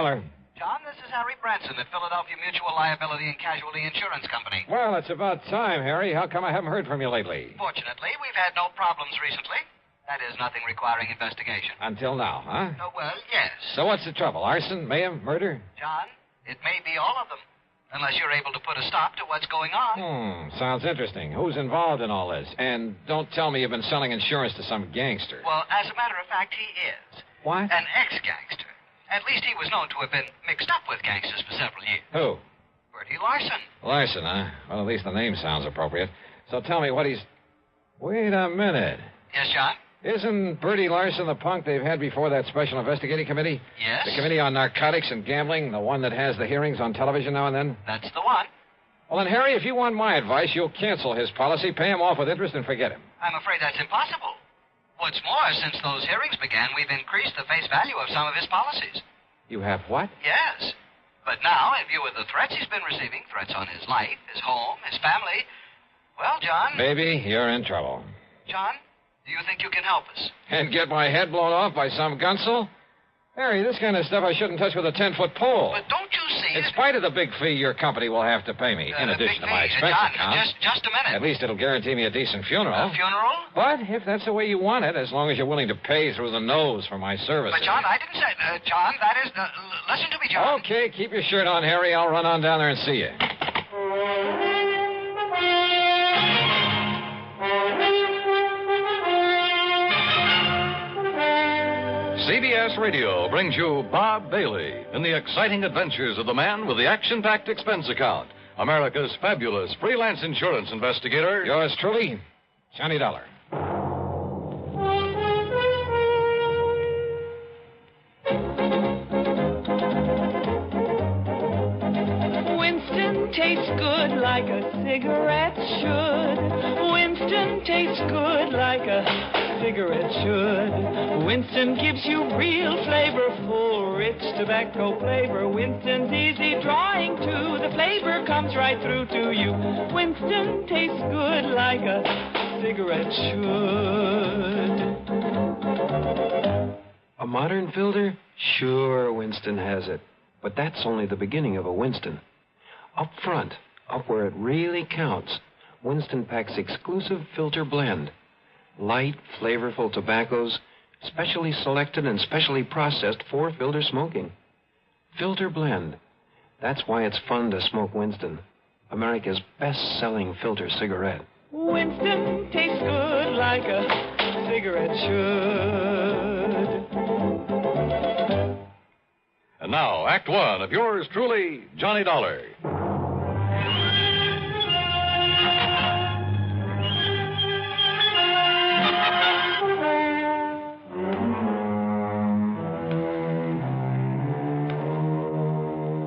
Dollar. John, this is Harry Branson at Philadelphia Mutual Liability and Casualty Insurance Company. Well, it's about time, Harry. How come I haven't heard from you lately? Fortunately, we've had no problems recently. That is, nothing requiring investigation. Until now, huh? Oh, well, yes. So what's the trouble? Arson, mayhem, murder? John, it may be all of them. Unless you're able to put a stop to what's going on. Sounds interesting. Who's involved in all this? And don't tell me you've been selling insurance to some gangster. Well, as a matter of fact, he is. What? An ex-gangster. At least he was known to have been mixed up with gangsters for several years. Who? Bertie Larson. Larson, huh? Well, at least the name sounds appropriate. So tell me what he's... Wait a minute. Yes, John? Isn't Bertie Larson the punk they've had before that Special Investigating Committee? Yes. The Committee on Narcotics and Gambling, the one that has the hearings on television now and then? That's the one. Well, then, Harry, if you want my advice, you'll cancel his policy, pay him off with interest, and forget him. I'm afraid that's impossible. What's more, since those hearings began, we've increased the face value of some of his policies. You have what? Yes. But now, in view of the threats he's been receiving, threats on his life, his home, his family, well, John... Baby, you're in trouble. John, do you think you can help us? And get my head blown off by some gunsel? Harry, this kind of stuff I shouldn't touch with a 10-foot pole. But don't you see... In spite of the big fee your company will have to pay me, in addition to my expense account. John, just a minute. At least it'll guarantee me a decent funeral. A funeral? But if that's the way you want it, as long as you're willing to pay through the nose for my services. But, John, I didn't say... John, that is... listen to me, John. Okay, keep your shirt on, Harry. I'll run on down there and see you. CBS Radio brings you Bob Bailey in the exciting adventures of the man with the action-packed expense account, America's fabulous freelance insurance investigator. Yours truly, Johnny Dollar. Winston tastes good like a cigarette should. Winston tastes good like a cigarette should. Winston gives you real flavor, full, rich tobacco flavor. Winston's easy drawing too. The flavor comes right through to you. Winston tastes good like a cigarette should. A modern filter? Sure, Winston has it. But that's only the beginning of a Winston. Up front, up where it really counts, Winston packs exclusive filter blend. Light, flavorful tobaccos, specially selected and specially processed for filter smoking. Filter blend. That's why it's fun to smoke Winston, America's best-selling filter cigarette. Winston tastes good like a cigarette should. And now, Act One of yours truly, Johnny Dollar.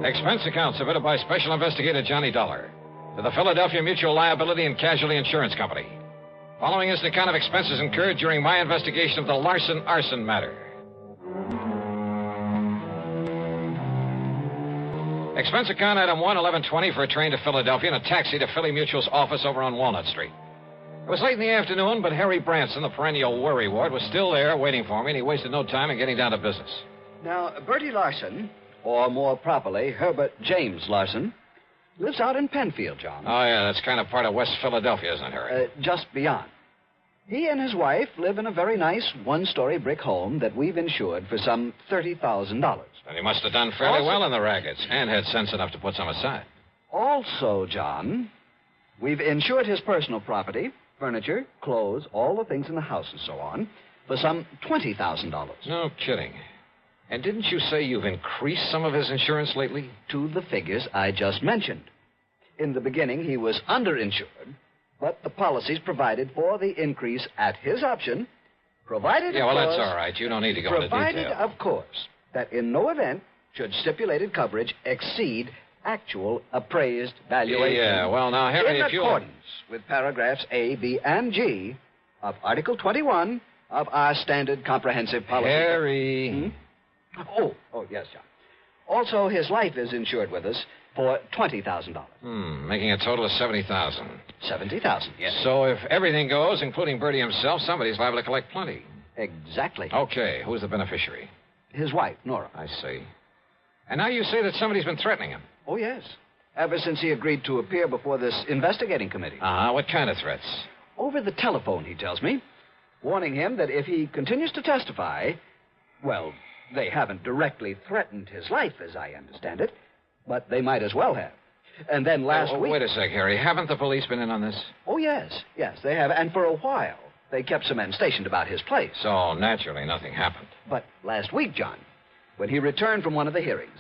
Expense account submitted by Special Investigator Johnny Dollar to the Philadelphia Mutual Liability and Casualty Insurance Company. Following is the account of expenses incurred during my investigation of the Larson arson matter. Expense account item 11120 for a train to Philadelphia and a taxi to Philly Mutual's office over on Walnut Street. It was late in the afternoon, but Harry Branson, the perennial worry ward, was still there waiting for me, and he wasted no time in getting down to business. Now, Bertie Larson, or more properly, Herbert James Larson, lives out in Penfield, John. Oh, yeah, that's kind of part of West Philadelphia, isn't it, Harry? Just beyond. He and his wife live in a very nice one-story brick home that we've insured for some $30,000. And he must have done fairly well in the rackets and had sense enough to put some aside. Also, John, we've insured his personal property, furniture, clothes, all the things in the house and so on, for some $20,000. No kidding. And didn't you say you've increased some of his insurance lately? To the figures I just mentioned. In the beginning, he was underinsured, but the policies provided for the increase at his option, provided, Yeah, well, of course, that's all right. You don't need to go into detail. provided, of course, that in no event should stipulated coverage exceed actual appraised valuation. Yeah, well, now, Harry, in if you... accordance with paragraphs A, B, and G of Article 21 of our standard comprehensive policy. Harry... Oh, yes, John. Also, his life is insured with us for $20,000. Making a total of $70,000. $70,000, yes. So if everything goes, including Bertie himself, somebody's liable to collect plenty. Exactly. Okay, who's the beneficiary? His wife, Nora. I see. And now you say that somebody's been threatening him. Oh, yes. Ever since he agreed to appear before this investigating committee. Uh-huh. What kind of threats? Over the telephone, he tells me, warning him that if he continues to testify, well, they haven't directly threatened his life, as I understand it, but they might as well have. And then last week... Wait a sec, Harry. Haven't the police been in on this? Oh, yes. Yes, they have. And for a while, they kept some men stationed about his place. So, naturally, nothing happened. But last week, John, when he returned from one of the hearings,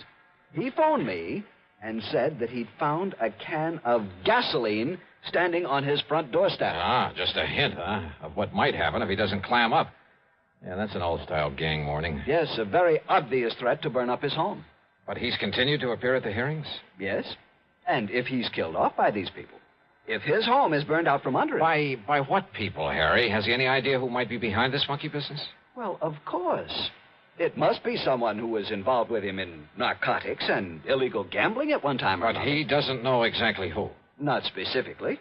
he phoned me and said that he'd found a can of gasoline standing on his front doorstep. Ah, just a hint, huh, of what might happen if he doesn't clam up. Yeah, that's an old-style gang warning. Yes, a very obvious threat to burn up his home. But he's continued to appear at the hearings? Yes. And if he's killed off by these people, if his home is burned out from under him... By what people, Harry? Has he any idea who might be behind this monkey business? Well, of course. It must be someone who was involved with him in narcotics and illegal gambling at one time or another. But he doesn't know exactly who. Not specifically.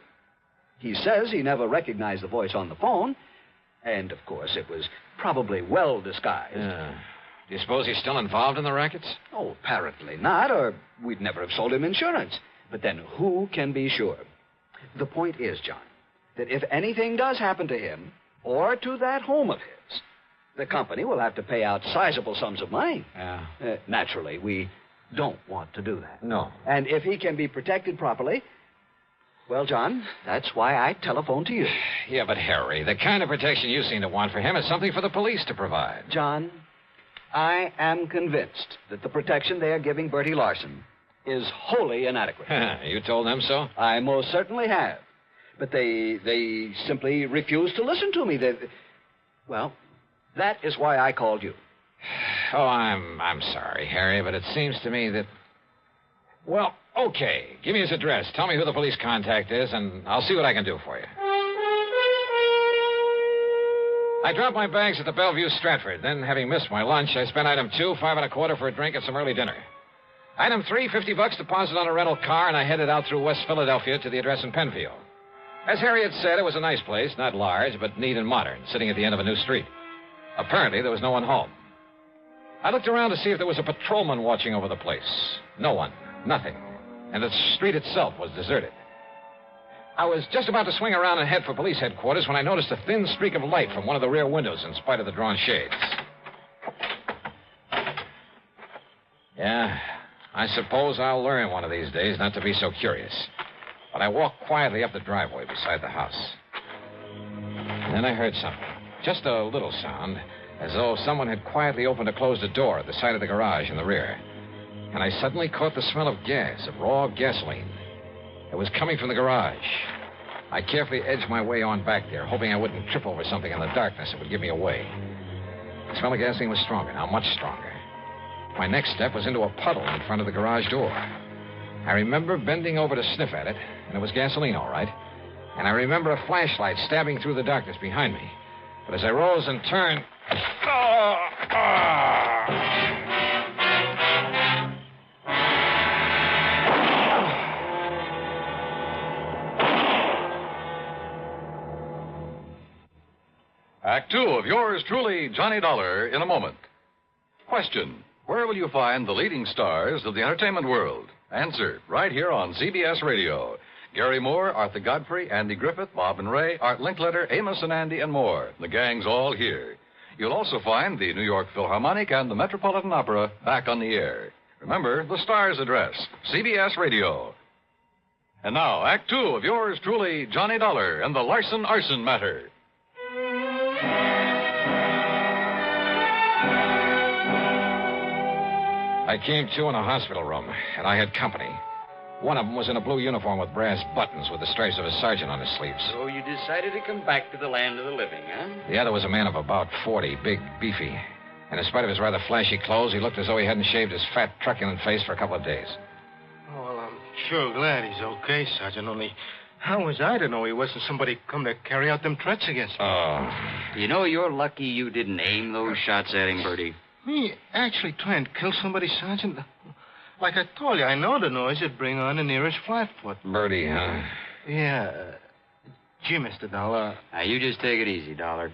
He says he never recognized the voice on the phone, and, of course, it was probably well disguised. Do you suppose he's still involved in the rackets? Oh, apparently not, or we'd never have sold him insurance. But then who can be sure? The point is, John, that if anything does happen to him or to that home of his, the company will have to pay out sizable sums of money. Yeah. Naturally, we don't want to do that. No. And if he can be protected properly, well, John, that's why I telephoned to you. Yeah, but Harry, the kind of protection you seem to want for him is something for the police to provide. John, I am convinced that the protection they are giving Bertie Larson is wholly inadequate. You told them so? I most certainly have. But they simply refuse to listen to me. Well, that is why I called you. Oh, I'm sorry, Harry, but it seems to me that... Well, okay. Give me his address. Tell me who the police contact is, and I'll see what I can do for you. I dropped my bags at the Bellevue Stratford. Then, having missed my lunch, I spent item 2, $5.25 for a drink and some early dinner. Item 3, $50 deposit on a rental car, and I headed out through West Philadelphia to the address in Penfield. As Harry had said, it was a nice place, not large, but neat and modern, sitting at the end of a new street. Apparently, there was no one home. I looked around to see if there was a patrolman watching over the place. No one. Nothing. And the street itself was deserted. I was just about to swing around and head for police headquarters when I noticed a thin streak of light from one of the rear windows in spite of the drawn shades. Yeah, I suppose I'll learn one of these days not to be so curious. But I walked quietly up the driveway beside the house. And then I heard something. Just a little sound, as though someone had quietly opened or closed a door at the side of the garage in the rear. And I suddenly caught the smell of gas, of raw gasoline. It was coming from the garage. I carefully edged my way on back there, hoping I wouldn't trip over something in the darkness that would give me away. The smell of gasoline was stronger now, much stronger. My next step was into a puddle in front of the garage door. I remember bending over to sniff at it, and it was gasoline, all right. And I remember a flashlight stabbing through the darkness behind me. But as I rose and turned... Act 2 of yours truly, Johnny Dollar, in a moment. Question: where will you find the leading stars of the entertainment world? Answer: right here on CBS Radio. Gary Moore, Arthur Godfrey, Andy Griffith, Bob and Ray, Art Linkletter, Amos and Andy, and more. The gang's all here. You'll also find the New York Philharmonic and the Metropolitan Opera back on the air. Remember, the star's address, CBS Radio. And now, Act 2 of yours truly, Johnny Dollar, and the Larson Arson Matter. I came to in a hospital room, and I had company. One of them was in a blue uniform with brass buttons with the stripes of a sergeant on his sleeves. So you decided to come back to the land of the living, huh? The other was a man of about 40, big, beefy. And in spite of his rather flashy clothes, he looked as though he hadn't shaved his fat, truculent face for a couple of days. Oh, well, I'm sure glad he's okay, Sergeant. Only, how was I to know he wasn't somebody come to carry out them threats against me? Oh. You know, you're lucky you didn't aim those shots at him, Bertie. Me actually try and kill somebody, Sergeant? Like I told you, I know the noise would bring on the nearest flatfoot. Bertie, huh? Yeah. Gee, Mr. Dollar. Now, you just take it easy, Dollar.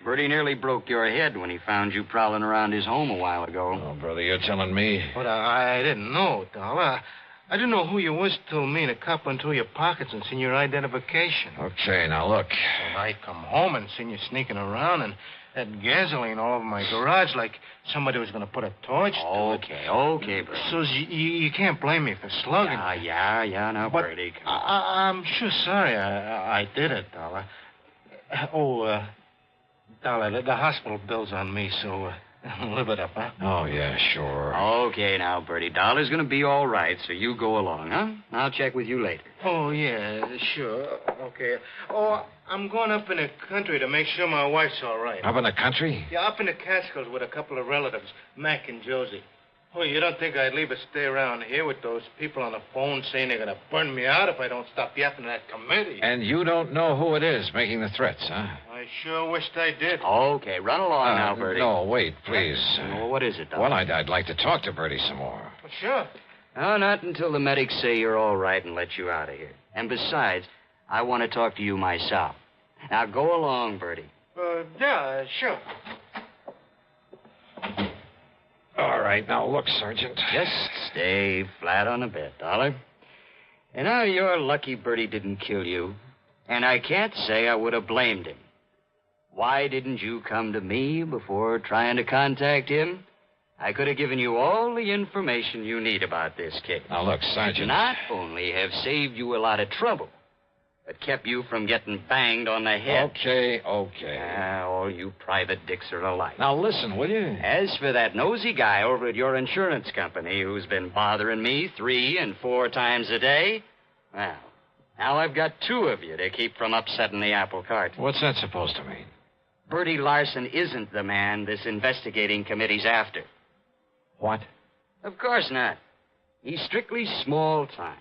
Bertie nearly broke your head when he found you prowling around his home a while ago. Oh, brother, you're telling me. But I didn't know, Dollar. I didn't know who you was till me and a cop went through your pockets and seen your identification. Okay, now look. And I come home and seen you sneaking around and had gasoline all over my garage like somebody was going to put a torch to it. Okay, Bertie. So you can't blame me for slugging. Yeah, now, But Bertie. I'm sure sorry I did it, Dollar. Dollar, the hospital bill's on me, so live it up, huh? Oh, yeah, sure. Okay, now, Bertie. Dollar's going to be all right, so you go along, huh? I'll check with you later. Oh, yeah, sure. Okay. Oh, I'm going up in the country to make sure my wife's all right. Up in the country? Yeah, up in the Catskills with a couple of relatives, Mac and Josie. Oh, you don't think I'd leave her stay around here with those people on the phone saying they're going to burn me out if I don't stop yapping at that committee? And you don't know who it is making the threats, huh? I sure wished I did. Okay, run along now, Bertie. No, wait, please. Well, what is it, Dollar? Well, I'd like to talk to Bertie some more. Well, sure. No, not until the medics say you're all right and let you out of here. And besides, I want to talk to you myself. Now, go along, Bertie. Yeah, sure. All right, now look, Sergeant. Just stay flat on the bed, Dollar. And now you're lucky Bertie didn't kill you. And I can't say I would have blamed him. Why didn't you come to me before trying to contact him? I could have given you all the information you need about this case. Now look, Sergeant. Not only have saved you a lot of trouble, but kept you from getting banged on the head. Okay. All you private dicks are alike. Now listen, will you? As for that nosy guy over at your insurance company who's been bothering me 3 and 4 times a day, well, now I've got 2 of you to keep from upsetting the apple cart. What's that supposed to mean? Bertie Larson isn't the man this investigating committee's after. What? Of course not. He's strictly small time.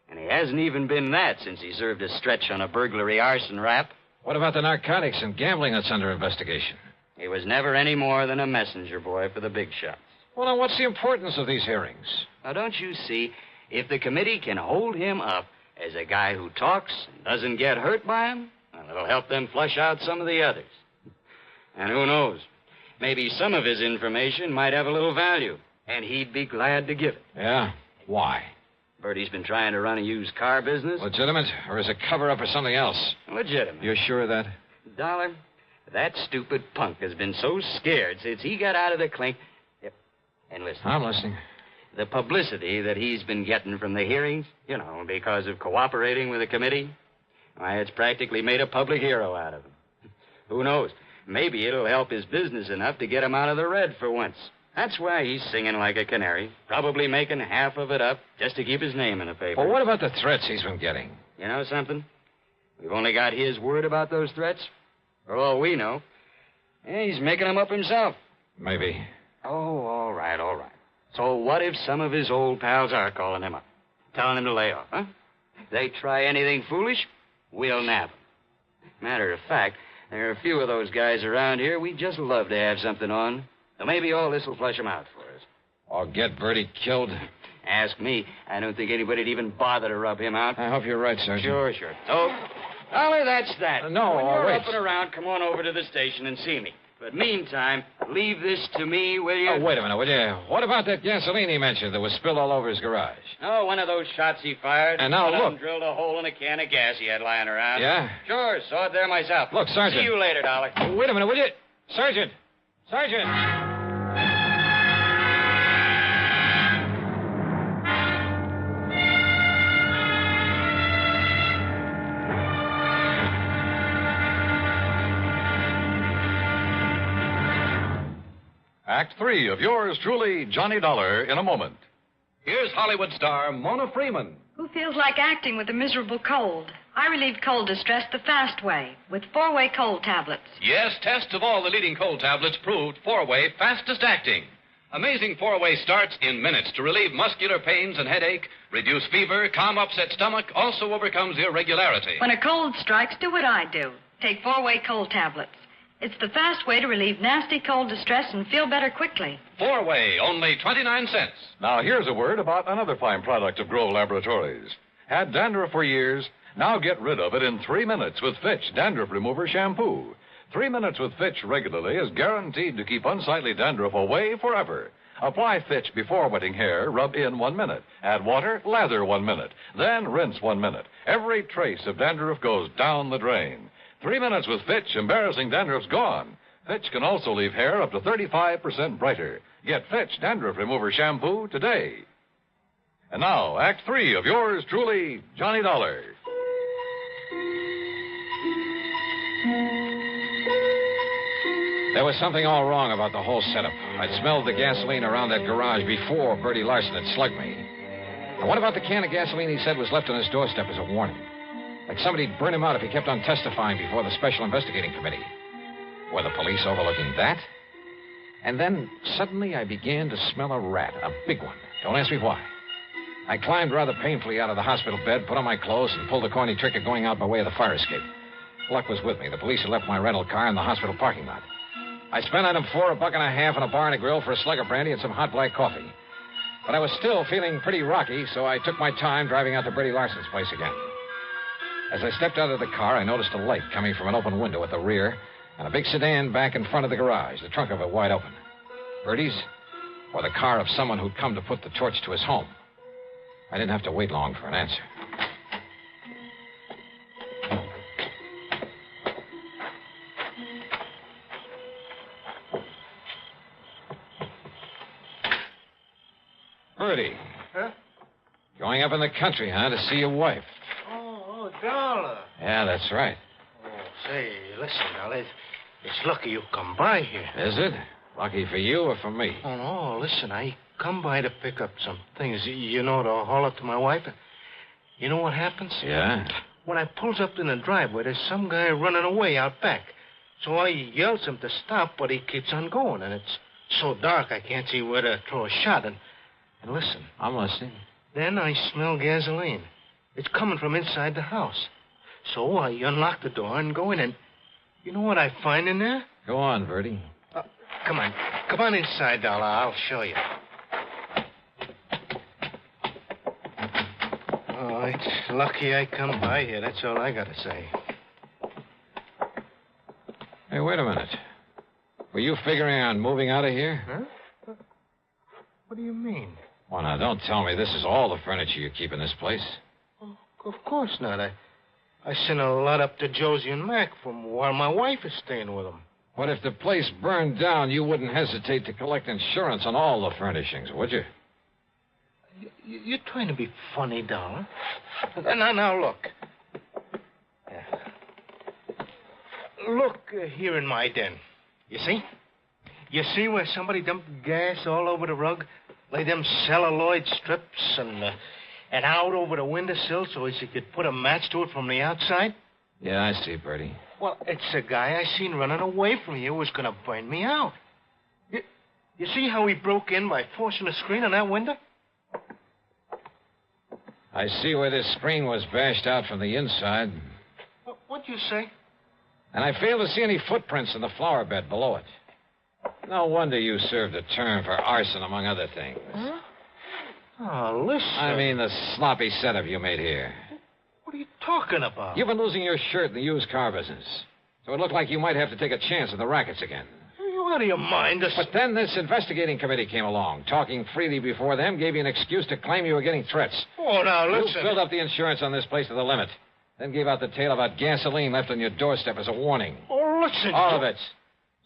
And he hasn't even been that since he served a stretch on a burglary arson rap. What about the narcotics and gambling that's under investigation? He was never any more than a messenger boy for the big shots. Well, now, what's the importance of these hearings? Now, don't you see, if the committee can hold him up as a guy who talks and doesn't get hurt by him, well, it'll help them flush out some of the others. And who knows, maybe some of his information might have a little value, and he'd be glad to give it. Yeah? Why? Bertie's been trying to run a used car business. Legitimate, or is it cover-up for something else? Legitimate. You're sure of that? Dollar, that stupid punk has been so scared since he got out of the clink. Yep. And listen. I'm listening. The publicity that he's been getting from the hearings, because of cooperating with the committee, why, it's practically made a public hero out of him. Who knows? Maybe it'll help his business enough to get him out of the red for once. That's why he's singing like a canary, probably making half of it up just to keep his name in the paper. Well, what about the threats he's been getting? You know something? We've only got his word about those threats. For all we know. He's making them up himself. Maybe. Oh, all right. So what if some of his old pals are calling him up, telling him to lay off, huh? If they try anything foolish, we'll nab them. Matter of fact, there are a few of those guys around here we'd just love to have something on. So maybe all this will flush them out for us. Or get Bertie killed? Ask me. I don't think anybody'd even bother to rub him out. I hope you're right, Sergeant. Sure. So, Dollar, that's that. No, when you're wait. up and around, come on over to the station and see me. But meantime, leave this to me, will you? Oh, wait a minute, will you? What about that gasoline he mentioned that was spilled all over his garage? Oh, one of those shots he fired. And now one of look. them drilled a hole in a can of gas he had lying around. Yeah? Sure, saw it there myself. Look, Sergeant. See you later, Dollar. Wait a minute, will you? Sergeant! Act 3 of yours truly, Johnny Dollar, in a moment. Here's Hollywood star Mona Freeman. Who feels like acting with a miserable cold? I relieve cold distress the fast way with 4-way cold tablets. Yes, tests of all the leading cold tablets proved 4-way fastest acting. Amazing 4-way starts in minutes to relieve muscular pains and headache, reduce fever, calm upset stomach, also overcomes irregularity. When a cold strikes, do what I do. Take 4-way cold tablets. It's the fast way to relieve nasty cold distress and feel better quickly. 4-way, only 29 cents. Now, here's a word about another fine product of Grove Laboratories. Had dandruff for years? Now get rid of it in 3 minutes with Fitch Dandruff Remover Shampoo. 3 minutes with Fitch regularly is guaranteed to keep unsightly dandruff away forever. Apply Fitch before wetting hair, rub in 1 minute. Add water, lather 1 minute. Then rinse 1 minute. Every trace of dandruff goes down the drain. 3 minutes with Fitch, embarrassing dandruff's gone. Fitch can also leave hair up to 35% brighter. Get Fitch Dandruff Remover Shampoo today. And now, Act 3 of yours truly, Johnny Dollar. There was something all wrong about the whole setup. I'd smelled the gasoline around that garage before Bertie Larson had slugged me. And what about the can of gasoline he said was left on his doorstep as a warning? Like somebody'd burn him out if he kept on testifying before the Special Investigating Committee. Were the police overlooking that? And then, suddenly, I began to smell a rat, a big one. Don't ask me why. I climbed rather painfully out of the hospital bed, put on my clothes, and pulled the corny trick of going out by way of the fire escape. Luck was with me. The police had left my rental car in the hospital parking lot. I spent on them $4, $1.50, and a bar and a grill for a slug of brandy and some hot black coffee. But I was still feeling pretty rocky, so I took my time driving out to Bertie Larson's place again. As I stepped out of the car, I noticed a light coming from an open window at the rear and a big sedan back in front of the garage, the trunk of it wide open. Bertie's, or the car of someone who'd come to put the torch to his home. I didn't have to wait long for an answer. Bertie. Huh? Going up in the country, huh, to see your wife? Oh, Dollar. Yeah, that's right. Oh, say, listen, Dollar. It's lucky you come by here. Is it? Lucky for you or for me? Oh, no, listen, I come by to pick up some things, you know, to haul up to my wife. You know what happens? Yeah? When I pulls up in the driveway, there's some guy running away out back. So I yells him to stop, but he keeps on going, and it's so dark I can't see where to throw a shot. And listen. I'm listening. Then I smell gasoline. It's coming from inside the house. So I unlock the door and go in, and you know what I find in there? Go on, Bertie. Come on. Come on inside, Dollar. I'll show you. Oh, it's lucky I come by here. That's all I got to say. Hey, wait a minute. Were you figuring on moving out of here? Huh? What do you mean? Well, now, don't tell me this is all the furniture you keep in this place. Oh, of course not. I sent a lot up to Josie and Mac from while my wife is staying with them. What if the place burned down? You wouldn't hesitate to collect insurance on all the furnishings, would you? You're trying to be funny, Dollar. Now, look. Look here in my den. You see? You see where somebody dumped gas all over the rug? Lay them celluloid strips and out over the windowsill so as you could put a match to it from the outside? Yeah, I see, Bertie. Well, it's a guy I seen running away from here who was going to burn me out. You see how he broke in by forcing the screen on that window? I see where this screen was bashed out from the inside. What'd you say? And I fail to see any footprints in the flower bed below it. No wonder you served a term for arson, among other things. Huh? Oh, listen. I mean the sloppy setup you made here. What are you talking about? You've been losing your shirt in the used car business. So it looked like you might have to take a chance at the rackets again. Are you out of your mind? But then this investigating committee came along. Talking freely before them gave you an excuse to claim you were getting threats. Oh, now, listen. You filled up the insurance on this place to the limit. Then gave out the tale about gasoline left on your doorstep as a warning. Oh, listen. All of it.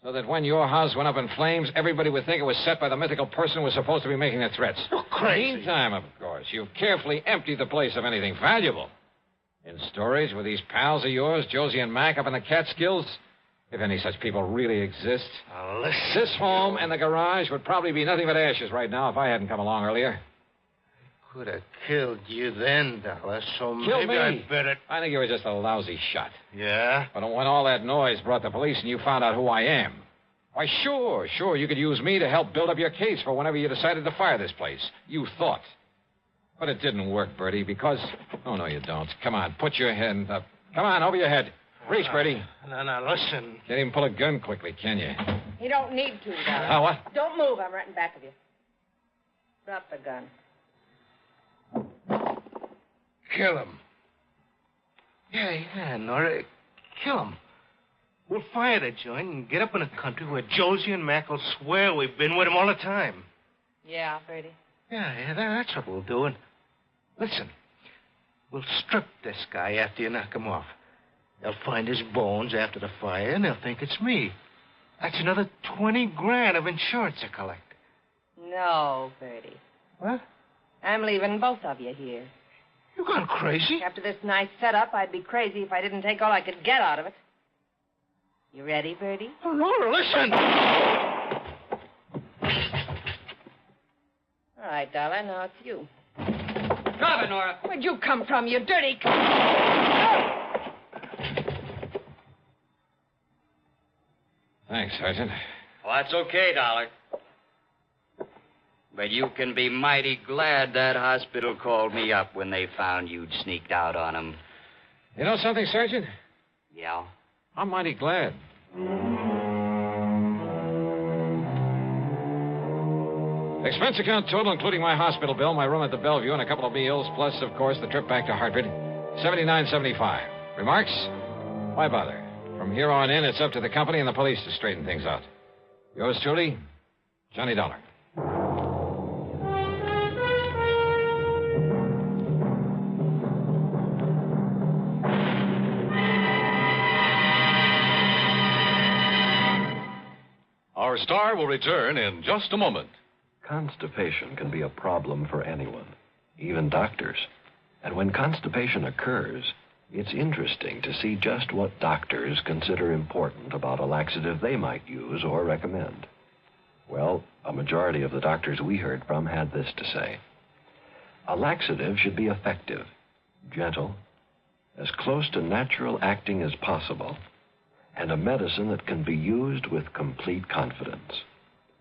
So that when your house went up in flames, everybody would think it was set by the mythical person who was supposed to be making the threats. You're crazy. Meantime, of course, you've carefully emptied the place of anything valuable. In storage with these pals of yours, Josie and Mac, up in the Catskills, if any such people really exist. Now, listen. This home and the garage would probably be nothing but ashes right now if I hadn't come along earlier. Could have killed you then, Dollar, so Kill maybe me? I'd better... I think you were just a lousy shot. Yeah? But when all that noise brought the police and you found out who I am, why, sure, you could use me to help build up your case for whenever you decided to fire this place. You thought. But it didn't work, Bertie, because... Oh, no, you don't. Come on, put your hand up. Come on, over your head. Reach, Bertie. Now, listen. Can't even pull a gun quickly, can you? You don't need to, Dollar. Oh, what? Don't move. I'm right in back of you. Drop the gun. Kill him. Yeah, Nora. Kill him. We'll fire the joint and get up in a country where Josie and Mac will swear we've been with him all the time. Yeah, Freddie. Yeah, that's what we'll do. And listen, we'll strip this guy after you knock him off. They'll find his bones after the fire, and they'll think it's me. That's another 20 grand of insurance to collect. No, Freddie. What? I'm leaving both of you here. You gone crazy? After this nice setup, I'd be crazy if I didn't take all I could get out of it. You ready, Bertie? Oh, Nora, listen! All right, darling, now it's you. Drop it, Nora. Where'd you come from, you dirty... Thanks, Sergeant. Well, that's okay, Dollar. But you can be mighty glad that hospital called me up when they found you'd sneaked out on them. You know something, Sergeant? Yeah? I'm mighty glad. Expense account total, including my hospital bill, my room at the Bellevue, and a couple of meals, plus, of course, the trip back to Hartford, $79.75. Remarks? Why bother? From here on in, it's up to the company and the police to straighten things out. Yours truly, Johnny Dollar. Our star will return in just a moment. Constipation can be a problem for anyone, even doctors. And when constipation occurs, it's interesting to see just what doctors consider important about a laxative they might use or recommend. Well, a majority of the doctors we heard from had this to say. A laxative should be effective, gentle, as close to natural acting as possible, and a medicine that can be used with complete confidence.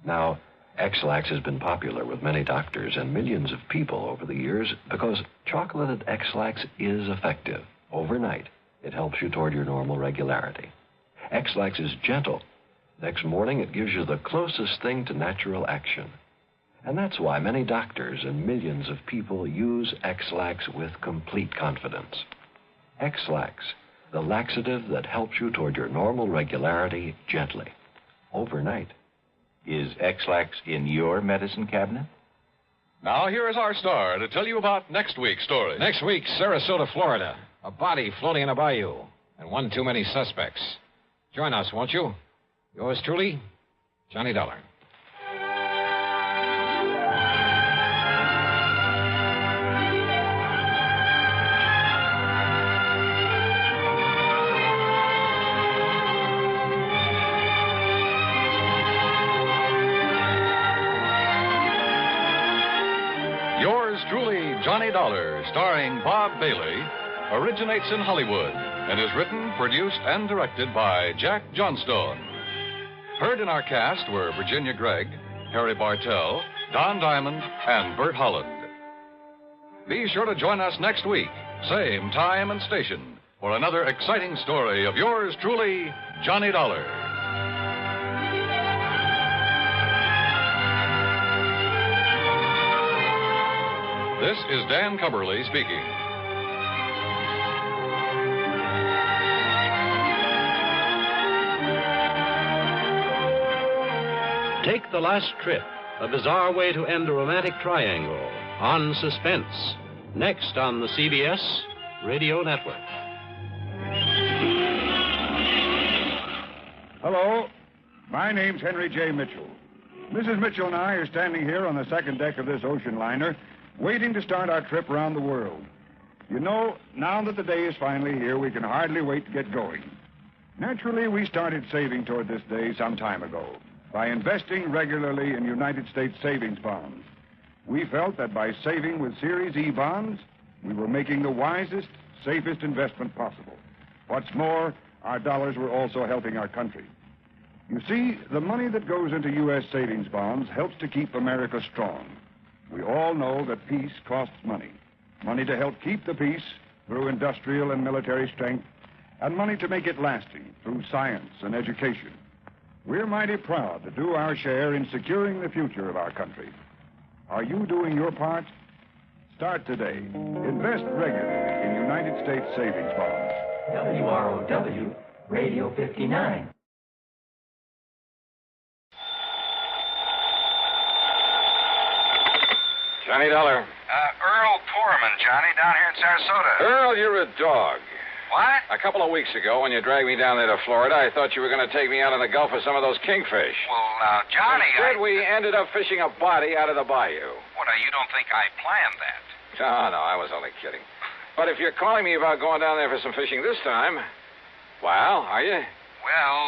Now, X-Lax has been popular with many doctors and millions of people over the years because chocolated X-Lax is effective. Overnight, it helps you toward your normal regularity. X-Lax is gentle. Next morning, it gives you the closest thing to natural action. And that's why many doctors and millions of people use X-Lax with complete confidence. X-Lax, the laxative that helps you toward your normal regularity gently, overnight. Is X-Lax in your medicine cabinet? Now, here is our star to tell you about next week's story. Next week, Sarasota, Florida. A body floating in a bayou, and one too many suspects. Join us, won't you? Yours truly, Johnny Dollar. Yours truly, Johnny Dollar, starring Bob Bailey, originates in Hollywood and is written, produced, and directed by Jack Johnstone. Heard in our cast were Virginia Gregg, Harry Bartell, Don Diamond, and Bert Holland. Be sure to join us next week, same time and station, for another exciting story of yours truly, Johnny Dollar. This is Dan Cumberly speaking. Take the Last Trip, a bizarre way to end a romantic triangle, on Suspense, next on the CBS Radio Network. Hello, my name's Henry J. Mitchell. Mrs. Mitchell and I are standing here on the second deck of this ocean liner, waiting to start our trip around the world. You know, now that the day is finally here, we can hardly wait to get going. Naturally, we started saving toward this day some time ago by investing regularly in United States savings bonds. We felt that by saving with Series E bonds, we were making the wisest, safest investment possible. What's more, our dollars were also helping our country. You see, the money that goes into U.S. savings bonds helps to keep America strong. We all know that peace costs money. Money to help keep the peace through industrial and military strength, and money to make it lasting through science and education. We're mighty proud to do our share in securing the future of our country. Are you doing your part? Start today. Invest regularly in United States savings bonds. WROW, Radio 59. Johnny Dollar. Earl Poorman, Johnny, down here in Sarasota. Earl, you're a dog. What? A couple of weeks ago, when you dragged me down there to Florida, I thought you were going to take me out in the Gulf with some of those kingfish. Well, now, Johnny, Instead, we ended up fishing a body out of the bayou. What, you don't think I planned that? No, I was only kidding. But if you're calling me about going down there for some fishing this time, well, are you? Well,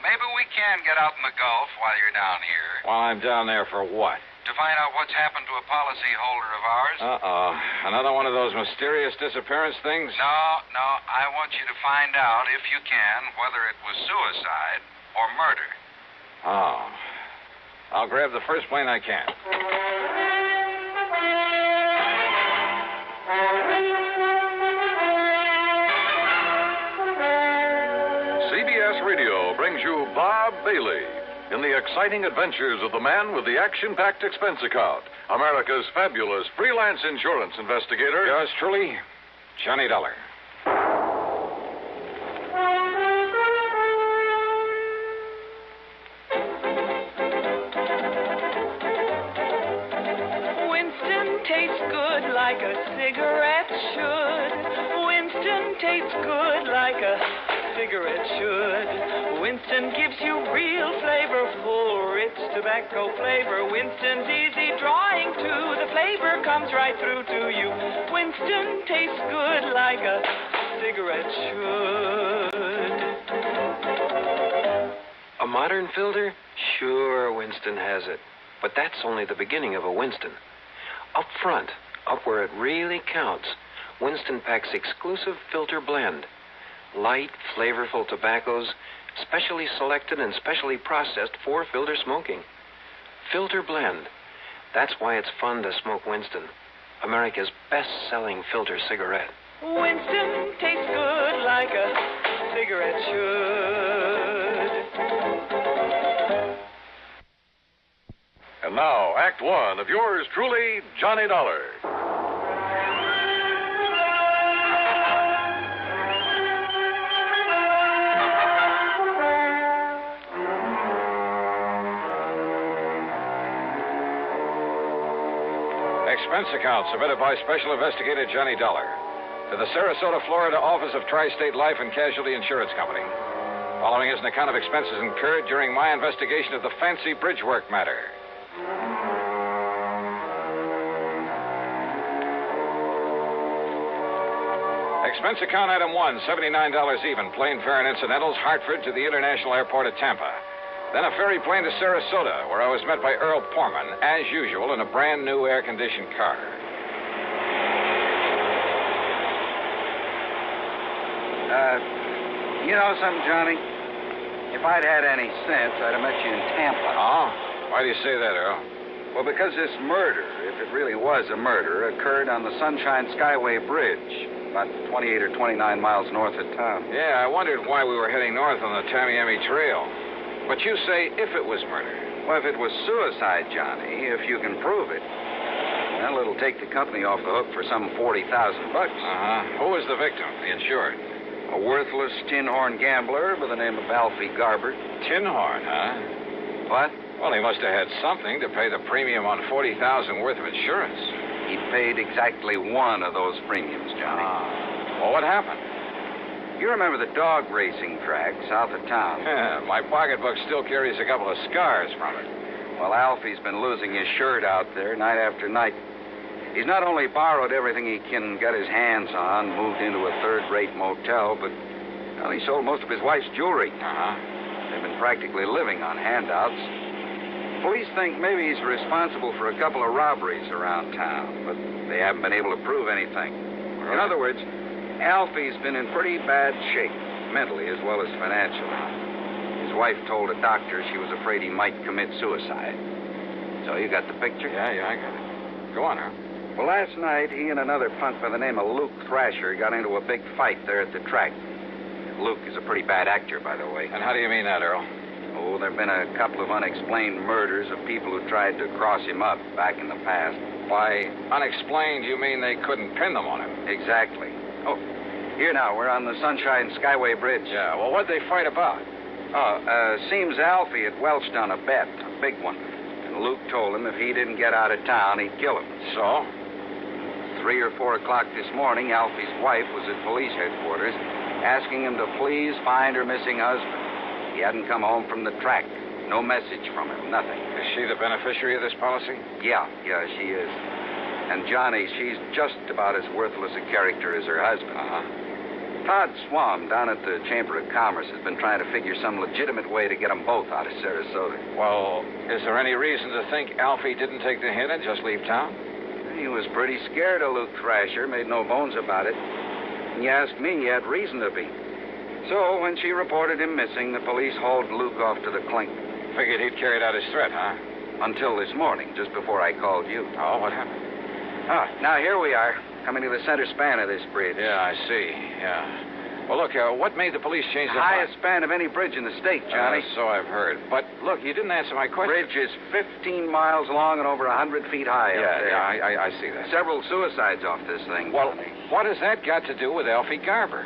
maybe we can get out in the Gulf while you're down here. While I'm down there for what? To find out what's happened to a policyholder of ours. Uh-oh. Another one of those mysterious disappearance things? No. I want you to find out, if you can, whether it was suicide or murder. Oh. I'll grab the first plane I can. CBS Radio brings you Bob Bailey in the exciting adventures of the man with the action-packed expense account, America's fabulous freelance insurance investigator. Yours truly, Johnny Dollar. Winston tastes good like a cigarette should. Winston tastes good like a cigarette should. Winston gives you real flavor, full, rich tobacco flavor. Winston's easy drawing too. The flavor comes right through to you. Winston tastes good like a cigarette should. A modern filter? Sure, Winston has it. But that's only the beginning of a Winston. Up front, up where it really counts, Winston packs exclusive filter blend. Light, flavorful tobaccos, specially selected and specially processed for filter smoking. Filter blend. That's why it's fun to smoke Winston, America's best-selling filter cigarette. Winston tastes good like a cigarette should. And now, Act One of yours truly, Johnny Dollar. Expense account submitted by Special Investigator Johnny Dollar to the Sarasota, Florida office of Tri-State Life and Casualty Insurance Company. Following is an account of expenses incurred during my investigation of the fancy BRIDGEWORK matter. Expense account item 1, $79 even, plane fare and incidentals, Hartford to the International Airport at Tampa. Then a ferry plane to Sarasota, where I was met by Earl Poorman, as usual, in a brand new air-conditioned car. You know something, Johnny? If I'd had any sense, I'd have met you in Tampa. Oh? Why do you say that, Earl? Well, because this murder, if it really was a murder, occurred on the Sunshine Skyway Bridge, about 28 or 29 miles north of town. Yeah, I wondered why we were heading north on the Tamiami Trail. But you say if it was murder. Well, if it was suicide, Johnny, if you can prove it, well, it'll take the company off the hook for some $40,000. Who was the victim, the insured? A worthless tin horn gambler by the name of Alfie Garber. Tin horn, huh? What? Well, he must have had something to pay the premium on $40,000 worth of insurance. He paid exactly one of those premiums, Johnny. Well, what happened? You remember the dog racing track south of town? Yeah, my pocketbook still carries a couple of scars from it. Well, Alfie's been losing his shirt out there night after night. He's not only borrowed everything he can get his hands on, moved into a third-rate motel, but, well, he sold most of his wife's jewelry. They've been practically living on handouts. Police think maybe he's responsible for a couple of robberies around town, but they haven't been able to prove anything. In other words, Alfie's been in pretty bad shape, mentally as well as financially. His wife told a doctor she was afraid he might commit suicide. So you got the picture? Yeah, I got it. Go on, Earl. Well, last night, he and another punk by the name of Luke Thrasher got into a big fight there at the track. Luke is a pretty bad actor, by the way. And how do you mean that, Earl? Oh, there have been a couple of unexplained murders of people who tried to cross him up back in the past. By unexplained, you mean they couldn't pin them on him? Exactly. Oh, Here now, we're on the Sunshine Skyway Bridge. Yeah, well, what'd they fight about? Seems Alfie had welched on a bet, a big one. And Luke told him if he didn't get out of town, he'd kill him. So? 3 or 4 o'clock this morning, Alfie's wife was at police headquarters asking him to please find her missing husband. He hadn't come home from the track. No message from him, nothing. Is she the beneficiary of this policy? Yeah, she is. And Johhny, she's just about as worthless a character as her husband. Todd Swam down at the Chamber of Commerce has been trying to figure some legitimate way to get them both out of Sarasota. Well, is there any reason to think Alfie didn't take the hint and just leave town? He was pretty scared of Luke Thrasher, made no bones about it. And you asked me, he had reason to be. So when she reported him missing, the police hauled Luke off to the clink. Figured he'd carried out his threat, huh? Until this morning, just before I called you. Oh, what happened? Now here we are, coming to the center span of this bridge. Yeah, I see. Yeah. Well, look, what made the police change their highest span of any bridge in the state, Johhny. So I've heard. But look, you didn't answer my question. Bridge is 15 miles long and over 100 feet high. Yeah, I see that. Several suicides off this thing. Well, Johhny. What has that got to do with Alfie Garber?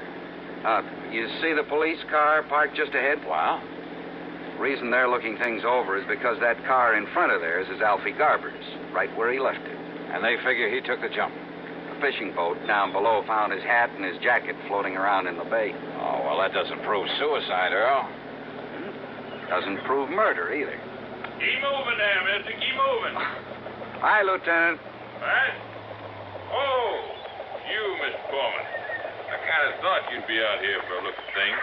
You see the police car parked just ahead? Wow. Reason they're looking things over is because that car in front of theirs is Alfie Garber's, right where he left it. And they figure he took the jump. A fishing boat down below found his hat and his jacket floating around in the bay. Oh, well, that doesn't prove suicide, Earl. Doesn't prove murder, either. Keep moving there, mister. Keep moving. Hi, Lieutenant. What? Oh, you, Mr. Foreman. I kind of thought you'd be out here for a look at things.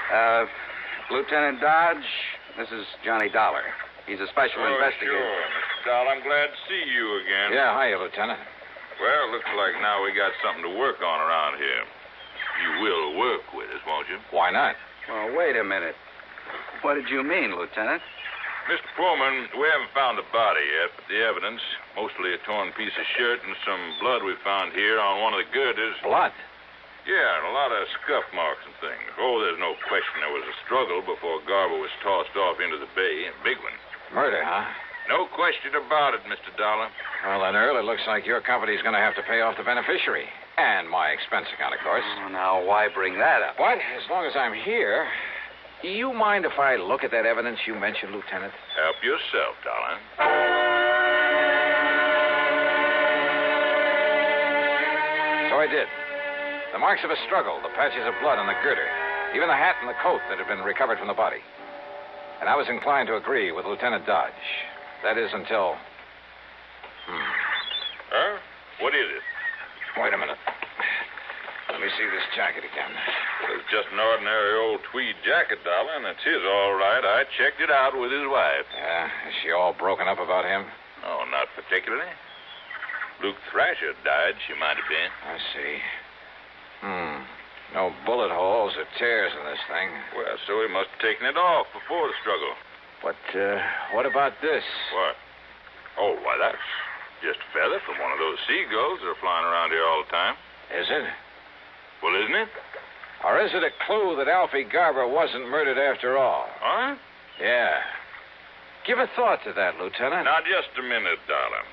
Lieutenant Dodge, this is Johnny Dollar. He's a special investigator. Sure, Mr. Dahl. I'm glad to see you again. Yeah, hiya, Lieutenant. Well, looks like now we got something to work on around here. You will work with us, won't you? Why not? Well, wait a minute. What did you mean, Lieutenant? Mr. Foreman, we haven't found the body yet, but the evidence, mostly a torn piece of shirt and some blood we found here on one of the girders. Blood? Yeah, and a lot of scuff marks and things. Oh, there's no question there was a struggle before Garber was tossed off into the bay. A big one. Murder, huh? No question about it, Mr. Dollar. Well, then, Earl, it looks like your company's going to have to pay off the beneficiary. And my expense account, of course. Oh, now, why bring that up? But as long as I'm here, do you mind if I look at that evidence you mentioned, Lieutenant? Help yourself, Dollar. So I did. The marks of a struggle, the patches of blood on the girder, even the hat and the coat that had been recovered from the body. And I was inclined to agree with Lieutenant Dodge. That is until... Huh? What is it? Wait a minute. Let me see this jacket again. Well, it's just an ordinary old tweed jacket, Dollar, and it's his all right. I checked it out with his wife. Yeah? Is she all broken up about him? Oh, not particularly. Luke Thrasher died, she might have been. I see. No bullet holes or tears in this thing. Well, so he must have taken it off before the struggle. But, what about this? What? Oh, why, that's just a feather from one of those seagulls that are flying around here all the time. Is it? Well, isn't it? Or is it a clue that Alfie Garber wasn't murdered after all? Huh? Yeah. Give a thought to that, Lieutenant. Now, just a minute, darling.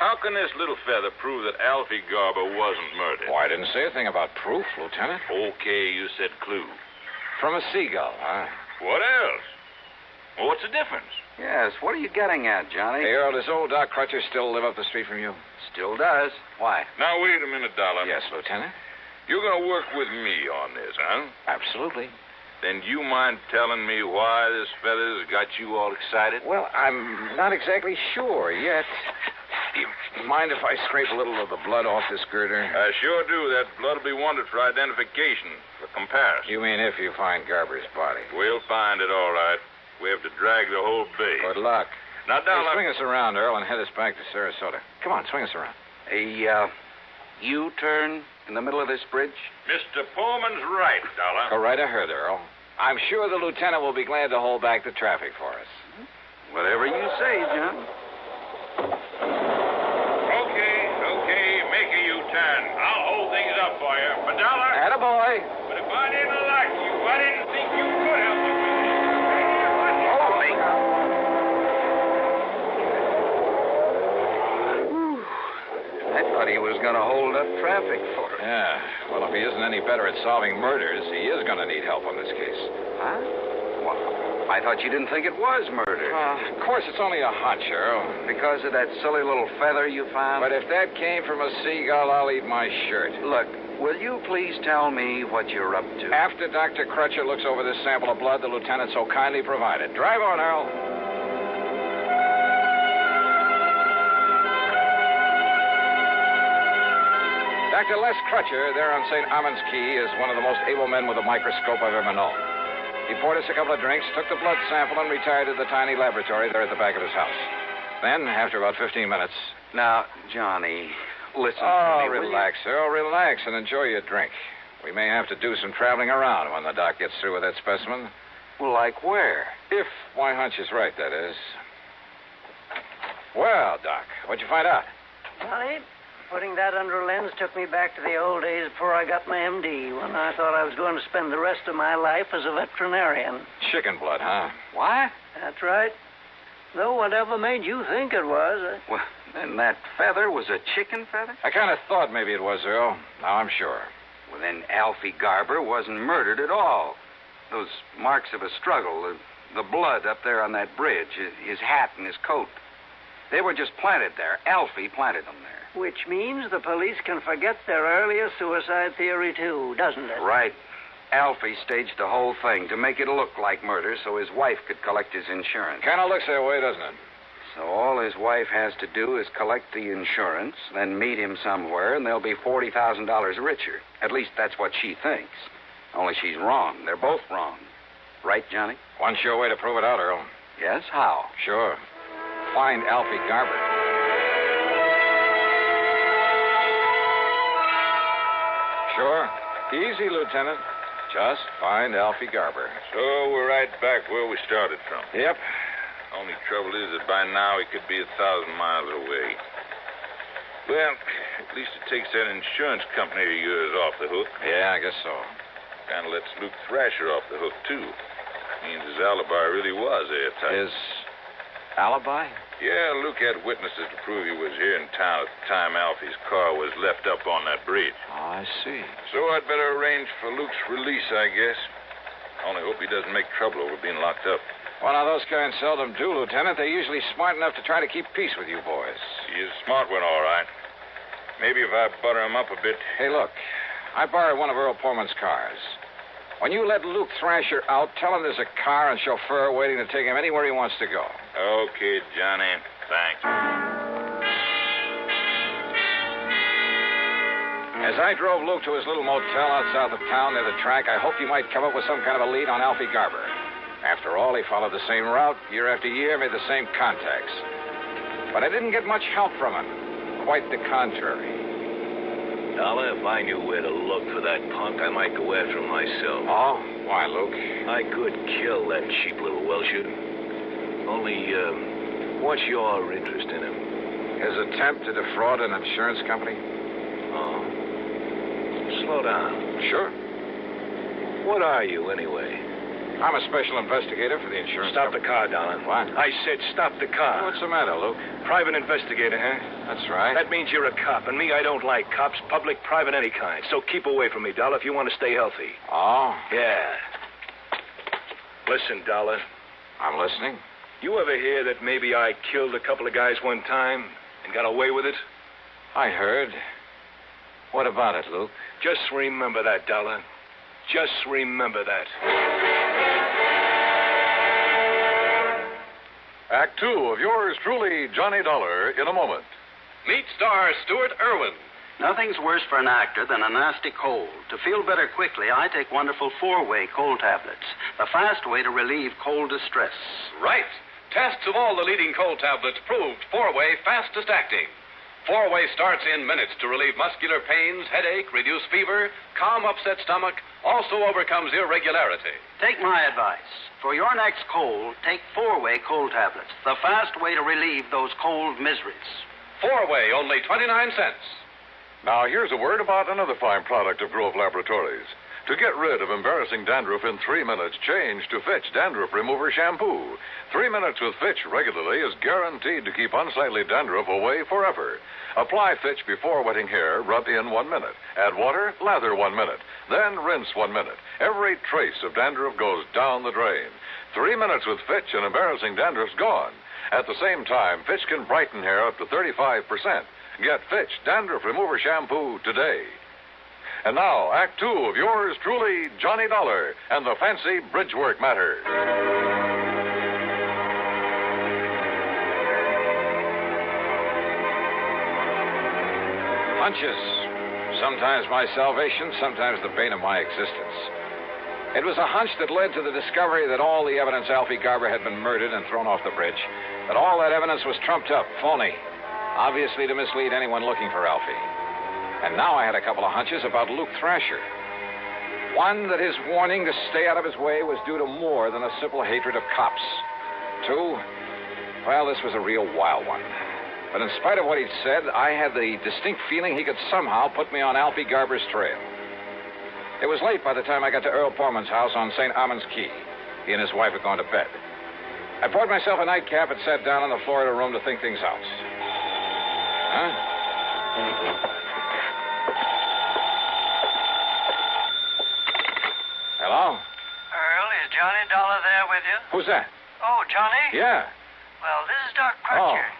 How can this little feather prove that Alfie Garber wasn't murdered? Why, I didn't say a thing about proof, Lieutenant. Okay, you said clue. From a seagull, huh? What else? Well, what's the difference? Yes, what are you getting at, Johnny? Hey, Earl, does old Doc Crutcher still live up the street from you? Still does. Why? Now, wait a minute, Dollar. Yes, Lieutenant. You're going to work with me on this, huh? Absolutely. Then you mind telling me why this feather's got you all excited? Well, I'm not exactly sure yet. You mind if I scrape a little of the blood off this girder? I sure do. That blood will be wanted for identification, for comparison. You mean if you find Garber's body? We'll find it, all right. We have to drag the whole bay. Good luck. Now, Dollar... Hey, swing us around, Earl, and head us back to Sarasota. Come on, swing us around. A U-turn in the middle of this bridge? Mr. Pullman's right, Dollar. Go right ahead, Earl. I'm sure the lieutenant will be glad to hold back the traffic for us. Whatever you say, John. Okay, make a U-turn. I'll hold things up for you. But, Dollar... Attaboy. But if I didn't like you, I didn't think you could help me. Holy... I thought he was going to hold up traffic for it. Yeah. Well, if he isn't any better at solving murders, he is going to need help on this case. Huh? Well, I thought you didn't think it was murder. Of course, it's only a hunch, Earl. Because of that silly little feather you found? But if that came from a seagull, I'll eat my shirt. Look, will you please tell me what you're up to? After Dr. Crutcher looks over this sample of blood the lieutenant so kindly provided. Drive on, Earl. Dr. Les Crutcher, there on St. Armand's Key, is one of the most able men with a microscope I've ever known. He poured us a couple of drinks, took the blood sample, and retired to the tiny laboratory there at the back of his house. Then, after about 15 minutes... Now, Johhny, listen to me. Relax, Earl, relax, and enjoy your drink. We may have to do some traveling around when the doc gets through with that specimen. Well, like where? If my hunch is right, that is. Well, Doc, what'd you find out? Johnny, putting that under a lens took me back to the old days before I got my MD, when I thought I was going to spend the rest of my life as a veterinarian. Chicken blood, huh? What? That's right. Though whatever made you think it was... Well, then that feather was a chicken feather? I kind of thought maybe it was, Earl. Now I'm sure. Well, then Alfie Garber wasn't murdered at all. Those marks of a struggle, the blood up there on that bridge, his hat and his coat, they were just planted there. Alfie planted them there. Which means the police can forget their earlier suicide theory, too, doesn't it? Right. Alfie staged the whole thing to make it look like murder so his wife could collect his insurance. Kind of looks that way, doesn't it? So all his wife has to do is collect the insurance, then meet him somewhere, and they'll be $40,000 richer. At least that's what she thinks. Only she's wrong. They're both wrong. Right, Johnny? One sure way to prove it out, Earl. Yes? How? Sure. Find Alfie Garber. Sure. Easy, Lieutenant. Just find Alfie Garber. So we're right back where we started from. Yep. Only trouble is that by now he could be 1,000 miles away. Well, at least it takes that insurance company of yours off the hook. Yeah, I guess so. Kind of lets Luke Thrasher off the hook, too. Means his alibi really was airtight. His alibi? Yeah, Luke had witnesses to prove he was here in town at the time Alfie's car was left up on that bridge. Oh, I see. So I'd better arrange for Luke's release, I guess. Only hope he doesn't make trouble over being locked up. Well, now, those kinds seldom do, Lieutenant. They're usually smart enough to try to keep peace with you boys. He is a smart one, all right. Maybe if I butter him up a bit. Hey, look. I borrowed one of Earl Pullman's cars. When you let Luke Thrasher out, tell him there's a car and chauffeur waiting to take him anywhere he wants to go. Okay, Johnny. Thanks. As I drove Luke to his little motel out south of town near the track, I hoped he might come up with some kind of a lead on Alfie Garber. After all, he followed the same route year after year, made the same contacts. But I didn't get much help from him. Quite the contrary. Dollar, if I knew where to look for that punk, I might go after him myself. Oh? Why, Luke? I could kill that cheap little Welshie. Only, what's your interest in him? His attempt to defraud an insurance company. Oh? Slow down. Sure. What are you, anyway? I'm a special investigator for the insurance Stop company. the car, Donald. What? I said stop the car. What's the matter, Luke? Private investigator, huh? That's right. That means you're a cop, and me, I don't like cops, public, private, any kind. So keep away from me, Dollar, if you want to stay healthy. Oh? Yeah. Listen, Dollar. I'm listening. You ever hear that maybe I killed a couple of guys one time and got away with it? I heard. What about it, Luke? Just remember that, Dollar. Just remember that. Act 2 of yours truly, Johnny Dollar, in a moment. Meet star Stuart Irwin. Nothing's worse for an actor than a nasty cold. To feel better quickly, I take wonderful 4-way cold tablets, the fast way to relieve cold distress. Right. Tests of all the leading cold tablets proved 4-way fastest acting. 4-way starts in minutes to relieve muscular pains, headache, reduce fever, calm upset stomach, also overcomes irregularity. Take my advice. For your next cold, take 4-way cold tablets, the fast way to relieve those cold miseries. 4-way, only 29 cents. Now, here's a word about another fine product of Grove Laboratories. To get rid of embarrassing dandruff in 3 minutes, change to Fitch Dandruff Remover Shampoo. 3 minutes with Fitch regularly is guaranteed to keep unsightly dandruff away forever. Apply Fitch before wetting hair, rub in 1 minute. Add water, lather 1 minute. Then rinse 1 minute. Every trace of dandruff goes down the drain. 3 minutes with Fitch and embarrassing dandruff's gone. At the same time, Fitch can brighten hair up to 35%. Get Fitch Dandruff Remover Shampoo today. And now, Act 2 of yours truly, Johhny Dollar, and the fancy BRIDGEWORK matter. Hunches. Sometimes my salvation, sometimes the bane of my existence. It was a hunch that led to the discovery that all the evidence Alfie Garber had been murdered and thrown off the bridge, that all that evidence was trumped up, phony, obviously to mislead anyone looking for Alfie. And now I had a couple of hunches about Luke Thrasher. One, that his warning to stay out of his way was due to more than a simple hatred of cops. Two, well, this was a real wild one. But in spite of what he'd said, I had the distinct feeling he could somehow put me on Alfie Garber's trail. It was late by the time I got to Earl Portman's house on St. Armand's Key. He and his wife had gone to bed. I poured myself a nightcap and sat down in the floor of the room to think things out. Huh? Hello? Earl, is Johnny Dollar there with you? Who's that? Oh, Johnny? Yeah. Well, this is Doc Crutcher.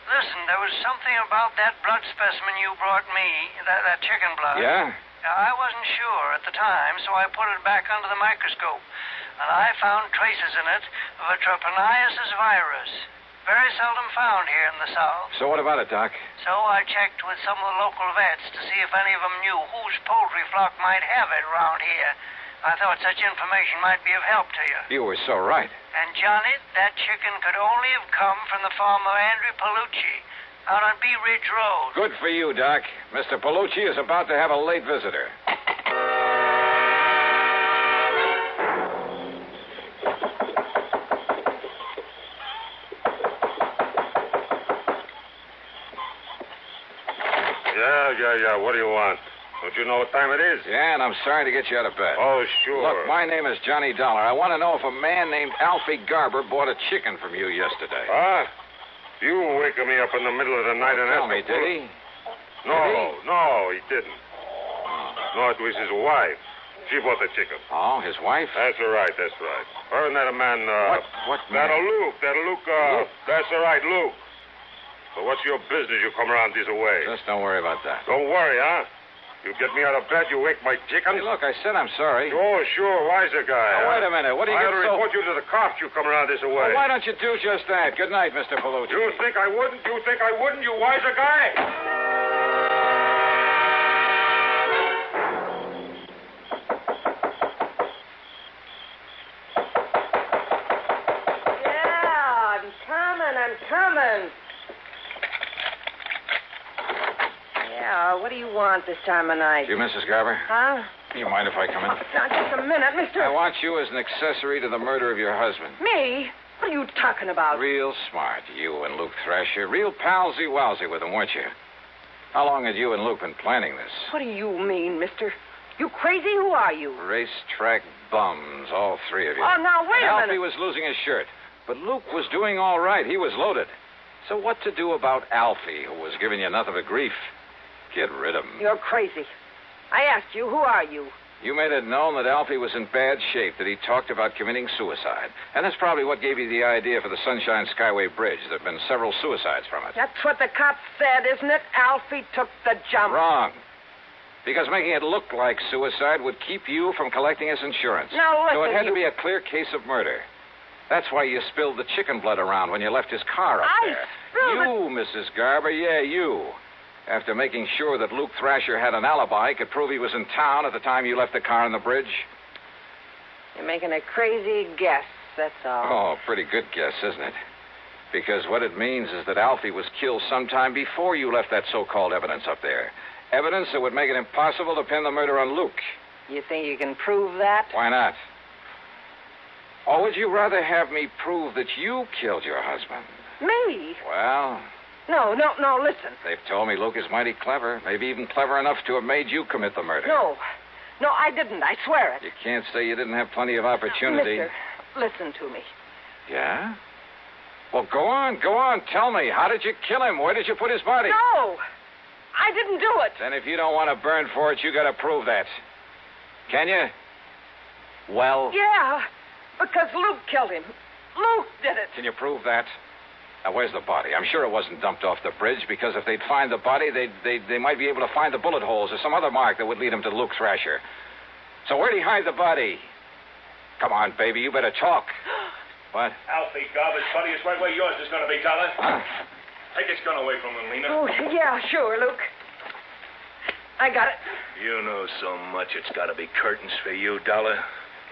Listen, there was something about that blood specimen you brought me, that chicken blood. Yeah? I wasn't sure at the time, so I put it back under the microscope. And I found traces in it of a trypanosomus virus. Very seldom found here in the South. So what about it, Doc? So I checked with some of the local vets to see if any of them knew whose poultry flock might have it around here. I thought such information might be of help to you. You were so right. And, Johnny, that chicken could only have come from the farm of Andrew Palucci out on Bee Ridge Road. Good for you, Doc. Mr. Palucci is about to have a late visitor. Yeah. What do you want? Don't you know what time it is? Yeah, and I'm sorry to get you out of bed. Oh, sure. Look, my name is Johnny Dollar. I want to know if a man named Alfie Garber bought a chicken from you yesterday. Huh? You waking me up in the middle of the night and tell me, did he? No, he didn't. No, it was his wife. She bought the chicken. Oh, his wife? That's right. Her and that man, What man? That'll Luke. That's all right, Luke. So what's your business you come around this way? Just don't worry about that. Don't worry, huh? You get me out of bed, you wake my chicken. Hey, look, I said I'm sorry. Oh, sure, wiser guy. Now, wait a minute. What do you I'll get report you to the cops. You come around this way. Well, why don't you do just that? Good night, Mr. Palucci. You think I wouldn't? You wiser guy? Yeah, I'm coming. Yeah, what do you want this time of night? You, Mrs. Garber? Huh? You mind if I come in? Now, just a minute, mister. I want you as an accessory to the murder of your husband. Me? What are you talking about? Real smart, you and Luke Thrasher. Real palsy-walsy with him, weren't you? How long had you and Luke been planning this? What do you mean, mister? You crazy? Who are you? Racetrack bums, all three of you. Oh, now, wait a minute. Alfie was losing his shirt, but Luke was doing all right. He was loaded. So what to do about Alfie, who was giving you nothing but grief? Get rid of him. You're crazy. I asked you, who are you? You made it known that Alfie was in bad shape, that he talked about committing suicide. And that's probably what gave you the idea for the Sunshine Skyway Bridge. There have been several suicides from it. That's what the cops said, isn't it? Alfie took the jump. Wrong. Because making it look like suicide would keep you from collecting his insurance. Now, listen, so it had to be a clear case of murder. That's why you spilled the chicken blood around when you left his car up there. You, Mrs. Garber, yeah, you. After making sure that Luke Thrasher had an alibi, could prove he was in town at the time you left the car on the bridge. You're making a crazy guess, that's all. Oh, pretty good guess, isn't it? Because what it means is that Alfie was killed sometime before you left that so-called evidence up there. Evidence that would make it impossible to pin the murder on Luke. You think you can prove that? Why not? Or would you rather have me prove that you killed your husband? Me? Well... No, listen. They've told me Luke is mighty clever. Maybe even clever enough to have made you commit the murder. No, No, I didn't. I swear it. You can't say you didn't have plenty of opportunity. Mister, listen to me. Yeah? Well, go on. Tell me. How did you kill him? Where did you put his body? No! I didn't do it. Then if you don't want to burn for it, you got to prove that. Can you? Well? Yeah, because Luke killed him. Luke did it. Can you prove that? Now, where's the body? I'm sure it wasn't dumped off the bridge, because if they'd find the body, they might be able to find the bullet holes or some other mark that would lead them to Luke Thrasher. So where'd he hide the body? Come on, baby, you better talk. What? Alfie, garbage buddy, it's right where yours is going to be, Dollar. Take his gun away from him, Lena. Oh, yeah, sure, Luke. I got it. You know so much it's got to be curtains for you, Dollar.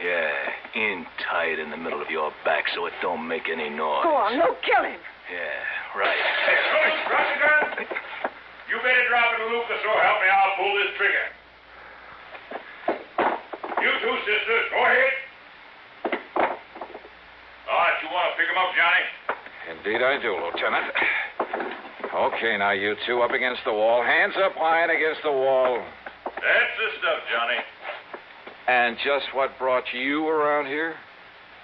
Yeah, in tight in the middle of your back so it don't make any noise. Go on, Luke, kill him. Yeah, right. Hey, drop the gun. You better drop it, Luke, or so help me, I'll pull this trigger. You two sisters, go ahead. All right, you want to pick him up, Johnny? Indeed I do, Lieutenant. Okay, now you two up against the wall. Hands up, lying against the wall. That's the stuff, Johnny. And just what brought you around here?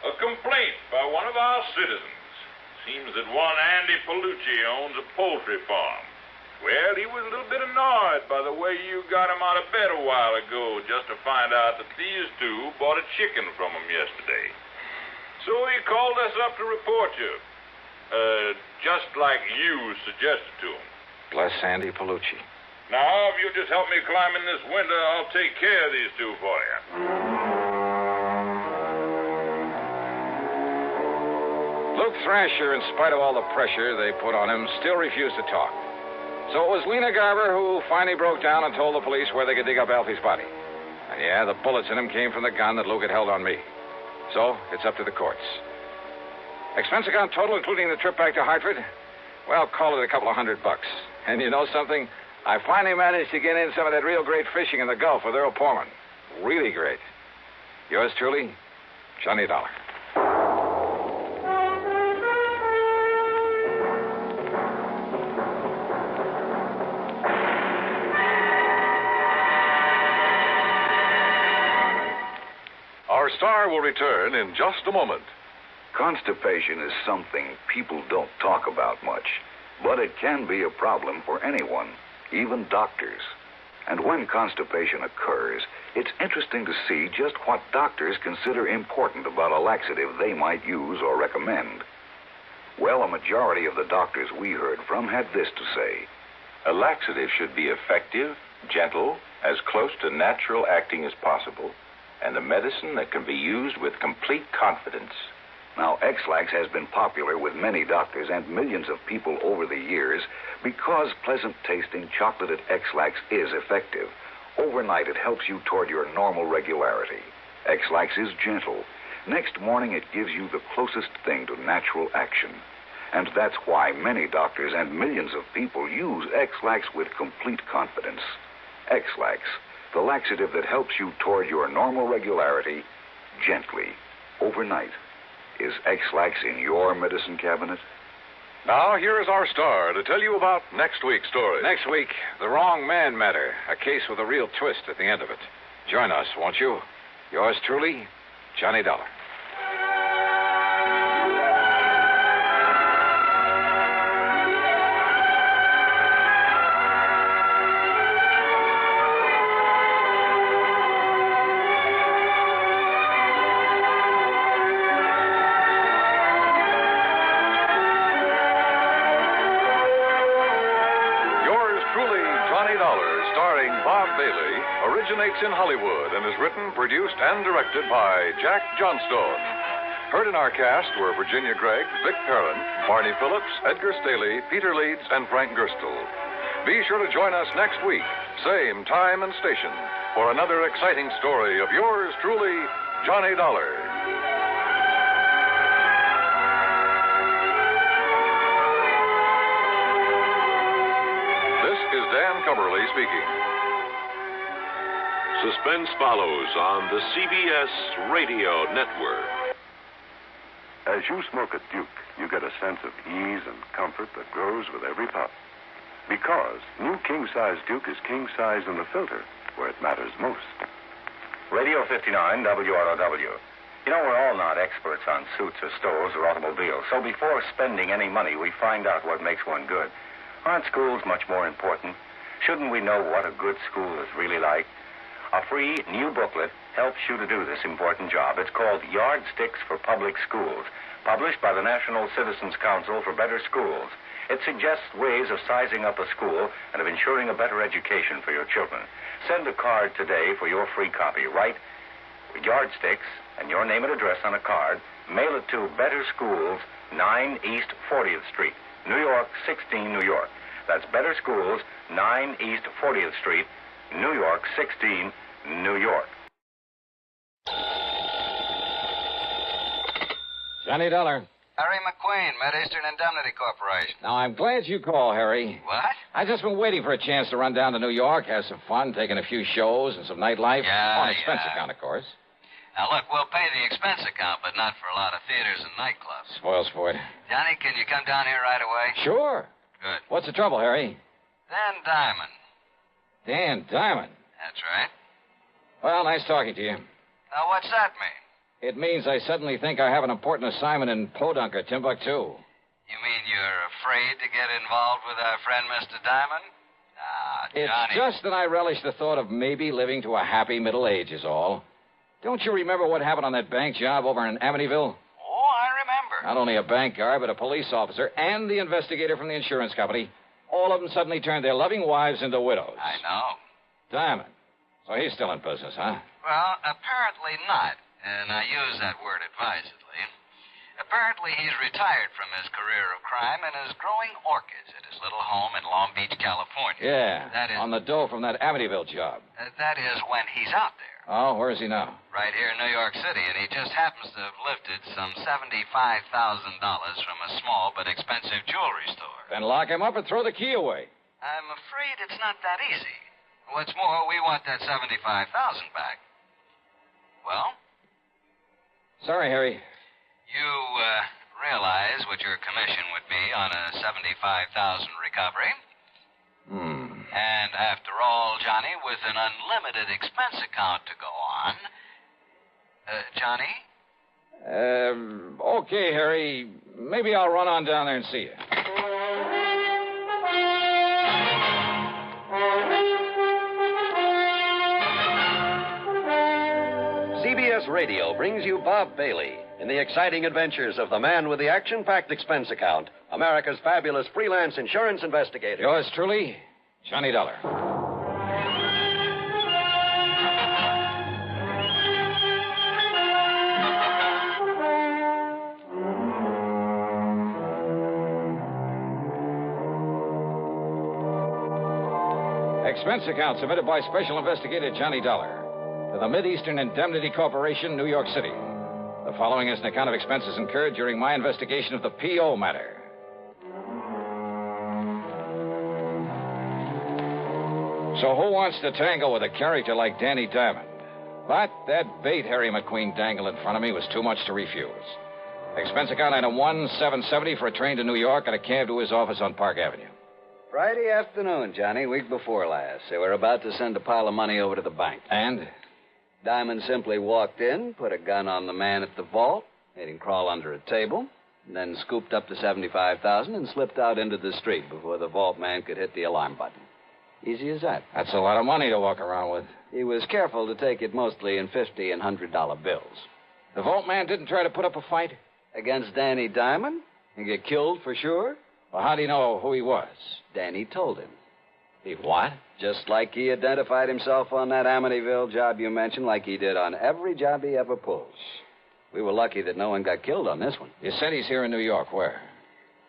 A complaint by one of our citizens. Seems that one Andy Palucci owns a poultry farm. Well, he was a little bit annoyed by the way you got him out of bed a while ago just to find out that these two bought a chicken from him yesterday. So he called us up to report you. Just like you suggested to him. Bless Andy Palucci. Now, if you'll just help me climb in this window, I'll take care of these two for you. Luke Thrasher, in spite of all the pressure they put on him, still refused to talk. So it was Lena Garber who finally broke down and told the police where they could dig up Alfie's body. And yeah, the bullets in him came from the gun that Luke had held on me. So it's up to the courts. Expense account total, including the trip back to Hartford? Well, call it $200. And you know something? I finally managed to get in some of that real great fishing in the Gulf with Earl Portman. Really great. Yours truly, Johnny Dollar. Our star will return in just a moment. Constipation is something people don't talk about much, but it can be a problem for anyone, even doctors. And when constipation occurs, it's interesting to see just what doctors consider important about a laxative they might use or recommend. Well, a majority of the doctors we heard from had this to say. A laxative should be effective, gentle, as close to natural acting as possible, and a medicine that can be used with complete confidence. Now, X-Lax has been popular with many doctors and millions of people over the years because pleasant-tasting chocolated X-Lax is effective. Overnight, it helps you toward your normal regularity. X-Lax is gentle. Next morning, it gives you the closest thing to natural action. And that's why many doctors and millions of people use X-Lax with complete confidence. X-Lax, the laxative that helps you toward your normal regularity gently, overnight. Is X-Lax in your medicine cabinet? Now, here is our star to tell you about next week's story. Next week, the wrong man matter. A case with a real twist at the end of it. Join us, won't you? Yours truly, Johnny Dollar. Originates in Hollywood and is written, produced, and directed by Jack Johnstone. Heard in our cast were Virginia Gregg, Vic Perrin, Barney Phillips, Edgar Staley, Peter Leeds, and Frank Gerstle. Be sure to join us next week, same time and station, for another exciting story of yours truly, Johnny Dollar. This is Dan Cumberly speaking. Suspense follows on the CBS Radio Network. As you smoke a Duke, you get a sense of ease and comfort that grows with every puff. Because new king-size Duke is king-size in the filter, where it matters most. Radio 59, WROW. You know, we're all not experts on suits or stoves or automobiles, so before spending any money, we find out what makes one good. Aren't schools much more important? Shouldn't we know what a good school is really like? A free new booklet helps you to do this important job. It's called Yardsticks for Public Schools, published by the National Citizens Council for Better Schools. It suggests ways of sizing up a school and of ensuring a better education for your children. Send a card today for your free copy. Write Yardsticks and your name and address on a card. Mail it to Better Schools, 9 East 40th Street, New York, 16, New York. That's Better Schools, 9 East 40th Street, New York, 16, New York. Johnny Dollar. Harry McQueen, Mid-Eastern Indemnity Corporation. Now, I'm glad you called, Harry. What? I've just been waiting for a chance to run down to New York, have some fun, taking a few shows and some nightlife. On expense account, of course. Now, look, we'll pay the expense account, but not for a lot of theaters and nightclubs. Spoil sport. Johnny, can you come down here right away? Sure. Good. What's the trouble, Harry? Dan Diamond. Dan Diamond? That's right. Well, nice talking to you. Now, what's that mean? It means I suddenly think I have an important assignment in Podunk or Timbuktu. You mean you're afraid to get involved with our friend Mr. Diamond? Ah, Johnny. It's just that I relish the thought of maybe living to a happy middle age is all. Don't you remember what happened on that bank job over in Amityville? Oh, I remember. Not only a bank guard, but a police officer and the investigator from the insurance company. All of them suddenly turned their loving wives into widows. I know. Diamond. So he's still in business, huh? Well, apparently not. And I use that word advisedly. Apparently, he's retired from his career of crime and is growing orchids at his little home in Long Beach, California. Yeah, That is, on the dough from that Amityville job. That is when he's out there. Oh, where is he now? Right here in New York City, and he just happens to have lifted some $75,000 from a small but expensive jewelry store. Then lock him up and throw the key away. I'm afraid it's not that easy. What's more, we want that $75,000 back. Well? Sorry, Harry. You realize what your commission would be on a $75,000 recovery? And after all, Johnny, with an unlimited expense account to go on... Johnny? Okay, Harry. Maybe I'll run on down there and see you. CBS Radio brings you Bob Bailey in the exciting adventures of the man with the action-packed expense account, America's fabulous freelance insurance investigator. Yours truly, Johnny Dollar. Expense account submitted by Special Investigator Johnny Dollar to the Mid-Eastern Indemnity Corporation, New York City. The following is an account of expenses incurred during my investigation of the P.O. matter. So who wants to tangle with a character like Danny Diamond? But that bait Harry McQueen dangled in front of me was too much to refuse. Expense account item 1770 for a train to New York and a cab to his office on Park Avenue. Friday afternoon, Johnny, week before last. They were about to send a pile of money over to the bank. And? Diamond simply walked in, put a gun on the man at the vault, made him crawl under a table, and then scooped up the $75,000 and slipped out into the street before the vault man could hit the alarm button. Easy as that. That's a lot of money to walk around with. He was careful to take it mostly in $50 and $100 bills. The vault man didn't try to put up a fight? Against Danny Diamond? And get killed for sure? Well, how do you know who he was? Danny told him. He what? Just like he identified himself on that Amityville job you mentioned, like he did on every job he ever pulled. We were lucky that no one got killed on this one. You said he's here in New York. Where?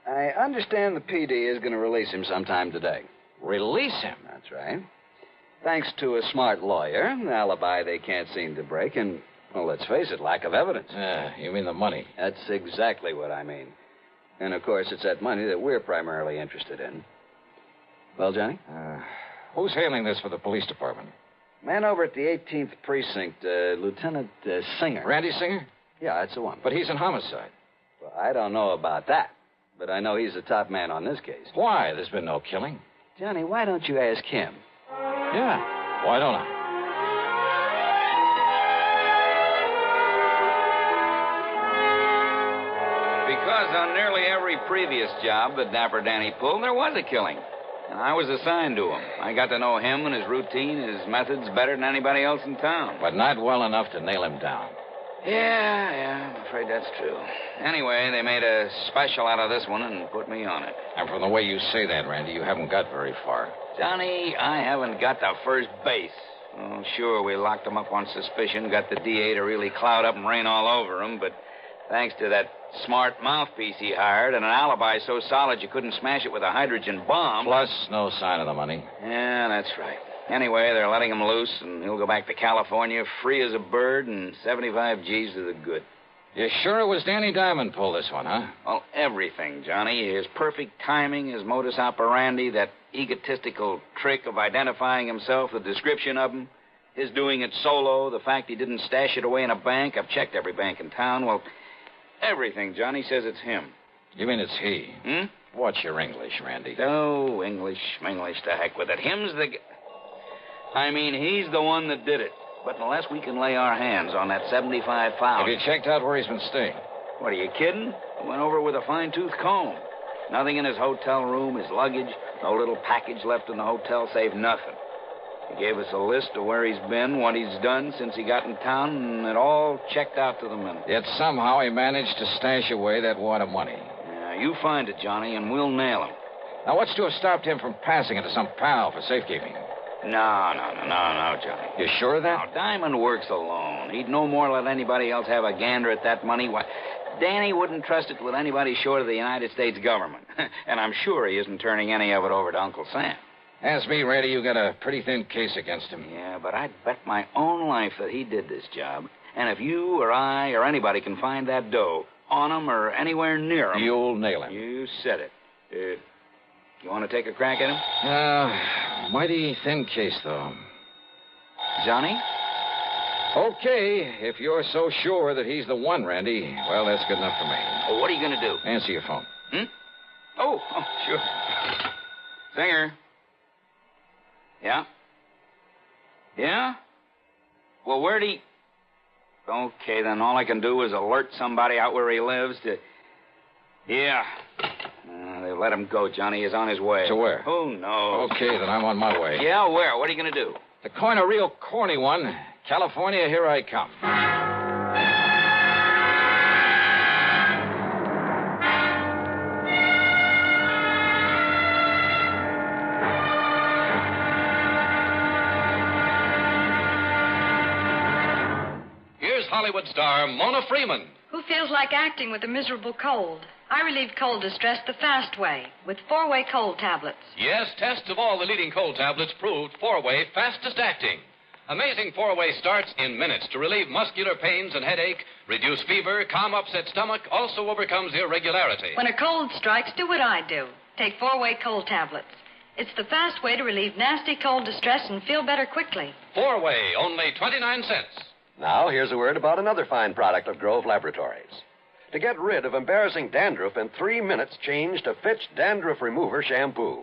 I understand the PD is going to release him sometime today. Release him? That's right. Thanks to a smart lawyer, an alibi they can't seem to break, and, well, let's face it, lack of evidence. You mean the money? That's exactly what I mean. And, of course, it's that money that we're primarily interested in. Well, Johnny? Who's handling this for the police department? Man over at the 18th Precinct, Lieutenant Singer. Randy Singer? Yeah, that's the one. But he's in homicide. Well, I don't know about that, but I know he's the top man on this case. Why? There's been no killing. Johnny, why don't you ask him? Yeah, why don't I? Because on nearly every previous job that Dapper Danny pulled, there was a killing. And I was assigned to him. I got to know him and his routine, his methods better than anybody else in town. But not well enough to nail him down. Yeah, I'm afraid that's true. Anyway, they made a special out of this one and put me on it. And from the way you say that, Randy, you haven't got very far. Johnny, I haven't got to first base. Oh, sure, we locked him up on suspicion, got the DA to really cloud up and rain all over him, but thanks to that smart mouthpiece he hired and an alibi so solid you couldn't smash it with a hydrogen bomb. Plus, no sign of the money. Yeah, that's right. Anyway, they're letting him loose, and he'll go back to California free as a bird and 75 G's to the good. You sure it was Danny Diamond pulled this one, huh? Well, everything, Johnny. His perfect timing, his modus operandi, that egotistical trick of identifying himself, the description of him, his doing it solo, the fact he didn't stash it away in a bank. I've checked every bank in town. Well, everything, Johnny, says it's him. You mean it's he? What's your English, Randy? Oh, English, to heck with it. Him's the... I mean, he's the one that did it. But unless we can lay our hands on that 75,000... Have you checked out where he's been staying? What, are you kidding? Went over with a fine-tooth comb. Nothing in his hotel room, his luggage, no little package left in the hotel, save nothing. He gave us a list of where he's been, what he's done since he got in town, and it all checked out to the minute. Yet somehow he managed to stash away that wad of money. Yeah, you find it, Johnny, and we'll nail him. Now, what's to have stopped him from passing it to some pal for safekeeping? No, Johnny. You sure of that? Now, Diamond works alone. He'd no more let anybody else have a gander at that money. Why, Danny wouldn't trust it with anybody short of the United States government. And I'm sure he isn't turning any of it over to Uncle Sam. Ask me, Randy, you got a pretty thin case against him. Yeah, but I'd bet my own life that he did this job. And if you or I or anybody can find that dough on him or anywhere near him... You'll nail him. You said it. You want to take a crack at him? Mighty thin case, though. Johnny? Okay, if you're so sure that he's the one, Randy, well, that's good enough for me. Oh, what are you going to do? Answer your phone. Oh, sure. Singer. Yeah? Yeah? Well, where'd he... Okay, then all I can do is alert somebody out where he lives to... Yeah. They let him go, Johnny. He's on his way. To where? Who knows? Okay, then I'm on my way. Yeah, where? What are you going to do? To coin a real corny one. California, here I come. Here's Hollywood star Mona Freeman. Who feels like acting with a miserable cold? I relieve cold distress the fast way, with 4-way cold tablets. Yes, tests of all the leading cold tablets proved 4-way fastest acting. Amazing 4-way starts in minutes to relieve muscular pains and headache, reduce fever, calm upset stomach, also overcomes irregularity. When a cold strikes, do what I do. Take 4-way cold tablets. It's the fast way to relieve nasty cold distress and feel better quickly. 4-way, only 29 cents. Now, here's a word about another fine product of Grove Laboratories. To get rid of embarrassing dandruff in 3 minutes, change to Fitch Dandruff Remover Shampoo.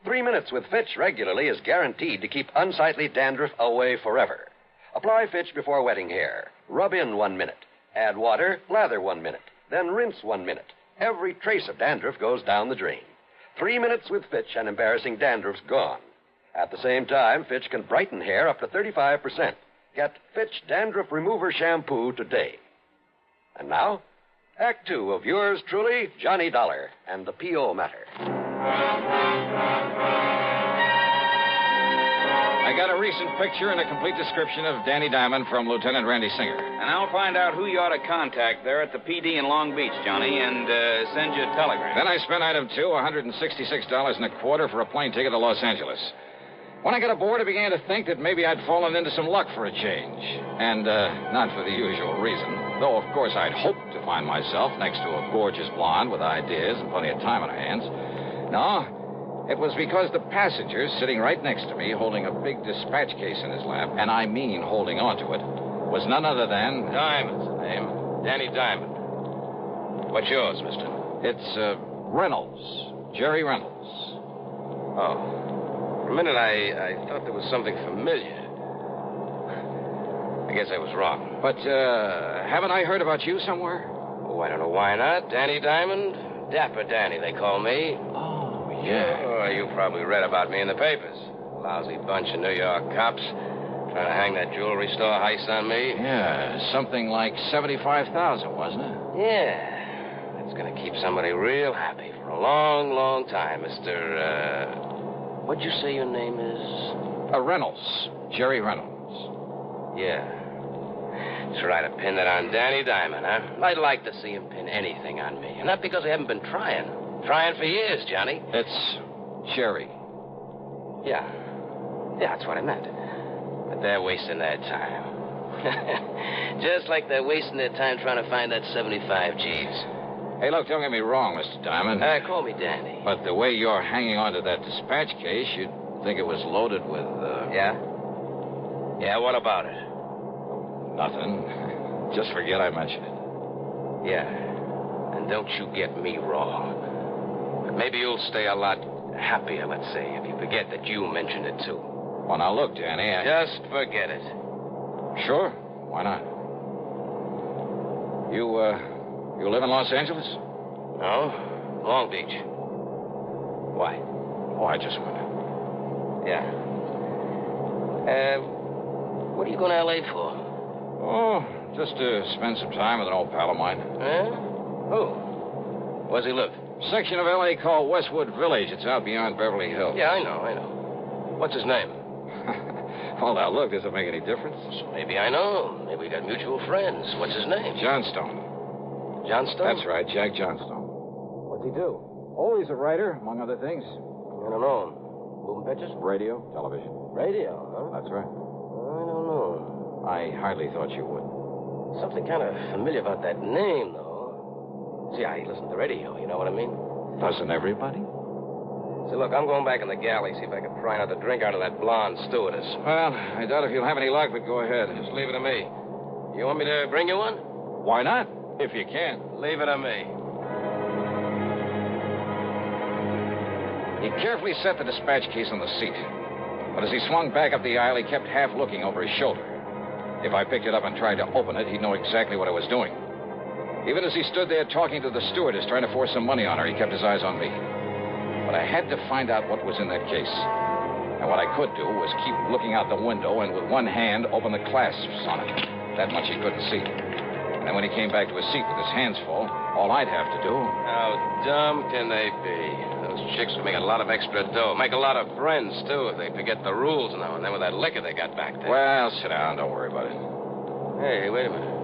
3 minutes with Fitch regularly is guaranteed to keep unsightly dandruff away forever. Apply Fitch before wetting hair. Rub in 1 minute. Add water, lather 1 minute. Then rinse 1 minute. Every trace of dandruff goes down the drain. 3 minutes with Fitch and embarrassing dandruff's gone. At the same time, Fitch can brighten hair up to 35%. Get Fitch Dandruff Remover Shampoo today. And now, Act 2 of yours truly, Johnny Dollar, and the P.O. Matter. I got a recent picture and a complete description of Danny Diamond from Lieutenant Randy Singer. And I'll find out who you ought to contact there at the PD in Long Beach, Johnny, and send you a telegram. Then I spent item 2, $166.25 for a plane ticket to Los Angeles. When I got aboard, I began to think that maybe I'd fallen into some luck for a change. And not for the usual reason. Though, of course, I'd hoped to find myself next to a gorgeous blonde with ideas and plenty of time on her hands. No, it was because the passenger sitting right next to me, holding a big dispatch case in his lap, and I mean holding onto it, was none other than... Diamond's the name. Danny Diamond. What's yours, mister? It's Reynolds. Jerry Reynolds. Oh. For a minute, I thought there was something familiar. I guess I was wrong. But, haven't I heard about you somewhere? Oh, I don't know why not. Danny Diamond. Dapper Danny, they call me. Oh, yeah. Oh, you probably read about me in the papers. Lousy bunch of New York cops trying to hang that jewelry store heist on me. Yeah, something like $75,000, wasn't it? Yeah. That's going to keep somebody real happy for a long, long time, Mr. What'd you say your name is? Reynolds. Jerry Reynolds. Yeah. Try to pin that on Danny Diamond, huh? I'd like to see him pin anything on me. And not because I haven't been trying. Trying for years, Johnny. It's Jerry. Yeah. Yeah, that's what I meant. But they're wasting their time. Just like they're wasting their time trying to find that 75 G's. Hey, look, don't get me wrong, Mr. Diamond. Call me Danny. But the way you're hanging on to that dispatch case, you'd think it was loaded with, Yeah? Yeah, what about it? Nothing. Just forget I mentioned it. Yeah. And don't you get me wrong. But maybe you'll stay a lot happier, let's say, if you forget that you mentioned it, too. Well, now, look, Danny, Just forget it. Sure. Why not? You live in Los Angeles? No. Long Beach. Why? Oh, I just wondered. Yeah. What are you going to L.A. for? Oh, just to spend some time with an old pal of mine. Huh? Who? Where's he live? Section of L.A. called Westwood Village. It's out beyond Beverly Hills. Yeah, I know. What's his name? Well, now, look, does it make any difference? So maybe I know. Maybe we got mutual friends. What's his name? Johnstone. Johnstone? That's right, Jack Johnstone. What's he do? Oh, he's a writer, among other things. I don't know him. Moving pictures? Radio, television. Radio, huh? That's right. I don't know. I hardly thought you would. Something kind of familiar about that name, though. See, I listen to the radio, you know what I mean? Doesn't everybody? So, look, I'm going back in the galley, see if I can pry another drink out of that blonde stewardess. Well, I doubt if you'll have any luck, but go ahead. Just leave it to me. You want me to bring you one? Why not? If you can. Leave it to me. He carefully set the dispatch case on the seat. But as he swung back up the aisle, he kept half looking over his shoulder. If I picked it up and tried to open it, he'd know exactly what I was doing. Even as he stood there talking to the stewardess, trying to force some money on her, he kept his eyes on me. But I had to find out what was in that case. And what I could do was keep looking out the window and with one hand open the clasps on it. That much he couldn't see. And then when he came back to his seat with his hands full, all I'd have to do... How dumb can they be? Those chicks would make a lot of extra dough. Make a lot of friends, too, if they forget the rules now and then with that liquor they got back there. Well, sit down. Don't worry about it. Hey, wait a minute.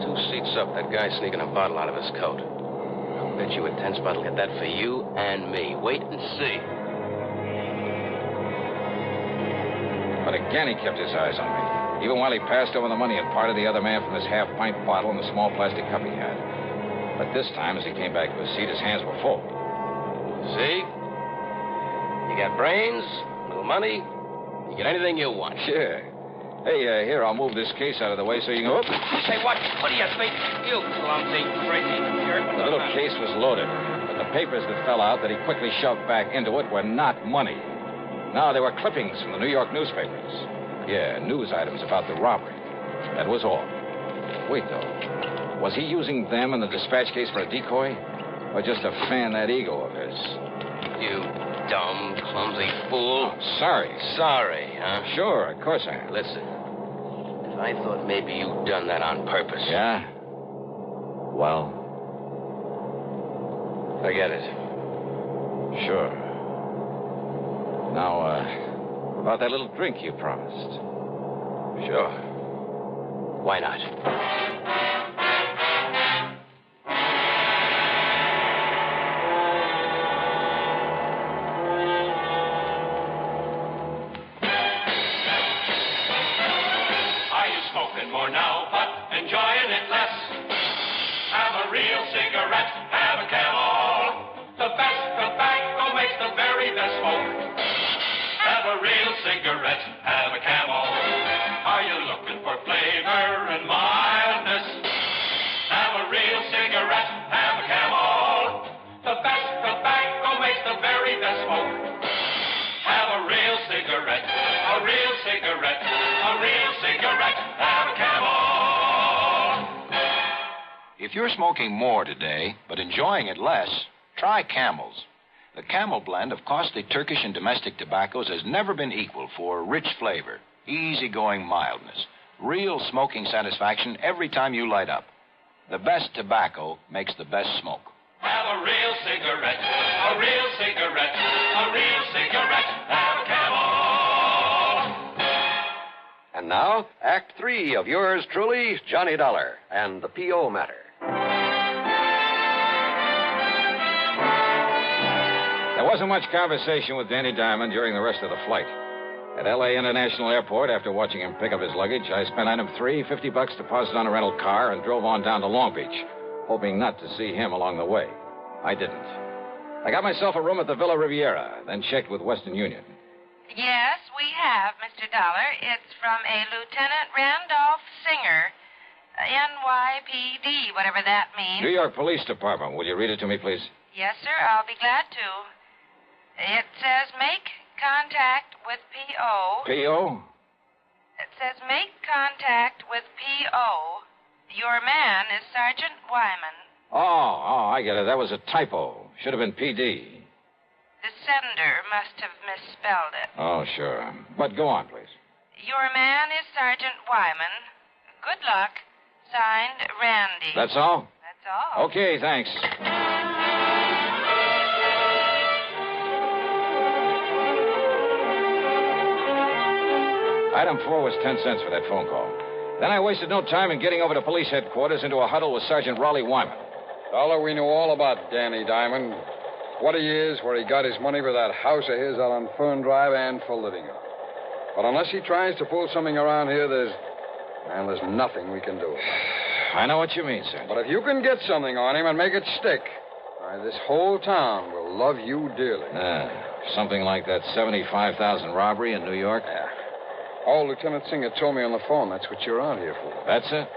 2 seats up, that guy sneaking a bottle out of his coat. I'll bet you a 10-spot will get that for you and me. Wait and see. But again, he kept his eyes on me. Even while he passed over the money and parted the other man from his half-pint bottle and the small plastic cup he had. But this time, as he came back to his seat, his hands were full. See? You got brains, a little money, you get anything you want. Sure. Hey, here, I'll move this case out of the way so you can... Say, what do you think? You clumsy, crazy jerk. The little case was loaded, but the papers that fell out that he quickly shoved back into it were not money. No, they were clippings from the New York newspapers. Yeah, news items about the robbery. That was all. Wait, though. Was he using them in the dispatch case for a decoy? Or just to fan that ego of his? You dumb, clumsy fool. Oh, sorry. Sorry, huh? Sure, of course I am. Listen, if I thought maybe you'd done that on purpose... Yeah? Well... Forget it. Sure. Now, about that little drink you promised. Sure. Why not? Are you smoking more now, but enjoying it less? Have a real cigarette, have a Camel. The best tobacco makes the very best smoke. Have a real cigarette, have a Camel. Are you looking for flavor and mildness? If you're smoking more today, but enjoying it less, try Camels. The Camel blend of costly Turkish and domestic tobaccos has never been equal for rich flavor, easygoing mildness, real smoking satisfaction every time you light up. The best tobacco makes the best smoke. Have a real cigarette, a real cigarette, a real cigarette. Have a Camel. And now, Act 3 of yours truly, Johnny Dollar, and the P.O. matter. There wasn't much conversation with Danny Diamond during the rest of the flight. At L.A. International Airport, after watching him pick up his luggage, I spent item 3, $50 deposit on a rental car, and drove on down to Long Beach, hoping not to see him along the way. I didn't. I got myself a room at the Villa Riviera, then checked with Western Union. Yes, we have, Mr. Dollar. It's from a Lieutenant Randolph Singer, NYPD, whatever that means. New York Police Department. Will you read it to me, please? Yes, sir, I'll be glad to. It says make contact with P.O. P.O.? It says make contact with P.O. Your man is Sergeant Wyman. Oh, I get it. That was a typo. Should have been P.D. The sender must have misspelled it. Oh, sure. But go on, please. Your man is Sergeant Wyman. Good luck. Signed, Randy. That's all? That's all. Okay, thanks. Item 4 was 10 cents for that phone call. Then I wasted no time in getting over to police headquarters into a huddle with Sergeant Raleigh Wyman. Dollar, we know all about Danny Diamond. What he is, where he got his money for that house of his out on Fern Drive and for living on. But unless he tries to pull something around here, there's nothing we can do about it. I know what you mean, sir. But if you can get something on him and make it stick, this whole town will love you dearly. Something like that 75,000 robbery in New York? Yeah. Oh, Lieutenant Singer told me on the phone that's what you're out here for. That's it?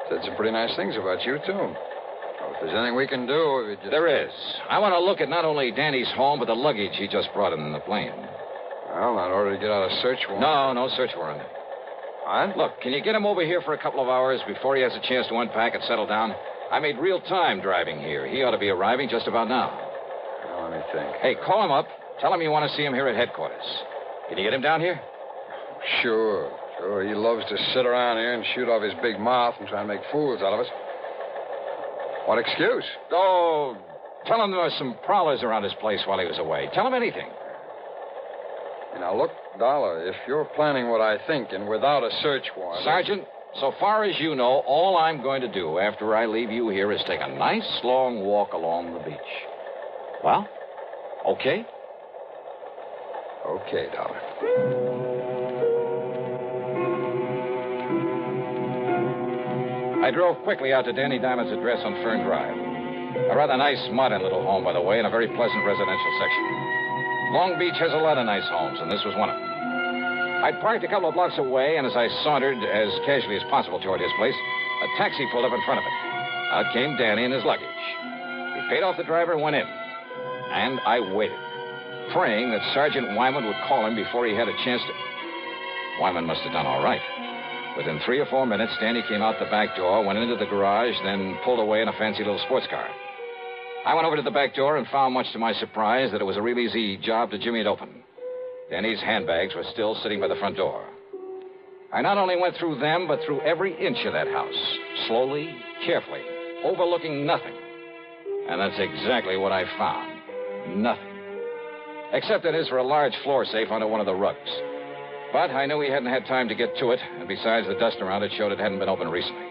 Said some pretty nice things about you, too. Oh, if there's anything we can do, if you just... There is. I want to look at not only Danny's home, but the luggage he just brought in the plane. Well, in order to get out a search warrant. No search warrant. What? Look, can you get him over here for a couple of hours before he has a chance to unpack and settle down? I made real time driving here. He ought to be arriving just about now. Well, let me think. Hey, call him up. Tell him you want to see him here at headquarters. Can you get him down here? Sure. He loves to sit around here and shoot off his big mouth and try and make fools out of us. What excuse? Oh, tell him there were some prowlers around his place while he was away. Tell him anything. Now, look, Dollar, if you're planning what I think and without a search warrant... Sergeant, so far as you know, all I'm going to do after I leave you here is take a nice long walk along the beach. Well, okay? Okay, Dollar. I drove quickly out to Danny Diamond's address on Fern Drive. A rather nice, modern little home, by the way, in a very pleasant residential section. Long Beach has a lot of nice homes, and this was one of them. I'd parked a couple of blocks away, and as I sauntered as casually as possible toward his place, a taxi pulled up in front of it. Out came Danny and his luggage. He paid off the driver and went in. And I waited, praying that Sergeant Wyman would call him before he had a chance to... Wyman must have done all right. Within 3 or 4 minutes, Danny came out the back door, went into the garage, then pulled away in a fancy little sports car. I went over to the back door and found, much to my surprise, that it was a real easy job to jimmy it open. Danny's handbags were still sitting by the front door. I not only went through them, but through every inch of that house, slowly, carefully, overlooking nothing. And that's exactly what I found. Nothing. Except that is for a large floor safe under one of the rugs. But I knew he hadn't had time to get to it, and besides, the dust around it showed it hadn't been opened recently.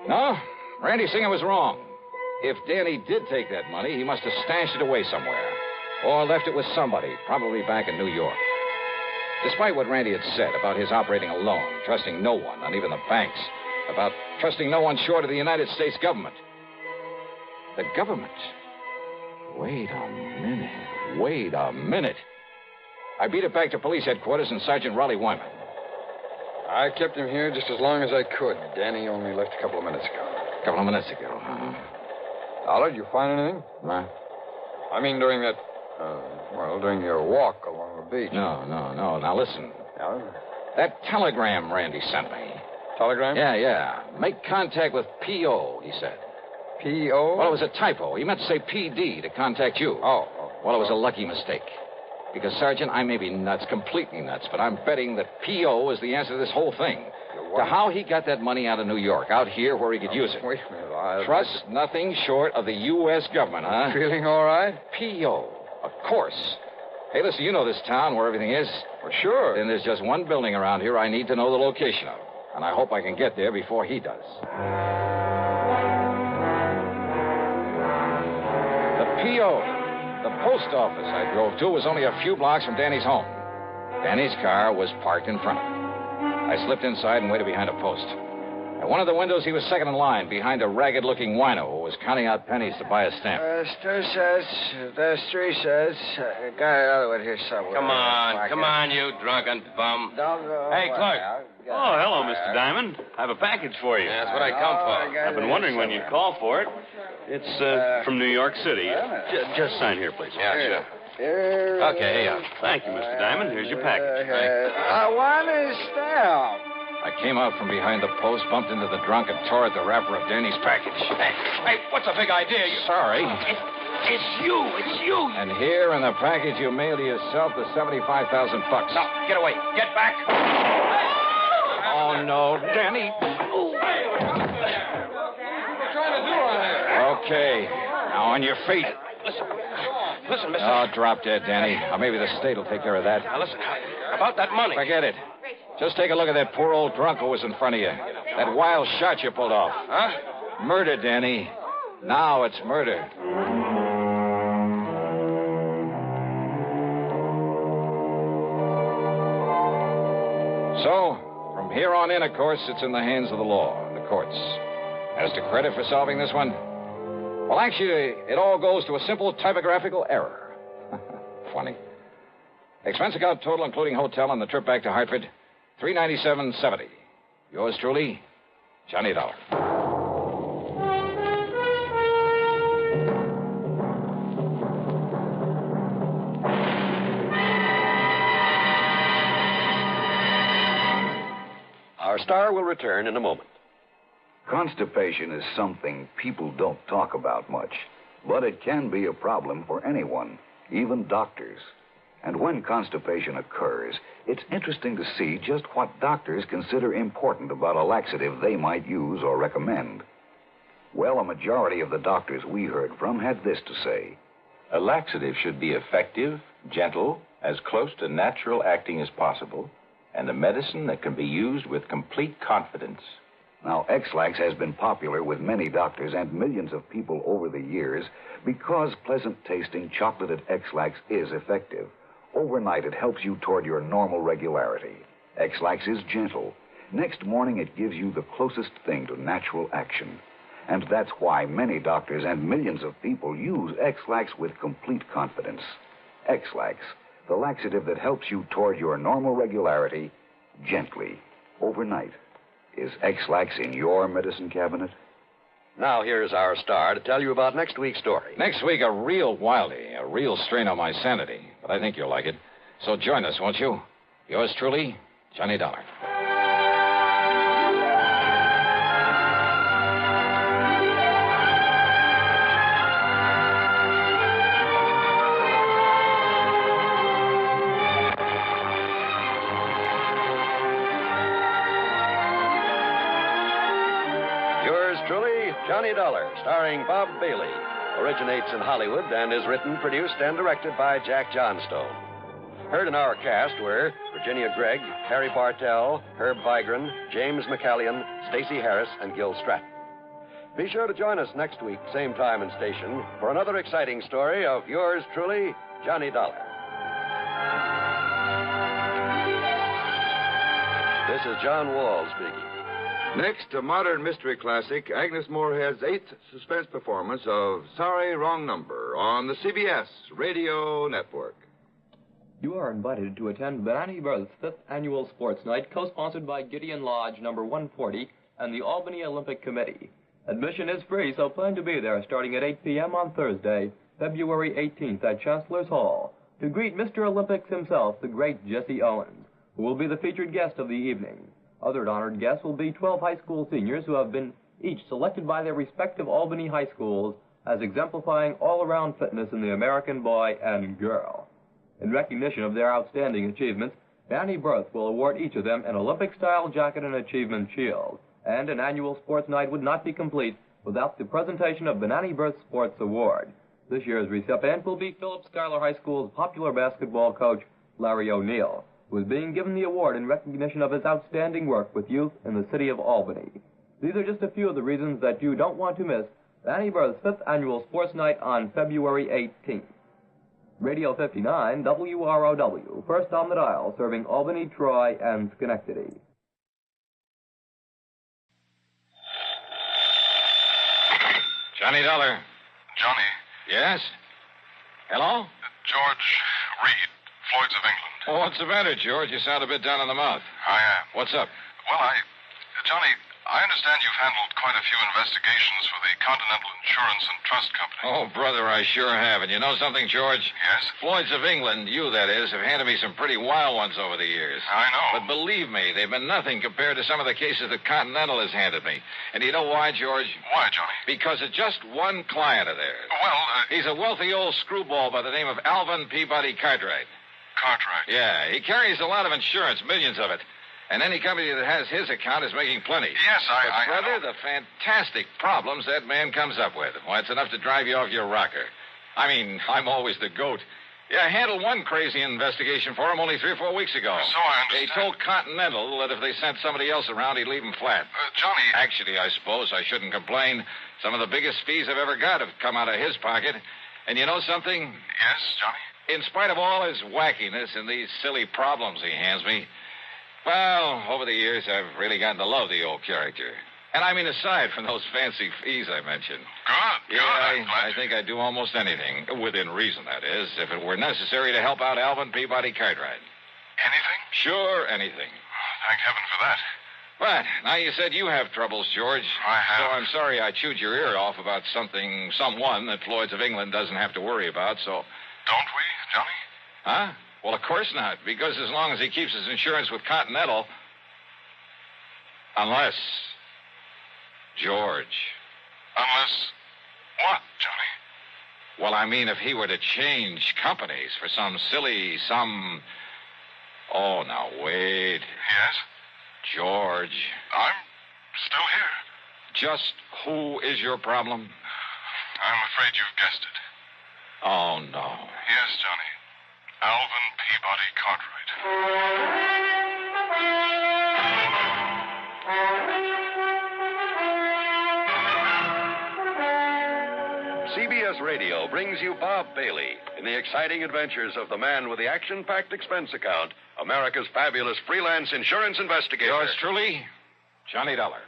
No, Randy Singer was wrong. If Danny did take that money, he must have stashed it away somewhere. Or left it with somebody, probably back in New York. Despite what Randy had said about his operating alone, trusting no one, not even the banks, about trusting no one short of the United States government. The government? Wait a minute. I beat it back to police headquarters and Sergeant Raleigh Wyman. I kept him here just as long as I could. Danny only left a couple of minutes ago. A couple of minutes ago, huh? Dollar, did you find anything? What? I mean, during that, during your walk along the beach. No. Now, listen. Yeah? That telegram Randy sent me. Telegram? Yeah. Make contact with P.O., he said. P.O.? Well, it was a typo. He meant to say P.D. to contact you. Oh. Well, it was a lucky mistake. Because, Sergeant, I may be nuts, completely nuts, but I'm betting that P.O. is the answer to this whole thing. To how he got that money out of New York, out here where he could use it. Wait a minute. Trust nothing short of the U.S. government, huh? Feeling all right? P.O. Of course. Hey, listen, you know this town where everything is. Well, sure. Then there's just one building around here I need to know the location of. And I hope I can get there before he does. The P.O., the post office I drove to, was only a few blocks from Danny's home. Danny's car was parked in front of it. I slipped inside and waited behind a post. At one of the windows, he was second in line, behind a ragged-looking wino who was counting out pennies to buy a stamp. There's 2 cents. There's 3 cents. Got another one here somewhere. Come on, you drunken bum. Don't go. Hey, Clark. Oh, hello, Mr. Diamond. I have a package for you. That's what I come for. I've been wondering when you'd call for it. It's from New York City. Just sign here, please. Yeah, sure. Okay, here you are. Thank you, Mr. Diamond. Here's your package. I want a stamp. I came out from behind the post, bumped into the drunk, and tore at the wrapper of Danny's package. Hey, what's the big idea? Sorry. It's you. And here in the package you mail to yourself the $75,000. No, get away. Get back. Oh, no, Danny. What are you trying to do on there? Okay. Now on your feet. Listen, mister. Oh, drop dead, Danny. Or maybe the state will take care of that. Now, listen, about that money. Forget it. Just take a look at that poor old drunk who was in front of you. That wild shot you pulled off. Huh? Murder, Danny. Now it's murder. So, from here on in, of course, it's in the hands of the law, the courts. As to credit for solving this one, well, actually, it all goes to a simple typographical error. Funny. Expense account total, including hotel and the trip back to Hartford, $397.70. Yours truly, Johnny Dollar. Our star will return in a moment. Constipation is something people don't talk about much, but it can be a problem for anyone, even doctors. And when constipation occurs, it's interesting to see just what doctors consider important about a laxative they might use or recommend. Well, a majority of the doctors we heard from had this to say. A laxative should be effective, gentle, as close to natural acting as possible, and a medicine that can be used with complete confidence. Now, X-Lax has been popular with many doctors and millions of people over the years because pleasant-tasting chocolated X-Lax is effective. Overnight, it helps you toward your normal regularity. X-Lax is gentle. Next morning, it gives you the closest thing to natural action. And that's why many doctors and millions of people use X-Lax with complete confidence. X-Lax, the laxative that helps you toward your normal regularity gently, overnight. Is X-Lax in your medicine cabinet? Now here's our star to tell you about next week's story. Next week, a real wildie, a real strain on my sanity. But I think you'll like it. So join us, won't you? Yours truly, Johnny Dollar. Johnny Dollar, starring Bob Bailey, originates in Hollywood and is written, produced, and directed by Jack Johnstone. Heard in our cast were Virginia Gregg, Harry Bartell, Herb Vigran, James McCallion, Stacey Harris, and Gil Stratton. Be sure to join us next week, same time and station, for another exciting story of yours truly, Johnny Dollar. This is John Wall speaking. Next, a modern mystery classic, Agnes Moorehead's 8th suspense performance of Sorry, Wrong Number on the CBS Radio Network. You are invited to attend Vanity Berth's 5th Annual Sports Night, co-sponsored by Gideon Lodge number 140 and the Albany Olympic Committee. Admission is free, so plan to be there starting at 8 p.m. on Thursday, February 18th at Chancellor's Hall, to greet Mr. Olympics himself, the great Jesse Owens, who will be the featured guest of the evening. Other honored guests will be 12 high school seniors who have been each selected by their respective Albany high schools as exemplifying all-around fitness in the American boy and girl. In recognition of their outstanding achievements, Danny Berth will award each of them an Olympic-style jacket and achievement shield, and an annual sports night would not be complete without the presentation of the Danny Berth Sports Award. This year's recipient will be Phillips Schuyler High School's popular basketball coach, Larry O'Neill, who is being given the award in recognition of his outstanding work with youth in the city of Albany. These are just a few of the reasons that you don't want to miss Danny Berth's 5th annual sports night on February 18th. Radio 59, WROW, first on the dial, serving Albany, Troy, and Schenectady. Johnny Dollar. Johnny. Yes? Hello? George Reed, Floyd's of England. Oh, what's the matter, George? You sound a bit down in the mouth. I am. What's up? Well, Johnny, I understand you've handled quite a few investigations for the Continental Insurance and Trust Company. Oh, brother, I sure have. And you know something, George? Yes? Floyd's of England, you that is, have handed me some pretty wild ones over the years. I know. But believe me, they've been nothing compared to some of the cases that Continental has handed me. And you know why, George? Why, Johnny? Because of just one client of theirs. Well, He's a wealthy old screwball by the name of Alvin Peabody Cartwright. Cartwright? Yeah, he carries a lot of insurance, millions of it. And any company that has his account is making plenty. Yes, But, brother, the fantastic problems that man comes up with. Why, it's enough to drive you off your rocker. I mean, I'm always the goat. Yeah, I handled one crazy investigation for him only 3 or 4 weeks ago. So I understand. They told Continental that if they sent somebody else around, he'd leave them flat. Johnny... Actually, I suppose I shouldn't complain. Some of the biggest fees I've ever got have come out of his pocket. And you know something? Yes, Johnny? In spite of all his wackiness and these silly problems he hands me, well, over the years, I've really gotten to love the old character. And I mean, aside from those fancy fees I mentioned. Good, Yeah, I think I'd do almost anything, within reason, that is, if it were necessary to help out Alvin Peabody Cartwright. Anything? Sure, anything. Thank heaven for that. But now you said you have troubles, George. I have. So I'm sorry I chewed your ear off about someone that Floyd's of England doesn't have to worry about, so... Don't we, Johnny? Huh? Well, of course not, because as long as he keeps his insurance with Continental... Unless... George. Unless what, Johnny? Well, I mean, if he were to change companies for some... Oh, now, wait. Yes? George. I'm still here. Just who is your problem? I'm afraid you've guessed it. Oh, no. Yes, Johnny. Alvin Peabody Cartwright. CBS Radio brings you Bob Bailey in the exciting adventures of the man with the action-packed expense account, America's fabulous freelance insurance investigator. Yours truly, Johnny Dollar.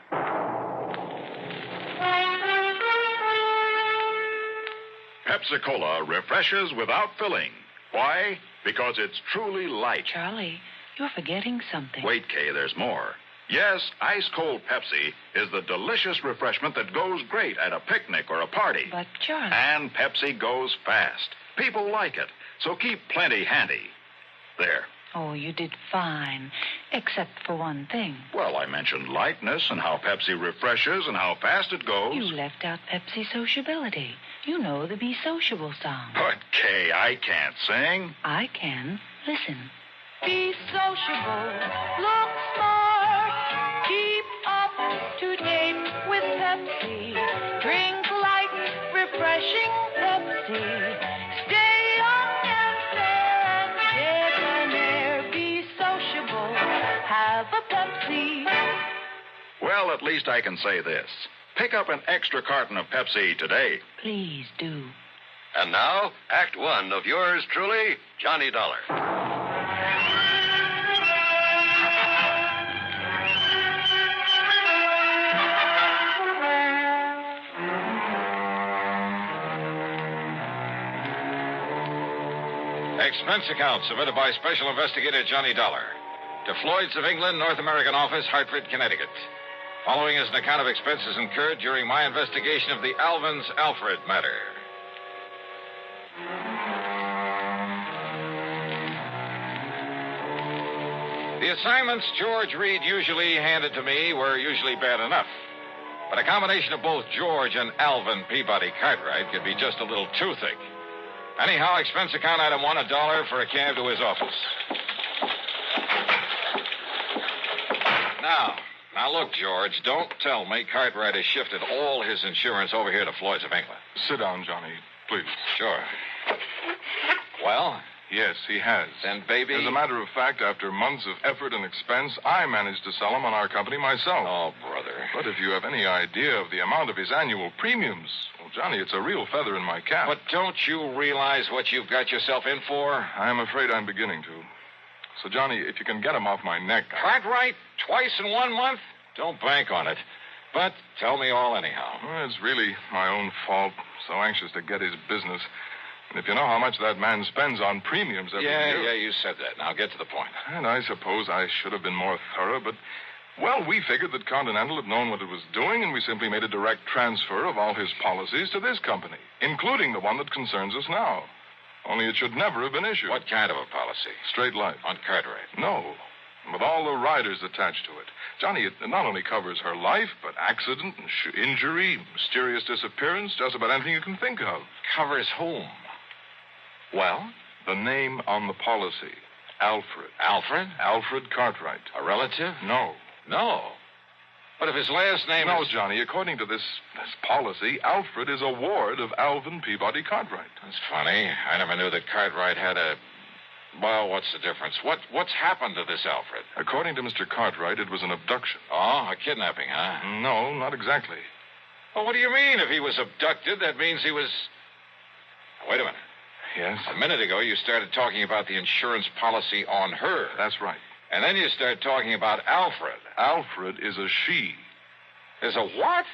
Pepsi-Cola refreshes without filling. Why? Because it's truly light. Charlie, you're forgetting something. Wait, Kay, there's more. Yes, ice-cold Pepsi is the delicious refreshment that goes great at a picnic or a party. But, Charlie... And Pepsi goes fast. People like it, so keep plenty handy. There. Oh, you did fine, except for one thing. Well, I mentioned lightness and how Pepsi refreshes and how fast it goes. You left out Pepsi sociability. You know the Be Sociable song. But, Kay, I can't sing. I can. Listen. Be sociable. Look smart. Keep up to date with Pepsi. Drink light, refreshing Pepsi. Stay young and fair and debonair. Be sociable. Have a Pepsi. Well, at least I can say this. Pick up an extra carton of Pepsi today. Please do. And now, Act One of yours truly, Johnny Dollar. Expense account submitted by Special Investigator Johnny Dollar to Floyd's of England, North American Office, Hartford, Connecticut. Following is an account of expenses incurred during my investigation of the ALVIN'S ALFRED matter. The The assignments George Reed usually handed to me were usually bad enough. But a combination of both George and Alvin Peabody Cartwright could be just a little too thick. Anyhow, expense account item one, $1 for a cab to his office. Now look, George, don't tell me Cartwright has shifted all his insurance over here to Floyd's of England. Sit down, Johnny, please. Sure. Well? Yes, he has. Then, baby... As a matter of fact, after months of effort and expense, I managed to sell him on our company myself. Oh, brother. But if you have any idea of the amount of his annual premiums, well, Johnny, it's a real feather in my cap. But don't you realize what you've got yourself in for? I'm afraid I'm beginning to. So, Johnny, if you can get him off my neck... Cartwright? Twice in 1 month? Don't bank on it. But tell me all anyhow. Well, it's really my own fault. So anxious to get his business. And if you know how much that man spends on premiums every year... Yeah, you said that. Now get to the point. And I suppose I should have been more thorough, but... Well, we figured that Continental had known what it was doing, and we simply made a direct transfer of all his policies to this company, including the one that concerns us now. Only it should never have been issued. What kind of a policy? Straight life. On Cartwright? No. With all the riders attached to it. Johnny, it not only covers her life, but accident, injury, mysterious disappearance, just about anything you can think of. Covers whom? Well? The name on the policy. Alfred. Alfred? Alfred Cartwright. A relative? No. No. But if his last name No, is... Johnny, according to this policy, Alfred is a ward of Alvin Peabody Cartwright. That's funny. I never knew that Cartwright had a... Well, what's the difference? What's happened to this Alfred? According to Mr. Cartwright, it was an abduction. Oh, a kidnapping, huh? No, not exactly. Well, what do you mean? If he was abducted, that means he was... Wait a minute. Yes? A minute ago, you started talking about the insurance policy on her. That's right. And then you started talking about Alfred. Alfred is a she. Is a what?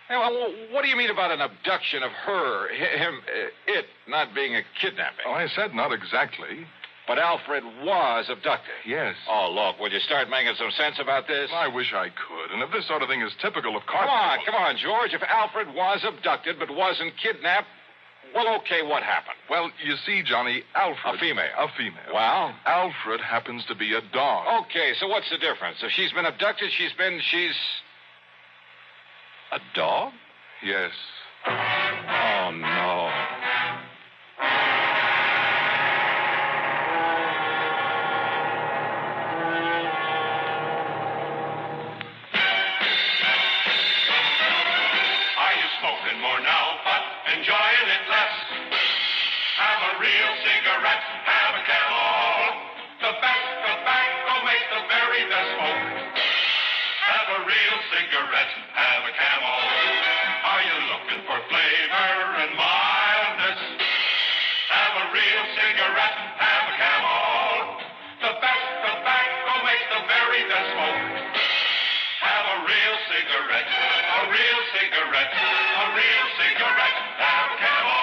Hey, well, what do you mean about an abduction of her, it not being a kidnapping? Oh, I said not exactly. But Alfred was abducted. Yes. Oh, look, would you start making some sense about this? I wish I could. And if this sort of thing is typical of Cartwright... Come on, George. If Alfred was abducted but wasn't kidnapped, well, okay, what happened? Well, you see, Johnny, Alfred... A female. A female. Well? Alfred happens to be a dog. Okay, so what's the difference? If she's been abducted, she's... A dog? Yes. Oh, no. Are you smoking more now, but enjoying it less? Have a real cigarette, have a Camel. The best tobacco makes the very best smoke. Have a real cigarette, have a Camel. Are you looking for flavor and mildness? Have a real cigarette, have a Camel. The best tobacco makes the very best smoke. Have a real cigarette, a real cigarette, a real cigarette, have a Camel.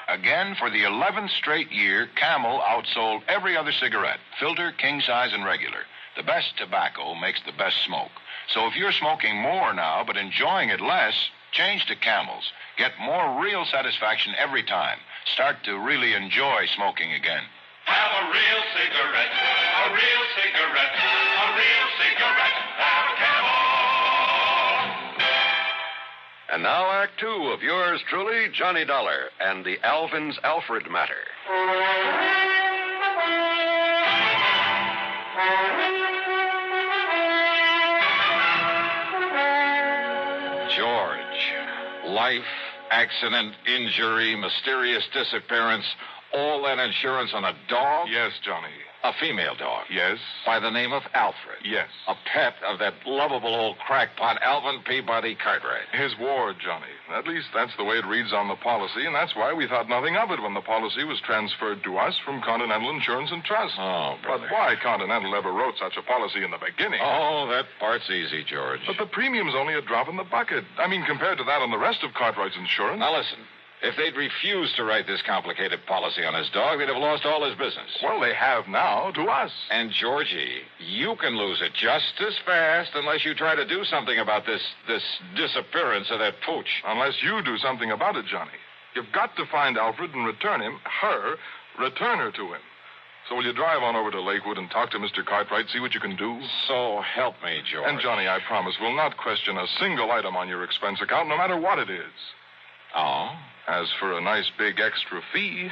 Again, for the 11th straight year, Camel outsold every other cigarette, filter, king size, and regular. The best tobacco makes the best smoke. So if you're smoking more now, but enjoying it less, change to Camels. Get more real satisfaction every time. Start to really enjoy smoking again. Have a real cigarette, a real cigarette, a real cigarette, have a Camel. And now Act Two of yours truly, Johnny Dollar, and the ALVIN'S Alfred matter. George, life, accident, injury, mysterious disappearance, all that insurance on a dog? Yes, Johnny. A female dog? Yes. By the name of Alfred? Yes. A pet of that lovable old crackpot, Alvin Peabody Cartwright? His ward, Johnny. At least that's the way it reads on the policy, and that's why we thought nothing of it when the policy was transferred to us from Continental Insurance and Trust. Oh, brother. But why Continental ever wrote such a policy in the beginning? Oh, that part's easy, George. But the premium's only a drop in the bucket. I mean, compared to that on the rest of Cartwright's insurance. Now, listen. If they'd refused to write this complicated policy on his dog, they'd have lost all his business. Well, they have now to us. And, Georgie, you can lose it just as fast unless you try to do something about this disappearance of that pooch. Unless you do something about it, Johnny. You've got to find Alfred and return her to him. So will you drive on over to Lakewood and talk to Mr. Cartwright, see what you can do? So help me, George. And, Johnny, I promise we'll not question a single item on your expense account, no matter what it is. Oh? As for a nice big extra fee,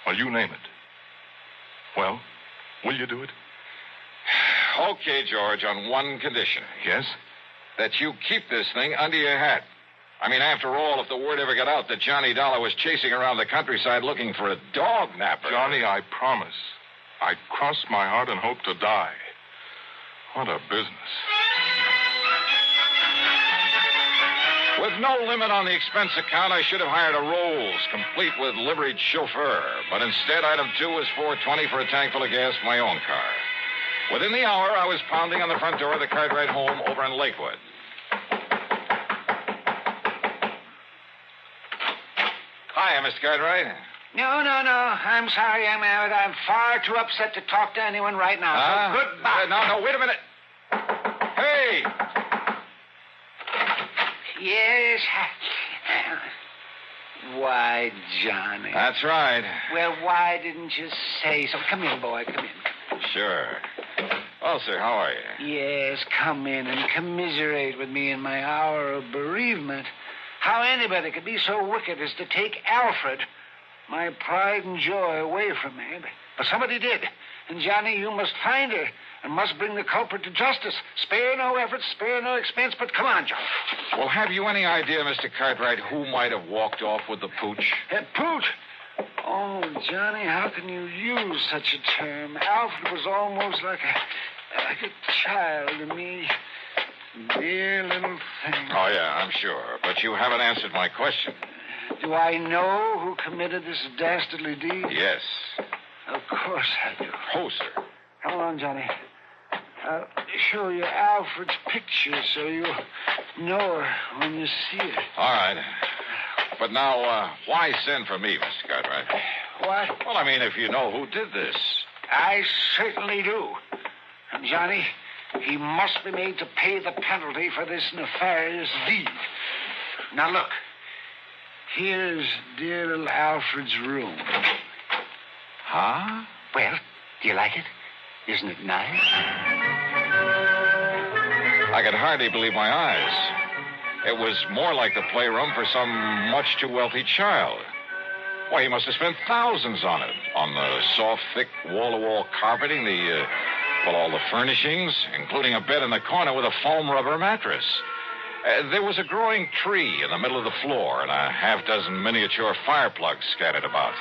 well, you name it. Well, will you do it? Okay, George, on one condition. Yes? That you keep this thing under your hat. I mean, after all, if the word ever got out that Johnny Dollar was chasing around the countryside looking for a dog napper... Johnny, I promise. I cross my heart and hope to die. What a business. With no limit on the expense account, I should have hired a Rolls, complete with liveried chauffeur. But instead, item 2 was $4.20 for a tank full of gas for my own car. Within the hour, I was pounding on the front door of the Cartwright home over in Lakewood. Hiya, Mr. Cartwright. No. I'm sorry, Young Man. I'm far too upset to talk to anyone right now. So goodbye. No, wait a minute. Hey! Yes. Why, Johnny? That's right. Well, why didn't you say so? Come in, boy. Come in. Sure. Well, sir, how are you? Yes, come in and commiserate with me in my hour of bereavement. How anybody could be so wicked as to take Alfred, my pride and joy, away from me. But somebody did. And, Johnny, you must find her and must bring the culprit to justice. Spare no effort, spare no expense, but come on, Johnny. Well, have you any idea, Mr. Cartwright, who might have walked off with the pooch? Pooch? Oh, Johnny, how can you use such a term? Alfred was almost like a child to me. Dear little thing. Oh, yeah, I'm sure. But you haven't answered my question. Do I know who committed this dastardly deed? Yes. Of course I do. Oh, sir. Come along, Johnny. I'll show you Alfred's picture so you'll know her when you see it. All right. But now, why send for me, Mr. Cartwright? What? Well, I mean, if you know who did this. I certainly do. And, Johnny, he must be made to pay the penalty for this nefarious deed. Now, look. Here's dear little Alfred's room. Huh? Well, do you like it? Isn't it nice? I could hardly believe my eyes. It was more like the playroom for some much too wealthy child. Why, he must have spent thousands on it. On the soft, thick, wall-to-wall carpeting, all the furnishings, including a bed in the corner with a foam rubber mattress. There was a growing tree in the middle of the floor and a half-dozen miniature fire plugs scattered about.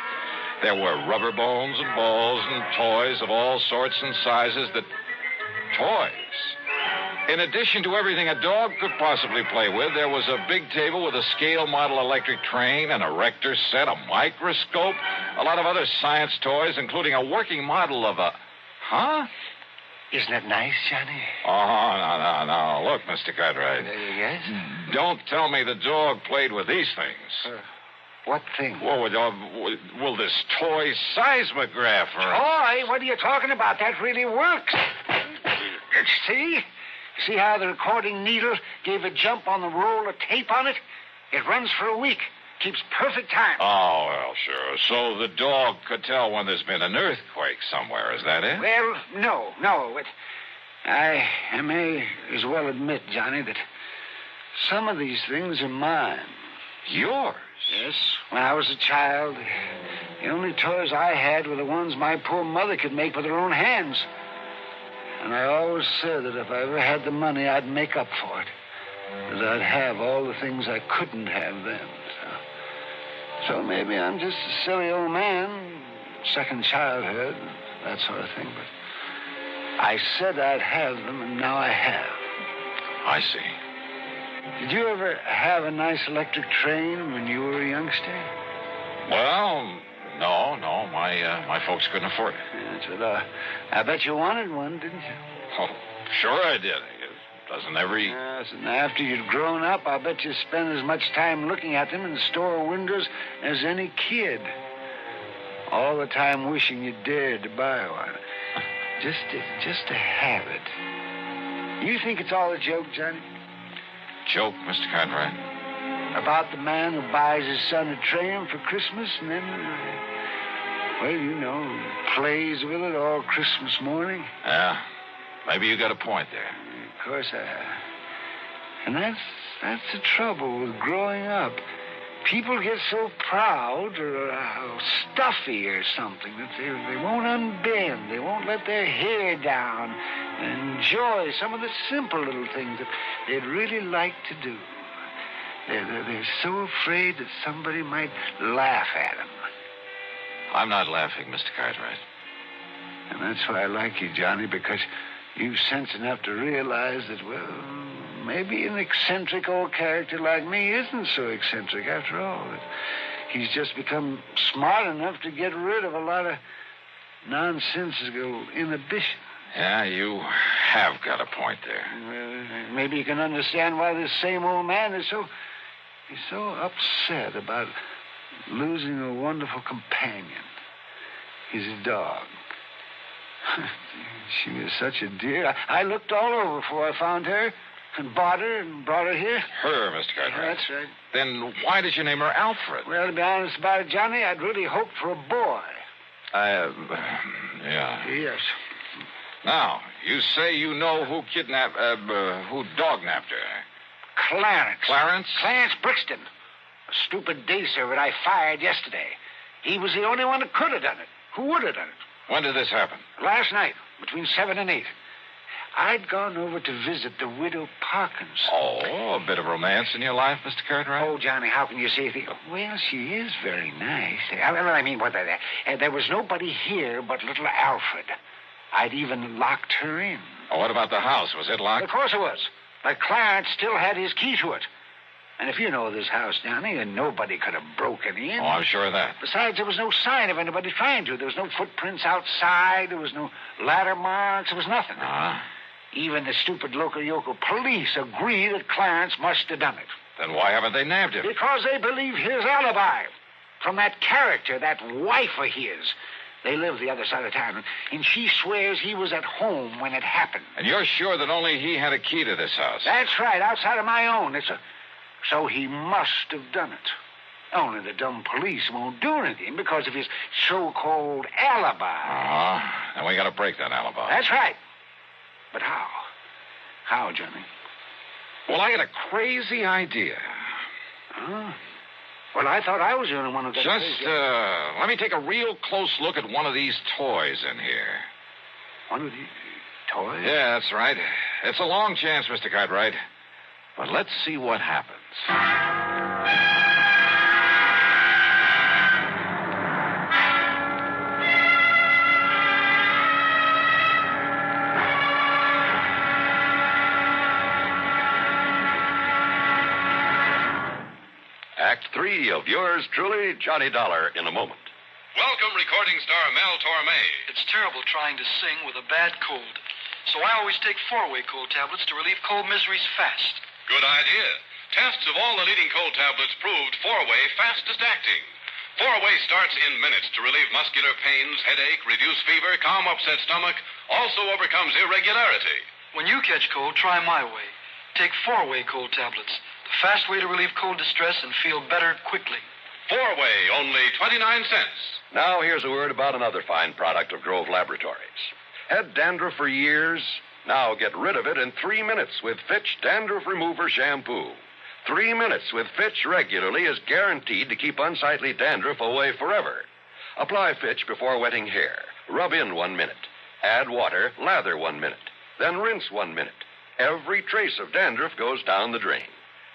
There were rubber bones and balls and toys of all sorts and sizes Toys. In addition to everything a dog could possibly play with, there was a big table with a scale model electric train, an erector set, a microscope, a lot of other science toys, including a working model of a... Huh? Isn't it nice, Johnny? Oh, no. Look, Mr. Cartwright. Yes? Don't tell me the dog played with these things. What thing? Will this toy seismograph or... Toy? What are you talking about? That really works. See? See how the recording needle gave a jump on the roll of tape on it? It runs for a week. Keeps perfect time. Oh, well, sure. So the dog could tell when there's been an earthquake somewhere. Is that it? Well, no. I may as well admit, Johnny, that some of these things are mine. Yours? Yes. When I was a child, the only toys I had were the ones my poor mother could make with her own hands. And I always said that if I ever had the money, I'd make up for it. That I'd have all the things I couldn't have then. So maybe I'm just a silly old man, second childhood, that sort of thing. But I said I'd have them, and now I have. I see. Did you ever have a nice electric train when you were a youngster? Well, no. My folks couldn't afford it. Yes, but, I bet you wanted one, didn't you? Oh, sure I did. Doesn't every... Yes, and after you'd grown up, I bet you spent as much time looking at them in the store windows as any kid. All the time wishing you dared to buy one. Just to have it. You think it's all a joke, Johnny? Joke, Mr. Cartwright? About the man who buys his son a train for Christmas and then well, you know, plays with it all Christmas morning. Yeah. Maybe you got a point there. Of course I have. And that's the trouble with growing up. People get so proud or stuffy or something that they won't unbend. They won't let their hair down and enjoy some of the simple little things that they'd really like to do. They're so afraid that somebody might laugh at them. I'm not laughing, Mr. Cartwright. And that's why I like you, Johhny, because you've sense enough to realize that, well, maybe an eccentric old character like me isn't so eccentric after all. That he's just become smart enough to get rid of a lot of nonsensical inhibition. Yeah, you have got a point there. Well, maybe you can understand why this same old man is so upset about losing a wonderful companion. His dog. She was such a dear. I looked all over before I found her and bought her and brought her here. Her, Mr. Cartwright? Yeah, that's right. Then why did you name her Alfred? Well, to be honest about it, Johhny, I'd really hoped for a boy. Yeah. Yes. Now, you say you know who who dog-napped her? Clarence. Clarence? Clarence Brixton. A stupid day servant I fired yesterday. He was the only one that could have done it. Who would have done it? When did this happen? Last night, between 7 and 8. I'd gone over to visit the widow Parkins. Oh, a bit of romance in your life, Mr. Cartwright? Oh, Johhny, how can you say anything? Well, she is very nice. I mean, there was nobody here but little Alfred. I'd even locked her in. Oh, what about the house? Was it locked? Of course it was. But Clarence still had his key to it. And if you know this house, Johhny, then nobody could have broken in. Oh, I'm sure of that. Besides, there was no sign of anybody trying to. There was no footprints outside. There was no ladder marks. There was nothing. Even the stupid local police agree that Clarence must have done it. Then why haven't they nabbed him? Because they believe his alibi. From that character, that wife of his. They live the other side of town, and she swears he was at home when it happened. And you're sure that only he had a key to this house? That's right, outside of my own. So he must have done it. Only the dumb police won't do anything because of his so-called alibi. And we got to break that alibi. That's right. But how? How, Johhny? Well, I got a crazy idea. Huh? Well, I thought I was the only one who got Just, let me take a real close look at one of these toys in here. One of these toys? Yeah, that's right. It's a long chance, Mr. Cartwright. But let's see what happens. Act 3 of yours truly, Johnny Dollar, in a moment. Welcome, recording star Mel Torme. It's terrible trying to sing with a bad cold. So I always take 4-way cold tablets to relieve cold miseries fast. Good idea. Tests of all the leading cold tablets proved 4-way fastest acting. 4-way starts in minutes to relieve muscular pains, headache, reduce fever, calm upset stomach, also overcomes irregularity. When you catch cold, try my way. Take 4-way cold tablets. The fast way to relieve cold distress and feel better quickly. 4-way, only 29 cents. Now, here's a word about another fine product of Grove Laboratories. Had dandruff for years? Now get rid of it in 3 minutes with Fitch Dandruff Remover Shampoo. 3 minutes with Fitch regularly is guaranteed to keep unsightly dandruff away forever. Apply Fitch before wetting hair. Rub in 1 minute. Add water, lather 1 minute. Then rinse 1 minute. Every trace of dandruff goes down the drain.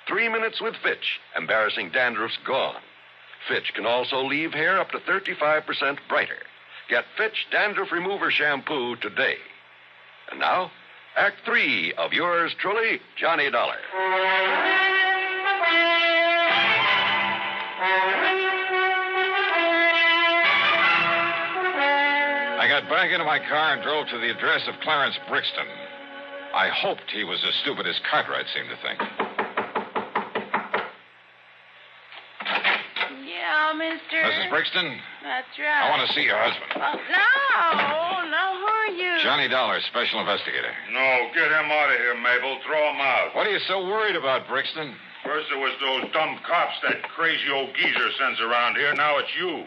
3 minutes with Fitch. Embarrassing dandruff's gone. Fitch can also leave hair up to 35% brighter. Get Fitch Dandruff Remover Shampoo today. And now, Act 3 of yours truly, Johnny Dollar. I got back into my car and drove to the address of Clarence Brixton. I hoped he was as stupid as Cartwright seemed to think. Yeah, mister. Mrs. Brixton? That's right. I want to see your husband. No, who are you? Johnny Dollar, special investigator. No, get him out of here, Mabel. Throw him out. What are you so worried about, Brixton? First it was those dumb cops that crazy old geezer sends around here. Now it's you.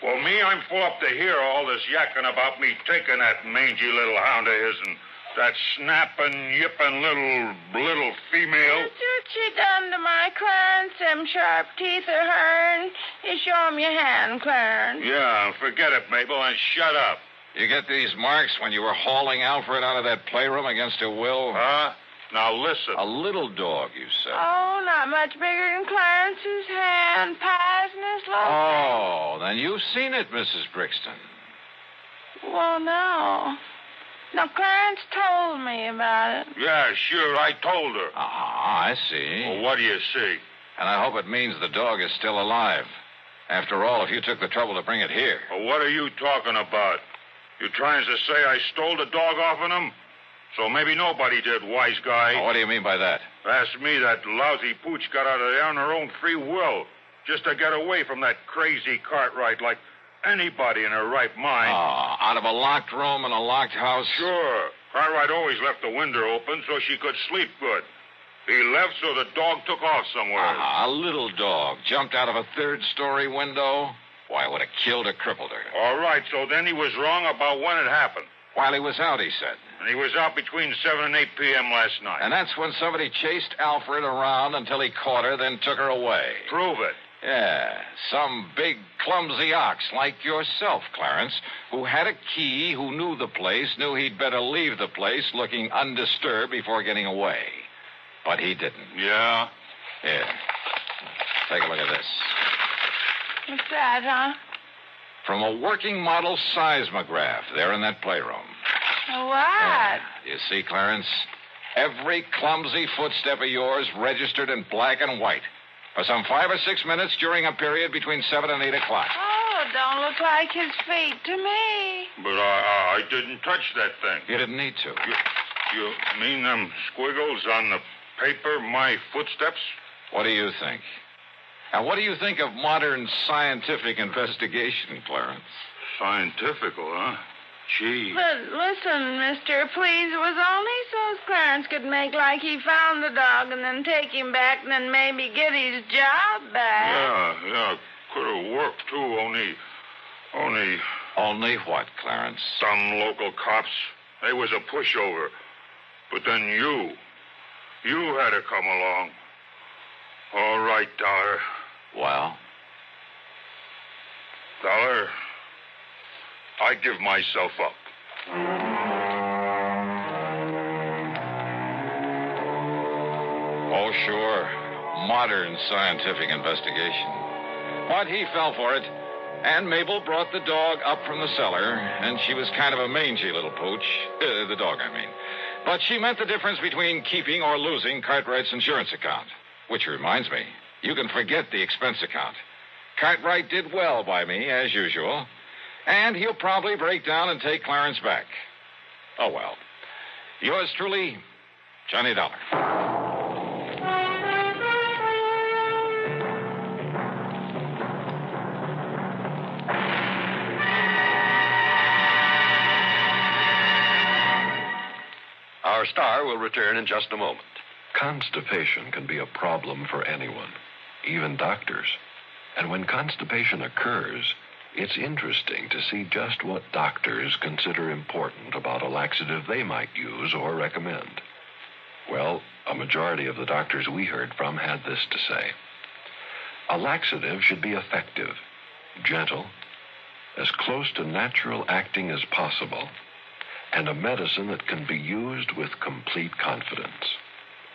Well, me, I'm full up to hear all this yakking about me taking that mangy little hound of his and that snapping, yipping little female. That's what you done to my Clarence. Them sharp teeth of hern. You show 'em your hand, Clarence. Yeah, forget it, Mabel, and shut up. You get these marks when you were hauling Alfred out of that playroom against her will? Huh? Now listen. A little dog, you said. Oh, not much bigger than Clarence's hand. Pies in his little Oh, then you've seen it, Mrs. Brixton. Well, no. No, Clarence told me about it. Yeah, sure, I told her. Ah, I see. Well, what do you see? And I hope it means the dog is still alive. After all, if you took the trouble to bring it here. Well, what are you talking about? You trying to say I stole the dog off of him? So maybe nobody did, wise guy. Oh, what do you mean by that? Ask me, that lousy pooch got out of there on her own free will, just to get away from that crazy Cartwright like anybody in her right mind. Out of a locked room in a locked house? Sure. Cartwright always left the window open so she could sleep good. He left so the dog took off somewhere. A little dog jumped out of a third-story window? Why, it would have killed or crippled her. All right, so then he was wrong about when it happened. While he was out, he said. And he was out between 7 and 8 p.m. last night. And that's when somebody chased Alfred around until he caught her, then took her away. Prove it. Yeah, some big, clumsy ox like yourself, Clarence, who had a key, who knew the place, knew he'd better leave the place looking undisturbed before getting away. But he didn't. Yeah? Here. Take a look at this. What's that, huh? From a working model seismograph there in that playroom. What? You see, Clarence? Every clumsy footstep of yours registered in black and white for some 5 or 6 minutes during a period between 7 and 8 o'clock. Oh, don't look like his feet to me. But I didn't touch that thing. You didn't need to. You mean them squiggles on the paper, my footsteps? What do you think? And what do you think of modern scientific investigation, Clarence? Scientifical, huh? Gee. But listen, mister, please, it was only so Clarence could make like he found the dog and then take him back and then maybe get his job back. Yeah, could have worked, too, only... Only what, Clarence? Some local cops. They was a pushover. But then you had to come along. All right, Dollar. Well? Dollar, I give myself up. Oh, sure. Modern scientific investigation. But he fell for it. And Mabel brought the dog up from the cellar, and she was kind of a mangy little pooch. The dog, I mean. But she meant the difference between keeping or losing Cartwright's insurance account. Which reminds me, you can forget the expense account. Cartwright did well by me, as usual. And he'll probably break down and take Clarence back. Oh, well. Yours truly, Johnny Dollar. Our star will return in just a moment. Constipation can be a problem for anyone, even doctors. And when constipation occurs, it's interesting to see just what doctors consider important about a laxative they might use or recommend. Well, a majority of the doctors we heard from had this to say. A laxative should be effective, gentle, as close to natural acting as possible, and a medicine that can be used with complete confidence.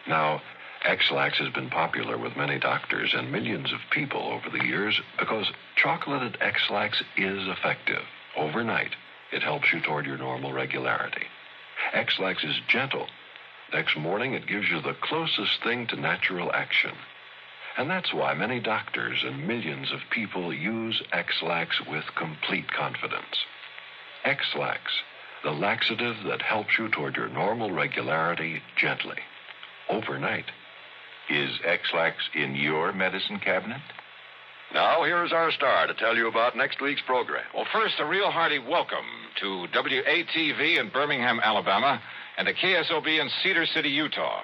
Now, X-Lax has been popular with many doctors and millions of people over the years because chocolated X-Lax is effective. Overnight, it helps you toward your normal regularity. X-Lax is gentle. Next morning, it gives you the closest thing to natural action. And that's why many doctors and millions of people use X-Lax with complete confidence. X-Lax, the laxative that helps you toward your normal regularity gently, overnight. Is X-Lax in your medicine cabinet? Now, here's our star to tell you about next week's program. Well, first, a real hearty welcome to WATV in Birmingham, Alabama, and to KSOB in Cedar City, Utah.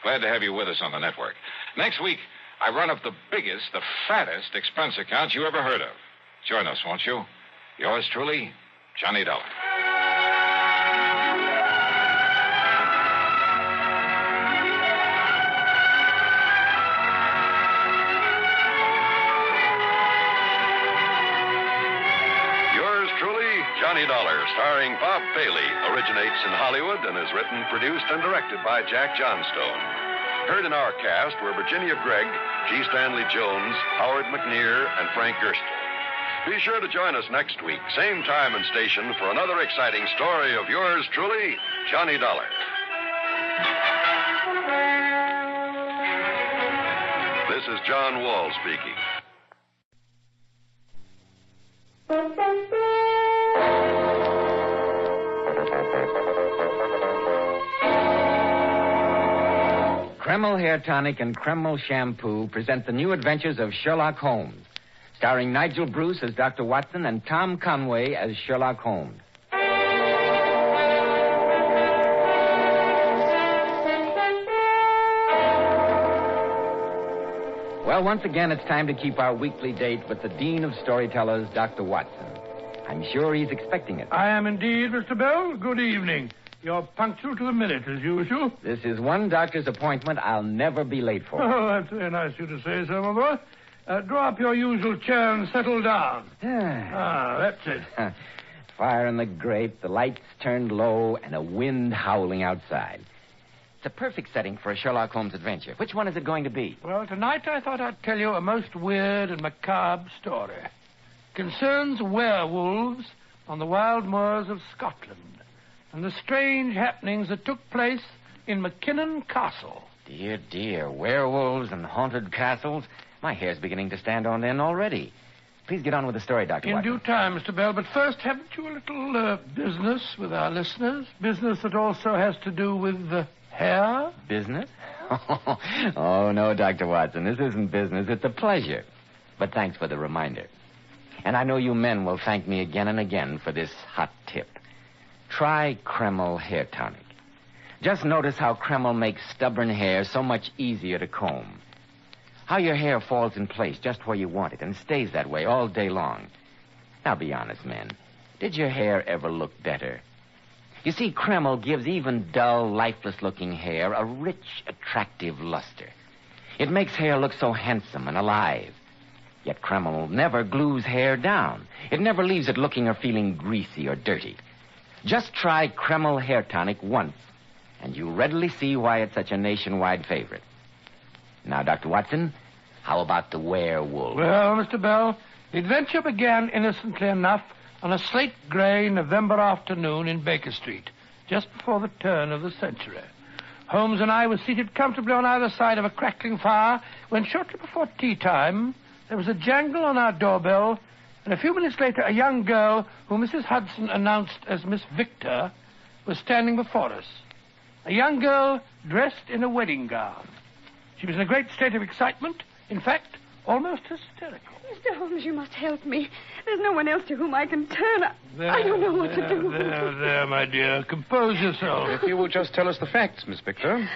Glad to have you with us on the network. Next week, I run up the biggest, the fattest expense account you ever heard of. Join us, won't you? Yours truly, Johnny Dollar. Yours truly, Johnny Dollar, starring Bob Bailey, originates in Hollywood and is written, produced, and directed by Jack Johnstone. Heard in our cast were Virginia Gregg, G. Stanley Jones, Howard McNear, and Frank Gerstle. Be sure to join us next week, same time and station, for another exciting story of yours truly, Johnny Dollar. This is John Wall speaking. Kreml Hair Tonic and Kreml Shampoo present the new adventures of Sherlock Holmes, starring Nigel Bruce as Dr. Watson and Tom Conway as Sherlock Holmes. Well, once again, it's time to keep our weekly date with the Dean of Storytellers, Dr. Watson. I'm sure he's expecting it. I am indeed, Mr. Bell. Good evening. You're punctual to the minute, as usual. This is one doctor's appointment I'll never be late for. Oh, that's very nice of you to say so, my boy. Draw up your usual chair and settle down. That's it. Fire in the grate, the lights turned low, and a wind howling outside. It's a perfect setting for a Sherlock Holmes adventure. Which one is it going to be? Well, tonight I thought I'd tell you a most weird and macabre story. It concerns werewolves on the wild moors of Scotland and the strange happenings that took place in McKinnon Castle. Dear, dear, werewolves and haunted castles. My hair's beginning to stand on end already. Please get on with the story, Dr. In Watson. due time, Mr. Bell, but first, haven't you a little business with our listeners? Business that also has to do with hair? Business? Oh, no, Dr. Watson. This isn't business. It's a pleasure. But thanks for the reminder. And I know you men will thank me again and again for this hot tip. Try Kreml Hair Tonic. Just notice how Kreml makes stubborn hair so much easier to comb. How your hair falls in place just where you want it and stays that way all day long. Now, be honest, men. Did your hair ever look better? You see, Kreml gives even dull, lifeless-looking hair a rich, attractive luster. It makes hair look so handsome and alive. Yet Kreml never glues hair down. It never leaves it looking or feeling greasy or dirty. Just try Kreml Hair Tonic once, and you'll readily see why it's such a nationwide favorite. Now, Dr. Watson, how about the werewolf? Well, Mr. Bell, the adventure began innocently enough on a slate-gray November afternoon in Baker Street, just before the turn of the century. Holmes and I were seated comfortably on either side of a crackling fire when, shortly before tea time, there was a jangle on our doorbell, and a few minutes later, a young girl, who Mrs. Hudson announced as Miss Victor, was standing before us. A young girl dressed in a wedding gown. She was in a great state of excitement, in fact, almost hysterical. Mr. Holmes, you must help me. There's no one else to whom I can turn. I don't know what to do. There, my dear. Compose yourself. If you will just tell us the facts, Miss Victor.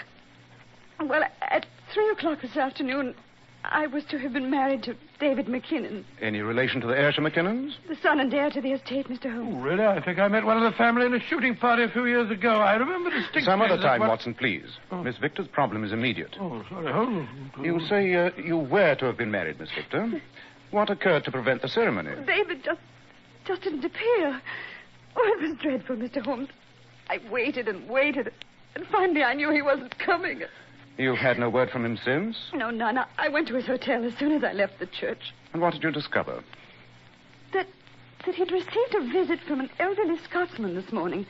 Well, at 3 o'clock this afternoon, I was to have been married to David McKinnon, Any relation to the Ayrshire McKinnons? the son and heir to the estate, Mr. Holmes. Oh, really? I think I met one of the family in a shooting party a few years ago. I remember distinctly. Some other that time, one- Watson, please. Miss Victor's problem is immediate. Oh, sorry. Hold on. You say you were to have been married, Miss Victor. What occurred to prevent the ceremony? David just didn't appear. Oh, it was dreadful, Mr. Holmes. I waited and waited, and finally I knew he wasn't coming. You've had no word from him since? No, none. I went to his hotel as soon as I left the church. And what did you discover? That he'd received a visit from an elderly Scotsman this morning.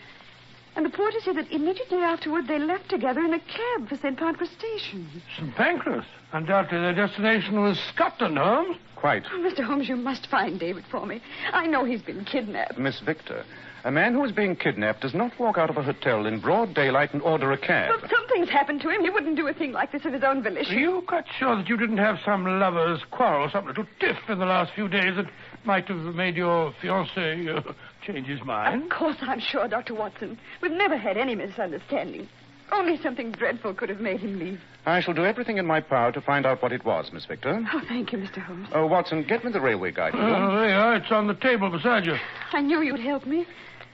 And the porter said that immediately afterward they left together in a cab for St. Pancras Station. St. Pancras? Undoubtedly their destination was Scotland, Holmes. Quite. Oh, Mr. Holmes, you must find David for me. I know he's been kidnapped. Miss Victor, a man who is being kidnapped does not walk out of a hotel in broad daylight and order a cab. But something's happened to him. He wouldn't do a thing like this of his own volition. Are you quite sure that you didn't have some lover's quarrel, some little tiff in the last few days that might have made your fiancé change his mind? Of course I'm sure, Dr. Watson. We've never had any misunderstanding. Only something dreadful could have made him leave. I shall do everything in my power to find out what it was, Miss Victor. Oh, thank you, Mr. Holmes. Oh, Watson, get me the railway guide. Oh, there you are. It's on the table beside you. I knew you'd help me.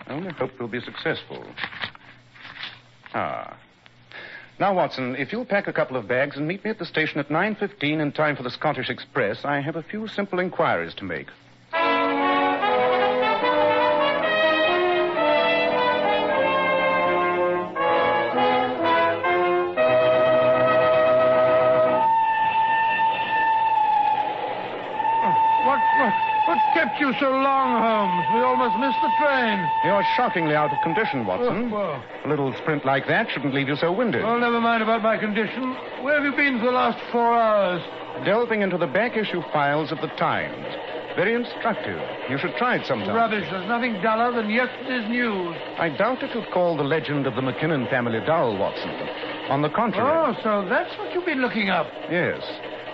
I only hope we'll be successful. Ah. Now, Watson, if you'll pack a couple of bags and meet me at the station at 9:15 in time for the Scottish Express, I have a few simple inquiries to make. What kept you so long, Holmes? We almost missed the train. You're shockingly out of condition, Watson. Oh, well. A little sprint like that shouldn't leave you so winded. Well, never mind about my condition. Where have you been for the last 4 hours? Delving into the back issue files of the Times. Very instructive. You should try it sometime. Rubbish. There's nothing duller than yesterday's news. I doubt it would call the legend of the McKinnon family dull, Watson. On the contrary. Oh, so that's what you've been looking up. Yes.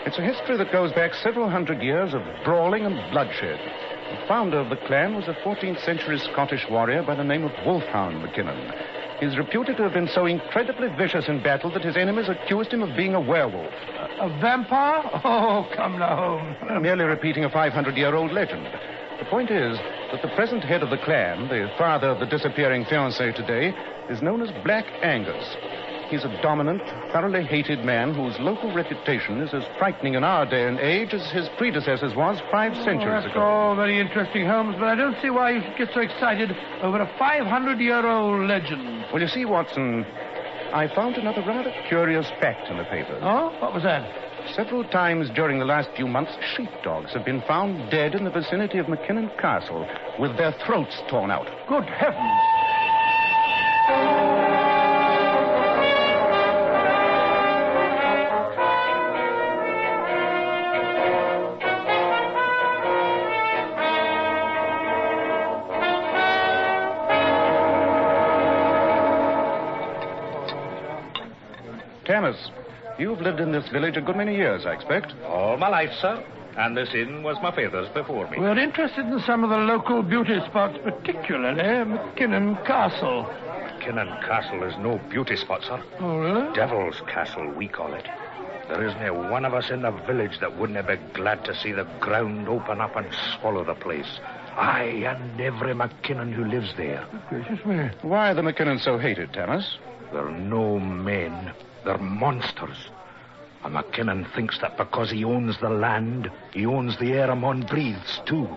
It's a history that goes back several hundred years of brawling and bloodshed. The founder of the clan was a 14th century Scottish warrior by the name of Wolfhound McKinnon. He's reputed to have been so incredibly vicious in battle that his enemies accused him of being a werewolf. A vampire? Oh, come now, Holmes. I'm merely repeating a 500-year-old legend. The point is that the present head of the clan, the father of the disappearing fiancé today, is known as Black Angus. He's a dominant, thoroughly hated man whose local reputation is as frightening in our day and age as his predecessors was 5 centuries That's ago. all very interesting, Holmes, but I don't see why you should get so excited over a 500-year-old legend. Well, you see, Watson, I found another rather curious fact in the papers. Oh? What was that? Several times during the last few months, sheepdogs have been found dead in the vicinity of McKinnon Castle with their throats torn out. Good heavens. Thomas, you've lived in this village a good many years, I expect. All my life, sir. And this inn was my father's before me. We're interested in some of the local beauty spots, particularly McKinnon Castle. McKinnon Castle is no beauty spot, sir. Oh, really? Devil's Castle, we call it. There isn't one of us in the village that wouldn't be glad to see the ground open up and swallow the place. Aye, and every McKinnon who lives there. Gracious me. Why are the McKinnons so hated, Thomas? They're no men. They're monsters. A McKinnon thinks that because he owns the land, he owns the air a man breathes, too.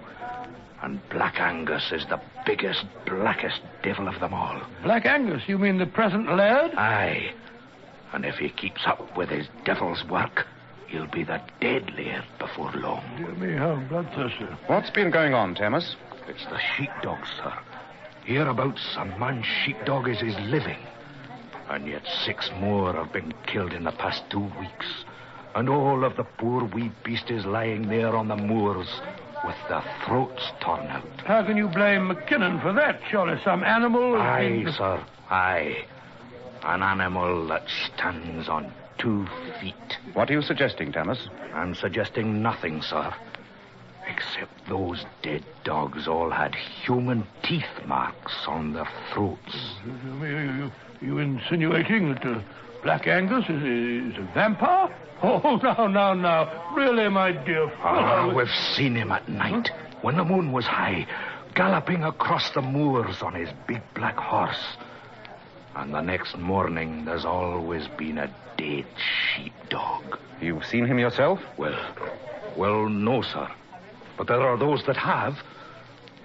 And Black Angus is the biggest, blackest devil of them all. Black Angus? You mean the present laird? Aye. And if he keeps up with his devil's work, he'll be the dead laird before long. Dear me, how bloodthirsty. What's been going on, Thomas? It's the sheepdogs, sir. Hereabouts, a man's sheepdog is his living. And yet 6 more have been killed in the past 2 weeks. And all of the poor wee beasties lying there on the moors with their throats torn out. How can you blame McKinnon for that? Surely some animal... Aye, sir, aye. An animal that stands on 2 feet. What are you suggesting, Thomas? I'm suggesting nothing, sir. Except those dead dogs all had human teeth marks on their throats. You insinuating that Black Angus is a vampire? Oh, now. Really, my dear fellow. We've seen him at night, when the moon was high, galloping across the moors on his big black horse. And the next morning, there's always been a dead sheepdog. You've seen him yourself? Well, no, sir. But there are those that have.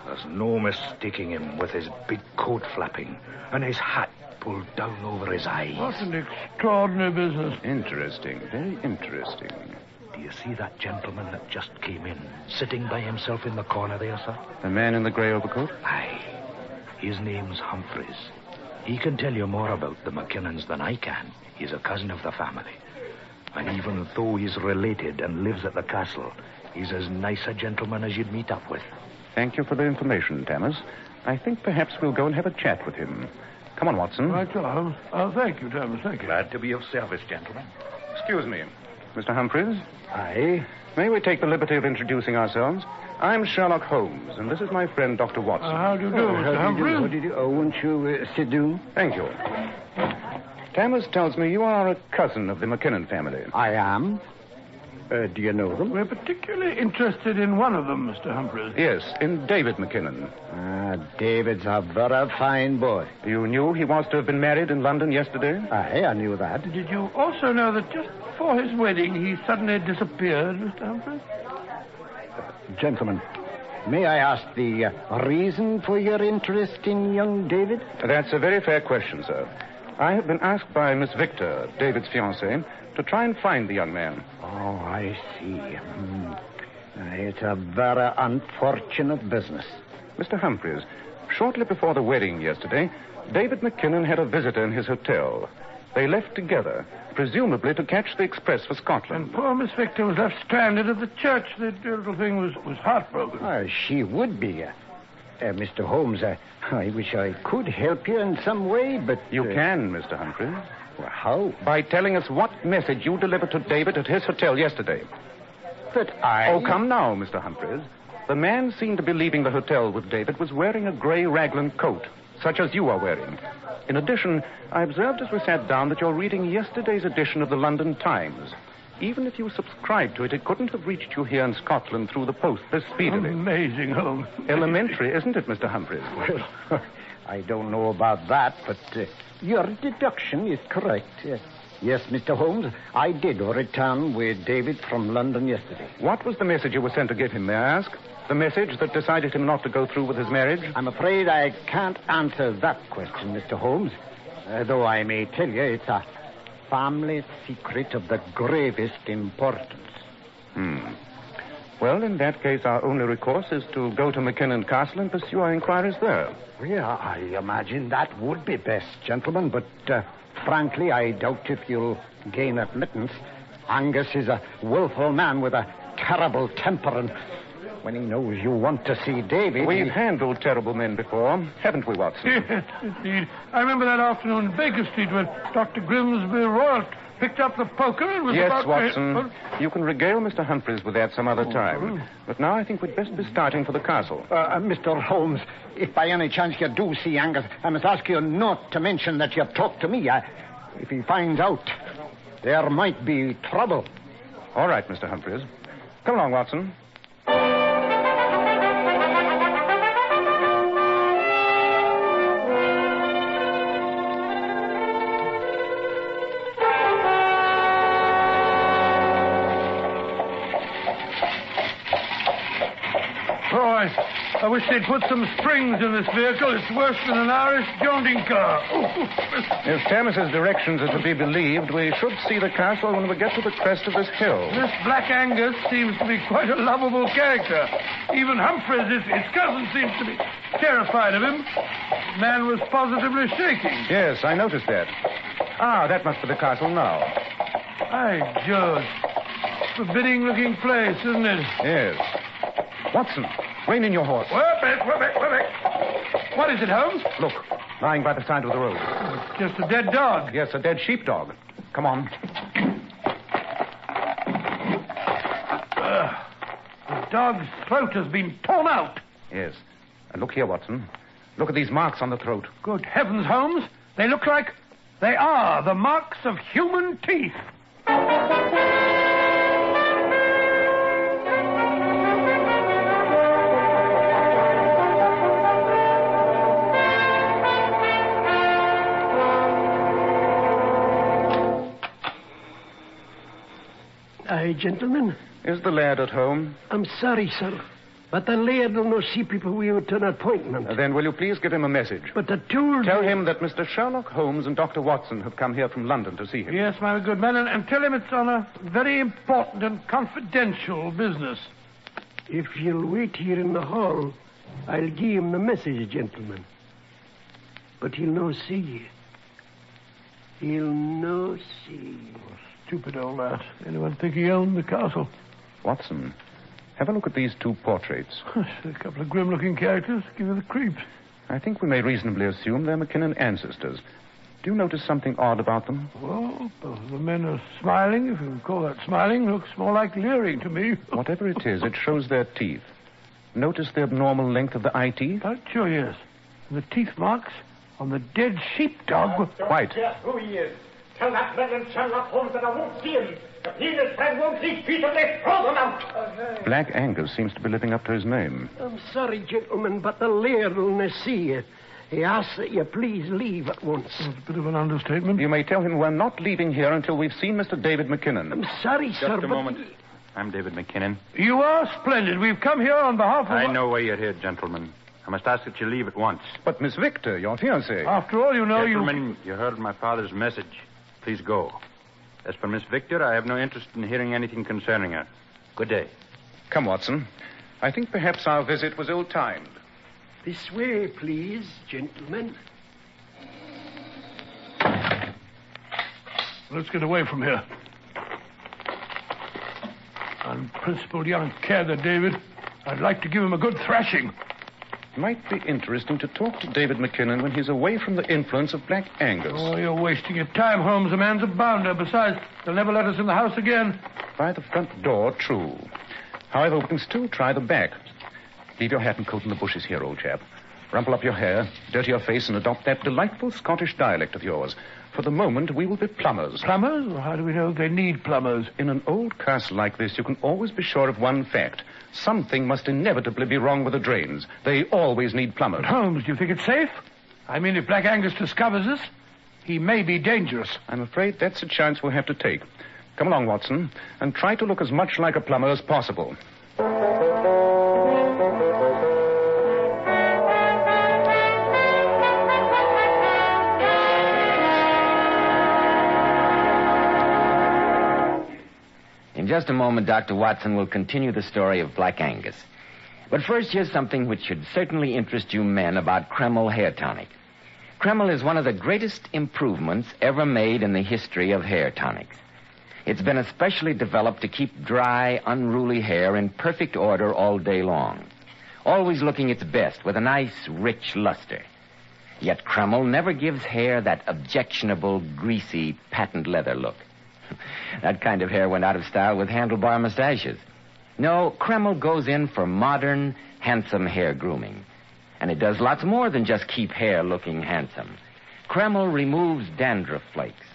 There's no mistaking him with his big coat flapping and his hat pulled down over his eyes. What an extraordinary business. Interesting, very interesting. Do you see that gentleman that just came in, sitting by himself in the corner there, sir? The man in the grey overcoat? Aye. His name's Humphreys. He can tell you more about the McKinnons than I can. He's a cousin of the family. And even though he's related and lives at the castle, he's as nice a gentleman as you'd meet up with. Thank you for the information, Thomas. I think perhaps we'll go and have a chat with him. Come on, Watson. Right, Charles. Thank you, Thomas. Thank you. Glad to be of service, gentlemen. Excuse me. Mr. Humphreys? Aye? May we take the liberty of introducing ourselves? I'm Sherlock Holmes, and this is my friend, Dr. Watson. How do you do, Mr. Humphreys? Won't you sit down? Thank you. Tammas tells me you are a cousin of the McKinnon family. I am. Do you know them? We're particularly interested in one of them, Mr. Humphreys. Yes, in David McKinnon. David's a very fine boy. You knew he was to have been married in London yesterday? Aye, I knew that. Did you also know that just before his wedding he suddenly disappeared, Mr. Humphreys? Gentlemen, may I ask the reason for your interest in young David? That's a very fair question, sir. I have been asked by Miss Victor, David's fiancée, to try and find the young man. Oh, I see. It's a very unfortunate business. Mr. Humphreys, shortly before the wedding yesterday, David McKinnon had a visitor in his hotel. They left together, presumably to catch the express for Scotland. And poor Miss Victor was left stranded at the church. The little thing was heartbroken. She would be. Mr. Holmes, I wish I could help you in some way, but... You can, Mr. Humphreys. Well, how? By telling us what message you delivered to David at his hotel yesterday. But I... Oh, come now, Mr. Humphreys. The man seen to be leaving the hotel with David was wearing a gray raglan coat, such as you are wearing. In addition, I observed as we sat down that you're reading yesterday's edition of the London Times. Even if you subscribed to it, it couldn't have reached you here in Scotland through the post this speedily. Amazing, Holmes. Elementary, isn't it, Mr. Humphreys? Well, I don't know about that, but your deduction is correct. Yes, Mr. Holmes, I did return with David from London yesterday. What was the message you were sent to give him, may I ask? The message that decided him not to go through with his marriage? I'm afraid I can't answer that question, Mr. Holmes. Though I may tell you it's a family secret of the gravest importance. Well, in that case, our only recourse is to go to McKinnon Castle and pursue our inquiries there. Well, I imagine that would be best, gentlemen, but frankly, I doubt if you'll gain admittance. Angus is a willful man with a terrible temper, and when he knows you want to see David... We've handled terrible men before, haven't we, Watson? Yes, indeed. I remember that afternoon in Baker Street when Dr. Grimsby Royal picked up the poker and was about... Yes, Watson. You can regale Mr. Humphreys with that some other time. But now I think we'd best be starting for the castle. Mr. Holmes, if by any chance you do see Angus, I must ask you not to mention that you've talked to me. If he finds out, there might be trouble. All right, Mr. Humphreys. Come along, Watson. I wish they'd put some springs in this vehicle. It's worse than an Irish jointing car. If Tammas's directions are to be believed, we should see the castle when we get to the crest of this hill. This Black Angus seems to be quite a lovable character. Even Humphreys, his cousin, seems to be terrified of him. The man was positively shaking. Yes, I noticed that. That must be the castle now. By George. Forbidding-looking place, isn't it? Yes. Watson, rein in your horse. We're back. What is it, Holmes? Look, lying by the side of the road. It's just a dead dog. Yes, a dead sheepdog. Come on. The dog's throat has been torn out. Yes. And look here, Watson. Look at these marks on the throat. Good heavens, Holmes. They look like... They are the marks of human teeth. Aye, gentlemen. Is the lad at home? I'm sorry, sir. But the laird will not see people without an appointment. Then will you please give him a message? But the tool... Tell him that Mr. Sherlock Holmes and Dr. Watson have come here from London to see him. Yes, my good man, and tell him it's on a very important and confidential business. If you'll wait here in the hall, I'll give him the message, gentlemen. But he'll no see you. He'll no see you. Stupid old lad. Anyone think he owned the castle? Watson, have a look at these two portraits. A couple of grim-looking characters. Give you the creeps. I think we may reasonably assume they're McKinnon ancestors. Do you notice something odd about them? Well, both of the men are smiling, if you can call that smiling. Looks more like leering to me. Whatever it is, it shows their teeth. Notice the abnormal length of the eye teeth? Sure, yes. The teeth marks On the dead sheepdog? Quiet. Who he is. Tell that Reverend Sherlock Holmes that I won't see him. If he and his friend won't leave peaceably, throw them out. Black Angus seems to be living up to his name. I'm sorry, gentlemen, but the laird will not see you. He asks that you please leave at once. That's a bit of an understatement. You may tell him we're not leaving here until we've seen Mr. David McKinnon. I'm sorry, sir, Just a moment. I'm David McKinnon. You are splendid. We've come here on behalf of... I know why you're here, gentlemen. I must ask that you leave at once. But Miss Victor, your fiancée... After all, you know, Gentlemen, you heard my father's message. Please go. As for Miss Victor, I have no interest in hearing anything concerning her. Good day. Come, Watson. I think perhaps our visit was ill-timed. This way, please, gentlemen. Let's get away from here. Unprincipled young cadder, David. I'd like to give him a good thrashing. Might be interesting to talk to David McKinnon when he's away from the influence of Black Angus. Oh, you're wasting your time, Holmes. The man's a bounder. Besides, they'll never let us in the house again. By the front door, true. However, we can still try the back. Leave your hat and coat in the bushes here, old chap. Rumple up your hair, dirty your face, and adopt that delightful Scottish dialect of yours. For the moment, we will be plumbers. Plumbers? Well, how do we know they need plumbers? In an old castle like this, you can always be sure of one fact. Something must inevitably be wrong with the drains. They always need plumbers. But Holmes, do you think it's safe? I mean, if Black Angus discovers us, he may be dangerous. I'm afraid that's a chance we'll have to take. Come along, Watson, and try to look as much like a plumber as possible. In just a moment, Dr. Watson will continue the story of Black Angus. But first, here's something which should certainly interest you men about Kreml Hair Tonic. Kreml is one of the greatest improvements ever made in the history of hair tonics. It's been especially developed to keep dry, unruly hair in perfect order all day long, always looking its best with a nice, rich luster. Yet Kreml never gives hair that objectionable, greasy, patent leather look. That kind of hair went out of style with handlebar mustaches. No, Kreml goes in for modern, handsome hair grooming. And it does lots more than just keep hair looking handsome. Kreml removes dandruff flakes.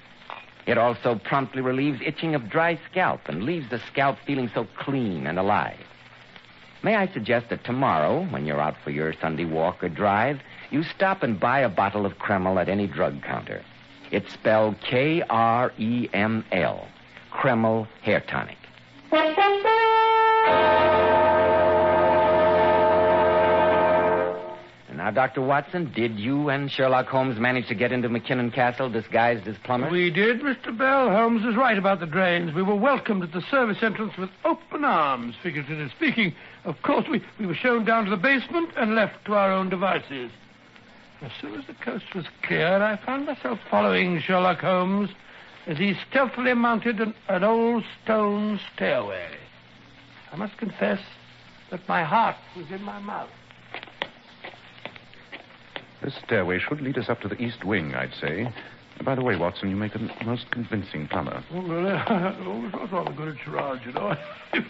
It also promptly relieves itching of dry scalp and leaves the scalp feeling so clean and alive. May I suggest that tomorrow, when you're out for your Sunday walk or drive, you stop and buy a bottle of Kreml at any drug counter. It's spelled Kreml, Kreml Hair Tonic. And now, Dr. Watson, did you and Sherlock Holmes manage to get into McKinnon Castle disguised as plumbers? We did, Mr. Bell. Holmes is right about the drains. We were welcomed at the service entrance with open arms, figuratively speaking. Of course, we were shown down to the basement and left to our own devices. As soon as the coast was clear, I found myself following Sherlock Holmes as he stealthily mounted an old stone stairway. I must confess that my heart was in my mouth. This stairway should lead us up to the east wing, I'd say. By the way, Watson, you make a most convincing plumber. Oh, well, I always was rather good at charades, you know.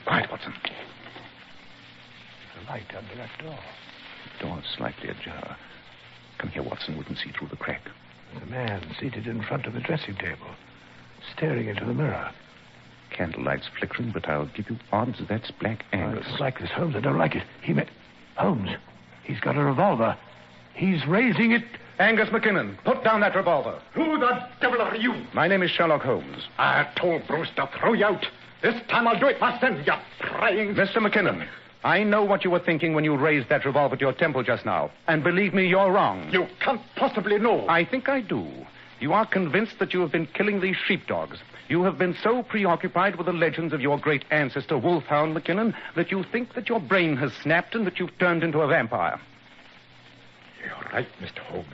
Quiet, Watson. There's a light under that door. The door's slightly ajar. Come here, Watson. We can see through the crack. There's a man seated in front of the dressing table, staring into the mirror. Candlelight's flickering, but I'll give you odds that's Black Angus. It's like this, Holmes. I don't like it. Holmes, he's got a revolver. He's raising it. Angus McKinnon, put down that revolver. Who the devil are you? My name is Sherlock Holmes. I told Bruce to throw you out. This time I'll do it myself, you prying... Mr. McKinnon, I know what you were thinking when you raised that revolver to your temple just now. And believe me, you're wrong. You can't possibly know. I think I do. You are convinced that you have been killing these sheepdogs. You have been so preoccupied with the legends of your great ancestor, Wolfhound McKinnon, that you think that your brain has snapped and that you've turned into a vampire. You're right, Mr. Holmes.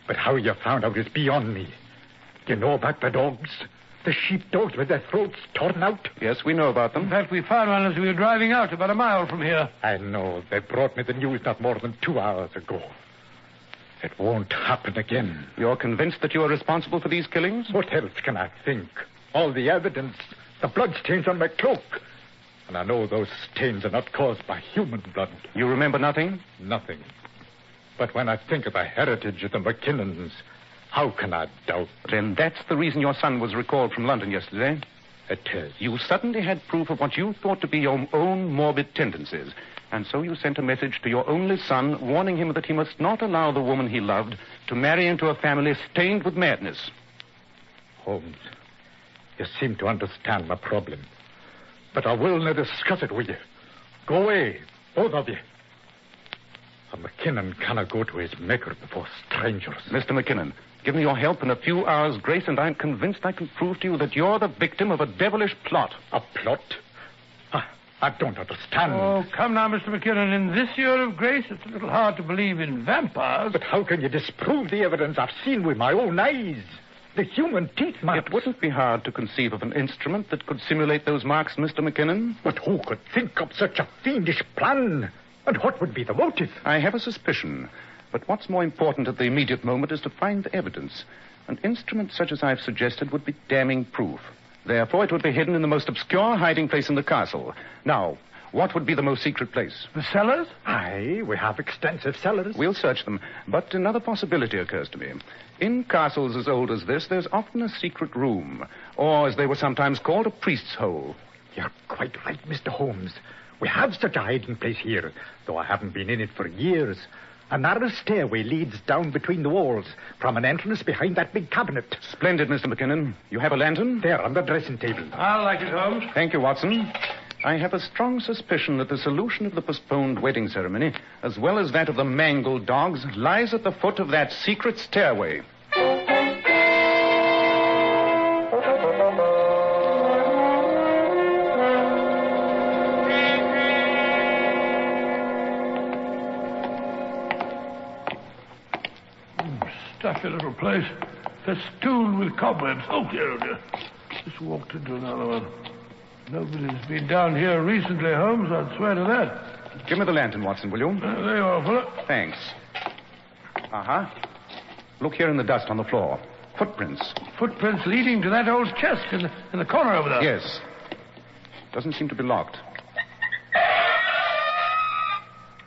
But how you found out is beyond me. You know about the dogs? The sheepdogs with their throats torn out? Yes, we know about them. In fact, we found one as we were driving out about a mile from here. I know. They brought me the news not more than 2 hours ago. It won't happen again. You're convinced that you are responsible for these killings? What else can I think? All the evidence, the blood stains on my cloak. And I know those stains are not caused by human blood. You remember nothing? Nothing. But when I think of the heritage of the McKinnons, how can I doubt? Then that's the reason your son was recalled from London yesterday. It is. You suddenly had proof of what you thought to be your own morbid tendencies. And so you sent a message to your only son, warning him that he must not allow the woman he loved to marry into a family stained with madness. Holmes, you seem to understand my problem. But I will not discuss it with you. Go away, both of you. A McKinnon cannot go to his maker before strangers. Mr. McKinnon, give me your help and a few hours' grace, and I'm convinced I can prove to you that you're the victim of a devilish plot. A plot? I don't understand. Oh, come now, Mr. McKinnon. In this year of grace, it's a little hard to believe in vampires. But how can you disprove the evidence I've seen with my own eyes? The human teeth marks. It wouldn't be hard to conceive of an instrument that could simulate those marks, Mr. McKinnon. But who could think up such a fiendish plan? And what would be the motive? I have a suspicion. But what's more important at the immediate moment is to find the evidence. An instrument such as I've suggested would be damning proof. Therefore, it would be hidden in the most obscure hiding place in the castle. Now, what would be the most secret place? The cellars? Aye, we have extensive cellars. We'll search them. But another possibility occurs to me. In castles as old as this, there's often a secret room, or as they were sometimes called, a priest's hole. You're quite right, Mr. Holmes. We have such a hiding place here, though I haven't been in it for years. A narrow stairway leads down between the walls from an entrance behind that big cabinet. Splendid, Mr. McKinnon. You have a lantern? There, on the dressing table. I'll like it, Holmes. Thank you, Watson. I have a strong suspicion that the solution of the postponed wedding ceremony, as well as that of the mangled dogs, lies at the foot of that secret stairway. Stuffy little place. Festooned with cobwebs. Oh, dear, oh, dear. Just walked into another one. Nobody's been down here recently, Holmes. I'd swear to that. Give me the lantern, Watson, will you? There you are, fella. Thanks. Uh-huh. Look here in the dust on the floor. Footprints. Footprints leading to that old chest in the corner over there. Yes. Doesn't seem to be locked.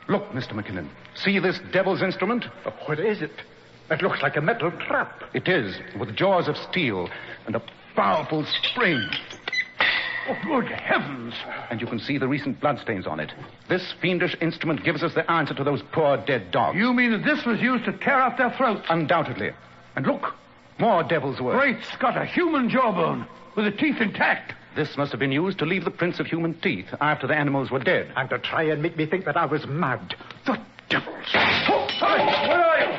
Look, Mr. McKinnon. See this devil's instrument? What is it? It looks like a metal trap. It is, with jaws of steel and a powerful spring. Oh, good heavens. And you can see the recent bloodstains on it. This fiendish instrument gives us the answer to those poor dead dogs. You mean that this was used to tear out their throats? Undoubtedly. And look, more devil's work. Great Scott, a human jawbone with the teeth intact. This must have been used to leave the prints of human teeth after the animals were dead. And to try and make me think that I was mad. The devils. Oh, sorry. Where are you?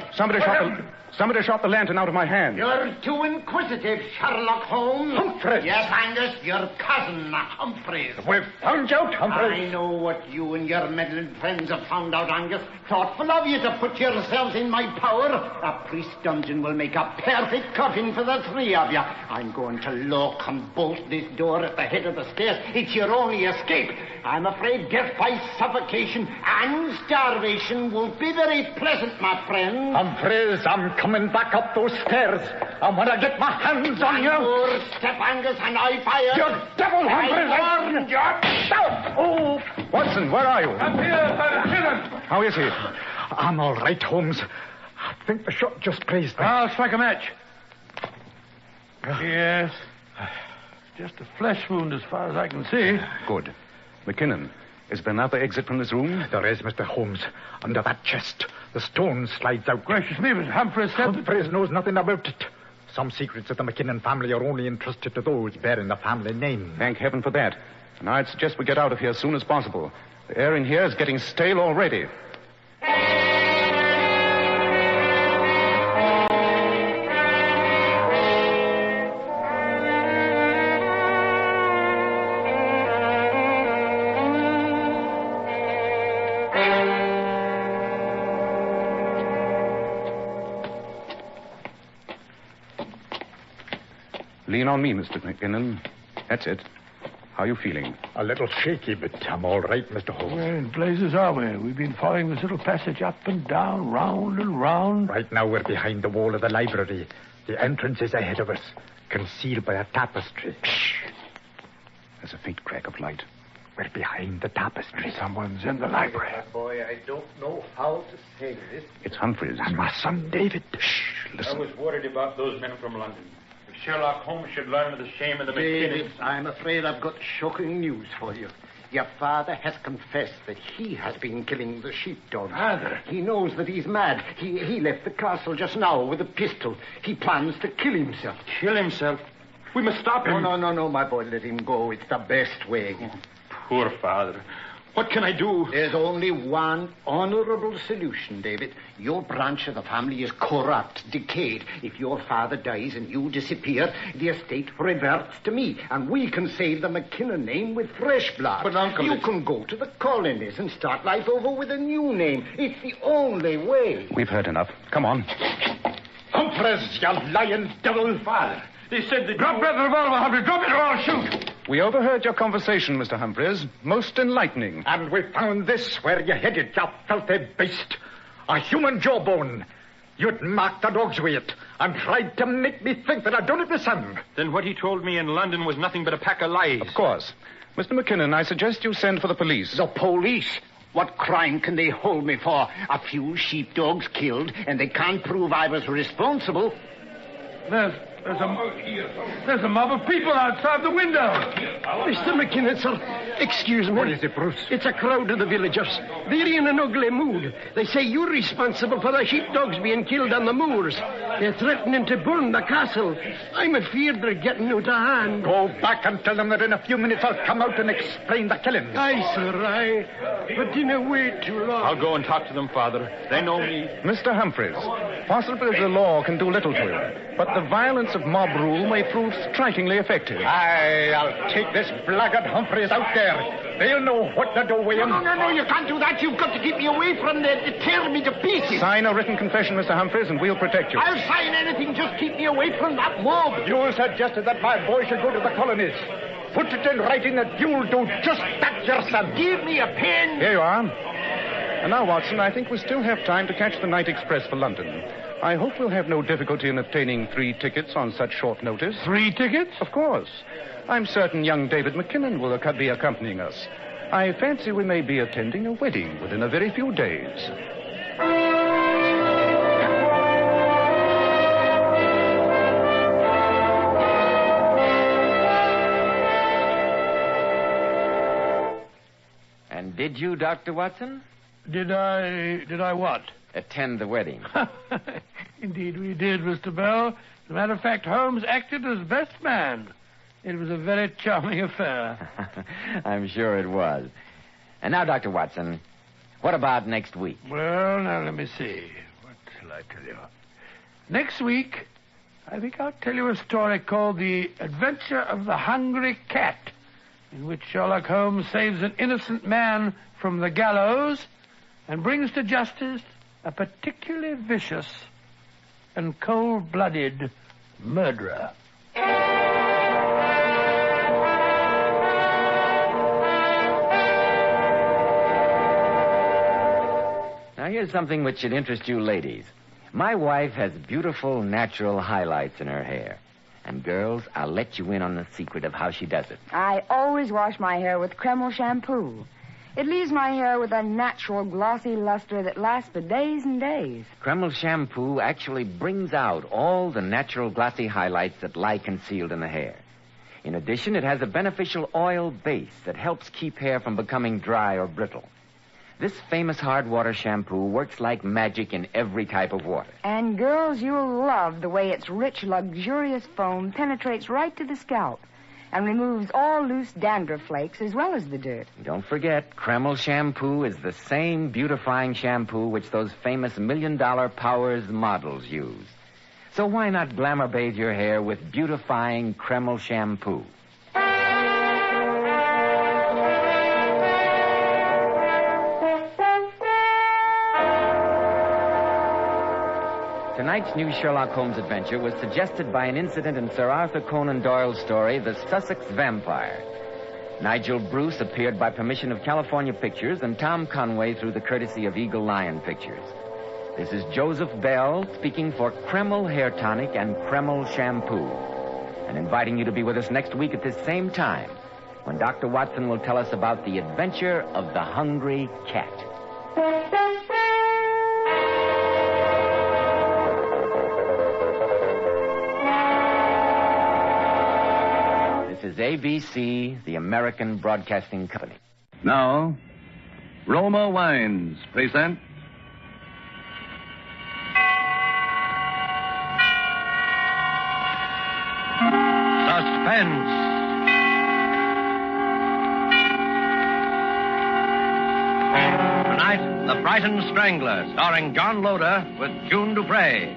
Somebody shot the lantern out of my hand. You're too inquisitive, Sherlock Holmes. Humphreys. Yes, Angus, your cousin, Humphreys. We've found you out, Humphreys. I know what you and your meddling friends have found out, Angus. Thoughtful of you to put yourselves in my power. A priest dungeon will make a perfect coffin for the three of you. I'm going to lock and bolt this door at the head of the stairs. It's your only escape. I'm afraid death by suffocation and starvation won't be very pleasant, my friend. Humphreys, I'm coming back up those stairs. And when I get my hands on you... Your step, Angus, and I fire. You devil, Humphreys! I warned you. Stop! Oh! Watson, where are you? Up here, by the prison. How is he? I'm all right, Holmes. I think the shot just grazed me. I'll strike a match. Yes. Just a flesh wound as far as I can see. Good. McKinnon, is there another exit from this room? There is, Mr. Holmes. Under that chest. The stone slides out. Gracious me, but Humphreys said... Humphreys knows nothing about it. Some secrets of the McKinnon family are only entrusted to those bearing the family name. Thank heaven for that. And I'd suggest we get out of here as soon as possible. The air in here is getting stale already. Lean on me, Mr. McKinnon. That's it. How are you feeling? A little shaky, but I'm all right, Mr. Holmes. Where in blazes are we? We've been following this little passage up and down, round and round. Right now we're behind the wall of the library. The entrance is ahead of us, concealed by a tapestry. Shh. There's a faint crack of light. We're behind the tapestry. Someone's in the library. Boy, I don't know how to say this. It's Humphreys. And my son, David. Shh, listen. I was worried about those men from London. If Sherlock Holmes should learn of the shame of the David, McKinneys... I'm afraid I've got shocking news for you. Your father has confessed that he has been killing the sheepdogs. Father? He knows that he's mad. He left the castle just now with a pistol. He plans to kill himself. Kill himself? We must stop him. No, my boy. Let him go. It's the best way. Oh, poor father. What can I do? There's only one honorable solution, David. Your branch of the family is corrupt, decayed. If your father dies and you disappear, the estate reverts to me, and we can save the McKinnon name with fresh blood. But, Uncle... You can go to the colonies and start life over with a new name. It's the only way. We've heard enough. Come on. Humphreys, you lying devil. Father, they said that... Drop that revolver, Humphrey. Drop it or I'll shoot. We overheard your conversation, Mr. Humphreys. Most enlightening. And we found this where you headed, you filthy beast. A human jawbone. You'd marked the dogs with it and tried to make me think that I'd done it myself. Then what he told me in London was nothing but a pack of lies. Of course. Mr. McKinnon, I suggest you send for the police. The police? What crime can they hold me for? A few sheepdogs killed, and they can't prove I was responsible. There's a mob of people outside the window. Mr. McKinnon, sir, excuse me. What is it, Bruce? It's a crowd of the villagers. They're in an ugly mood. They say you're responsible for the sheepdogs being killed on the moors. They're threatening to burn the castle. I'm afeard they're getting out of hand. Go back and tell them that in a few minutes I'll come out and explain the killing. Aye, sir, aye. But didn't wait too long. I'll go and talk to them, Father. They know me. Mr. Humphreys, possibly the law can do little to him, but the violence of mob rule may prove strikingly effective. Aye, I'll take this blackguard Humphreys out there. They'll know what to do with him. No, you can't do that. You've got to keep me away from them to tear me to pieces. Sign a written confession, Mr. Humphreys, and we'll protect you. I'll sign anything. Just keep me away from that mob. You suggested that my boy should go to the colonies. Put it in writing that you'll do just that yourself. Give me a pen. Here you are. And now, Watson, I think we still have time to catch the night express for London. I hope we'll have no difficulty in obtaining 3 tickets on such short notice. 3 tickets? Of course. I'm certain young David McKinnon will be accompanying us. I fancy we may be attending a wedding within a very few days. And did you, Dr. Watson? Did I what? Attend the wedding. Indeed we did, Mr. Bell. As a matter of fact, Holmes acted as best man. It was a very charming affair. I'm sure it was. And now, Dr. Watson, what about next week? Well, now, let me see. What shall I tell you? Next week, I think I'll tell you a story called The Adventure of the Hungry Cat, in which Sherlock Holmes saves an innocent man from the gallows and brings to justice a particularly vicious and cold-blooded murderer. Now, here's something which should interest you ladies. My wife has beautiful natural highlights in her hair. And, girls, I'll let you in on the secret of how she does it. I always wash my hair with Kreml shampoo. It leaves my hair with a natural glossy luster that lasts for days and days. Kreml shampoo actually brings out all the natural glossy highlights that lie concealed in the hair. In addition, it has a beneficial oil base that helps keep hair from becoming dry or brittle. This famous hard water shampoo works like magic in every type of water. And, girls, you'll love the way its rich, luxurious foam penetrates right to the scalp and removes all loose dandruff flakes as well as the dirt. Don't forget, Kreml shampoo is the same beautifying shampoo which those famous $1 million Powers models use. So why not glamour bathe your hair with beautifying Kreml shampoo? Tonight's new Sherlock Holmes adventure was suggested by an incident in Sir Arthur Conan Doyle's story, The Sussex Vampire. Nigel Bruce appeared by permission of California Pictures and Tom Conway through the courtesy of Eagle Lion Pictures. This is Joseph Bell speaking for Kreml Hair Tonic and Kreml Shampoo, and inviting you to be with us next week at this same time when Dr. Watson will tell us about the adventure of the hungry cat. This is ABC, the American Broadcasting Company. Now, Roma Wines present Suspense. Tonight, The Brighton Strangler, starring John Loder with June Dupre.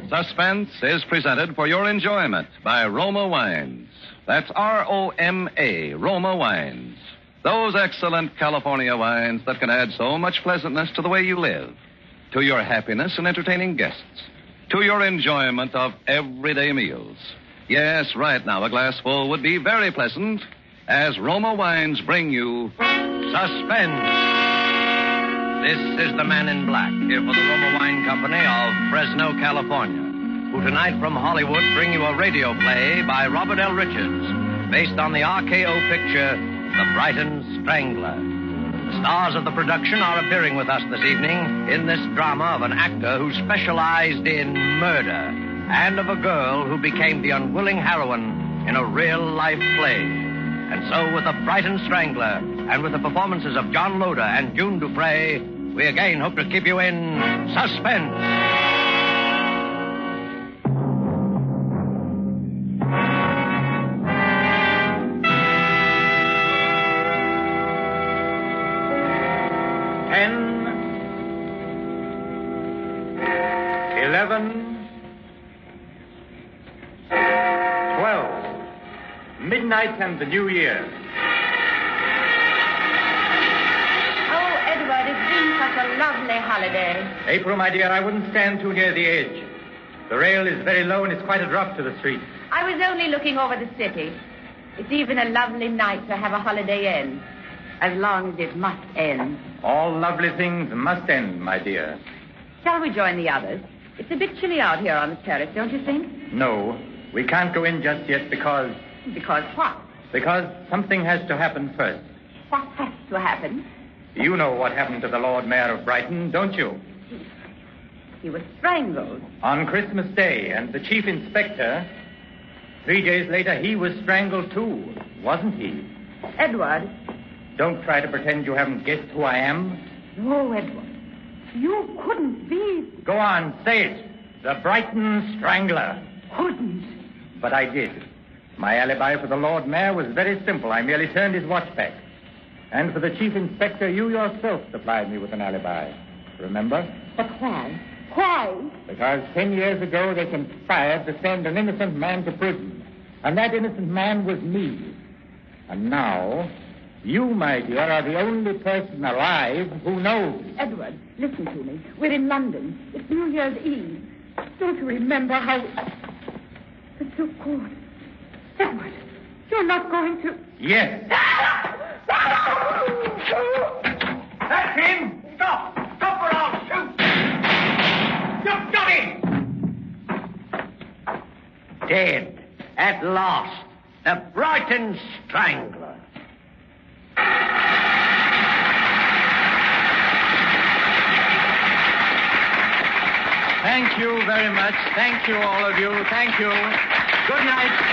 Suspense is presented for your enjoyment by Roma Wines. That's R-O-M-A, Roma Wines. Those excellent California wines that can add so much pleasantness to the way you live, to your happiness in entertaining guests, to your enjoyment of everyday meals. Yes, right now, a glassful would be very pleasant as Roma Wines bring you Suspense. This is the Man in Black, here for the Roma Wine Company of Fresno, California, who tonight from Hollywood bring you a radio play by Robert L. Richards, based on the RKO picture, The Brighton Strangler. The stars of the production are appearing with us this evening in this drama of an actor who specialized in murder and of a girl who became the unwilling heroine in a real-life play. And so with The Brighton Strangler and with the performances of John Loder and June Dupre, we again hope to keep you in suspense. Midnight and the New Year. Oh, Edward, it's been such a lovely holiday. April, my dear, I wouldn't stand too near the edge. The rail is very low and it's quite a drop to the street. I was only looking over the city. It's even a lovely night to have a holiday end, as long as it must end. All lovely things must end, my dear. Shall we join the others? It's a bit chilly out here on the terrace, don't you think? No, we can't go in just yet because... Because what? Because something has to happen first. What has to happen? You know what happened to the Lord Mayor of Brighton, don't you? He was strangled. On Christmas Day, and the chief inspector, 3 days later, he was strangled too, wasn't he? Edward. Don't try to pretend you haven't guessed who I am. No, Edward. You couldn't be... Go on, say it. The Brighton Strangler. Couldn't. But I did. My alibi for the Lord Mayor was very simple. I merely turned his watch back. And for the chief inspector, you yourself supplied me with an alibi. Remember? But why? Why? Because 10 years ago they conspired to send an innocent man to prison. And that innocent man was me. And now, you, my dear, are the only person alive who knows. Edward, listen to me. We're in London. It's New Year's Eve. Don't you remember how... It's so cold. Edward, you're not going to... Yes. That's him! Stop! Stop or I'll shoot! You've got him! Dead. At last. The Brighton Strangler. Thank you very much. Thank you, all of you. Thank you. Good night.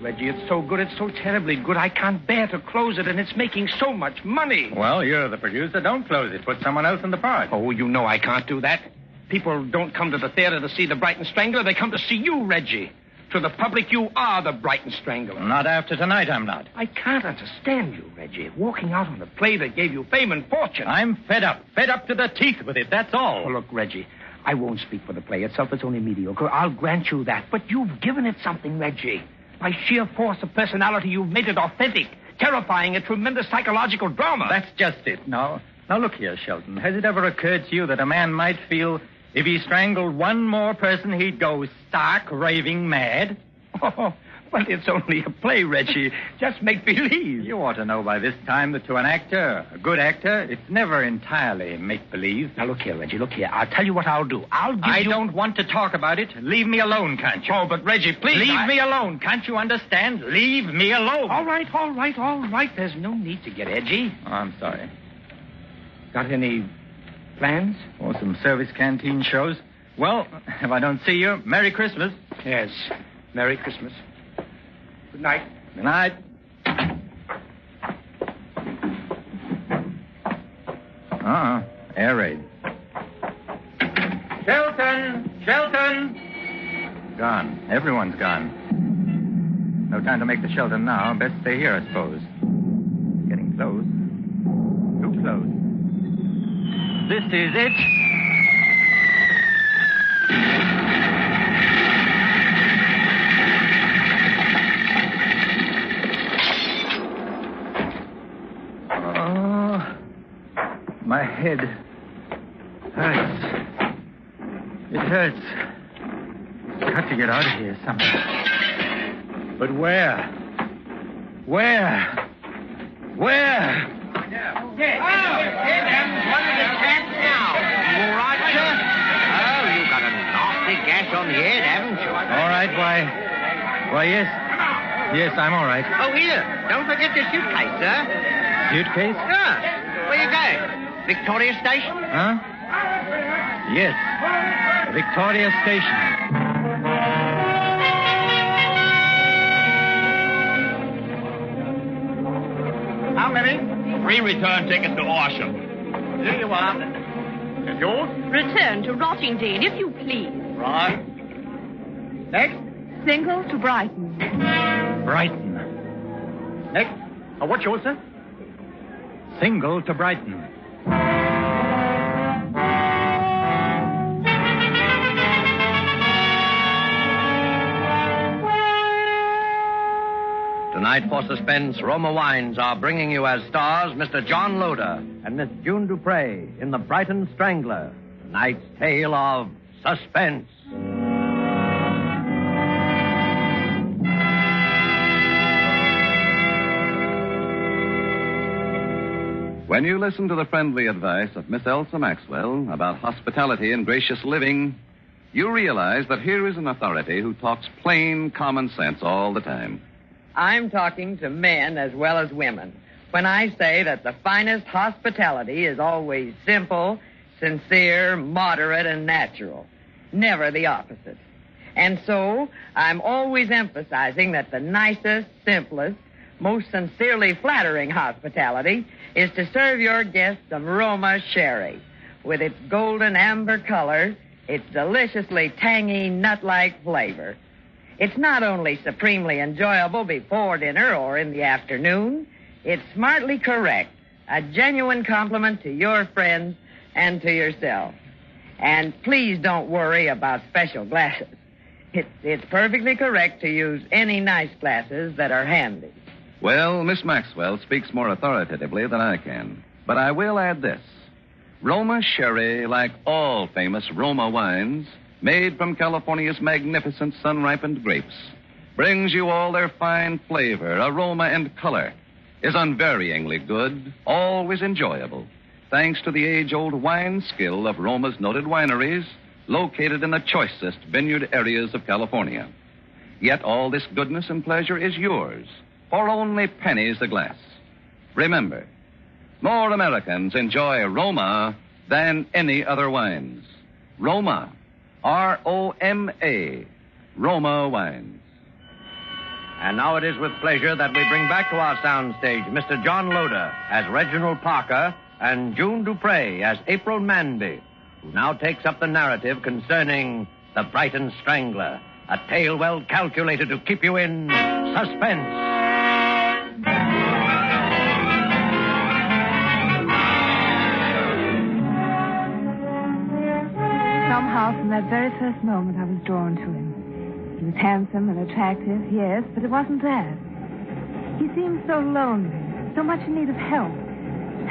Reggie, it's so good, it's so terribly good, I can't bear to close it, and it's making so much money. Well, you're the producer. Don't close it. Put someone else in the part. Oh, you know I can't do that. People don't come to the theater to see the Brighton Strangler. They come to see you, Reggie. To the public, you are the Brighton Strangler. Not after tonight, I'm not. I can't understand you, Reggie. Walking out on a play that gave you fame and fortune. I'm fed up. Fed up to the teeth with it, that's all. Oh, look, Reggie, I won't speak for the play itself. It's only mediocre. I'll grant you that. But you've given it something, Reggie. By sheer force of personality, you've made it authentic, terrifying, a tremendous psychological drama. That's just it. Now look here, Shelton. Has it ever occurred to you that a man might feel if he strangled one more person, he'd go stark, raving mad? Oh, Well, it's only a play, Reggie. Just make believe. You ought to know by this time that to an actor, a good actor, it's never entirely make-believe. Now, look here, Reggie, look here. I'll tell you what I'll do. I don't want to talk about it. Leave me alone, can't you? Oh, but Reggie, please. Leave me alone. Can't you understand? Leave me alone. All right. There's no need to get edgy. Oh, I'm sorry. Got any plans? Or some service canteen shows? Well, if I don't see you, Merry Christmas. Yes, Merry Christmas. Good night. Good night. Air raid. Shelton! Gone. Everyone's gone. No time to make the shelter now. Best stay here, I suppose. Getting close. Too close. This is it. My head hurts. It hurts. Got to get out of here somehow. But where? Where? What is the chance now? You all right, sir? Oh, you got a nasty gash on the head, haven't you? All right, why, yes. Yes, I'm all right. Oh, here. Don't forget your suitcase, sir. Suitcase? Sure. Where you going? Victoria Station? Huh? Yes. Victoria Station. How many? 3 return tickets to ARSON. Here you are. And yours? Return to Rottingdean, if you please. Right. Next? Single to Brighton. Brighton. Next? What's yours, sir? Single to Brighton. Tonight for Suspense, Roma Wines are bringing you as stars Mr. John Loder and Miss June Dupre in The Brighton Strangler, tonight's tale of suspense. When you listen to the friendly advice of Miss Elsa Maxwell about hospitality and gracious living, you realize that here is an authority who talks plain common sense all the time. I'm talking to men as well as women when I say that the finest hospitality is always simple, sincere, moderate, and natural. Never the opposite. And so I'm always emphasizing that the nicest, simplest, most sincerely flattering hospitality is to serve your guests some Roma sherry. With its golden amber color, its deliciously tangy nut-like flavor. It's not only supremely enjoyable before dinner or in the afternoon, it's smartly correct, a genuine compliment to your friends and to yourself. And please don't worry about special glasses. It's perfectly correct to use any nice glasses that are handy. Well, Miss Maxwell speaks more authoritatively than I can. But I will add this. Roma sherry, like all famous Roma wines, made from California's magnificent sun-ripened grapes, brings you all their fine flavor, aroma, and color, is unvaryingly good, always enjoyable, thanks to the age-old wine skill of Roma's noted wineries located in the choicest vineyard areas of California. Yet all this goodness and pleasure is yours for only pennies a glass. Remember, more Americans enjoy Roma than any other wines. Roma, R-O-M-A, Roma wines. And now it is with pleasure that we bring back to our soundstage Mr. John Loder as Reginald Parker and June Dupre as April Manby, who now takes up the narrative concerning The Brighton Strangler, a tale well calculated to keep you in suspense. Somehow, from that very first moment, I was drawn to him. He was handsome and attractive, yes, but it wasn't that. He seemed so lonely, so much in need of help.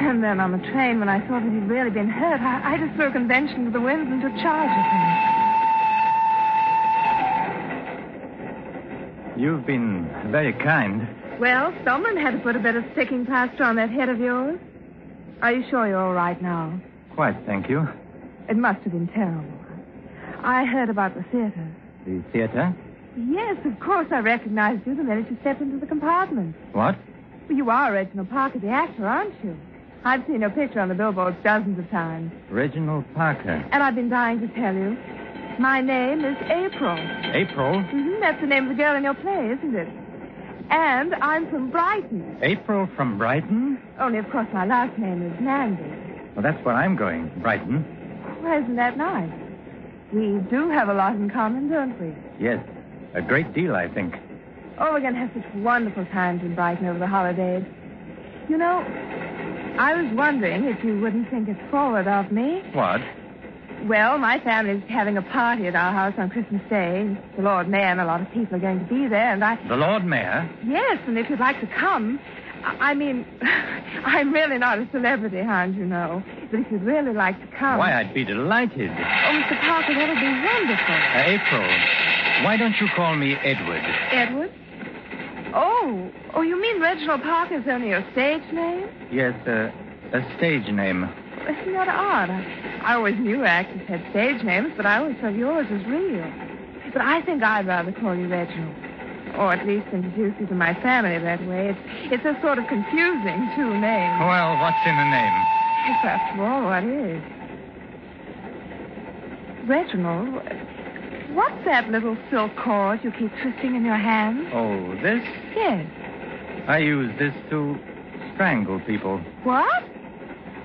And then on the train, when I thought that he'd really been hurt, I just threw a convention to the winds and took charge of him. You've been very kind. Well, someone had to put a bit of sticking plaster on that head of yours. Are you sure you're all right now? Quite, thank you. It must have been terrible. I heard about the theater. The theater? Yes, of course I recognized you the minute you stepped into the compartment. What? Well, you are Reginald Parker, the actor, aren't you? I've seen your picture on the billboards dozens of times. Reginald Parker. And I've been dying to tell you. My name is April. April? Mm-hmm, that's the name of the girl in your play, isn't it? And I'm from Brighton. April from Brighton? Only, of course, my last name is Mandy. Well, that's where I'm going, Brighton. Well, isn't that nice? We do have a lot in common, don't we? Yes, a great deal, I think. Oh, we're going to have such wonderful times in Brighton over the holidays. You know, I was wondering if you wouldn't think it forward of me. What? Well, my family's having a party at our house on Christmas Day. The Lord Mayor and a lot of people are going to be there, and I... The Lord Mayor? Yes, and if you'd like to come... I mean, I'm really not a celebrity hound, you know. But if you'd really like to come... Why, I'd be delighted. Oh, Mr. Parker, that'll be wonderful. April, why don't you call me Edward? Edward? Oh, you mean Reginald Parker's only your stage name? Yes, a stage name. Isn't that odd? I always knew actors had stage names, but I always thought yours was real. But I think I'd rather call you Reginald. Or at least introduce you to my family that way. It's a sort of confusing two names. Well, what's in the name? Yes, after all, what is? Reginald, what's that little silk cord you keep twisting in your hand? Oh, this? Yes. I use this to strangle people. What?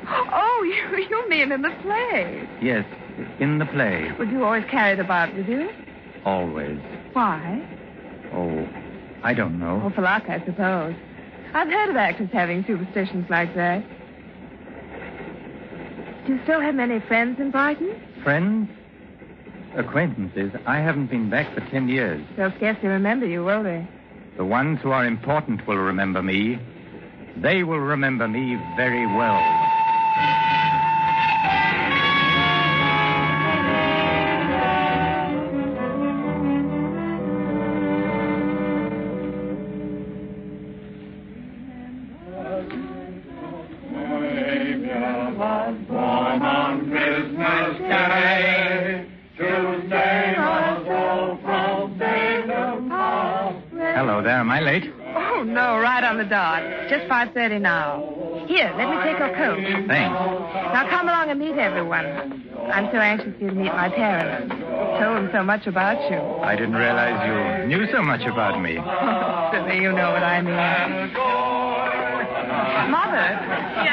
Oh, you mean in the play? Yes, in the play. Would you always carry it about with you? Always. Why? Oh, I don't know. Oh, for luck, I suppose. I've heard of actors having superstitions like that. Do you still have many friends in Brighton? Friends? Acquaintances. I haven't been back for 10 years. They'll scarcely remember you, will they? The ones who are important will remember me. They will remember me very well. Hello there. Am I late? Oh, no, right on the dot. Just 5:30 now. Here, let me take your coat. Thanks. Now come along and meet everyone. I'm so anxious for you to meet my parents. Told them so much about you. I didn't realize you knew so much about me. Oh, silly, you know what I mean.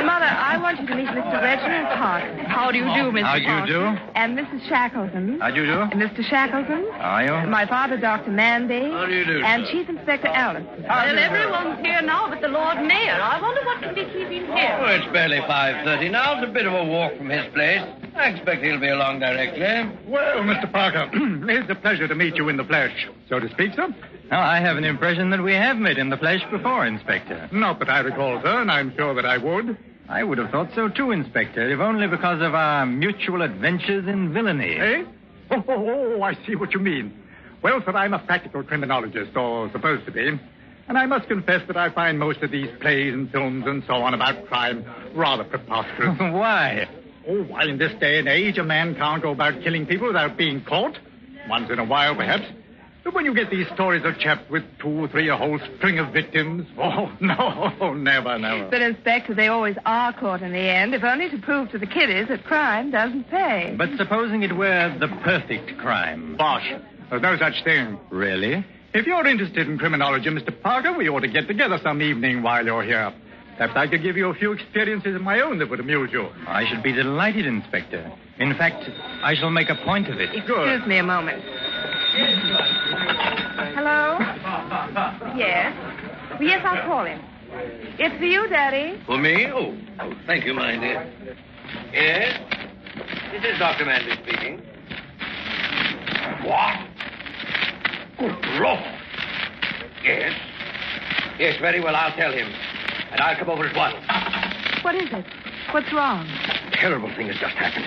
Mother, I want you to meet Mr. Reginald Parker. How do you do, Mr. How do you do? And Mrs. Shackleton. How do you do? And Mr. Shackleton. How are you? My father, Dr. Manby. How do you do, And sir? Chief Inspector Allison. Well, everyone's here now but the Lord Mayor. I wonder what can be keeping here. Oh, it's barely 5:30 now. It's a bit of a walk from his place. I expect he'll be along directly. Well, Mr. Parker, it's a pleasure to meet you in the flesh, so to speak, sir. Now, I have an impression that we have met in the flesh before, Inspector. Not that I recall, sir, and I'm sure that I would. I would have thought so too, Inspector, if only because of our mutual adventures in villainy. Eh? Oh, I see what you mean. Well, sir, I'm a practical criminologist, or supposed to be. And I must confess that I find most of these plays and films and so on about crime rather preposterous. Why? Oh, why, in this day and age, a man can't go about killing people without being caught. Once in a while, perhaps. But when you get these stories of chaps with 2 or 3, a whole string of victims, oh, no, never. But, Inspector, they always are caught in the end, if only to prove to the kiddies that crime doesn't pay. But supposing it were the perfect crime. Bosh. There's no such thing. Really? If you're interested in criminology, Mr. Parker, we ought to get together some evening while you're here. Perhaps I could give you a few experiences of my own that would amuse you. I should be delighted, Inspector. In fact, I shall make a point of it. Excuse me a moment. Hello? Yes? Yes, I'll call him. It's for you, Daddy. For me? Oh, thank you, my dear. Yes? This is Dr. Manby speaking. What? Good Lord. Yes? Yes, very well, I'll tell him. And I'll come over at once. What is it? What's wrong? terrible thing has just happened.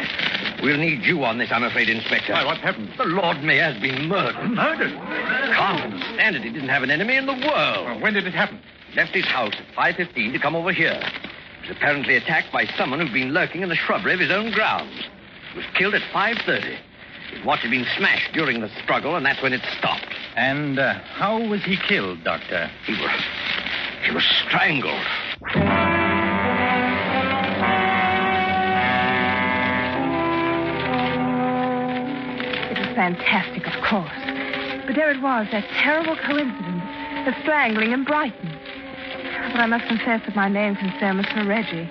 We'll need you on this, I'm afraid, Inspector. Why, what happened? The Lord Mayor has been murdered. Murdered? Can't understand it. He didn't have an enemy in the world. Well, when did it happen? Left his house at 5:15 to come over here. He was apparently attacked by someone who'd been lurking in the shrubbery of his own grounds. He was killed at 5:30. His watch had been smashed during the struggle, and that's when it stopped. And how was he killed, Doctor? He was strangled. It was fantastic, of course. But there it was, that terrible coincidence, the strangling in Brighton. But I must confess that my main concern was for Reggie.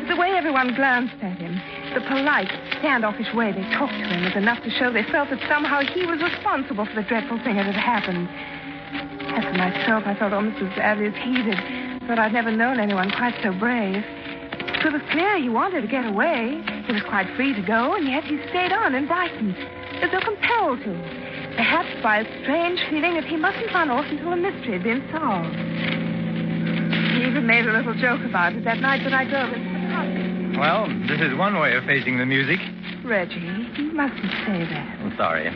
The way everyone glanced at him, the polite, standoffish way they talked to him was enough to show they felt that somehow he was responsible for the dreadful thing that had happened. As for myself, I felt almost as badly as he did. Thought I'd never known anyone quite so brave. So it was clear he wanted to get away. He was quite free to go, and yet he stayed on in Brighton, as though compelled to. Perhaps by a strange feeling that he mustn't run off until the mystery had been solved. He even made a little joke about it that night that I drove into the cottage. Well, this is one way of facing the music. Reggie, you mustn't say that. I'm sorry.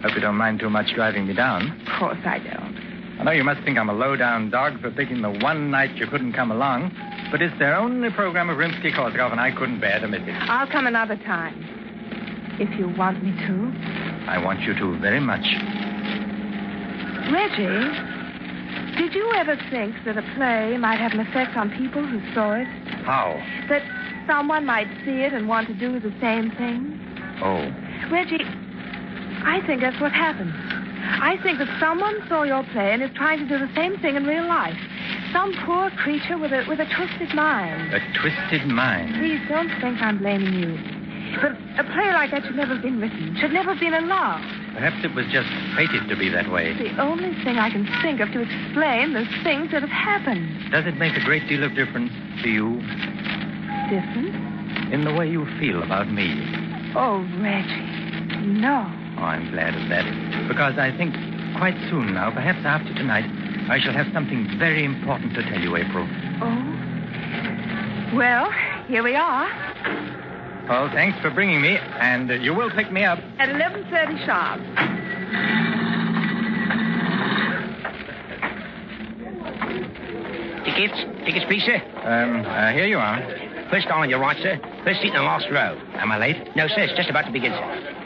Hope you don't mind too much driving me down. Of course I don't. I know you must think I'm a low-down dog for picking the one night you couldn't come along, but it's their only program of Rimsky-Korsakov, and I couldn't bear to miss it. I'll come another time. If you want me to. I want you to very much. Reggie, did you ever think that a play might have an effect on people who saw it? How? That someone might see it and want to do the same thing? Oh. Reggie, I think that's what happened. I think that someone saw your play and is trying to do the same thing in real life. Some poor creature with a twisted mind. A twisted mind? Please don't think I'm blaming you. But a play like that should never have been written, should never have been allowed. Perhaps it was just fated to be that way. It's the only thing I can think of to explain the things that have happened. Does it make a great deal of difference to you? Difference? In the way you feel about me? Oh, Reggie, no. Oh, I'm glad of that. Because I think quite soon now, perhaps after tonight, I shall have something very important to tell you, April. Oh? Well, here we are. Well, thanks for bringing me, and you will pick me up. At 11:30 sharp. Tickets, please, sir. Here you are. First on your right, sir. First seat in the last row. Am I late? No, sir, it's just about to begin, sir.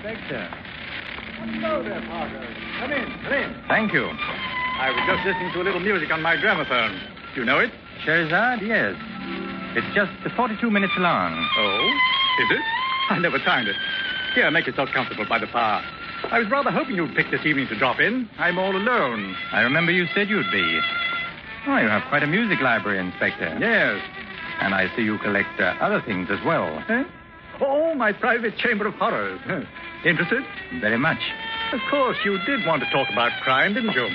Inspector. Hello there, Parker. Come in. Thank you. I was just listening to a little music on my gramophone. Do you know it? Scheherazade, yes. It's just 42 minutes long. Oh? Is it? I never timed it. Here, make yourself comfortable by the fire. I was rather hoping you'd pick this evening to drop in. I'm all alone. I remember you said you'd be. Oh, you have quite a music library, Inspector. Yes. And I see you collect other things as well. Eh? Oh, my private chamber of horrors. Interested? Very much. Of course, you did want to talk about crime, didn't you?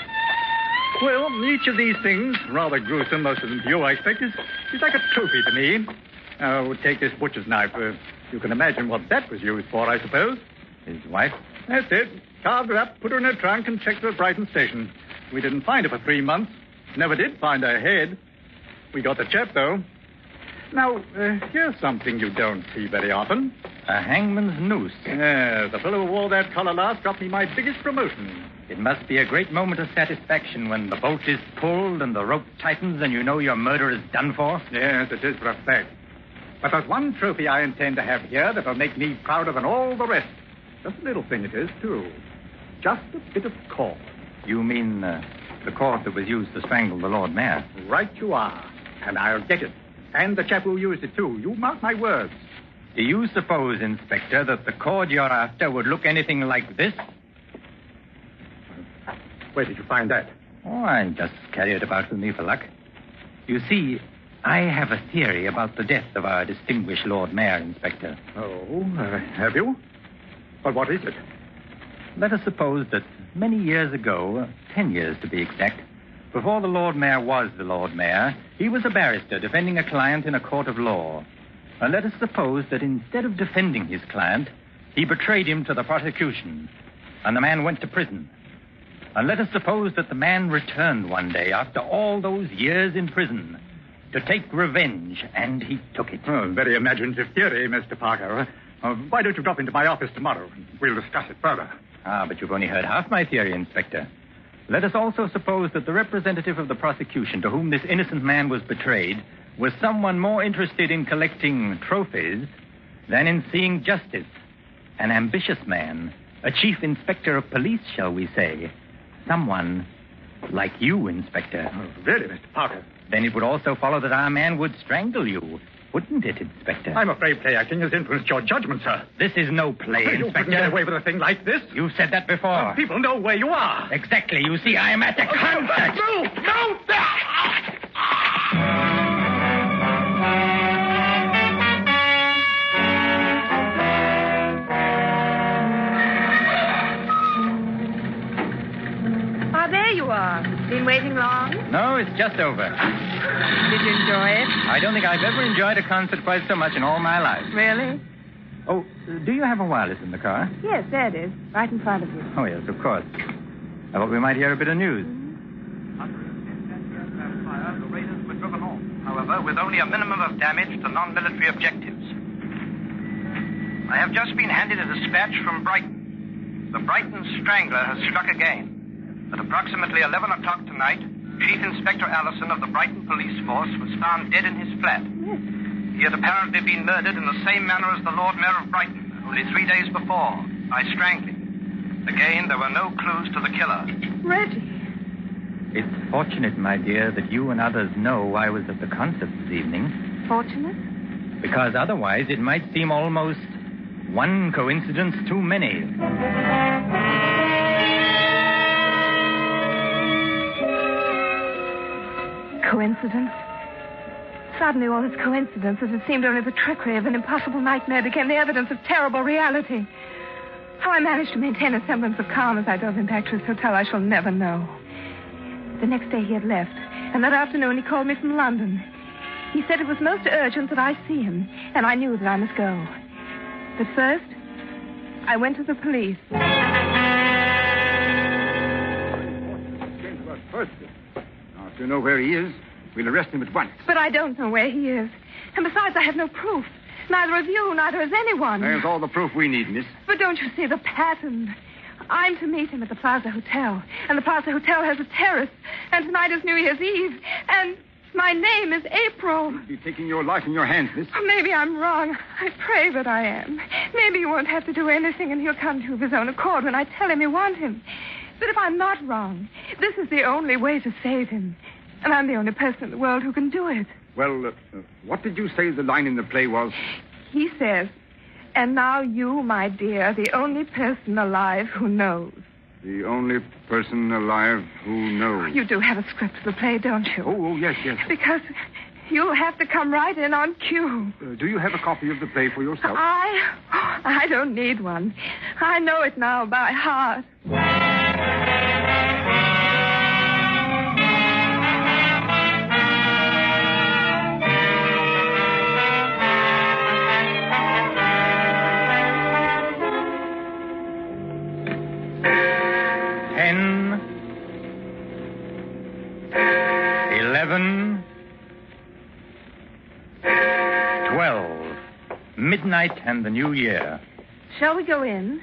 Well, each of these things, rather gruesome, most of them to you, I expect, is like a trophy to me. Oh, take this butcher's knife. You can imagine what that was used for, I suppose. His wife? That's it. Carved her up, put her in her trunk, and checked her at Brighton Station. We didn't find her for 3 months. Never did find her head. We got the chap, though. Now, here's something you don't see very often. A hangman's noose. Yes, the fellow who wore that collar last got me my biggest promotion. It must be a great moment of satisfaction when the bolt is pulled and the rope tightens and you know your murder is done for. Yes, it is for a fact. But there's one trophy I intend to have here that'll make me prouder than all the rest. Just a little thing it is, too. Just a bit of cord. You mean the cord that was used to strangle the Lord Mayor? Right you are. And I'll get it. And the chap who used it, too. You mark my words. Do you suppose, Inspector, that the cord you're after would look anything like this? Where did you find that? Oh, I just carry it about with me for luck. You see, I have a theory about the death of our distinguished Lord Mayor, Inspector. Oh, have you? Well, what is it? Let us suppose that many years ago, 10 years to be exact, before the Lord Mayor was the Lord Mayor, he was a barrister defending a client in a court of law. And let us suppose that instead of defending his client, he betrayed him to the prosecution, and the man went to prison. And let us suppose that the man returned one day after all those years in prison to take revenge, and he took it. Oh, very imaginative theory, Mr. Parker. Why don't you drop into my office tomorrow? We'll discuss it further. Ah, but you've only heard half my theory, Inspector. Let us also suppose that the representative of the prosecution to whom this innocent man was betrayed was someone more interested in collecting trophies than in seeing justice. An ambitious man, a chief inspector of police, shall we say. Someone like you, Inspector. Oh, really, Mr. Parker? Then it would also follow that our man would strangle you, wouldn't it, Inspector? I'm afraid play acting has influenced your judgment, sir. This is no play, You Inspector. couldn't get away with a thing like this. You've said that before. People know where you are. Exactly. You see, I am at the concert. No! There you are. Been waiting long? No, it's just over. Did you enjoy it? I don't think I've ever enjoyed a concert quite so much in all my life. Really? Oh, do you have a wireless in the car? Yes, there it is. Right in front of you. Oh, yes, of course. I thought we might hear a bit of news. The raiders were driven off, however, with only a minimum of damage to non-military objectives. I have just been handed a dispatch from Brighton. The Brighton Strangler has struck again. At approximately 11 o'clock tonight, Chief Inspector Allison of the Brighton Police Force was found dead in his flat. Yes. He had apparently been murdered in the same manner as the Lord Mayor of Brighton, only 3 days before, by strangling. Again, there were no clues to the killer. Reggie. It's fortunate, my dear, that you and others know I was at the concert this evening. Fortunate? Because otherwise it might seem almost one coincidence too many. Coincidence? Suddenly all this coincidences, it seemed only the trickery of an impossible nightmare became the evidence of terrible reality. How I managed to maintain a semblance of calm as I drove him back to his hotel, I shall never know. The next day he had left, and that afternoon he called me from London. He said it was most urgent that I see him, and I knew that I must go. But first, I went to the police. First, now, if you know where he is, we'll arrest him at once. But I don't know where he is. And besides, I have no proof. Neither of you, neither has anyone. There's all the proof we need, miss. But don't you see the pattern? I'm to meet him at the Plaza Hotel. And the Plaza Hotel has a terrace. And tonight is New Year's Eve. And my name is April. You're taking your life in your hands, miss. Oh, maybe I'm wrong. I pray that I am. Maybe you won't have to do anything and he'll come to of his own accord when I tell him you want him. But if I'm not wrong, this is the only way to save him. And I'm the only person in the world who can do it. Well, what did you say the line in the play was? He says, and now you, my dear, the only person alive who knows. The only person alive who knows. You do have a script of the play, don't you? Oh, yes, yes. Because you'll have to come right in on cue. Do you have a copy of the play for yourself? I don't need one. I know it now by heart. Midnight and the New Year. Shall we go in?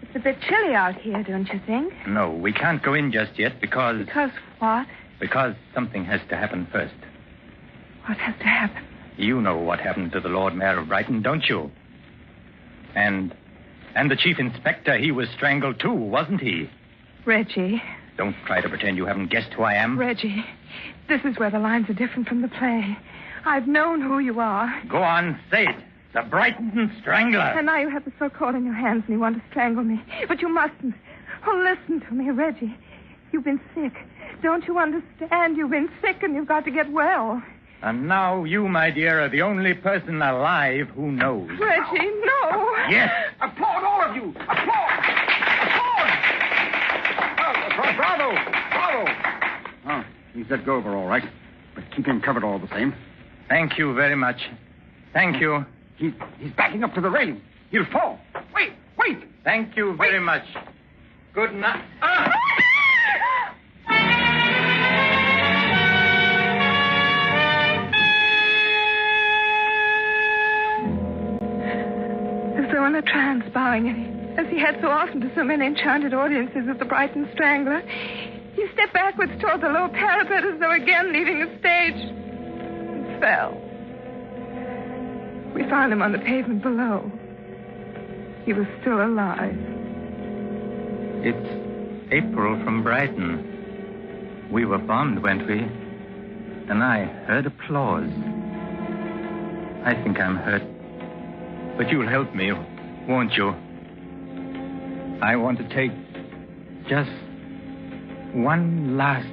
It's a bit chilly out here, don't you think? No, we can't go in just yet because... Because what? Because something has to happen first. What has to happen? You know what happened to the Lord Mayor of Brighton, don't you? And the Chief Inspector, he was strangled too, wasn't he? Reggie. Don't try to pretend you haven't guessed who I am. Reggie, this is where the lines are different from the play. I've known who you are. Go on, say it. The Brighton Strangler. And now you have the sword in your hands and you want to strangle me. But you mustn't. Oh, listen to me, Reggie. You've been sick. Don't you understand? You've been sick and you've got to get well. And now you, my dear, are the only person alive who knows. Reggie, no. Yes. Applaud, all of you! Applaud! Applaud! Bravo! Bravo! Oh, he's let go of her all right. But keep him covered all the same. Thank you very much. Thank you. He's backing up to the railing. He'll fall. Wait! Thank you very much. Good night. As though in a trance, bowing, as he had so often to so many enchanted audiences at the Brighton Strangler, he stepped backwards toward the low parapet as though again leaving the stage, and fell. We found him on the pavement below. He was still alive. It's April from Brighton. We were bombed, weren't we? And I heard applause. I think I'm hurt. But you'll help me, won't you? I want to take just one last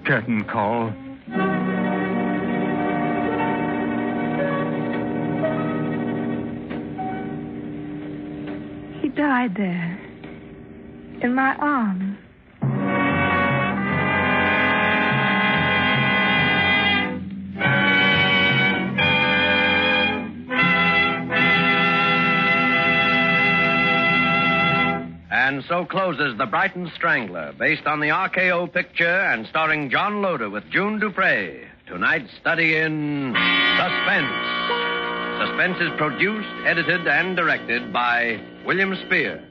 curtain call. He died there, in my arms. And so closes The Brighton Strangler, based on the RKO picture and starring John Loder with June Dupre. Tonight's study in Suspense. Suspense is produced, edited, and directed by William Spear.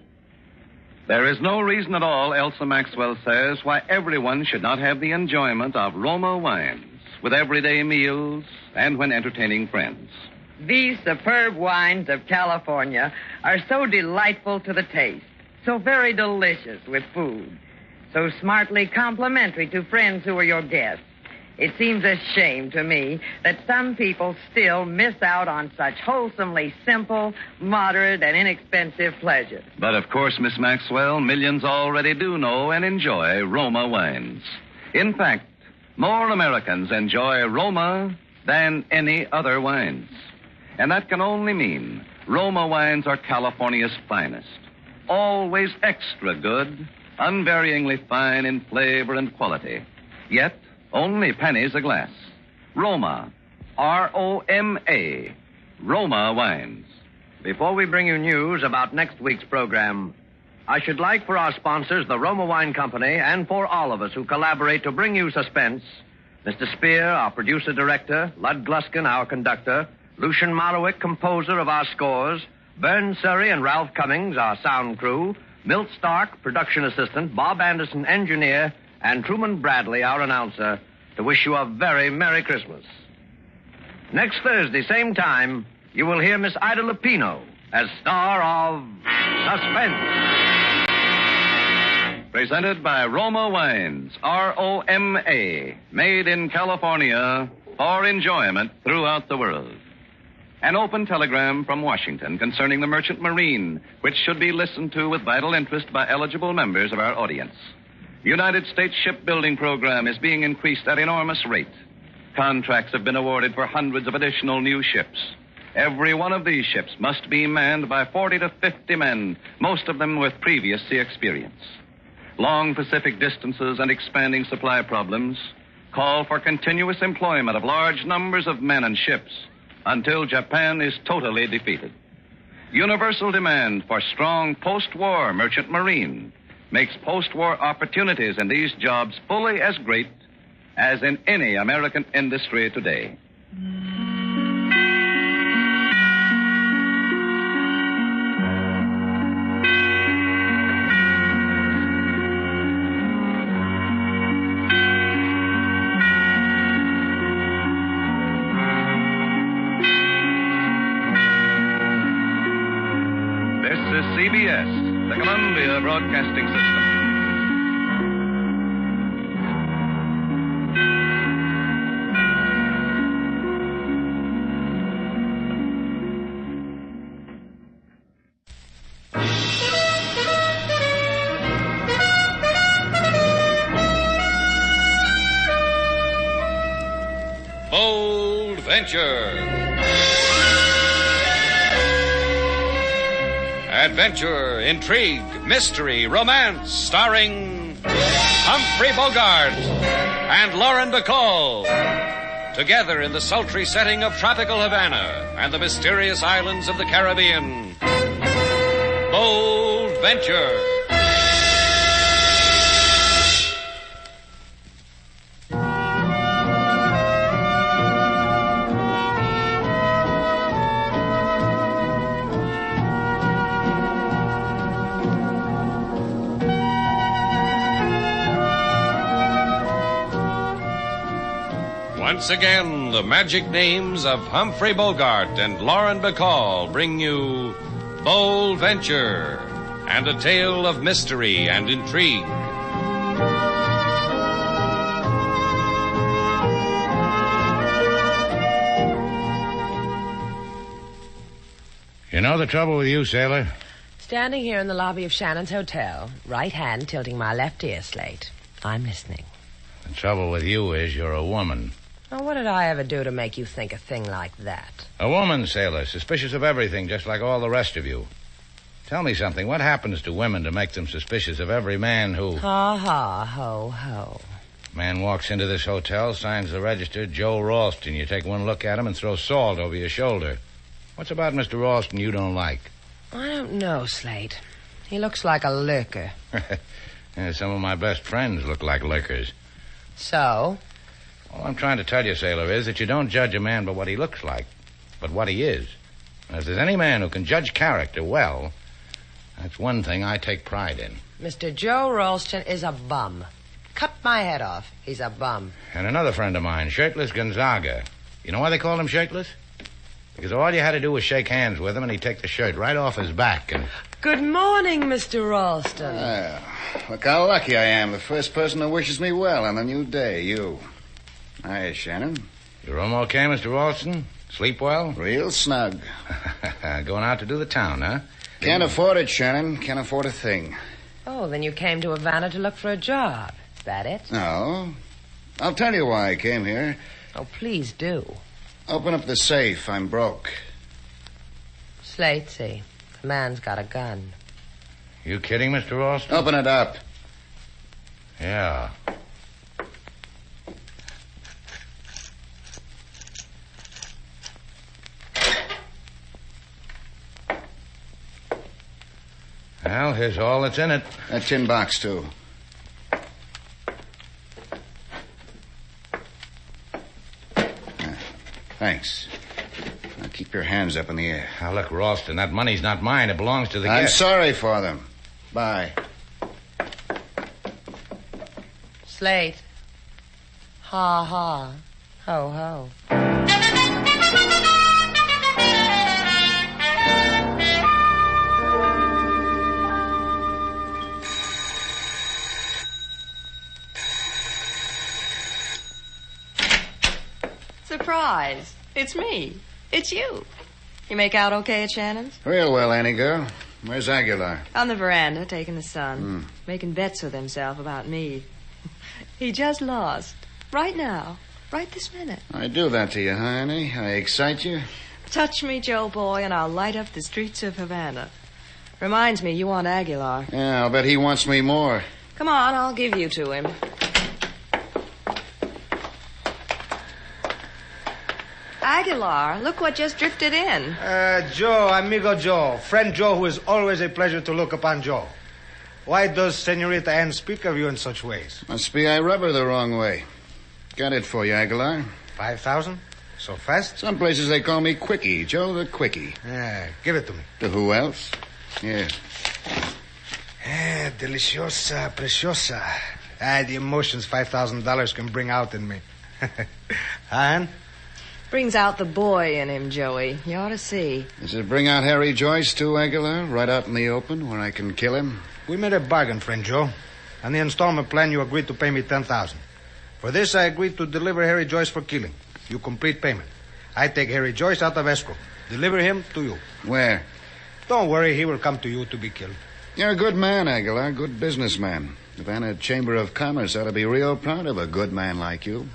There is no reason at all, Elsa Maxwell says, why everyone should not have the enjoyment of Roma wines with everyday meals and when entertaining friends. These superb wines of California are so delightful to the taste, so very delicious with food, so smartly complimentary to friends who are your guests. It seems a shame to me that some people still miss out on such wholesomely simple, moderate, and inexpensive pleasures. But of course, Miss Maxwell, millions already do know and enjoy Roma wines. In fact, more Americans enjoy Roma than any other wines. And that can only mean Roma wines are California's finest. Always extra good, unvaryingly fine in flavor and quality. Yet, only pennies a glass. Roma. R-O-M-A. Roma wines. Before we bring you news about next week's program, I should like for our sponsors, the Roma Wine Company, and for all of us who collaborate to bring you Suspense, Mr. Spear, our producer-director, Lud Gluskin, our conductor, Lucian Malowick, composer of our scores, Vern Surrey and Ralph Cummings, our sound crew, Milt Stark, production assistant, Bob Anderson, engineer, and Truman Bradley, our announcer, to wish you a very Merry Christmas. Next Thursday, same time, you will hear Miss Ida Lupino as star of Suspense. Presented by Roma Wines, R-O-M-A, made in California for enjoyment throughout the world. An open telegram from Washington concerning the merchant marine, which should be listened to with vital interest by eligible members of our audience. United States shipbuilding program is being increased at enormous rate. Contracts have been awarded for hundreds of additional new ships. Every one of these ships must be manned by 40 to 50 men, most of them with previous sea experience. Long Pacific distances and expanding supply problems call for continuous employment of large numbers of men and ships until Japan is totally defeated. Universal demand for strong post-war merchant marine makes post-war opportunities in these jobs fully as great as in any American industry today. This is CBS, the Columbia Broadcasting System. Bold Venture. Adventure, intrigue, mystery, romance, starring Humphrey Bogart and Lauren Bacall. Together in the sultry setting of tropical Havana and the mysterious islands of the Caribbean. Bold Venture. Once again, the magic names of Humphrey Bogart and Lauren Bacall bring you Bold Venture and a tale of mystery and intrigue. You know the trouble with you, sailor? Standing here in the lobby of Shannon's Hotel, right hand tilting my left ear, Slate. I'm listening. The trouble with you is you're a woman. Well, what did I ever do to make you think a thing like that? A woman, sailor, suspicious of everything, just like all the rest of you. Tell me something. What happens to women to make them suspicious of every man who... Ha, ha, ho, ho. Man walks into this hotel, signs the register, Joe Ralston. You take one look at him and throw salt over your shoulder. What's about Mr. Ralston you don't like? I don't know, Slate. He looks like a lurker. Yeah, some of my best friends look like lurkers. So? All I'm trying to tell you, sailor, is that you don't judge a man by what he looks like, but what he is. And if there's any man who can judge character well, that's one thing I take pride in. Mr. Joe Ralston is a bum. Cut my head off. He's a bum. And another friend of mine, Shirtless Gonzaga. You know why they called him Shirtless? Because all you had to do was shake hands with him and he'd take the shirt right off his back and... Good morning, Mr. Ralston. Look how lucky I am. The first person who wishes me well on a new day, you. Hiya, Shannon. You room okay, Mr. Ralston? Sleep well? Real snug. Going out to do the town, huh? Can't afford it, Shannon. Can't afford a thing. Oh, then you came to Havana to look for a job. Is that it? No. I'll tell you why I came here. Oh, please do. Open up the safe. I'm broke. Slatesy. The man's got a gun. You kidding, Mr. Ralston? Open it up. Yeah. Well, here's all that's in it. That tin box, too. Thanks. Now keep your hands up in the air. Now, look, Ralston, that money's not mine. It belongs to the I'm guest. sorry for them. Bye. Slate. Ha, ha. Ho, ho. Surprise. It's me. It's you. You make out okay at Shannon's? Real well, Annie girl. Where's Aguilar? On the veranda, taking the sun. Making bets with himself about me. He just lost. Right now. Right this minute. I do that to you, huh, Annie? I excite you? Touch me, Joe boy, and I'll light up the streets of Havana. Reminds me, you want Aguilar. Yeah, I'll bet he wants me more. Come on, I'll give you to him. Aguilar, look what just drifted in. Joe, amigo Joe. Friend Joe, who is always a pleasure to look upon, Joe. Why does Senorita Ann speak of you in such ways? Must be I rub her the wrong way. Got it for you, Aguilar. 5,000? So fast? Some places they call me Quickie. Joe the Quickie. Yeah, give it to me. To who else? Here. Deliciosa, preciosa. The emotions $5,000 can bring out in me. Ann? Brings out the boy in him, Joey. You ought to see. Does it bring out Harry Joyce, too, Aguilar? Right out in the open where I can kill him? We made a bargain, friend Joe. On the installment plan, you agreed to pay me $10,000. For this, I agreed to deliver Harry Joyce for killing. You complete payment. I take Harry Joyce out of escrow. Deliver him to you. Where? Don't worry, he will come to you to be killed. You're a good man, Aguilar. Good businessman. The Havana Chamber of Commerce ought to be real proud of a good man like you.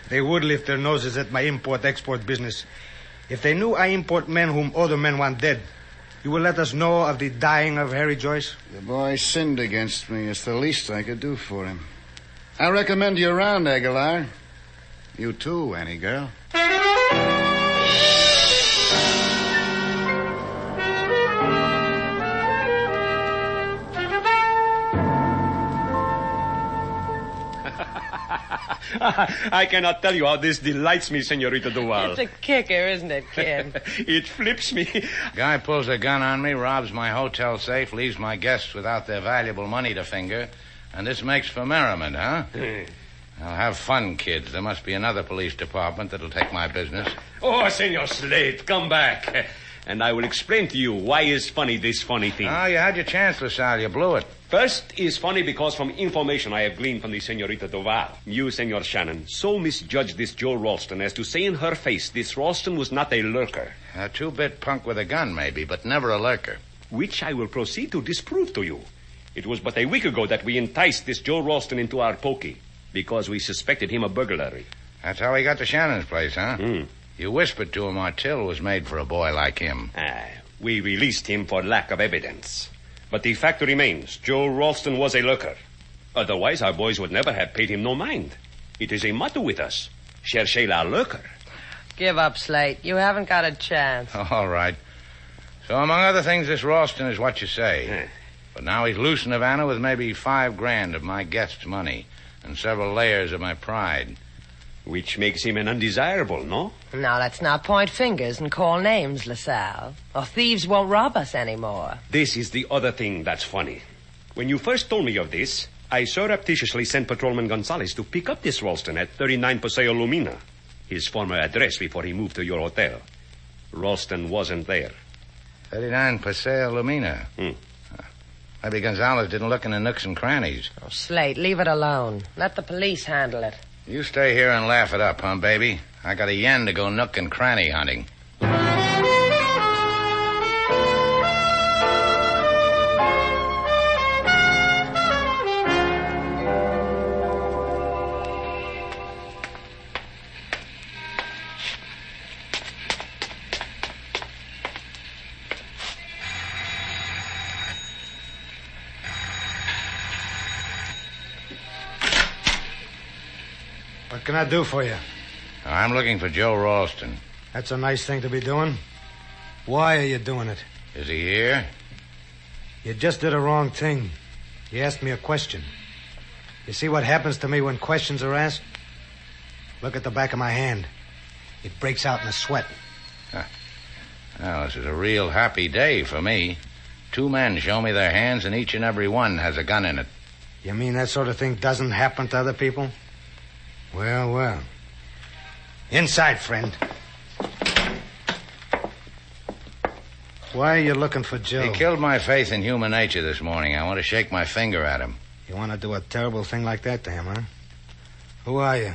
They would lift their noses at my import-export business. If they knew I import men whom other men want dead, You will let us know of the dying of Harry Joyce? The boy sinned against me. It's the least I could do for him. I recommend you around, Aguilar. You too, Annie girl. I cannot tell you how this delights me, Senorita Duval. It's a kicker, isn't it, kid? It flips me. Guy pulls a gun on me, robs my hotel safe, leaves my guests without their valuable money to finger, and this makes for merriment, huh? I'll have fun, kids. There must be another police department that'll take my business. Oh, Senor Slate, come back. And I will explain to you why is funny this funny thing. Oh, you had your chance, LaSalle. You blew it. First is funny because from information I have gleaned from the Senorita Duval, you, Senor Shannon, so misjudged this Joe Ralston as to say in her face this Ralston was not a lurker. A two-bit punk with a gun, maybe, but never a lurker. Which I will proceed to disprove to you. It was but a week ago that we enticed this Joe Ralston into our pokey because we suspected him of burglary. That's how he got to Shannon's place, huh? You whispered to him our till was made for a boy like him. We released him for lack of evidence. But the fact remains, Joe Ralston was a lurker. Otherwise, our boys would never have paid him no mind. It is a motto with us. Cherchez la lurker. Give up, Slate. You haven't got a chance. All right. So, among other things, this Ralston is what you say. But now he's loose in Havana with maybe $5,000 of my guests' money and several layers of my pride. Which makes him an undesirable, no? Now, let's not point fingers and call names, LaSalle. Or thieves won't rob us anymore. This is the other thing that's funny. When you first told me of this, I surreptitiously sent Patrolman Gonzalez to pick up this Ralston at 39 Paseo Lumina, his former address before he moved to your hotel. Ralston wasn't there. 39 Paseo Lumina? Maybe Gonzalez didn't look in the nooks and crannies. Oh, Slate, leave it alone. Let the police handle it. You stay here and laugh it up, huh, baby? I got a yen to go nook and cranny hunting. What can I do for you? I'm looking for Joe Ralston. That's a nice thing to be doing. Why are you doing it? Is he here? You just did a wrong thing. You asked me a question. You see what happens to me when questions are asked? Look at the back of my hand. It breaks out in a sweat. Well, this is a real happy day for me. 2 men show me their hands, and each and every one has a gun in it. You mean that sort of thing doesn't happen to other people? Well, well. Inside, friend. Why are you looking for Joe? He killed my faith in human nature this morning. I want to shake my finger at him. You want to do a terrible thing like that to him, huh? Who are you?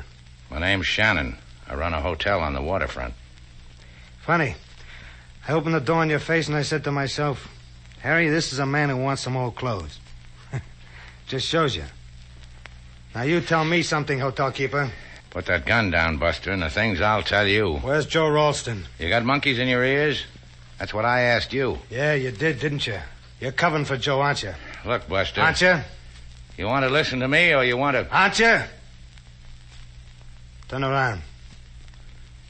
My name's Shannon. I run a hotel on the waterfront. Funny. I opened the door in your face and I said to myself, Harry, this is a man who wants some old clothes. Just shows you. Now, you tell me something, hotel keeper. Put that gun down, Buster, and the things I'll tell you. Where's Joe Ralston? You got monkeys in your ears? That's what I asked you. Yeah, you did, didn't you? You're covering for Joe, aren't you? Look, Buster. Aren't you? You want to listen to me or you want to... Aren't you? Turn around.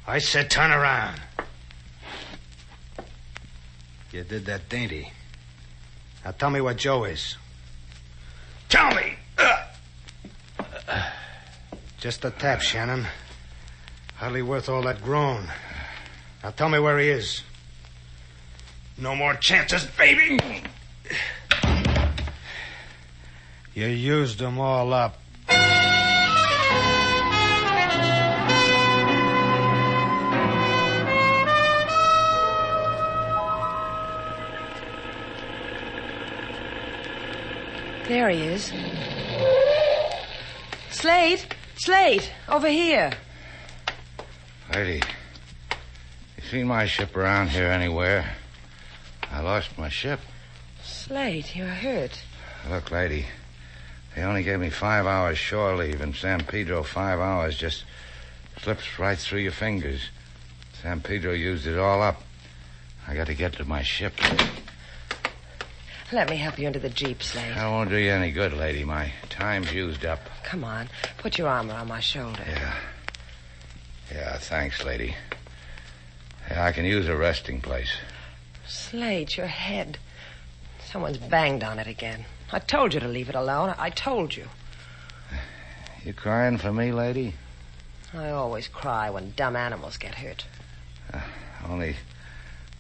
I said turn around. You did that dainty. Now tell me what Joe is. Tell me! Just a tap, Shannon. Hardly worth all that groan. Now tell me where he is. No more chances, baby. You used them all up. There he is. Slate! Slate! Over here. Lady, you seen my ship around here anywhere? I lost my ship. Slate, you're hurt. Look, lady, they only gave me 5 hours shore leave in San Pedro. 5 hours just slips right through your fingers. San Pedro used it all up. I got to get to my ship. Let me help you into the Jeep, Slade. That won't do you any good, lady. My time's used up. Come on. Put your arm around my shoulder. Yeah, thanks, lady. Yeah, I can use a resting place. Slade, your head. Someone's banged on it again. I told you to leave it alone. I told you. You crying for me, lady? I always cry when dumb animals get hurt. Only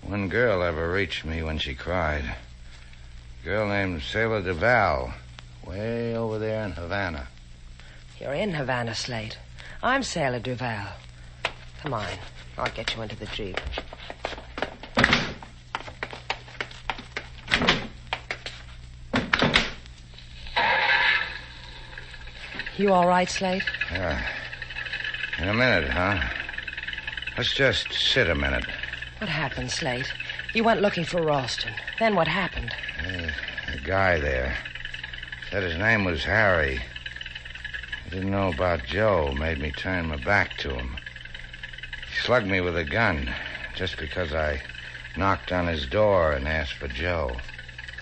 one girl ever reached me when she cried. A girl named Sailor Duval, way over there in Havana. You're in Havana, Slade. I'm Sailor Duval. Come on. I'll get you into the Jeep. You all right, Slade? Yeah. In a minute, huh? Let's just sit a minute. What happened, Slade? You went looking for Ralston. Then what happened? The guy there said his name was Harry. He didn't know about Joe. Made me turn my back to him. He slugged me with a gun just because I knocked on his door and asked for Joe.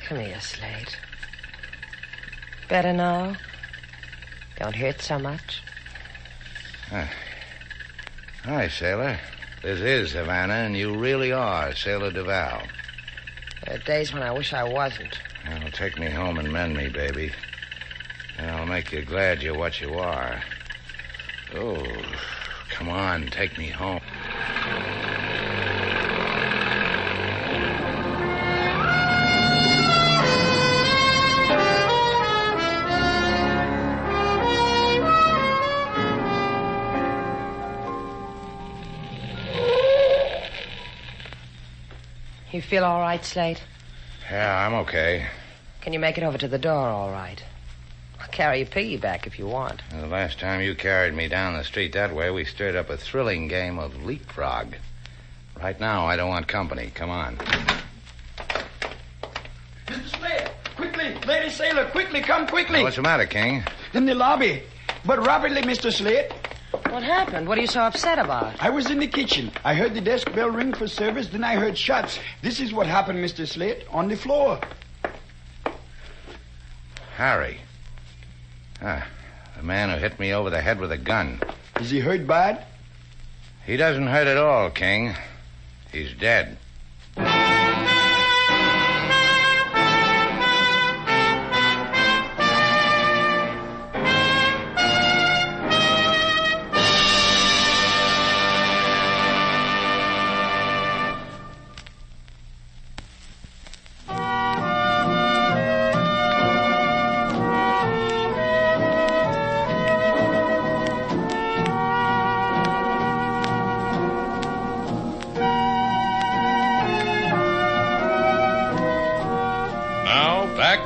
Come here, Slade. Better now? Don't hurt so much. Hi, Sailor. This is Havana, and you really are Sailor Duval. There are days when I wish I wasn't. Well, take me home and mend me, baby. And I'll make you glad you're what you are. Oh, come on, take me home. You feel all right, Slade? Yeah, I'm okay. Can you make it over to the door all right? I'll carry your piggyback if you want. The last time you carried me down the street that way, we stirred up a thrilling game of leapfrog. Right now, I don't want company. Come on. Mr. Slade, quickly. Lady Sailor, quickly, come quickly. What's the matter, King? In the lobby. But rapidly, Mr. Slade. What happened? What are you so upset about? I was in the kitchen. I heard the desk bell ring for service, then I heard shots. This is what happened, Mr. Slade, on the floor. Harry. The man who hit me over the head with a gun. Is he hurt bad? He doesn't hurt at all, King. He's dead.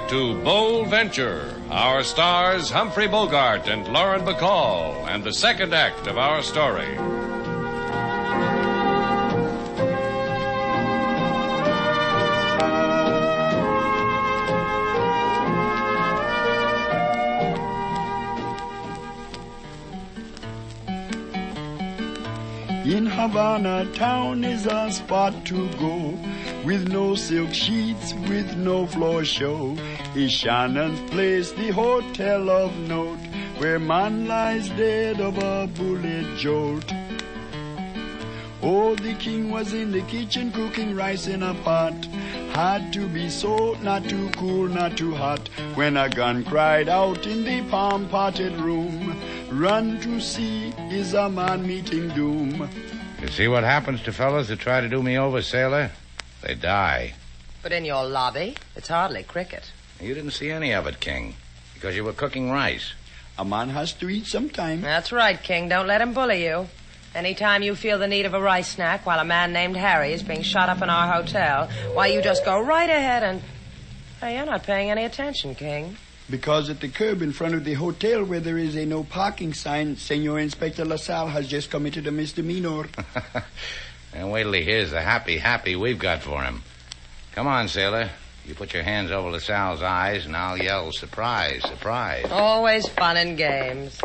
To Bold Venture, our stars Humphrey Bogart and Lauren Bacall, and the second act of our story. In Havana town is a spot to go, with no silk sheets, with no floor show. Is Shannon's place, the hotel of note, where man lies dead of a bullet jolt. Oh, the king was in the kitchen cooking rice in a pot. Had to be so, not too cool, not too hot, when a gun cried out in the palm-potted room. Run to see, is a man meeting doom. You see what happens to fellows that try to do me over, Sailor? They die. But in your lobby, it's hardly cricket. You didn't see any of it, King, because you were cooking rice. A man has to eat sometime. That's right, King. Don't let him bully you. Anytime you feel the need of a rice snack while a man named Harry is being shot up in our hotel, why, you just go right ahead and... Hey, you're not paying any attention, King. Because at the curb in front of the hotel where there is a no parking sign, Senor Inspector LaSalle has just committed a misdemeanor. And wait till he hears the happy we've got for him. Come on, Sailor. You put your hands over LaSalle's eyes, and I'll yell, surprise, surprise. Always fun and games.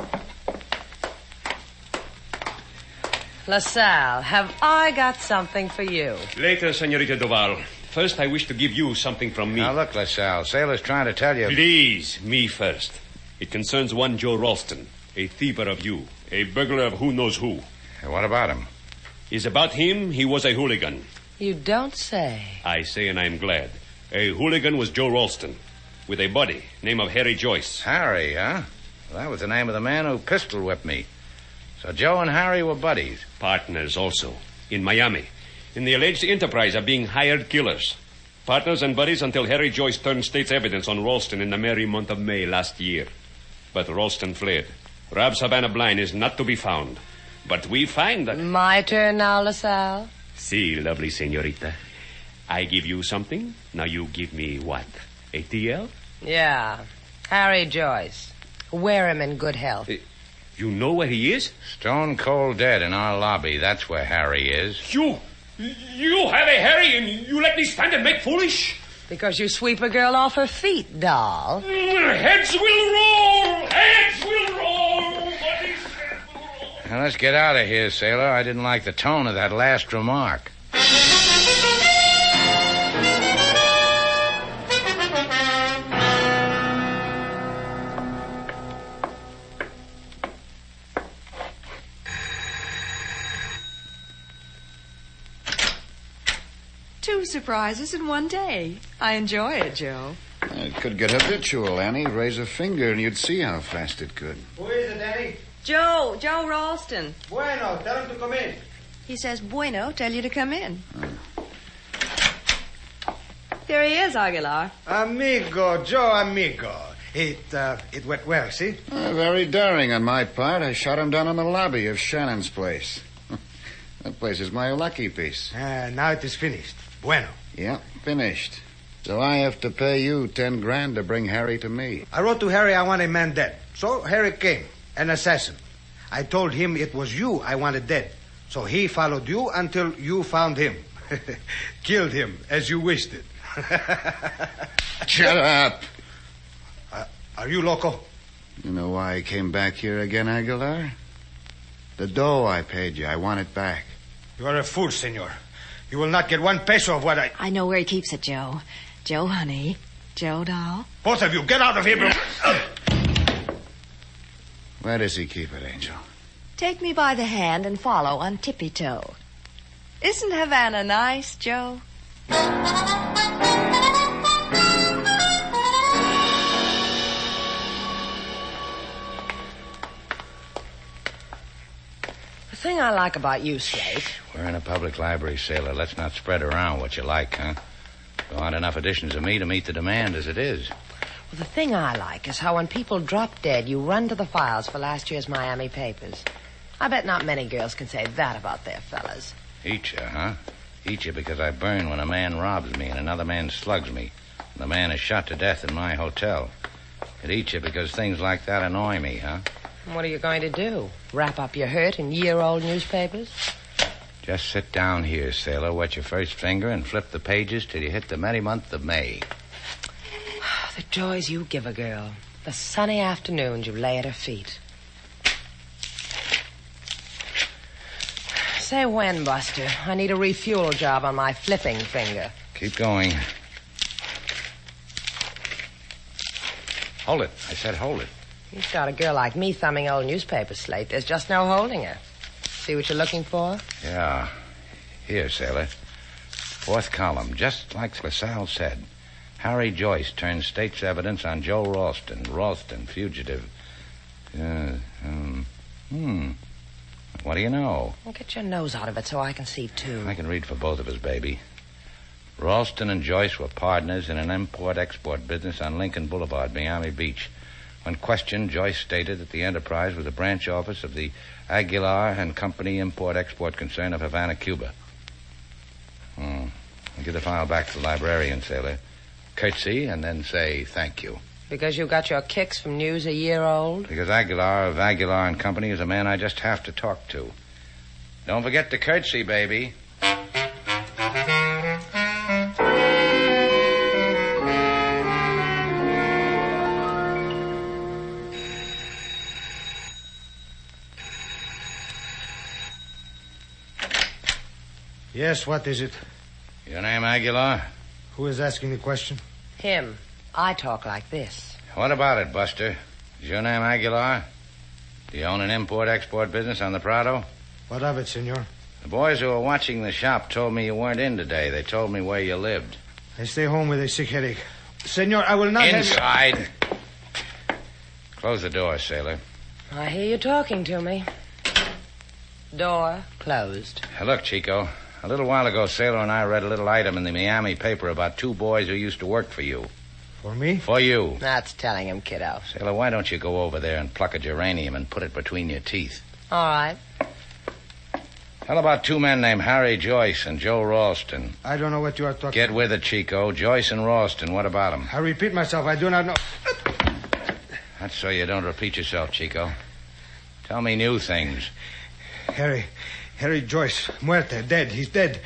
LaSalle, have I got something for you? Later, Senorita Duval. First, I wish to give you something from me. Now, look, LaSalle, Sailor's trying to tell you... Please, me first. It concerns one Joe Ralston, a thiever of you, a burglar of who knows who. What about him? Is about him, he was a hooligan. You don't say. I say, and I'm glad. A hooligan was Joe Ralston, with a buddy, name of Harry Joyce. Harry, huh? Well, that was the name of the man who pistol whipped me. So Joe and Harry were buddies. Partners also, in Miami, in the alleged enterprise of being hired killers. Partners and buddies until Harry Joyce turned state's evidence on Ralston in the merry month of May last year. But Ralston fled. Rob's Havana blind is not to be found. But we find that... My turn now, LaSalle. See, lovely senorita. I give you something. Now you give me what? A TL? Yeah. Harry Joyce. Wear him in good health. You know where he is? Stone cold dead in our lobby. That's where Harry is. You have a Harry and you let me stand and make foolish? Because you sweep a girl off her feet, doll. Heads will roll! Heads will roll! Now, let's get out of here, Sailor. I didn't like the tone of that last remark. Two surprises in one day. I enjoy it, Joe. It could get habitual, Annie. Raise a finger and you'd see how fast it could. Who is it, Annie? Joe Ralston. Bueno, tell him to come in. He says, bueno, tell you to come in. There he is, Aguilar. Amigo, Joe, amigo. It went well, see? Very daring on my part. I shot him down in the lobby of Shannon's place. That place is my lucky piece. Now it is finished. Bueno. Yeah, finished. So I have to pay you $10,000 to bring Harry to me. I wrote to Harry I want a man dead. So Harry came, an assassin. I told him it was you I wanted dead. So he followed you until you found him. Killed him as you wished it. Shut up. Are you loco? You know why I came back here again, Aguilar? The dough I paid you, I want it back. You are a fool, senor. You will not get 1 peso of what I know where he keeps it, Joe. Joe, honey. Joe, doll. Both of you, get out of here. Where does he keep it, Angel? Take me by the hand and follow on tippy-toe. Isn't Havana nice, Joe? The thing I like about you, Slate... We're in a public library, Sailor. Let's not spread around what you like, huh? There aren't enough editions of me to meet the demand as it is. Well, the thing I like is how when people drop dead, you run to the files for last year's Miami papers. I bet not many girls can say that about their fellas. Eat you, huh? Eat you because I burn when a man robs me and another man slugs me. And the man is shot to death in my hotel. It eats you because things like that annoy me, huh? What are you going to do? Wrap up your hurt in year-old newspapers? Just sit down here, Sailor, wet your first finger and flip the pages till you hit the merry month of May. The joys you give a girl. The sunny afternoons you lay at her feet. Say when, Buster. I need a refuel job on my flipping finger. Keep going. Hold it. I said hold it. You've got a girl like me thumbing old newspaper slate. There's just no holding her. See what you're looking for? Yeah. Here, Sailor. 4th column, just like LaSalle said. Harry Joyce turns state's evidence on Joe Ralston. Ralston, fugitive. What do you know? Well, get your nose out of it so I can see, too. I can read for both of us, baby. Ralston and Joyce were partners in an import-export business on Lincoln Boulevard, Miami Beach. When questioned, Joyce stated that the enterprise was a branch office of the Aguilar and Company Import-Export Concern of Havana, Cuba. I'll give the file back to the librarian, Sailor. Curtsy and then say thank you. Because you got your kicks from news a year old? Because Aguilar of Aguilar and Company is a man I just have to talk to. Don't forget to curtsy, baby. Yes, what is it? Your name Aguilar? Who is asking the question? Him. I talk like this. What about it, Buster? Is your name Aguilar? Do you own an import-export business on the Prado? What of it, senor? The boys who were watching the shop told me you weren't in today. They told me where you lived. I stay home with a sick headache. Senor, I will not Inside. have you... Close the door, sailor. I hear you talking to me. Door closed. Look, Chico. A little while ago, Sailor and I read a little item in the Miami paper about two boys who used to work for you. For me? For you. That's telling him, kiddo. Sailor, why don't you go over there and pluck a geranium and put it between your teeth? All right. Tell about two men named Harry Joyce and Joe Ralston. I don't know what you are talking Get with it, Chico. Joyce and Ralston, what about them? I repeat myself, I do not know. That's so you don't repeat yourself, Chico. Tell me new things. Harry Joyce, muerte, dead. He's dead.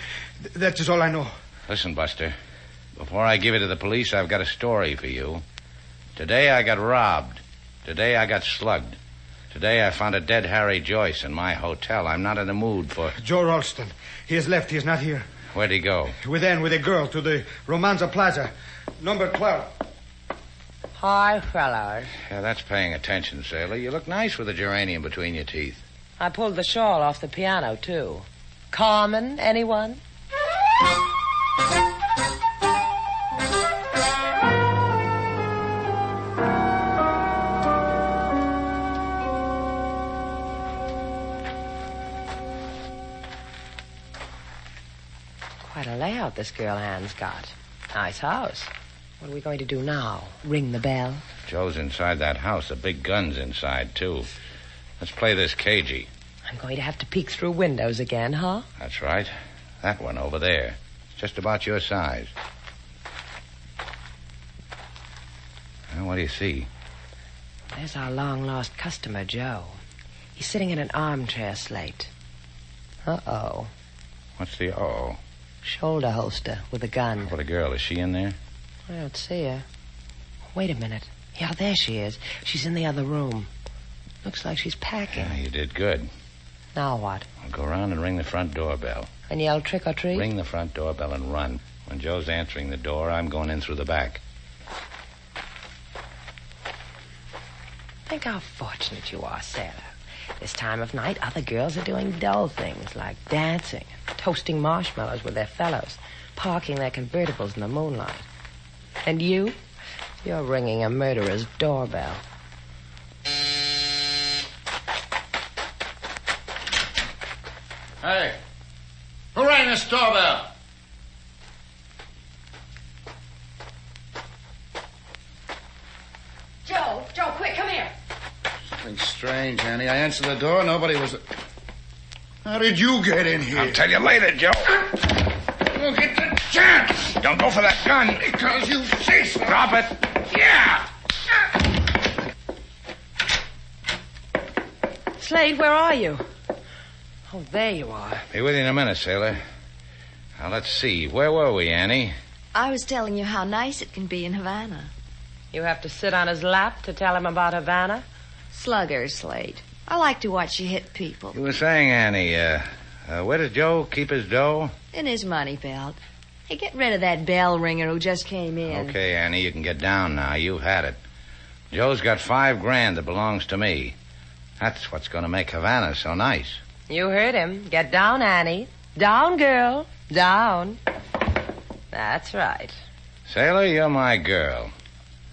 That is all I know. Listen, Buster. Before I give it to the police, I've got a story for you. Today I got robbed. Today I got slugged. Today I found a dead Harry Joyce in my hotel. I'm not in the mood for... Joe Ralston. He has left. He is not here. Where'd he go? With a girl, to the Romanza Plaza. Number 12. Hi, fellows. Yeah, that's paying attention, sailor. You look nice with a geranium between your teeth. I pulled the shawl off the piano, too. Carmen, anyone? Quite a layout this girl Anne's got. Nice house. What are we going to do now? Ring the bell? Joe's inside that house. The big gun's inside, too. Let's play this cagey. I'm going to have to peek through windows again, huh? That's right. That one over there. It's just about your size. Well, what do you see? There's our long-lost customer, Joe. He's sitting in an armchair, Slate. Uh-oh. What's the uh-oh? Shoulder holster with a gun. What a girl. Is she in there? I don't see her. Wait a minute. Yeah, there she is. She's in the other room. Looks like she's packing. Yeah, you did good. Now what? I'll go around and ring the front doorbell. And yell trick or treat? Ring the front doorbell and run. When Joe's answering the door, I'm going in through the back. Think how fortunate you are, Sarah. This time of night, other girls are doing dull things like dancing, toasting marshmallows with their fellows, parking their convertibles in the moonlight. And you're ringing a murderer's doorbell. Hey, who rang this doorbell? Joe, quick, come here. Something strange, Annie. I answered the door. Nobody was... How did you get in here? I'll tell you later, Joe. You won't get the chance. Don't go for that gun. Because you say so. Drop it. Yeah. Slade, where are you? Oh, there you are. Be with you in a minute, sailor. Now, let's see. Where were we, Annie? I was telling you how nice it can be in Havana. You have to sit on his lap to tell him about Havana? Slugger, Slade. I like to watch you hit people. You were saying, Annie, where does Joe keep his dough? In his money belt. Hey, get rid of that bell ringer who just came in. Okay, Annie, you can get down now. You've had it. Joe's got $5,000 that belongs to me. That's what's going to make Havana so nice. You heard him. Get down, Annie. Down, girl. Down. That's right. Sailor, you're my girl.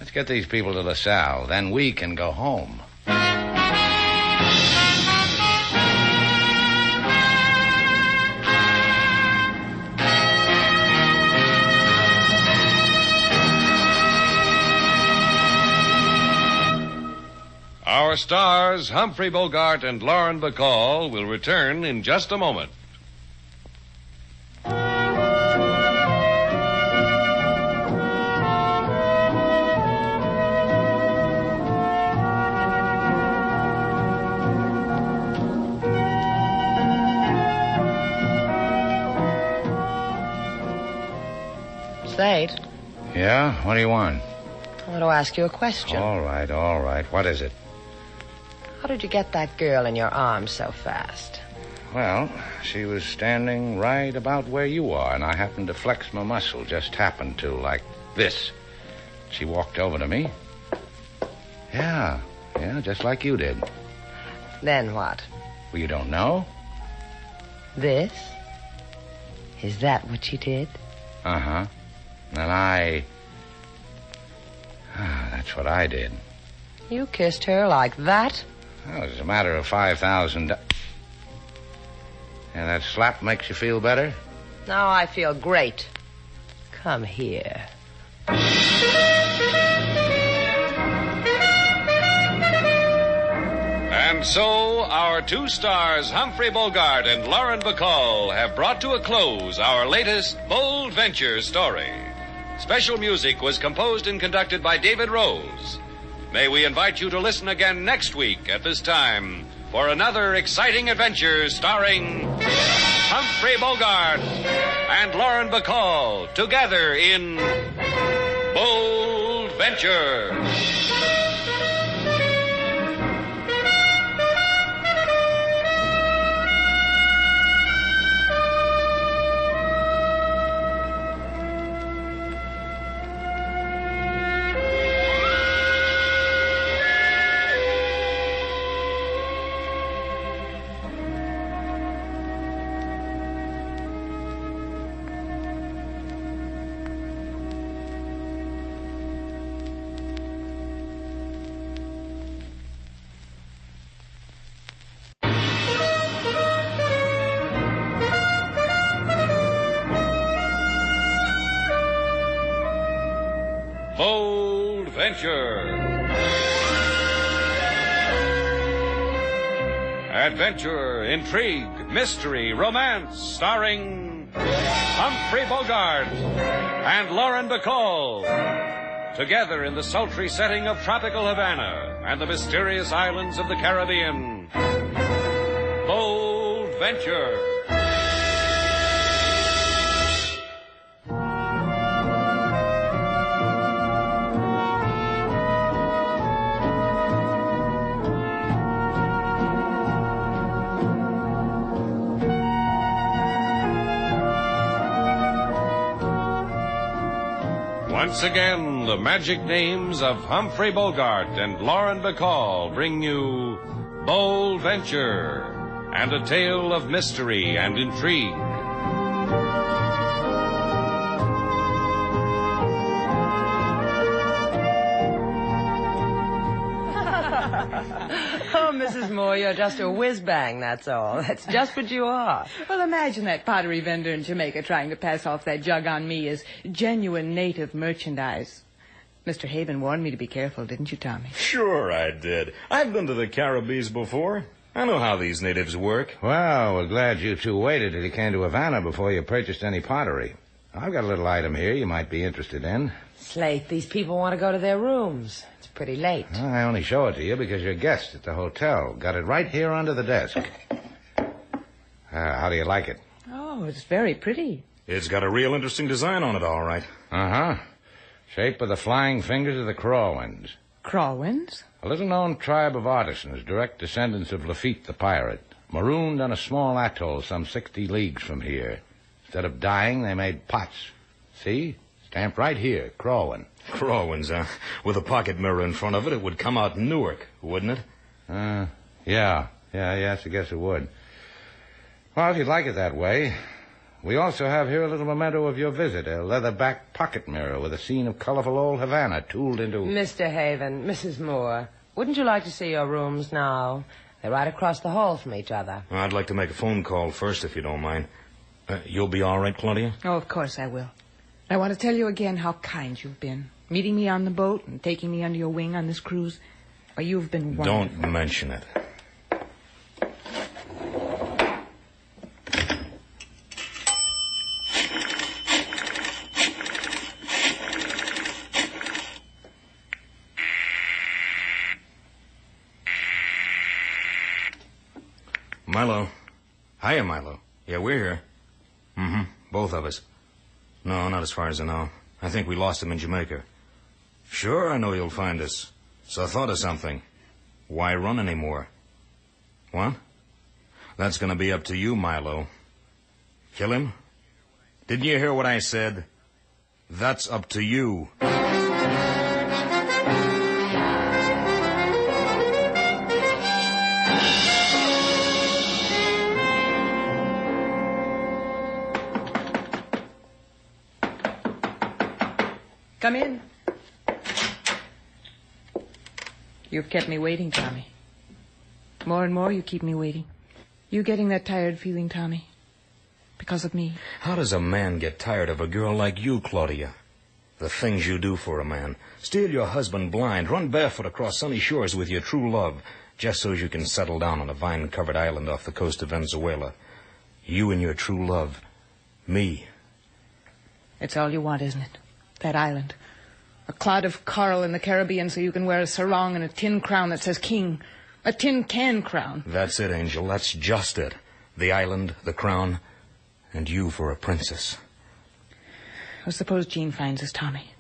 Let's get these people to LaSalle. Then we can go home. Our stars, Humphrey Bogart and Lauren Bacall, will return in just a moment. Slade, Yeah? What do you want? I want to ask you a question. All right. What is it? How did you get that girl in your arms so fast? Well, she was standing right about where you are, and I happened to flex my muscle. Just happened to, like this. She walked over to me. Yeah, just like you did. Then what? Well, you don't know? This? Is that what you did? Uh-huh. And that's what I did. You kissed her like that? Well, it's a matter of $5,000. Yeah, that slap makes you feel better? Now I feel great. Come here. And so, our two stars, Humphrey Bogart and Lauren Bacall, have brought to a close our latest bold venture story. Special music was composed and conducted by David Rose. May we invite you to listen again next week at this time for another exciting adventure starring Humphrey Bogart and Lauren Bacall together in Bold Venture. Bold Venture. Adventure, intrigue, mystery, romance, starring Humphrey Bogart and Lauren Bacall. Together in the sultry setting of tropical Havana and the mysterious islands of the Caribbean. Bold Venture. Once again, the magic names of Humphrey Bogart and Lauren Bacall bring you Bold Venture and a tale of mystery and intrigue. Oh, Mrs. Moore, you're just a whiz-bang, that's all. That's just what you are. Well, imagine that pottery vendor in Jamaica trying to pass off that jug on me as genuine native merchandise. Mr. Haven warned me to be careful, didn't you, Tommy? Sure I did. I've been to the Caribbees before. I know how these natives work. Well, we're glad you two waited till you came to Havana before you purchased any pottery. I've got a little item here you might be interested in. Slate, these people want to go to their rooms. It's pretty late. I only show it to you because you're guests at the hotel. Got it right here under the desk. How do you like it? Oh, it's very pretty. It's got a real interesting design on it, all right. Uh-huh. Shape of the flying fingers of the Crawwins. Crawwins? A little-known tribe of artisans, direct descendants of Lafitte the pirate, marooned on a small atoll some 60 leagues from here. Instead of dyeing, they made pots. See? Stamped right here, Crawwin. Crawwins, huh? With a pocket mirror in front of it, it would come out Newark, wouldn't it? Yes, I guess it would. Well, if you'd like it that way. We also have here a little memento of your visit, a leather-backed pocket mirror with a scene of colorful old Havana tooled into... Mr. Haven, Mrs. Moore, wouldn't you like to see your rooms now? They're right across the hall from each other. I'd like to make a phone call first, if you don't mind. You'll be all right, Claudia? Oh, of course I will. I want to tell you again how kind you've been. Meeting me on the boat and taking me under your wing on this cruise. Well, you've been wonderful. Don't mention it. Milo. Hiya, Milo. Yeah, we're here. Mm-hmm. Both of us. No, not as far as I know. I think we lost him in Jamaica. Sure, I know you'll find us. So I thought of something. Why run anymore? What? That's going to be up to you, Milo. Kill him? Didn't you hear what I said? That's up to you. Come in. You've kept me waiting, Tommy. More and more you keep me waiting. You getting that tired feeling, Tommy? Because of me. How does a man get tired of a girl like you, Claudia? The things you do for a man. Steal your husband blind, run barefoot across sunny shores with your true love, just so you can settle down on a vine-covered island off the coast of Venezuela. You and your true love. Me. It's all you want, isn't it? That island. A clod of coral in the Caribbean so you can wear a sarong and a tin crown that says king. A tin can crown. That's it, Angel. That's just it. The island, the crown, and you for a princess. Well, suppose Gene finds us, Tommy.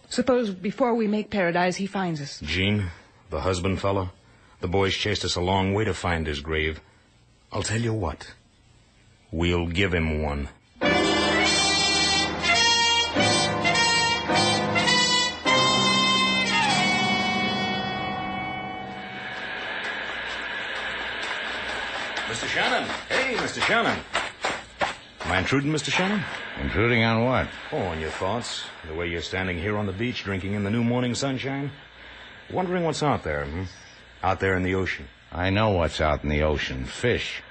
Suppose before we make paradise, he finds us. Gene, the husband fella, the boys chased us a long way to find his grave. I'll tell you what. We'll give him one. Mr. Shannon. Hey, Mr. Shannon. Am I intruding, Mr. Shannon? Intruding on what? Oh, on your thoughts. The way you're standing here on the beach drinking in the new morning sunshine. Wondering what's out there, Out there in the ocean. I know what's out in the ocean. Fish.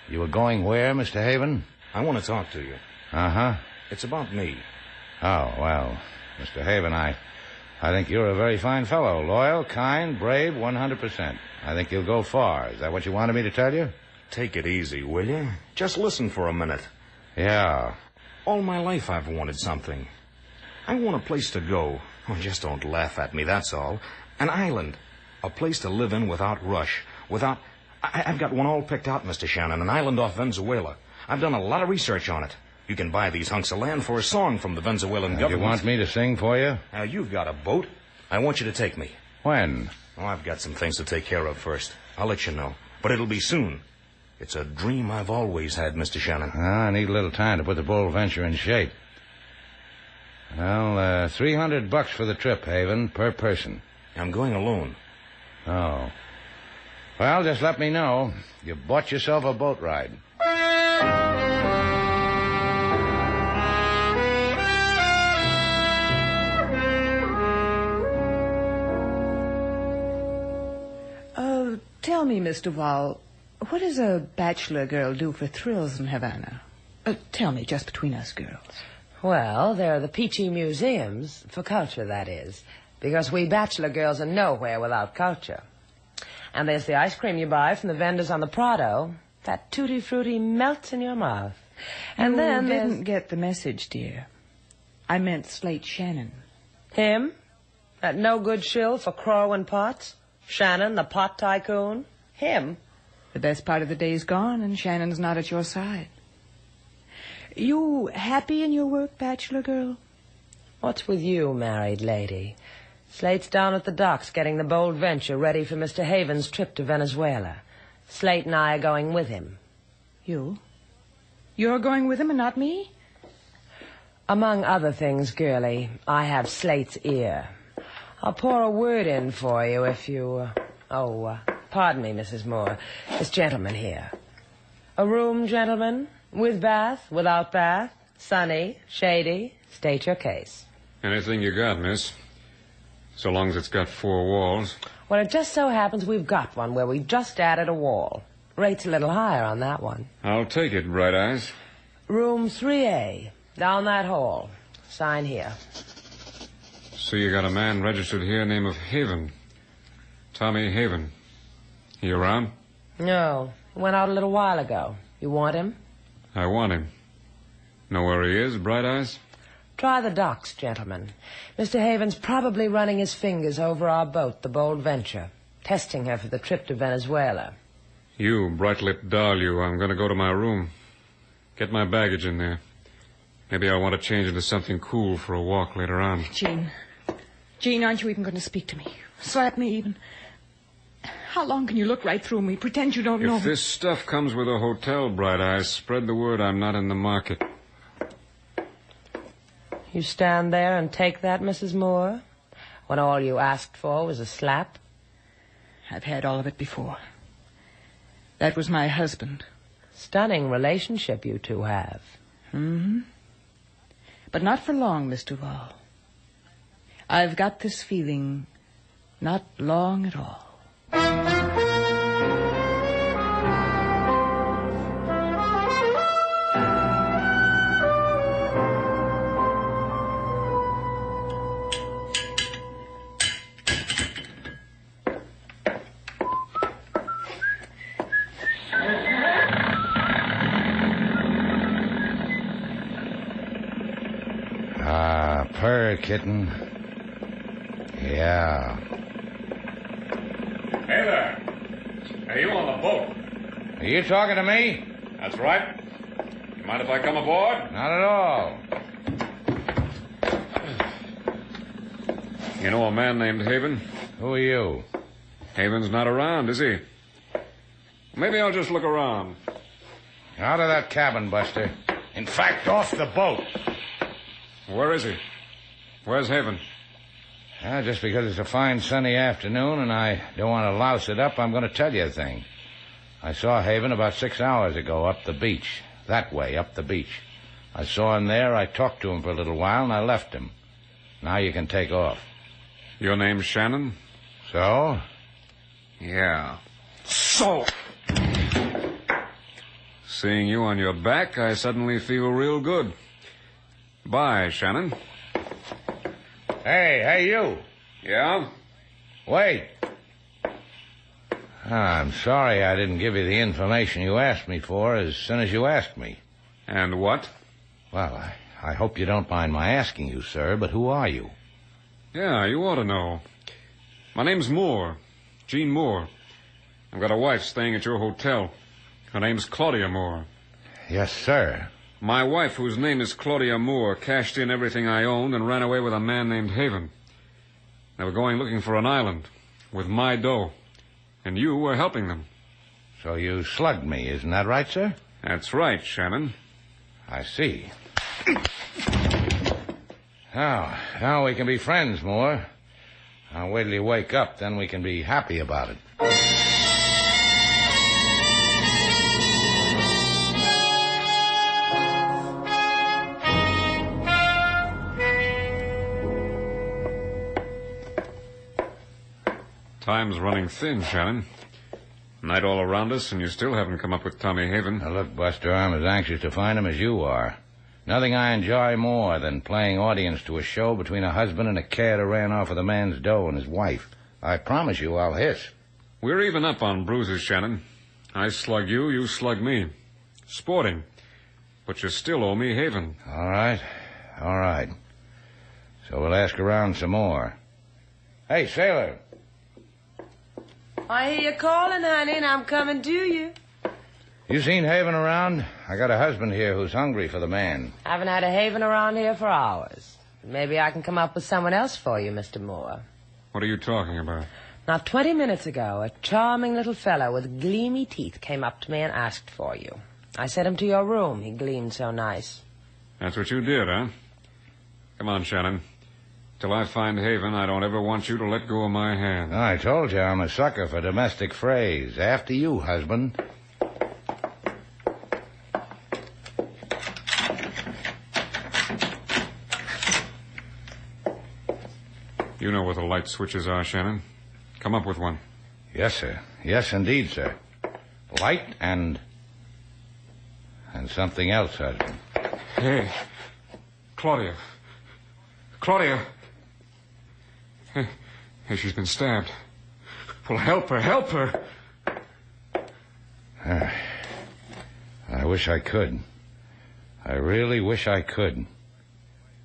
You were going where, Mr. Haven? I want to talk to you. Uh-huh. It's about me. Oh, well, Mr. Haven, I think you're a very fine fellow. Loyal, kind, brave, 100%. I think you'll go far. Is that what you wanted me to tell you? Take it easy, will you? Just listen for a minute. Yeah. All my life I've wanted something. I want a place to go. Oh, just don't laugh at me, that's all. An island. A place to live in without rush. Without... I've got one all picked out, Mr. Shannon. An island off Venezuela. I've done a lot of research on it. You can buy these hunks of land for a song from the Venezuelan government. You want me to sing for you? Now, you've got a boat. I want you to take me. When? Oh, I've got some things to take care of first. I'll let you know. But it'll be soon. It's a dream I've always had, Mr. Shannon. I need a little time to put the Bold Venture in shape. Well, $300 for the trip, Haven, per person. I'm going alone. Oh. Well, just let me know. You bought yourself a boat ride. Tell me, Miss Duval, what does a bachelor girl do for thrills in Havana? Tell me, just between us girls. Well, there are the peachy museums, for culture, that is, because we bachelor girls are nowhere without culture. And there's the ice cream you buy from the vendors on the Prado. That tutti-frutti melts in your mouth. And then You didn't get the message, dear. I meant Slate Shannon. Him? That no-good shill for crow and pots? Shannon, the pot tycoon? Him? The best part of the day's gone, and Shannon's not at your side. You happy in your work, bachelor girl? What's with you, married lady? Slate's down at the docks getting the Bold Venture ready for Mr. Haven's trip to Venezuela. Slate and I are going with him. You? You're going with him and not me? Among other things, girlie, I have Slate's ear. I'll pour a word in for you if you... pardon me, Mrs. Moore. This gentleman here. A room, gentlemen? With bath, without bath, sunny, shady. State your case. Anything you got, miss. So long as it's got 4 walls. Well, it just so happens we've got one where we just added a wall. Rate's a little higher on that one. I'll take it, Bright Eyes. Room 3A, down that hall. Sign here. So you got a man registered here named of Haven. Tommy Haven. He around? No. Went out a little while ago. You want him? I want him. Know where he is, Bright Eyes? Try the docks, gentlemen. Mr. Haven's probably running his fingers over our boat, the Bold Venture, testing her for the trip to Venezuela. You, bright-lipped doll, you. I'm going to go to my room. Get my baggage in there. Maybe I'll want to change into something cool for a walk later on. Gene, aren't you even going to speak to me? Slap me even? How long can you look right through me, pretend you don't know? If this stuff comes with a hotel, Bright Eyes, spread the word I'm not in the market. You stand there and take that, Mrs. Moore, when all you asked for was a slap? I've had all of it before. That was my husband. Stunning relationship you two have. Mm-hmm. But not for long, Miss Duval. I've got this feeling not long at all. Purr, kitten. Yeah. Hey there. Hey, you on the boat. Are you talking to me? That's right. You mind if I come aboard? Not at all. You know a man named Haven? Who are you? Haven's not around, is he? Maybe I'll just look around. Out of that cabin, Buster. In fact, off the boat. Where is he? Where's Haven? Just because it's a fine sunny afternoon and I don't want to louse it up, I'm going to tell you a thing. I saw Haven about 6 hours ago up the beach. That way, up the beach. I saw him there, I talked to him for a little while, and I left him. Now you can take off. Your name's Shannon? So? Yeah. So? Seeing you on your back, I suddenly feel real good. Bye, Shannon. Hey, you. Yeah? Wait. I'm sorry I didn't give you the information you asked me for as soon as you asked me. And what? Well, I hope you don't mind my asking you, sir, but who are you? Yeah, you ought to know. My name's Moore. Jean Moore. I've got a wife staying at your hotel. Her name's Claudia Moore. Yes, sir. My wife, whose name is Claudia Moore, cashed in everything I owned and ran away with a man named Haven. They were going looking for an island with my dough, and you were helping them. So you slugged me, isn't that right, sir? That's right, Shannon. I see. Now we can be friends, Moore. I'll wait till you wake up, then we can be happy about it. Time's running thin, Shannon. Night all around us, and you still haven't come up with Tommy Haven. Now, look, Buster, I'm as anxious to find him as you are. Nothing I enjoy more than playing audience to a show between a husband and a cat who ran off with a man's dough and his wife. I promise you I'll hiss. We're even up on bruises, Shannon. I slug you, you slug me. Sporting. But you still owe me Haven. All right. So we'll ask around some more. Hey, sailor. I hear you calling, honey, and I'm coming to you. You seen Haven around? I got a husband here who's hungry for the man. Haven't had a Haven around here for hours. Maybe I can come up with someone else for you, Mr. Moore. What are you talking about? Not 20 minutes ago, a charming little fellow with gleamy teeth came up to me and asked for you. I sent him to your room. He gleamed so nice. That's what you did, huh? Come on, Shannon. Till I find Haven, I don't ever want you to let go of my hand. I told you I'm a sucker for domestic phrase. After you, husband. You know where the light switches are, Shannon. Come up with one. Yes, sir. Yes, indeed, sir. Light and something else, husband. Hey, Claudia. Hey, she's been stabbed. Well, help her. I wish I could. I really wish I could.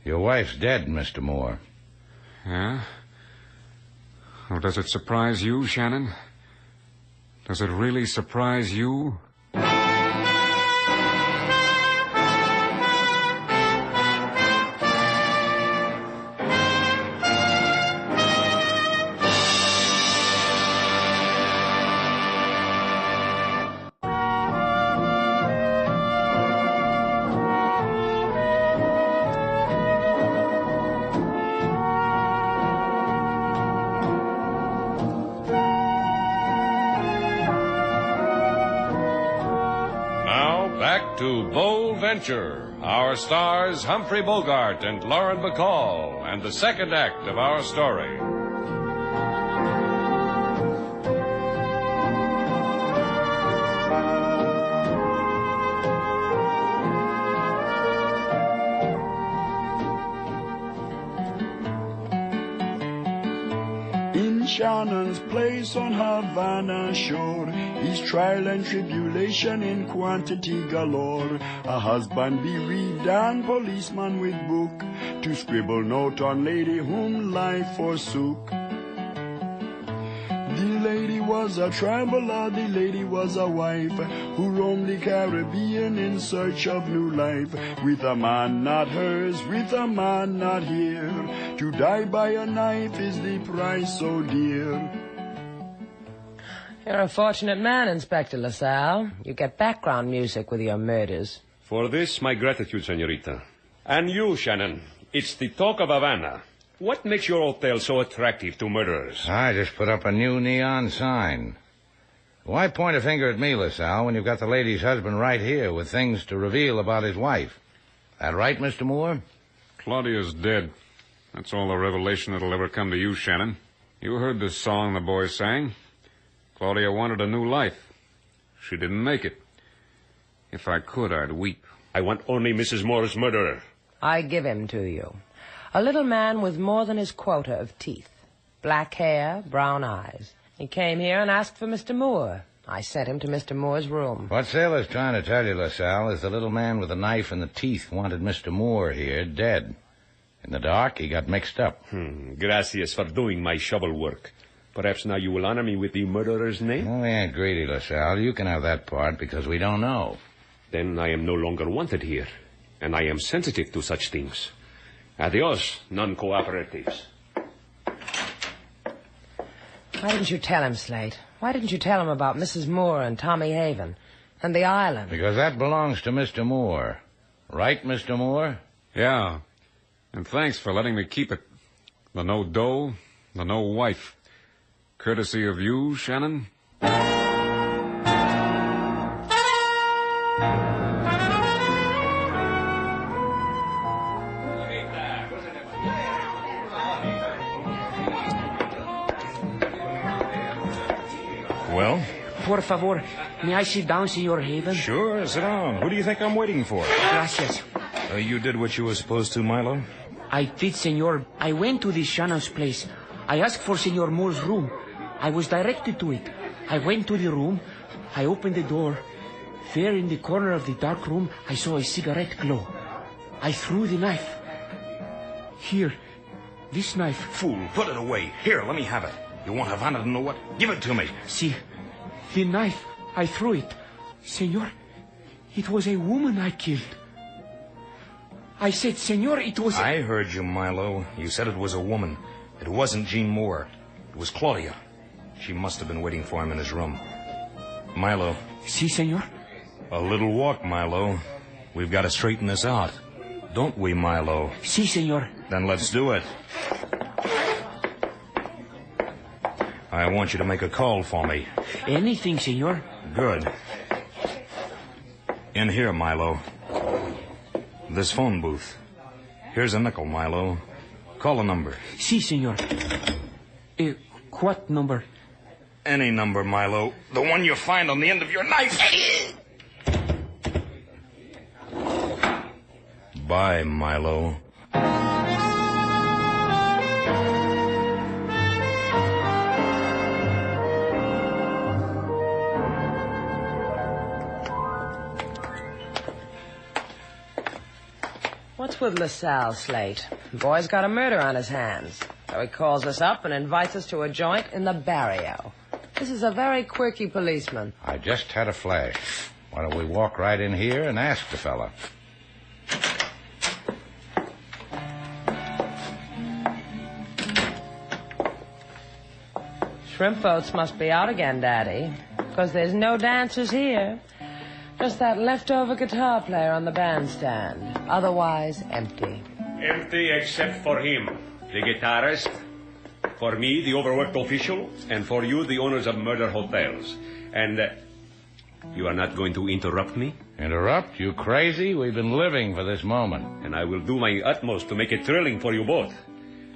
Your wife's dead, Mr. Moore. Yeah? Well, does it surprise you, Shannon? Does it really surprise you? Now, back to Bold Venture. Our stars, Humphrey Bogart and Lauren Bacall, and the second act of our story. Shannon's place on Havana shore, his trial and tribulation in quantity galore. A husband bereaved and policeman with book to scribble note on lady whom life forsook. The lady was a traveler, the lady was a wife who roamed the Caribbean in search of new life. With a man not hers, with a man not here, to die by a knife is the price so dear. You're a fortunate man, Inspector LaSalle. You get background music with your murders. For this, my gratitude, senorita. And you, Shannon, it's the talk of Havana. What makes your hotel so attractive to murderers? I just put up a new neon sign. Why point a finger at me, LaSalle, when you've got the lady's husband right here with things to reveal about his wife? That right, Mr. Moore? Claudia's dead. That's all the revelation that'll ever come to you, Shannon. You heard the song the boy sang. Claudia wanted a new life. She didn't make it. If I could, I'd weep. I want only Mrs. Moore's murderer. I give him to you. A little man with more than his quota of teeth. Black hair, brown eyes. He came here and asked for Mr. Moore. I sent him to Mr. Moore's room. What Sailor's trying to tell you, LaSalle, is the little man with the knife and the teeth wanted Mr. Moore here dead. In the dark, he got mixed up. Gracias for doing my shovel work. Perhaps now you will honor me with the murderer's name? Oh, we ain't greedy, LaSalle. You can have that part because we don't know. Then I am no longer wanted here, and I am sensitive to such things. Adios, non-cooperatives. Why didn't you tell him, Slate? Why didn't you tell him about Mrs. Moore and Tommy Haven and the island? Because that belongs to Mr. Moore. Right, Mr. Moore? Yeah. And thanks for letting me keep it. The no dough, the no wife. Courtesy of you, Shannon. Well? Por favor, may I sit down, Senor Haven? Sure, sit down. Who do you think I'm waiting for? Gracias. You did what you were supposed to, Milo? I did, Senor. I went to this Shannon's place. I asked for Senor Moore's room. I was directed to it. I went to the room. I opened the door. There in the corner of the dark room, I saw a cigarette glow. I threw the knife. Here, this knife. Fool, put it away. Here, let me have it. You want Havana to know what? Give it to me. See, the knife, I threw it. Senor, it was a woman I killed. I said, Senor, it was... I heard you, Milo. You said it was a woman. It wasn't Jean Moore. It was Claudia. She must have been waiting for him in his room. Milo. Si, Senor? A little walk, Milo. We've got to straighten this out. Don't we, Milo? Si, Senor. Then let's do it. I want you to make a call for me. Anything, Senor. Good. In here, Milo. This phone booth. Here's a nickel, Milo. Call a number. Si, Senor. What number? Any number, Milo. The one you find on the end of your knife. Bye, Milo. What's with LaSalle, Slate? The boy's got a murder on his hands. So he calls us up and invites us to a joint in the barrio. This is a very quirky policeman. I just had a flash. Why don't we walk right in here and ask the fella? Shrimp boats must be out again, Daddy, because there's no dancers here. Just that leftover guitar player on the bandstand. Otherwise, empty. Empty except for him, the guitarist. For me, the overworked official. And for you, the owners of murder hotels. And You are not going to interrupt me? Interrupt? You crazy? We've been living for this moment. And I will do my utmost to make it thrilling for you both.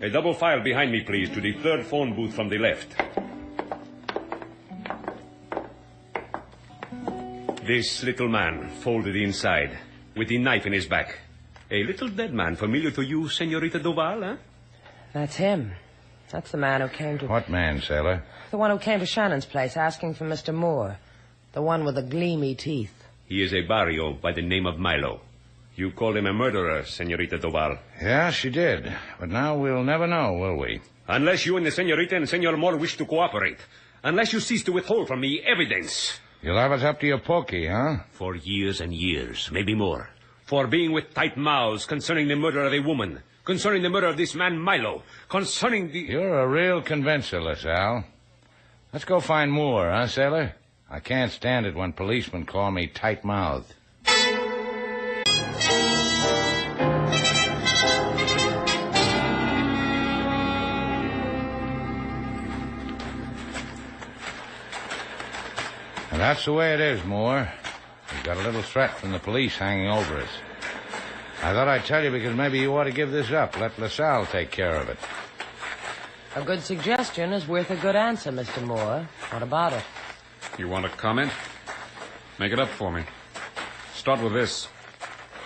A double file behind me, please, to the third phone booth from the left. This little man, folded inside, with the knife in his back. A little dead man familiar to you, Senorita Duval, huh? That's him. That's the man who came to... What man, sailor? The one who came to Shannon's place asking for Mr. Moore. The one with the gleamy teeth. He is a barrio by the name of Milo. You called him a murderer, Senorita Duval. Yeah, she did. But now we'll never know, will we? Unless you and the Senorita and Senor Moore wish to cooperate. Unless you cease to withhold from me evidence. You'll have us up to your pokey, huh? For years and years, maybe more. For being with tight mouths concerning the murder of a woman. Concerning the murder of this man Milo. Concerning the... You're a real convincer, LaSalle. Let's go find Moore, huh, sailor? I can't stand it when policemen call me tight-mouthed. And that's the way it is, Moore. We've got a little threat from the police hanging over us. I thought I'd tell you because maybe you ought to give this up. Let LaSalle take care of it. A good suggestion is worth a good answer, Mr. Moore. What about it? You want to comment? Make it up for me. Start with this.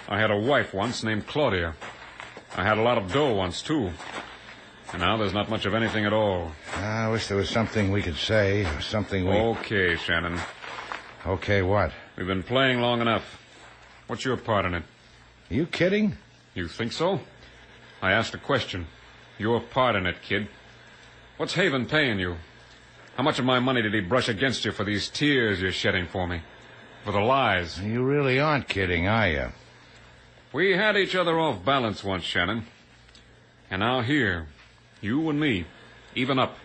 I had a wife once named Claudia. I had a lot of dough once, too. And now there's not much of anything at all. I wish there was something we could say, or something we... Okay, Shannon. Okay, what? We've been playing long enough. What's your part in it? Are you kidding? You think so? I asked a question. Your part in it, kid. What's Haven paying you? How much of my money did he brush against you for these tears you're shedding for me? For the lies? You really aren't kidding, are you? We had each other off balance once, Shannon. And now here, you and me, even up.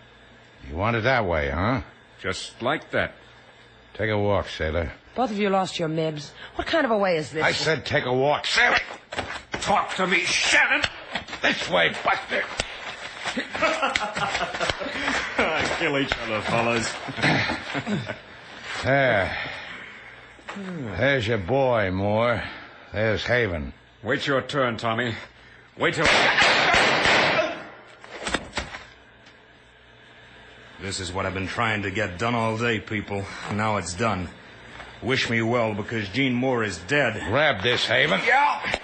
You want it that way, huh? Just like that. Take a walk, sailor. Both of you lost your mibs. What kind of a way is this? I said take a walk, sailor. Talk to me, Shannon. This way, Buster. Kill each other, fellas. There. There's your boy, Moore. There's Haven. Wait your turn, Tommy. Wait till... This is what I've been trying to get done all day, people. Now it's done. Wish me well, because Gene Moore is dead. Grab this, Haven. Yeah!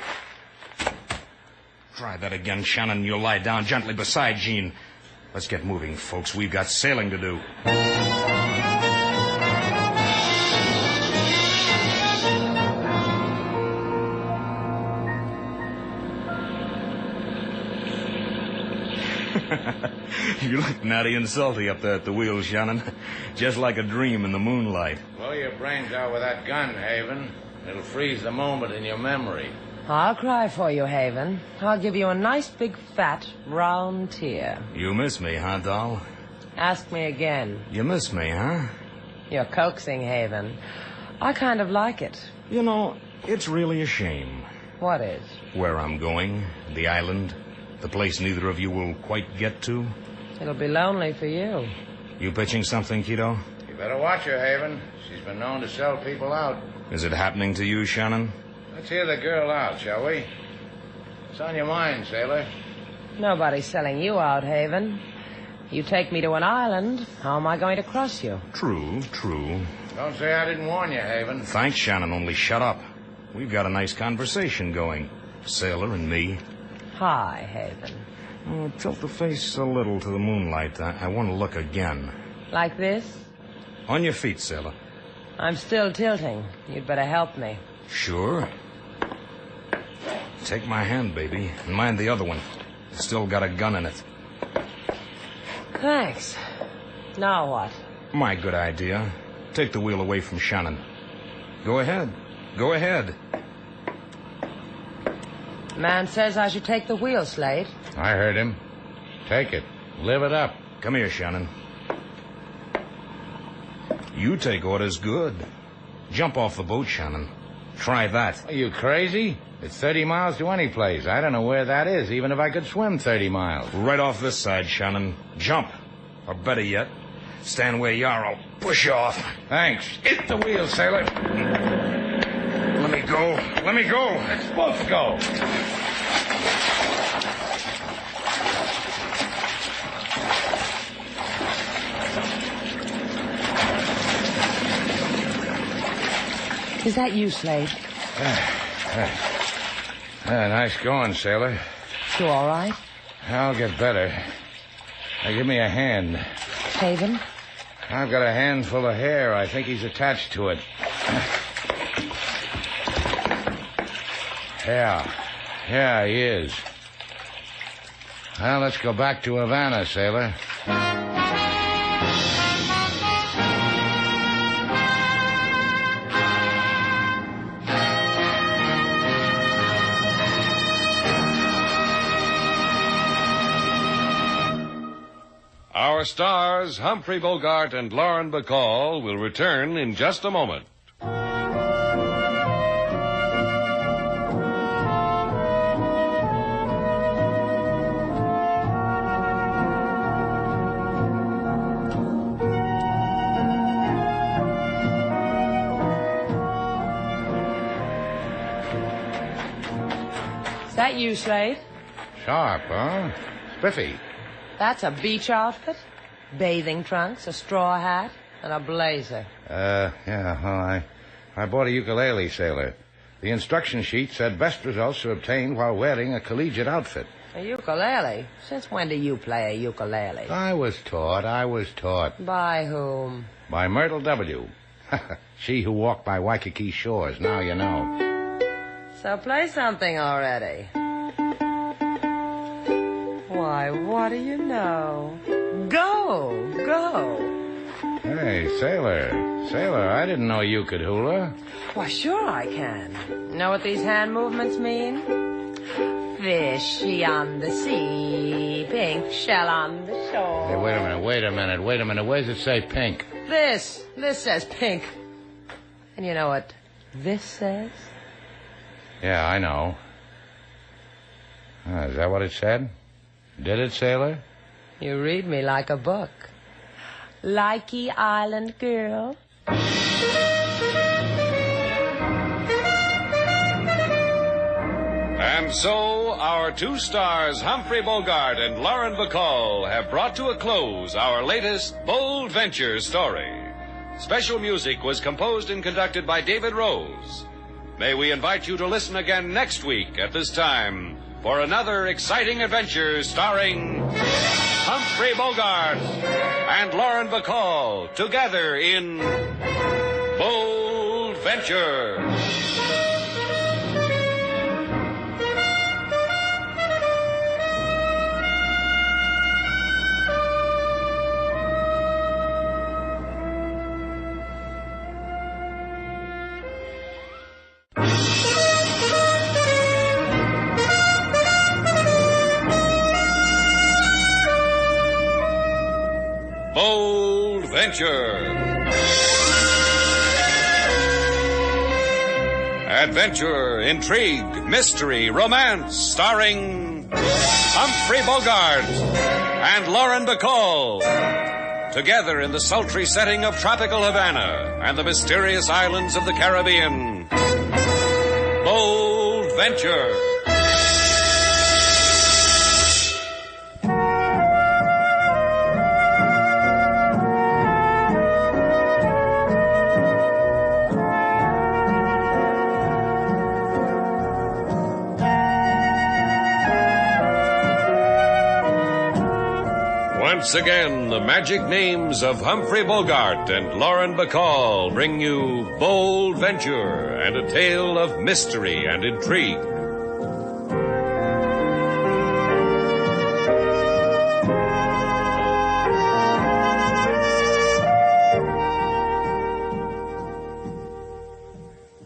Try that again, Shannon. You'll lie down gently beside Gene. Let's get moving, folks. We've got sailing to do. You look natty and salty up there at the wheel, Shannon. Just like a dream in the moonlight. Blow your brains out with that gun, Haven. It'll freeze the moment in your memory. I'll cry for you, Haven. I'll give you a nice big fat round tear. You miss me, huh, doll? Ask me again. You miss me, huh? You're coaxing, Haven. I kind of like it. You know, it's really a shame. What is? Where I'm going, the island, the place neither of you will quite get to. It'll be lonely for you. You pitching something, Kiddo? You better watch her, Haven. She's been known to sell people out. Is it happening to you, Shannon? Let's hear the girl out, shall we? What's on your mind, sailor? Nobody's selling you out, Haven. You take me to an island, how am I going to cross you? True. Don't say I didn't warn you, Haven. Thanks, Shannon, only shut up. We've got a nice conversation going. Sailor and me. Hi, Haven. Oh, tilt the face a little to the moonlight. I want to look again. Like this? On your feet, sailor. I'm still tilting. You'd better help me. Sure. Take my hand, baby, and mind the other one. It's still got a gun in it. Thanks. Now what? My good idea. Take the wheel away from Shannon. Go ahead. Man says I should take the wheel, Slate. I heard him. Take it. Live it up. Come here, Shannon. You take orders good. Jump off the boat, Shannon. Try that. Are you crazy? It's 30 miles to any place. I don't know where that is, even if I could swim 30 miles. Right off this side, Shannon. Jump. Or better yet, Stand where you are. I'll push you off. Thanks. Hit the wheel, sailor. Let me go. Let me go. Let's both go. Is that you, Slade? Nice going, sailor. You all right? I'll get better. Now, give me a hand. Haven? I've got a handful of hair. I think he's attached to it. Yeah, he is. Well, let's go back to Havana, sailor. Our stars, Humphrey Bogart and Lauren Bacall, will return in just a moment. Is that you, Slade? Sharp, huh? Spiffy. That's a beach outfit? Bathing trunks, a straw hat, and a blazer. Yeah, well, I bought a ukulele, sailor. The instruction sheet said best results are obtained while wearing a collegiate outfit. A ukulele? Since when do you play a ukulele? I was taught. By whom? By Myrtle W. She who walked by Waikiki shores, now you know. So play something already. Why, what do you know? Go. Hey, sailor, I didn't know you could hula. Why, sure I can. Know what these hand movements mean? Fishy on the sea, pink shell on the shore. Hey, wait a minute. Where does it say pink? This says pink. And you know what this says? Yeah, I know. Is that what it said? Did it, sailor? You read me like a book. Likey Island girl. And so, our two stars, Humphrey Bogart and Lauren Bacall, have brought to a close our latest Bold Venture story. Special music was composed and conducted by David Rose. May we invite you to listen again next week at this time for another exciting adventure starring Humphrey Bogart and Lauren Bacall together in Bold Venture. Bold Venture. Adventure, intrigue, mystery, romance, starring Humphrey Bogart and Lauren Bacall. Together in the sultry setting of tropical Havana and the mysterious islands of the Caribbean. Bold Venture. Once again, the magic names of Humphrey Bogart and Lauren Bacall bring you Bold Venture and a tale of mystery and intrigue.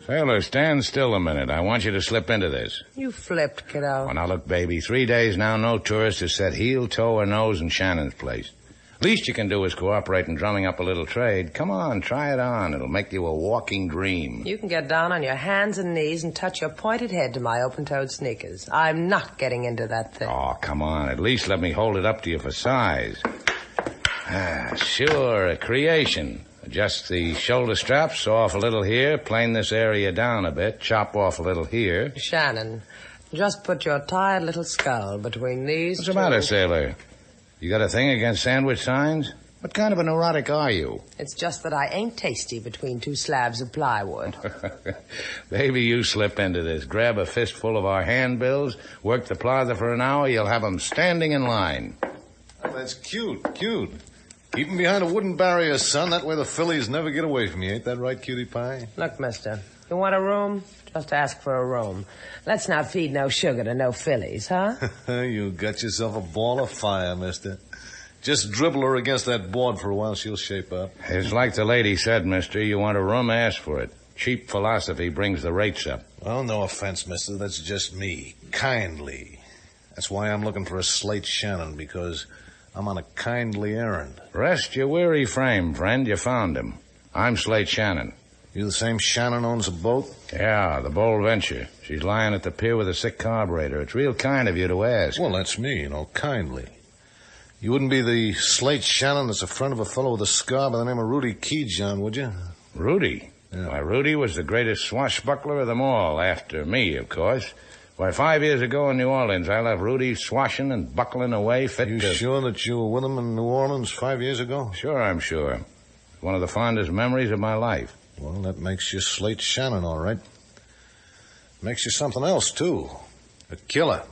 Sailor, stand still a minute. I want you to slip into this. You flipped, kiddo. Oh, now look, baby, 3 days now, no tourist has set heel, toe, or nose in Shannon's place. Least you can do is cooperate in drumming up a little trade. Come on, try it on. It'll make you a walking dream. You can get down on your hands and knees and touch your pointed head to my open-toed sneakers. I'm not getting into that thing. Oh, come on. At least let me hold it up to you for size. Sure, a creation. Adjust the shoulder straps, saw off a little here, plane this area down a bit, chop off a little here. Shannon, just put your tired little skull between these What's the matter, sailor? You got a thing against sandwich signs? What kind of a neurotic are you? It's just that I ain't tasty between two slabs of plywood. Baby, you slip into this. Grab a fistful of our handbills, work the plaza for an hour, you'll have 'em standing in line. Oh, that's cute. Keep 'em behind a wooden barrier, son. That way the fillies never get away from you. Ain't that right, cutie pie? Look, mister, you want a room? Just ask for a room. Let's not feed no sugar to no fillies, huh? You got yourself a ball of fire, mister. Just dribble her against that board for a while. She'll shape up. It's like the lady said, mister. You want a room, ask for it. Cheap philosophy brings the rates up. Well, no offense, mister. That's just me. Kindly. That's why I'm looking for a Slate Shannon, because I'm on a kindly errand. Rest your weary frame, friend. You found him. I'm Slate Shannon. You the same Shannon owns a boat? Yeah, the Bold Venture. She's lying at the pier with a sick carburetor. It's real kind of you to ask. Well, that's me, kindly. You wouldn't be the Slate Shannon that's a friend of a fellow with a scar by the name of Rudy Keyjohn, would you? Rudy? Yeah. Why, Rudy was the greatest swashbuckler of them all, after me, of course. Why, 5 years ago in New Orleans, I left Rudy swashing and buckling away fit You to... sure that you were with him in New Orleans 5 years ago? Sure, I'm sure. One of the fondest memories of my life. Well, that makes you Slate Shannon, all right. Makes you something else, too. A killer.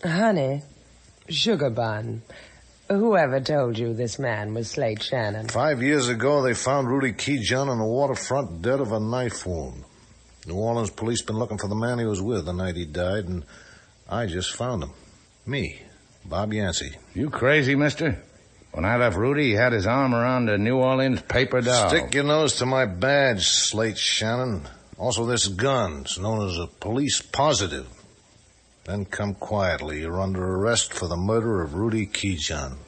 Honey, sugar bun, whoever told you this man was Slate Shannon? 5 years ago, they found Rudy Keyjohn on the waterfront dead of a knife wound. New Orleans police been looking for the man he was with the night he died, and I just found him. Me, Bob Yancey. You crazy, mister? When I left Rudy, he had his arm around a New Orleans paper doll. Stick your nose to my badge, Slate Shannon. Also this gun. It's known as a police positive. Then come quietly. You're under arrest for the murder of Rudy Keyjohn.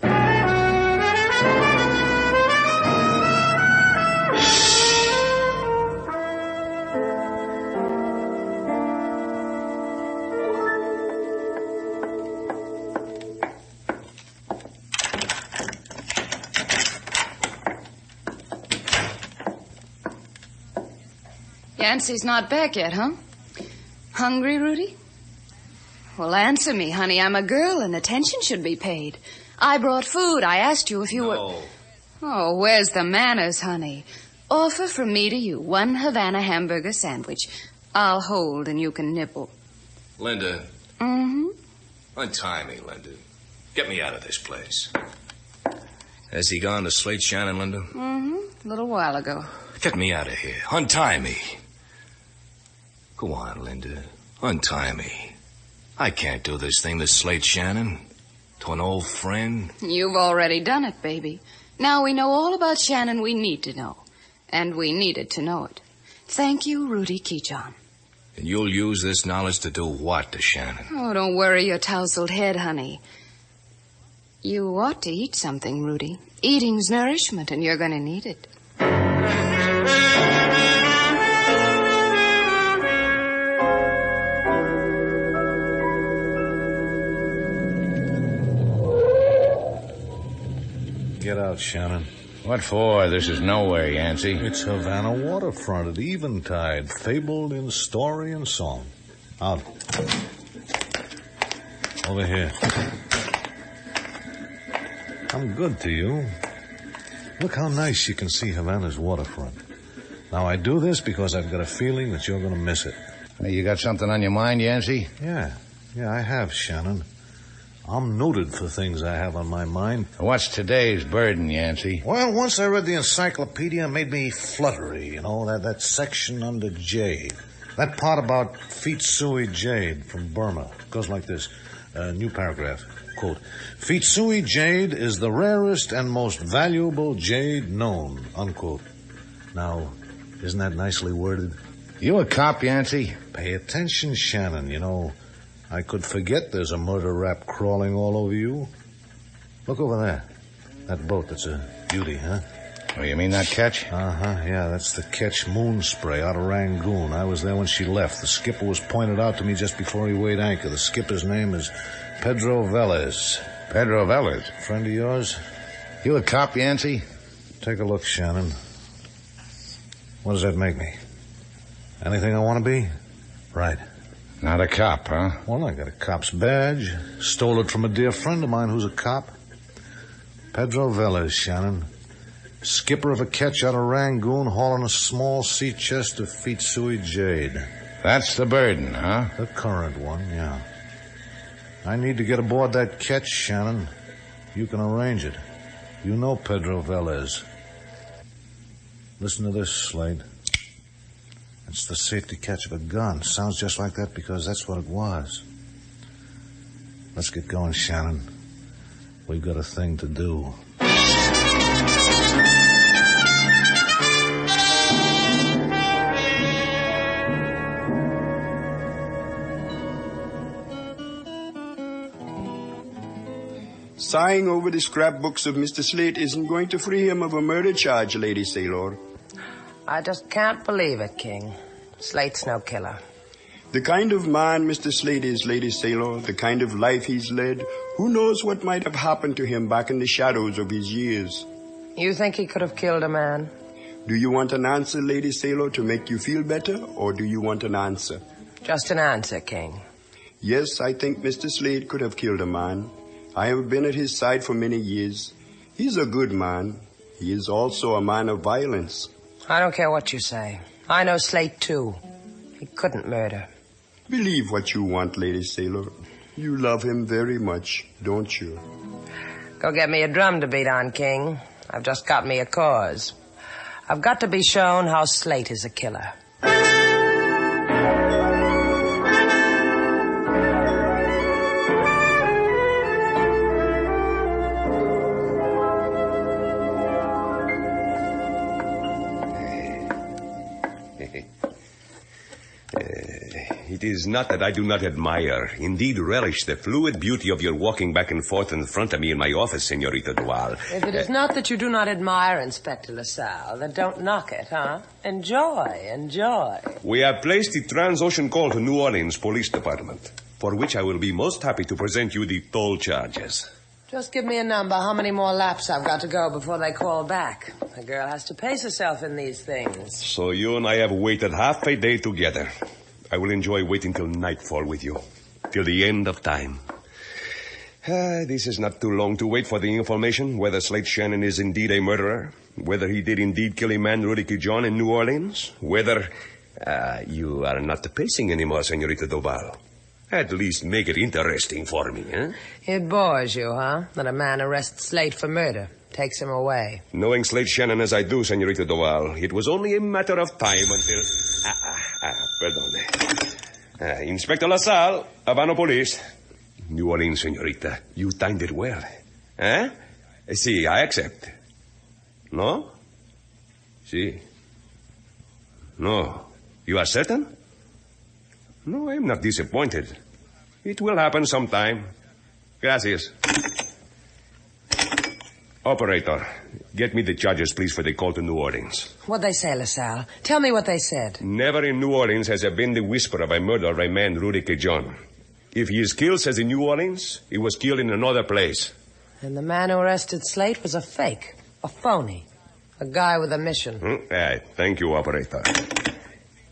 Yancey's not back yet, huh? Hungry, Rudy? Well, answer me, honey. I'm a girl, and attention should be paid. I brought food. I asked you if you were... Oh, where's the manners, honey? Offer from me to you 1 Havana hamburger sandwich. I'll hold, and you can nibble. Linda. Mm-hmm. Untie me, Linda. Get me out of this place. Has he gone to Slate Shannon, Linda? Mm-hmm. A little while ago. Get me out of here. Untie me. Go on, Linda. Untie me. I can't do this thing to Slate Shannon. To an old friend. You've already done it, baby. Now we know all about Shannon we need to know. And we needed to know it. Thank you, Rudy Keyjohn. And you'll use this knowledge to do what to Shannon? Oh, don't worry your tousled head, honey. You ought to eat something, Rudy. Eating's nourishment, and you're going to need it. Get out, Shannon. What for? This is nowhere, Yancey. It's Havana waterfront at eventide, fabled in story and song. Out. Over here. I'm good to you. Look how nice you can see Havana's waterfront. Now, I do this because I've got a feeling that you're going to miss it. Hey, you got something on your mind, Yancey? Yeah, I have, Shannon. I'm noted for things I have on my mind. What's today's burden, Yancey? Well, once I read the encyclopedia, it made me fluttery, that section under jade. That part about Pitsui jade from Burma. It goes like this. New paragraph. Quote, Pitsui jade is the rarest and most valuable jade known, unquote. Now, isn't that nicely worded? You a cop, Yancey? Pay attention, Shannon. I could forget there's a murder rap crawling all over you. Look over there. That boat, that's a beauty, huh? Oh, you mean that ketch? Uh-huh, yeah, that's the ketch Moon Spray out of Rangoon. I was there when she left. The skipper was pointed out to me just before he weighed anchor. The skipper's name is Pedro Velez. Pedro Velez? Friend of yours? You a cop, Yancey? Take a look, Shannon. What does that make me? Anything I want to be? Right. Not a cop, huh? Well, I got a cop's badge. Stole it from a dear friend of mine who's a cop. Pedro Velez, Shannon. Skipper of a ketch out of Rangoon, hauling a small sea chest of Fitsui jade. That's the burden, huh? The current one, yeah. I need to get aboard that ketch, Shannon. You can arrange it. You know Pedro Velez. Listen to this, Slade. It's the safety catch of a gun. Sounds just like that because that's what it was. Let's get going, Shannon. We've got a thing to do. Sighing over the scrapbooks of Mr. Slate isn't going to free him of a murder charge, Lady Sailor. I just can't believe it, King. Slate's no killer. The kind of man Mr. Slate is, Lady Sailor, the kind of life he's led, who knows what might have happened to him back in the shadows of his years. You think he could have killed a man? Do you want an answer, Lady Sailor, to make you feel better, or do you want an answer? Just an answer, King. Yes, I think Mr. Slate could have killed a man. I have been at his side for many years. He's a good man. He is also a man of violence. I don't care what you say. I know Slate, too. He couldn't murder. Believe what you want, Lady Sailor. You love him very much, don't you? Go get me a drum to beat on, King. I've just got me a cause. I've got to be shown how Slate is a killer. It is not that I do not admire, indeed relish, the fluid beauty of your walking back and forth in front of me in my office, Senorita Duval. If it is not that you do not admire Inspector LaSalle, then don't knock it, huh? Enjoy. We have placed the Transocean call to New Orleans Police Department, for which I will be most happy to present you the toll charges. Just give me a number, how many more laps I've got to go before they call back. A girl has to pace herself in these things. So you and I have waited half a day together. I will enjoy waiting till nightfall with you, till the end of time. This is not too long to wait for the information whether Slate Shannon is indeed a murderer, whether he did indeed kill a man, Rudy John, in New Orleans, whether... you are not pacing anymore, Senorita Duval. At least make it interesting for me, huh? It bores you, huh? That a man arrests Slate for murder, takes him away. Knowing Slate Shannon as I do, Senorita Duval, it was only a matter of time until... Perdone. Inspector LaSalle, Havana Police. New Orleans, Senorita. You timed it well. Eh? Si, I accept. No? Si. No. You are certain? No, I'm not disappointed. It will happen sometime. Gracias. Operator, get me the charges, please, for the call to New Orleans. What'd they say, LaSalle? Tell me what they said. Never in New Orleans has there been the whisper of a murder of a man, Rudy John. If he is killed, says in New Orleans, he was killed in another place. And the man who arrested Slate was a fake, a phony, a guy with a mission. Thank you, operator.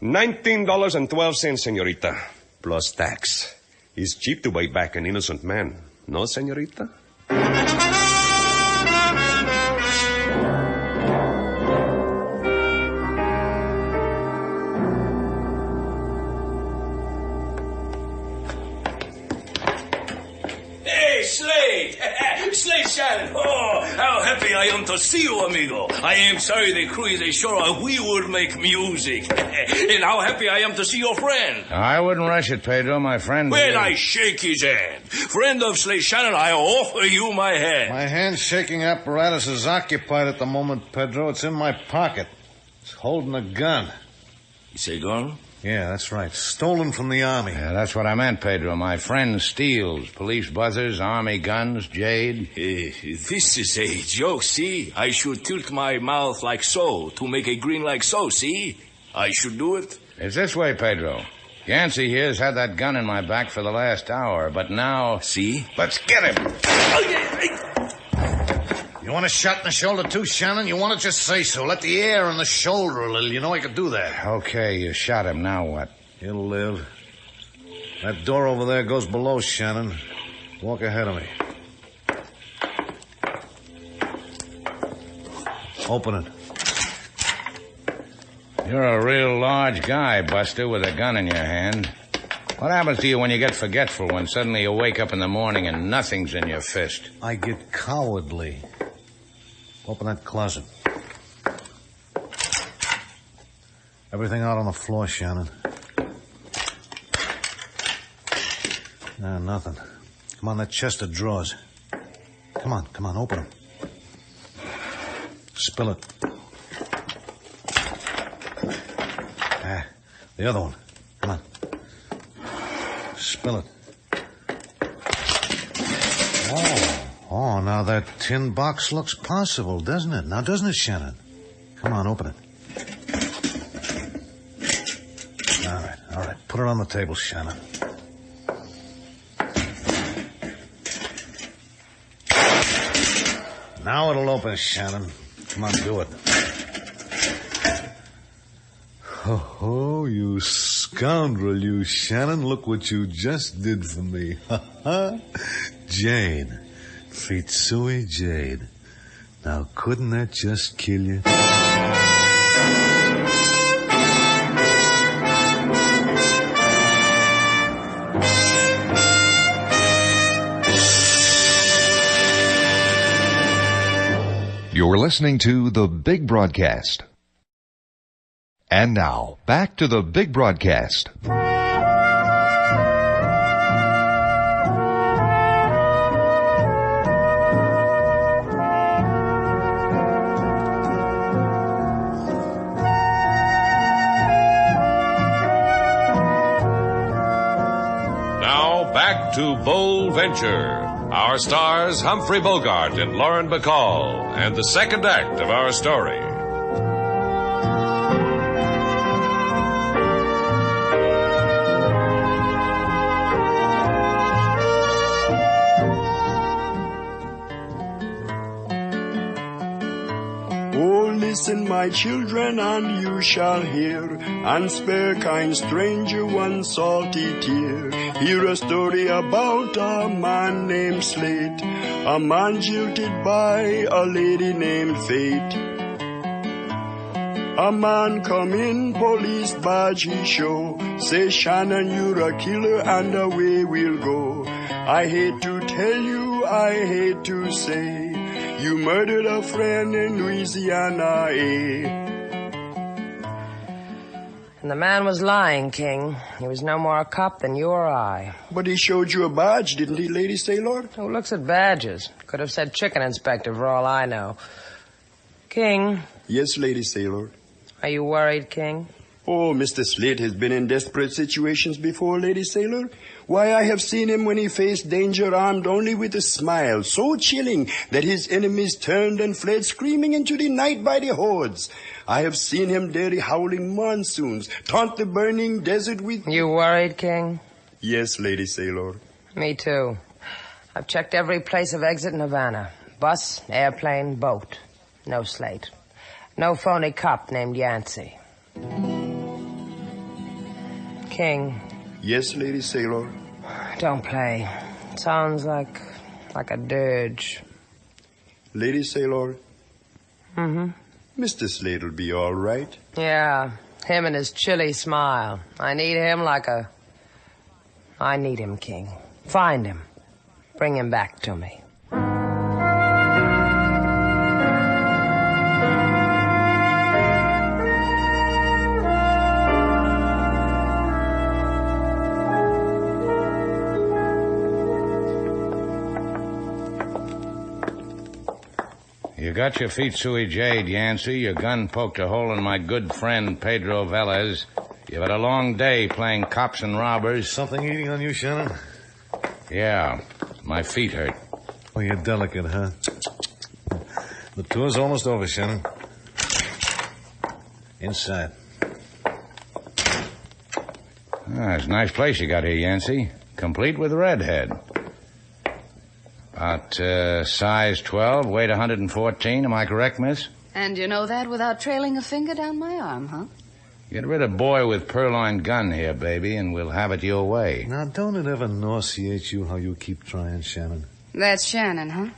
$19.12, senorita, plus tax. It's cheap to buy back an innocent man. No, senorita? Slate Shannon. Oh, how happy I am to see you, amigo. I am sorry the crew is ashore. We would make music. And how happy I am to see your friend. I wouldn't rush it, Pedro, my friend. When I shake his hand. Friend of Slate Shannon, I offer you my hand. My hand-shaking apparatus is occupied at the moment, Pedro. It's in my pocket. It's holding a gun. You say gun? Yeah, that's right. Stolen from the Army. Yeah, that's what I meant, Pedro. My friend steals police buzzers, Army guns, jade. This is a joke, see? I should tilt my mouth like so to make a grin like so, see? I should do it. It's this way, Pedro. Yancey here's had that gun in my back for the last hour, but now... See? Let's get him. You want a shot in the shoulder too, Shannon? You want to just say so. Let the air in the shoulder a little. You know I could do that. Okay, you shot him. Now what? He'll live. That door over there goes below, Shannon. Walk ahead of me. Open it. You're a real large guy, Buster, with a gun in your hand. What happens to you when you get forgetful, when suddenly you wake up in the morning and nothing's in your fist? I get cowardly. Open that closet. Everything out on the floor, Shannon. No, nothing. Come on, that chest of drawers. Come on, open them. Spill it. The other one. Come on. Spill it. Oh, now that tin box looks possible, doesn't it? Now, doesn't it, Shannon? Come on, open it. All right. Put it on the table, Shannon. Now it'll open, Shannon. Come on, do it. Oh, you scoundrel, you, Shannon. Look what you just did for me. Jade. Fitsui Jade. Now, couldn't that just kill you? You're listening to The Big Broadcast. And now, back to The Big Broadcast. Now, back to Bold Venture. Our stars, Humphrey Bogart and Lauren Bacall, and the second act of our story. Listen, my children, and you shall hear, and spare kind stranger one salty tear. Hear a story about a man named Slate, a man jilted by a lady named Fate. A man come in, police badge he show, say, Shannon, you're a killer, and away we'll go. I hate to tell you, I hate to say, you murdered a friend in Louisiana, And the man was lying, King. He was no more a cop than you or I. But he showed you a badge, didn't he, Lady Sailor? Who looks at badges? Could have said chicken inspector for all I know. King. Yes, Lady Sailor. Are you worried, King? Oh, Mr. Slate has been in desperate situations before, Lady Sailor. Why, I have seen him when he faced danger armed only with a smile so chilling that his enemies turned and fled screaming into the night by the hordes. I have seen him dare the howling monsoons, taunt the burning desert with... You worried, King? Yes, Lady Sailor. Me too. I've checked every place of exit in Havana. Bus, airplane, boat. No Slate. No phony cop named Yancey. King. Yes, Lady Sailor. Don't play. Sounds like a dirge. Lady Sailor. Mm-hmm. Mr. Slate'll be all right. Yeah, him and his chilly smile. I need him I need him, King. Find him. Bring him back to me. You got your feet sui jade, Yancey. Your gun poked a hole in my good friend Pedro Velez. You've had a long day playing cops and robbers. Something eating on you, Shannon? Yeah, my feet hurt. Oh, you're delicate, huh? The tour's almost over, Shannon. Inside. Ah, it's a nice place you got here, Yancey. Complete with redhead. About size 12, weight 114. Am I correct, miss? And you know that without trailing a finger down my arm, huh? Get rid of boy with purloined gun here, baby, and we'll have it your way. Now, don't it ever nauseate you how you keep trying, Shannon? That's Shannon, huh?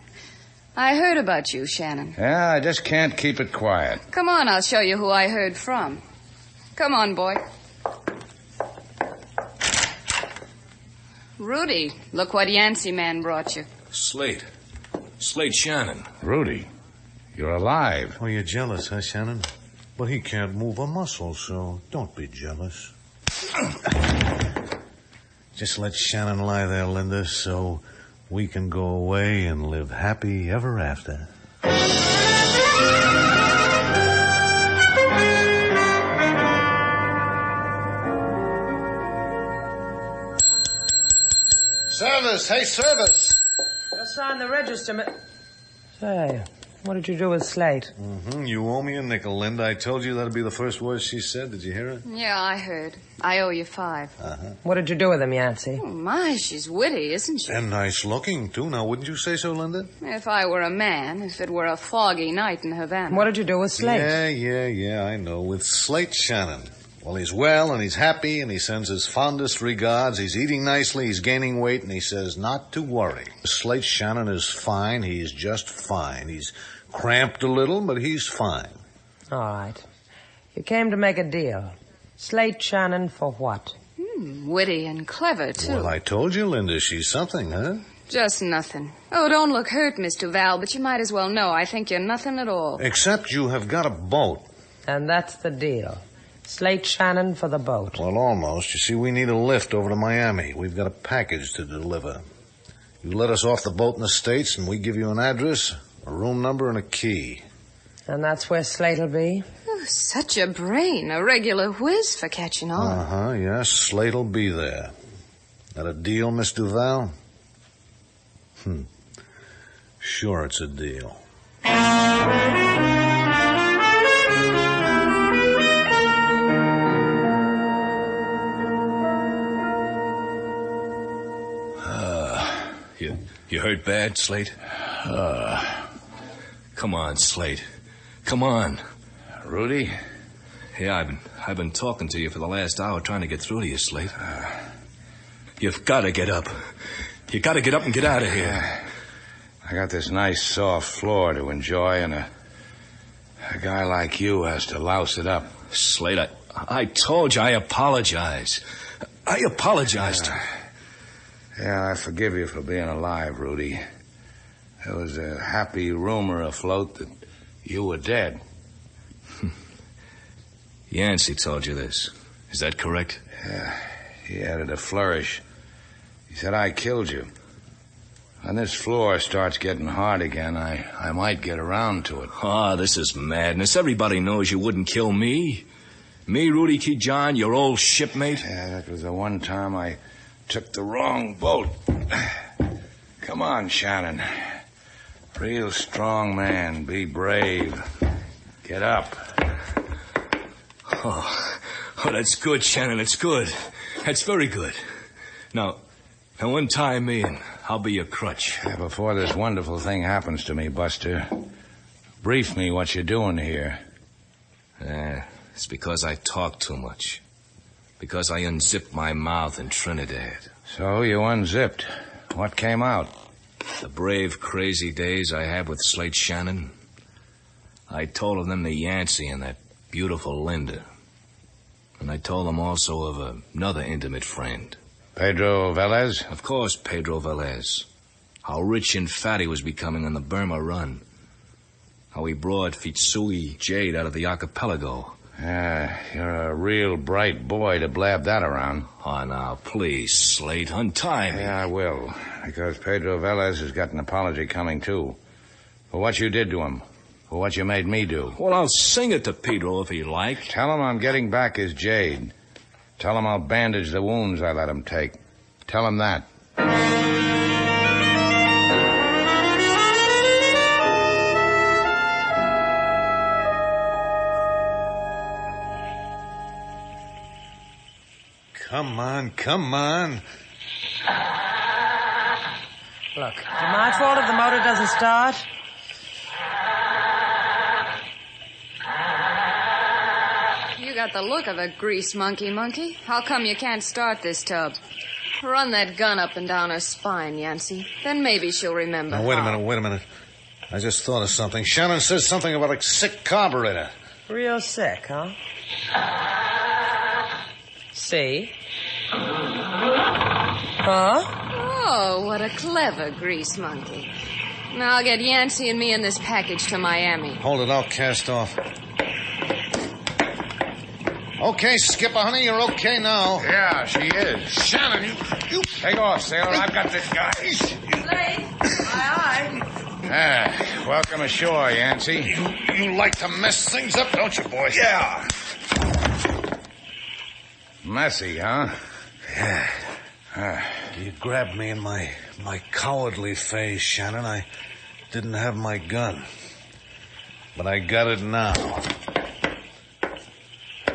I heard about you, Shannon. Yeah, I just can't keep it quiet. Come on, I'll show you who I heard from. Come on, boy. Rudy, look what Yancey man brought you. Slate. Slate Shannon. Rudy, you're alive. Oh, you're jealous, huh, Shannon? Well, he can't move a muscle, so don't be jealous. Just let Shannon lie there, Linda, so we can go away and live happy ever after. Service! Hey, service! Just sign the register, Say, what did you do with Slate? You owe me a nickel, Linda. I told you that'd be the first words she said. Did you hear it? Yeah, I heard. I owe you 5. What did you do with him, Yancey? Oh, my, she's witty, isn't she? And nice looking, too. Now, wouldn't you say so, Linda? If I were a man, if it were a foggy night in Havana. What did you do with Slate? Yeah, I know. With Slate Shannon. Well, he's well, and he's happy, and he sends his fondest regards. He's eating nicely, he's gaining weight, and he says not to worry. Slate Shannon is fine. He's just fine. He's cramped a little, but he's fine. All right. You came to make a deal. Slate Shannon for what? Witty and clever, too. Well, I told you, Linda, she's something, huh? Just nothing. Oh, don't look hurt, Mr. Val, but you might as well know I think you're nothing at all. Except you have got a boat. And that's the deal. Slate Shannon for the boat. Well, almost. You see, we need a lift over to Miami. We've got a package to deliver. You let us off the boat in the States, and we give you an address, a room number, and a key. And that's where Slate'll be? Oh, such a brain. A regular whiz for catching on. Yes. Slate'll be there. That a deal, Miss Duval? Sure, it's a deal. You hurt bad, Slate? Come on, Slate. Come on. Rudy? Yeah, I've been talking to you for the last hour, trying to get through to you, Slate. You've got to get up. You got to get up and get out of here. I got this nice soft floor to enjoy, and a guy like you has to louse it up. Slate, I told you I apologize. I apologized. Yeah, I forgive you for being alive, Rudy. There was a happy rumor afloat that you were dead. Yancey told you this. Is that correct? Yeah, he added a flourish. He said I killed you. When this floor starts getting hard again, I might get around to it. This is madness. Everybody knows you wouldn't kill me. Me, Rudy Key John, your old shipmate. Yeah, that was the one time I took the wrong boat. Come on, Shannon. Real strong man. Be brave. Get up. Oh, that's good, Shannon. It's good. That's very good. Now untie me and I'll be your crutch. Before this wonderful thing happens to me, Buster, brief me what you're doing here. It's because I talk too much. Because I unzipped my mouth in Trinidad. So you unzipped. What came out? The brave, crazy days I had with Slate Shannon. I told them the Yancey and that beautiful Linda. And I told them also of another intimate friend. Pedro Velez? Of course, Pedro Velez. How rich and fat he was becoming on the Burma run. How he brought Fitsui jade out of the archipelago. You're a real bright boy to blab that around. Oh, now, please, Slate, untie me. Yeah, I will. Because Pedro Velez has got an apology coming, too. For what you did to him. For what you made me do. Well, I'll sing it to Pedro if he likes. Tell him I'm getting back his jade. Tell him I'll bandage the wounds I let him take. Tell him that. Come on. Look, is it my fault if the motor doesn't start? You got the look of a grease monkey. How come you can't start this tub? Run that gun up and down her spine, Yancey. Then maybe she'll remember. Now, wait a minute. I just thought of something. Shannon says something about a sick carburetor. Real sick, huh? See? Huh? Oh, what a clever grease monkey. Now I'll get Yancey and me in this package to Miami. Hold it, I'll cast off. Okay, Skipper, honey, you're okay now. Yeah, she is. Shannon, you... Take off, sailor. I've got this guy. Slade, aye. Welcome ashore, Yancey. You like to mess things up, don't you, boy? Yeah. Messy, huh? Yeah. You grabbed me in my cowardly phase, Shannon. I didn't have my gun. But I got it now.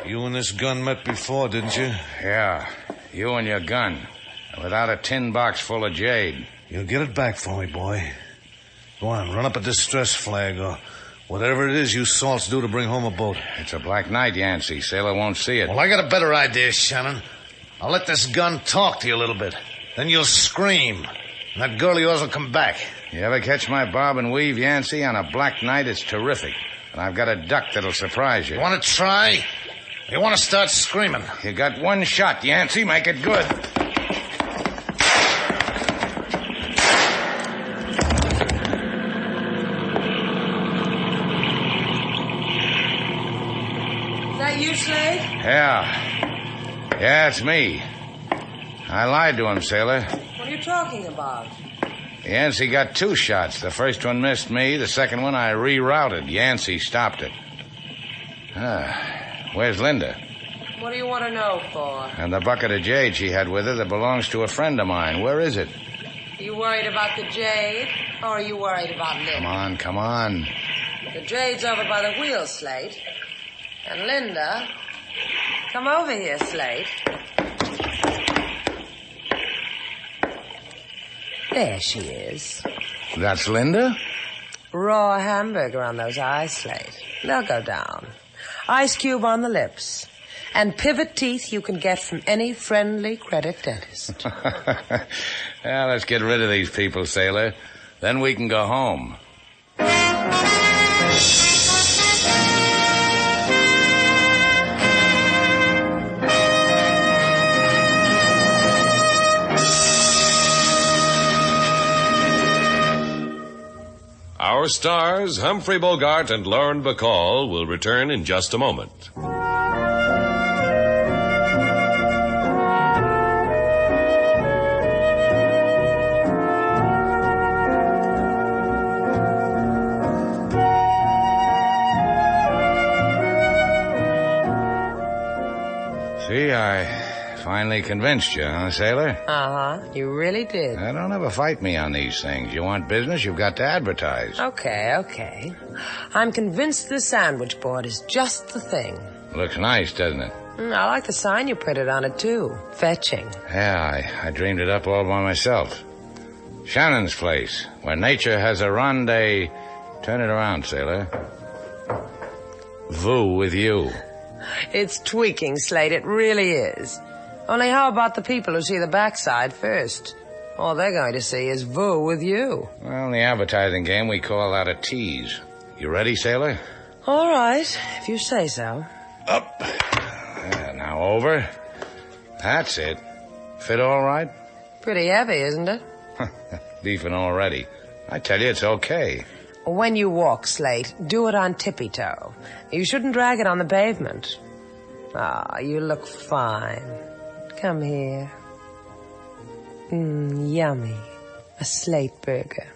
You and this gun met before, didn't you? Yeah. You and your gun. Without a tin box full of jade. You'll get it back for me, boy. Go on, run up a distress flag or whatever it is you salts do to bring home a boat. It's a black night, Yancey. Sailor won't see it. Well, I got a better idea, Shannon. I'll let this gun talk to you a little bit. Then you'll scream. And that girl of yours will come back. You ever catch my bob and weave, Yancey? On a black night, it's terrific. And I've got a duck that'll surprise you. You want to try? You want to start screaming? You got one shot, Yancey. Make it good. Is that you, Slade? Yeah, it's me. I lied to him, sailor. What are you talking about? Yancey got 2 shots. The first one missed me. The second one I rerouted. Yancey stopped it. Where's Linda? What do you want to know for? And the bucket of jade she had with her that belongs to a friend of mine. Where is it? Are you worried about the jade, or are you worried about Linda? Come on. The jade's over by the wheel, Slate. And Linda... Come over here, Slate. There she is. That's Linda? Raw hamburger on those eyes, Slate. They'll go down. Ice cube on the lips. And pivot teeth you can get from any friendly credit dentist. Well, let's get rid of these people, sailor. Then we can go home. Our stars, Humphrey Bogart and Lauren Bacall, will return in just a moment. See, I finally convinced you, huh, sailor? Uh-huh. You really did. Don't ever fight me on these things. You want business, you've got to advertise. Okay. I'm convinced this sandwich board is just the thing. Looks nice, doesn't it? I like the sign you printed on it, too. Fetching. Yeah, I dreamed it up all by myself. Shannon's place, where nature has a rendezvous. Turn it around, sailor. Voo with you. It's tweaking, Slate. It really is. Only how about the people who see the backside first? All they're going to see is Voo with you. Well, in the advertising game, we call that a tease. You ready, sailor? All right, if you say so. Up. Now over. That's it. Fit all right? Pretty heavy, isn't it? Beefing already. I tell you, it's okay. When you walk, Slate, do it on tippy-toe. You shouldn't drag it on the pavement. You look fine. Come here. Yummy. A Slate burger.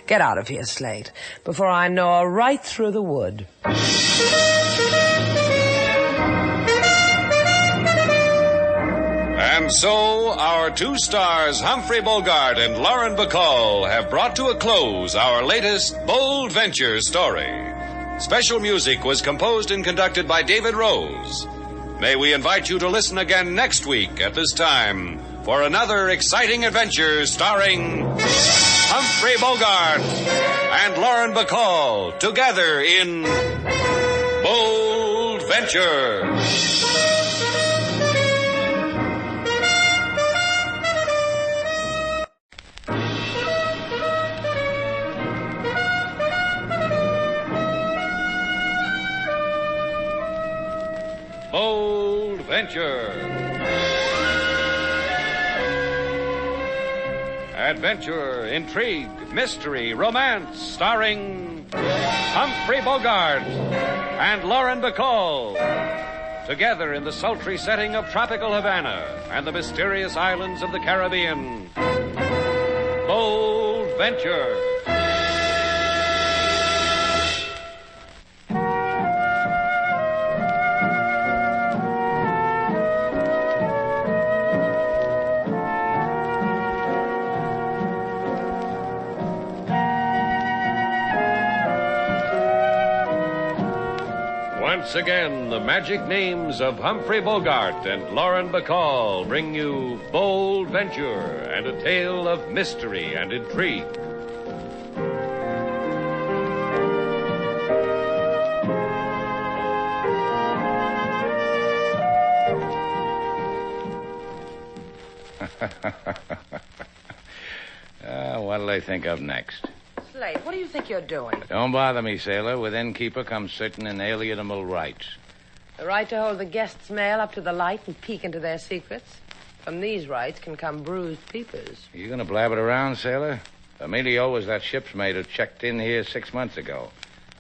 Get out of here, Slate, before I gnaw right through the wood. And so, our 2 stars, Humphrey Bogart and Lauren Bacall, have brought to a close our latest bold venture story. Special music was composed and conducted by David Rose. May we invite you to listen again next week at this time for another exciting adventure starring Humphrey Bogart and Lauren Bacall together in Bold Venture. Bold Venture. Adventure, intrigue, mystery, romance, starring Humphrey Bogart and Lauren Bacall. Together in the sultry setting of tropical Havana and the mysterious islands of the Caribbean. Bold Venture. Once again, the magic names of Humphrey Bogart and Lauren Bacall bring you Bold Venture and a tale of mystery and intrigue. What'll they think of next? Slate, what do you think you're doing? Don't bother me, sailor. With innkeeper comes certain inalienable rights. The right to hold the guest's mail up to the light and peek into their secrets. From these rights can come bruised peepers. Are you going to blab it around, sailor? Emilio was that ship's mate who checked in here 6 months ago.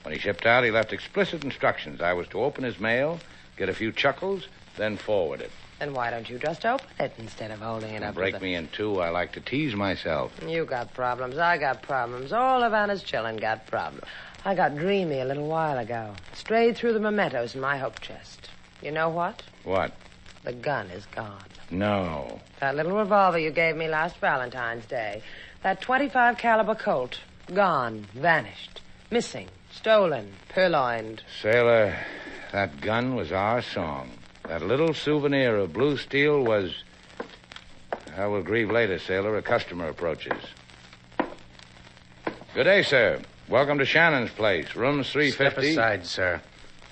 When he shipped out, he left explicit instructions. I was to open his mail, get a few chuckles, then forward it. Then why don't you just open it instead of holding it up to Break the... me in two. I like to tease myself. You got problems. I got problems. All Havana's chillin' got problems. I got dreamy a little while ago. Strayed through the mementos in my hope chest. You know what? What? The gun is gone. No. That little revolver you gave me last Valentine's Day. That .25 caliber Colt. Gone. Vanished. Missing. Stolen. Purloined. Sailor, that gun was our song. That little souvenir of blue steel was... I will grieve later, sailor. A customer approaches. Good day, sir. Welcome to Shannon's place. Rooms 350. Step aside, sir.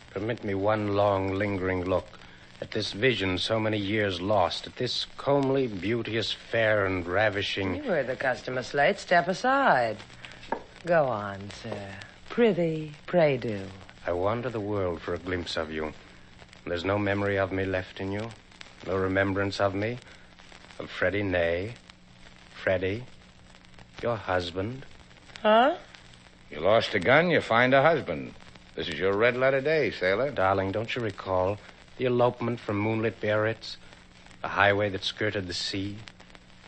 Permit me one long, lingering look at this vision so many years lost, at this comely, beauteous, fair, and ravishing... You heard the customer, Slate. Step aside. Go on, sir. Prithee, pray do. I wander the world for a glimpse of you. There's no memory of me left in you. No remembrance of me. Of Freddie, nay. Freddie, your husband. Huh? You lost a gun, you find a husband. This is your red letter day, sailor. Darling, don't you recall the elopement from moonlit Biarritz? The highway that skirted the sea?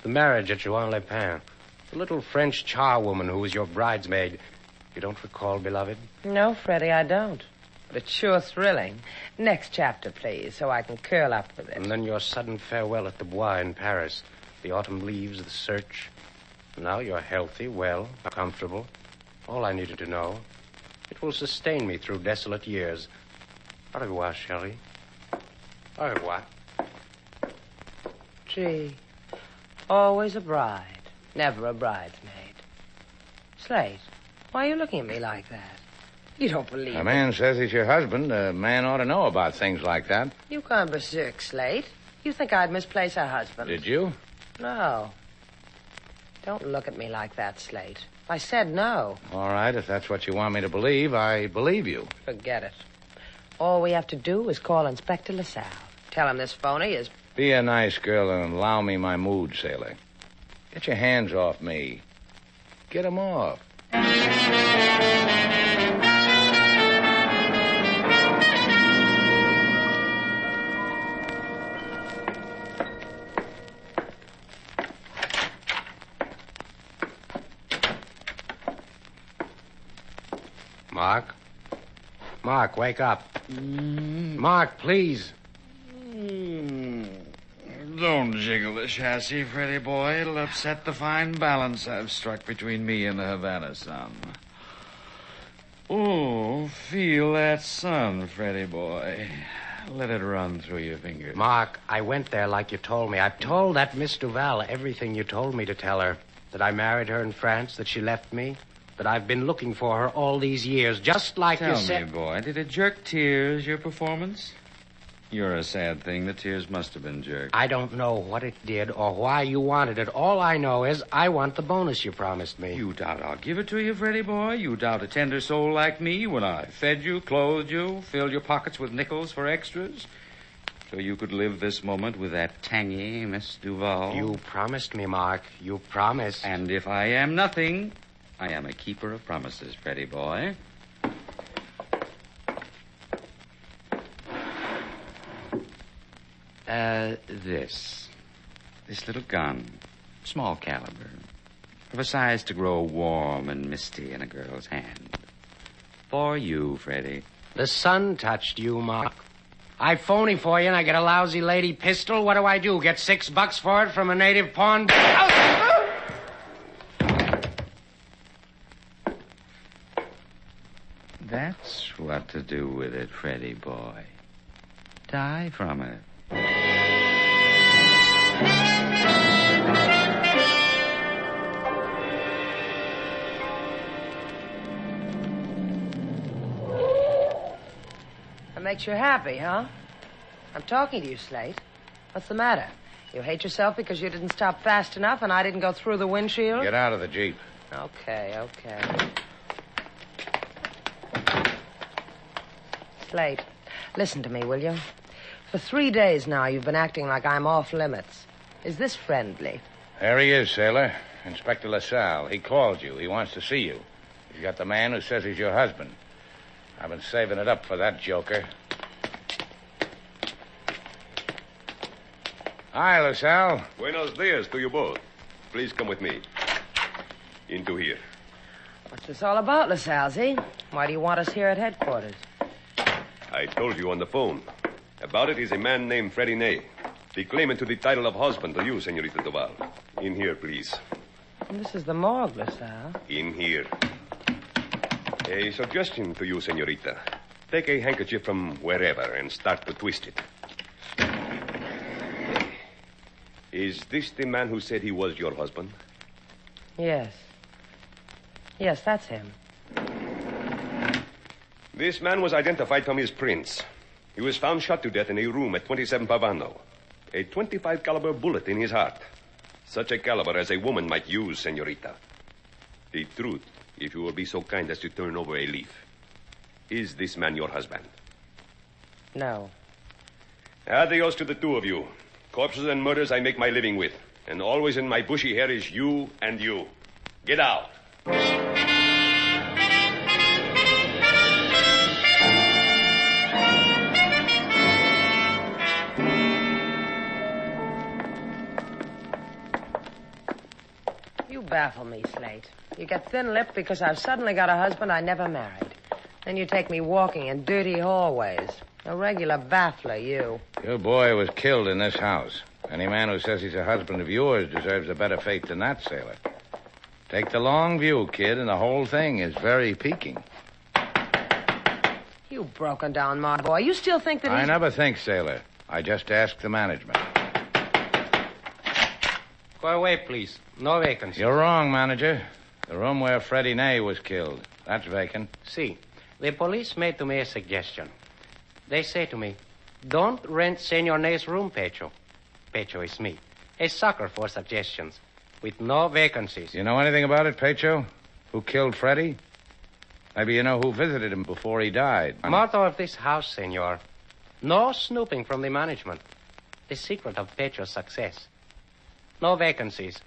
The marriage at Juan-les-Pins? The little French charwoman who was your bridesmaid? You don't recall, beloved? No, Freddie, I don't. But it's sure thrilling. Next chapter, please, so I can curl up with it. And then your sudden farewell at the Bois in Paris. The autumn leaves, the search. Now you're healthy, well, comfortable. All I needed to know. It will sustain me through desolate years. Au revoir, chérie. Au revoir. Gee, always a bride, never a bridesmaid. Slate, why are you looking at me like that? You don't believe it. A man says he's your husband. A man ought to know about things like that. You gone berserk, Slate. You think I'd misplace a husband? Did you? No. Don't look at me like that, Slate. I said no. All right, if that's what you want me to believe, I believe you. Forget it. All we have to do is call Inspector LaSalle. Tell him this phony is... Be a nice girl and allow me my mood, sailor. Get your hands off me. Get 'em off. Mark? Mark, wake up. Mark, please. Don't jiggle the chassis, Freddie boy. It'll upset the fine balance I've struck between me and the Havana sun. Oh, feel that sun, Freddie boy. Let it run through your fingers. Mark, I went there like you told me. I told that Miss Duval everything you told me to tell her. That I married her in France, that she left me, that I've been looking for her all these years, just like you said. Tell me, boy, did it jerk tears, your performance? You're a sad thing. The tears must have been jerked. I don't know what it did or why you wanted it. All I know is I want the bonus you promised me. You doubt I'll give it to you, Freddie boy? You doubt a tender soul like me when I fed you, clothed you, filled your pockets with nickels for extras? So you could live this moment with that tangy Miss Duval? You promised me, Mark. You promised. And if I am nothing, I am a keeper of promises, Freddie boy. This little gun, small caliber, of a size to grow warm and misty in a girl's hand. For you, Freddie. The sun touched you, Mark. I phony for you and I get a lousy lady pistol. What do? Get $6 for it from a native pawn? That's what to do with it, Freddie boy. Die from it. That makes you happy, huh? I'm talking to you, Slate. What's the matter? You hate yourself because you didn't stop fast enough and I didn't go through the windshield? Get out of the Jeep. Okay. Slate, listen to me, will you? For 3 days now, you've been acting like I'm off limits. Is this friendly? There he is, sailor. Inspector LaSalle. He called you. He wants to see you. He's got the man who says he's your husband. I've been saving it up for that joker. Hi, LaSalle. Buenos dias to you both. Please come with me. Into here. What's this all about, LaSalle? Why do you want us here at headquarters? I told you on the phone. About it is a man named Freddie Ney, the claimant to the title of husband to you, Senorita Duval. In here, please. This is the morgue, LaSalle. In here. A suggestion to you, Senorita. Take a handkerchief from wherever and start to twist it. Is this the man who said he was your husband? Yes. Yes, that's him. This man was identified from his prints. He was found shot to death in a room at 27 Pavano. A .25 caliber bullet in his heart. Such a caliber as a woman might use, Senorita. The truth, if you will be so kind as to turn over a leaf. Is this man your husband? No. Adios to the two of you. Corpses and murders I make my living with. And always in my bushy hair is you and you. Get out. You baffle me, Slate. You get thin-lipped because I've suddenly got a husband I never married. Then you take me walking in dirty hallways. A regular baffler, you. Your boy was killed in this house. Any man who says he's a husband of yours deserves a better fate than that, sailor. Take the long view, kid, and the whole thing is very piquing. You've broken down, my boy. You still think that I he's... never think, sailor. I just ask the management. Go away, please. No vacancy. You're wrong, manager. The room where Freddie Ney was killed. That's vacant. See, the police made to me a suggestion. They say to me, don't rent Senor Ney's room, Pecho. Pecho is me. A sucker for suggestions. With no vacancies. You know anything about it, Pecho? Who killed Freddie? Maybe you know who visited him before he died. Motto of this house, senor. No snooping from the management. The secret of Pecho's success. No vacancies.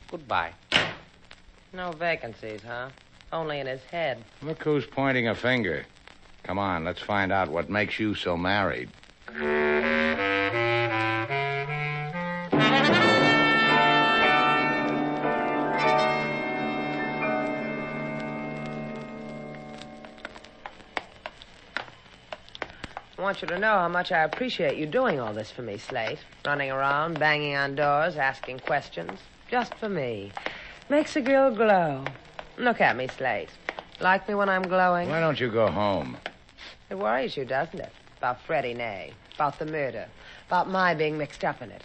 Goodbye. No vacancies, huh? Only in his head. Look who's pointing a finger. Come on, let's find out what makes you so married. I want you to know how much I appreciate you doing all this for me, Slate. Running around, banging on doors, asking questions. Just for me. Makes a girl glow. Look at me, Slate. Like me when I'm glowing? Why don't you go home? It worries you, doesn't it? About Freddie Ney. About the murder. About my being mixed up in it.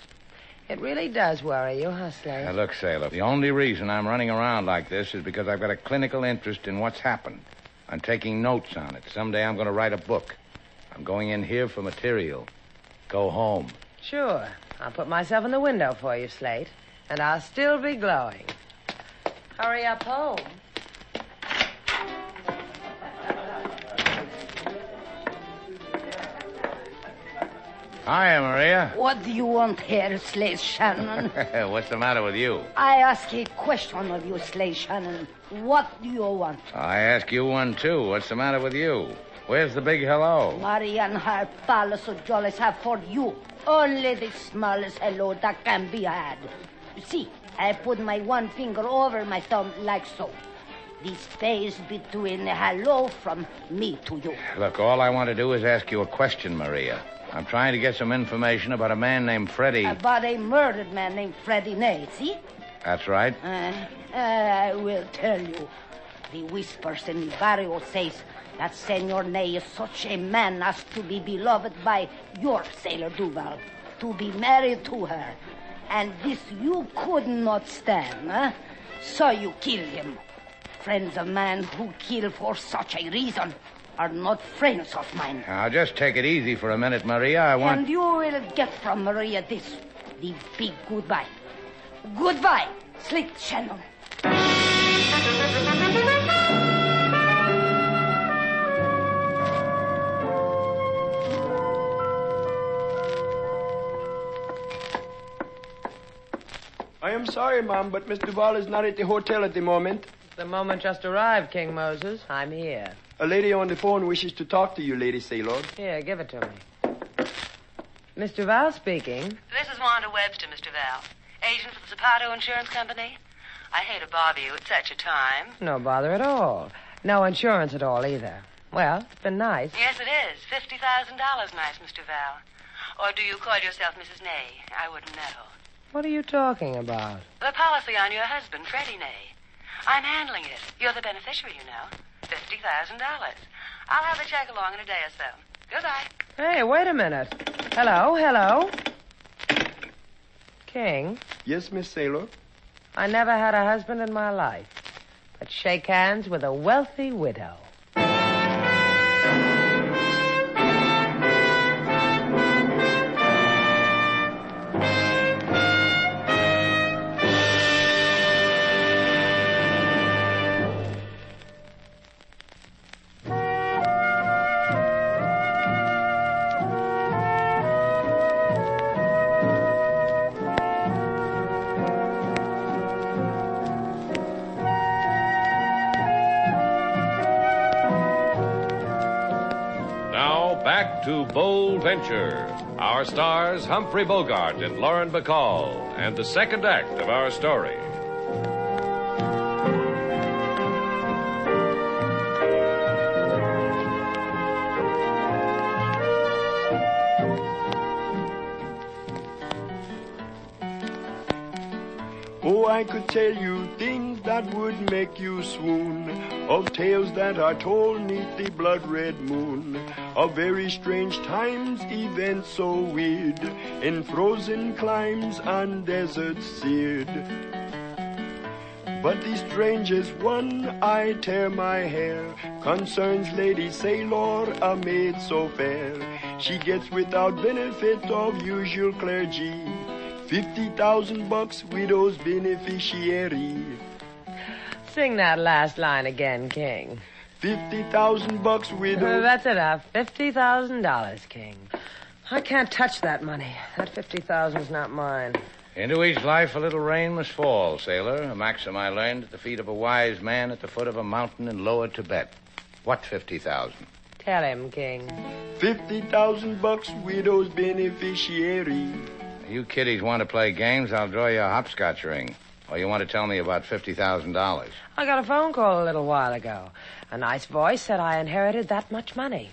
It really does worry you, huh, Slade? Now, look, Sailor, the only reason I'm running around like this is because I've got a clinical interest in what's happened. I'm taking notes on it. Someday I'm going to write a book. I'm going in here for material. Go home. Sure. I'll put myself in the window for you, Slate. And I'll still be glowing. Hurry up home. Hiya, Maria. What do you want here, Slade Shannon? What's the matter with you? I ask a question of you, Slade Shannon. What do you want? I ask you one, too. What's the matter with you? Where's the big hello? Maria and her palace of jollies have for you only the smallest hello that can be had. You see, I put my one finger over my thumb like so. The space between the hello from me to you. Look, all I want to do is ask you a question, Maria. I'm trying to get some information about a man named Freddie. About a murdered man named Freddie Ney, see? That's right. I will tell you. The whispers in the barrio says that Senor Ney is such a man as to be beloved by your Sailor Duval, to be married to her. And this you could not stand, huh? So you kill him. Friends of man who kill for such a reason are not friends of mine. Now, just take it easy for a minute, Maria. I want... And you will get from Maria this, the big goodbye. Goodbye, Slade Shannon. I am sorry, Mom, but Miss Duval is not at the hotel at the moment. The moment just arrived, King Moses. I'm here. A lady on the phone wishes to talk to you, Lady Sailor. Here, give it to me. Mr. Val speaking. This is Wanda Webster, Mr. Val. Agent for the Zapato Insurance Company. I hate to bother you at such a time. No bother at all. No insurance at all, either. Well, it's been nice. Yes, it is. $50,000 nice, Mr. Val. Or do you call yourself Mrs. Ney? I wouldn't know. What are you talking about? The policy on your husband, Freddie Ney. I'm handling it. You're the beneficiary, you know. $50,000. I'll have the check along in a day or so. Goodbye. Hey, wait a minute. Hello? King? Yes, Miss Sailor? I never had a husband in my life, but shake hands with a wealthy widow. Back to Bold Venture. Our stars, Humphrey Bogart and Lauren Bacall, and the second act of our story. Oh, I could tell you things that would make you swoon, of tales that are told neath the blood-red moon, of very strange times, events so weird, in frozen climes and deserts seared. But the strangest one, I tear my hair, concerns Lady Sailor, a maid so fair. She gets without benefit of usual clergy, $50,000 widow's beneficiary. Sing that last line again, King. $50,000 widow. That's enough. $50,000, King. I can't touch that money. That $50,000's not mine. Into each life a little rain must fall, sailor. A maxim I learned at the feet of a wise man at the foot of a mountain in Lower Tibet. What 50,000? Tell him, King. $50,000 widow's beneficiary. You kiddies want to play games, I'll draw you a hopscotch ring. Or you want to tell me about $50,000? I got a phone call a little while ago. A nice voice said I inherited that much money.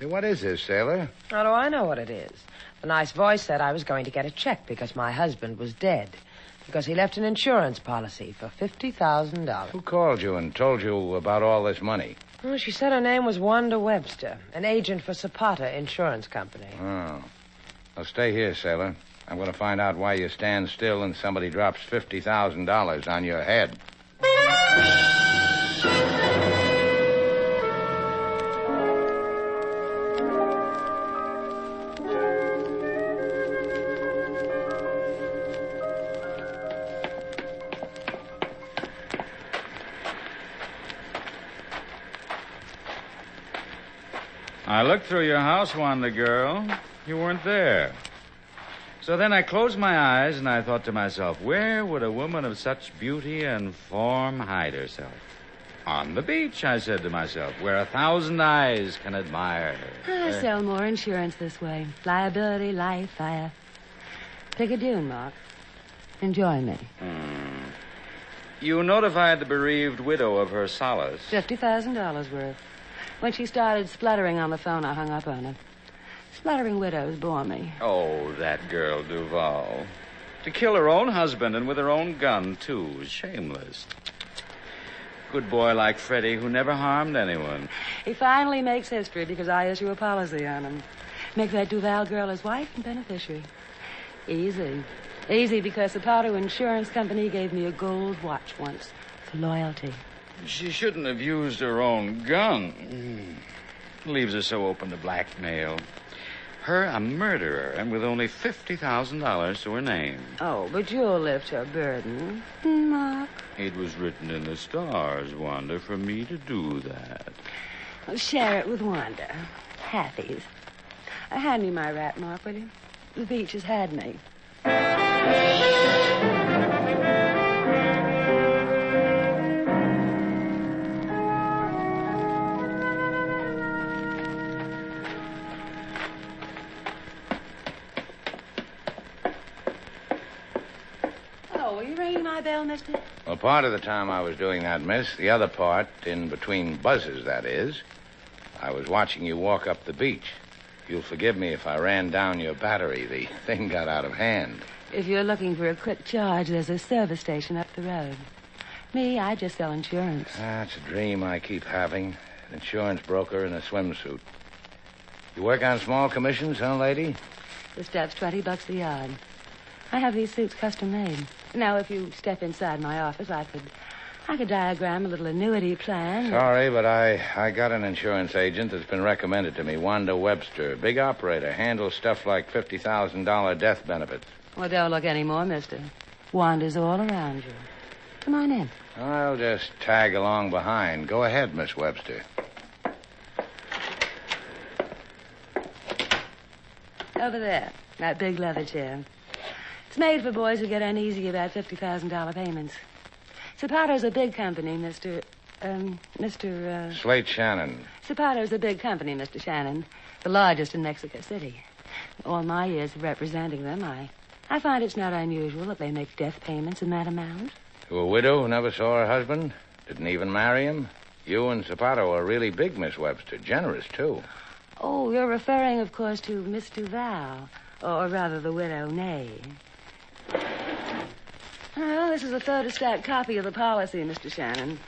Hey, what is this, sailor? How do I know what it is? The nice voice said I was going to get a check because my husband was dead. Because he left an insurance policy for $50,000. Who called you and told you about all this money? Well, she said her name was Wanda Webster, an agent for Zapata Insurance Company. Oh. Well, stay here, sailor. I'm going to find out why you stand still and somebody drops $50,000 on your head. I looked through your house, Wanda girl. You weren't there. So then I closed my eyes and I thought to myself, where would a woman of such beauty and form hide herself? On the beach, I said to myself, where 1,000 eyes can admire her. I sell more insurance this way. Liability, life, fire. Pick a dune, Mark. Enjoy me. You notified the bereaved widow of her solace. $50,000 worth. When she started spluttering on the phone, I hung up on her. Spluttering widows bore me. Oh, that girl, Duval. To kill her own husband and with her own gun, too. Shameless. Good boy like Freddie who never harmed anyone. He finally makes history because I issue a policy on him. Make that Duval girl his wife and beneficiary. Easy. Easy because the Zapata Insurance Company gave me a gold watch once for loyalty. She shouldn't have used her own gun. Leaves her so open to blackmail. Her a murderer, and with only $50,000 to her name. Oh, but you'll lift her burden, Mark. It was written in the stars, Wanda, for me to do that. Well, share it with Wanda. Halfies. Hand me my rat, Mark, will you? The beach has had me. Bell, mister? Well, part of the time I was doing that, miss. The other part, in between buzzes, that is, I was watching you walk up the beach. You'll forgive me if I ran down your battery. The thing got out of hand. If you're looking for a quick charge, there's a service station up the road. Me, I just sell insurance. It's a dream I keep having. An insurance broker in a swimsuit. You work on small commissions, huh, lady? The stuff's $20 a yard. I have these suits custom made. Now, if you step inside my office, I could diagram a little annuity plan. Sorry, but I got an insurance agent that's been recommended to me, Wanda Webster. Big operator, handles stuff like $50,000 death benefits. Well, don't look any more, mister. Wanda's all around you. Come on in. I'll just tag along behind. Go ahead, Miss Webster. Over there, that big leather chair. It's made for boys who get uneasy about $50,000 payments. Zapata's a big company, Mr. Slate Shannon. Zapata's a big company, Mr. Shannon. The largest in Mexico City. All my years of representing them, I find it's not unusual that they make death payments in that amount. To a widow who never saw her husband? Didn't even marry him? You and Zapata are really big, Miss Webster. Generous, too. Oh, you're referring, of course, to Miss Duval. Or rather, the widow Ney. Well, this is a photostat copy of the policy, Mr. Shannon.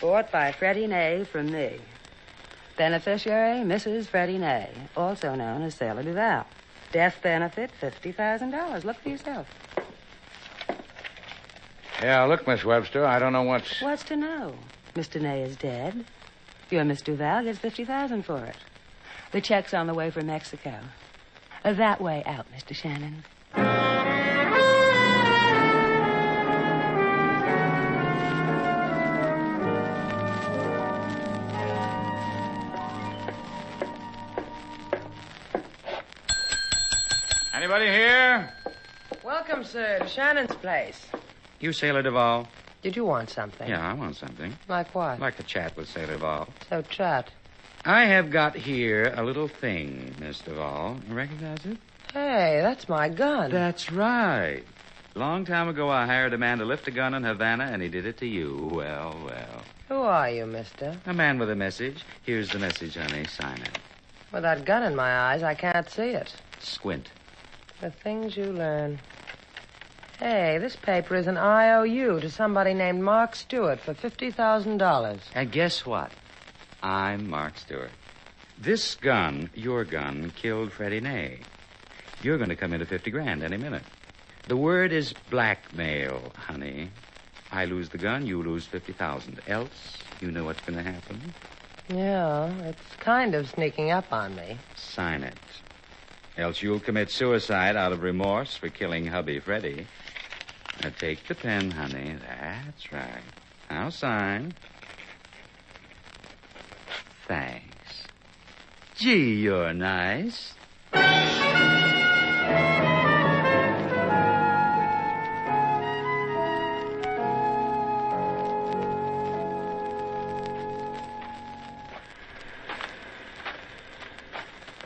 Bought by Freddie Ney from me. Beneficiary, Mrs. Freddie Ney, also known as Sailor Duval. Death benefit, $50,000. Look for yourself. Yeah, look, Miss Webster, I don't know what's... What's to know? Mr. Ney is dead. Your Miss Duval gets $50,000 for it. The check's on the way from Mexico. That way out, Mr. Shannon. Anybody here? Welcome, sir, to Shannon's place. You Sailor Duval? Did you want something? Yeah, I want something. Like what? I'd like to chat with Sailor Duval. So chat. I have got here a little thing, Miss Duval. You recognize it? Hey, that's my gun. That's right. Long time ago, I hired a man to lift a gun in Havana, and he did it to you. Well, well. Who are you, mister? A man with a message. Here's the message, honey. Sign it. With that gun in my eyes, I can't see it. Squint. The things you learn. Hey, this paper is an IOU to somebody named Mark Stewart for $50,000. And guess what? I'm Mark Stewart. This gun, your gun, killed Freddie Ney. You're going to come into 50 grand any minute. The word is blackmail, honey. I lose the gun, you lose 50,000. Else, you know what's going to happen. Yeah, it's kind of sneaking up on me. Sign it. Else you'll commit suicide out of remorse for killing hubby Freddie. Now take the pen, honey. That's right. Now sign. Thanks. Gee, you're nice.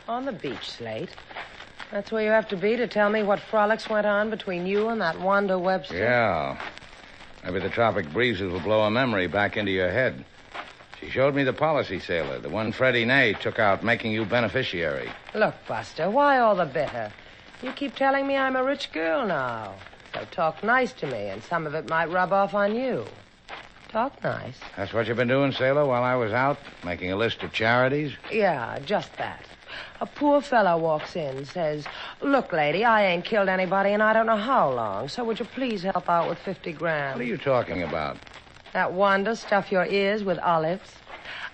On the beach, Slate. That's where you have to be to tell me what frolics went on between you and that Wanda Webster. Yeah. Maybe the tropic breezes will blow a memory back into your head. She showed me the policy sailor, the one Freddie Ney took out making you beneficiary. Look, Buster, why all the bitter? You keep telling me I'm a rich girl now. So talk nice to me, and some of it might rub off on you. Talk nice. That's what you've been doing, sailor, while I was out, making a list of charities? Yeah, just that. A poor fellow walks in, says, "Look, lady, I ain't killed anybody and I don't know how long, so would you please help out with 50 grand? What are you talking about? That Wanda stuff your ears with olives.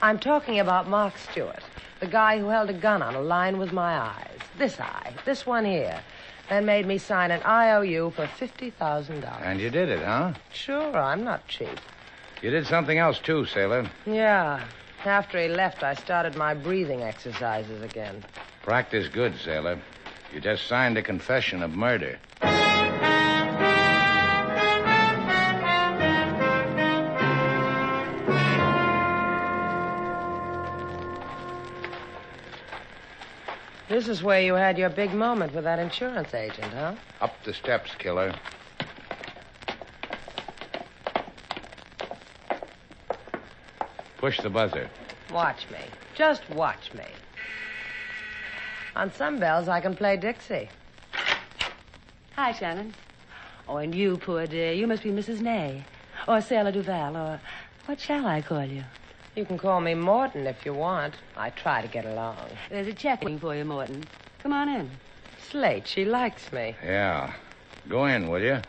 I'm talking about Mark Stewart, the guy who held a gun on a line with my eyes. This eye, this one here. Then made me sign an IOU for $50,000. And you did it, huh? Sure, I'm not cheap. You did something else, too, sailor. Yeah. After he left, I started my breathing exercises again. Practice good, sailor. You just signed a confession of murder. This is where you had your big moment with that insurance agent, huh? Up the steps, killer. Push the buzzer. Watch me. Just watch me. On some bells, I can play Dixie. Hi, Shannon. Oh, and you, poor dear, you must be Mrs. Ney. Or Sailor Duval, or what shall I call you? You can call me Morton if you want. I try to get along. There's a check waiting for you, Morton. Come on in. Slate, she likes me. Yeah. Go in, will you?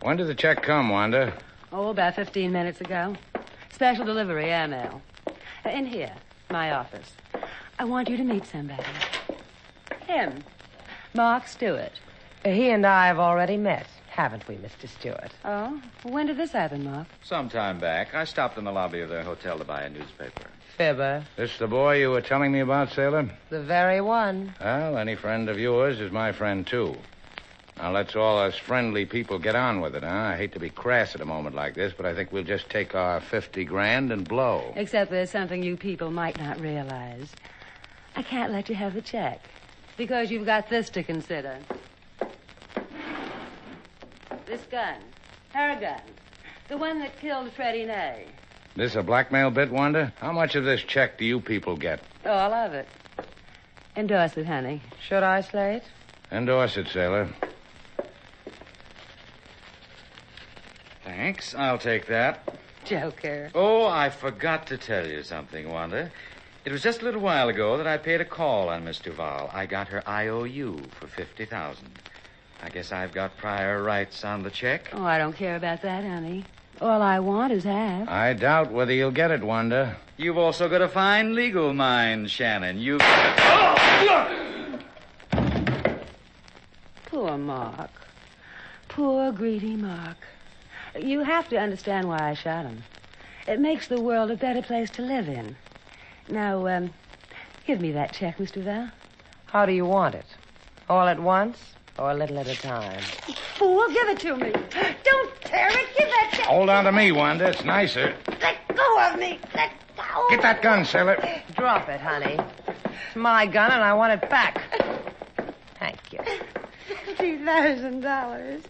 When did the check come, Wanda? Oh, about 15 minutes ago. Special delivery, airmail. In here, my office. I want you to meet somebody. Him, Mark Stewart. He and I have already met, haven't we, Mr. Stewart? Oh? When did this happen, Mark? Some time back, I stopped in the lobby of their hotel to buy a newspaper. Fibber. This the boy you were telling me about, sailor? The very one. Well, any friend of yours is my friend, too. Now, let's all us friendly people get on with it, huh? I hate to be crass at a moment like this, but I think we'll just take our 50 grand and blow. Except there's something you people might not realize. I can't let you have the check, because you've got this to consider. This gun. Her gun. The one that killed Freddie Ney. This a blackmail bit, Wanda? How much of this check do you people get? All of it. Endorse it, honey. Should I, Slate? Endorse it, sailor. Thanks. I'll take that. Joker. Oh, I forgot to tell you something, Wanda. It was just a little while ago that I paid a call on Miss Duval. I got her IOU for $50,000. I guess I've got prior rights on the check. Oh, I don't care about that, honey. All I want is half. I doubt whether you'll get it, Wanda. You've also got a fine legal mind, Shannon. You... Poor Mark. Poor, greedy Mark. You have to understand why I shot him. It makes the world a better place to live in. Now, give me that check, Mr. Val. How do you want it? All at once or a little at a time? Fool, give it to me. Don't tear it. Give that check. Hold on to me, Wanda. It's nicer. Let go of me. Let go. Get that gun, sailor. Drop it, honey. It's my gun, and I want it back. Thank you. $50,000.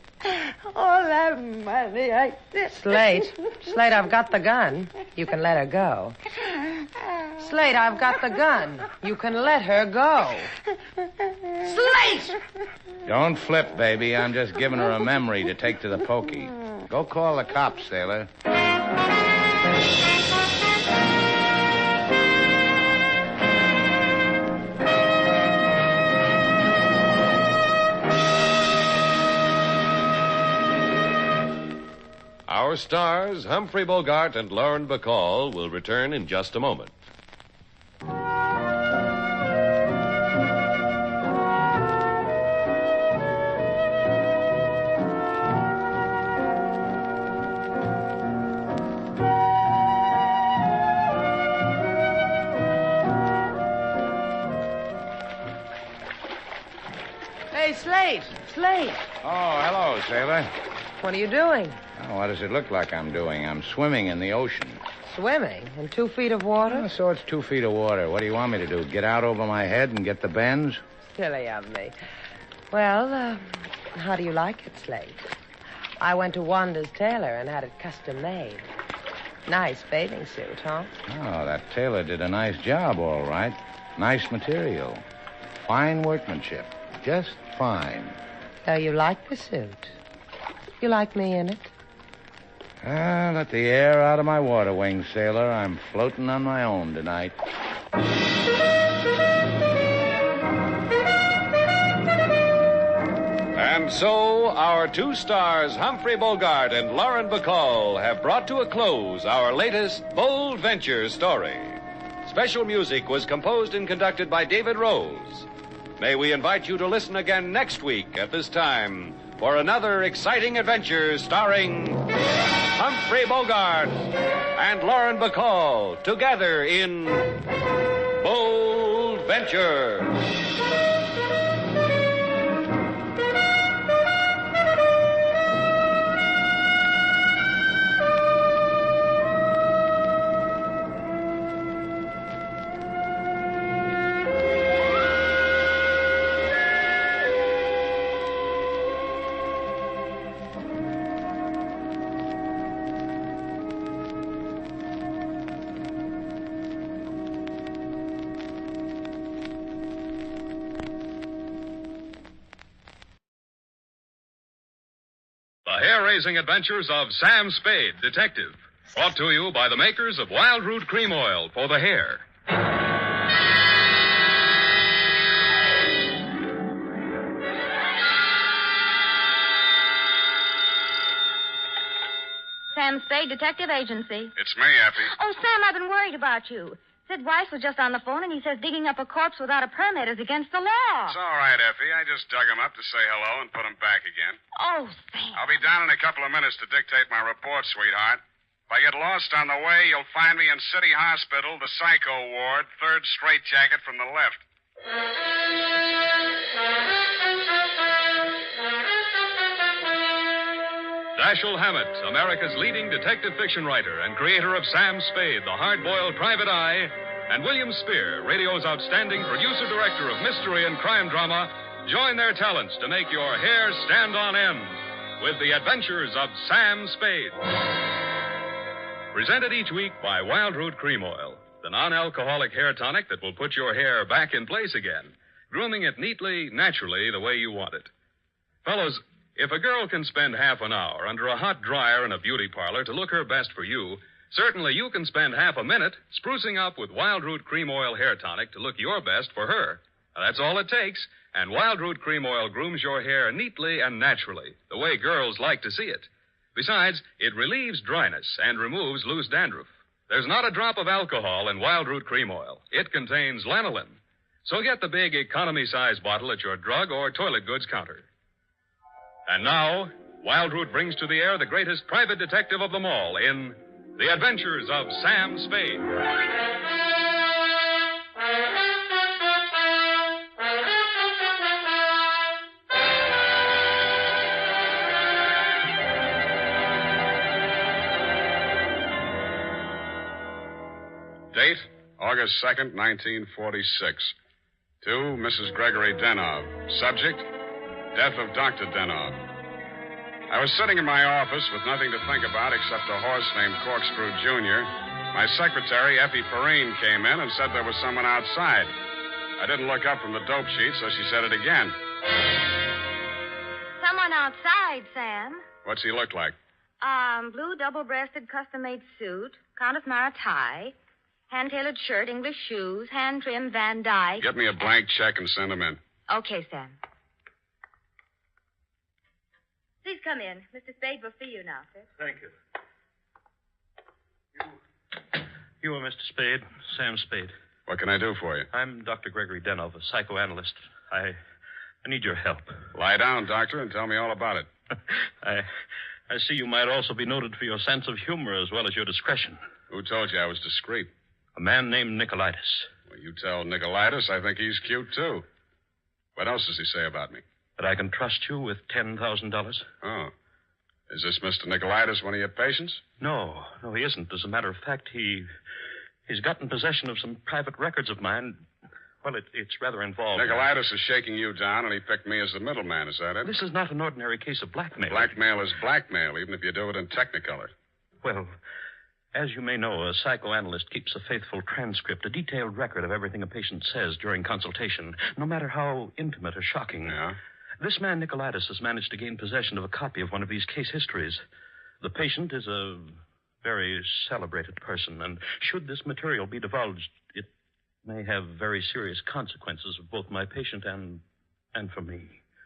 All that money Slate, I've got the gun. You can let her go. Slate, I've got the gun. You can let her go. Slate! Don't flip, baby. I'm just giving her a memory to take to the pokey. Go call the cops, sailor. Our stars, Humphrey Bogart and Lauren Bacall, will return in just a moment. Hey, Slate. Slate. Oh, hello, sailor. What are you doing? Oh, what does it look like I'm doing? I'm swimming in the ocean. Swimming? In 2 feet of water? Oh, so it's 2 feet of water. What do you want me to do? Get out over my head and get the bends? Silly of me. Well, how do you like it, Slate? I went to Wanda's tailor and had it custom made. Nice bathing suit, huh? Oh, that tailor did a nice job, all right. Nice material. Fine workmanship. Just fine. So you like the suit? You like me in it? Let the air out of my water wings, sailor. I'm floating on my own tonight. And so, our 2 stars, Humphrey Bogart and Lauren Bacall, have brought to a close our latest bold venture story. Special music was composed and conducted by David Rose. May we invite you to listen again next week at this time for another exciting adventure starring Humphrey Bogart and Lauren Bacall together in Bold Venture. The hair-raising adventures of Sam Spade, Detective. Brought to you by the makers of Wild Root Cream Oil for the hair. Sam Spade, Detective Agency. It's me, Effie. Oh, Sam, I've been worried about you. Sid Weiss was just on the phone, and he says digging up a corpse without a permit is against the law. It's all right, Effie. I just dug him up to say hello and put him back again. Oh, Sam. I'll be down in a couple of minutes to dictate my report, sweetheart. If I get lost on the way, you'll find me in City Hospital, the psycho ward, 3rd straitjacket from the left. Dashiell Hammett, America's leading detective fiction writer and creator of Sam Spade, the hard-boiled private eye, and William Spear, radio's outstanding producer-director of mystery and crime drama, join their talents to make your hair stand on end with the adventures of Sam Spade. Presented each week by Wild Root Cream Oil, the non-alcoholic hair tonic that will put your hair back in place again, grooming it neatly, naturally, the way you want it. Fellows, if a girl can spend half an hour under a hot dryer in a beauty parlor to look her best for you, certainly you can spend half a minute sprucing up with Wild Root Cream Oil hair tonic to look your best for her. Now, that's all it takes, and Wild Root Cream Oil grooms your hair neatly and naturally, the way girls like to see it. Besides, it relieves dryness and removes loose dandruff. There's not a drop of alcohol in Wild Root Cream Oil. It contains lanolin. So get the big economy-size bottle at your drug or toilet goods counter. And now, Wild Root brings to the air the greatest private detective of them all in The Adventures of Sam Spade. Date, August 2nd, 1946. To Mrs. Gregory Denov. Subject, death of Dr. Denov. I was sitting in my office with nothing to think about except a horse named Corkscrew Jr. My secretary, Effie Perrine, came in and said there was someone outside. I didn't look up from the dope sheet, so she said it again. Someone outside, Sam. What's he look like? Blue double-breasted custom-made suit, Countess Mara tie, hand-tailored shirt, English shoes, hand-trimmed Van Dyke. Get me a blank check and send him in. Okay, Sam. Please come in. Mr. Spade will see you now, sir. Thank you. You are Mr. Spade, Sam Spade. What can I do for you? I'm Dr. Gregory Denov, a psychoanalyst. I need your help. Lie down, Doctor, and tell me all about it. I see you might also be noted for your sense of humor as well as your discretion. Who told you I was discreet? A man named Nicolaitis. Well, you tell Nicolaitis I think he's cute, too. What else does he say about me? That I can trust you with $10,000. Oh. Is this Mr. Nicolaitis one of your patients? No, he isn't. As a matter of fact, he's gotten possession of some private records of mine. Well, it's rather involved. Nicolaitis is shaking you down, and he picked me as the middleman. Is that it? This is not an ordinary case of blackmail. Blackmail is blackmail, even if you do it in Technicolor. Well, as you may know, a psychoanalyst keeps a faithful transcript, a detailed record of everything a patient says during consultation, no matter how intimate or shocking. Yeah? This man, Nicolaitis, has managed to gain possession of a copy of one of these case histories. The patient is a very celebrated person, and should this material be divulged, it may have very serious consequences for both my patient and for me.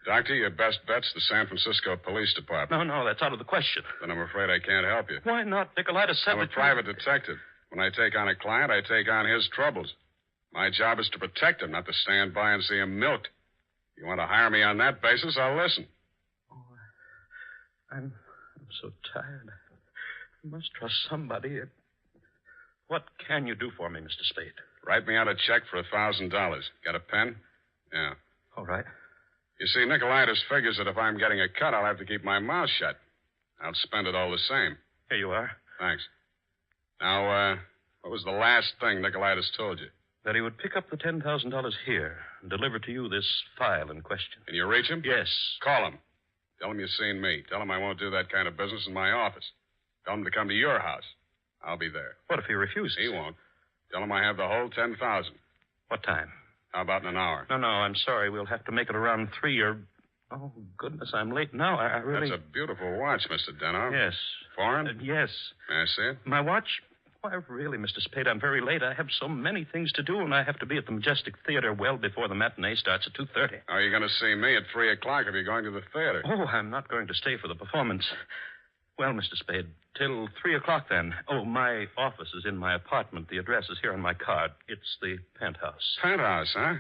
Doctor, your best bet's the San Francisco Police Department. No, that's out of the question. Then I'm afraid I can't help you. Why not? Nicolaitis said I'm a private detective. When I take on a client, I take on his troubles. My job is to protect him, not to stand by and see him milked. If you want to hire me on that basis, I'll listen. Oh, I'm so tired. I must trust somebody. What can you do for me, Mr. Spade? Write me out a check for $1,000. Got a pen? Yeah. All right. You see, Nicolaitis figures that if I'm getting a cut, I'll have to keep my mouth shut. I'll spend it all the same. Here you are. Thanks. Now, what was the last thing Nicolaitis told you? That he would pick up the $10,000 here and deliver to you this file in question. Can you reach him? Yes. Call him. Tell him you've seen me. Tell him I won't do that kind of business in my office. Tell him to come to your house. I'll be there. What if he refuses? He won't. Tell him I have the whole $10,000. What time? How about in an hour? No, I'm sorry. We'll have to make it around 3 or... Oh, goodness, I'm late now. I really... That's a beautiful watch, Mr. Denov. Yes. Foreign? Yes. May I see it? My watch? Why, really, Mr. Spade, I'm very late. I have so many things to do, and I have to be at the Majestic Theater well before the matinee starts at 2:30. How are you going to see me at 3 o'clock if you're going to the theater? Oh, I'm not going to stay for the performance. Well, Mr. Spade, till 3 o'clock then. Oh, my office is in my apartment. The address is here on my card. It's the penthouse. Penthouse, huh?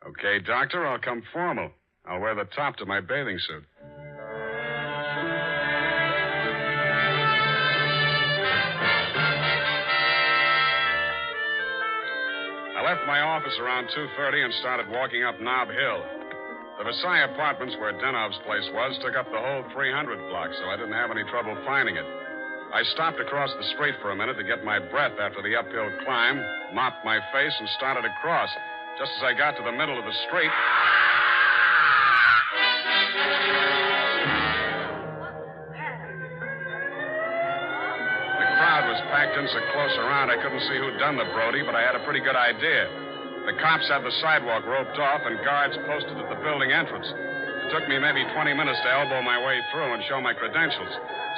Okay, Doctor, I'll come formal. I'll wear the top to my bathing suit. I left my office around 2:30 and started walking up Nob Hill. The Versailles Apartments, where Denov's place was, took up the whole 300 block, so I didn't have any trouble finding it. I stopped across the street for a minute to get my breath after the uphill climb, mopped my face, and started across. Just as I got to the middle of the street... The crowd was packed in so close around I couldn't see who'd done the Brody, but I had a pretty good idea. The cops had the sidewalk roped off and guards posted at the building entrance. It took me maybe 20 minutes to elbow my way through and show my credentials.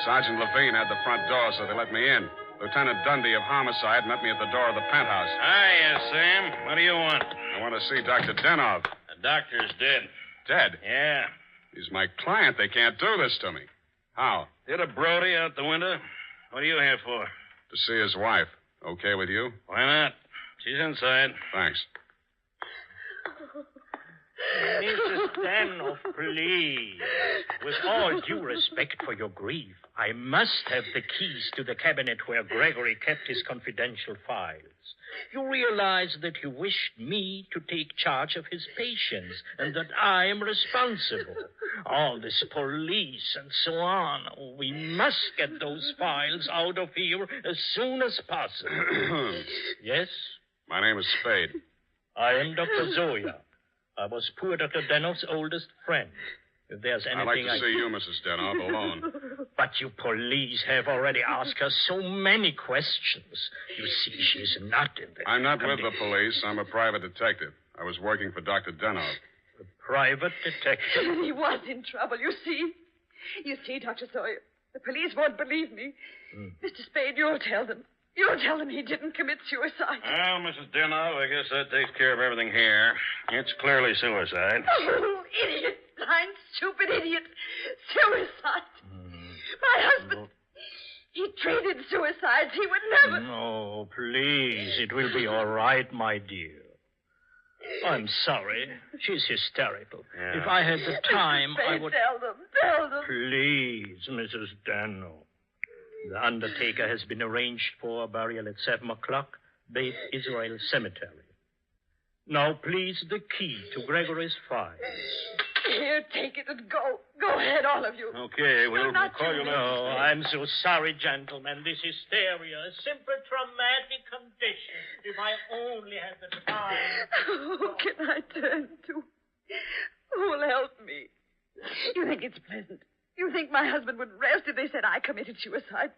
Sergeant Levine had the front door, so they let me in. Lieutenant Dundee of Homicide met me at the door of the penthouse. Hiya, Sam. What do you want? I want to see Dr. Denov. The doctor's dead. Dead? Yeah. He's my client. They can't do this to me. How? Hit a Brody out the window. What are you here for? To see his wife. Okay with you? Why not? She's inside. Thanks. Mrs. Denov, please. With all due respect for your grief, I must have the keys to the cabinet where Gregory kept his confidential files. You realize that you wished me to take charge of his patients and that I am responsible. All this police and so on. We must get those files out of here as soon as possible. Yes? My name is Spade. I am Dr. Zoya. I was poor Dr. Denov's oldest friend. If there's anything I'd like to see you, Mrs. Denov, alone. But you police have already asked her so many questions. You see, she's not in the... I'm not with the police. I'm a private detective. I was working for Dr. Denov. A private detective? He was in trouble, you see. You see, Dr. Sawyer, the police won't believe me. Mr. Spade, you'll tell them. You'll tell him he didn't commit suicide. Well, Mrs. Denov, I guess that takes care of everything here. It's clearly suicide. Oh, idiot. Blind, stupid idiot. Suicide. My husband. He treated suicides. He would never. No, please. It will be all right, my dear. I'm sorry. She's hysterical. Yeah. If I had the time, I would... Tell them. Please, Mrs. Dano. The undertaker has been arranged for burial at 7 o'clock, Beit Israel Cemetery. Now, please, the key to Gregory's files. Here, take it and go. Go ahead, all of you. Okay, we'll call you later. Oh, I'm so sorry, gentlemen. This hysteria, a simple traumatic condition. If I only had the time. Who can I turn to? Who'll help me? You think it's pleasant? You think my husband would rest if they said I committed suicide?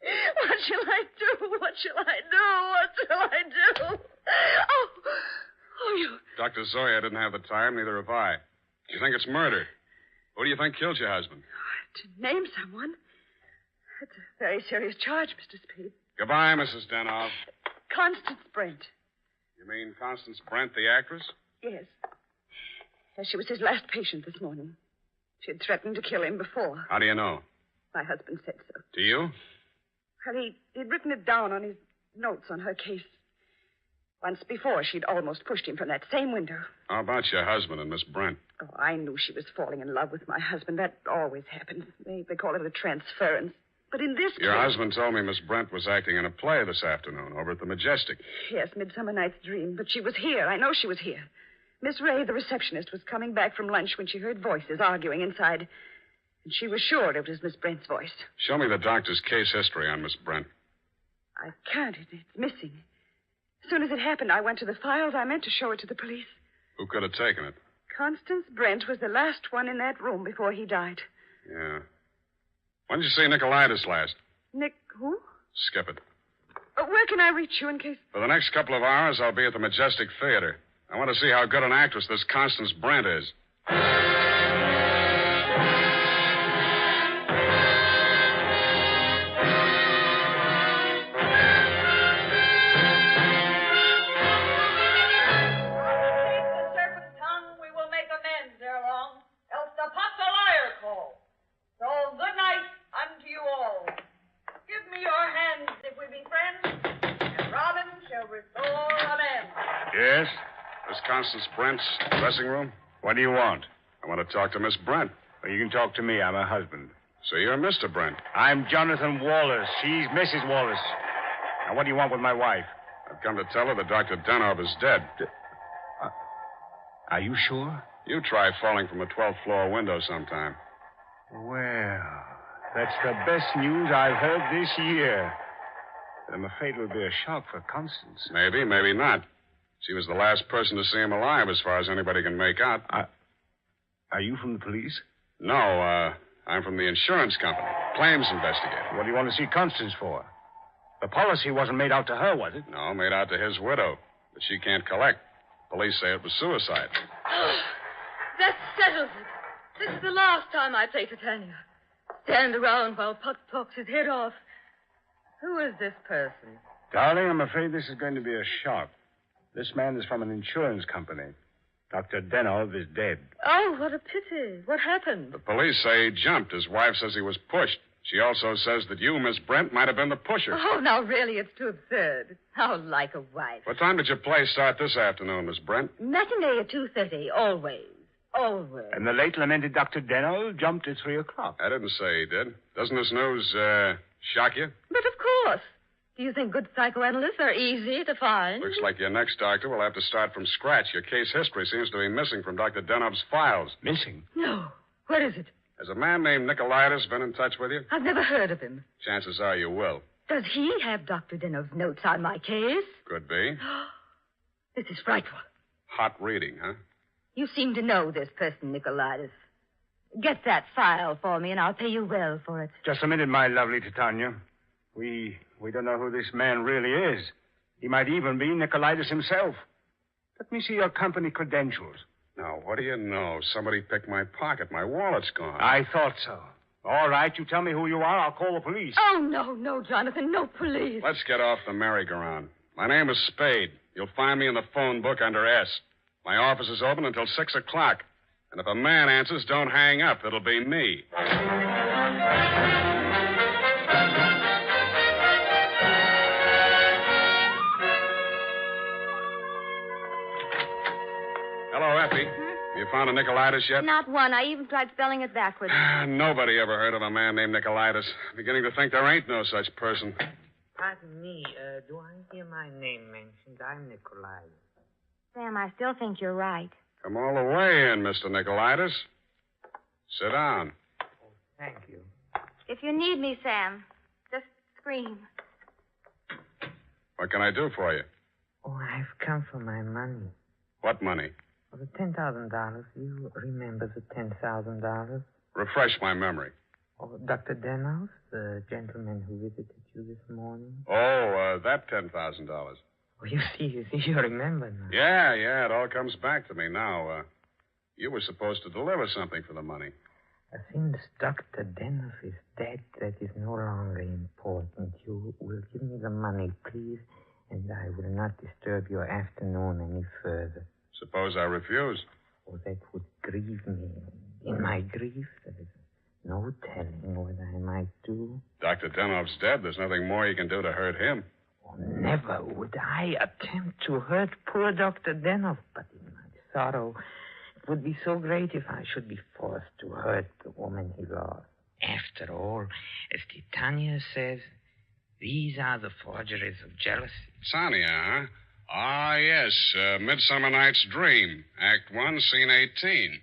What shall I do? What shall I do? What shall I do? Oh, you... Dr. Zoya didn't have the time, neither have I. You think it's murder? Who do you think killed your husband? To name someone? That's a very serious charge, Mr. Spade. Goodbye, Mrs. Denov. Constance Brent. You mean Constance Brent, the actress? Yes. She was his last patient this morning. She had threatened to kill him before. How do you know? My husband said so. Do you? Well, he'd written it down on his notes on her case. Once before, she'd almost pushed him from that same window. How about your husband and Miss Brent? Oh, I knew she was falling in love with my husband. That always happens. They call it a transference. But in this Your case... husband told me Miss Brent was acting in a play this afternoon over at the Majestic. Yes, Midsummer Night's Dream. But she was here. I know she was here. Miss Ray, the receptionist, was coming back from lunch when she heard voices arguing inside. And she was sure it was Miss Brent's voice. Show me the doctor's case history on Miss Brent. I can't. It's missing. As soon as it happened, I went to the files. I meant to show it to the police. Who could have taken it? Constance Brent was the last one in that room before he died. Yeah. When did you see Nicolaitis last? Nick who? Skip it. Where can I reach you in case... For the next couple of hours, I'll be at the Majestic Theater. I want to see how good an actress this Constance Brent is. Yes? This Constance Brent's dressing room? What do you want? I want to talk to Miss Brent. Well, you can talk to me. I'm her husband. So you're Mr. Brent. I'm Jonathan Wallace. She's Mrs. Wallace. Now, what do you want with my wife? I've come to tell her that Dr. Denov is dead. Are you sure? You try falling from a 12th floor window sometime. Well, that's the best news I've heard this year. But I'm afraid it will be a shock for Constance. Maybe, maybe not. She was the last person to see him alive, as far as anybody can make out. Are you from the police? No, I'm from the insurance company. Claims investigator. What do you want to see Constance for? The policy wasn't made out to her, was it? No, made out to his widow. But she can't collect. Police say it was suicide. That settles it. This is the last time I play Titania. Stand around while Puck talks his head off. Who is this person? Darling, I'm afraid this is going to be a shock. This man is from an insurance company. Dr. Denov is dead. Oh, what a pity. What happened? The police say he jumped. His wife says he was pushed. She also says that you, Miss Brent, might have been the pusher. Oh, now, really, it's too absurd. How like a wife. What time did your play start this afternoon, Miss Brent? Matinee at 2:30, always. Always. And the late lamented Dr. Denov jumped at 3 o'clock. I didn't say he did. Doesn't this news, shock you? But of course. Do you think good psychoanalysts are easy to find? Looks like your next doctor will have to start from scratch. Your case history seems to be missing from Dr. Denov's files. Missing? No. What is it? Has a man named Nicolaitis been in touch with you? I've never heard of him. Chances are you will. Does he have Dr. Denov's notes on my case? Could be. This is frightful. Hot reading, huh? You seem to know this person, Nicolaitis. Get that file for me, and I'll pay you well for it. Just a minute, my lovely Titania. We don't know who this man really is. He might even be Nicolaitis himself. Let me see your company credentials. Now, what do you know? Somebody picked my pocket. My wallet's gone. I thought so. All right, you tell me who you are. I'll call the police. Oh, no, Jonathan. No police. Let's get off the merry-go-round. My name is Spade. You'll find me in the phone book under S. My office is open until 6 o'clock. And if a man answers, don't hang up. It'll be me. Hello, Effie. You found a Nicolaitis yet? Not one. I even tried spelling it backwards. Nobody ever heard of a man named Nicolaitis. I'm beginning to think there ain't no such person. Pardon me. Do I hear my name mentioned? I'm Nicolai. Sam, I still think you're right. Come all the way in, Mr. Nicolaitis. Sit down. Thank you. If you need me, Sam, just scream. What can I do for you? Oh, I've come for my money. What money? For the $10,000. You remember the $10,000? Refresh my memory. Oh, Dr. Denhouse, the gentleman who visited you this morning? Oh, that $10,000. Oh, you see, you remember now. Yeah, it all comes back to me now. You were supposed to deliver something for the money. Since Dr. Denhouse is dead, that is no longer important. You will give me the money, please, and I will not disturb your afternoon any further. Suppose I refuse? Oh, that would grieve me. In my grief, there is no telling what I might do. Dr. Denhoff's dead. There's nothing more you can do to hurt him. Oh, never would I attempt to hurt poor Dr. Denhoff, but in my sorrow, it would be so great if I should be forced to hurt the woman he lost. After all, as Titania says, these are the forgeries of jealousy. Tanya, huh? Ah, yes. Midsummer Night's Dream. Act 1, Scene 18.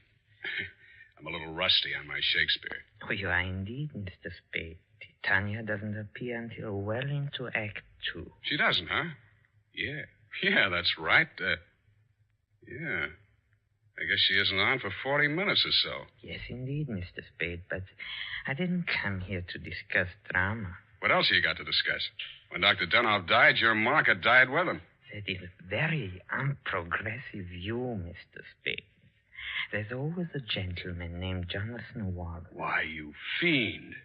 I'm a little rusty on my Shakespeare. Oh, you are indeed, Mr. Spade. Titania doesn't appear until well into Act 2. She doesn't, huh? Yeah, that's right. Yeah. I guess she isn't on for 40 minutes or so. Yes, indeed, Mr. Spade, but I didn't come here to discuss drama. What else have you got to discuss? When Dr. Denhoff died, your market died with him. That is a very unprogressive view, Mr. Spade. There's always a gentleman named Jonathan Wallace. Why, you fiend.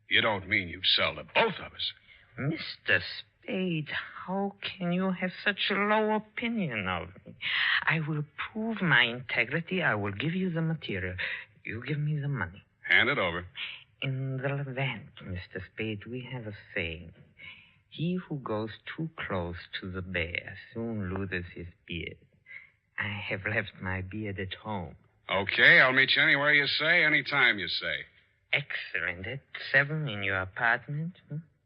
You don't mean you'd sell to both of us. Mr. Spade, how can you have such a low opinion of me? I will prove my integrity. I will give you the material. You give me the money. Hand it over. In the Levant, Mr. Spade, we have a saying. He who goes too close to the bear soon loses his beard. I have left my beard at home. Okay, I'll meet you anywhere you say, anytime you say. Excellent. At 7 in your apartment?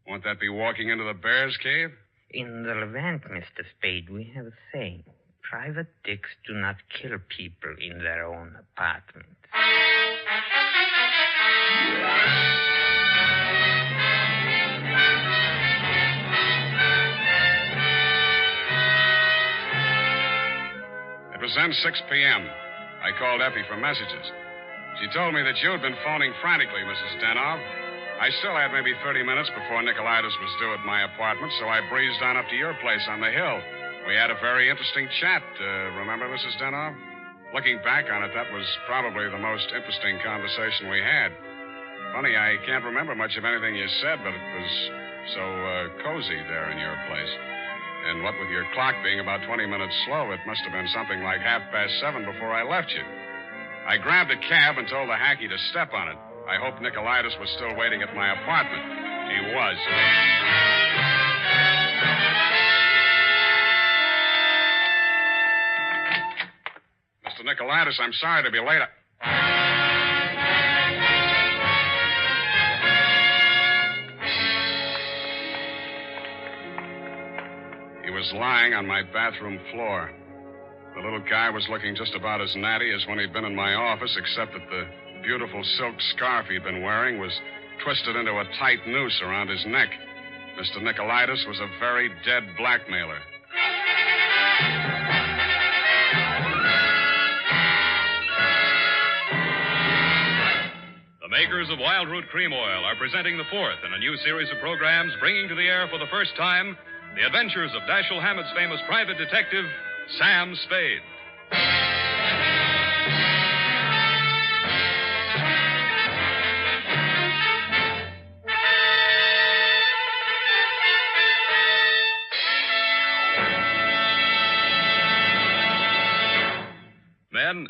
Won't that be walking into the bear's cave? In the Levant, Mr. Spade, we have a saying. Private dicks do not kill people in their own apartments. It was then 6 p.m. I called Effie for messages. She told me that you had been phoning frantically, Mrs. Denhoff. I still had maybe 30 minutes before Nicolaitis was due at my apartment, so I breezed on up to your place on the hill. We had a very interesting chat. Remember, Mrs. Denhoff? Looking back on it, that was probably the most interesting conversation we had. Funny, I can't remember much of anything you said, but it was so cozy there in your place. And what with your clock being about 20 minutes slow, it must have been something like 7:30 before I left you. I grabbed a cab and told the hacky to step on it. I hoped Nicolaitis was still waiting at my apartment. He was. Mr. Nicolaitis, I'm sorry to be late. He was lying on my bathroom floor. The little guy was looking just about as natty as when he'd been in my office, except that the beautiful silk scarf he'd been wearing was twisted into a tight noose around his neck. Mr. Nicolaitis was a very dead blackmailer. The makers of Wild Root Cream Oil are presenting the fourth in a new series of programs bringing to the air for the first time the adventures of Dashiell Hammett's famous private detective, Sam Spade.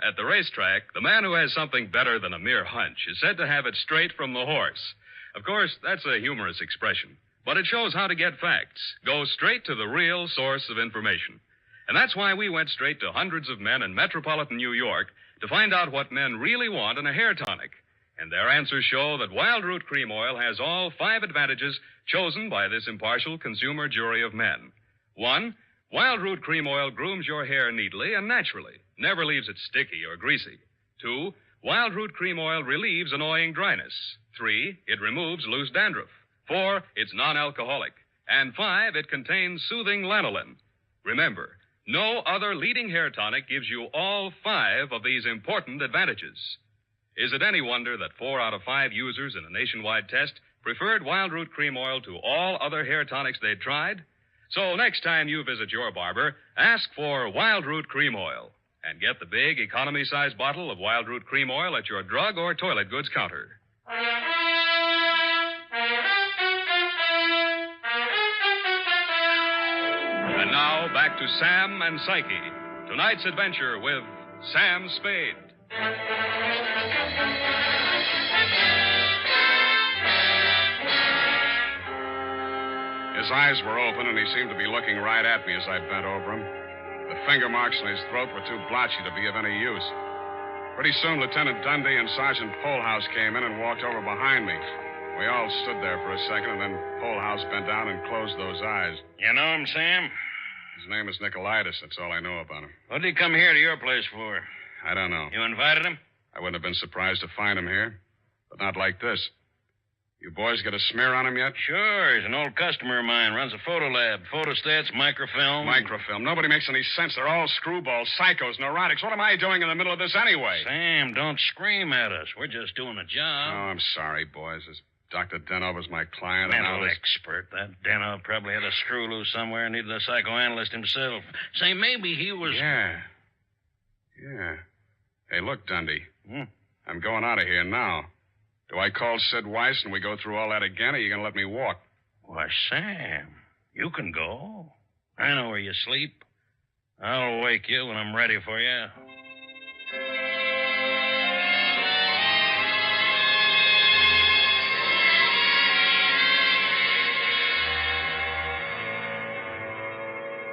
At the racetrack, the man who has something better than a mere hunch is said to have it straight from the horse. Of course, that's a humorous expression, but it shows how to get facts. Go straight to the real source of information. And that's why we went straight to hundreds of men in metropolitan New York to find out what men really want in a hair tonic. And their answers show that Wild Root Cream Oil has all 5 advantages chosen by this impartial consumer jury of men. 1, Wild Root Cream Oil grooms your hair neatly and naturally, never leaves it sticky or greasy. 2, Wild Root Cream Oil relieves annoying dryness. 3, it removes loose dandruff. 4, it's non-alcoholic. And 5, it contains soothing lanolin. Remember, no other leading hair tonic gives you all 5 of these important advantages. Is it any wonder that 4 out of 5 users in a nationwide test preferred Wild Root Cream Oil to all other hair tonics they'd tried? So next time you visit your barber, ask for Wild Root Cream Oil and get the big economy-sized bottle of Wild Root Cream Oil at your drug or toilet goods counter. And now back to Sam and Psyche. Tonight's adventure with Sam Spade. His eyes were open, and he seemed to be looking right at me as I bent over him. The finger marks on his throat were too blotchy to be of any use. Pretty soon, Lieutenant Dundee and Sergeant Polehouse came in and walked over behind me. We all stood there for a second, and then Polehouse bent down and closed those eyes. You know him, Sam? His name is Nicolaitis. That's all I know about him. What did he come here to your place for? I don't know. You invited him? I wouldn't have been surprised to find him here, but not like this. You boys got a smear on him yet? Sure. He's an old customer of mine. Runs a photo lab. Photostats, microfilm. Microfilm. Nobody makes any sense. They're all screwballs, psychos, neurotics. What am I doing in the middle of this anyway? Sam, don't scream at us. We're just doing a job. Oh, I'm sorry, boys. This Dr. Denov was my client. Mental expert. That Denov probably had a screw loose somewhere and needed a psychoanalyst himself. Say, maybe he was... Yeah. Hey, look, Dundee. I'm going out of here now. Do I call Sid Weiss and we go through all that again, or are you going to let me walk? Why, Sam, you can go. I know where you sleep. I'll wake you when I'm ready for you.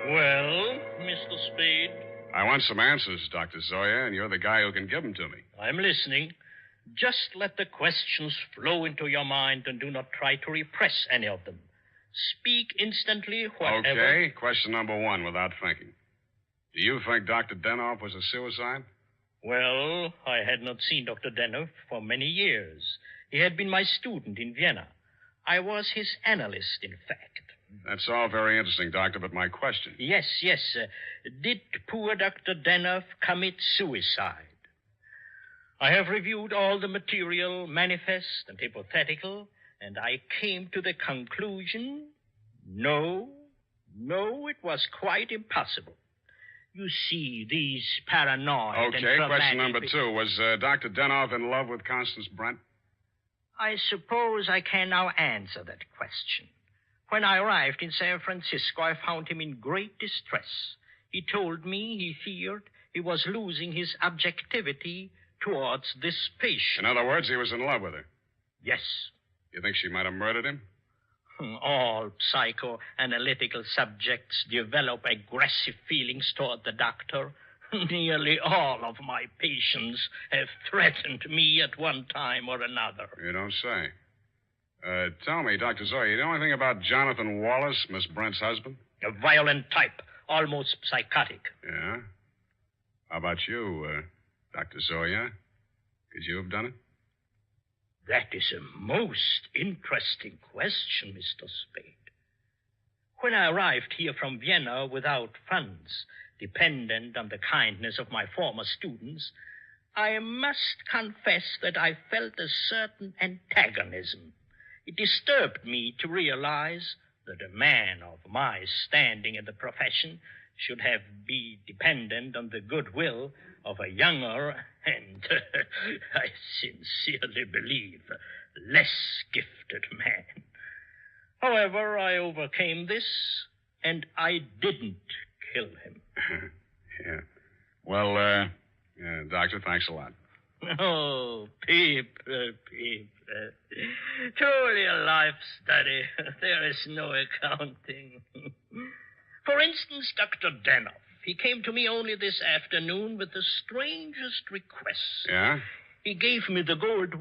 Well, Mr. Spade? I want some answers, Dr. Zoya, and you're the guy who can give them to me. I'm listening. Just let the questions flow into your mind and do not try to repress any of them. Speak instantly, whatever... Okay, question number 1, without thinking. Do you think Dr. Denov was a suicide? Well, I had not seen Dr. Denov for many years. He had been my student in Vienna. I was his analyst, in fact. That's all very interesting, Doctor, but my question... Yes. Did poor Dr. Denov commit suicide? I have reviewed all the material, manifest and hypothetical, and I came to the conclusion, no, it was quite impossible. You see, these paranoid and Okay, traumatic... question number 2. Was Dr. Denov in love with Constance Brent? I suppose I can now answer that question. When I arrived in San Francisco, I found him in great distress. He told me he feared he was losing his objectivity towards this patient. In other words, he was in love with her. Yes. You think she might have murdered him? All psychoanalytical subjects develop aggressive feelings toward the doctor. Nearly all of my patients have threatened me at one time or another. You don't say. Tell me, Dr. Zoya, you know anything about Jonathan Wallace, Miss Brent's husband? A violent type, almost psychotic. Yeah? How about you, Dr. Zoya? Could you have done it? That is a most interesting question, Mr. Spade. When I arrived here from Vienna without funds, dependent on the kindness of my former students, I must confess that I felt a certain antagonism. It disturbed me to realize that a man of my standing in the profession should be dependent on the goodwill of a younger and, I sincerely believe, less gifted man. However, I overcame this, and I didn't kill him. Yeah. Well, Yeah, Doctor, thanks a lot. Oh, Peep. Truly a life study. There is no accounting. For instance, Dr. Danoff. He came to me only this afternoon with the strangest request. Yeah? He gave me the gold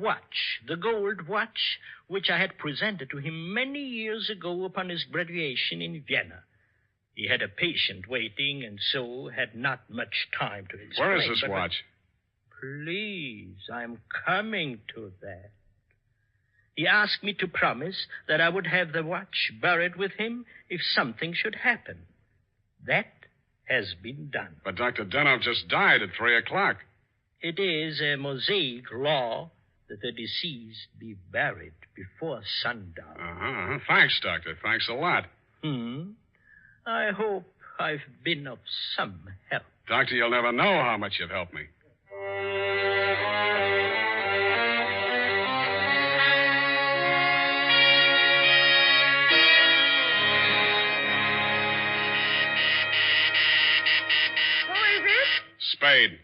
watch which I had presented to him many years ago upon his graduation in Vienna. He had a patient waiting, and so had not much time to explain. Where is this watch? Please, I'm coming to that. He asked me to promise that I would have the watch buried with him if something should happen. That has been done. But Dr. Danoff just died at 3 o'clock. It is a Mosaic law that the deceased be buried before sundown. Uh-huh. Thanks, Doctor. Thanks a lot. I hope I've been of some help. Doctor, you'll never know how much you've helped me. Spade.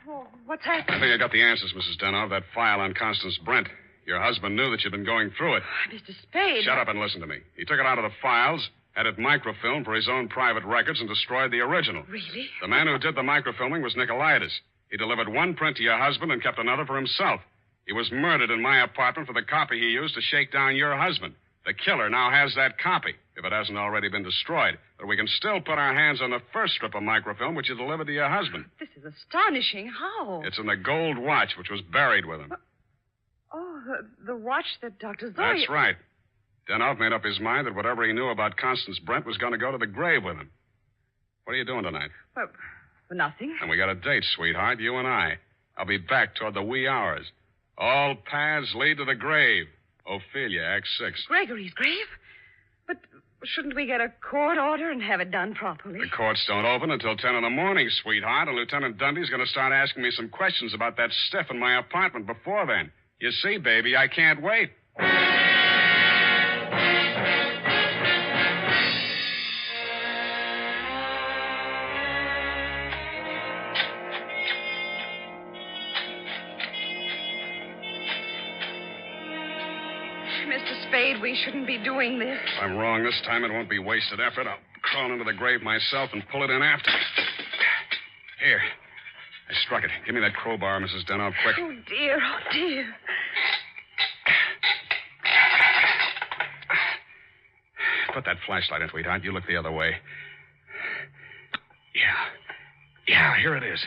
Oh, what's happened? I think I got the answers, Mrs. Danoff. That file on Constance Brent. Your husband knew that you'd been going through it. Mr. Spade. Shut up and listen to me. He took it out of the files, had it microfilmed for his own private records, and destroyed the original. Really? The man who did the microfilming was Nicolaitis. He delivered one print to your husband and kept another for himself. He was murdered in my apartment for the copy he used to shake down your husband. The killer now has that copy, if it hasn't already been destroyed. But we can still put our hands on the first strip of microfilm which you delivered to your husband. This is astonishing. How? It's in the gold watch which was buried with him. Oh, the watch that Dr. Zoe... That's right. Danoff made up his mind that whatever he knew about Constance Brent was going to go to the grave with him. What are you doing tonight? Well, nothing. And we got a date, sweetheart, you and I. I'll be back toward the wee hours. All paths lead to the grave. Ophelia, Act 6. Gregory's grave? But shouldn't we get a court order and have it done properly? The courts don't open until 10 in the morning, sweetheart, and Lieutenant Dundee's going to start asking me some questions about that stiff in my apartment before then. You see, baby, I can't wait. Mr. Spade, we shouldn't be doing this. If I'm wrong this time, it won't be wasted effort. I'll crawl into the grave myself and pull it in after. Here. I struck it. Give me that crowbar, Mrs. Danoff, quick. Oh, dear. Oh, dear. Put that flashlight in, sweetheart. You look the other way. Yeah, here it is.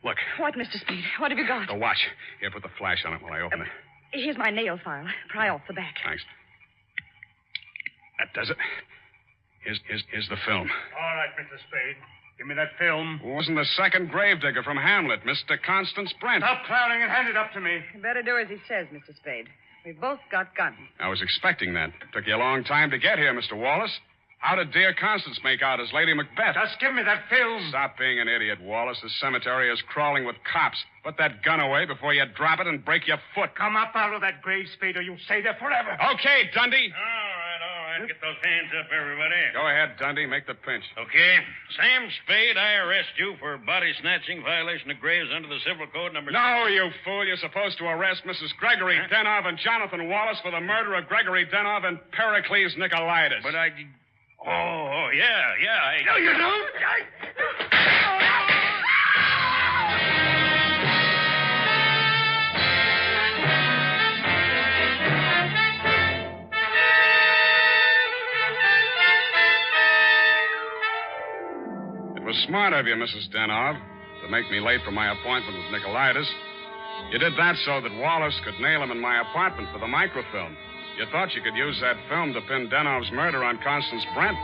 Look. What, Mr. Spade? What have you got? The watch. Here, put the flash on it while I open it. Here's my nail file. Pry off the back. Thanks. That does it. Here's the film. All right, Mr. Spade. Give me that film. Wasn't the second gravedigger from Hamlet, Mr. Constance Brent? Stop clowning and hand it up to me. You better do as he says, Mr. Spade. We've both got guns. I was expecting that. Took you a long time to get here, Mr. Wallace. How did dear Constance make out as Lady Macbeth? Just give me that film. Stop being an idiot, Wallace. The cemetery is crawling with cops. Put that gun away before you drop it and break your foot. Come up out of that grave, Spade, or you'll stay there forever. Okay, Dundee. All right. Get those hands up, everybody. Go ahead, Dundee. Make the pinch. Okay. Sam Spade, I arrest you for body snatching, violation of graves under the Civil Code number... No, you fool. You're supposed to arrest Mrs. Gregory Danoff and Jonathan Wallace for the murder of Gregory Danoff and Pericles Nicolaitis. But I... Oh, yeah. No, you don't. It was smart of you, Mrs. Danoff, to make me late for my appointment with Nicolaitis. You did that so that Wallace could nail him in my apartment for the microfilm. You thought you could use that film to pin Danoff's murder on Constance Brent.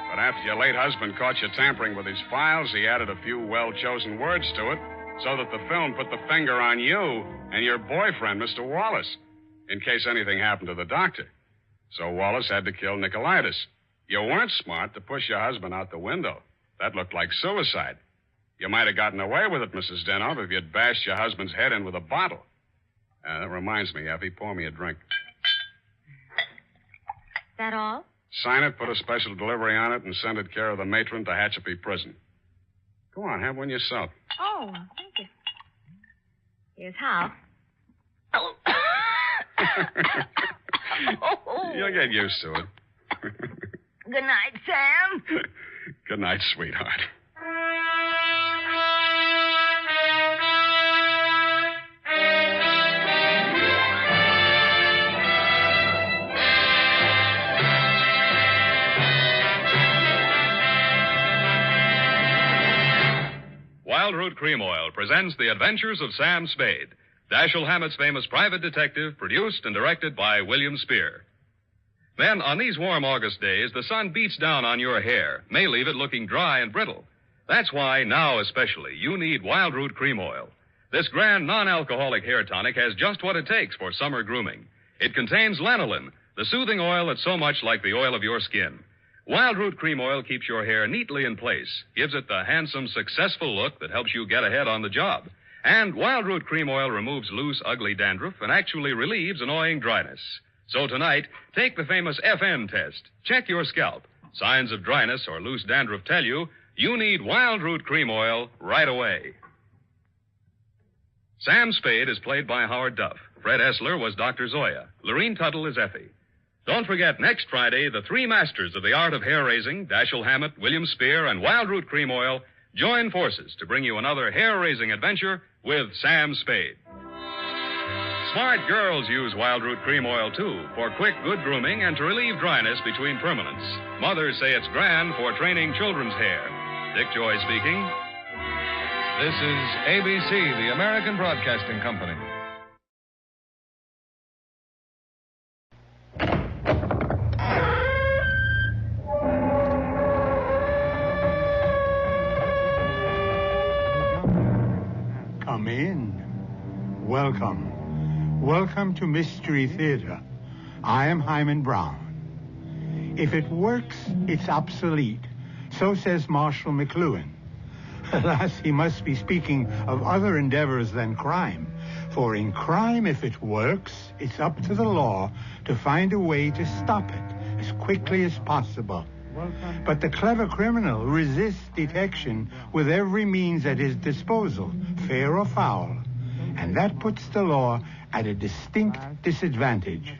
But after your late husband caught you tampering with his files, he added a few well-chosen words to it so that the film put the finger on you and your boyfriend, Mr. Wallace, in case anything happened to the doctor. So Wallace had to kill Nicolaitis. You weren't smart to push your husband out the window. That looked like suicide. You might have gotten away with it, Mrs. Danoff, if you'd bashed your husband's head in with a bottle. That reminds me, Effie, pour me a drink. That all? Sign it, put a special delivery on it, and send it care of the matron to Hatchapee Prison. Go on, have one yourself. Oh, thank you. Here's how. Oh. You'll get used to it. Good night, Sam. Good night, sweetheart. Wild Root Cream Oil presents The Adventures of Sam Spade, Dashiell Hammett's famous private detective, produced and directed by William Spear. Then, on these warm August days, the sun beats down on your hair, may leave it looking dry and brittle. That's why, now especially, you need Wild Root Cream Oil. This grand non-alcoholic hair tonic has just what it takes for summer grooming. It contains lanolin, the soothing oil that's so much like the oil of your skin. Wild Root Cream Oil keeps your hair neatly in place, gives it the handsome, successful look that helps you get ahead on the job. And Wild Root Cream Oil removes loose, ugly dandruff and actually relieves annoying dryness. So tonight, take the famous FN test. Check your scalp. Signs of dryness or loose dandruff tell you need Wild Root Cream Oil right away. Sam Spade is played by Howard Duff. Fred Essler was Dr. Zoya. Lorene Tuttle is Effie. Don't forget, next Friday, the three masters of the art of hair-raising, Dashiell Hammett, William Spear, and Wild Root Cream Oil, join forces to bring you another hair-raising adventure with Sam Spade. Smart girls use Wild Root Cream Oil, too, for quick, good grooming and to relieve dryness between permanents. Mothers say it's grand for training children's hair. Dick Joy speaking. This is ABC, the American Broadcasting Company. Come in. Welcome. Welcome to Mystery Theater. I am Hyman Brown. If it works, it's obsolete. So says Marshall McLuhan. Alas, he must be speaking of other endeavors than crime. For in crime, if it works, it's up to the law to find a way to stop it as quickly as possible. But the clever criminal resists detection with every means at his disposal, fair or foul. And that puts the law at a distinct disadvantage.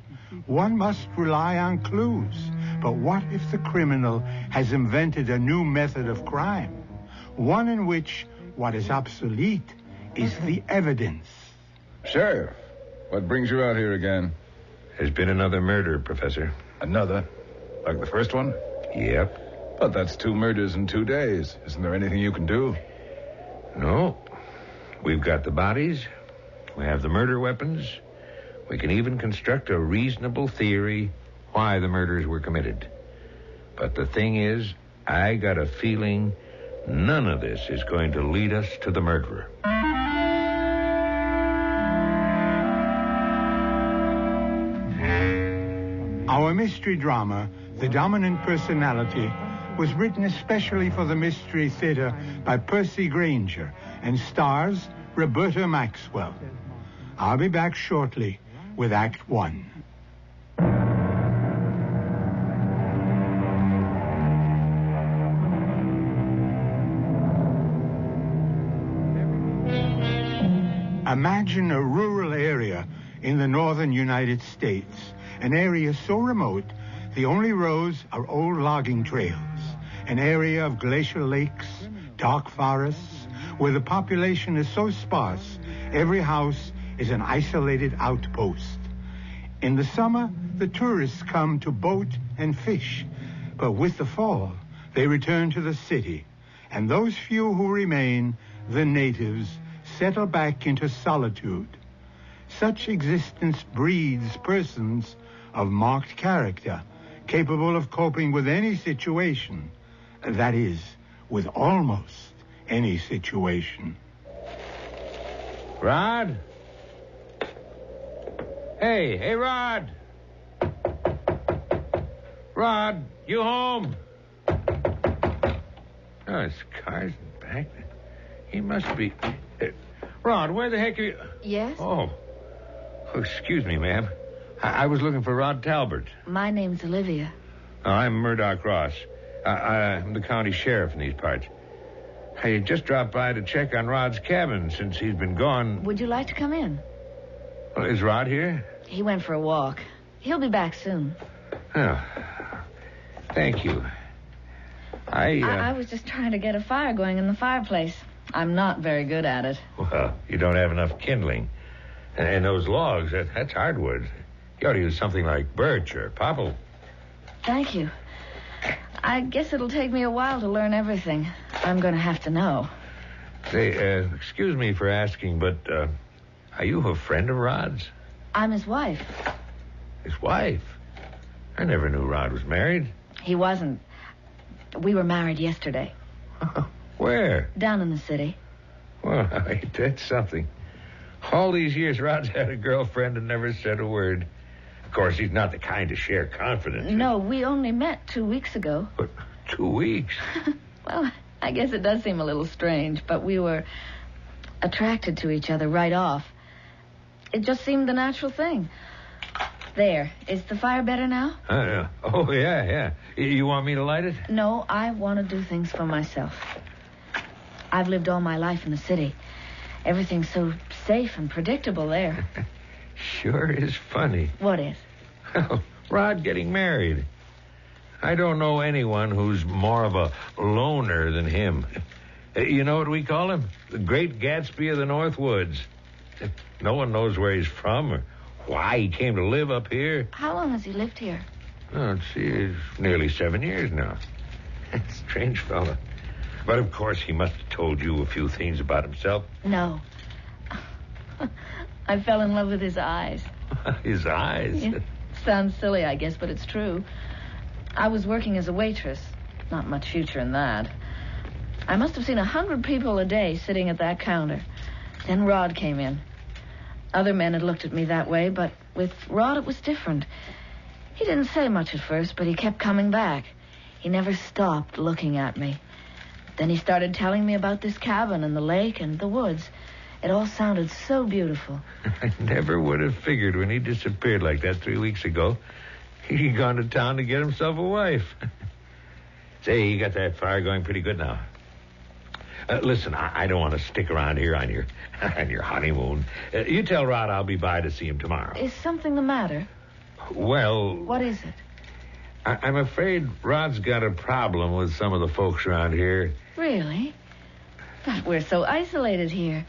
One must rely on clues. But what if the criminal has invented a new method of crime? One in which what is obsolete is the evidence. Sheriff, what brings you out here again? There's been another murder, Professor. Another? Like the first one? Yep. But that's 2 murders in 2 days. Isn't there anything you can do? No. We've got the bodies. We have the murder weapons. We can even construct a reasonable theory why the murders were committed. But the thing is, I got a feeling none of this is going to lead us to the murderer. Our mystery drama, The Dominant Personality, was written especially for the Mystery Theater by Percy Granger and stars Roberta Maxwell. I'll be back shortly with Act 1. Imagine a rural area in the northern United States, an area so remote the only roads are old logging trails, an area of glacial lakes, dark forests, where the population is so sparse every house is an isolated outpost. In the summer, the tourists come to boat and fish, but with the fall, they return to the city, and those few who remain, the natives, settle back into solitude. Such existence breeds persons of marked character, capable of coping with any situation. That is, with almost any situation. Rod? Hey, Rod! Rod, you home? Oh, it's Carson back. He must be... Rod, where the heck are you... Yes? Oh, excuse me, ma'am. I was looking for Rod Talbert. My name's Olivia. I'm Murdoch Ross. I'm the county sheriff in these parts. I just dropped by to check on Rod's cabin since he's been gone. Would you like to come in? Well, is Rod here? He went for a walk. He'll be back soon. Oh, thank you. I was just trying to get a fire going in the fireplace. I'm not very good at it. Well, you don't have enough kindling. And those logs, that's hardwood. You ought to use something like birch or popple. Thank you. I guess it'll take me a while to learn everything. I'm going to have to know. Say, excuse me for asking, but are you a friend of Rod's? I'm his wife. His wife? I never knew Rod was married. He wasn't. We were married yesterday. Where? Down in the city. Well, that's something. All these years, Rod's had a girlfriend and never said a word. Of course, he's not the kind to share confidence. No, we only met 2 weeks ago. But 2 weeks? Well, I guess it does seem a little strange, but we were attracted to each other right off. It just seemed the natural thing. There. Is the fire better now? Oh, yeah. You want me to light it? No, I want to do things for myself. I've lived all my life in the city. Everything's so safe and predictable there. Sure is funny. What is? Rod getting married. I don't know anyone who's more of a loner than him. You know what we call him? The Great Gatsby of the North Woods. No one knows where he's from or why he came to live up here. How long has he lived here? Oh, let's see, it's nearly 7 years now. Strange fella. But, of course, he must have told you a few things about himself. No. I fell in love with his eyes. His eyes? Yeah. Sounds silly, I guess, but it's true. I was working as a waitress. Not much future in that. I must have seen 100 people a day sitting at that counter. Then Rod came in. Other men had looked at me that way, but with Rod it was different. He didn't say much at first, but he kept coming back. He never stopped looking at me. Then he started telling me about this cabin and the lake and the woods. It all sounded so beautiful. I never would have figured when he disappeared like that 3 weeks ago, he'd gone to town to get himself a wife. Say, you got that fire going pretty good now. Listen, I don't want to stick around here on your honeymoon. You tell Rod I'll be by to see him tomorrow. Is something the matter? Well... What is it? I'm afraid Rod's got a problem with some of the folks around here. Really? But we're so isolated here.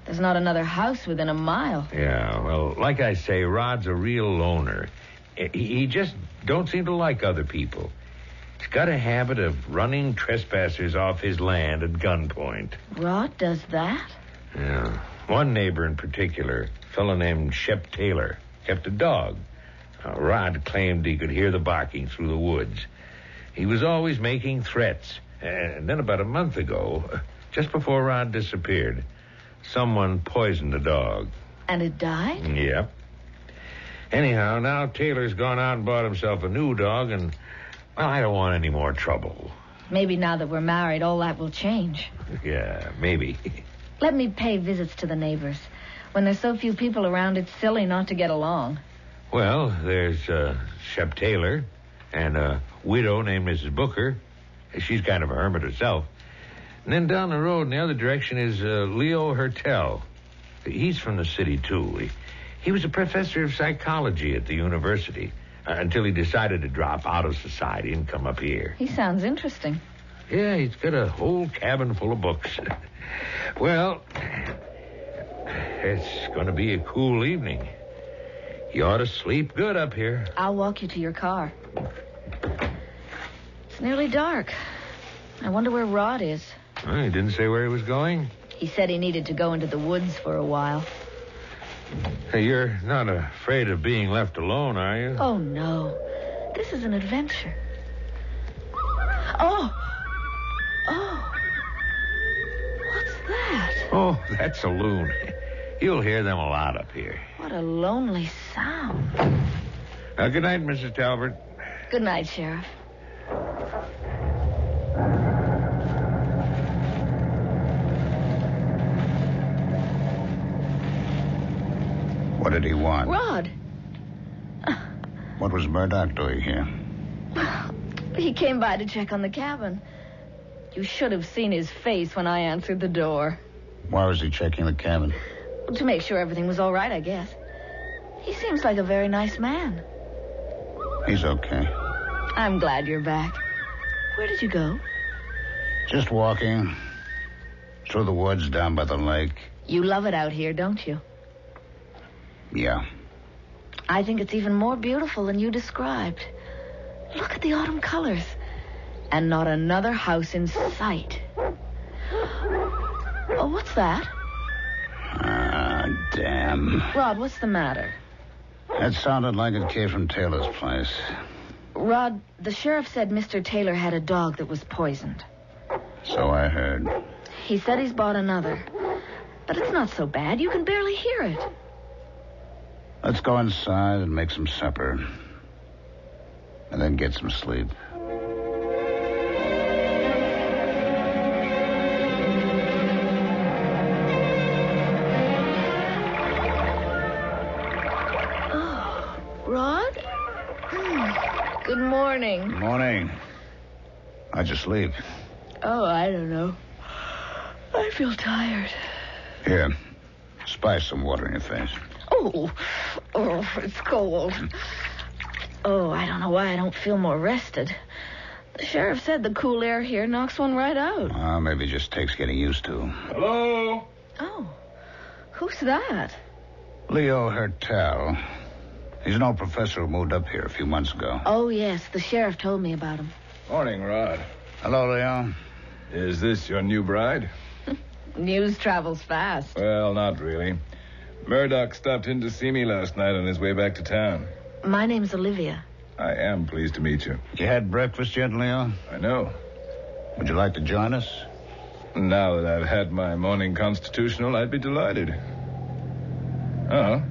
There's not another house within a mile. Yeah, well, like I say, Rod's a real loner. He just don't seem to like other people. He's got a habit of running trespassers off his land at gunpoint. Rod does that? Yeah. One neighbor in particular, a fellow named Shep Taylor, kept a dog. Rod claimed he could hear the barking through the woods. He was always making threats. And then about a month ago, just before Rod disappeared, someone poisoned the dog. And it died? Yep. Anyhow, now Taylor's gone out and bought himself a new dog, and, well, I don't want any more trouble. Maybe now that we're married, all that will change. Yeah, maybe. Let me pay visits to the neighbors. When there's so few people around, it's silly not to get along. Well, there's Shep Taylor and a widow named Mrs. Booker. She's kind of a hermit herself. And then down the road in the other direction is Leo Hertel. He's from the city, too. He was a professor of psychology at the university until he decided to drop out of society and come up here. He sounds interesting. Yeah, he's got a whole cabin full of books. Well, it's going to be a cool evening. You ought to sleep good up here. I'll walk you to your car. It's nearly dark. I wonder where Rod is. Well, he didn't say where he was going? He said he needed to go into the woods for a while. Hey, you're not afraid of being left alone, are you? Oh, no. This is an adventure. Oh! What's that? Oh, that's a loon. You'll hear them a lot up here. What a lonely sound. Good night, Mrs. Talbot. Good night, Sheriff. What did he want? Rod. What was Murdoch doing here? He came by to check on the cabin. You should have seen his face when I answered the door. Why was he checking the cabin? To make sure everything was all right, I guess. He seems like a very nice man. He's okay. I'm glad you're back. Where did you go? Just walking. Through the woods down by the lake. You love it out here, don't you? Yeah. I think it's even more beautiful than you described. Look at the autumn colors. And not another house in sight. Oh, what's that? Ah, damn. Rod, what's the matter? That sounded like it came from Taylor's place. Rod, the sheriff said Mr. Taylor had a dog that was poisoned. So I heard. He said he's bought another. But it's not so bad. You can barely hear it. Let's go inside and make some supper. And then get some sleep. Oh, Rod? Good morning. Good morning. How'd you sleep? Oh, I don't know. I feel tired. Here, spice some water in your face. Oh, it's cold. Oh, I don't know why I don't feel more rested. The sheriff said the cool air here knocks one right out. Maybe it just takes getting used to. Hello? Oh, who's that? Leo Hertel. He's an old professor who moved up here a few months ago. Oh, yes, the sheriff told me about him. Morning, Rod. Hello, Leo. Is this your new bride? News travels fast. Well, not really. Murdoch stopped in to see me last night on his way back to town. My name's Olivia. I am pleased to meet you. You had breakfast yet, Leo? I know. Would you like to join us? Now that I've had my morning constitutional, I'd be delighted. Oh.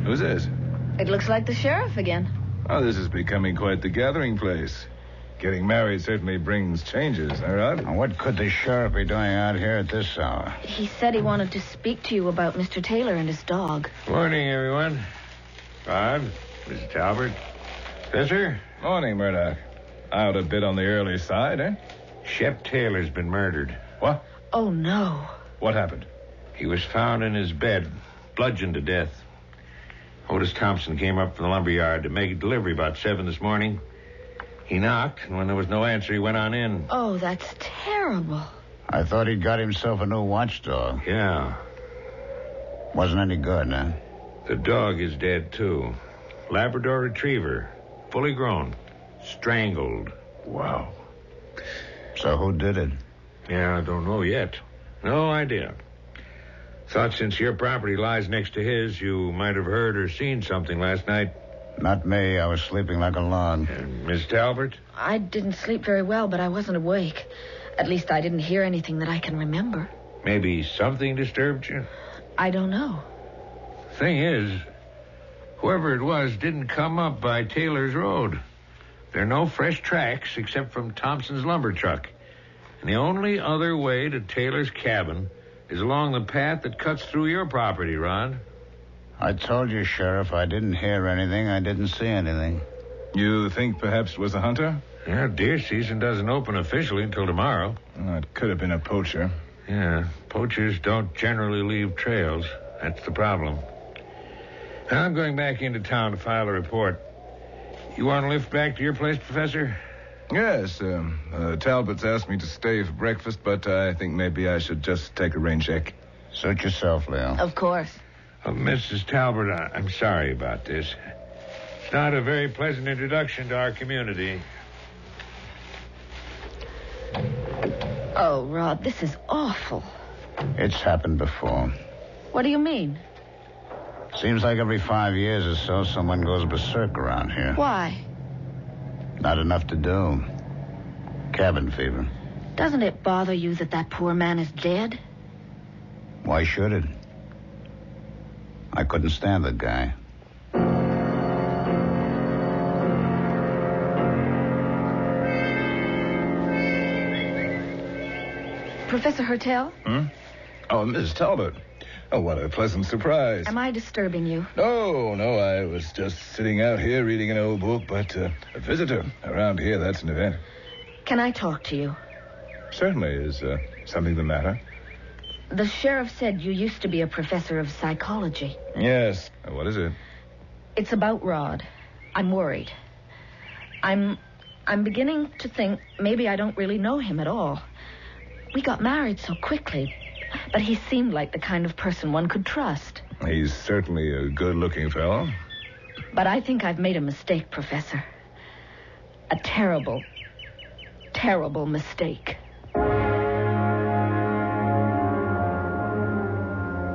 Who's this? It looks like the sheriff again. Oh, this is becoming quite the gathering place. Getting married certainly brings changes, all right? What could the sheriff be doing out here at this hour? He said he wanted to speak to you about Mr. Taylor and his dog. Morning, everyone. Rod, Mr. Talbot, Professor. Morning, Murdoch. Out a bit on the early side, eh? Shep Taylor's been murdered. What? Oh, no. What happened? He was found in his bed, bludgeoned to death. Otis Thompson came up from the lumberyard to make a delivery about 7 this morning. He knocked, and when there was no answer, he went on in. Oh, that's terrible. I thought he'd got himself a new watchdog. Yeah. Wasn't any good, huh? The dog is dead, too. Labrador retriever, fully grown, strangled. Wow. So who did it? Yeah, I don't know yet. No idea. Thought since your property lies next to his, you might have heard or seen something last night. Not me. I was sleeping like a log. Miss Talbot? I didn't sleep very well, but I wasn't awake. At least I didn't hear anything that I can remember. Maybe something disturbed you? I don't know. Thing is, whoever it was didn't come up by Taylor's Road. There are no fresh tracks except from Thompson's lumber truck. And the only other way to Taylor's cabin is along the path that cuts through your property, Rod. I told you, Sheriff, I didn't hear anything. I didn't see anything. You think perhaps it was a hunter? Yeah, deer season doesn't open officially until tomorrow. It could have been a poacher. Yeah, poachers don't generally leave trails. That's the problem. I'm going back into town to file a report. You want to lift back to your place, Professor? Yes, Talbot's asked me to stay for breakfast, but I think maybe I should just take a rain check. Suit yourself, Leo. Of course. Mrs. Talbot, I'm sorry about this. It's not a very pleasant introduction to our community. Oh, Rod, this is awful. It's happened before. What do you mean? Seems like every 5 years or so, someone goes berserk around here. Why? Not enough to do. Cabin fever. Doesn't it bother you that that poor man is dead? Why should it? I couldn't stand the guy. Professor Hertel? Oh, Miss Talbot. Oh, what a pleasant surprise. Am I disturbing you? No, I was just sitting out here reading an old book, but a visitor around here, that's an event. Can I talk to you? Certainly. Is something the matter? The sheriff said you used to be a professor of psychology. Yes. What is it? It's about Rod. I'm worried. I'm beginning to think maybe I don't really know him at all. We got married so quickly, but he seemed like the kind of person one could trust. He's certainly a good-looking fellow. But I think I've made a mistake, Professor. A terrible, terrible mistake.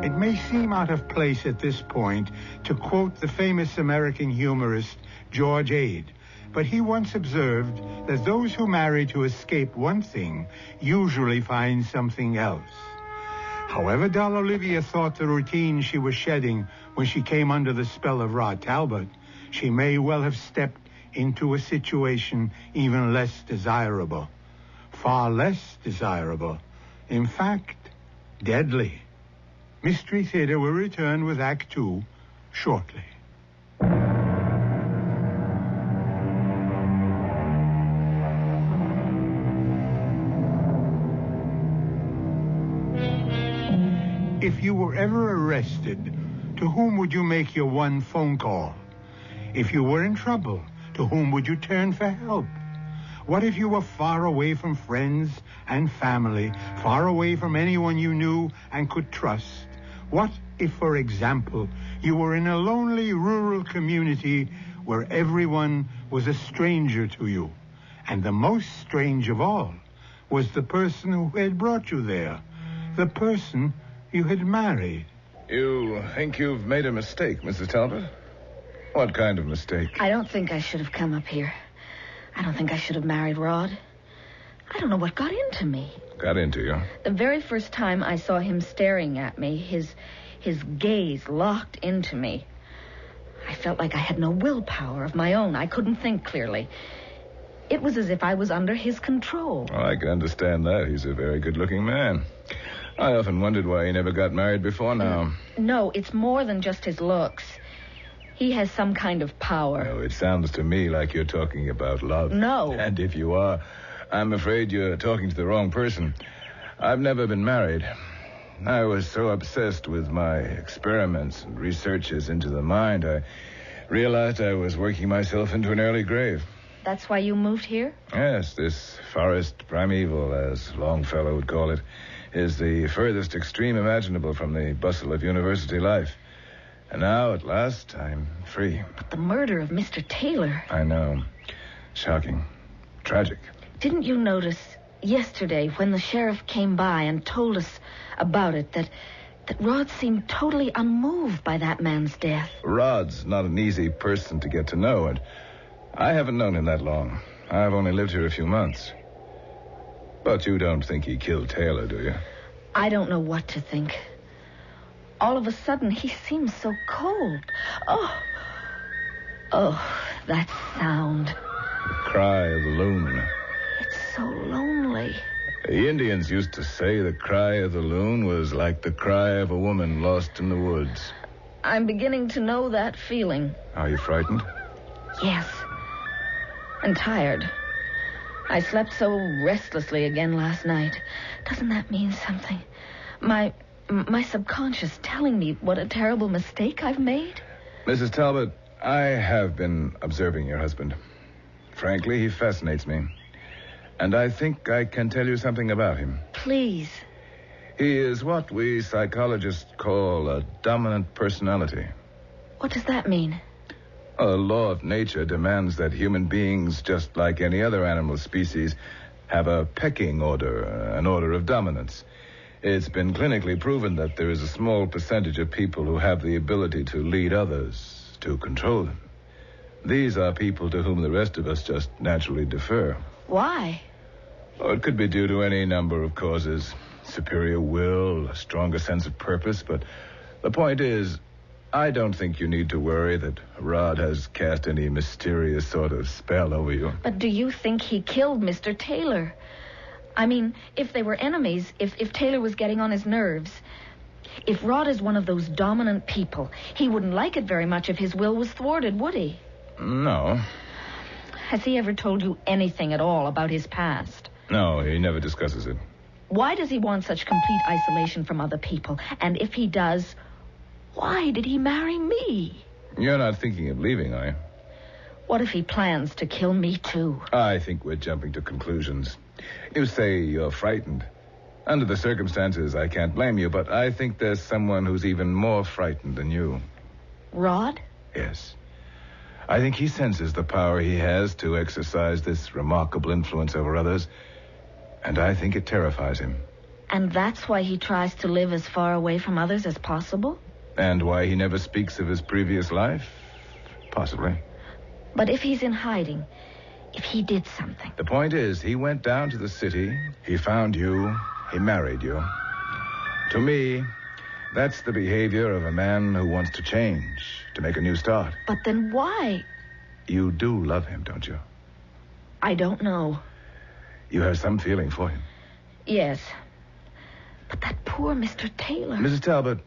It may seem out of place at this point to quote the famous American humorist George Ade, but he once observed that those who marry to escape one thing usually find something else. However dull Olivia thought the routine she was shedding when she came under the spell of Rod Talbot, she may well have stepped into a situation even less desirable. Far less desirable. In fact, deadly. Mystery Theater will return with Act 2 shortly. If you were ever arrested, to whom would you make your one phone call? If you were in trouble, to whom would you turn for help? What if you were far away from friends and family, far away from anyone you knew and could trust? What if, for example, you were in a lonely rural community where everyone was a stranger to you, and the most strange of all was the person who had brought you there, the person you had married? You think you've made a mistake, Mrs. Talbot? What kind of mistake? I don't think I should have come up here. I don't think I should have married Rod. I don't know what got into me. Got into you? The very first time I saw him staring at me, his gaze locked into me, I felt like I had no willpower of my own. I couldn't think clearly. It was as if I was under his control. Well, I can understand that. He's a very good-looking man. I often wondered why he never got married before now. No, it's more than just his looks. He has some kind of power. No, it sounds to me like you're talking about love. No. And if you are, I'm afraid you're talking to the wrong person. I've never been married. I was so obsessed with my experiments and researches into the mind, I realized I was working myself into an early grave. That's why you moved here? Yes, this forest primeval, as Longfellow would call it, is the furthest extreme imaginable from the bustle of university life. And now, at last, I'm free. But the murder of Mr. Taylor... I know. Shocking. Tragic. Didn't you notice yesterday when the sheriff came by and told us about it that Rod seemed totally unmoved by that man's death? Rod's not an easy person to get to know, and I haven't known him that long. I've only lived here a few months. But you don't think he killed Taylor, do you? I don't know what to think. All of a sudden, he seems so cold. Oh, that sound. The cry of the loon. It's so lonely. The Indians used to say the cry of the loon was like the cry of a woman lost in the woods. I'm beginning to know that feeling. Are you frightened? Yes. And tired. I slept so restlessly again last night. Doesn't that mean something? My subconscious telling me what a terrible mistake I've made? Mrs. Talbot, I have been observing your husband. Frankly, he fascinates me. And I think I can tell you something about him. Please. He is what we psychologists call a dominant personality. What does that mean? A law of nature demands that human beings, just like any other animal species, have a pecking order, an order of dominance. It's been clinically proven that there is a small percentage of people who have the ability to lead others, to control them. These are people to whom the rest of us just naturally defer. Why? Oh, it could be due to any number of causes. Superior will, a stronger sense of purpose, but the point is, I don't think you need to worry that Rod has cast any mysterious sort of spell over you. But do you think he killed Mr. Taylor? I mean, if they were enemies, if Taylor was getting on his nerves, if Rod is one of those dominant people, he wouldn't like it very much if his will was thwarted, would he? No. Has he ever told you anything at all about his past? No, he never discusses it. Why does he want such complete isolation from other people? And if he does, why did he marry me? You're not thinking of leaving, are you? What if he plans to kill me, too? I think we're jumping to conclusions. You say you're frightened. Under the circumstances, I can't blame you, but I think there's someone who's even more frightened than you. Rod? Yes. I think he senses the power he has to exercise this remarkable influence over others, and I think it terrifies him. And that's why he tries to live as far away from others as possible? And why he never speaks of his previous life? Possibly. But if he's in hiding, if he did something... The point is, he went down to the city, he found you, he married you. To me, that's the behavior of a man who wants to change, to make a new start. But then why? You do love him, don't you? I don't know. You have some feeling for him. Yes. But that poor Mr. Taylor... Mrs. Talbot,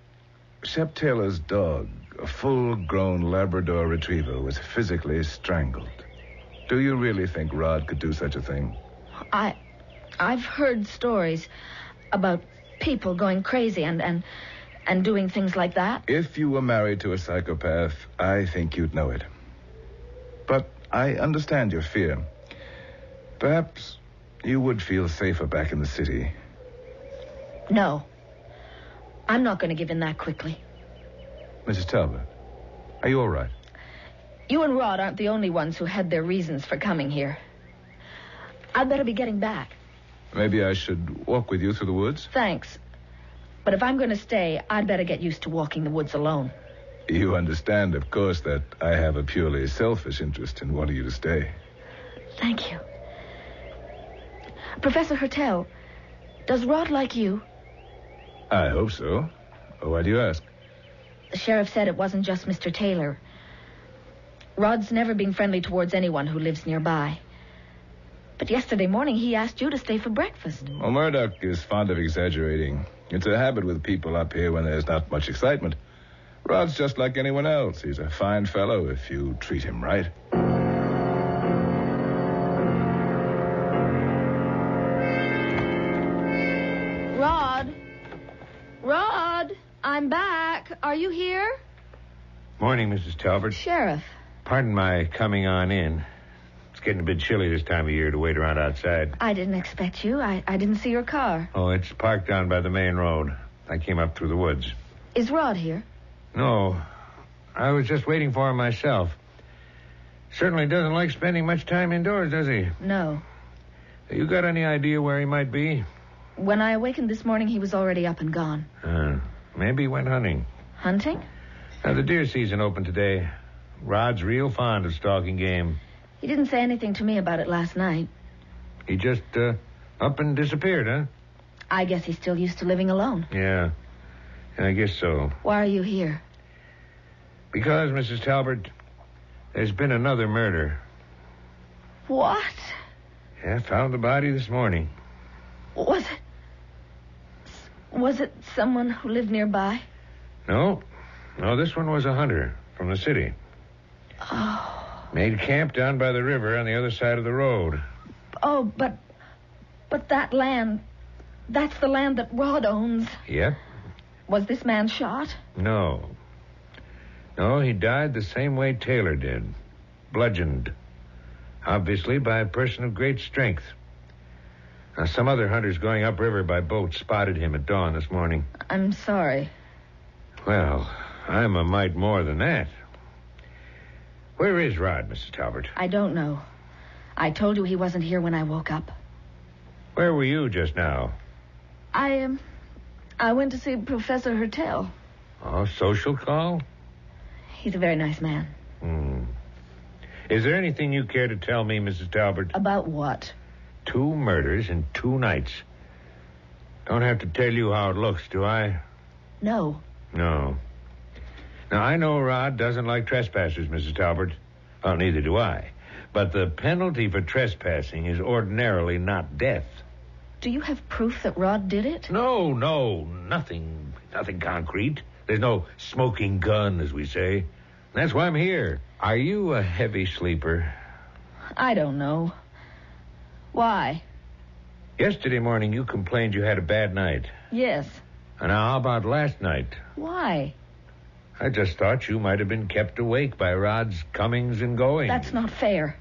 Shep Taylor's dog, a full-grown Labrador retriever, was physically strangled. Do you really think Rod could do such a thing? I've heard stories about people going crazy and doing things like that. If you were married to a psychopath, I think you'd know it. But I understand your fear. Perhaps you would feel safer back in the city. No. I'm not going to give in that quickly. Mrs. Talbot, are you all right? You and Rod aren't the only ones who had their reasons for coming here. I'd better be getting back. Maybe I should walk with you through the woods? Thanks. But if I'm going to stay, I'd better get used to walking the woods alone. You understand, of course, that I have a purely selfish interest in wanting you to stay. Thank you. Professor Hertel, does Rod like you? I hope so. Why do you ask? The sheriff said it wasn't just Mr. Taylor. Rod's never been friendly towards anyone who lives nearby. But yesterday morning he asked you to stay for breakfast. Well, Murdoch is fond of exaggerating. It's a habit with people up here when there's not much excitement. Rod's just like anyone else. He's a fine fellow if you treat him right. Rod, I'm back. Are you here? Morning, Mrs. Talbot. Sheriff. Pardon my coming on in. It's getting a bit chilly this time of year to wait around outside. I didn't expect you. I didn't see your car. Oh, it's parked down by the main road. I came up through the woods. Is Rod here? No. I was just waiting for him myself. Certainly doesn't like spending much time indoors, does he? No. You got any idea where he might be? When I awakened this morning, he was already up and gone. Maybe he went hunting. Hunting? The deer season opened today. Rod's real fond of stalking game. He didn't say anything to me about it last night. He just up and disappeared, huh? I guess he's still used to living alone. Yeah, I guess so. Why are you here? Because, Mrs. Talbot, there's been another murder. What? Yeah, found the body this morning. Was it someone who lived nearby? No, this one was a hunter from the city. Oh. Made camp down by the river on the other side of the road. Oh, but that land, that's the land that Rod owns. Yep. Was this man shot? No, he died the same way Taylor did. Bludgeoned. Obviously by a person of great strength. Now, some other hunters going upriver by boat spotted him at dawn this morning. I'm sorry. Well, I'm a mite more than that. Where is Rod, Mrs. Talbot? I don't know. I told you he wasn't here when I woke up. Where were you just now? I went to see Professor Hertel. Oh, social call? He's a very nice man. Is there anything you care to tell me, Mrs. Talbot? About what? 2 murders in 2 nights. Don't have to tell you how it looks, do I? No. No. Now, I know Rod doesn't like trespassers, Mrs. Talbot. Well, neither do I. But the penalty for trespassing is ordinarily not death. Do you have proof that Rod did it? No, nothing concrete. There's no smoking gun, as we say. That's why I'm here. Are you a heavy sleeper? I don't know. Why? Yesterday morning, you complained you had a bad night. Yes. And now, how about last night? Why? I just thought you might have been kept awake by Rod's comings and goings. That's not fair.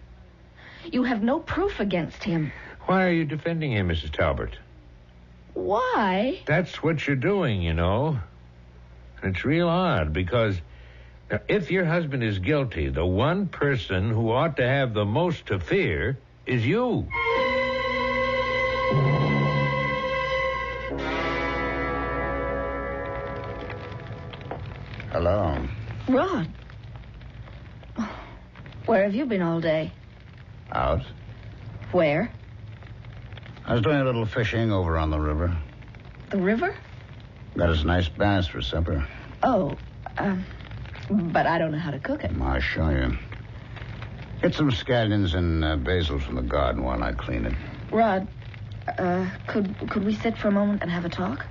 You have no proof against him. Why are you defending him, Mrs. Talbot? Why? That's what you're doing, you know. And it's real odd, because if your husband is guilty, the one person who ought to have the most to fear is you. Hello. Rod. Where have you been all day? Out. Where? I was doing a little fishing over on the river. The river? Got us nice bass for supper. Oh, but I don't know how to cook it. I'll show you. Get some scallions and basil from the garden while I clean it. Rod, could we sit for a moment and have a talk?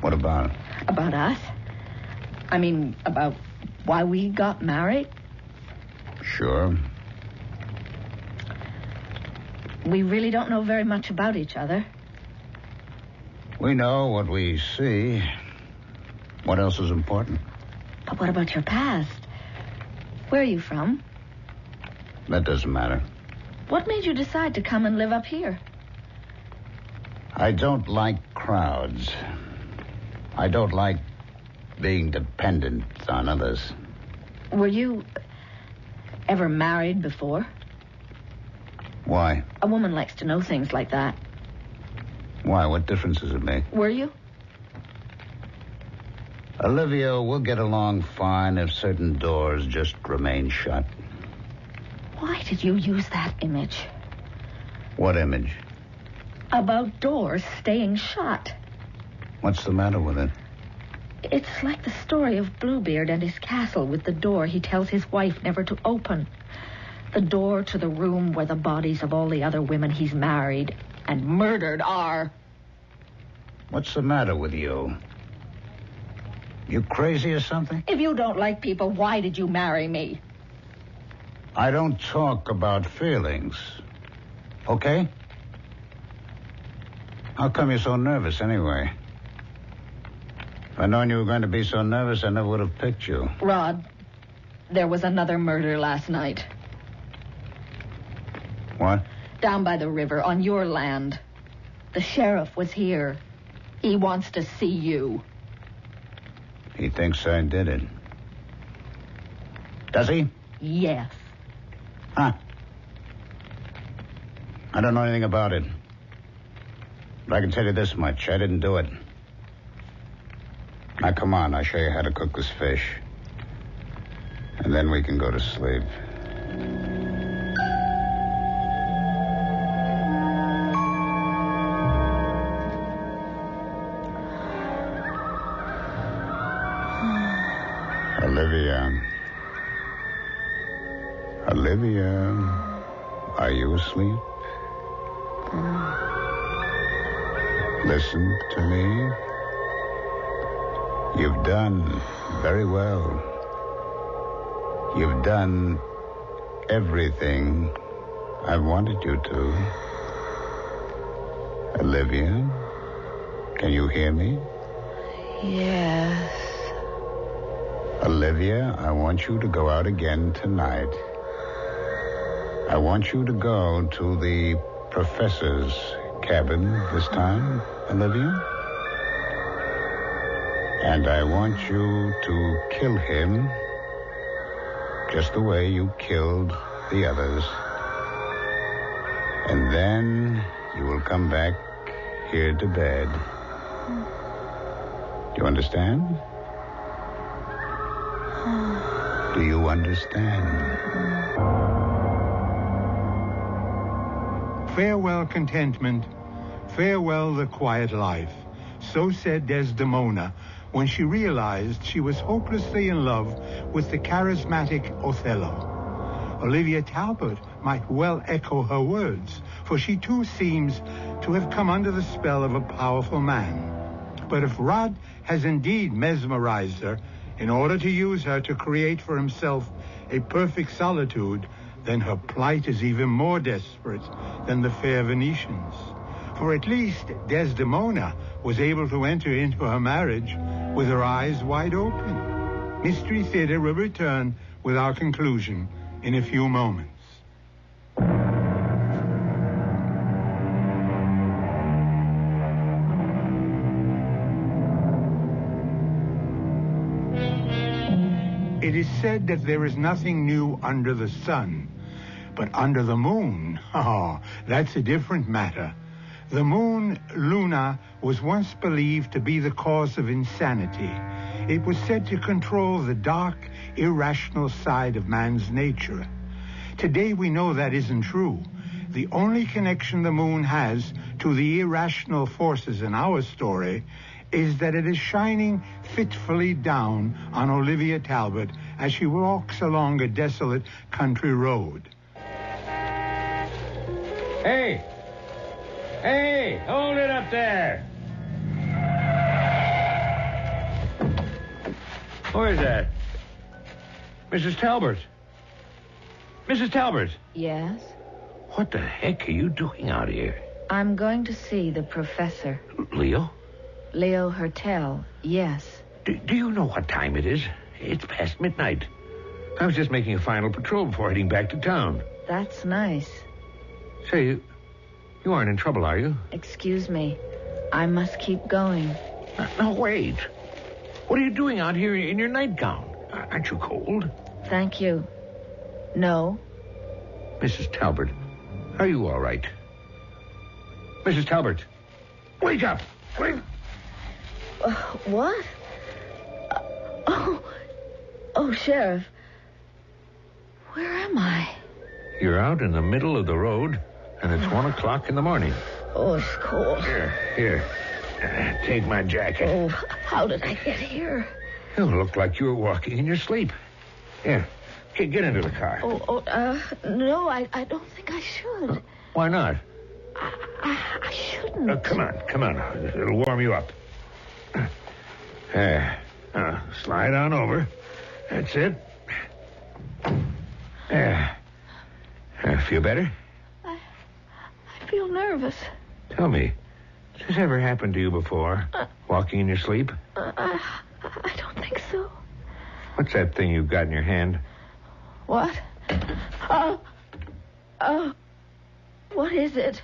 What about it? About us? I mean, about why we got married? Sure. We really don't know very much about each other. We know what we see. What else is important? But what about your past? Where are you from? That doesn't matter. What made you decide to come and live up here? I don't like crowds. I don't like being dependent on others. Were you ever married before? Why? A woman likes to know things like that. Why? What difference does it make? Were you? Olivia, we'll get along fine if certain doors just remain shut. Why did you use that image? What image? About doors staying shut. What's the matter with it? It's like the story of Bluebeard and his castle with the door he tells his wife never to open. The door to the room where the bodies of all the other women he's married and murdered are. What's the matter with you? You crazy or something? If you don't like people, why did you marry me? I don't talk about feelings. Okay? How come you're so nervous anyway? If I'd known you were going to be so nervous, I never would have picked you. Rod, there was another murder last night. What? Down by the river, on your land. The sheriff was here. He wants to see you. He thinks I did it. Does he? Yes. Huh. I don't know anything about it. But I can tell you this much. I didn't do it. Now, come on. I'll show you how to cook this fish. And then we can go to sleep. Olivia, are you asleep? Listen to me. You've done very well. You've done everything I wanted you to. Olivia, can you hear me? Yes. Olivia, I want you to go out again tonight. I want you to go to the professor's cabin this time, Olivia. And I want you to kill him just the way you killed the others. And then you will come back here to bed. Do you understand? Do you understand? Farewell contentment, farewell the quiet life. So said Desdemona when she realized she was hopelessly in love with the charismatic Othello. Olivia Talbot might well echo her words, for she too seems to have come under the spell of a powerful man. But if Rod has indeed mesmerized her in order to use her to create for himself a perfect solitude, then her plight is even more desperate than the fair Venetians. For at least Desdemona was able to enter into her marriage with her eyes wide open. Mystery Theater will return with our conclusion in a few moments. It is said that there is nothing new under the sun. But under the moon, that's a different matter. The moon, Luna, was once believed to be the cause of insanity. It was said to control the dark, irrational side of man's nature. Today we know that isn't true. The only connection the moon has to the irrational forces in our story is that it is shining fitfully down on Olivia Talbot as she walks along a desolate country road. Hey! Hey! Hold it up there! Who is that? Mrs. Talbot. Mrs. Talbot. Yes? What the heck are you doing out here? I'm going to see the professor. Leo? Leo Hertel, yes. Do you know what time it is? It's past midnight. I was just making a final patrol before heading back to town. That's nice. Say, you aren't in trouble, are you? Excuse me. I must keep going. No, wait. What are you doing out here in your nightgown? Aren't you cold? Thank you. No. Mrs. Talbot, are you all right? Mrs. Talbot, wake up! Wake. What? Oh, Sheriff. Where am I? You're out in the middle of the road, and it's 1 o'clock in the morning. Oh, it's cold. Here. Take my jacket. Oh, how did I get here? You look like you were walking in your sleep. Here, get into the car. No, I don't think I should. Why not? I shouldn't. Come on. It'll warm you up. There. Slide on over. That's it. There. Feel better? I feel nervous. Tell me, has this ever happened to you before? Walking in your sleep? I don't think so. What's that thing you've got in your hand? What? What is it?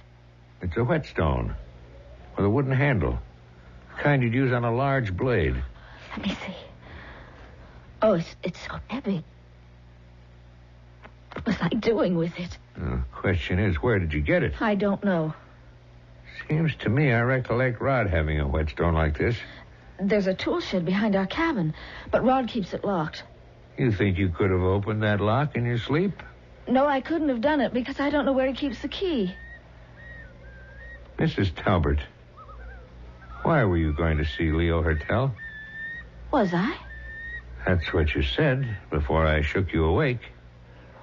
It's a whetstone with a wooden handle. The kind you'd use on a large blade. Let me see. Oh, it's so heavy. What was I doing with it? The question is, where did you get it? I don't know. Seems to me I recollect Rod having a whetstone like this. There's a tool shed behind our cabin, but Rod keeps it locked. You think you could have opened that lock in your sleep? No, I couldn't have done it because I don't know where he keeps the key. Mrs. Talbot, why were you going to see Leo Hertel? Was I? That's what you said before I shook you awake.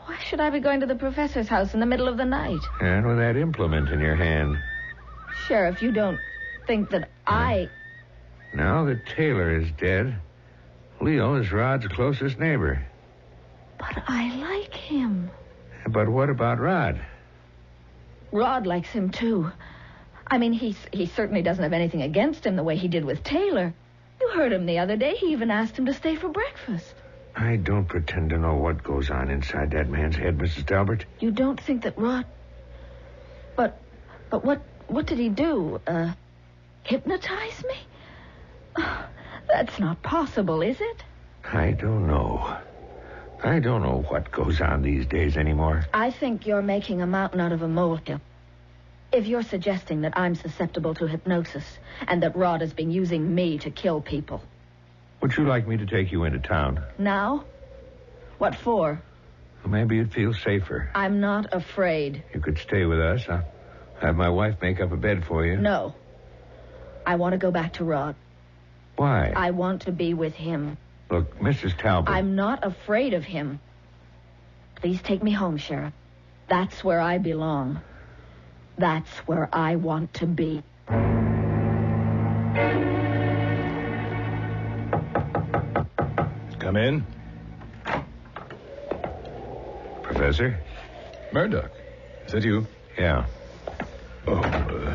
Why should I be going to the professor's house in the middle of the night? And with that implement in your hand. Sheriff, you don't think that I... Now that Taylor is dead, Leo is Rod's closest neighbor. But I like him. But what about Rod? Rod likes him, too. I mean, he certainly doesn't have anything against him the way he did with Taylor. You heard him the other day. He even asked him to stay for breakfast. I don't pretend to know what goes on inside that man's head, Mrs. Talbot. You don't think that Rod... But what did he do? Hypnotize me? Oh, that's not possible, is it? I don't know. I don't know what goes on these days anymore. I think you're making a mountain out of a molehill. If you're suggesting that I'm susceptible to hypnosis and that Rod has been using me to kill people. Would you like me to take you into town? Now? What for? Well, maybe you'd feel safer. I'm not afraid. You could stay with us. I'll have my wife make up a bed for you. No. I want to go back to Rod. Why? I want to be with him. Look, Mrs. Talbot... I'm not afraid of him. Please take me home, Sheriff. That's where I belong. That's where I want to be. Come in. Professor? Murdoch. Is that you? Yeah.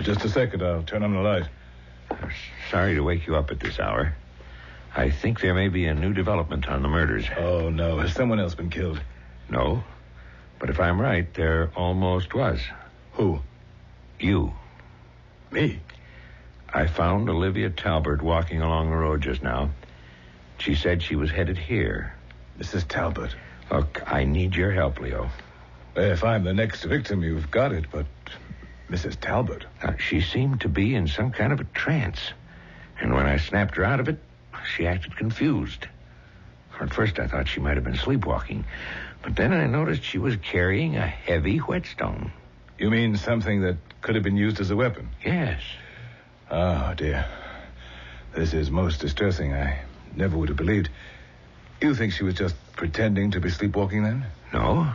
Just a second. I'll turn on the light. Sorry to wake you up at this hour. I think there may be a new development on the murders. Oh, no. Has someone else been killed? No. But if I'm right, there almost was. Who? You. Me? I found Olivia Talbert walking along the road just now. She said she was headed here. Mrs. Talbot? Look, I need your help, Leo. If I'm the next victim, you've got it, but Mrs. Talbot? She seemed to be in some kind of a trance. And when I snapped her out of it, she acted confused. At first, I thought she might have been sleepwalking. But then I noticed she was carrying a heavy whetstone. You mean something that could have been used as a weapon? Yes. Oh, dear. This is most distressing. I never would have believed. You think she was just pretending to be sleepwalking then? No,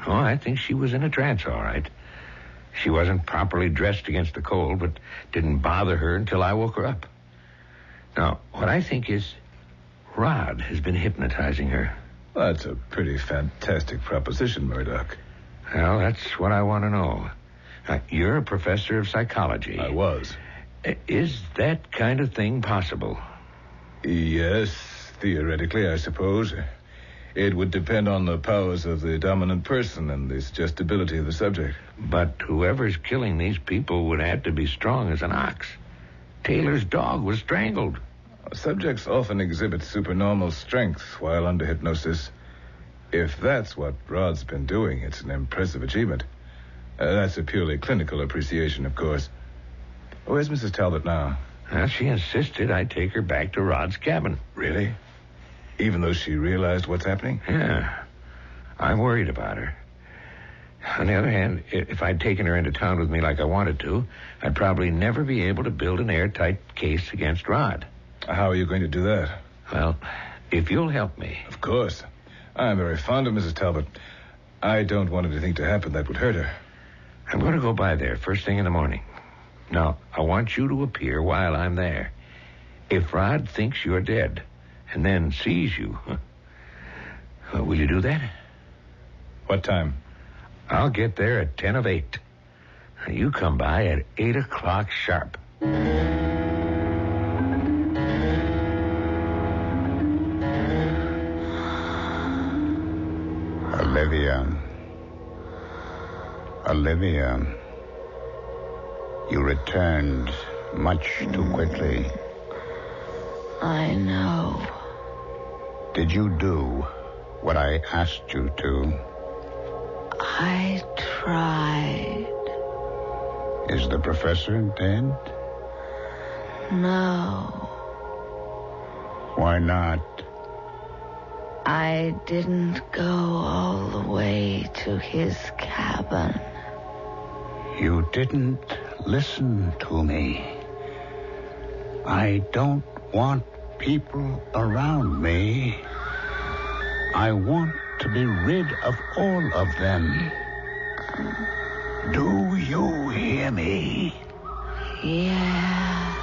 I think she was in a trance, all right. She wasn't properly dressed against the cold, but didn't bother her until I woke her up. Now, what I think is Rod has been hypnotizing her. That's a pretty fantastic proposition, Murdoch. Well, that's what I want to know. You're a professor of psychology. I was. Is that kind of thing possible? Yes, theoretically, I suppose. It would depend on the powers of the dominant person and the suggestibility of the subject. But whoever's killing these people would have to be strong as an ox. Taylor's dog was strangled. Subjects often exhibit supernormal strength while under hypnosis. If that's what Rod's been doing, it's an impressive achievement. That's a purely clinical appreciation, of course. Where's Mrs. Talbot now? She insisted I take her back to Rod's cabin. Really? Even though she realized what's happening? Yeah. I'm worried about her. On the other hand, if I'd taken her into town with me like I wanted to, I'd probably never be able to build an airtight case against Rod. How are you going to do that? Well, if you'll help me. Of course. I'm very fond of Mrs. Talbot. I don't want anything to happen that would hurt her. I'm going to go by there first thing in the morning. Now, I want you to appear while I'm there. If Rod thinks you're dead and then sees you, will you do that? What time? I'll get there at 10 of 8. You come by at 8 o'clock sharp. Olivia, you returned much too quickly. I know. Did you do what I asked you to? I tried. Is the professor dead? No. Why not? I didn't go all the way to his cabin. You didn't listen to me. I don't want people around me. I want to be rid of all of them. Do you hear me? Yes.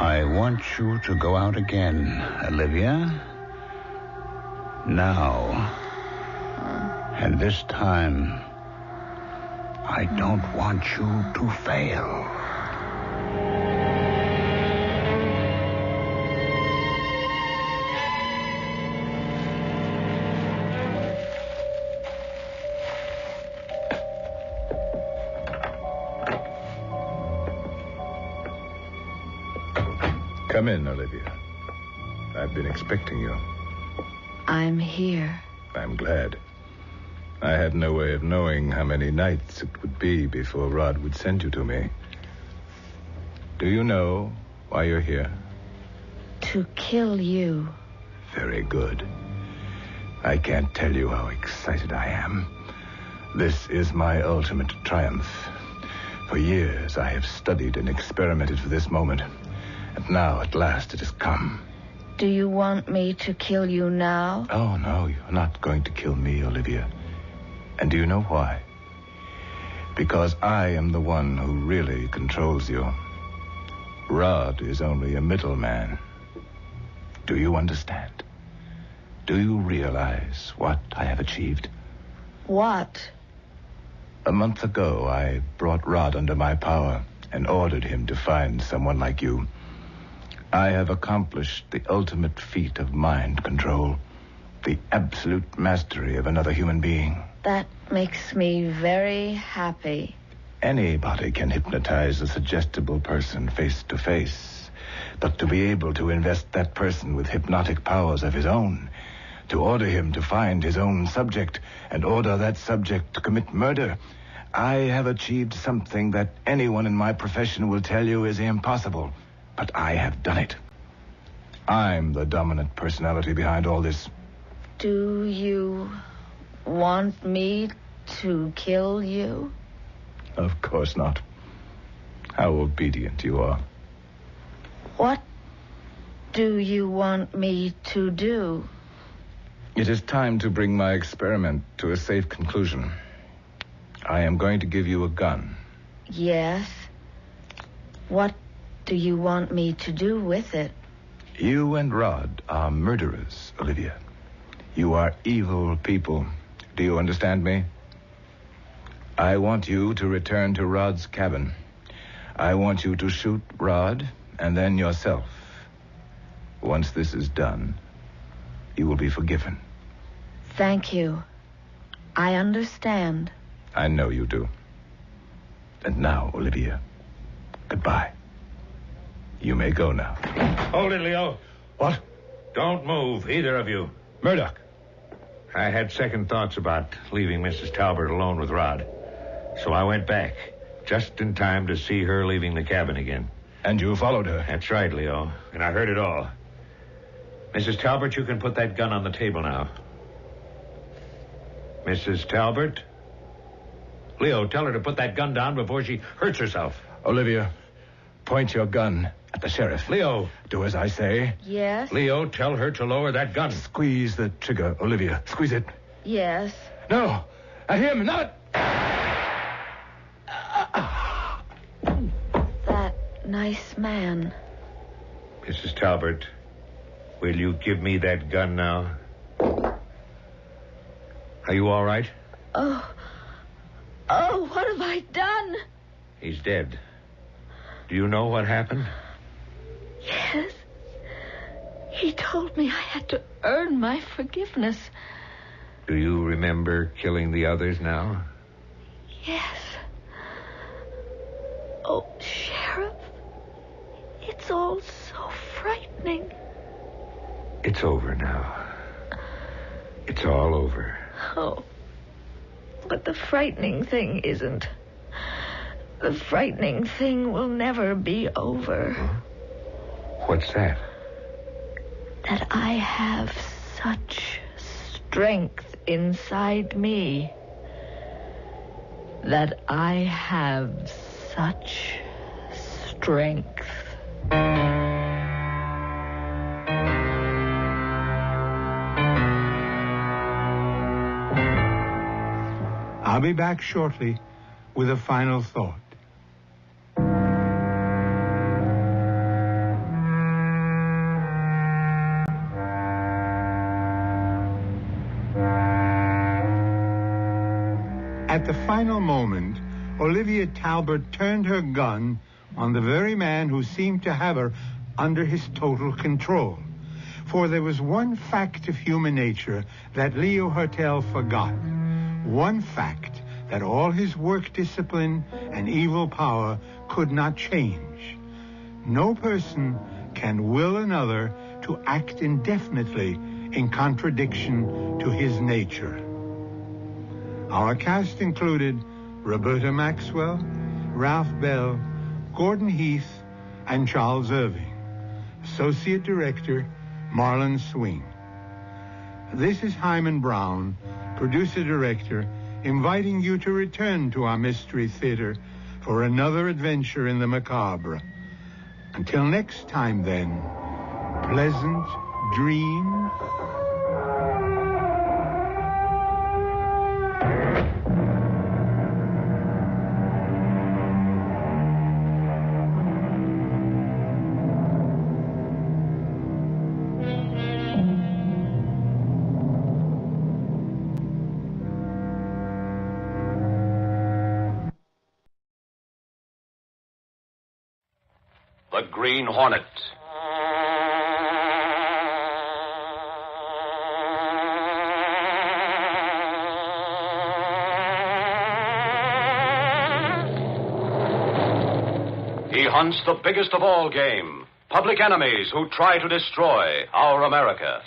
I want you to go out again, Olivia. Now. And this time, I don't want you to fail. Come in, Olivia. I've been expecting you. I'm here. I'm glad. I had no way of knowing how many nights it would be before Rod would send you to me. Do you know why you're here? To kill you. Very good. I can't tell you how excited I am. This is my ultimate triumph. For years, I have studied and experimented for this moment. And now, at last, it has come. Do you want me to kill you now? Oh, no, you're not going to kill me, Olivia. And do you know why? Because I am the one who really controls you. Rod is only a middleman. Do you understand? Do you realize what I have achieved? What? A month ago, I brought Rod under my power and ordered him to find someone like you. I have accomplished the ultimate feat of mind control, the absolute mastery of another human being. That makes me very happy. Anybody can hypnotize a suggestible person face to face, but to be able to invest that person with hypnotic powers of his own, to order him to find his own subject and order that subject to commit murder, I have achieved something that anyone in my profession will tell you is impossible. But I have done it. I'm the dominant personality behind all this. Do you want me to kill you? Of course not. How obedient you are. What do you want me to do? It is time to bring my experiment to a safe conclusion. I am going to give you a gun. Yes. What do you want me to do with it? You and Rod are murderers, Olivia. You are evil people. Do you understand me? I want you to return to Rod's cabin. I want you to shoot Rod and then yourself. Once this is done, you will be forgiven. Thank you. I understand. I know you do. And now, Olivia, goodbye. You may go now. Hold it, Leo. What? Don't move, either of you. Murdoch. I had second thoughts about leaving Mrs. Talbert alone with Rod. So I went back, just in time to see her leaving the cabin again. And you followed her? That's right, Leo. And I heard it all. Mrs. Talbert, you can put that gun on the table now. Mrs. Talbert? Leo, tell her to put that gun down before she hurts herself. Olivia, point your gun at the sheriff. Leo. Do as I say. Yes? Leo, tell her to lower that gun. Squeeze the trigger, Olivia. Squeeze it. Yes. No. At him, not... That nice man. Mrs. Talbert, will you give me that gun now? Are you all right? Oh, what have I done? He's dead. Do you know what happened? Yes. He told me I had to earn my forgiveness. Do you remember killing the others now? Yes. Oh, Sheriff, it's all so frightening. It's over now. It's all over. Oh, but the frightening thing isn't. The frightening thing will never be over. Huh? What's that? That I have such strength inside me. That I have such strength. I'll be back shortly with a final thought. At the final moment, Olivia Talbert turned her gun on the very man who seemed to have her under his total control. For there was one fact of human nature that Leo Hertel forgot. One fact that all his work discipline and evil power could not change. No person can will another to act indefinitely in contradiction to his nature. Our cast included Roberta Maxwell, Ralph Bell, Gordon Heath, and Charles Irving. Associate Director, Marlon Swing. This is Hyman Brown, Producer-Director, inviting you to return to our Mystery Theater for another adventure in the macabre. Until next time, then, pleasant dreams. the Green Hornet. He hunts the biggest of all game, public enemies who try to destroy our America.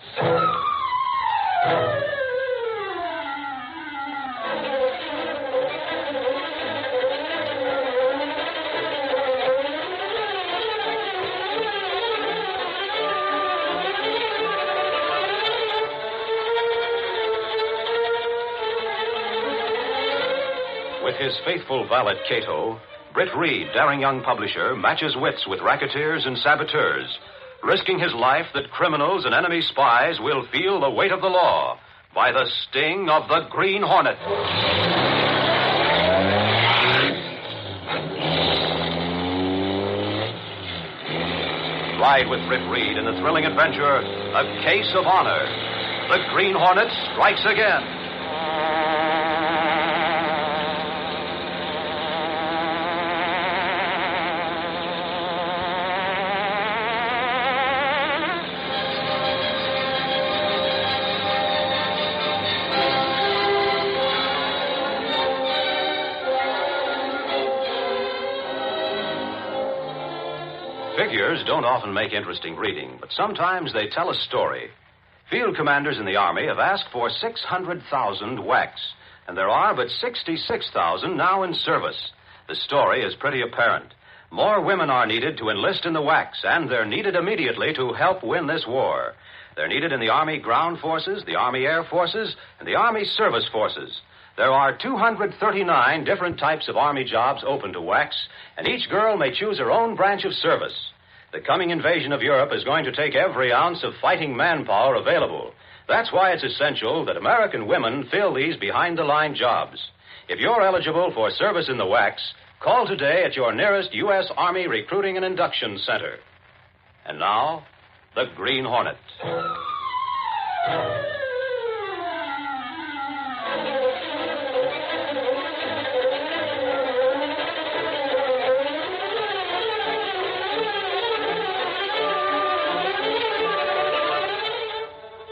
With his faithful valet, Cato, Britt Reed, daring young publisher, matches wits with racketeers and saboteurs, risking his life that criminals and enemy spies will feel the weight of the law by the sting of the Green Hornet. Ride with Britt Reed in the thrilling adventure, A Case of Honor. The Green Hornet strikes again. Figures don't often make interesting reading, but sometimes they tell a story. Field commanders in the Army have asked for 600,000 WACs, and there are but 66,000 now in service. The story is pretty apparent. More women are needed to enlist in the WACs, and they're needed immediately to help win this war. They're needed in the Army Ground Forces, the Army Air Forces, and the Army Service Forces. There are 239 different types of Army jobs open to WACs, and each girl may choose her own branch of service. The coming invasion of Europe is going to take every ounce of fighting manpower available. That's why it's essential that American women fill these behind-the-line jobs. If you're eligible for service in the WACs, call today at your nearest U.S. Army Recruiting and Induction Center. And now, the Green Hornet.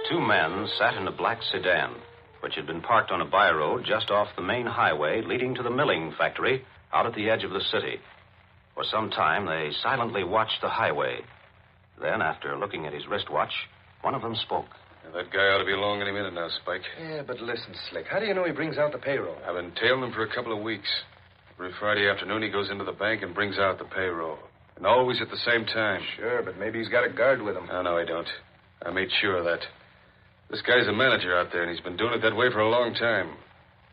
Two men sat in a black sedan, which had been parked on a byroad just off the main highway leading to the milling factory out at the edge of the city. For some time, they silently watched the highway. Then, after looking at his wristwatch, one of them spoke. That guy ought to be along any minute now, Spike. Yeah, but listen, Slick, how do you know he brings out the payroll? I've been tailing him for a couple of weeks. Every Friday afternoon, he goes into the bank and brings out the payroll. And always at the same time. Sure, but maybe he's got a guard with him. No, I don't. I made sure of that. This guy's a manager out there, and he's been doing it that way for a long time.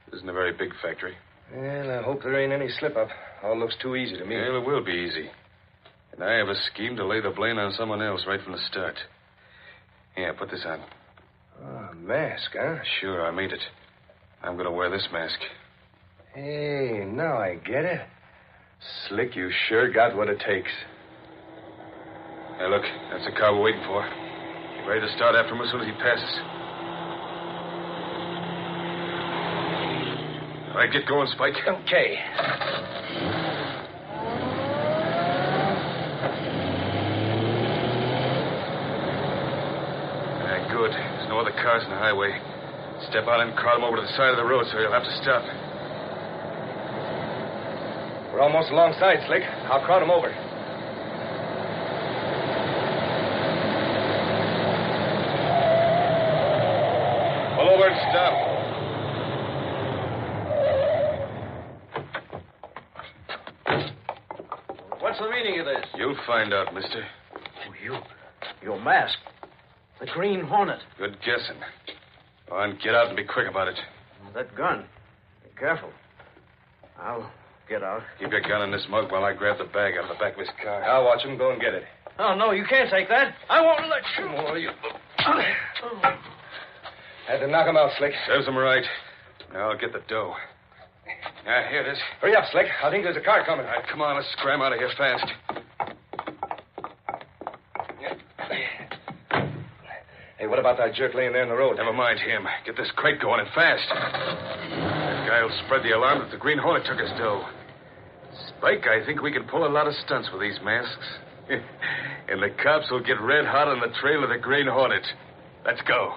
This isn't a very big factory. Well, I hope there ain't any slip-up. All looks too easy to me. Well, it will be easy. And I have a scheme to lay the blame on someone else right from the start. Yeah, put this on. Oh, a mask, huh? Sure, I made it. I'm going to wear this mask. Hey, now I get it. Slick, you sure got what it takes. Hey, look, that's the car we're waiting for. Ready to start after him as soon as he passes. All right, get going, Spike. Okay. Good. There's no other cars on the highway. Step out and crowd him over to the side of the road, so he'll have to stop. We're almost alongside, Slick. I'll crowd him over. Pull over and stop. What's the meaning of this? You'll find out, mister. Oh, your mask. The Green Hornet. Good guessing. Go on, get out and be quick about it. That gun. Be careful. I'll get out. Keep your gun in this mug while I grab the bag out of the back of his car. I'll watch him. Go and get it. Oh, no, you can't take that. I won't let you. Oh, you... Had to knock him out, Slick. Serves him right. Now I'll get the dough. Yeah, here it is. Hurry up, Slick. I think there's a car coming. All right, come on, let's scram out of here fast. Hey, what about that jerk laying there in the road? Never mind him. Get this crate going and fast. That guy will spread the alarm that the Green Hornet took his dough. Spike, I think we can pull a lot of stunts with these masks. And the cops will get red hot on the trail of the Green Hornet. Let's go.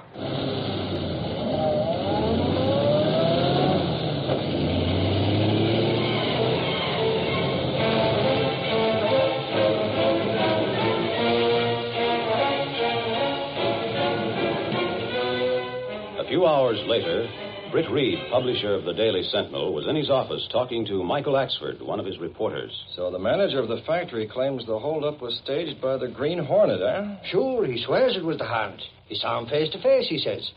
A few hours later, Britt Reed, publisher of the Daily Sentinel, was in his office talking to Michael Axford, one of his reporters. So the manager of the factory claims the holdup was staged by the Green Hornet, eh? Sure, he swears it was the Hornet. He saw him face to face, he says.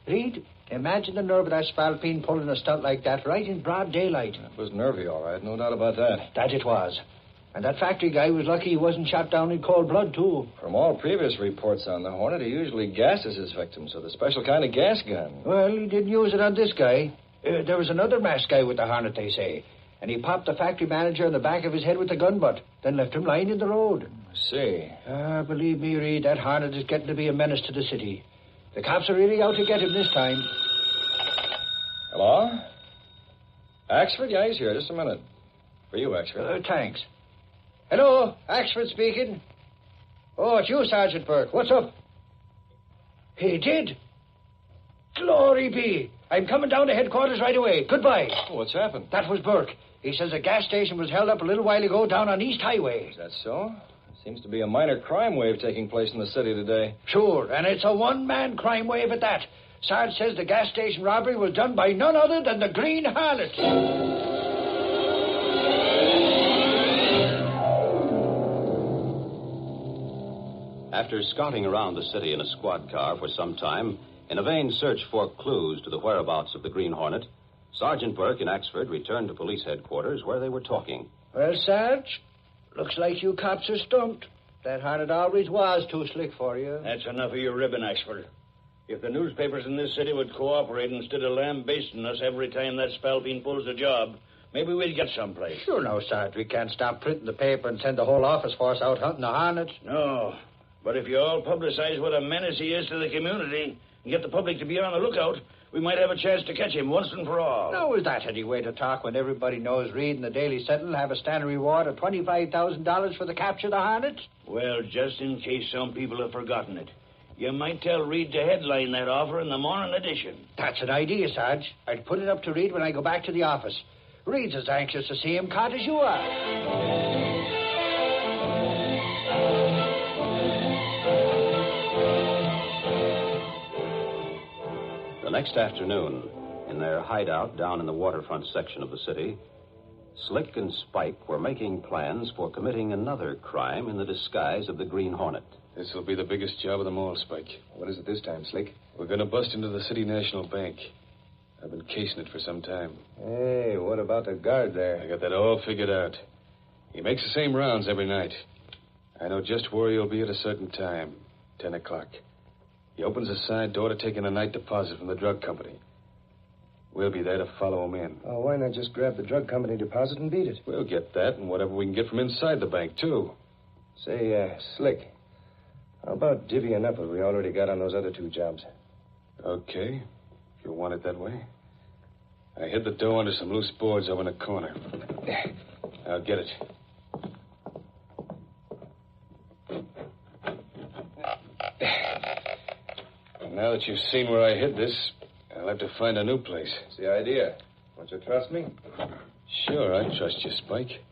Reed, imagine the nerve of that spalpeen pulling a stunt like that right in broad daylight. It was nervy, all right. No doubt about that. That it was. And that factory guy was lucky he wasn't shot down in cold blood, too. From all previous reports on the Hornet, he usually gasses his victims with a special kind of gas gun. Well, he didn't use it on this guy. There was another masked guy with the Hornet, they say. And he popped the factory manager in the back of his head with the gun butt, then left him lying in the road. See. Believe me, Reed, that Hornet is getting to be a menace to the city. The cops are really out to get him this time. Hello? Axford? Yeah, he's here. Just a minute. For you, Axford. Thanks. Hello, Axford speaking. Oh, it's you, Sergeant Burke. What's up? He did? Glory be. I'm coming down to headquarters right away. Goodbye. Oh, what's happened? That was Burke. He says a gas station was held up a little while ago down on East Highway. Is that so? Seems to be a minor crime wave taking place in the city today. Sure, and it's a one-man crime wave at that. Sarge says the gas station robbery was done by none other than the Green Hornet. After scouting around the city in a squad car for some time, in a vain search for clues to the whereabouts of the Green Hornet, Sergeant Burke and Axford returned to police headquarters where they were talking. Well, Sarge, looks like you cops are stumped. That Hornet always was too slick for you. That's enough of your ribbon, Axford. If the newspapers in this city would cooperate instead of lambasting us every time that spalpeen pulls a job, maybe we'd get someplace. Sure, no, Sarge. We can't stop printing the paper and send the whole office force out hunting the Hornet. No. But if you all publicize what a menace he is to the community and get the public to be on the lookout, we might have a chance to catch him once and for all. Now, is that any way to talk when everybody knows Reed and the Daily Sentinel have a standing reward of $25,000 for the capture of the Hornet? Well, just in case some people have forgotten it, you might tell Reed to headline that offer in the morning edition. That's an idea, Sarge. I'd put it up to Reed when I go back to the office. Reed's as anxious to see him caught as you are. The next afternoon, in their hideout down in the waterfront section of the city, Slick and Spike were making plans for committing another crime in the disguise of the Green Hornet. This will be the biggest job of them all, Spike. What is it this time, Slick? We're going to bust into the City National Bank. I've been casing it for some time. Hey, what about the guard there? I got that all figured out. He makes the same rounds every night. I know just where he'll be at a certain time, 10 o'clock. He opens a side door to take in a night deposit from the drug company. We'll be there to follow him in. Oh, why not just grab the drug company deposit and beat it? We'll get that and whatever we can get from inside the bank, too. Say, Slick, how about divvying up what we already got on those other two jobs? Okay, if you want it that way. I hid the dough under some loose boards over in the corner. I'll get it. Now that you've seen where I hid this, I'll have to find a new place. What's the idea? Don't you trust me? Sure, I trust you, Spike.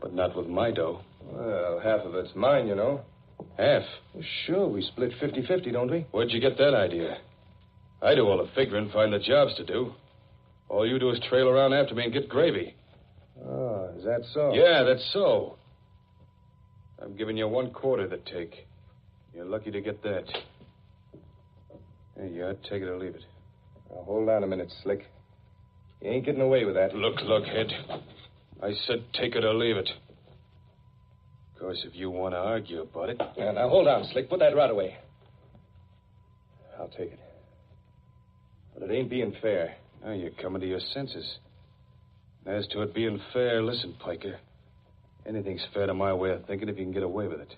But not with my dough. Well, half of it's mine, you know. Half? Well, sure, we split 50-50, don't we? Where'd you get that idea? I do all the figuring, find the jobs to do. All you do is trail around after me and get gravy. Oh, is that so? Yeah, that's so. I'm giving you 1/4 the take. You're lucky to get that. There you are. Take it or leave it. Now, hold on a minute, Slick. You ain't getting away with that. Look, Head. I said take it or leave it. Of course, if you want to argue about it... Yeah, now, hold on, Slick. Put that rod away. I'll take it. But it ain't being fair. Now you're coming to your senses. As to it being fair, listen, Piker. Anything's fair to my way of thinking if you can get away with it.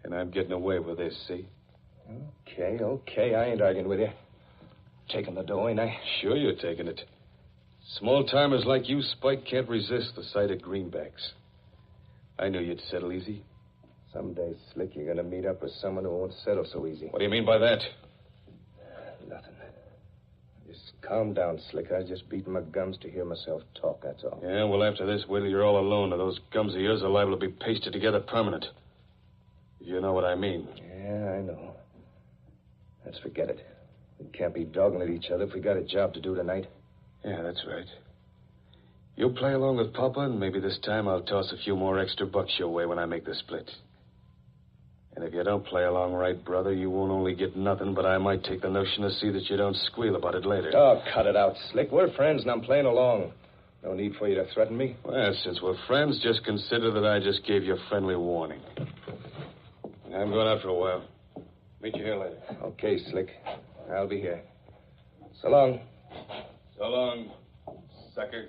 And I'm getting away with this, see? Okay. I ain't arguing with you. Taking the dough, ain't I? Sure you're taking it. Small-timers like you, Spike, can't resist the sight of greenbacks. I knew you'd settle easy. Someday, Slick, you're going to meet up with someone who won't settle so easy. What do you mean by that? Nothing. Just calm down, Slick. I was just beating my gums to hear myself talk, that's all. Yeah, well, after this, wait till you're all alone, or those gums of yours are liable to be pasted together permanent. You know what I mean. Yeah, I know. Let's forget it. We can't be dogging at each other if we got a job to do tonight. Yeah, that's right. You play along with Papa, and maybe this time I'll toss a few more extra bucks your way when I make the split. And if you don't play along right, brother, you won't only get nothing, but I might take the notion to see that you don't squeal about it later. Oh, cut it out, Slick. We're friends, and I'm playing along. No need for you to threaten me. Well, since we're friends, just consider that I just gave you a friendly warning. I'm going out for a while. Meet you here later. Okay, Slick. I'll be here. So long. So long, sucker.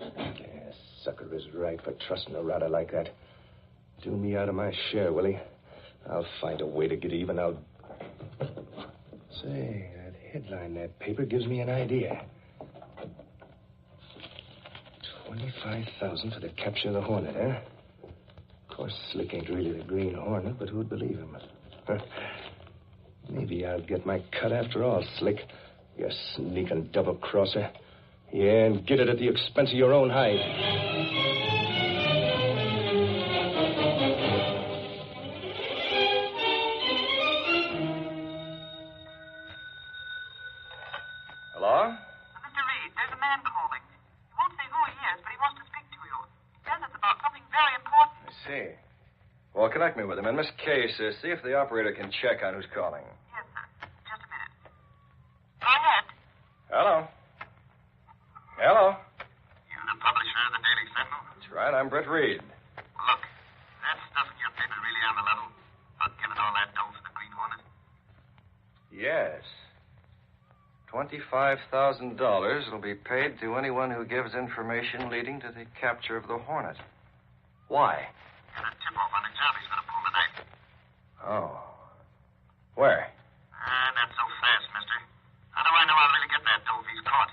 Yeah, sucker is right for trusting a rotter like that. Do me out of my share, will he? I'll find a way to get even. Say, that headline in that paper gives me an idea. 25,000 for the capture of the Hornet, huh? Of course, Slick ain't really the Green Hornet, but who'd believe him? Huh? Maybe I'll get my cut after all, Slick. You sneaking double-crosser. Yeah, and get it at the expense of your own hide. Hello? Mr. Reed, there's a man calling. He won't say who he is, but he wants to speak to you. He says it's about something very important. I see. Well, connect me with him. And Miss Case, see if the operator can check on who's calling. Yes, sir. Just a minute. Go ahead. Hello? Hello? You the publisher of the Daily Sentinel? That's right. I'm Brett Reed. Look, that stuff in your paper really on the level? About giving all that dough for the Green Hornet? Yes. $25,000 will be paid to anyone who gives information leading to the capture of the Hornet. Why? Got a tip-off on a job he's going to pull tonight. Oh. Where? Not so fast, mister. How do I know I'll really get that dough if he's caught?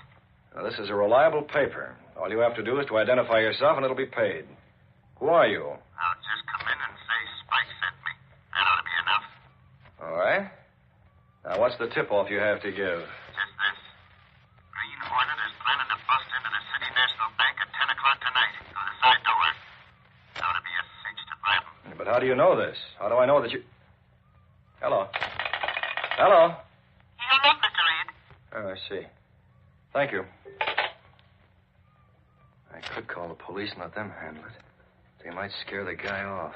Now, this is a reliable paper. All you have to do is to identify yourself, and it'll be paid. Who are you? I'll just come in and say Spike sent me. That ought to be enough. All right. Now, what's the tip-off you have to give? Just this. Green Hornet is planning to bust into the City National Bank at 10 o'clock tonight through the side door. That ought to be a cinch to grab him. But how do you know this? How do I know that you... Hello? Hello? He hung up, Mr. Reed. Oh, I see. Thank you. I could call the police and let them handle it. They might scare the guy off.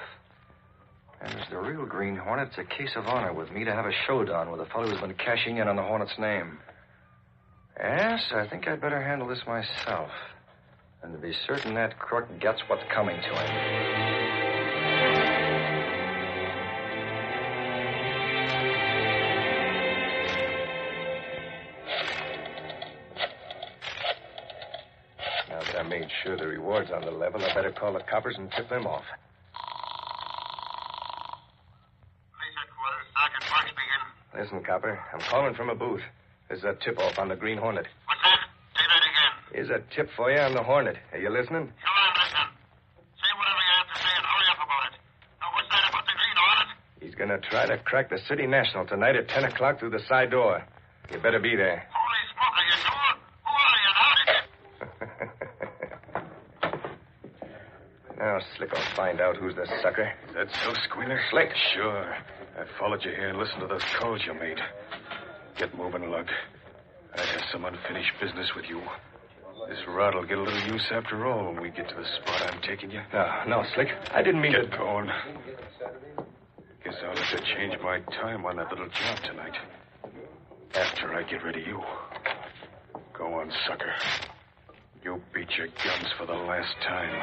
And as the real Green Hornet, it's a case of honor with me to have a showdown with a fellow who's been cashing in on the Hornet's name. Yes, I think I'd better handle this myself. And to be certain that crook gets what's coming to him. Now that I made sure the reward's on the level, I better call the coppers and tip them off. Police headquarters, Sergeant Park speaking. Listen, copper, I'm calling from a booth. There's a tip-off on the Green Hornet. What's that? Say that again. Here's a tip for you on the Hornet. Are you listening? Sure, I'm listening. Say whatever you have to say and hurry up about it. Now, what's that about the Green Hornet? He's going to try to crack the City National tonight at 10 o'clock through the side door. You better be there. Holy smoke, are you sure? Who are you and how did you... Now, Slick will find out who's the sucker. Is that so, Squealer? Slick. Sure. I followed you here and listened to those calls you made. Get moving, Lug. I have some unfinished business with you. This rod will get a little use after all when we get to the spot I'm taking you. No, Slick. I didn't mean Get going. Guess I'll have to change my time on that little job tonight. After I get rid of you. Go on, sucker. You beat your guns for the last time.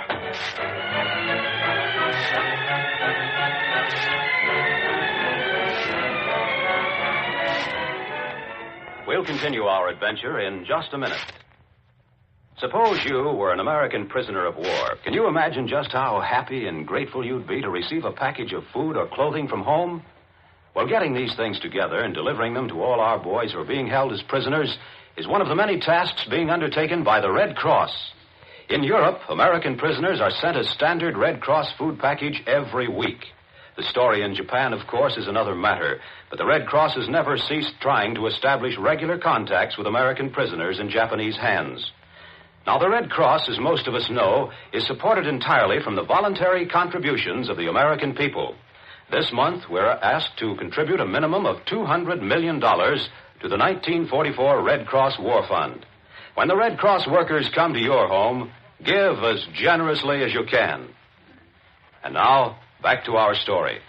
We'll continue our adventure in just a minute. Suppose you were an American prisoner of war. Can you imagine just how happy and grateful you'd be to receive a package of food or clothing from home? Well, getting these things together and delivering them to all our boys who are being held as prisoners is one of the many tasks being undertaken by the Red Cross. In Europe, American prisoners are sent a standard Red Cross food package every week. The story in Japan, of course, is another matter, but the Red Cross has never ceased trying to establish regular contacts with American prisoners in Japanese hands. Now, the Red Cross, as most of us know, is supported entirely from the voluntary contributions of the American people. This month, we're asked to contribute a minimum of $200 million to the 1944 Red Cross War Fund. When the Red Cross workers come to your home, give as generously as you can. And now, back to our story.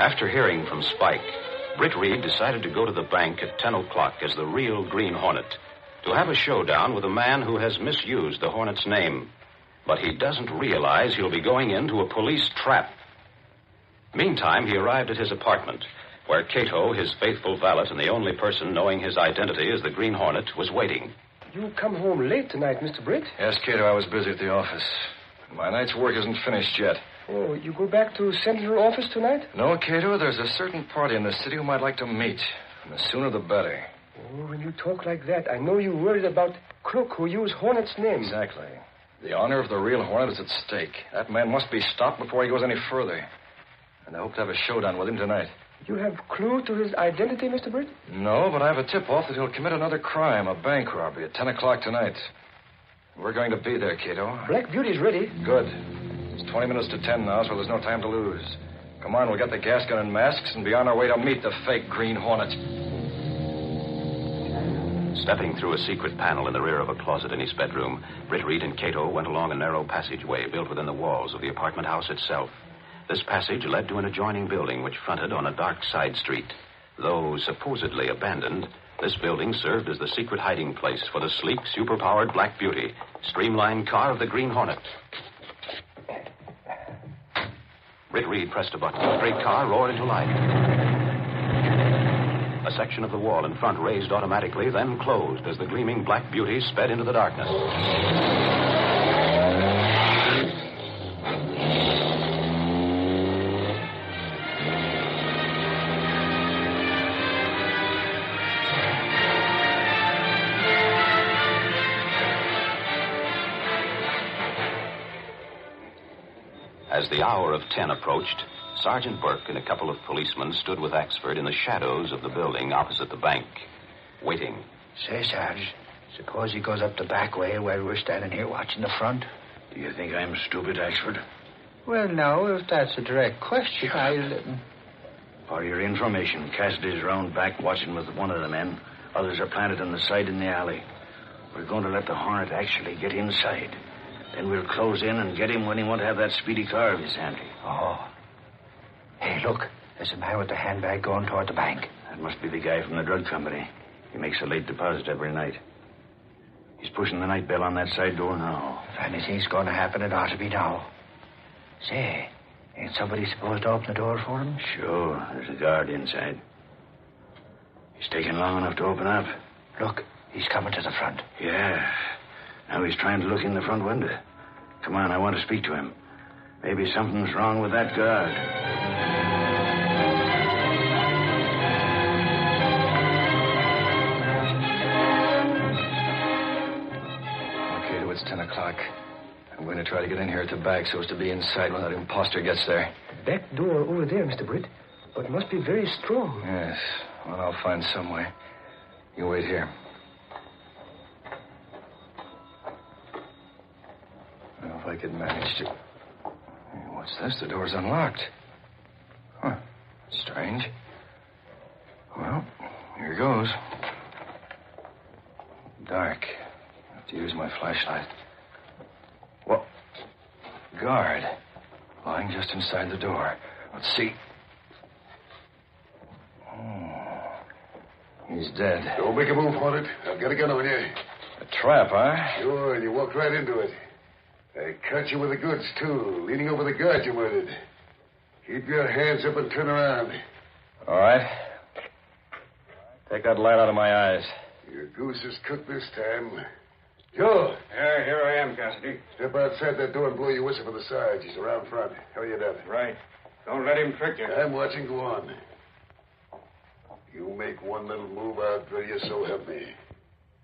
After hearing from Spike, Britt Reed decided to go to the bank at 10 o'clock as the real Green Hornet to have a showdown with a man who has misused the Hornet's name. But he doesn't realize he'll be going into a police trap. Meantime, he arrived at his apartment, where Cato, his faithful valet and the only person knowing his identity as the Green Hornet, was waiting. You come home late tonight, Mr. Britt. Yes, Cato, I was busy at the office. My night's work isn't finished yet. Oh, you go back to Central Office tonight? No, Cato, there's a certain party in the city whom I'd like to meet. And the sooner the better. Oh, when you talk like that, I know you're worried about Crook who used Hornet's name. Exactly. The honor of the real Hornet is at stake. That man must be stopped before he goes any further. And I hope to have a showdown with him tonight. You have clue to his identity, Mr. Britt? No, but I have a tip-off that he'll commit another crime, a bank robbery, at 10 o'clock tonight. We're going to be there, Cato. Black Beauty's ready. Good. It's 20 minutes to 10 now, so there's no time to lose. Come on, we'll get the gas gun and masks and be on our way to meet the fake Green Hornet. Stepping through a secret panel in the rear of a closet in his bedroom, Britt Reed and Cato went along a narrow passageway built within the walls of the apartment house itself. This passage led to an adjoining building which fronted on a dark side street. Though supposedly abandoned, this building served as the secret hiding place for the sleek, superpowered Black Beauty, streamlined car of the Green Hornet. Britt Reed pressed a button. The great car roared into life. A section of the wall in front raised automatically, then closed as the gleaming Black Beauty sped into the darkness. As the hour of 10 approached, Sergeant Burke and a couple of policemen stood with Axford in the shadows of the building opposite the bank, waiting. Say, Sarge, suppose he goes up the back way while we're standing here watching the front? Do you think I'm stupid, Axford? Well, no, if that's a direct question, I'll... For your information, Cassidy's round back watching with one of the men. Others are planted on the side in the alley. We're going to let the Hornet actually get inside. Then we'll close in and get him when he won't have that speedy car of his handy. Oh. Hey, look. There's a man with the handbag going toward the bank. That must be the guy from the drug company. He makes a late deposit every night. He's pushing the night bell on that side door now. If anything's going to happen, it ought to be now. Say, ain't somebody supposed to open the door for him? Sure. There's a guard inside. He's taking long enough to open up. Look, he's coming to the front. Yeah. Now he's trying to look in the front window. Come on, I want to speak to him. Maybe something's wrong with that guard. Okay, it's 10 o'clock. I'm going to try to get in here at the back so as to be inside when that imposter gets there. Back door over there, Mr. Britt. But must be very strong. Yes. Well, I'll find some way. You wait here. Well, if I could manage to... What's this? The door's unlocked. Huh. Strange. Well, here goes. Dark. I have to use my flashlight. Well, guard. Lying just inside the door. Let's see. Oh. He's dead. Don't make a move, Hornet. I've got a gun on you. A trap, huh? Sure, and you walked right into it. I caught you with the goods, too, leaning over the guard you murdered. Keep your hands up and turn around. All right. Take that light out of my eyes. Your goose is cooked this time. Joe! Here I am, Cassidy. Step outside that door and blow your whistle for the Sarge. He's around front. Hurry it up. Right. Don't let him trick you. I'm watching. Go on. You make one little move, I'll drill you, so help me.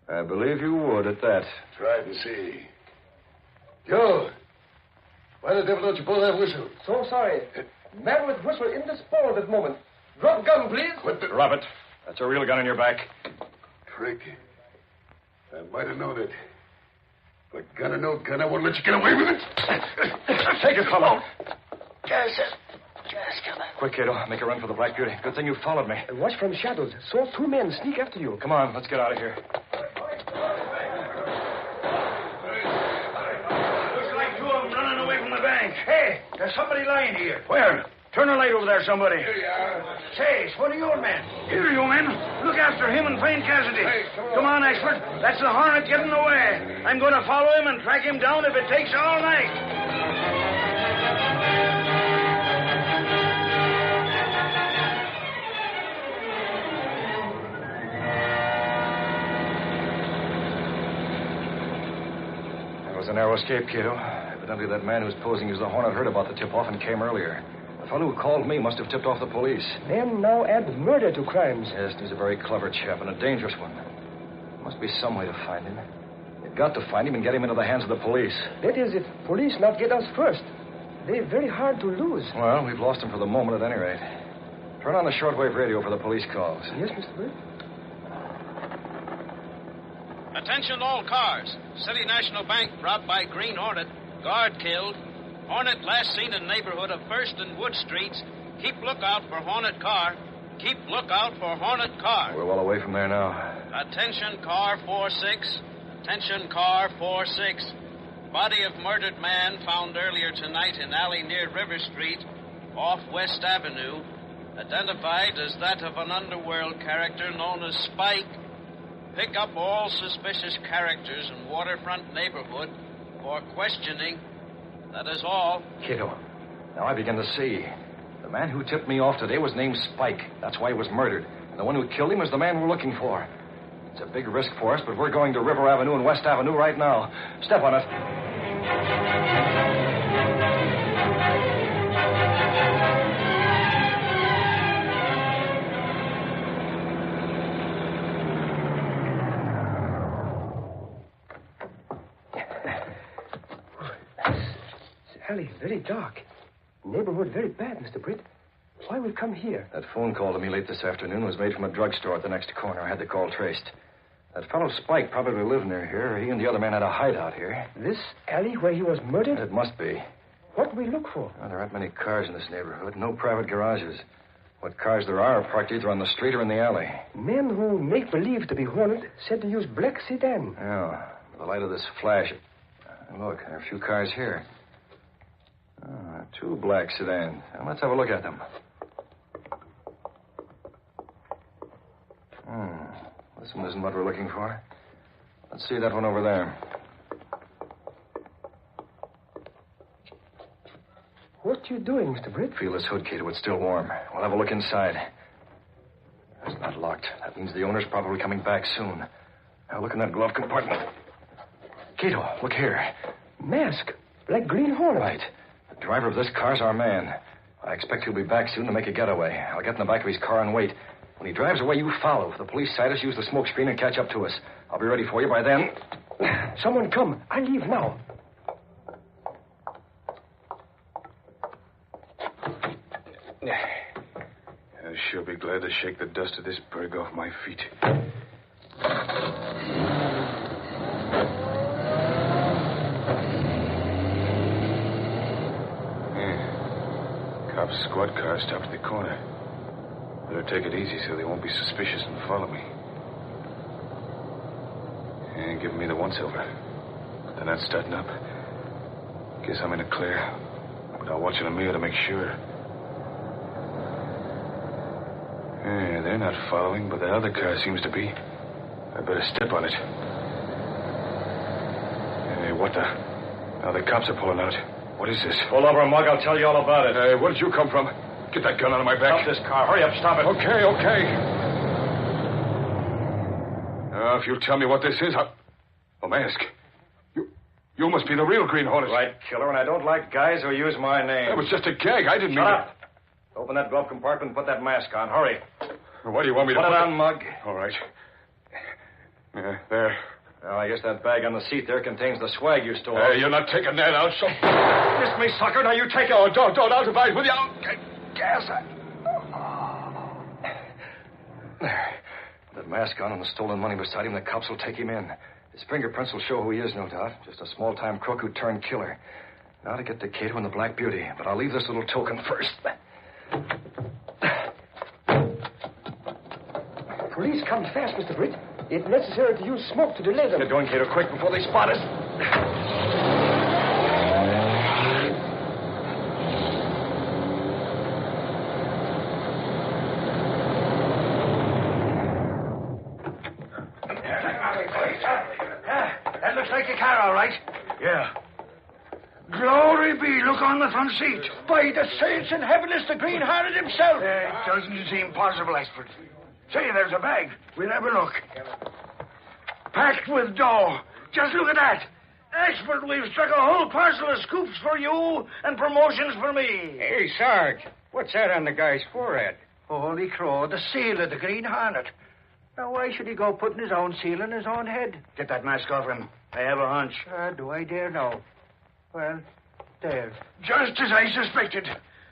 I believe you would at that. Try it and see. Joe! Why the devil don't you blow that whistle? So sorry. Man with whistle in the spore at this moment. Drop gun, please. Drop it. That's a real gun in your back. Trick. I might have known it. But gun or no gun, I won't let you get away with it. Take it, fellow. Just come on. Quick, kiddo. Make a run for the Black Beauty. Good thing you followed me. Watch from shadows. Saw two men sneak after you. Come on, let's get out of here. Looks like two of them running away from the bank. Hey, there's somebody lying here. Where? Turn the light over there, somebody. Here you are. Say, it's one of your men. Here, you men. Look after him and find Cassidy. Come on, Ashford. That's the Hornet getting away. I'm going to follow him and track him down if it takes all night. That was a narrow escape, kiddo. Evidently that man who's posing as the Hornet heard about the tip-off and came earlier. The fellow who called me must have tipped off the police. Men now add murder to crimes. Yes, he's a very clever chap and a dangerous one. There must be some way to find him. They've got to find him and get him into the hands of the police. That is, if police not get us first. They're very hard to lose. Well, we've lost him for the moment at any rate. Turn on the shortwave radio for the police calls. Yes, Mr. Britt? Attention all cars. City National Bank robbed by Green Hornet. Guard killed. Hornet last seen in neighborhood of 1st and Wood Streets. Keep lookout for Hornet car. Keep lookout for Hornet car. We're well away from there now. Attention car 46. Attention car 46. Body of murdered man found earlier tonight in alley near River Street, off West Avenue. Identified as that of an underworld character known as Spike. Pick up all suspicious characters in waterfront neighborhood for questioning. That is all. Kiddo, now I begin to see. The man who tipped me off today was named Spike. That's why he was murdered. And the one who killed him is the man we're looking for. It's a big risk for us, but we're going to River Avenue and West Avenue right now. Step on it. Alley, very dark. Neighborhood very bad, Mr. Britt. Why we come here? That phone call to me late this afternoon was made from a drugstore at the next corner. I had the call traced. That fellow Spike probably lived near here. He and the other man had a hideout here. This alley where he was murdered? It must be. What do we look for? Well, there aren't many cars in this neighborhood. No private garages. What cars there are parked either on the street or in the alley. Men who make believe to be Hornet said to use black sedan. Yeah. With the light of this flash. Look, there are a few cars here. Two black sedans. Now, let's have a look at them. This one isn't what we're looking for. Let's see that one over there. What you doing, Mr. Britt? Feel this hood, Cato. It's still warm. We'll have a look inside. It's not locked. That means the owner's probably coming back soon. Now look in that glove compartment. Cato, look here. Mask. Like Green Hornet. Right. The driver of this car's our man. I expect he'll be back soon to make a getaway. I'll get in the back of his car and wait. When he drives away, you follow. If the police sight us, use the smoke screen and catch up to us. I'll be ready for you by then. Someone come. I leave now. I'll sure be glad to shake the dust of this burg off my feet. Cop's squad car stopped at the corner. Better take it easy so they won't be suspicious and follow me. And giving me the once-over. They're not starting up. Guess I'm in the clear. But I'll watch in a mirror to make sure. Yeah, they're not following, but the other car seems to be. I better step on it. Hey, what the? Now the cops are pulling out. What is this? Pull over, Mug. I'll tell you all about it. Hey, where did you come from? Get that gun out of my back. Stop this car. Hurry up. Stop it. Okay. If you'll tell me what this is, a mask. You must be the real Green Hornet. Right, killer, and I don't like guys who use my name. That was just a gag. I didn't mean Shut up. Open that glove compartment and put that mask on. Hurry. What do you want me to put it on, Mug? All right. There. Well, I guess that bag on the seat there contains the swag you stole. You're not taking that out, so... Miss me, sucker. Now you take it. Oh, don't. I'll divide with you. Gas. There. With that mask on and the stolen money beside him, the cops will take him in. His fingerprints will show who he is, no doubt. Just a small-time crook who turned killer. Now to get the Cato and the Black Beauty. But I'll leave this little token first. Police come fast, Mr. Britt. It's necessary to use smoke to delay them. Get going, Cato, quick, before they spot us. That looks like a car, all right. Yeah. Glory be, look on the front seat. By the saints in heaven, it's the Green Hornet himself. It doesn't seem possible, Ashford. Say, there's a bag. We'll have a look. Packed with dough. Just look at that. Ashford, we've struck a whole parcel of scoops for you and promotions for me. Hey, Sarge, what's that on the guy's forehead? Holy crow, the seal of the Green Hornet. Now, why should he go putting his own seal on his own head? Get that mask off him. I have a hunch. Do I dare know? Well, there. Just as I suspected.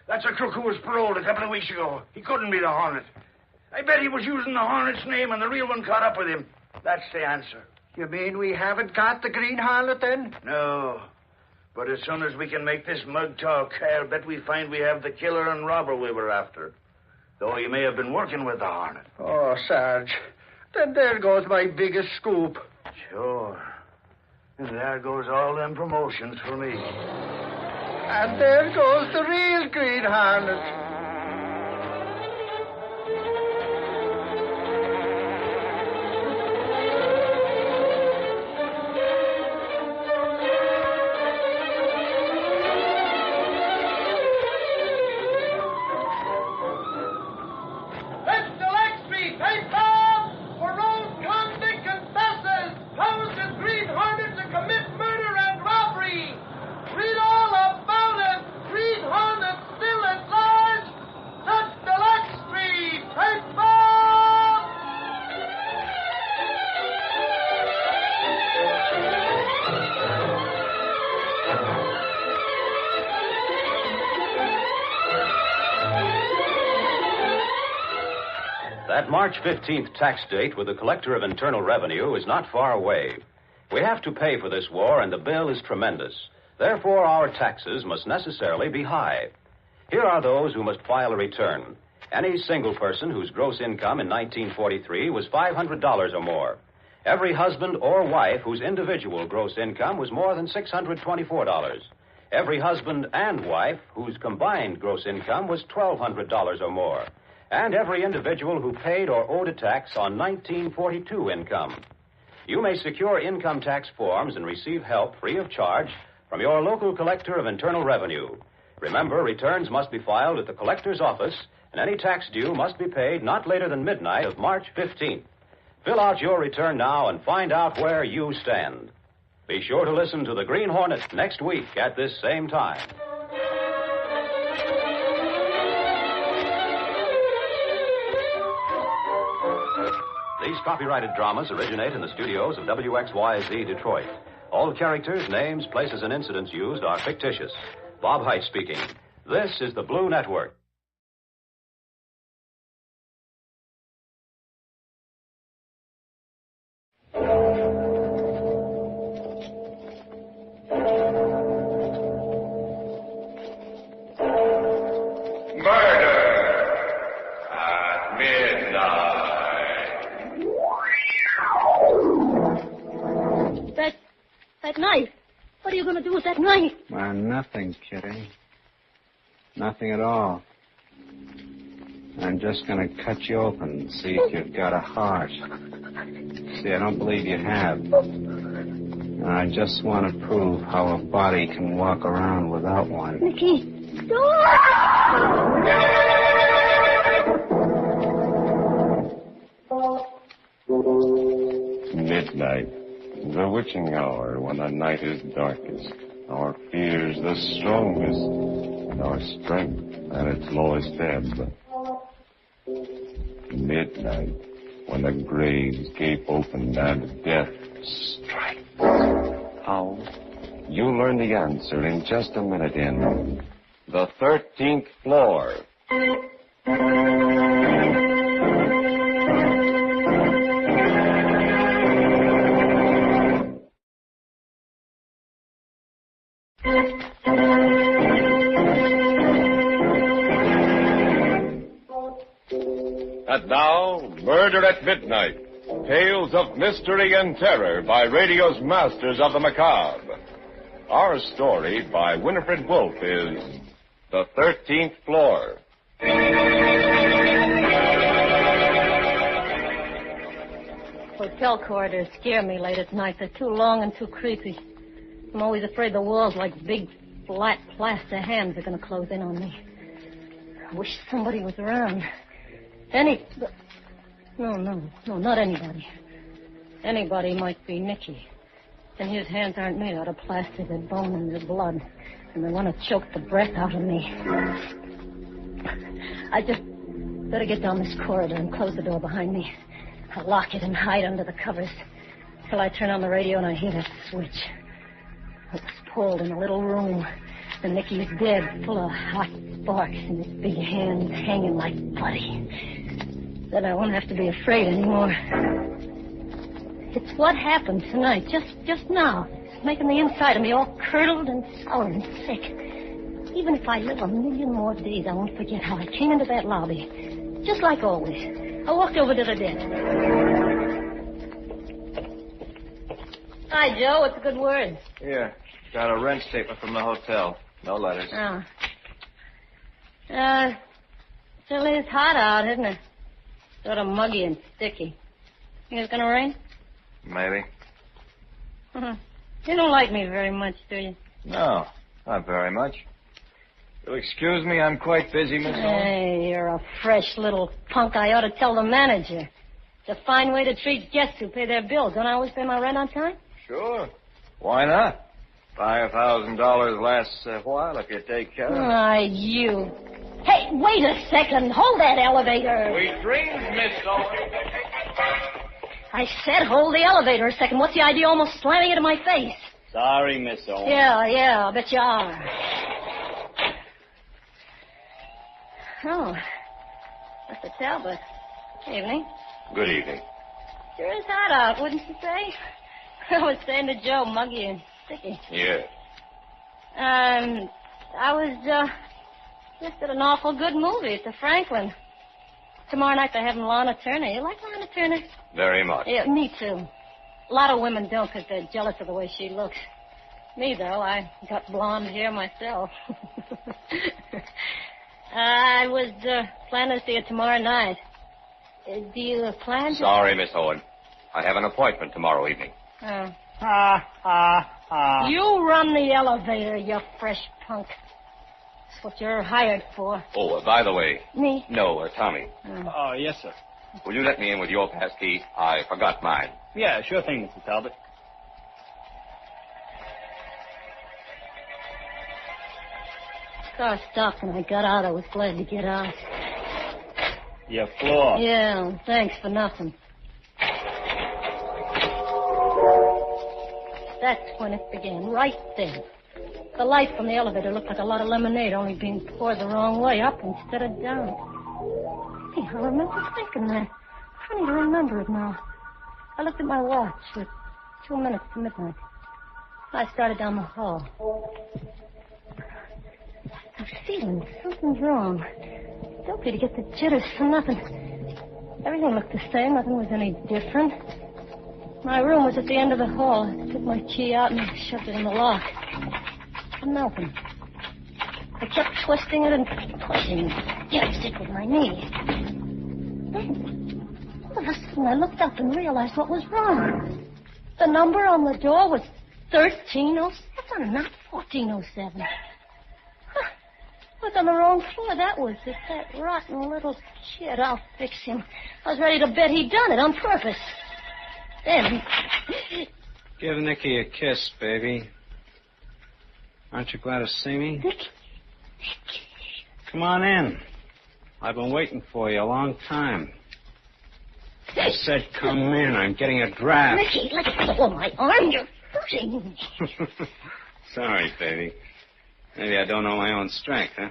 That's a crook who was paroled a couple of weeks ago. He couldn't be the Hornet. I bet he was using the Hornet's name and the real one caught up with him. That's the answer. You mean we haven't got the Green Hornet, then? No. But as soon as we can make this mug talk, I'll bet we find we have the killer and robber we were after. Though he may have been working with the Hornet. Oh, Sarge. Then there goes my biggest scoop. Sure. And there goes all them promotions for me. And there goes the real Green Hornet. That March 15th tax date with the Collector of Internal Revenue is not far away. We have to pay for this war, and the bill is tremendous. Therefore, our taxes must necessarily be high. Here are those who must file a return. Any single person whose gross income in 1943 was $500 or more. Every husband or wife whose individual gross income was more than $624. Every husband and wife whose combined gross income was $1,200 or more. And every individual who paid or owed a tax on 1942 income. You may secure income tax forms and receive help free of charge from your local Collector of Internal Revenue. Remember, returns must be filed at the Collector's office, and any tax due must be paid not later than midnight of March 15th. Fill out your return now and find out where you stand. Be sure to listen to the Green Hornet next week at this same time. These copyrighted dramas originate in the studios of WXYZ Detroit. All characters, names, places, and incidents used are fictitious. Bob Height speaking. This is the Blue Network. That knife. What are you going to do with that knife? Well, nothing, Kitty. Nothing at all. I'm just going to cut you open, see if you've got a heart. See, I don't believe you have. And I just want to prove how a body can walk around without one. Nicky, don't! The witching hour when the night is darkest, our fears the strongest, and our strength at its lowest ebb. Midnight, when the graves gape open and death strikes. How? You'll learn the answer in just a minute in The 13th Floor. And now, Murder at Midnight. Tales of mystery and terror by radio's masters of the macabre. Our story by Winifred Wolfe is The 13th Floor. Hotel corridors scare me late at night. They're too long and too creepy. I'm always afraid the walls, like big, flat, plaster hands, are going to close in on me. I wish somebody was around. No, not anybody. Anybody might be Nicky. And his hands aren't made out of plastic. They're bone and they're blood. And they want to choke the breath out of me. I just better get down this corridor and close the door behind me. I'll lock it and hide under the covers till I turn on the radio and I hear that switch. It was pulled in a little room. And Nicky's dead, full of hot sparks and his big hands hanging like putty. Then I won't have to be afraid anymore. It's what happened tonight, just now. It's making the inside of me all curdled and sour and sick. Even if I live a million more days, I won't forget how I came into that lobby. Just like always. I walked over to the desk. Hi, Joe. What's a good word? Here. Got a rent statement from the hotel. No letters. Oh. Certainly it's hot out, isn't it? Sort of muggy and sticky. Think it's gonna rain? Maybe. You don't like me very much, do you? No, not very much. You'll excuse me, I'm quite busy, Miss Owen. Hey, you're a fresh little punk. I ought to tell the manager. It's a fine way to treat guests who pay their bills. Don't I always pay my rent on time? Sure. Why not? $5,000 lasts a while if you take care of it. Ah, you. Hey, wait a second. Hold that elevator. Sweet dreams, Miss Owen. I said hold the elevator a second. What's the idea of almost slamming it in my face? Sorry, Miss Owen. Yeah, I bet you are. Oh, Mr. Talbot. Evening. Good evening. Sure is hot out, wouldn't you say? I was saying to Joe, muggy and sticky. Yes. I was, just at an awful good movie at the Franklin. Tomorrow night they're having Lana Turner. You like Lana Turner? Very much. Yeah, me too. A lot of women don't because they're jealous of the way she looks. Me, though, I got blonde hair myself. I was planning to see her tomorrow night. Do you plan to... Sorry, Miss Owen. I have an appointment tomorrow evening. Oh. You run the elevator, you fresh punk. That's what you're hired for. Oh, by the way. Me? No, Tommy. Oh, yes, sir. Will you let me in with your pass key? I forgot mine. Yeah, sure thing, Mr. Talbot. Car stopped and I got out. I was glad to get out. Your floor. Yeah, thanks for nothing. That's when it began, right there. The light from the elevator looked like a lot of lemonade, only being poured the wrong way, up instead of down. Hey, I remember thinking that. I'm trying to remember it now. I looked at my watch with 2 minutes to midnight. I started down the hall. I'm feeling something's wrong. Don't be to get the jitters for nothing. Everything looked the same. Nothing was any different. My room was at the end of the hall. I took my key out and I shoved it in the lock. Nothing. I kept twisting it and pushing it. Getting sick with my knee. Then, all of a sudden, I looked up and realized what was wrong. The number on the door was 1307, not 1407. I was on the wrong floor. That was it. That rotten little kid. I'll fix him. I was ready to bet he'd done it on purpose. Then, Give Nicky a kiss, baby. Aren't you glad to see me? Nicky. Come on in. I've been waiting for you a long time. I said come in. I'm getting a draft. Nicky, let go of my arm. You're hurting me. Sorry, baby. Maybe I don't know my own strength, huh?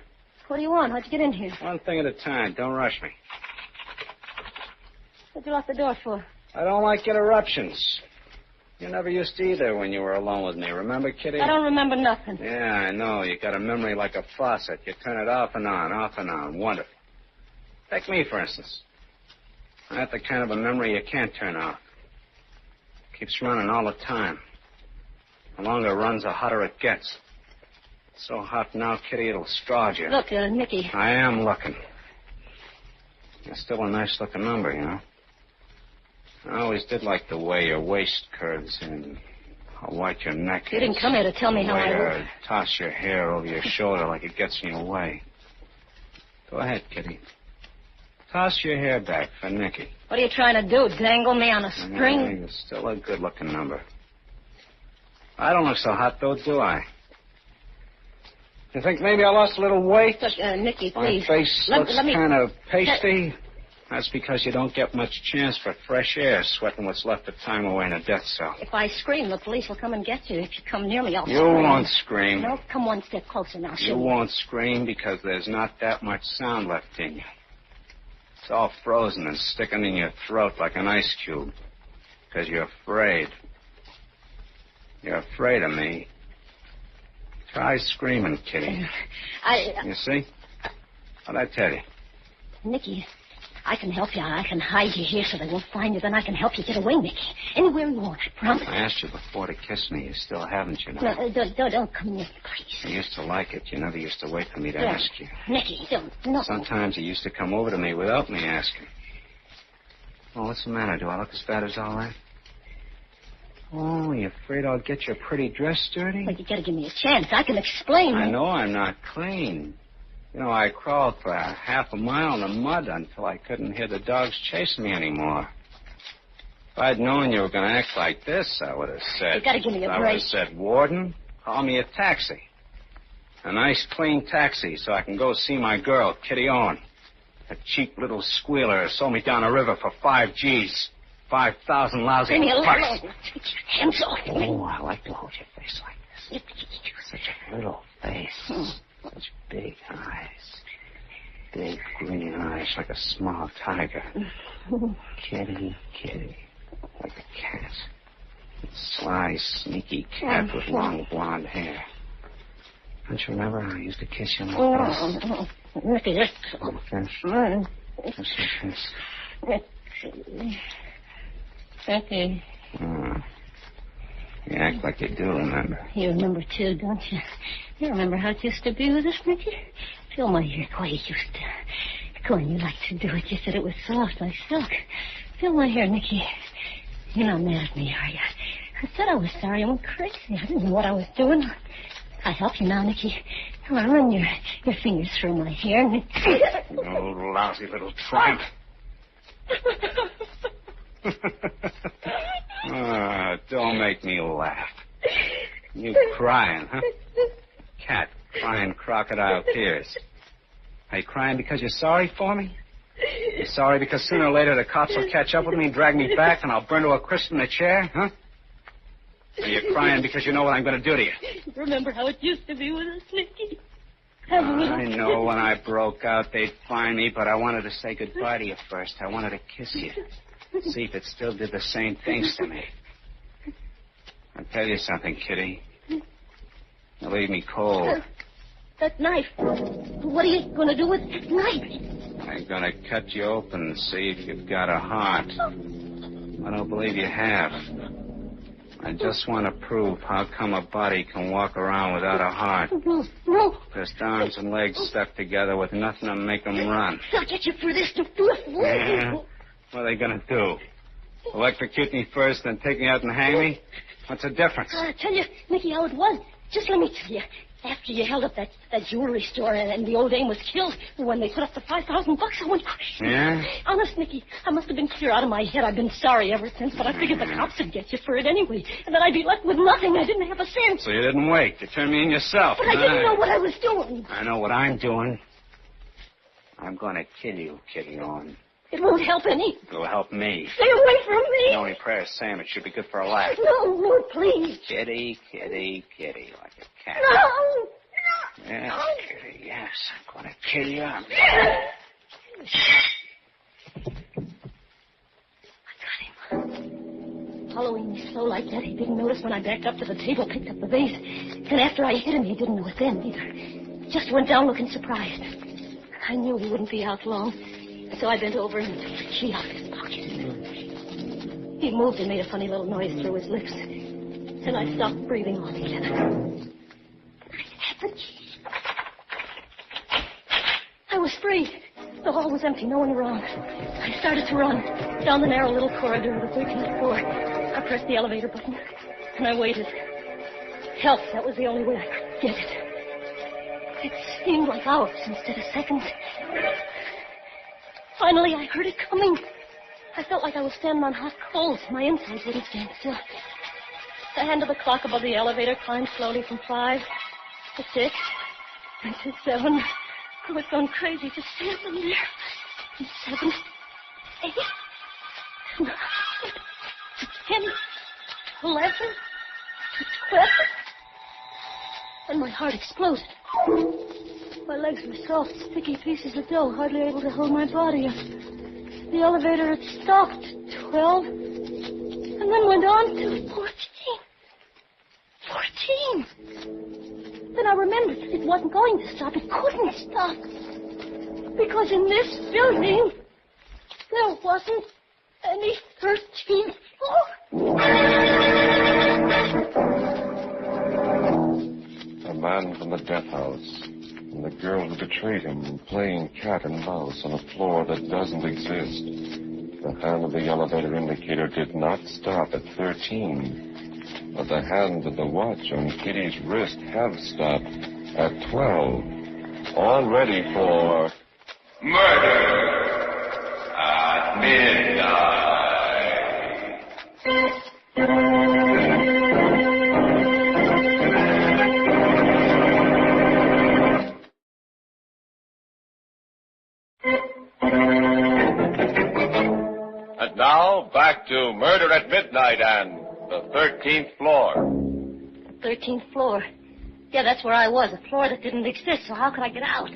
What do you want? How'd you get in here? One thing at a time. Don't rush me. What'd you lock the door for? I don't like interruptions. You never used to either when you were alone with me. Remember, Kitty? I don't remember nothing. Yeah, I know. You got a memory like a faucet. You turn it off and on, off and on. Wonderful. Take me, for instance. I have the kind of a memory you can't turn off. Keeps running all the time. The longer it runs, the hotter it gets. It's so hot now, Kitty, it'll scald you. Look, Nicky. I am looking. You're still a nice-looking number, you know. I always did like the way your waist curves and how white your neck is. You didn't come here to tell me how I look. You toss your hair over your shoulder like it gets in your way. Go ahead, Kitty. Toss your hair back for Nicky. What are you trying to do, dangle me on a string? You're still a good-looking number. I don't look so hot, though, do I? You think maybe I lost a little weight? Look, Nicky, please. My face looks kind of pasty. That's because you don't get much chance for fresh air sweating what's left of time away in a death cell. If I scream, the police will come and get you. If you come near me, I'll You scream. won't scream. No, come one step closer now. You won't scream because there's not that much sound left in you. It's all frozen and sticking in your throat like an ice cube. Because you're afraid. You're afraid of me. Try screaming, Kitty. You see? What'd I tell you? Nicky, I can help you. I can hide you here so they won't find you. Then I can help you get away, Nicky. Anywhere you want, I promise. I asked you before to kiss me. You still haven't, you know. No, don't come near me, please. You used to like it. You never used to wait for me to ask you. Nicky, don't. No. Sometimes you used to come over to me without me asking. Oh, what's the matter? Do I look as bad as all that? Oh, you afraid I'll get your pretty dress dirty? Well, you gotta give me a chance. I can explain. I know I'm not clean. You know, I crawled for a half a mile in the mud until I couldn't hear the dogs chasing me anymore. If I'd known you were going to act like this, I would have said... You gotta give me a break. I would have said, Warden, call me a taxi. A nice, clean taxi so I can go see my girl, Kitty Owen. A cheap little squealer who sold me down the river for 5 G's. 5,000 lousy Leave me bucks. alone. Take your hands off me. Oh, I like to hold your face like this. Such a little face. Such big eyes. Big green eyes like a small tiger. Kitty, Kitty. Like a cat. A sly, sneaky cat with long blonde hair. Don't you remember how I used to kiss you on the face? Nicky, this... On the face? Kiss your face. Nicky. You act like you do remember. You remember, too, don't you? You remember how it used to be with us, Nicky? Feel my hair the way it used to. Go on, you like to do it. You said it was soft like silk. Feel my hair, Nicky. You're not mad at me, are you? I said I was sorry. I went crazy. I didn't know what I was doing. I help you now, Nicky. Come on, run your fingers through my hair. You old lousy little tramp. Don't make me laugh. You crying, huh? Cat crying crocodile tears. Are you crying because you're sorry for me? You're sorry because sooner or later the cops will catch up with me and drag me back and I'll burn to a crisp in a chair, huh? Or you're crying because you know what I'm going to do to you? Remember how it used to be with us, Nicky? I know when I broke out they'd find me, but I wanted to say goodbye to you first. I wanted to kiss you. See if it still did the same things to me. I'll tell you something, Kitty. You leave me cold. That knife. What are you going to do with that knife? I'm going to cut you open and see if you've got a heart. I don't believe you have. I just want to prove how come a body can walk around without a heart. No. Just arms and legs stuck together with nothing to make them run. I'll get you for this. Yeah. What are they going to do? Electrocute me first, then take me out and hang me? What's the difference? I'll tell you, Nicky, how it was. Just let me tell you. After you held up that jewelry store and the old dame was killed, when they put up the $5,000, I went crazy. Yeah? Honest, Nicky, I must have been clear out of my head. I've been sorry ever since, but I figured the cops would get you for it anyway, and then I'd be left with nothing. I didn't have a cent. So you didn't wait. You turned me in yourself. But I didn't know what I was doing. I know what I'm doing. I'm going to kill you, Kitty Orn. It won't help any. It'll help me. Stay away from me. The only prayer is Sam. It should be good for a laugh. No, please. Kitty, kitty, kitty, like a cat. No. Yes, Kitty, yes. I'm going to kill you. I got him. Following me slow like that, he didn't notice when I backed up to the table, picked up the vase. And after I hit him, he didn't know it then either. Just went down looking surprised. I knew he wouldn't be out long, so I bent over and took the key out of his pocket. He moved and made a funny little noise through his lips. And I stopped breathing altogether. I had the key. I was free. The hall was empty, no one around. I started to run down the narrow little corridor of the 13th floor. I pressed the elevator button, and I waited. Help, that was the only way I could get it. It seemed like hours instead of seconds. Finally, I heard it coming. I felt like I was standing on hot coals. My insides wouldn't stand still. The hand of the clock above the elevator climbed slowly from 5 to 6 and to 7. I was going crazy just standing there. And 7, 8, 9, 10, 11, 12. And my heart exploded. My legs were soft, sticky pieces of dough, hardly able to hold my body up. The elevator had stopped at 12, and then went on to 14. 14! Then I remembered it wasn't going to stop. It couldn't stop. Because in this building, there wasn't any 13th floor. A man from the death house, and the girl who betrayed him, playing cat and mouse on a floor that doesn't exist. The hand of the elevator indicator did not stop at 13, but the hand of the watch on Kitty's wrist have stopped at 12, all ready for murder at midnight. And now, back to Murder at Midnight and the 13th floor. 13th floor. Yeah, that's where I was, a floor that didn't exist, so how could I get out?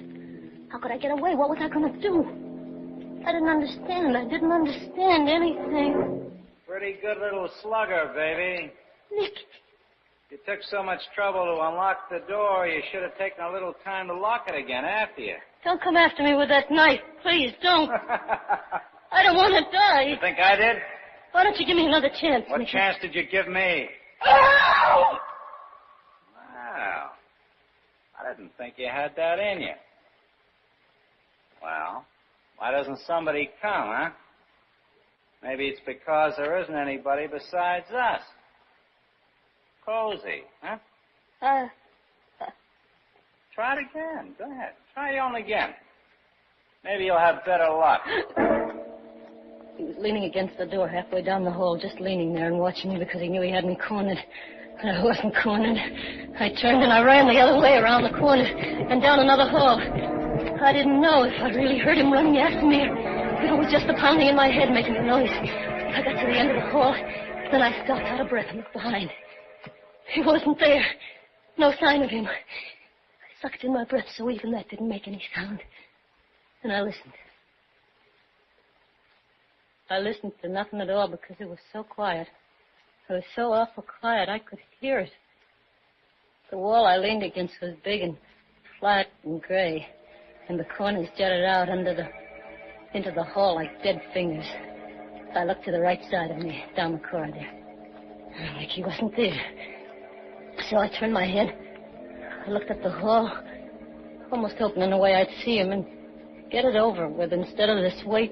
How could I get away? What was I going to do? I didn't understand. I didn't understand anything. Pretty good little slugger, baby. Nick. You took so much trouble to unlock the door, you should have taken a little time to lock it again after you. Don't come after me with that knife. Please, don't. I don't want to die. You think I did? Why don't you give me another chance, What Nicky? chance did you give me? Ow! Wow. I didn't think you had that in you. Well, why doesn't somebody come, huh? Maybe it's because there isn't anybody besides us. Cozy, huh? Try it again. Go ahead. Try your own again. Maybe you'll have better luck. He was leaning against the door halfway down the hall, just leaning there and watching me because he knew he had me cornered. But I wasn't cornered. I turned and I ran the other way around the corner and down another hall. I didn't know if I'd really heard him running after me or if it was just the pounding in my head making a noise. I got to the end of the hall, then I stopped out of breath and looked behind. He wasn't there. No sign of him. I sucked in my breath so even that didn't make any sound. And I listened. I listened to nothing at all because it was so quiet. It was so awful quiet I could hear it. The wall I leaned against was big and flat and gray, and the corners jutted out into the hall like dead fingers. I looked to the right side of me, down the corridor. Like he wasn't there. So I turned my head. I looked up the hall, almost hoping in a way I'd see him and get it over with instead of this wait.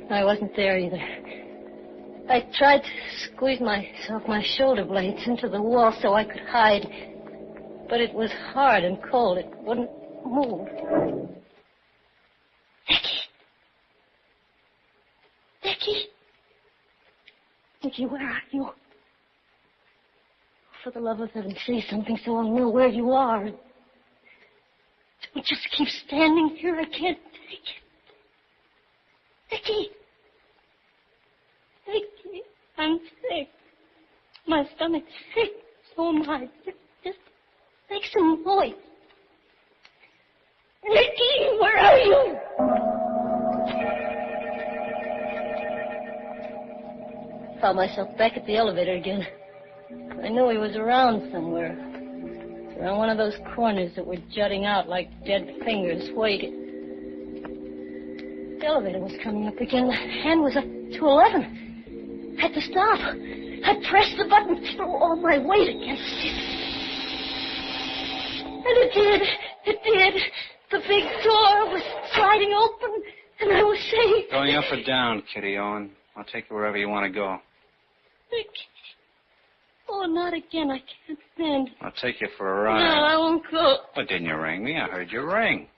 I wasn't there either. I tried to squeeze my shoulder blades into the wall so I could hide. But it was hard and cold. It wouldn't move. Nicky, where are you? For the love of heaven, say something so I'll know where you are. Don't just keep standing here. I can't take it. Nicky, I'm sick. My stomach's sick. So am I. Just make some noise. Nicky, where are you? Found myself back at the elevator again. I knew he was around somewhere. Around one of those corners that were jutting out like dead fingers waiting. The elevator was coming up again. The hand was up to 11. Had to stop. I pressed the button, threw all my weight against it. And it did. It did. The big door was sliding open, and I was safe. Going up or down, Kitty Owen? I'll take you wherever you want to go. Oh, not again. I can't stand. I'll take you for a ride. No, I won't go. Well, didn't you ring me? I heard you ring.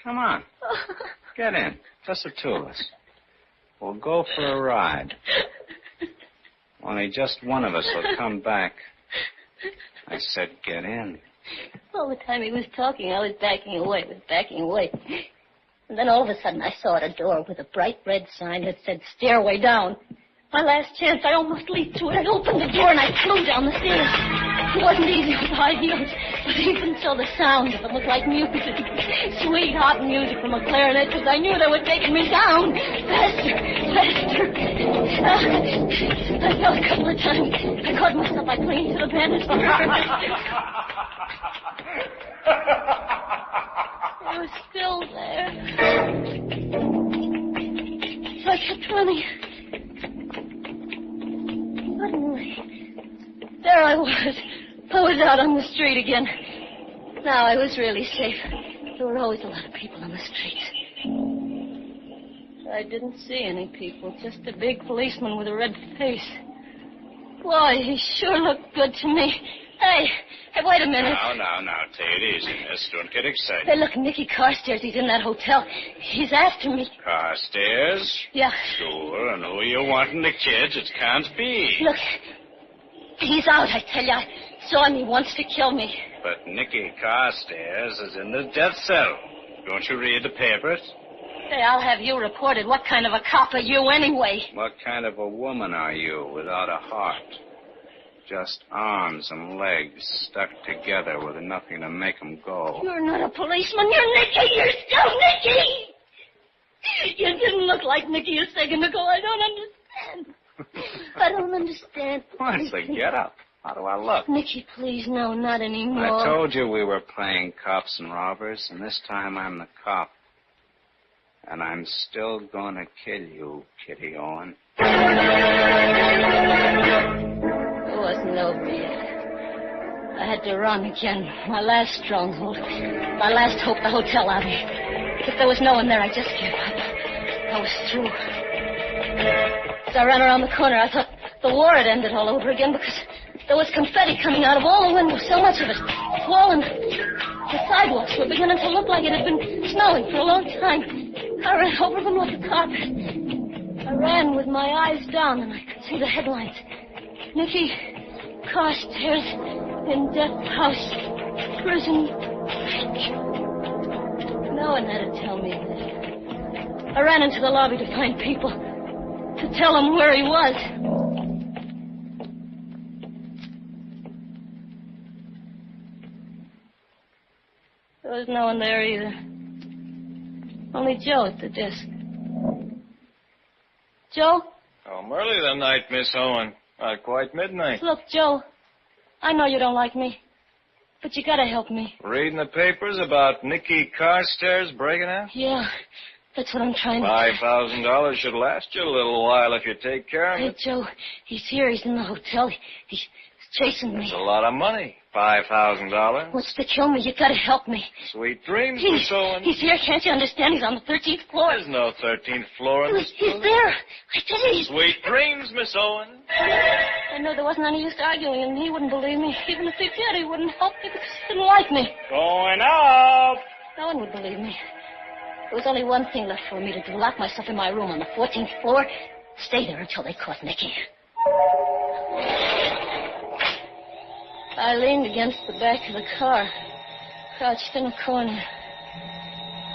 Come on. Get in. Just the two of us. We'll go for a ride. Only just one of us will come back. I said get in. All the time he was talking, I was backing away. And then all of a sudden, I saw at a door with a bright red sign that said stairway down. My last chance, I almost leaped to it. I opened the door and I flew down the stairs. It wasn't easy with high heels, but even so, the sound of them was like music. Sweet, hot music from a clarinet, because I knew they were taking me down. Faster. I fell a couple of times. I caught myself by clinging to the bandage. It was still there. So I kept running. Suddenly, there I was. I was out on the street again. Now I was really safe. There were always a lot of people on the streets. I didn't see any people, just a big policeman with a red face. Boy, he sure looked good to me. Hey, wait a minute. Now, take it easy, miss. Don't get excited. Hey, look, Nicky Carstairs, he's in that hotel. He's after me. Carstairs? Yeah. Sure, and who you wanting the kids? It can't be. Look, he's out, I tell you. I saw him. He wants to kill me. But Nicky Carstairs is in the death cell. Don't you read the papers? Hey, I'll have you reported. What kind of a cop are you anyway? What kind of a woman are you without a heart? Just arms and legs stuck together with nothing to make them go. You're not a policeman. You're Nicky. You're still Nicky. You didn't look like Nicky a second ago. I don't understand. What's the get-up? How do I look? Nicky, please, no, not anymore. I told you we were playing cops and robbers, and this time I'm the cop. And I'm still going to kill you, Kitty Owen. It wasn't over yet. I had to run again. My last stronghold. My last hope, the hotel lobby. If there was no one there, I just gave up. I was through. As I ran around the corner, I thought the war had ended all over again because there was confetti coming out of all the windows, so much of it. Falling. The sidewalks were beginning to look like it had been snowing for a long time. I ran over them like a carpet. I ran with my eyes down and I could see the headlines. Nicky Carstairs in death house, prison break. No one had to tell me this. I ran into the lobby to find people, to tell them where he was. There was no one there either. Only Joe at the desk. Joe? Oh, early the night, Miss Owen. Not quite midnight. Look, Joe, I know you don't like me, but you gotta help me. Reading the papers about Nicky Carstairs breaking out? Yeah, that's what I'm trying to do. $5,000 should last you a little while if you take care of Hey, it. Joe, he's here. He's in the hotel. He's chasing me. That's a lot of money. $5,000. What's to kill me? You gotta help me. Sweet dreams, Miss Owen. He's here, can't you understand? He's on the 13th floor. There's no 13th floor in this He's there. I tell you. Sweet dreams, Miss Owen. I know there wasn't any use arguing, and he wouldn't believe me. Even if he did, he wouldn't help me because he didn't like me. Going up. No one would believe me. There was only one thing left for me to do. Lock myself in my room on the 14th floor. Stay there until they caught Nicky. I leaned against the back of the car, crouched in a corner.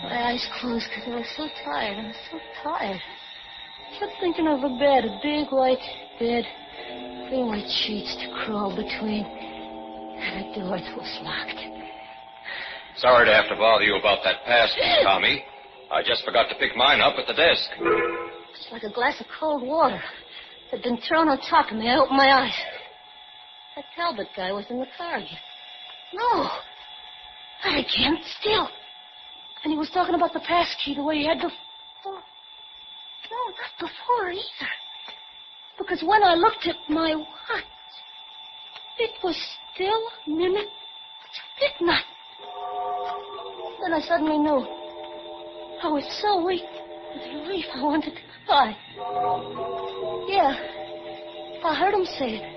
My eyes closed because I was so tired. I was so tired. I kept thinking of a bed, a big white bed, three white sheets to crawl between, and a door that was locked. Sorry to have to bother you about that passkey, Tommy. I just forgot to pick mine up at the desk. It's like a glass of cold water had been thrown on top of me. I opened my eyes. That Talbot guy was in the car again. No. Not again. Still. And he was talking about the passkey the way he had before. No, not before either. Because when I looked at my watch, it was still minute midnight. Then I suddenly knew. I was so weak with relief I wanted to cry. Yeah. I heard him say it.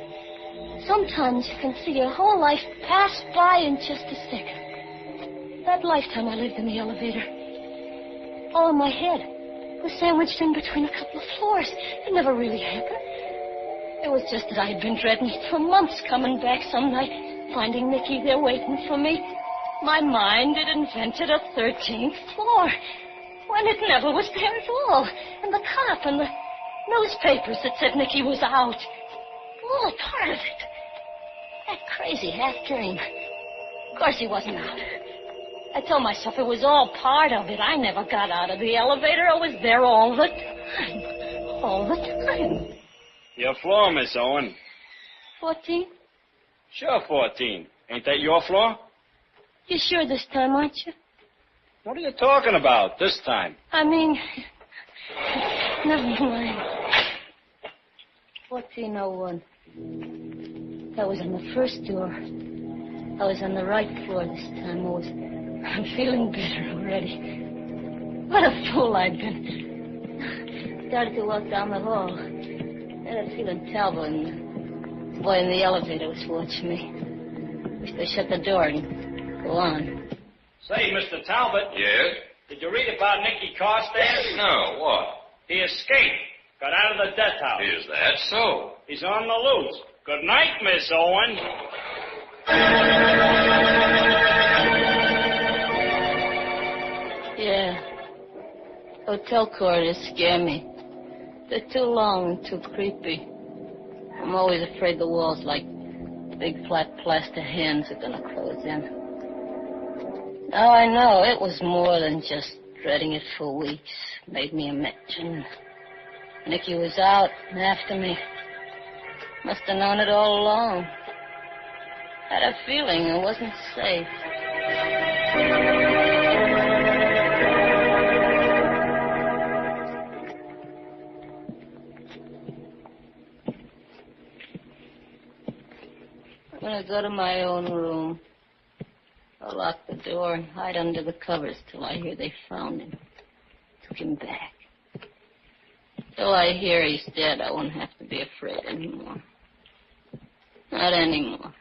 Sometimes you can see your whole life pass by in just a second. That lifetime I lived in the elevator, all in my head, was sandwiched in between a couple of floors. It never really happened. It was just that I had been dreading it for months, coming back some night, finding Nicky there waiting for me. My mind had invented a 13th floor, when it never was there at all. And the cop and the newspapers that said Nicky was out. All a part of it. That crazy half-dream. Of course he wasn't out. I told myself it was all part of it. I never got out of the elevator. I was there all the time. All the time. Your floor, Miss Owen. 14? Sure, 14. Ain't that your floor? You sure this time, aren't you? What are you talking about this time? I mean, never mind. 1401. That was on the first door. I was on the right floor this time. I'm feeling better already. What a fool I'd been. Started to walk down the hall. Then I was feeling Talbot, and the boy in the elevator was watching me. Wish they shut the door and go on. Say, Mr. Talbot. Yes? Did you read about Nicky Carstairs? No, what? He escaped. Got out of the death house. Is that so? He's on the loose. Good night, Miss Owen. Yeah. Hotel corridors scare me. They're too long and too creepy. I'm always afraid the walls, like big flat plaster hands, are gonna close in. Now I know it was more than just dreading it for weeks. Made me imagine. Nicky was out and after me. Must have known it all along. Had a feeling I wasn't safe. I'm gonna go to my own room. I'll lock the door and hide under the covers till I hear they found him. Took him back. Till I hear he's dead, I won't have to be afraid anymore. Not anymore.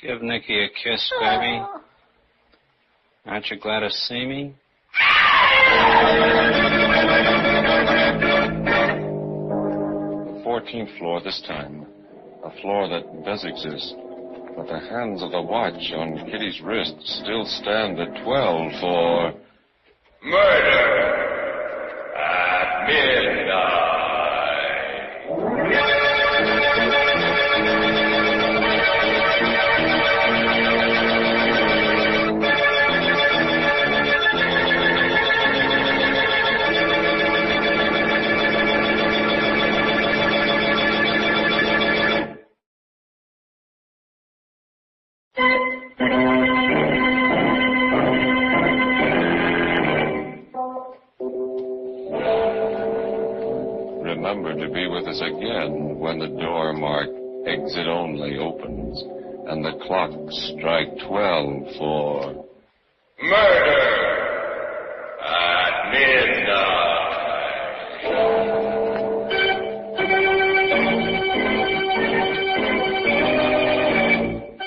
Give Nicky a kiss, baby. Aren't you glad to see me? The 14th floor this time. A floor that does exist. But the hands of the watch on Kitty's wrist still stand at 12 for... Murder at midnight. remember to be with us again when the door marked Exit Only opens and the clock strike 12 for Murder at Midnight.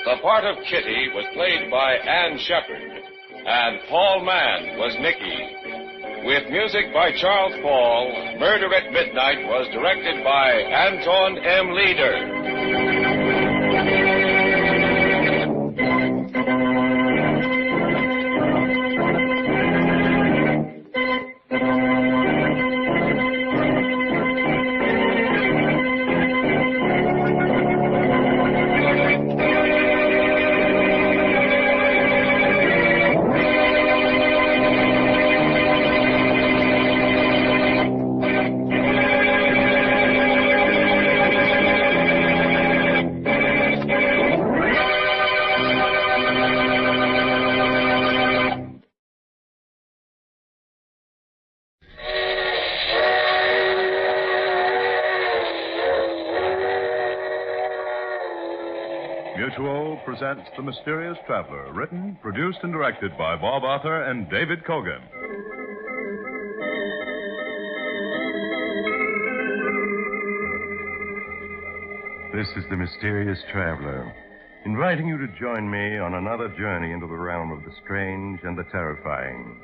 The part of Kitty was played by Ann Shepard, and Paul Mann was Nicky. With music by Charles Paul, Murder at Midnight was directed by Anton M. Leader. Mutual presents The Mysterious Traveler, written, produced, and directed by Bob Arthur and David Kogan. This is The Mysterious Traveler, inviting you to join me on another journey into the realm of the strange and the terrifying.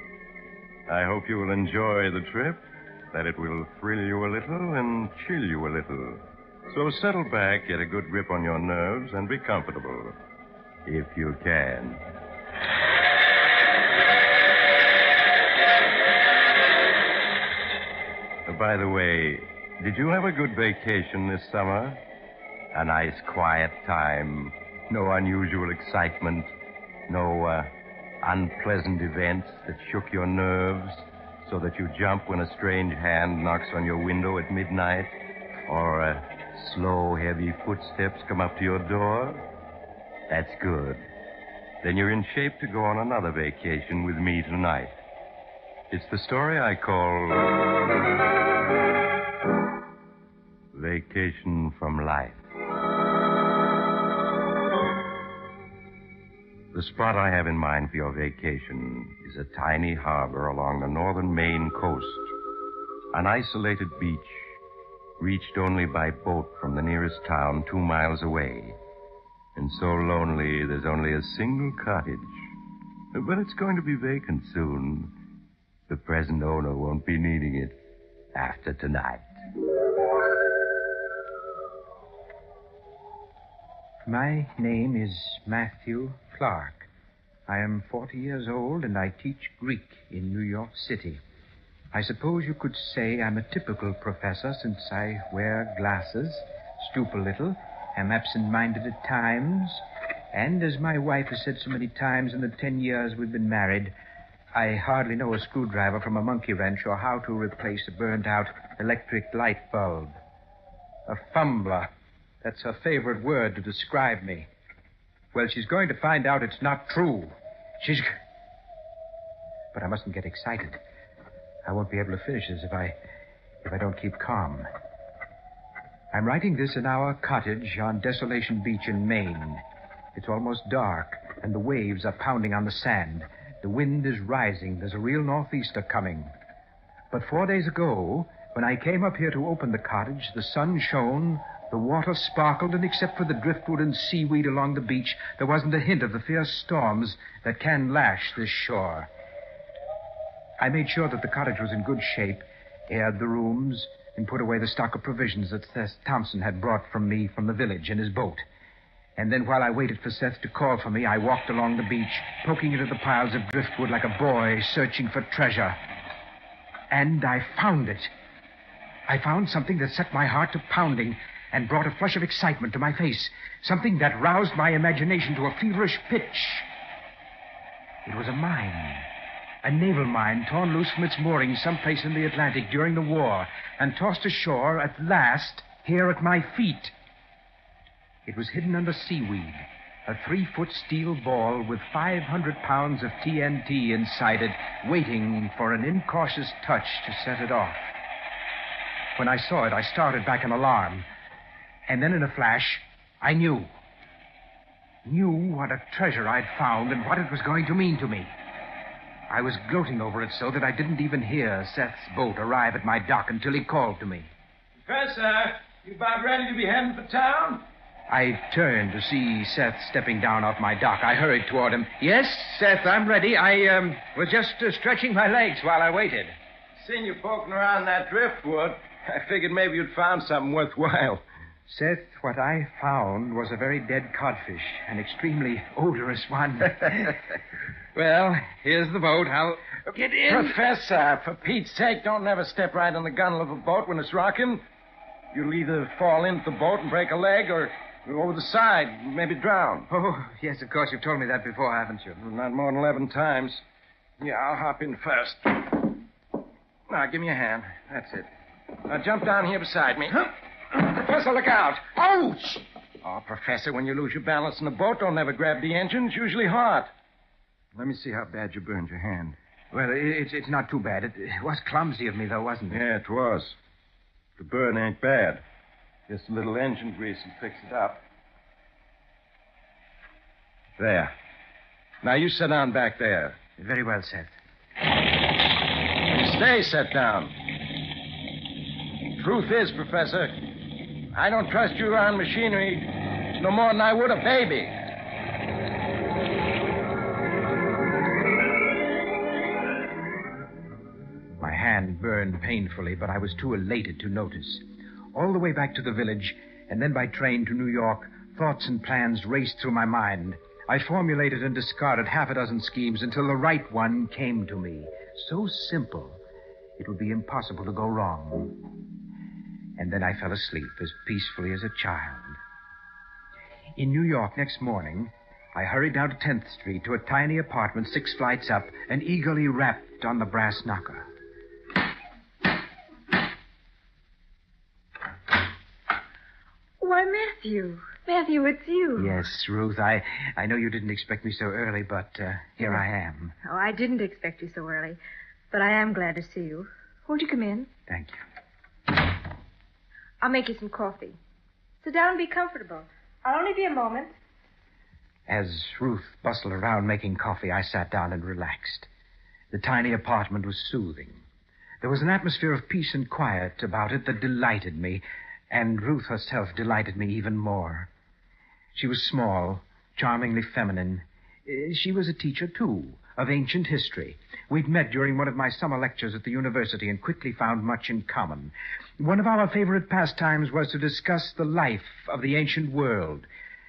I hope you will enjoy the trip, that it will thrill you a little and chill you a little. So settle back, get a good grip on your nerves, and be comfortable, if you can. By the way, did you have a good vacation this summer? A nice, quiet time, no unusual excitement, no unpleasant events that shook your nerves so that you jump when a strange hand knocks on your window at midnight, or slow, heavy footsteps come up to your door? That's good. Then you're in shape to go on another vacation with me tonight. It's the story I call Vacation from Life. The spot I have in mind for your vacation is a tiny harbor along the northern Maine coast, an isolated beach reached only by boat from the nearest town 2 miles away. And so lonely, there's only a single cottage. But it's going to be vacant soon. The present owner won't be needing it after tonight. My name is Matthew Clark. I am 40 years old, and I teach Greek in New York City. I suppose you could say I'm a typical professor, since I wear glasses, stoop a little, am absent-minded at times, and as my wife has said so many times in the 10 years we've been married, I hardly know a screwdriver from a monkey wrench or how to replace a burned-out electric light bulb. A fumbler. That's her favorite word to describe me. Well, she's going to find out it's not true. But I mustn't get excited. I won't be able to finish this if I don't keep calm. I'm writing this in our cottage on Desolation Beach in Maine. It's almost dark, and the waves are pounding on the sand. The wind is rising. There's a real northeaster coming. But 4 days ago, when I came up here to open the cottage, the sun shone, the water sparkled, and except for the driftwood and seaweed along the beach, there wasn't a hint of the fierce storms that can lash this shore. I made sure that the cottage was in good shape, aired the rooms, and put away the stock of provisions that Seth Thompson had brought from me from the village in his boat. And then while I waited for Seth to call for me, I walked along the beach, poking into the piles of driftwood like a boy searching for treasure. And I found it. I found something that set my heart to pounding and brought a flush of excitement to my face, something that roused my imagination to a feverish pitch. It was a mine. A naval mine torn loose from its moorings someplace in the Atlantic during the war and tossed ashore at last here at my feet. It was hidden under seaweed, a 3-foot steel ball with 500 pounds of TNT inside it, waiting for an incautious touch to set it off. When I saw it, I started back in alarm. And then in a flash, I knew. Knew what a treasure I'd found and what it was going to mean to me. I was gloating over it so that I didn't even hear Seth's boat arrive at my dock until he called to me. Professor, you about ready to be heading for town? I turned to see Seth stepping down off my dock. I hurried toward him. Yes, Seth, I'm ready. I was just stretching my legs while I waited. Seen you poking around that driftwood. I figured maybe you'd found something worthwhile. Seth, what I found was a very dead codfish, an extremely odorous one. Well, here's the boat. I'll get in. Professor, for Pete's sake, don't never step right on the gunnel of a boat when it's rocking. You'll either fall into the boat and break a leg or over the side, maybe drown. Oh, yes, of course. You've told me that before, haven't you? Not more than 11 times. Yeah, I'll hop in first. Now, give me a hand. That's it. Now, jump down here beside me. Professor, look out. Ouch! Oh, Professor, when you lose your balance in the boat, don't ever grab the engine. It's usually hot. Let me see how bad you burned your hand. Well, it's not too bad. It was clumsy of me, though, wasn't it? Yeah, it was. The burn ain't bad. Just a little engine grease and fix it up. There. Now, you sit down back there. Very well, Seth. Stay set down. Truth is, Professor, I don't trust you around machinery no more than I would a baby. My hand burned painfully, but I was too elated to notice. All the way back to the village, and then by train to New York, thoughts and plans raced through my mind. I formulated and discarded half a dozen schemes until the right one came to me. So simple, it would be impossible to go wrong. And then I fell asleep as peacefully as a child. In New York next morning, I hurried down to 10th Street to a tiny apartment 6 flights up and eagerly rapped on the brass knocker. Why, Matthew. Matthew, it's you. Yes, Ruth, I know you didn't expect me so early, but here I am. Oh, I didn't expect you so early, but I am glad to see you. Won't you come in? Thank you. I'll make you some coffee. Sit down and be comfortable. I'll only be a moment. As Ruth bustled around making coffee, I sat down and relaxed. The tiny apartment was soothing. There was an atmosphere of peace and quiet about it that delighted me, and Ruth herself delighted me even more. She was small, charmingly feminine. She was a teacher, too, of ancient history. We'd met during one of my summer lectures at the university and quickly found much in common. One of our favorite pastimes was to discuss the life of the ancient world.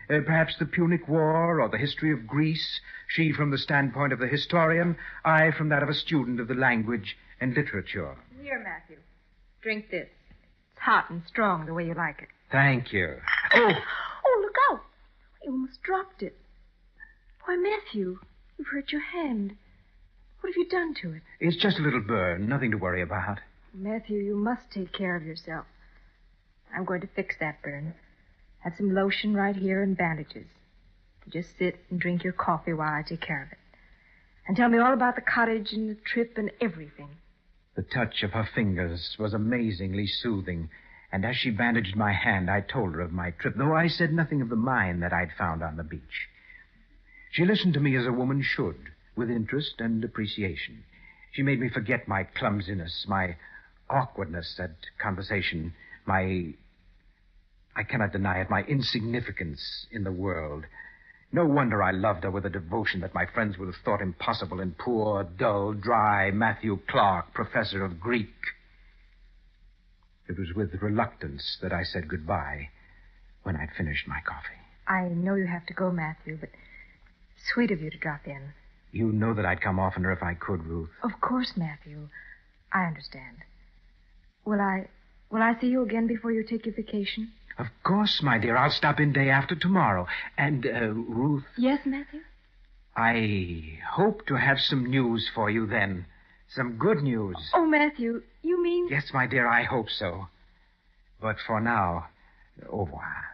Perhaps the Punic War or the history of Greece, she from the standpoint of the historian, I from that of a student of the language and literature. Here, Matthew. Drink this. It's hot and strong the way you like it. Thank you. Oh, look out. You almost dropped it. Why, Matthew, you've hurt your hand. What have you done to it? It's just a little burn, nothing to worry about. Matthew, you must take care of yourself. I'm going to fix that burn. Have some lotion right here and bandages. You just sit and drink your coffee while I take care of it. And tell me all about the cottage and the trip and everything. The touch of her fingers was amazingly soothing, and as she bandaged my hand, I told her of my trip, though I said nothing of the mine that I'd found on the beach. She listened to me as a woman should, with interest and appreciation. She made me forget my clumsiness, my awkwardness at conversation, I cannot deny it, my insignificance in the world. No wonder I loved her with a devotion that my friends would have thought impossible in poor, dull, dry Matthew Clark, professor of Greek. It was with reluctance that I said goodbye when I'd finished my coffee. I know you have to go, Matthew, but sweet of you to drop in. You know that I'd come oftener if I could, Ruth. Of course, Matthew. I understand. Will I see you again before you take your vacation? Of course, my dear. I'll stop in day after tomorrow. And, Ruth... Yes, Matthew? I hope to have some news for you then. Some good news. Oh, Matthew, you mean... Yes, my dear, I hope so. But for now, au revoir.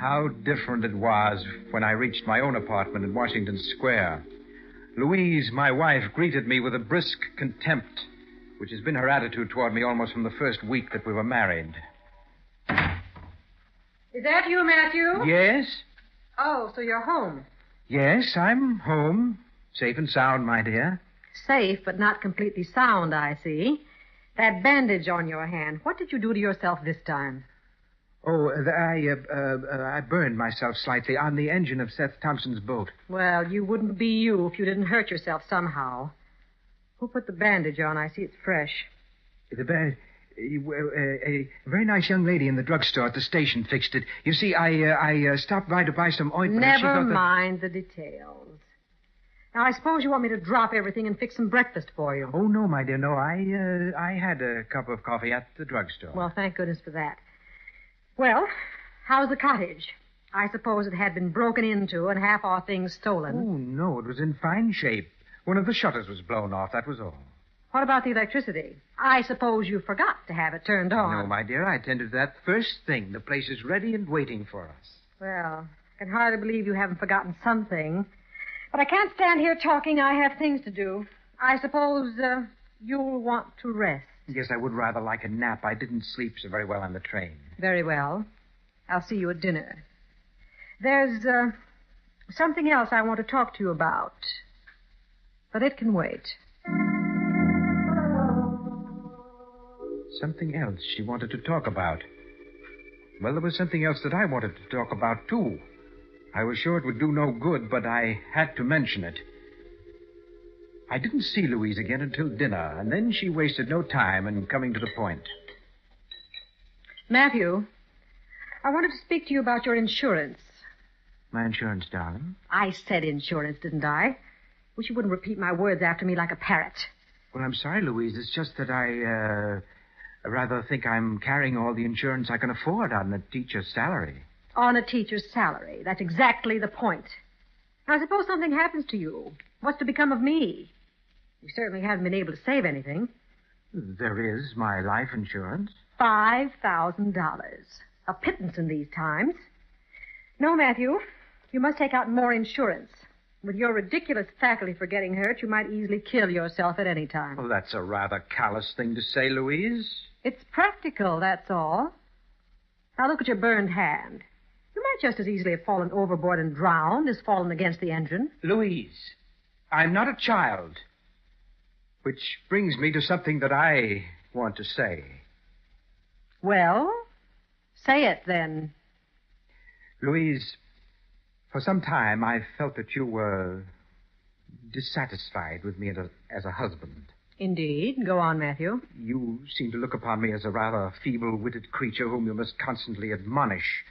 How different it was when I reached my own apartment in Washington Square. Louise, my wife, greeted me with a brisk contempt, which has been her attitude toward me almost from the first week that we were married. Is that you, Matthew? Yes? Oh, so you're home. Yes, I'm home. Safe and sound, my dear. Safe, but not completely sound, I see. That bandage on your hand, what did you do to yourself this time? Oh, I burned myself slightly on the engine of Seth Thompson's boat. Well, you wouldn't be you if you didn't hurt yourself somehow. Who put the bandage on? I see it's fresh. A very nice young lady in the drugstore at the station fixed it. You see, I stopped by to buy some ointment. Never mind the details. Now, I suppose you want me to drop everything and fix some breakfast for you. Oh, no, my dear, no. I had a cup of coffee at the drugstore. Well, thank goodness for that. Well, how's the cottage? I suppose it had been broken into and half our things stolen. Oh, no, it was in fine shape. One of the shutters was blown off, that was all. What about the electricity? I suppose you forgot to have it turned on. No, my dear, I attended to that first thing. The place is ready and waiting for us. Well, I can hardly believe you haven't forgotten something. But I can't stand here talking. I have things to do. I suppose you'll want to rest. Yes, I would rather like a nap. I didn't sleep so very well on the train. Very well. I'll see you at dinner. There's something else I want to talk to you about. But it can wait. Something else she wanted to talk about. Well, there was something else that I wanted to talk about, too. I was sure it would do no good, but I had to mention it. I didn't see Louise again until dinner, and then she wasted no time in coming to the point. Matthew, I wanted to speak to you about your insurance. My insurance, darling? I said insurance, didn't I? Wish you wouldn't repeat my words after me like a parrot. Well, I'm sorry, Louise. It's just that I rather think I'm carrying all the insurance I can afford on a teacher's salary. On a teacher's salary. That's exactly the point. Now, suppose something happens to you. What's to become of me? You certainly haven't been able to save anything. There is my life insurance. $5,000. A pittance in these times. No, Matthew, you must take out more insurance. With your ridiculous faculty for getting hurt, you might easily kill yourself at any time. Oh, that's a rather callous thing to say, Louise. It's practical, that's all. Now, look at your burned hand. You might just as easily have fallen overboard and drowned as fallen against the engine. Louise, I'm not a child. Which brings me to something that I want to say. Well, say it then. Louise, for some time I felt that you were dissatisfied with me as a husband. Indeed. Go on, Matthew. You seem to look upon me as a rather feeble-witted creature whom you must constantly admonish.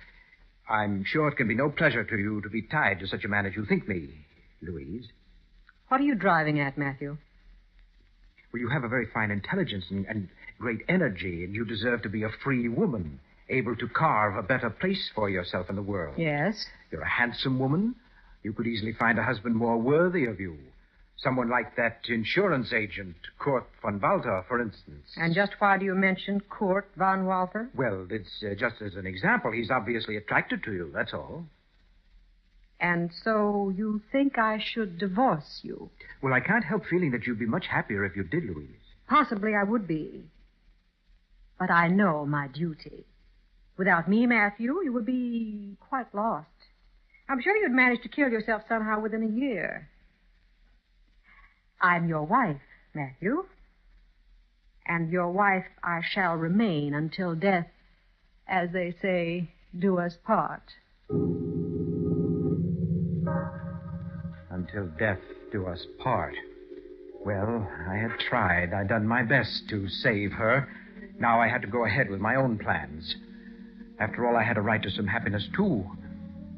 I'm sure it can be no pleasure to you to be tied to such a man as you think me, Louise. What are you driving at, Matthew? Well, you have a very fine intelligence and great energy, and you deserve to be a free woman, able to carve a better place for yourself in the world. Yes? You're a handsome woman. You could easily find a husband more worthy of you. Someone like that insurance agent, Kurt von Walter, for instance. And just why do you mention Kurt von Walter? Well, it's just as an example. He's obviously attracted to you, that's all. And so you think I should divorce you? Well, I can't help feeling that you'd be much happier if you did, Louise. Possibly I would be. But I know my duty. Without me, Matthew, you would be quite lost. I'm sure you'd manage to kill yourself somehow within a year. I'm your wife, Matthew. And your wife I shall remain until death, as they say, do us part. Until death do us part. Well, I had tried. I'd done my best to save her. Now I had to go ahead with my own plans. After all, I had a right to some happiness, too.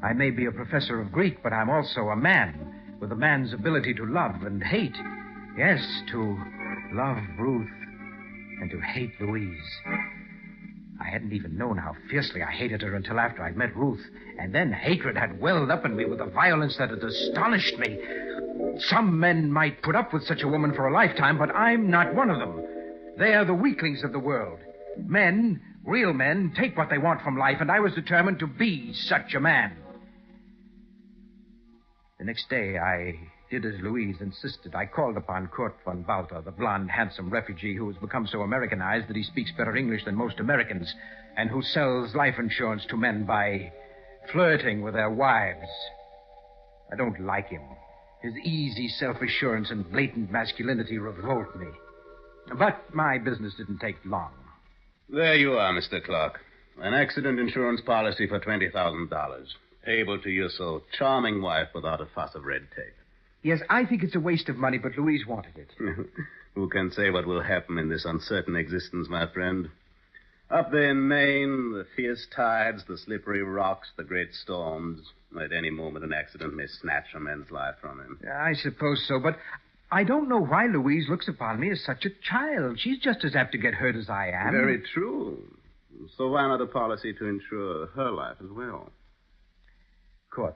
I may be a professor of Greek, but I'm also a man, with a man's ability to love and hate. Yes, to love Ruth and to hate Louise. I hadn't even known how fiercely I hated her until after I'd met Ruth. And then hatred had welled up in me with a violence that had astonished me. Some men might put up with such a woman for a lifetime, but I'm not one of them. They are the weaklings of the world. Men, real men, take what they want from life, and I was determined to be such a man. The next day, I did as Louise insisted. I called upon Kurt von Walter, the blonde, handsome refugee who has become so Americanized that he speaks better English than most Americans, and who sells life insurance to men by flirting with their wives. I don't like him. His easy self-assurance and blatant masculinity revolt me. But my business didn't take long. There you are, Mr. Clark. An accident insurance policy for $20,000. Payable to your so charming wife without a fuss of red tape. Yes, I think it's a waste of money, but Louise wanted it. Who can say what will happen in this uncertain existence, my friend? Up there in Maine, the fierce tides, the slippery rocks, the great storms. At any moment, an accident may snatch a man's life from him. I suppose so, but I don't know why Louise looks upon me as such a child. She's just as apt to get hurt as I am. Very true. So why not a policy to insure her life as well? Court,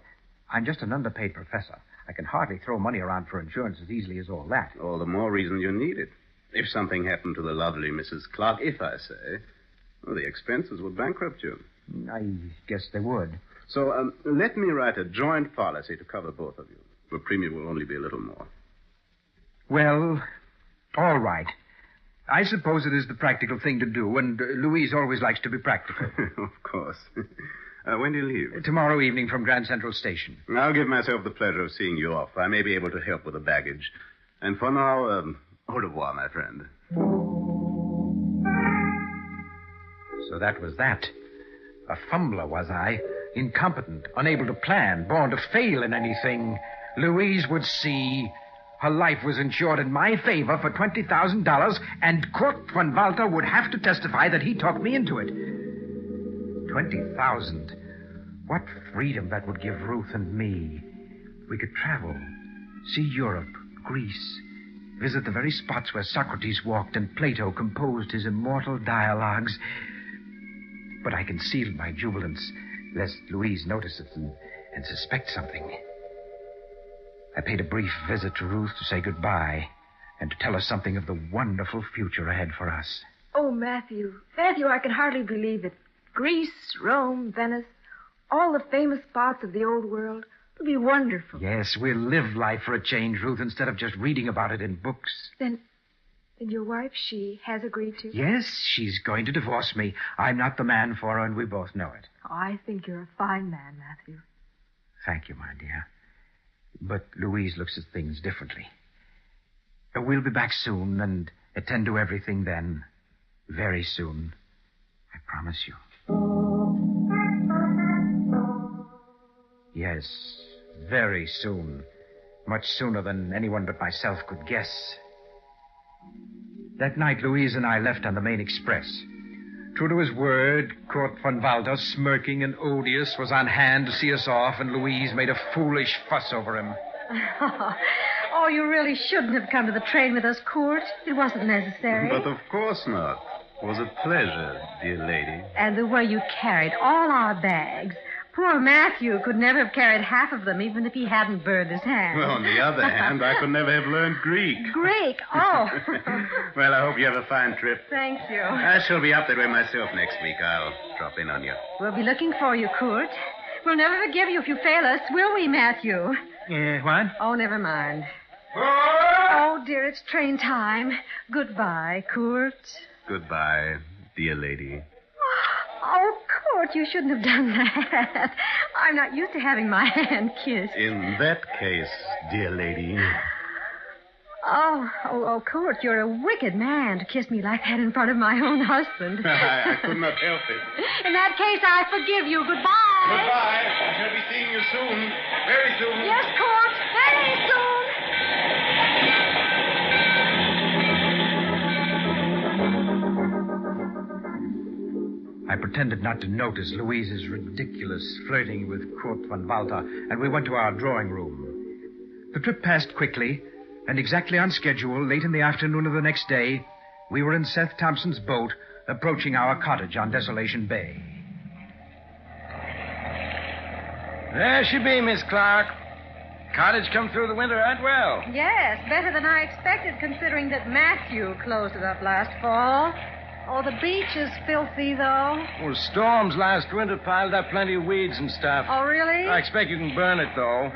I'm just an underpaid professor. I can hardly throw money around for insurance as easily as all that. All the more reason you need it. If something happened to the lovely Mrs. Clark, if I say, well, the expenses would bankrupt you. I guess they would. So let me write a joint policy to cover both of you. The premium will only be a little more. Well, all right. I suppose it is the practical thing to do, and Louise always likes to be practical. Of course. When do you leave? Tomorrow evening from Grand Central Station. I'll give myself the pleasure of seeing you off. I may be able to help with the baggage. And for now, au revoir, my friend. So that was that. A fumbler, was I? Incompetent, unable to plan, born to fail in anything. Louise would see her life was insured in my favor for $20,000, and Kurt von Walter would have to testify that he talked me into it. $20,000. What freedom that would give Ruth and me. We could travel, see Europe, Greece, visit the very spots where Socrates walked and Plato composed his immortal dialogues. But I concealed my jubilance, lest Louise notice it and suspect something. I paid a brief visit to Ruth to say goodbye and to tell her something of the wonderful future ahead for us. Oh, Matthew. Matthew, I can hardly believe it. Greece, Rome, Venice, all the famous spots of the old world. It'll be wonderful. Yes, we'll live life for a change, Ruth, instead of just reading about it in books. Then your wife, she has agreed to? Yes, she's going to divorce me. I'm not the man for her, and we both know it. Oh, I think you're a fine man, Matthew. Thank you, my dear. But Louise looks at things differently. We'll be back soon and attend to everything then. Very soon. I promise you. Yes, very soon. Much sooner than anyone but myself could guess. That night, Louise and I left on the main express. True to his word, Kurt von Walter, smirking and odious, was on hand to see us off, and Louise made a foolish fuss over him. Oh, you really shouldn't have come to the train with us, Kurt. It wasn't necessary. But of course not. It was a pleasure, dear lady. And the way you carried all our bags. Poor Matthew could never have carried half of them, even if he hadn't burned his hand. Well, on the other hand, I could never have learned Greek. Greek? Oh. Well, I hope you have a fine trip. Thank you. I shall be up that way myself next week. I'll drop in on you. We'll be looking for you, Kurt. We'll never forgive you if you fail us, will we, Matthew? What? Oh, never mind. Oh, dear, it's train time. Goodbye, Kurt. Goodbye, dear lady. Oh, Kurt, you shouldn't have done that. I'm not used to having my hand kissed. In that case, dear lady. Oh, Kurt, you're a wicked man to kiss me like that in front of my own husband. I could not help it. In that case, I forgive you. Goodbye. Goodbye. I shall be seeing you soon. Very soon. Yes, Kurt. Very soon. I pretended not to notice Louise's ridiculous flirting with Kurt von Walter, and we went to our drawing room. The trip passed quickly, and exactly on schedule, late in the afternoon of the next day, we were in Seth Thompson's boat, approaching our cottage on Desolation Bay. There she be, Miss Clark. Cottage come through the winter right well. Yes, better than I expected, considering that Matthew closed it up last fall. Oh, the beach is filthy, though. Well, storms last winter piled up plenty of weeds and stuff. Oh, really? I expect you can burn it, though.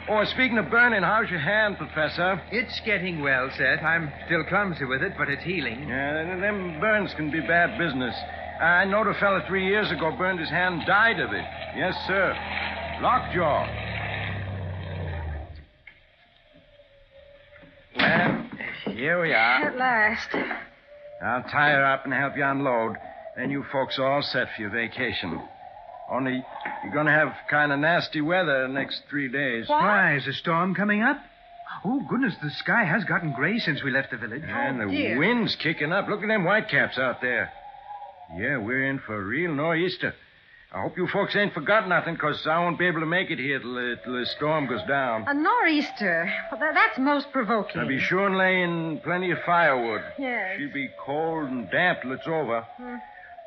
Oh, speaking of burning, how's your hand, Professor? It's getting well, Seth. I'm still clumsy with it, but it's healing. Yeah, them burns can be bad business. I knowed a fella 3 years ago burned his hand and died of it. Yes, sir. Lockjaw. Well, here we are. At last. I'll tie her up and help you unload. Then you folks are all set for your vacation. Only you're going to have kind of nasty weather the next 3 days. Why, is a storm coming up? Oh, goodness, the sky has gotten gray since we left the village. And the wind's kicking up. Look at them whitecaps out there. Yeah, we're in for a real nor'easter. I hope you folks ain't forgot nothing, because I won't be able to make it here till the storm goes down. A nor'easter? Well, that's most provoking. I'll be sure and lay in plenty of firewood. Yes. She'll be cold and damp till it's over.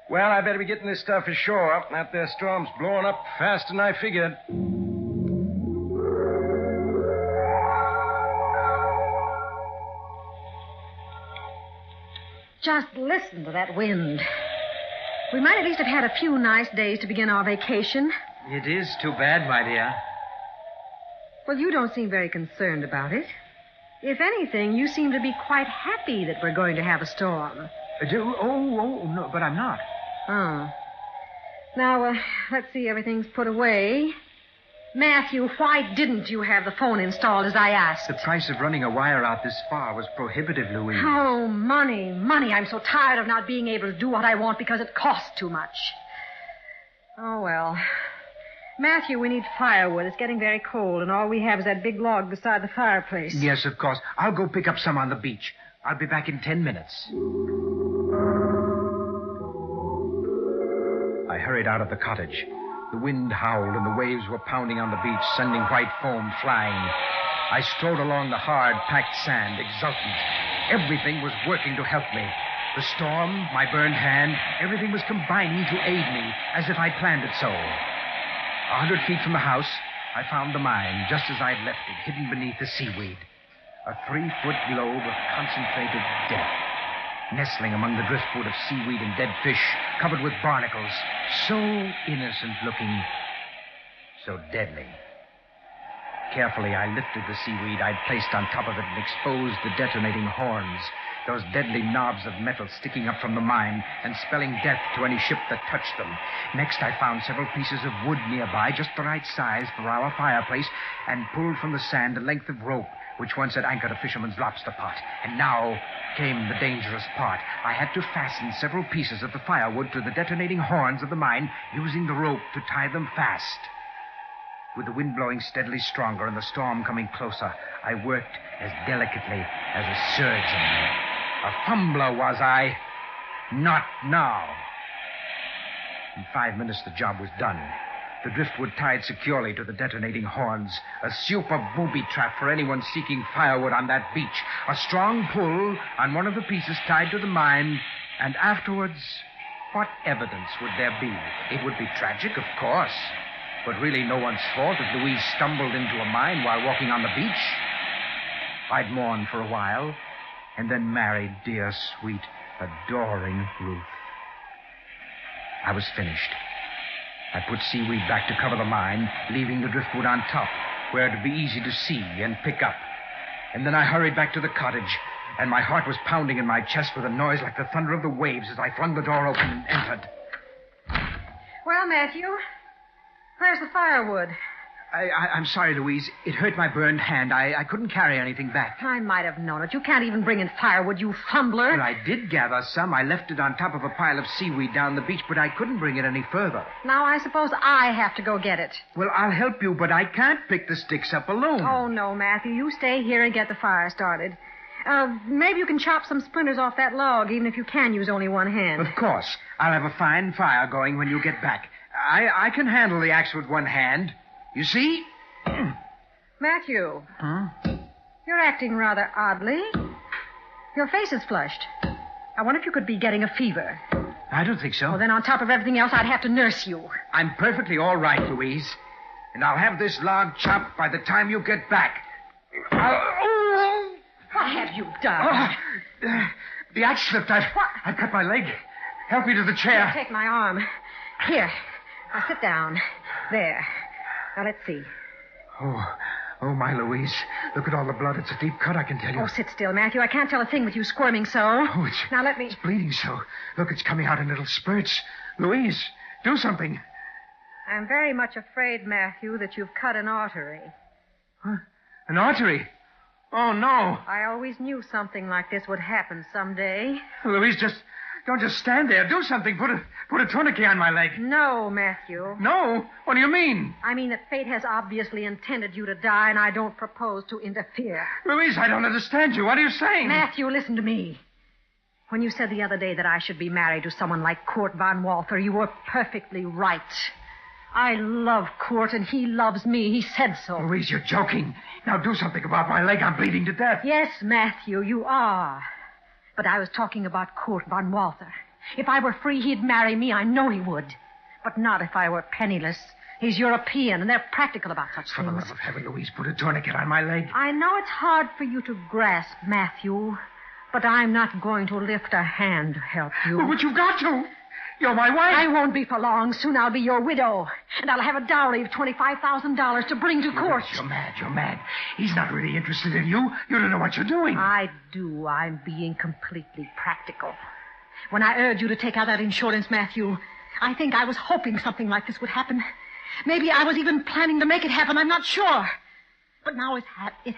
Well, I better be getting this stuff ashore. That there storm's blowing up faster than I figured. Just listen to that wind. We might at least have had a few nice days to begin our vacation. It is too bad, my dear. Well, you don't seem very concerned about it. If anything, you seem to be quite happy that we're going to have a storm. No, but I'm not. Oh. Now, let's see, everything's put away. Matthew, why didn't you have the phone installed as I asked? The price of running a wire out this far was prohibitive, Louise. Oh, money. I'm so tired of not being able to do what I want because it costs too much. Oh, well. Matthew, we need firewood. It's getting very cold, and all we have is that big log beside the fireplace. Yes, of course. I'll go pick up some on the beach. I'll be back in 10 minutes. I hurried out of the cottage. The wind howled and the waves were pounding on the beach, sending white foam flying. I strode along the hard, packed sand, exultant. Everything was working to help me. The storm, my burned hand, everything was combining to aid me, as if I'd planned it so. 100 feet from the house, I found the mine, just as I'd left it, hidden beneath the seaweed. A 3-foot globe of concentrated death, nestling among the driftwood of seaweed and dead fish, covered with barnacles, so innocent looking, so deadly. Carefully, I lifted the seaweed I'd placed on top of it and exposed the detonating horns, those deadly knobs of metal sticking up from the mine and spelling death to any ship that touched them. Next, I found several pieces of wood nearby, just the right size for our fireplace, and pulled from the sand a length of rope which once had anchored a fisherman's lobster pot. And now came the dangerous part. I had to fasten several pieces of the firewood to the detonating horns of the mine, using the rope to tie them fast. With the wind blowing steadily stronger and the storm coming closer, I worked as delicately as a surgeon. A fumbler was I. Not now. In 5 minutes, the job was done. The driftwood tied securely to the detonating horns. A super booby trap for anyone seeking firewood on that beach. A strong pull on one of the pieces tied to the mine. And afterwards, what evidence would there be? It would be tragic, of course. But really no one's fault that Louise stumbled into a mine while walking on the beach. I'd mourn for a while, and then married dear, sweet, adoring Ruth. I was finished. I put seaweed back to cover the mine, leaving the driftwood on top, where it'd be easy to see and pick up. And then I hurried back to the cottage, and my heart was pounding in my chest with a noise like the thunder of the waves as I flung the door open and entered. Well, Matthew, where's the firewood? I'm sorry, Louise. It hurt my burned hand. I couldn't carry anything back. I might have known it. You can't even bring in firewood, you fumbler. But I did gather some. I left it on top of a pile of seaweed down the beach, but I couldn't bring it any further. Now I suppose I have to go get it. Well, I'll help you, but I can't pick the sticks up alone. Oh, no, Matthew. You stay here and get the fire started. Maybe you can chop some splinters off that log, even if you can use only one hand. Of course. I'll have a fine fire going when you get back. I can handle the axe with one hand. You see? Matthew. Huh? You're acting rather oddly. Your face is flushed. I wonder if you could be getting a fever. I don't think so. Well, then on top of everything else, I'd have to nurse you. I'm perfectly all right, Louise. And I'll have this log chopped by the time you get back. What have you done? The axe slipped. I've cut my leg. Help me to the chair. Here, take my arm. Here. Now sit down. There. Now, let's see. Oh, Oh, my Louise. Look at all the blood. It's a deep cut, I can tell you. Oh, sit still, Matthew. I can't tell a thing with you squirming so. Oh, it's... Now, let me... It's bleeding so. Look, it's coming out in little spurts. Louise, do something. I'm very much afraid, Matthew, that you've cut an artery. Huh? An artery? Oh, no. I always knew something like this would happen someday. Louise, don't just stand there. Do something. Put a tourniquet on my leg. No, Matthew. No? What do you mean? I mean that fate has obviously intended you to die, and I don't propose to interfere. Louise, I don't understand you. What are you saying? Matthew, listen to me. When you said the other day that I should be married to someone like Kurt von Walther, you were perfectly right. I love Kurt, and he loves me. He said so. Louise, you're joking. Now do something about my leg. I'm bleeding to death. Yes, Matthew, you are. But I was talking about Kurt von Walther. If I were free, he'd marry me. I know he would. But not if I were penniless. He's European, and they're practical about such For things. the love of heaven, Louise, put a tourniquet on my leg. I know it's hard for you to grasp, Matthew, but I'm not going to lift a hand to help you. But you've got to. You're my wife. I won't be for long. Soon I'll be your widow. And I'll have a dowry of $25,000 to bring to court. You're mad. He's not really interested in you. You don't know what you're doing. I do. I'm being completely practical. When I urged you to take out that insurance, Matthew, I think I was hoping something like this would happen. Maybe I was even planning to make it happen. I'm not sure. But now it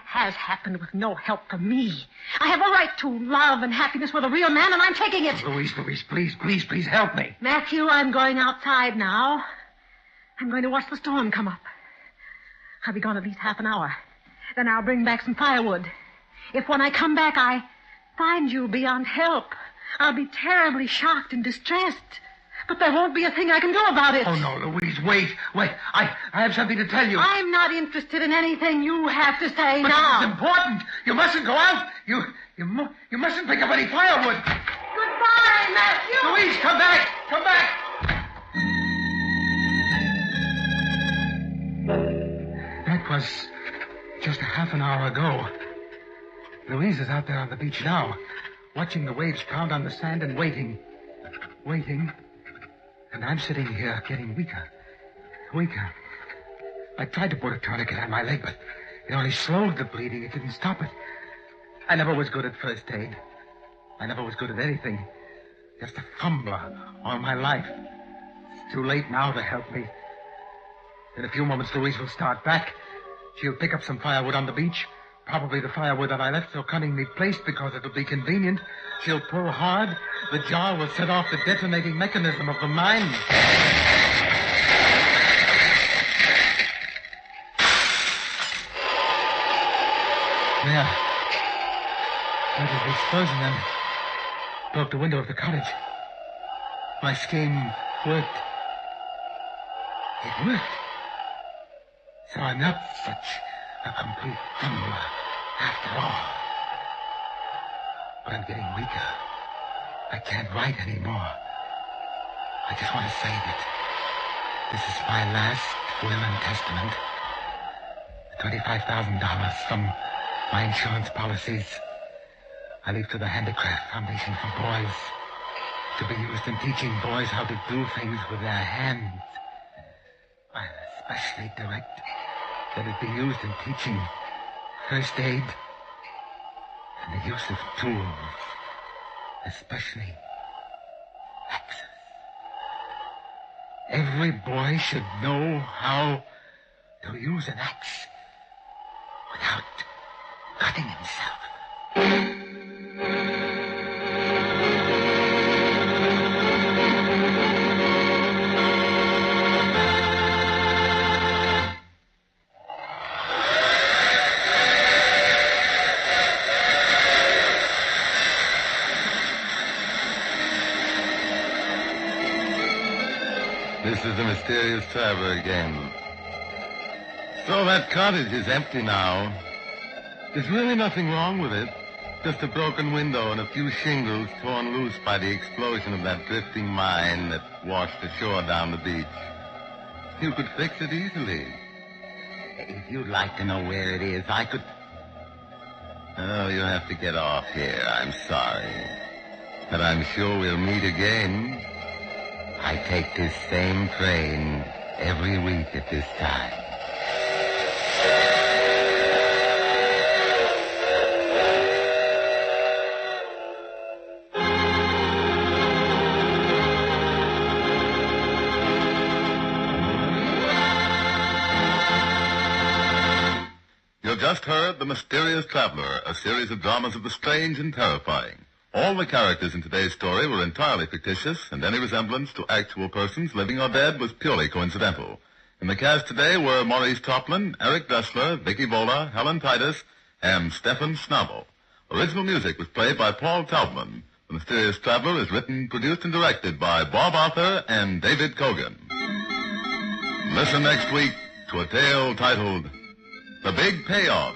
has happened with no help from me. I have a right to love and happiness with a real man, and I'm taking it. Louise, please help me. Matthew, I'm going outside now. I'm going to watch the storm come up. I'll be gone at least half an hour. Then I'll bring back some firewood. If when I come back I find you beyond help, I'll be terribly shocked and distressed. But there won't be a thing I can do about it. Oh, no, Louise, wait. I have something to tell you. I'm not interested in anything you have to say but now. It's important. You mustn't go out. You mustn't pick up any firewood. Goodbye, Matthew. Louise, come back. Come back. That was just a half an hour ago. Louise is out there on the beach now, watching the waves pound on the sand and waiting. And I'm sitting here getting weaker. I tried to put a tourniquet on my leg, but it only slowed the bleeding. It didn't stop it. I never was good at first aid. I never was good at anything. Just a fumbler all my life. It's too late now to help me. In a few moments, Louise will start back. She'll pick up some firewood on the beach. Probably the firewood that I left so cunningly placed because it'll be convenient. She'll pull hard. The jar will set off the detonating mechanism of the mine. There. That is the explosion then. Broke the window of the cottage. My scheme worked. It worked. So I'm not such a complete fumbler after all. But I'm getting weaker. I can't write anymore. I just want to say that this is my last will and testament. The $25,000 from my insurance policies I leave to the Handicraft Foundation for Boys, to be used in teaching boys how to do things with their hands. I especially direct that it be used in teaching first aid and the use of tools, especially axes. Every boy should know how to use an axe without cutting himself. This is the mysterious traveler again. So that cottage is empty now. There's really nothing wrong with it. Just a broken window and a few shingles torn loose by the explosion of that drifting mine that washed ashore down the beach. You could fix it easily. If you'd like to know where it is, I could... Oh, you have to get off here. I'm sorry. But I'm sure we'll meet again. I take this same train every week at this time. just heard The Mysterious Traveler, a series of dramas of the strange and terrifying. All the characters in today's story were entirely fictitious, and any resemblance to actual persons, living or dead, was purely coincidental. In the cast today were Maurice Toplin, Eric Dressler, Vicky Vola, Helen Titus, and Stefan Schnabel. Original music was played by Paul Taubman. The Mysterious Traveler is written, produced, and directed by Bob Arthur and David Kogan. Listen next week to a tale titled The Big Payoff,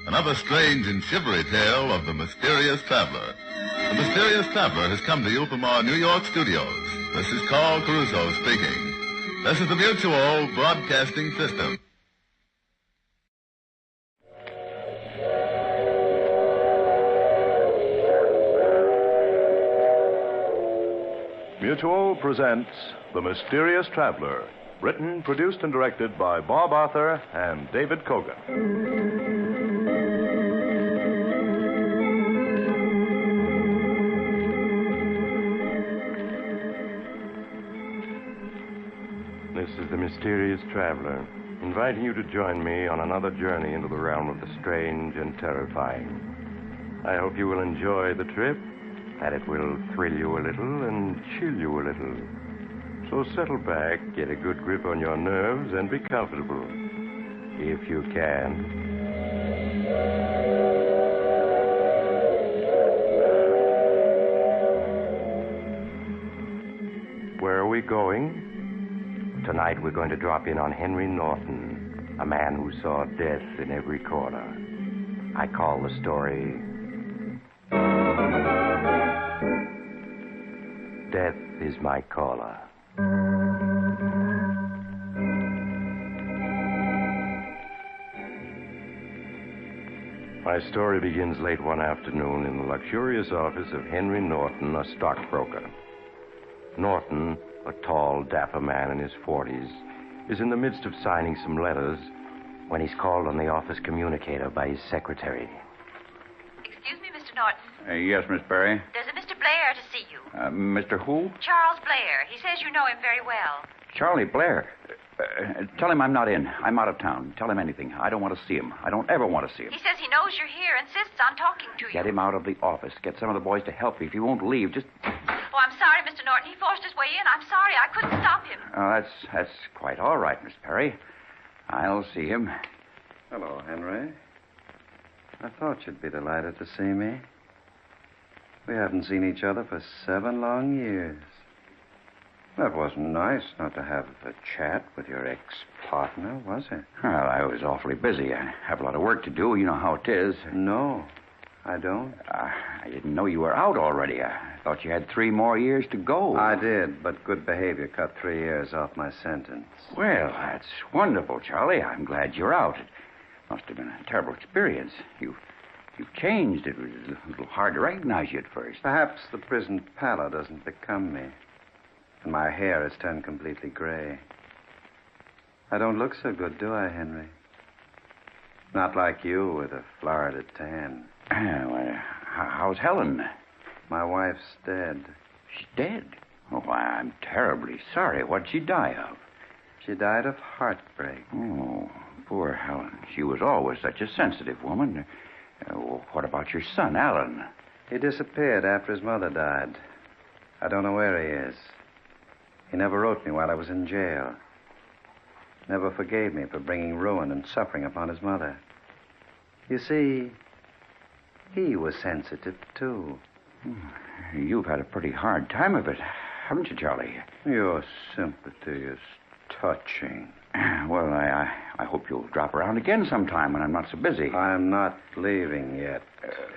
another strange and shivery tale of the Mysterious Traveler. The Mysterious Traveler has come to you from our New York studios. This is Carl Caruso speaking. This is the Mutual Broadcasting System. Mutual presents The Mysterious Traveler, written, produced, and directed by Bob Arthur and David Kogan. This is the Mysterious Traveler, inviting you to join me on another journey into the realm of the strange and terrifying. I hope you will enjoy the trip, that it will thrill you a little and chill you a little. So settle back, get a good grip on your nerves, and be comfortable, if you can. Where are we going? Tonight we're going to drop in on Henry Norton, a man who saw death in every corner. I call the story Death is My Caller. My story begins late one afternoon in the luxurious office of Henry Norton, a stockbroker. Norton, a tall, dapper man in his 40s, is in the midst of signing some letters when he's called on the office communicator by his secretary. Excuse me, Mr. Norton. Yes, Miss Perry. There's a Mr. Blair to see you. Mr. Who? Charles Blair. He says you know him very well. Charlie Blair. Tell him I'm not in. I'm out of town. Tell him anything. I don't want to see him. I don't ever want to see him. He says he knows you're here, insists on talking to you. Get him out of the office. Get some of the boys to help you. If he won't leave, just... Oh, I'm sorry, Mr. Norton. He forced his way in. I'm sorry. I couldn't stop him. Oh, that's quite all right, Miss Perry. I'll see him. Hello, Henry. I thought you'd be delighted to see me. We haven't seen each other for 7 long years. That wasn't nice not to have a chat with your ex-partner, was it? Well, I was awfully busy. I have a lot of work to do. You know how it is. No, I don't. I didn't know you were out already. I thought you had 3 more years to go. I did, but good behavior cut 3 years off my sentence. Well, that's wonderful, Charlie. I'm glad you're out. It must have been a terrible experience. You've changed. It was a little hard to recognize you at first. Perhaps the prison pallor doesn't become me. And my hair has turned completely gray. I don't look so good, do I, Henry? Not like you with a Florida tan. Well, how's Helen? My wife's dead. She's dead? Oh, I'm terribly sorry. What'd she die of? She died of heartbreak. Oh, poor Helen. She was always such a sensitive woman. What about your son, Alan? He disappeared after his mother died. I don't know where he is. He never wrote me while I was in jail. Never forgave me for bringing ruin and suffering upon his mother. You see, he was sensitive, too. You've had a pretty hard time of it, haven't you, Charlie? Your sympathy is touching. Well, I hope you'll drop around again sometime when I'm not so busy. I'm not leaving yet,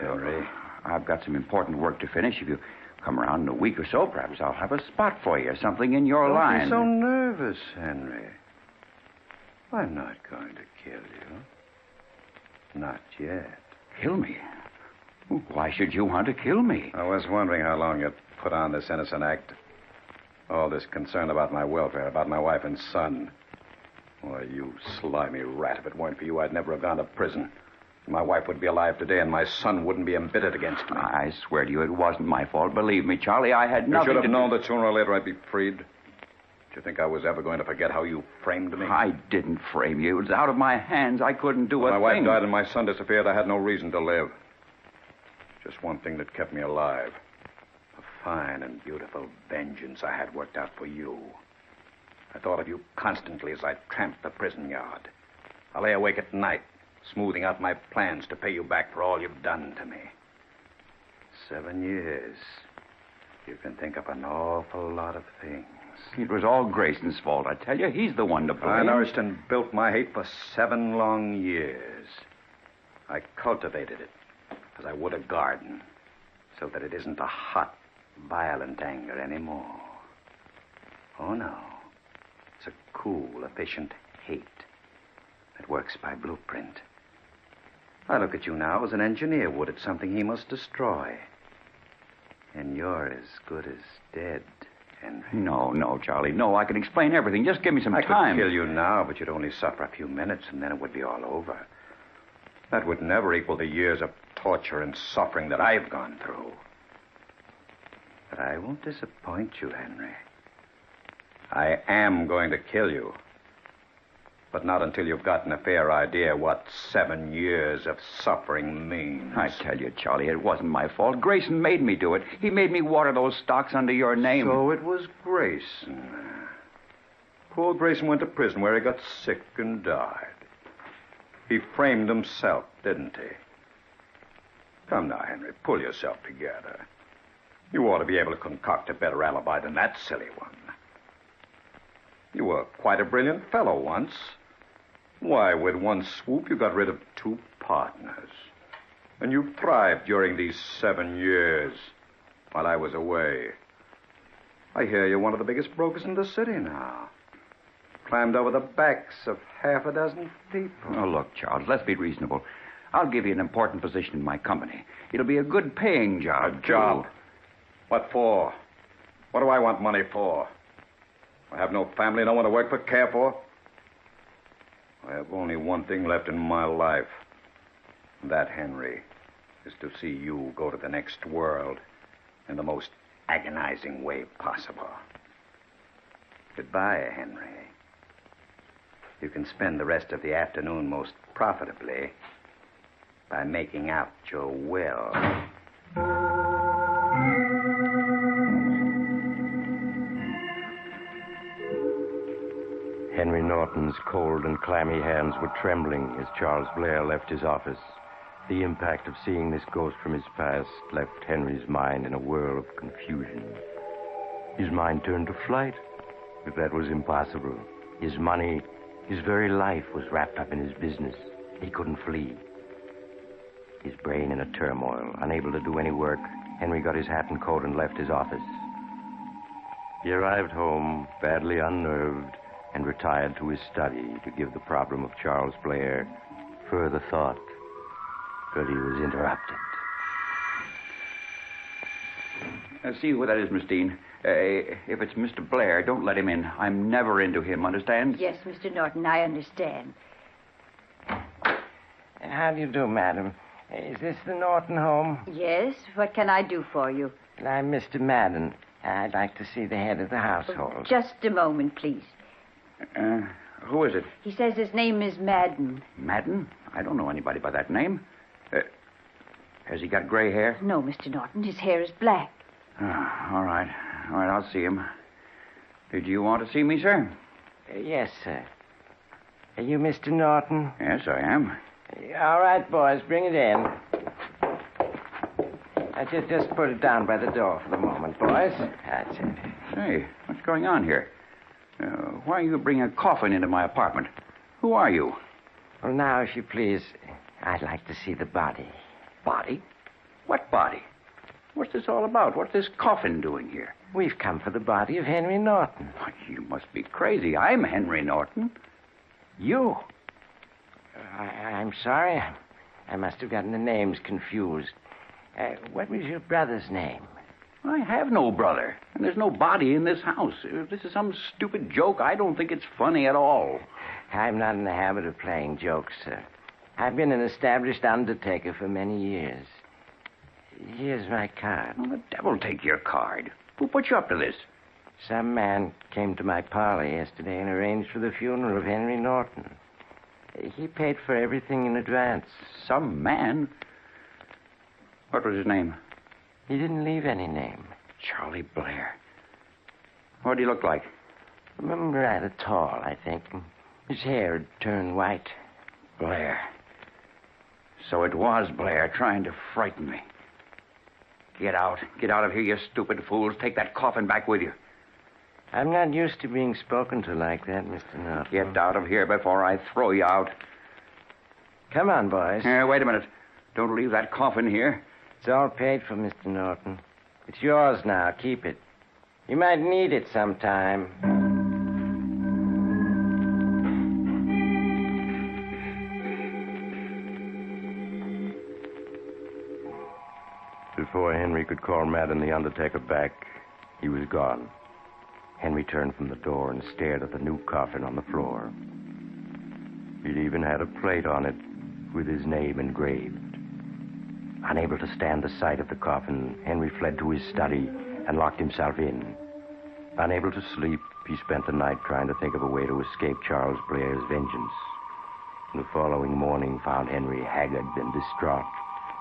Henry. I've got some important work to finish. If you come around in a week or so, perhaps I'll have a spot for you, something in your line. Don't be so nervous, Henry. I'm not going to kill you. Not yet. Kill me? Why should you want to kill me? I was wondering how long you'd put on this innocent act. All this concern about my welfare, about my wife and son. Why, you slimy rat, if it weren't for you, I'd never have gone to prison. My wife would be alive today, and my son wouldn't be embittered against me. I swear to you, it wasn't my fault. Believe me, Charlie, I had nothing You should have to known that sooner or later I'd be freed. you think I was ever going to forget how you framed me? I didn't frame you. It was out of my hands. I couldn't do a When thing. my wife died and my son disappeared, I had no reason to live. Just one thing that kept me alive. A fine and beautiful vengeance I had worked out for you. I thought of you constantly as I tramped the prison yard. I lay awake at night, smoothing out my plans to pay you back for all you've done to me. 7 years. You can think of an awful lot of things. It was all Grayson's fault, I tell you. He's the one to blame. I nourished and built my hate for 7 long years. I cultivated it as I would a garden, so that it isn't a hot, violent anger anymore. Oh, no. It's a cool, efficient hate that works by blueprint. I look at you now as an engineer would at something he must destroy. And you're as good as dead, Henry. No, Charlie. No, I can explain everything. Just give me some time. I could kill you now, but you'd only suffer a few minutes, and then it would be all over. That would never equal the years of torture and suffering that I've gone through. But I won't disappoint you, Henry. I am going to kill you. But not until you've gotten a fair idea what 7 years of suffering means. I tell you, Charlie, it wasn't my fault. Grayson made me do it. He made me water those stocks under your name. So it was Grayson. Poor Grayson went to prison where he got sick and died. He framed himself, didn't he? Come now, Henry, pull yourself together. You ought to be able to concoct a better alibi than that silly one. You were quite a brilliant fellow once. Why, with one swoop, you got rid of 2 partners. And you thrived during these 7 years while I was away. I hear you're one of the biggest brokers in the city now. Climbed over the backs of 6 people. Oh, look, Charles, let's be reasonable. I'll give you an important position in my company. It'll be a good paying job. A job? What for? What do I want money for? I have no family, no one to work for, care for. I have only one thing left in my life. That, Henry, is to see you go to the next world in the most agonizing way possible. Goodbye, Henry. You can spend the rest of the afternoon most profitably by making out your will. Henry Norton's cold and clammy hands were trembling as Charles Blair left his office. The impact of seeing this ghost from his past left Henry's mind in a whirl of confusion. His mind turned to flight, but that was impossible. His money, his very life was wrapped up in his business. He couldn't flee. His brain in a turmoil, unable to do any work, Henry got his hat and coat and left his office. He arrived home, badly unnerved, and retired to his study to give the problem of Charles Blair further thought. But he was interrupted. See who that is, Miss Dean. If it's Mr. Blair, don't let him in. I'm never into him, understand? Yes, Mr. Norton, I understand. How do you do, madam? Is this the Norton home? Yes, what can I do for you? I'm Mr. Madden. I'd like to see the head of the household. Just a moment, please. Who is it? He says his name is Madden. Madden? I don't know anybody by that name. Has he got gray hair? No, Mr. Norton, his hair is black. All right. All right, I'll see him. Did you want to see me, sir? Yes, sir. Are you Mr. Norton? Yes, I am. All right, boys, bring it in. Just put it down by the door for the moment, boys. That's it. Say, what's going on here? Why are you bringing a coffin into my apartment? Who are you? Well, now, if you please, I'd like to see the body. Body? What body? What's this all about? What's this coffin doing here? We've come for the body of Henry Norton. Oh, you must be crazy. I'm Henry Norton. You? I'm sorry. I must have gotten the names confused. What was your brother's name? I have no brother, and there's no body in this house. If this is some stupid joke, I don't think it's funny at all. I'm not in the habit of playing jokes, sir. I've been an established undertaker for many years. Here's my card. Oh, the devil take your card. Who put you up to this? Some man came to my parlor yesterday and arranged for the funeral of Henry Norton. He paid for everything in advance. Some man? What was his name? He didn't leave any name. Charlie Blair. What did he look like? Remember, rather tall, I think. His hair had turned white. Blair. So it was Blair trying to frighten me. Get out. Get out of here, you stupid fools. Take that coffin back with you. I'm not used to being spoken to like that, Mr. Norton. Get out of here before I throw you out. Come on, boys. Wait a minute. Don't leave that coffin here. It's all paid for, Mr. Norton. It's yours now. Keep it. You might need it sometime. Before Henry could call Madden the undertaker back, he was gone. Henry turned from the door and stared at the new coffin on the floor. It even had a plate on it with his name engraved. Unable to stand the sight of the coffin, Henry fled to his study and locked himself in. Unable to sleep, he spent the night trying to think of a way to escape Charles Blair's vengeance. The following morning found Henry haggard and distraught,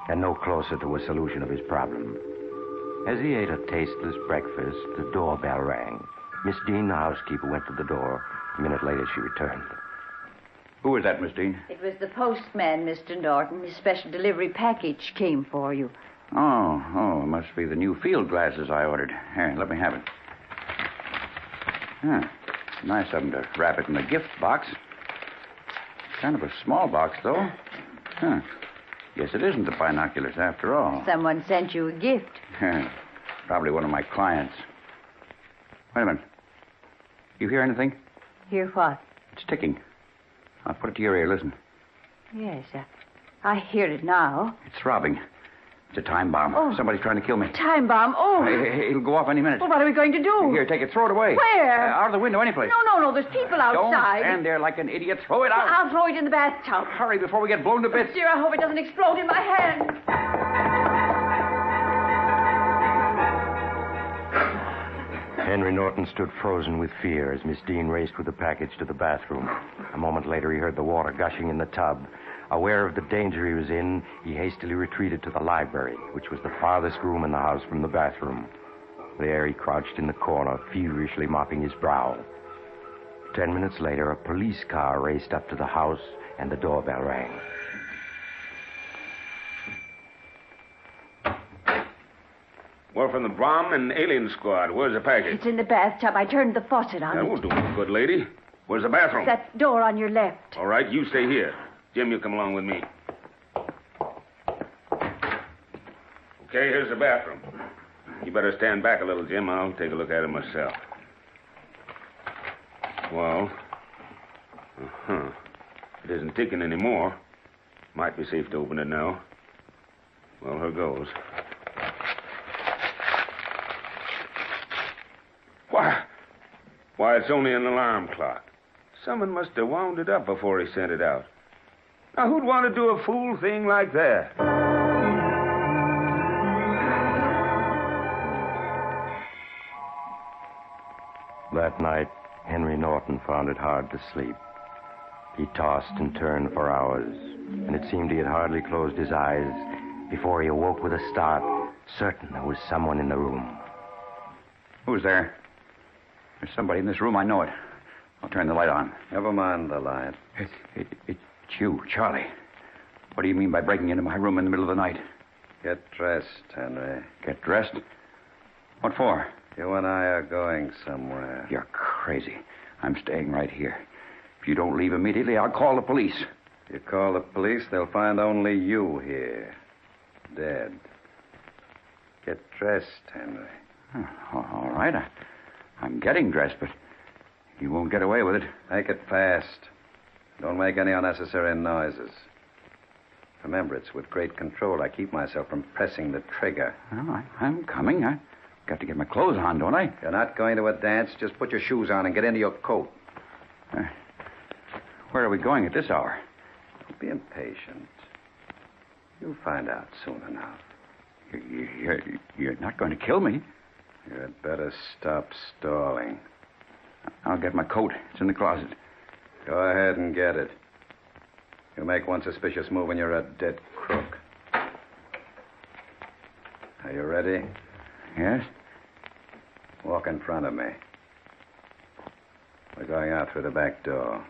and no closer to a solution of his problem. As he ate a tasteless breakfast, the doorbell rang. Miss Dean, the housekeeper, went to the door. A minute later, she returned. Who was that, Miss Dean? It was the postman, Mr. Norton. His special delivery package came for you. Oh, it must be the new field glasses I ordered. Here, let me have it. Nice of them to wrap it in a gift box. Kind of a small box, though. Guess it isn't the binoculars after all. Someone sent you a gift. Probably one of my clients. Wait a minute. You hear anything? Hear what? It's ticking. I'll put it to your ear. Listen. Yes, I hear it now. It's throbbing. It's a time bomb. Oh. Somebody's trying to kill me. Time bomb. Oh. It'll go off any minute. Well, what are we going to do? Here, take it. Throw it away. Where? Out of the window, anyplace. No. There's people outside. Don't stand there like an idiot. Throw it out. I'll throw it in the bathtub. Hurry before we get blown to bits. Dear, I hope it doesn't explode in my hand. Henry Norton stood frozen with fear as Miss Dean raced with the package to the bathroom. A moment later, he heard the water gushing in the tub. Aware of the danger he was in, he hastily retreated to the library, which was the farthest room in the house from the bathroom. There, he crouched in the corner, feverishly mopping his brow. 10 minutes later, a police car raced up to the house, and the doorbell rang. We're from the bomb and alien squad. Where's the package? It's in the bathtub. I turned the faucet on. That won't do, good lady. Where's the bathroom? That door on your left. All right, you stay here. Jim, you come along with me. Okay, here's the bathroom. You better stand back a little, Jim. I'll take a look at it myself. Well, it isn't ticking anymore. Might be safe to open it now. Well, here goes. Why, it's only an alarm clock. Someone must have wound it up before he sent it out. Now, who'd want to do a fool thing like that? That night, Henry Norton found it hard to sleep. He tossed and turned for hours, and it seemed he had hardly closed his eyes before he awoke with a start, certain there was someone in the room. Who's there? There's somebody in this room. I know it. I'll turn the light on. Never mind the light. It's you, Charlie. What do you mean by breaking into my room in the middle of the night? Get dressed, Henry. Get dressed? What for? You and I are going somewhere. You're crazy. I'm staying right here. If you don't leave immediately, I'll call the police. If you call the police, they'll find only you here. Dead. Get dressed, Henry. All right. I'm getting dressed, but you won't get away with it. Make it fast. Don't make any unnecessary noises. Remember, it's with great control I keep myself from pressing the trigger. Well, I'm coming. I've got to get my clothes on, don't I? You're not going to a dance. Just put your shoes on and get into your coat. Where are we going at this hour? Don't be impatient. You'll find out soon enough. You're not going to kill me? You'd better stop stalling. I'll get my coat. It's in the closet. Go ahead and get it. You make one suspicious move and you're a dead crook. Are you ready? Yes? Walk in front of me. We're going out through the back door.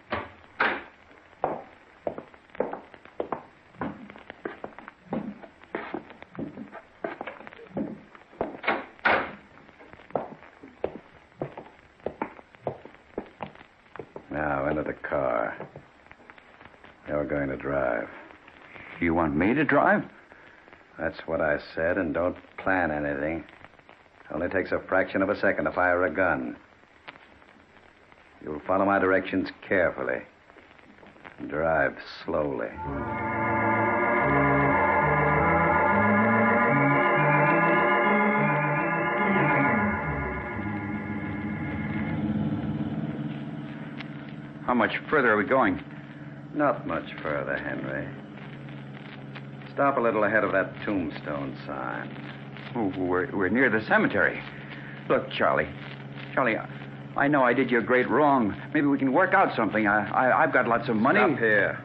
Now, into the car. You're going to drive. You want me to drive? That's what I said, and don't plan anything. Only takes a fraction of a second to fire a gun. You'll follow my directions carefully. Drive slowly. How much further are we going? Not much further, Henry. Stop a little ahead of that tombstone sign. Oh, we're near the cemetery. Look, Charlie. Charlie, I know I did you a great wrong. Maybe we can work out something. I've got lots of money. Stop here.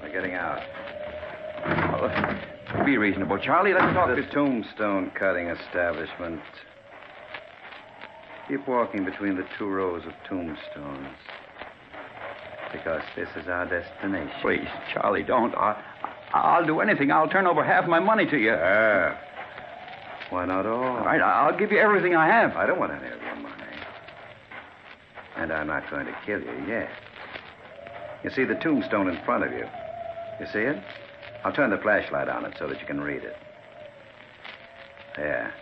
We're getting out. Oh, be reasonable, Charlie. Let's talk the tombstone cutting establishment. Keep walking between the two rows of tombstones. Because this is our destination. Please, Charlie, don't. I'll do anything. I'll turn over half my money to you. Why not all? All right, I'll give you everything I have. I don't want any of your money. And I'm not going to kill you yet. You see the tombstone in front of you? You see it? I'll turn the flashlight on it so that you can read it. There.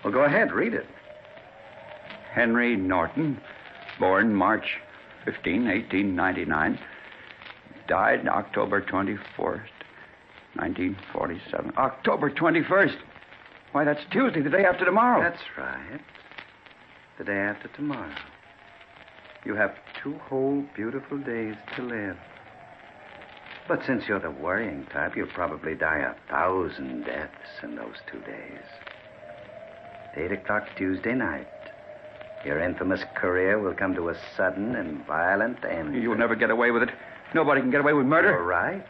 Well, go ahead, read it. Henry Norton, born March 15, 1899. Died October 24th, 1947. October 21st. Why, that's Tuesday, the day after tomorrow. That's right. The day after tomorrow. You have 2 whole beautiful days to live. But since you're the worrying type, you'll probably die 1,000 deaths in those 2 days. 8 o'clock Tuesday night. Your infamous career will come to a sudden and violent end. You'll never get away with it. Nobody can get away with murder. You're right.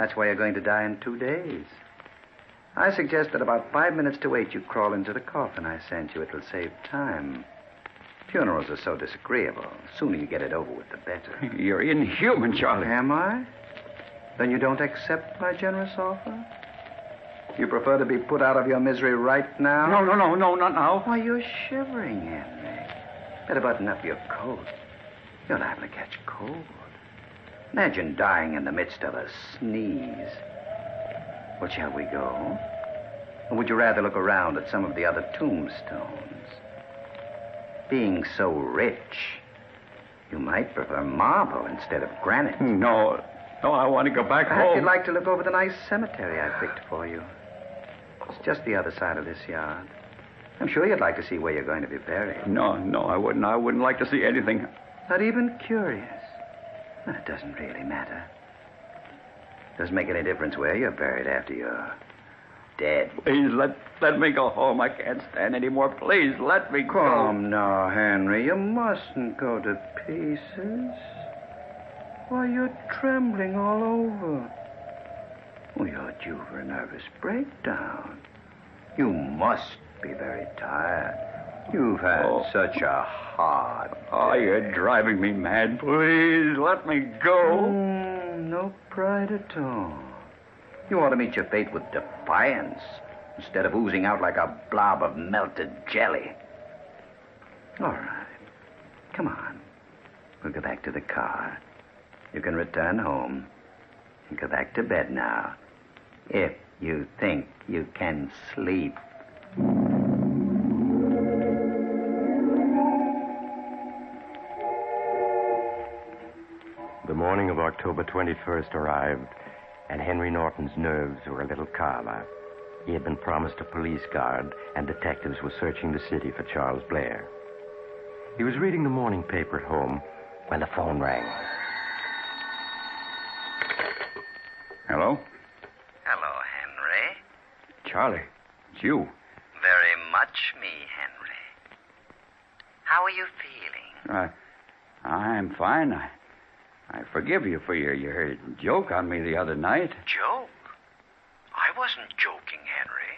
That's why you're going to die in 2 days. I suggest that about 5 minutes to 8 you crawl into the coffin I sent you. It'll save time. Funerals are so disagreeable. The sooner you get it over with, the better. You're inhuman, Charlie. Am I? Then you don't accept my generous offer? You prefer to be put out of your misery right now? No, not now. Why, you're shivering, Henry. Better button up your coat. You're liable to catch cold. Imagine dying in the midst of a sneeze. Well, shall we go? Or would you rather look around at some of the other tombstones? Being so rich, you might prefer marble instead of granite. No, I want to go back Perhaps home. you'd like to look over the nice cemetery I picked for you. It's just the other side of this yard. I'm sure you'd like to see where you're going to be buried. No, I wouldn't. I wouldn't like to see anything. Not even curious. Well, it doesn't really matter. Doesn't make any difference where you're buried after you're dead. Please, let me go home. I can't stand any more. Please, let me go. Come now, Henry. You mustn't go to pieces. Why, you're trembling all over. Well, you're due for a nervous breakdown. You must be very tired. You've had such a hard day. Oh, you're driving me mad. Please, let me go. No pride at all. You ought to meet your fate with defiance instead of oozing out like a blob of melted jelly. All right. Come on. We'll go back to the car. You can return home and go back to bed now. If you think you can sleep. The morning of October 21st arrived, and Henry Norton's nerves were a little calmer. He had been promised a police guard, and detectives were searching the city for Charles Blair. He was reading the morning paper at home when the phone rang. Hello? Hello, Henry. Charlie, it's you. Very much me, Henry. How are you feeling? I'm fine. I forgive you for your joke on me the other night. Joke? I wasn't joking, Henry.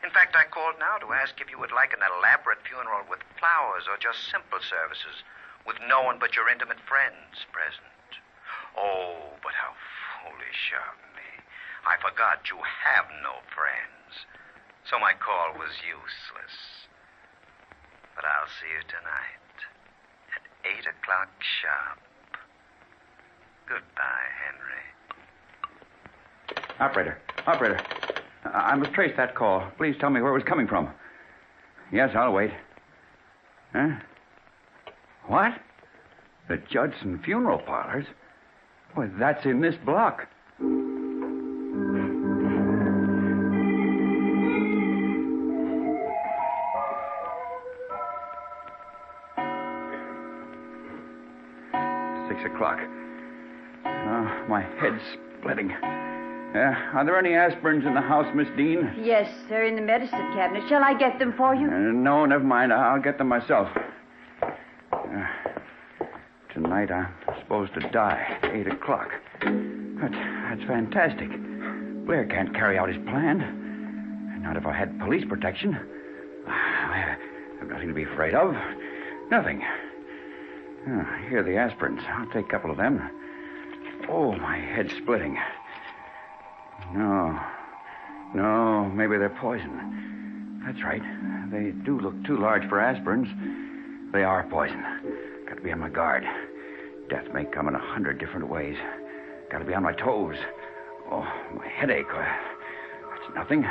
In fact, I called now to ask if you would like an elaborate funeral with flowers or just simple services with no one but your intimate friends present. Oh, but how foolish of me. I forgot you have no friends. So my call was useless. But I'll see you tonight at 8 o'clock sharp. Goodbye, Henry. Operator. I must trace that call. Please tell me where it was coming from. Yes, I'll wait. Huh? What? The Judson Funeral Parlors? Well, that's in this block. O'clock. My head's splitting. Are there any aspirins in the house, Miss Dean? Yes, they're in the medicine cabinet. Shall I get them for you? No, never mind. I'll get them myself. Tonight I'm supposed to die at 8 o'clock. That's fantastic. Blair can't carry out his plan. Not if I had police protection. I have nothing to be afraid of. Nothing. Here are the aspirins. I'll take a couple of them. Oh, my head's splitting. No, maybe they're poison. That's right. They do look too large for aspirins. They are poison. Got to be on my guard. Death may come in 100 different ways. Got to be on my toes. Oh, my headache. That's nothing.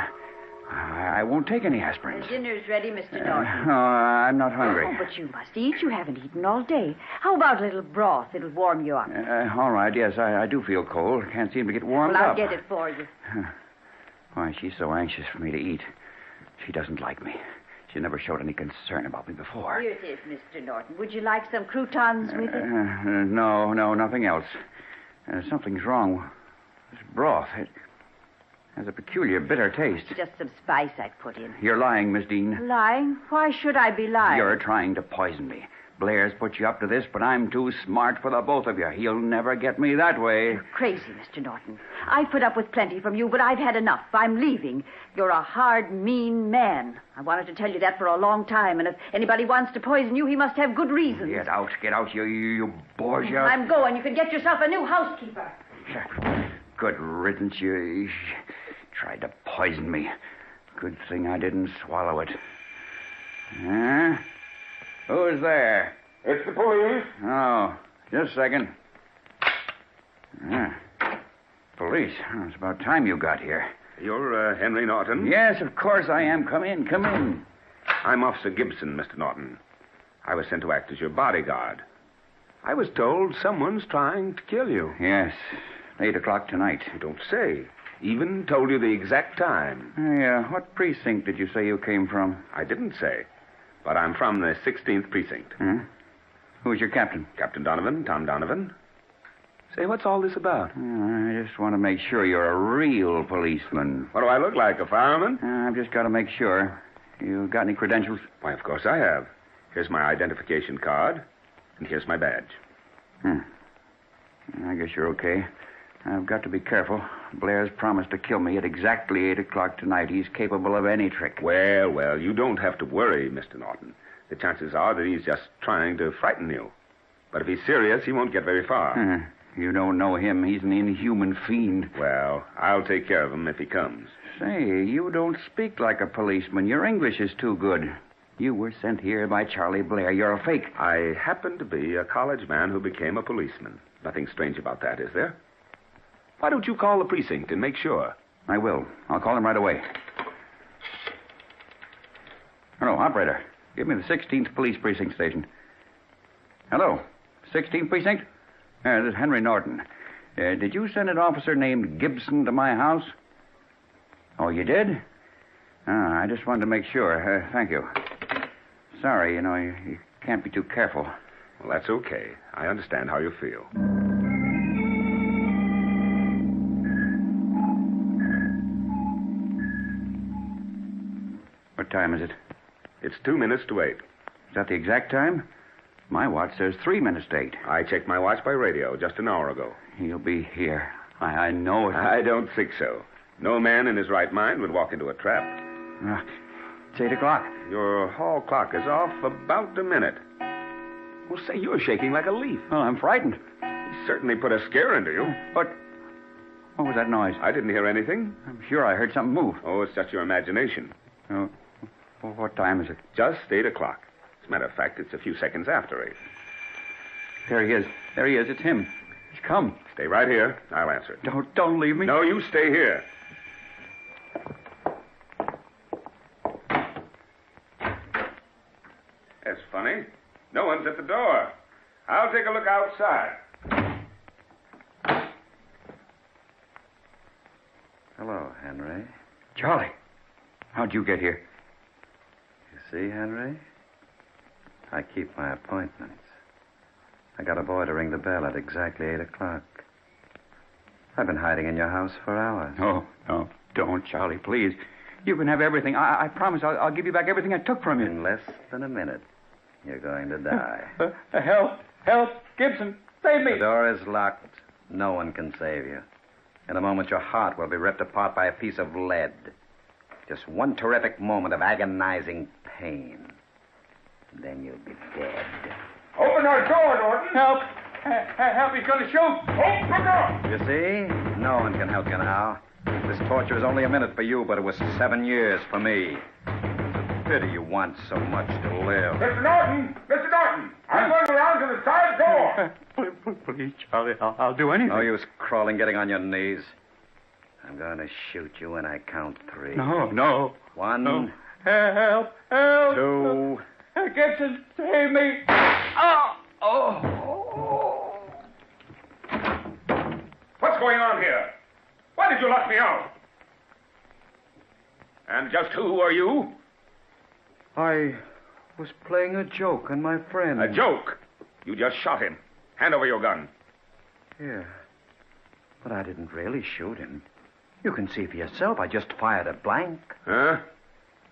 I won't take any aspirins. The dinner's ready, Mr. Norton. No, I'm not hungry. Oh, but you must eat. You haven't eaten all day. How about a little broth? It'll warm you up. All right, yes, I do feel cold. Can't seem to get warmed up. Well, I'll get it for you. Why, she's so anxious for me to eat. She doesn't like me. She never showed any concern about me before. Here it is, Mr. Norton. Would you like some croutons with it? No, nothing else. Something's wrong. This broth, it has a peculiar bitter taste. Just some spice I put in. You're lying, Miss Dean. Lying? Why should I be lying? You're trying to poison me. Blair's put you up to this, but I'm too smart for the both of you. He'll never get me that way. You're crazy, Mr. Norton. I've put up with plenty from you, but I've had enough. I'm leaving. You're a hard, mean man. I wanted to tell you that for a long time, and if anybody wants to poison you, he must have good reasons. Get out, you Borgia. I'm going. You can get yourself a new housekeeper. Good riddance. You tried to poison me. Good thing I didn't swallow it. Huh? Who's there? It's the police. Oh, just a second. Police. Oh, it's about time you got here. You're Henry Norton? Yes, of course I am. Come in. I'm Officer Gibson, Mr. Norton. I was sent to act as your bodyguard. I was told someone's trying to kill you. Yes, 8 o'clock tonight. You don't say. Even told you the exact time. Yeah, what precinct did you say you came from? I didn't say. But I'm from the 16th precinct. Who's your captain? Captain Donovan, Tom Donovan. Say, what's all this about? I just want to make sure you're a real policeman. What do I look like, a fireman? I've just got to make sure. You got any credentials? Why, of course I have. Here's my identification card, and here's my badge. I guess you're okay. I've got to be careful. Blair's promised to kill me at exactly 8 o'clock tonight. He's capable of any trick. Well, you don't have to worry, Mr. Norton. The chances are that he's just trying to frighten you. But if he's serious, he won't get very far. You don't know him. He's an inhuman fiend. Well, I'll take care of him if he comes. Say, you don't speak like a policeman. Your English is too good. You were sent here by Charlie Blair. You're a fake. I happen to be a college man who became a policeman. Nothing strange about that, is there? Why don't you call the precinct and make sure? I will. I'll call him right away. Hello, operator. Give me the 16th Police Precinct Station. Hello, 16th Precinct? This is Henry Norton. Did you send an officer named Gibson to my house? Oh, you did? I just wanted to make sure. Thank you. Sorry, you can't be too careful. Well, that's okay. I understand how you feel. What time is it? It's 2 minutes to 8. Is that the exact time? My watch says 3 minutes to 8. I checked my watch by radio just an hour ago. He'll be here. I know it. I don't think so. No man in his right mind would walk into a trap. It's 8 o'clock. Your hall clock is off about a minute. Well, say, you're shaking like a leaf. Well, I'm frightened. He certainly put a scare into you. What was that noise? I didn't hear anything. I'm sure I heard something move. Oh, it's just your imagination. Oh, well, what time is it? Just 8 o'clock. As a matter of fact, it's a few seconds after 8. There he is. There he is. It's him. He's come. Stay right here. I'll answer it. Don't leave me. No, you stay here. That's funny. No one's at the door. I'll take a look outside. Hello, Henry. Charlie, how'd you get here? You see, Henry? I keep my appointments. I got a boy to ring the bell at exactly 8 o'clock. I've been hiding in your house for hours. No, don't, Charlie, please. You can have everything. I promise I'll give you back everything I took from you. In less than a minute, you're going to die. Help! Gibson, save me! The door is locked. No one can save you. In a moment, your heart will be ripped apart by a piece of lead. Just one terrific moment of agonizing pain. Then you'll be dead. Open our door, Norton. Help! Help, he's going to shoot! Open the door! You see? No one can help you now. This torture is only a minute for you, but it was 7 years for me. It's a pity you want so much to live. Mr. Norton! Mr. Norton! I'm going around to the side door! Please, Charlie, I'll do anything. No use crawling, getting on your knees. I'm going to shoot you when I count 3. No. 1. No. Help! 2. Gibson, save me! What's going on here? Why did you lock me out? And just who are you? I was playing a joke on my friend. A joke? You just shot him. Hand over your gun. Yeah. But I didn't really shoot him. You can see for yourself. I just fired a blank. Huh?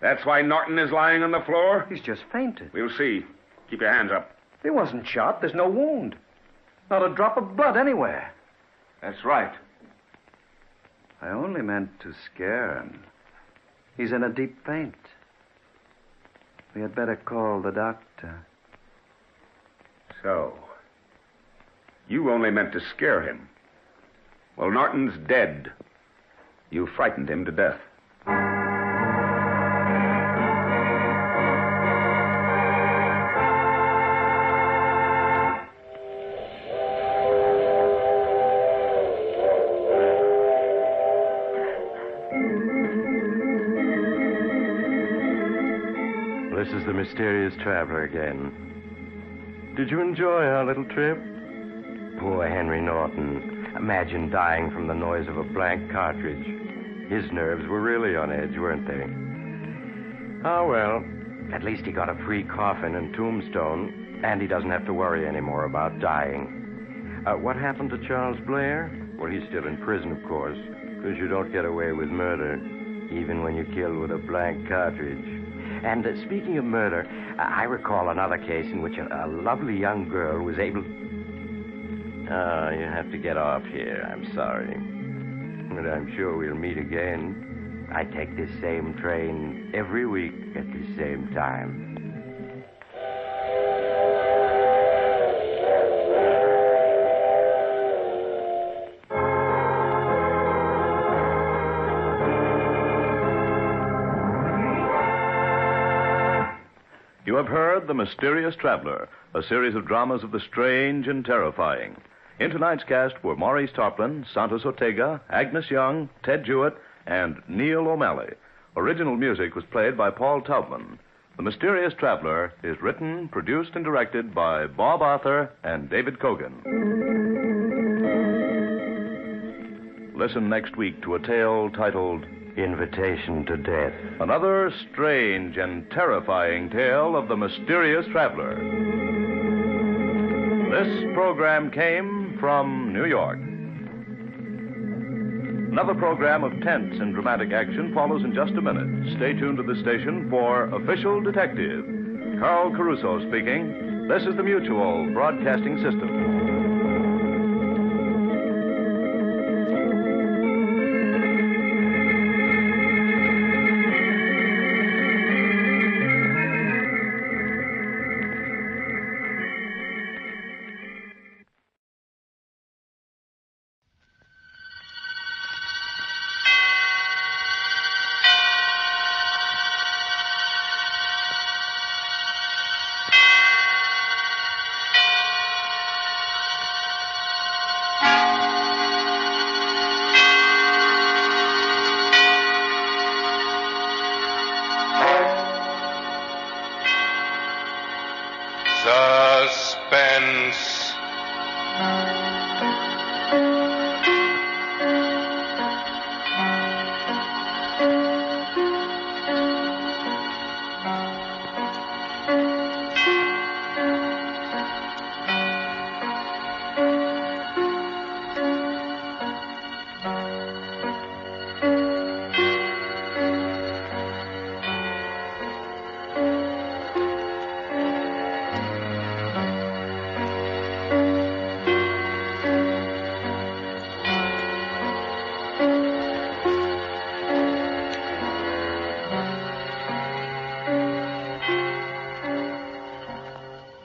That's why Norton is lying on the floor? He's just fainted. We'll see. Keep your hands up. He wasn't shot. There's no wound. Not a drop of blood anywhere. That's right. I only meant to scare him. He's in a deep faint. We had better call the doctor. So, you only meant to scare him. Well, Norton's dead. You frightened him to death. This is the mysterious traveler again. Did you enjoy our little trip? Poor Henry Norton. Imagine dying from the noise of a blank cartridge. His nerves were really on edge, weren't they? Oh, well, at least he got a free coffin and tombstone, and he doesn't have to worry anymore about dying. What happened to Charles Blair? Well, he's still in prison, of course, because you don't get away with murder, even when you kill with a blank cartridge. And speaking of murder, I recall another case in which a lovely young girl was able... Oh, you have to get off here. I'm sorry. But I'm sure we'll meet again. I take this same train every week at the same time. You have heard The Mysterious Traveler, a series of dramas of the strange and terrifying. In tonight's cast were Maurice Tarplin, Santos Ortega, Agnes Young, Ted Jewett, and Neil O'Malley. Original music was played by Paul Taubman. The Mysterious Traveler is written, produced, and directed by Bob Arthur and David Cogan. Listen next week to a tale titled Invitation to Death. Another strange and terrifying tale of the Mysterious Traveler. This program came from New York. Another program of tense and dramatic action follows in just a minute. Stay tuned to the station for Official Detective. Carl Caruso speaking. This is the Mutual Broadcasting System. Suspense.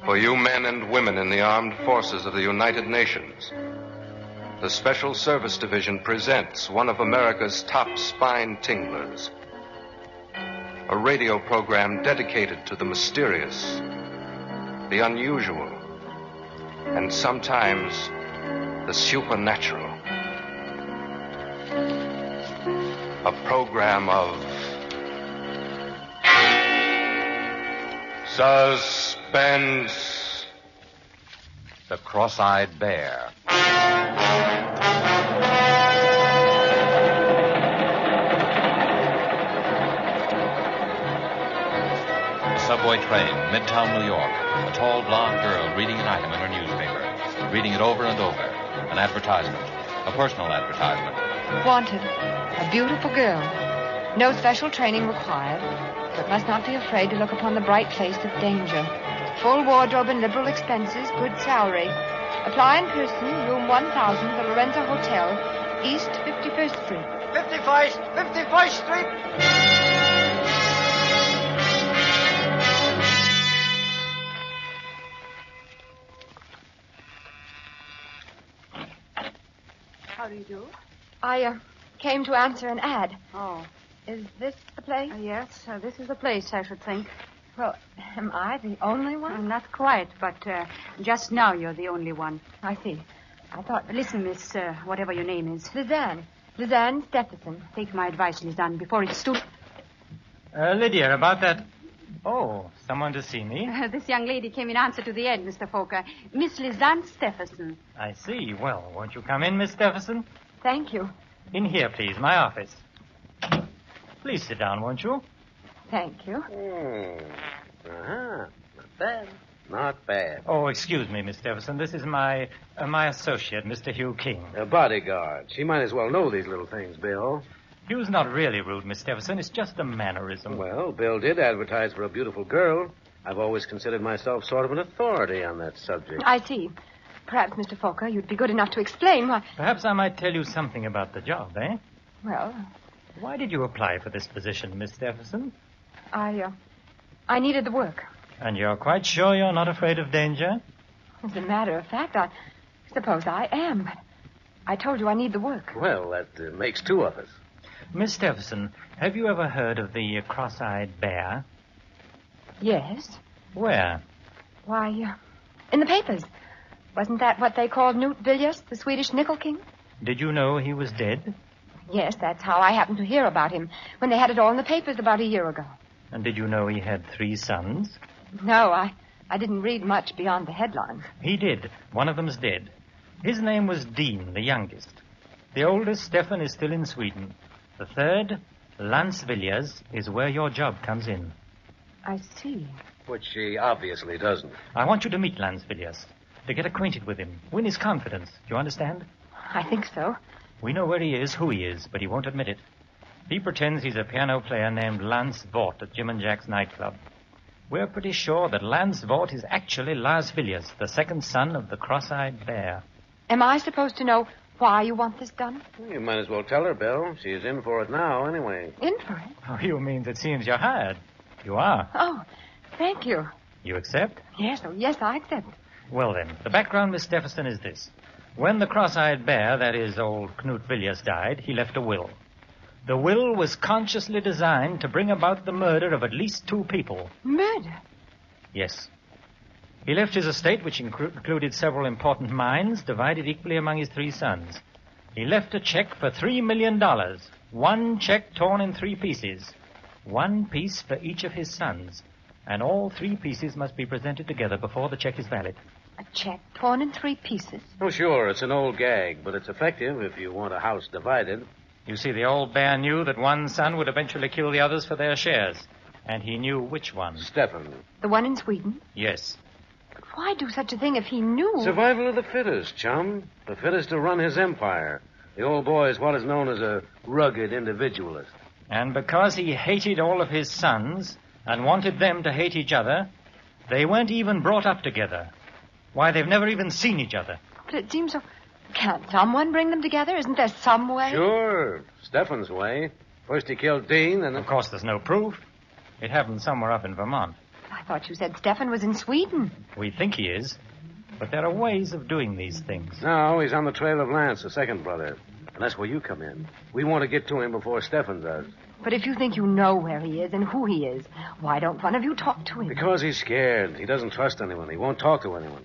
For you men and women in the armed forces of the United Nations, the Special Service Division presents one of America's top spine tinglers. A radio program dedicated to the mysterious, the unusual, and sometimes the supernatural. A program of Suspense. The Cross-Eyed Bear. Subway train, Midtown New York. A tall blonde girl reading an item in her newspaper. Reading it over and over. An advertisement. A personal advertisement. Wanted. A beautiful girl. No special training required, but must not be afraid to look upon the bright face of danger. Full wardrobe and liberal expenses, good salary. Apply in person, room 1000, the Lorenzo Hotel, East 51st Street. 51st Street. How do you do? I came to answer an ad. Oh. Is this the place? Yes, this is the place, I should think. Well, am I the only one? Not quite, but just now you're the only one. I see. I thought... Listen, miss, whatever your name is. Lisanne. Lisanne Stephenson. Take my advice, Lisanne, before it's too... Lydia, about that... Oh, someone to see me? This young lady came in answer to the ad, Mr. Fokker. Miss Lisanne Stephenson. I see. Well, won't you come in, Miss Stephenson? Thank you. In here, please, my office. Please sit down, won't you? Thank you. Uh-huh. Not bad. Not bad. Oh, excuse me, Miss Stephenson. This is my associate, Mr. Hugh King. A bodyguard. She might as well know these little things, Bill. Hugh's not really rude, Miss Stephenson. It's just a mannerism. Well, Bill did advertise for a beautiful girl. I've always considered myself sort of an authority on that subject. I see. Perhaps, Mr. Fokker, you'd be good enough to explain why... Perhaps I might tell you something about the job, eh? Well... Why did you apply for this position, Miss Stephenson? I needed the work. And you're quite sure you're not afraid of danger? As a matter of fact, I suppose I am. I told you I need the work. Well, that makes two of us. Miss Stephenson, have you ever heard of the cross-eyed bear? Yes. Where? Why, in the papers. Wasn't that what they called Knut Villiers, the Swedish nickel king? Did you know he was dead? Yes, that's how I happened to hear about him, when they had it all in the papers about a year ago. And did you know he had 3 sons? No, I didn't read much beyond the headlines. He did. One of them's dead. His name was Dean, the youngest. The oldest, Stefan, is still in Sweden. The third, Lance Villiers, is where your job comes in. I see. Which she obviously doesn't. I want you to meet Lance Villiers, to get acquainted with him, win his confidence. Do you understand? I think so. We know where he is, who he is, but he won't admit it. He pretends he's a piano player named Lance Vaught at Jim and Jack's nightclub. We're pretty sure that Lance Vaught is actually Las Villiers, the second son of the cross-eyed bear. Am I supposed to know why you want this done? You might as well tell her, Bill. She's in for it now, anyway. In for it? Oh, you mean it seems you're hired. You are. Oh, thank you. You accept? Yes, I accept. Well, then, the background, Miss Stephenson, is this. When the cross-eyed bear, that is, old Knut Villiers, died, he left a will. The will was consciously designed to bring about the murder of at least 2 people. Murder? Yes. He left his estate, which included several important mines, divided equally among his 3 sons. He left a check for $3 million. 1 check torn in 3 pieces. 1 piece for each of his sons. And all 3 pieces must be presented together before the check is valid. A check torn in 3 pieces? Oh, sure, it's an old gag, but it's effective if you want a house divided. You see, the old bear knew that one son would eventually kill the others for their shares. And he knew which one. Stefan. The one in Sweden? Yes. But why do such a thing if he knew? Survival of the fittest, chum. The fittest to run his empire. The old boy is what is known as a rugged individualist. And because he hated all of his sons and wanted them to hate each other, they weren't even brought up together. Why, they've never even seen each other. But it seems so... Can't someone bring them together? Isn't there some way? Sure. Stefan's way. First he killed Dean, and... Of course, there's no proof. It happened somewhere up in Vermont. I thought you said Stefan was in Sweden. We think he is. But there are ways of doing these things. No, he's on the trail of Lance, the second brother. And that's where you come in. We want to get to him before Stefan does. But if you think you know where he is and who he is, why don't one of you talk to him? Because he's scared. He doesn't trust anyone. He won't talk to anyone.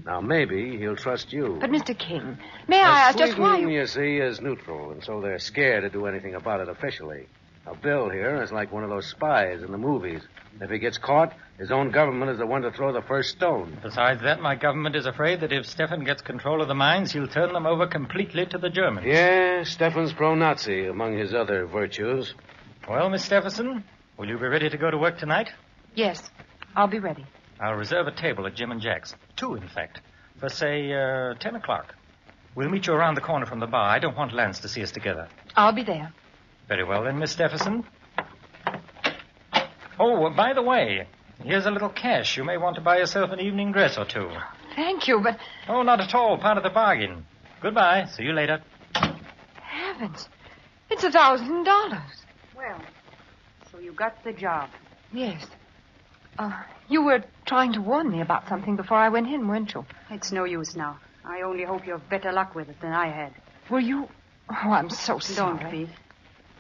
Now, maybe he'll trust you. But, Mr. King, may I ask just why you see, is neutral, and so they're scared to do anything about it officially. Now, Bill here is like one of those spies in the movies. If he gets caught, his own government is the one to throw the first stone. Besides that, my government is afraid that if Stefan gets control of the mines, he'll turn them over completely to the Germans. Yeah, Stefan's pro-Nazi, among his other virtues. Well, Miss Stephenson, will you be ready to go to work tonight? Yes, I'll be ready. I'll reserve a table at Jim and Jack's. 2, in fact. For, say, 10 o'clock. We'll meet you around the corner from the bar. I don't want Lance to see us together. I'll be there. Very well, then, Miss Stephenson. Oh, by the way, here's a little cash. You may want to buy yourself an evening dress or 2. Thank you, but... Oh, not at all. Part of the bargain. Goodbye. See you later. Heavens. It's $1,000. Well, so you got the job. Yes. You were trying to warn me about something before I went in, weren't you? It's no use now. I only hope you have better luck with it than I had. Were you... Oh, I'm so sorry. Don't be.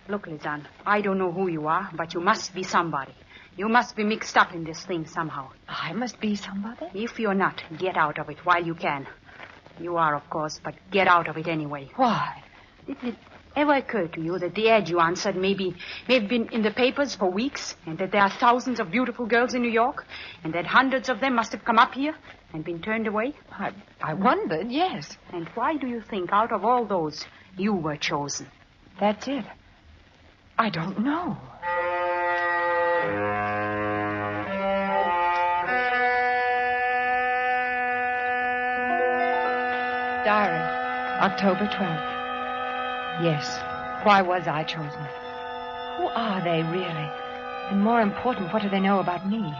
Look, Lisanne, I don't know who you are, but you must be somebody. You must be mixed up in this thing somehow. I must be somebody? If you're not, get out of it while you can. You are, of course, but get out of it anyway. Why? Did it ever occur to you that the ad you answered may have been in the papers for weeks, and that there are thousands of beautiful girls in New York, and that hundreds of them must have come up here and been turned away? I wondered, yes. And why do you think out of all those you were chosen? That's it. I don't know. Diary, October 12th. Yes, why was I chosen? Who are they, really? And more important, what do they know about me?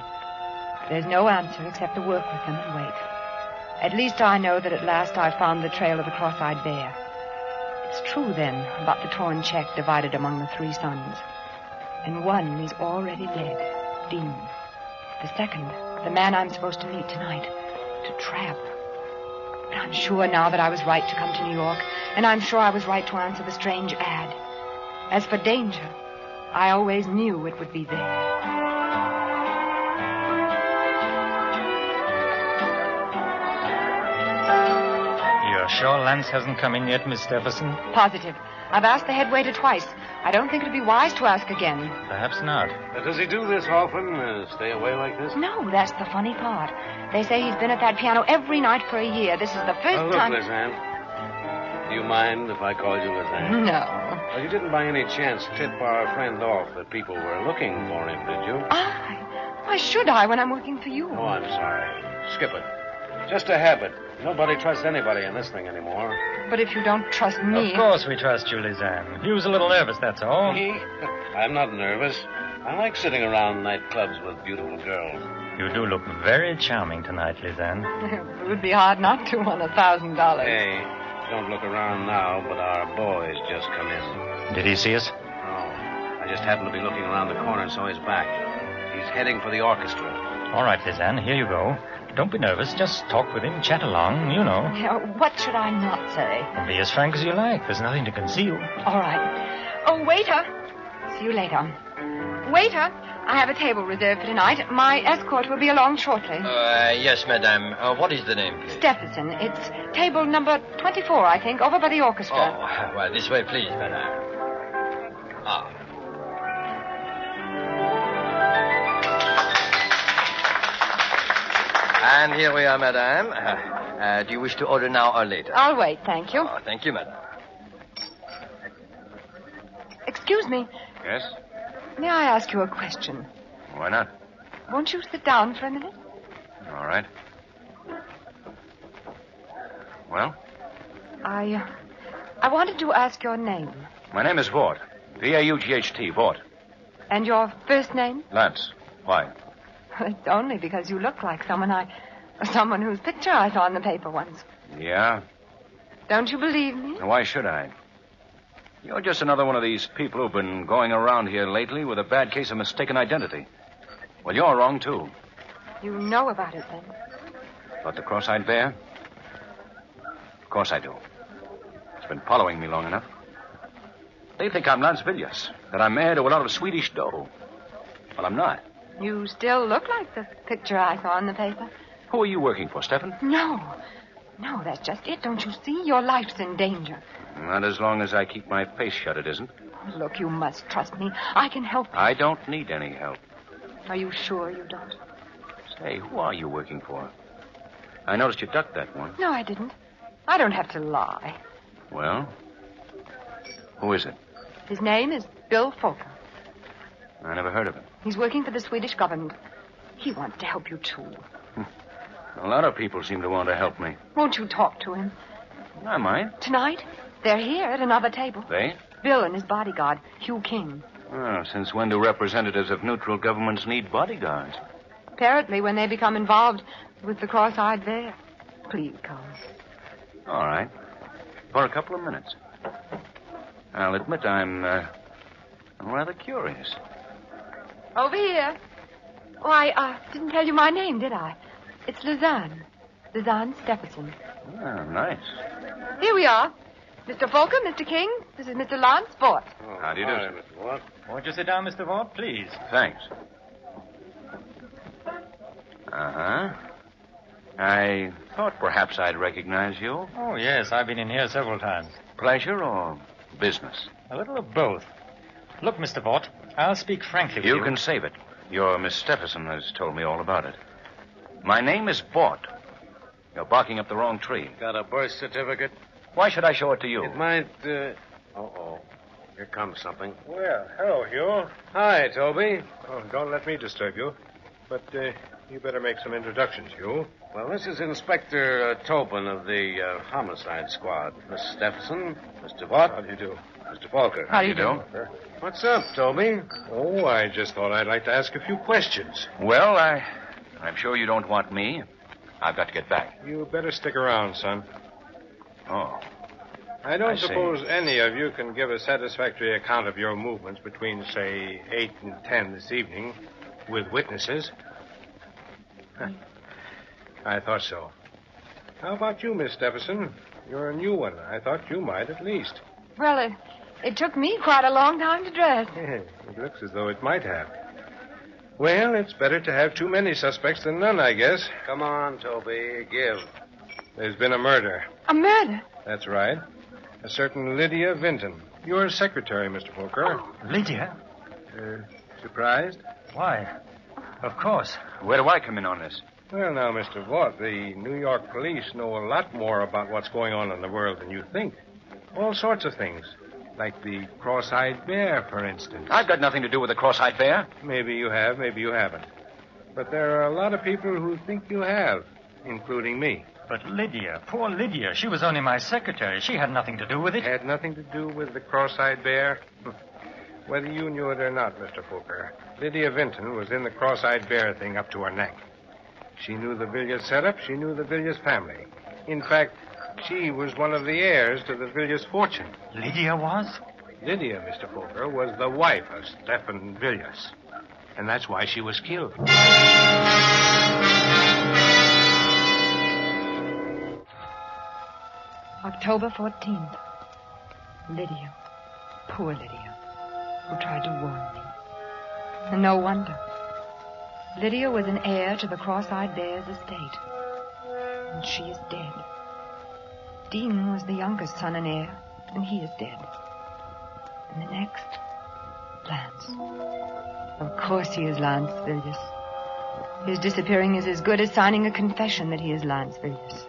There's no answer except to work with them and wait. At least I know that at last I've found the trail of the cross-eyed bear. It's true, then, about the torn check divided among the 3 sons. And one is already dead, Dean. The second, the man I'm supposed to meet tonight, to trap. But I'm sure now that I was right to come to New York, and I'm sure I was right to answer the strange ad. As for danger, I always knew it would be there. You're sure Lance hasn't come in yet, Miss Stephenson? Positive. I've asked the head waiter twice. I don't think it'd be wise to ask again. Perhaps not. Does he do this often? Stay away like this? No, that's the funny part. They say he's been at that piano every night for a year. This is the first time... Look, Lisanne. Do you mind if I call you Lisanne? No. Well, you didn't by any chance tip our friend off that people were looking for him, did you? Why should I when I'm working for you? Oh, I'm sorry. Skip it. Just a habit. Nobody trusts anybody in this thing anymore. But if you don't trust me... Of course we trust you, Lisanne. He was a little nervous, that's all. I'm not nervous. I like sitting around nightclubs with beautiful girls. You do look very charming tonight, Lisanne. It would be hard not to on $1,000. Hey, don't look around now, but our boy's just come in. Did he see us? No. I just happened to be looking around the corner and saw his back. He's heading for the orchestra. All right, Lisanne, here you go. Don't be nervous. Just talk with him, chat along, you know. What should I not say? And be as frank as you like. There's nothing to conceal. All right. Oh, waiter. See you later. Waiter, I have a table reserved for tonight. My escort will be along shortly. Yes, madame. What is the name, please? Stephenson. It's table number 24, I think, over by the orchestra. Oh, well, this way, please, madame. Ah. And here we are, madame. Do you wish to order now or later? I'll wait, thank you. Oh, thank you, madame. Excuse me. Yes? May I ask you a question? Why not? Won't you sit down for a minute? All right. Well? I wanted to ask your name. My name is Vaught. V-A-U-G-H-T, Vaught. And your first name? Lance. Why? It's only because you look like someone whose picture I saw in the paper once. Yeah? Don't you believe me? Why should I? You're just another one of these people who've been going around here lately with a bad case of mistaken identity. Well, you're wrong, too. You know about it, then? About the cross-eyed bear? Of course I do. It's been following me long enough. They think I'm Lance Villiers, that I'm heir to a lot of Swedish dough. Well, I'm not. You still look like the picture I saw in the paper. Who are you working for, Stephen? No, that's just it. Don't you see? Your life's in danger. Not as long as I keep my face shut, it isn't. Look, you must trust me. I can help you. I don't need any help. Are you sure you don't? Say, who are you working for? I noticed you ducked that one. No, I didn't. I don't have to lie. Well, who is it? His name is Bill Folker. I never heard of him. He's working for the Swedish government. He wants to help you, too. A lot of people seem to want to help me. Won't you talk to him? I might. Tonight? They're here at another table. They? Bill and his bodyguard, Hugh King. Oh, since when do representatives of neutral governments need bodyguards? Apparently when they become involved with the cross-eyed bear. Please come. All right. For a couple of minutes. I'll admit I'm rather curious. Over here. Oh, I didn't tell you my name, did I? It's Lisanne. Lisanne Stephenson. Oh, nice. Here we are. Mr. Folker, Mr. King, this is Mr. Lance Vaught. Oh, how do you do, Mr. Vaught? Won't you sit down, Mr. Vaught, please? Thanks. Uh-huh. I thought perhaps I'd recognize you. Oh, yes, I've been in here several times. Pleasure or business? A little of both. Look, Mr. Vaught, I'll speak frankly with you. You can save it. Your Miss Stephenson has told me all about it. My name is Vaught. You're barking up the wrong tree. Got a birth certificate? Why should I show it to you? It might, Uh-oh. Here comes something. Well, hello, Hugh. Hi, Toby. Oh, don't let me disturb you. But, you better make some introductions, Hugh. Well, this is Inspector Tobin of the Homicide Squad. Miss Stephenson, Mr. Vaught. How do you do? Mr. Folker. How do you do? What's up, Toby? Oh, I just thought I'd like to ask a few questions. Well, I'm sure you don't want me. I've got to get back. You better stick around, son. Oh. I don't I see. suppose any of you can give a satisfactory account of your movements between, say, 8 and 10 this evening with witnesses. I thought so. How about you, Miss Stephenson? You're a new one. I thought you might, at least. Well, it took me quite a long time to dress. It looks as though it might have. Well, it's better to have too many suspects than none, I guess. Come on, Toby. Give. There's been a murder. A murder? That's right. A certain Lydia Vinton. Your secretary, Mr. Folker. Lydia? Surprised? Why? Of course. Where do I come in on this? Well, now, Mr. Vaught, the New York police know a lot more about what's going on in the world than you think. All sorts of things. Like the cross-eyed bear, for instance. I've got nothing to do with the cross-eyed bear. Maybe you have, maybe you haven't. But there are a lot of people who think you have, including me. But Lydia, poor Lydia, she was only my secretary. She had nothing to do with it. Had nothing to do with the cross-eyed bear? Whether you knew it or not, Mr. Fooker, Lydia Vinton was in the cross-eyed bear thing up to her neck. She knew the Villiers setup. She knew the Villiers family. In fact, she was one of the heirs to the Villiers fortune. Lydia was? Lydia, Mr. Fooker, was the wife of Stephen Villiers. And that's why she was killed. October 14th. Lydia. Poor Lydia, who tried to warn me. And no wonder. Lydia was an heir to the cross-eyed bear's estate. And she is dead. Dean was the youngest son and heir, and he is dead. And the next, Lance. Of course he is Lance Villiers. His disappearing is as good as signing a confession that he is Lance Villiers.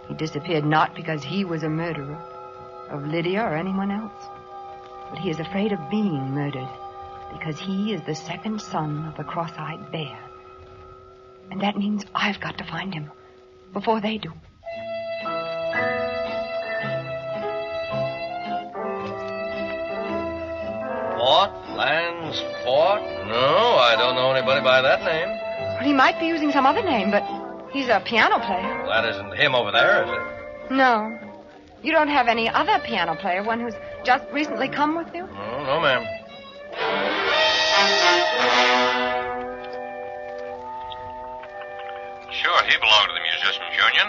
He disappeared not because he was a murderer of Lydia or anyone else, but he is afraid of being murdered because he is the second son of the cross-eyed bear. And that means I've got to find him before they do. Fort? Lance Fort? No, I don't know anybody by that name. Well, he might be using some other name, but he's a piano player. Well, that isn't him over there, is it? No. You don't have any other piano player, one who's just recently come with you? No, ma'am. Sure, he belonged to the Musicians Union.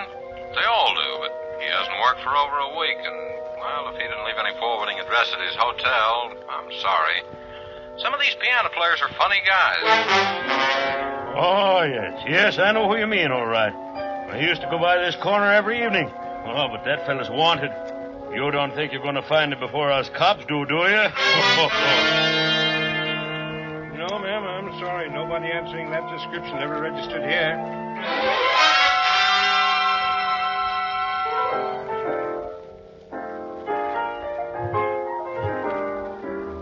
They all do, but he hasn't worked for over a week, and, well, if he didn't leave any forwarding address at his hotel, I'm sorry. Some of these piano players are funny guys. Oh, yes. Yes, I know who you mean, all right. I used to go by this corner every evening. Oh, but that fella's wanted. You don't think you're going to find him before us cops do you? No, ma'am, I'm sorry. Nobody answering that description ever registered here.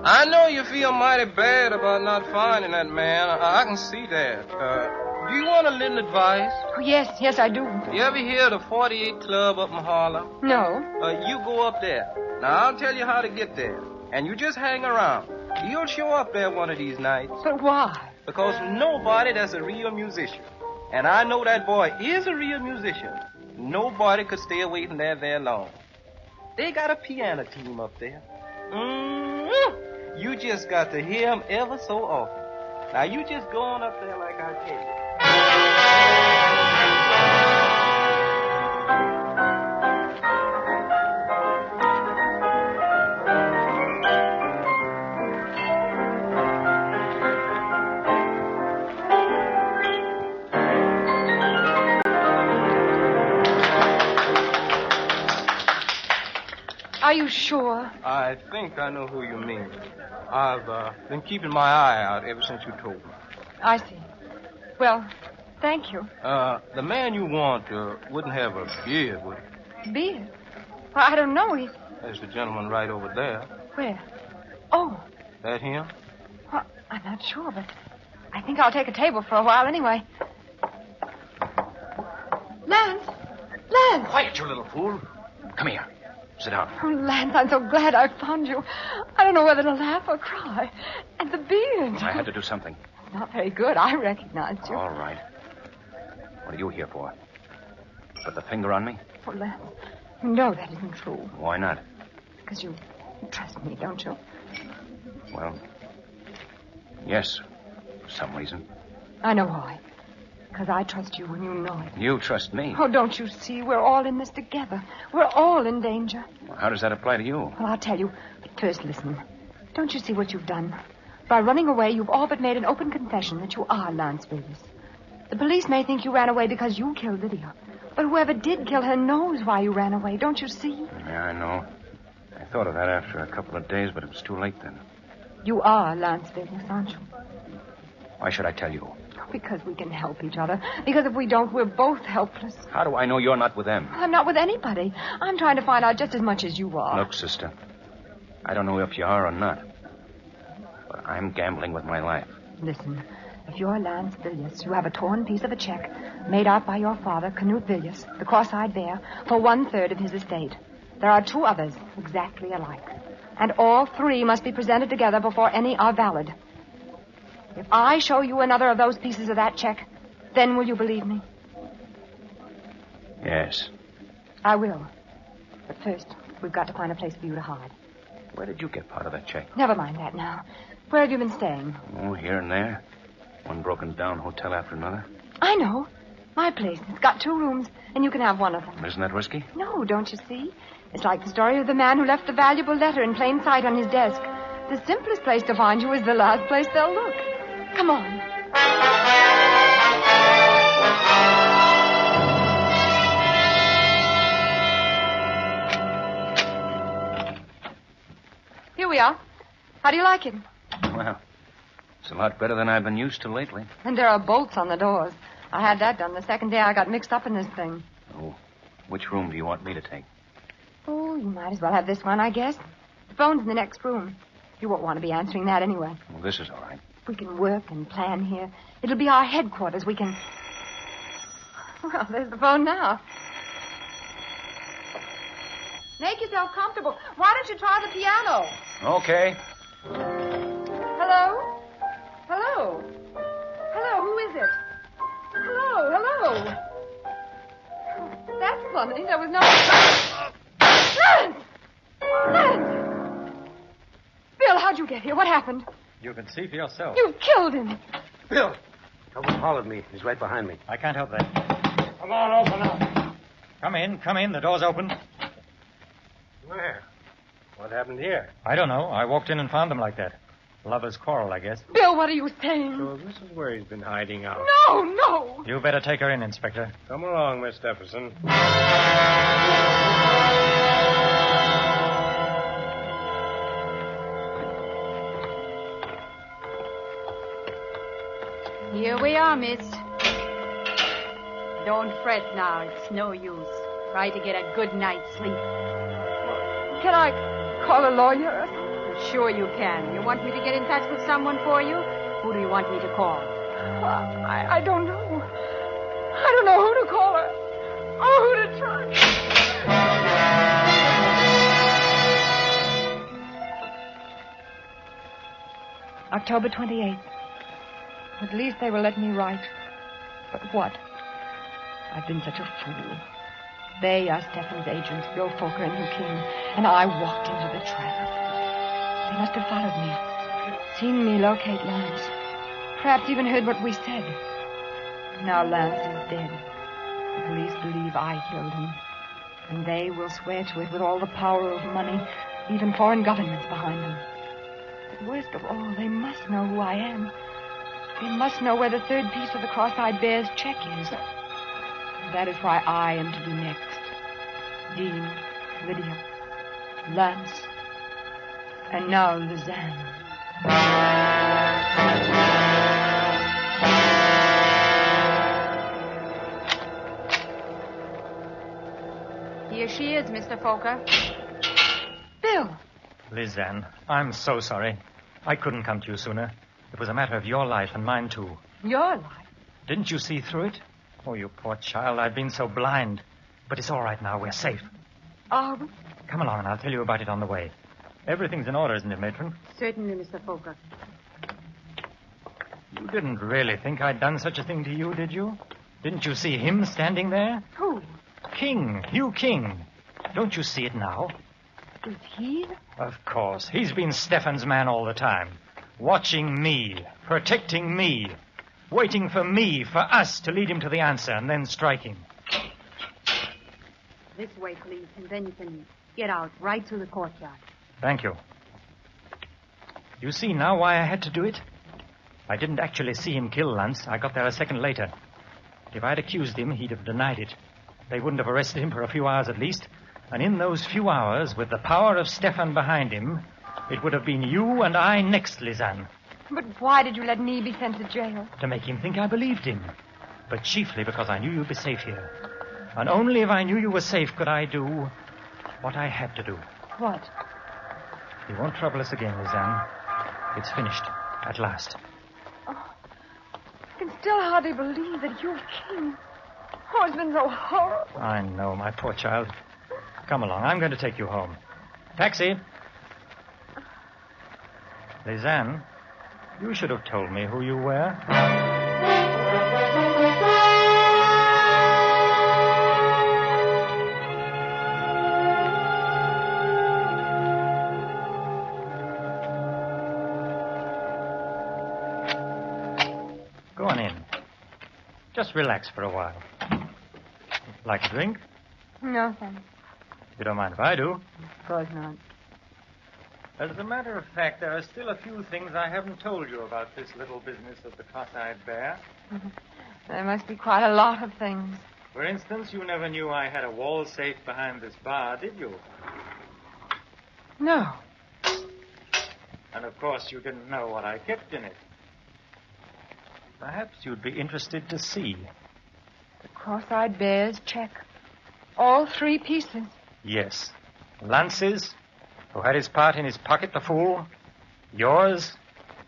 I know you feel mighty bad about not finding that man. I can see that. Do you want a little advice? Oh, yes, I do. You ever hear of the 48 Club up in Harlem? No. You go up there. Now, I'll tell you how to get there. And you just hang around. You'll show up there one of these nights. But why? Because nobody that's a real musician. And I know that boy is a real musician. Nobody could stay away from there very long. They got a piano team up there. You just got to hear him ever so often. Now, you just go on up there like I tell you. Are you sure? I think I know who you mean. I've been keeping my eye out ever since you told me. I see. Well, thank you. The man you want wouldn't have a beard, would he? Beard? Well, I don't know. He's... There's the gentleman right over there. Where? Oh. That him? Well, I'm not sure, but I think I'll take a table for a while anyway. Lance! Lance! Quiet, you little fool. Come here. Sit down. Oh, Lance, I'm so glad I found you. I don't know whether to laugh or cry. And the beard. I had to do something. Not very good. I recognized you. All right. What are you here for? Put the finger on me? Oh, Lance, you know that isn't true. Why not? Because you trust me, don't you? Well, yes, for some reason. I know why. Because I trust you and you know it. You trust me? Oh, don't you see? We're all in this together. We're all in danger. Well, how does that apply to you? Well, I'll tell you. But first, listen. Don't you see what you've done? By running away, you've all but made an open confession that you are Lance Villiers. The police may think you ran away because you killed Lydia. But whoever did kill her knows why you ran away. Don't you see? Yeah, I know. I thought of that after a couple of days, but it was too late then. You are Lance Villiers, aren't you? Why should I tell you? Because we can help each other. Because if we don't, we're both helpless. How do I know you're not with them? I'm not with anybody. I'm trying to find out just as much as you are. Look, sister, I don't know if you are or not, but I'm gambling with my life. Listen, If you're Lance Villiers, you have a torn piece of a check made out by your father, Canute Villiers, the cross-eyed bear, for 1/3 of his estate. There are 2 others exactly alike. And all 3 must be presented together before any are valid. If I show you another of those pieces of that check, then will you believe me? Yes. I will. But first, we've got to find a place for you to hide. Where did you get part of that check? Never mind that now. Where have you been staying? Oh, here and there. One broken-down hotel after another. I know. My place. It's got 2 rooms, and you can have one of them. Isn't that risky? No, don't you see? It's like the story of the man who left the valuable letter in plain sight on his desk. The simplest place to find you is the last place they'll look. Come on. Here we are. How do you like it? Well, it's a lot better than I've been used to lately. And there are bolts on the doors. I had that done the second day I got mixed up in this thing. Oh, which room do you want me to take? Oh, you might as well have this one, I guess. The phone's in the next room. You won't want to be answering that anyway. Well, this is all right. We can work and plan here. It'll be our headquarters. We can... Well, there's the phone now. Make yourself comfortable. Why don't you try the piano? Okay. Hello? Hello? Hello, who is it? Hello? That's funny. There was no... Lance! Bill, how'd you get here? What happened? You can see for yourself. You killed him. Bill! Someone hollered me. He's right behind me. I can't help that. Come on, open up. Come in. The door's open. Where? What happened here? I don't know. I walked in and found them like that. Lovers' quarrel, I guess. Bill, what are you saying? So this is where he's been hiding out. No! You better take her in, Inspector. Come along, Miss Stephenson. Here we are, miss. Don't fret now. It's no use. Try to get a good night's sleep. Can I call a lawyer? Sure you can. You want me to get in touch with someone for you? Who do you want me to call? I don't know. I don't know who to call her. Or who to try. October 28th. At least they will let me write. But what? I've been such a fool. They are Stefan's agents, Bill Foker and Hugh King, and I walked into the trap. They must have followed me, seen me locate Lance, perhaps even heard what we said. Now Lance is dead. The police believe I killed him, and they will swear to it with all the power of money, even foreign governments behind them. But worst of all, they must know who I am. They must know where the 3rd piece of the cross-eyed bear's check is. That is why I am to be next. Dean, Lydia, Lance, and now Lizanne. Here she is, Mr. Foker. Bill! Lizanne, I'm so sorry. I couldn't come to you sooner. It was a matter of your life and mine, too. Your life? Didn't you see through it? Oh, you poor child. I've been so blind. But it's all right now. We're safe. Are we? Come along, and I'll tell you about it on the way. Everything's in order, isn't it, Matron? Certainly, Mr. Foker. You didn't really think I'd done such a thing to you, did you? Didn't you see him standing there? Who? King. Hugh King. Don't you see it now? Is he? Of course. He's been Stefan's man all the time. Watching me. Protecting me. Waiting for me, for us, to lead him to the answer and then strike him. This way, please, and then you can get out right through the courtyard. Thank you. You see now why I had to do it? I didn't actually see him kill Lance. I got there a second later. If I'd accused him, he'd have denied it. They wouldn't have arrested him for a few hours at least. And in those few hours, with the power of Stefan behind him, it would have been you and I next, Lizanne. But why did you let me be sent to jail? To make him think I believed him. But chiefly because I knew you'd be safe here. And only if I knew you were safe could I do what I had to do. What? You won't trouble us again, Lizanne. It's finished. At last. Oh, still hardly believe that you're king. Oh, it's been so horrible. I know, my poor child. Come along. I'm going to take you home. Taxi. Lisanne, you should have told me who you were. Go on in. Just relax for a while. Like a drink? No, thanks. You don't mind if I do? Of course not. As a matter of fact, there are still a few things I haven't told you about this little business of the cross-eyed bear. There must be quite a lot of things. For instance, you never knew I had a wall safe behind this bar, did you? No. And of course, you didn't know what I kept in it. Perhaps you'd be interested to see. The cross-eyed bear's check. All 3 pieces. Yes. Lance's, who had his part in his pocket, the fool, yours,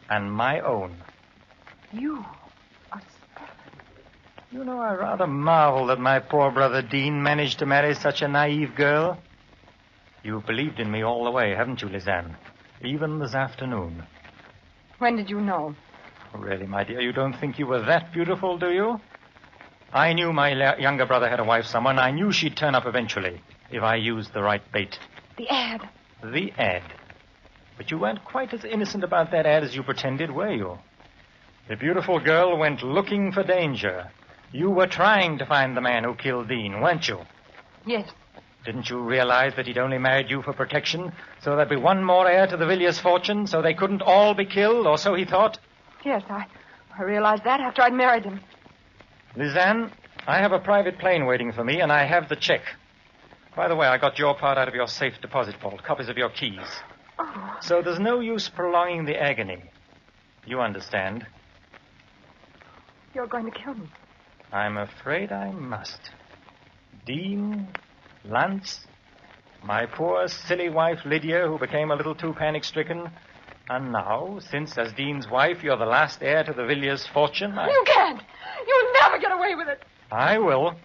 and my own. You are You know, I rather marvel that my poor brother Dean managed to marry such a naive girl. You've believed in me all the way, haven't you, Lisanne? Even this afternoon. When did you know? Really, my dear, you don't think you were that beautiful, do you? I knew my younger brother had a wife somewhere, and I knew she'd turn up eventually if I used the right bait. The ad. The ad. But you weren't quite as innocent about that ad as you pretended, were you? The beautiful girl went looking for danger. You were trying to find the man who killed Dean, weren't you? Yes. Didn't you realize that he'd only married you for protection, so there'd be one more heir to the Villiers' fortune, so they couldn't all be killed, or so he thought? Yes, I realized that after I'd married him. Lisanne, I have a private plane waiting for me, and I have the check. By the way, I got your part out of your safe deposit vault, copies of your keys. Oh. So there's no use prolonging the agony. You understand. You're going to kill me. I'm afraid I must. Dean, Lance, my poor silly wife Lydia, who became a little too panic-stricken, and now, since as Dean's wife you're the last heir to the Villiers' fortune, You can't! You'll never get away with it! I will.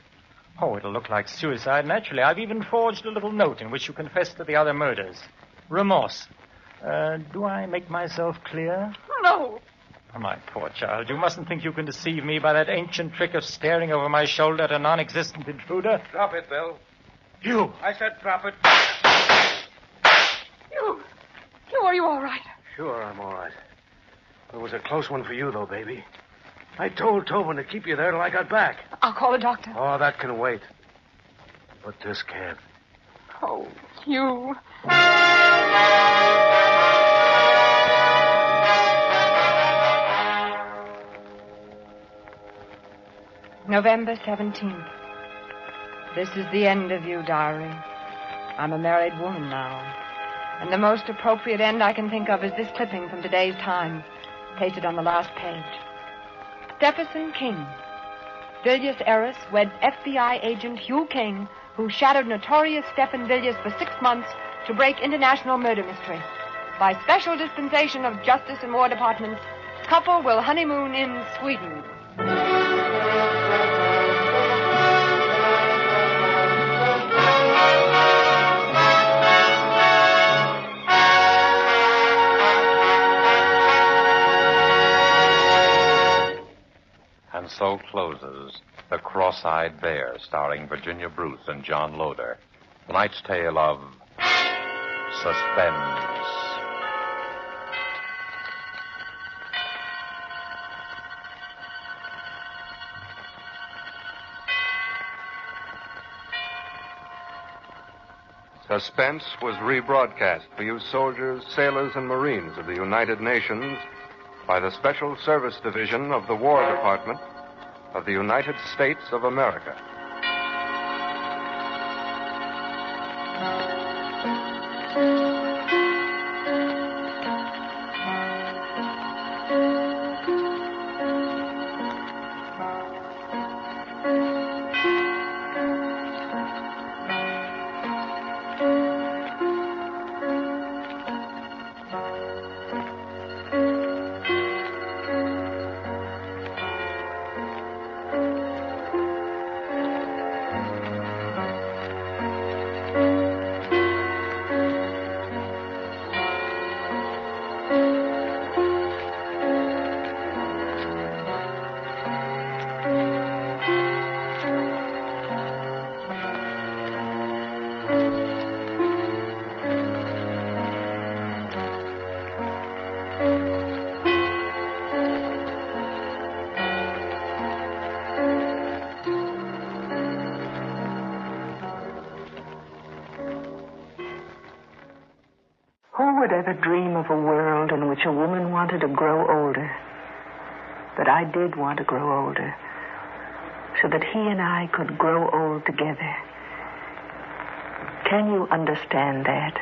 Oh, it'll look like suicide, naturally. I've even forged a little note in which you confess to the other murders. Remorse. Do I make myself clear? No. Oh, my poor child, you mustn't think you can deceive me by that ancient trick of staring over my shoulder at a non-existent intruder. Drop it, Bill. You! I said drop it. You, are you all right? Sure, I'm all right. It was a close one for you, though, baby. I told Tobin to keep you there till I got back. I'll call a doctor. Oh, that can wait. But this can't. Oh, you. November 17th. This is the end of you, diary. I'm a married woman now. And the most appropriate end I can think of is this clipping from today's Times, pasted on the last page. Stephenson King. Villiers heiress weds FBI agent Hugh King, who shadowed notorious Stephen Villiers for 6 months to break international murder mystery. By special dispensation of Justice and War Departments, couple will honeymoon in Sweden. And so closes The Cross-Eyed Bear, starring Virginia Bruce and John Loder. Tonight's tale of Suspense. Suspense was rebroadcast for you soldiers, sailors, and Marines of the United Nations by the Special Service Division of the War Department of the United States of America. would ever dream of a world in which a woman wanted to grow older. But I did want to grow older, so that he and I could grow old together. Can you understand that?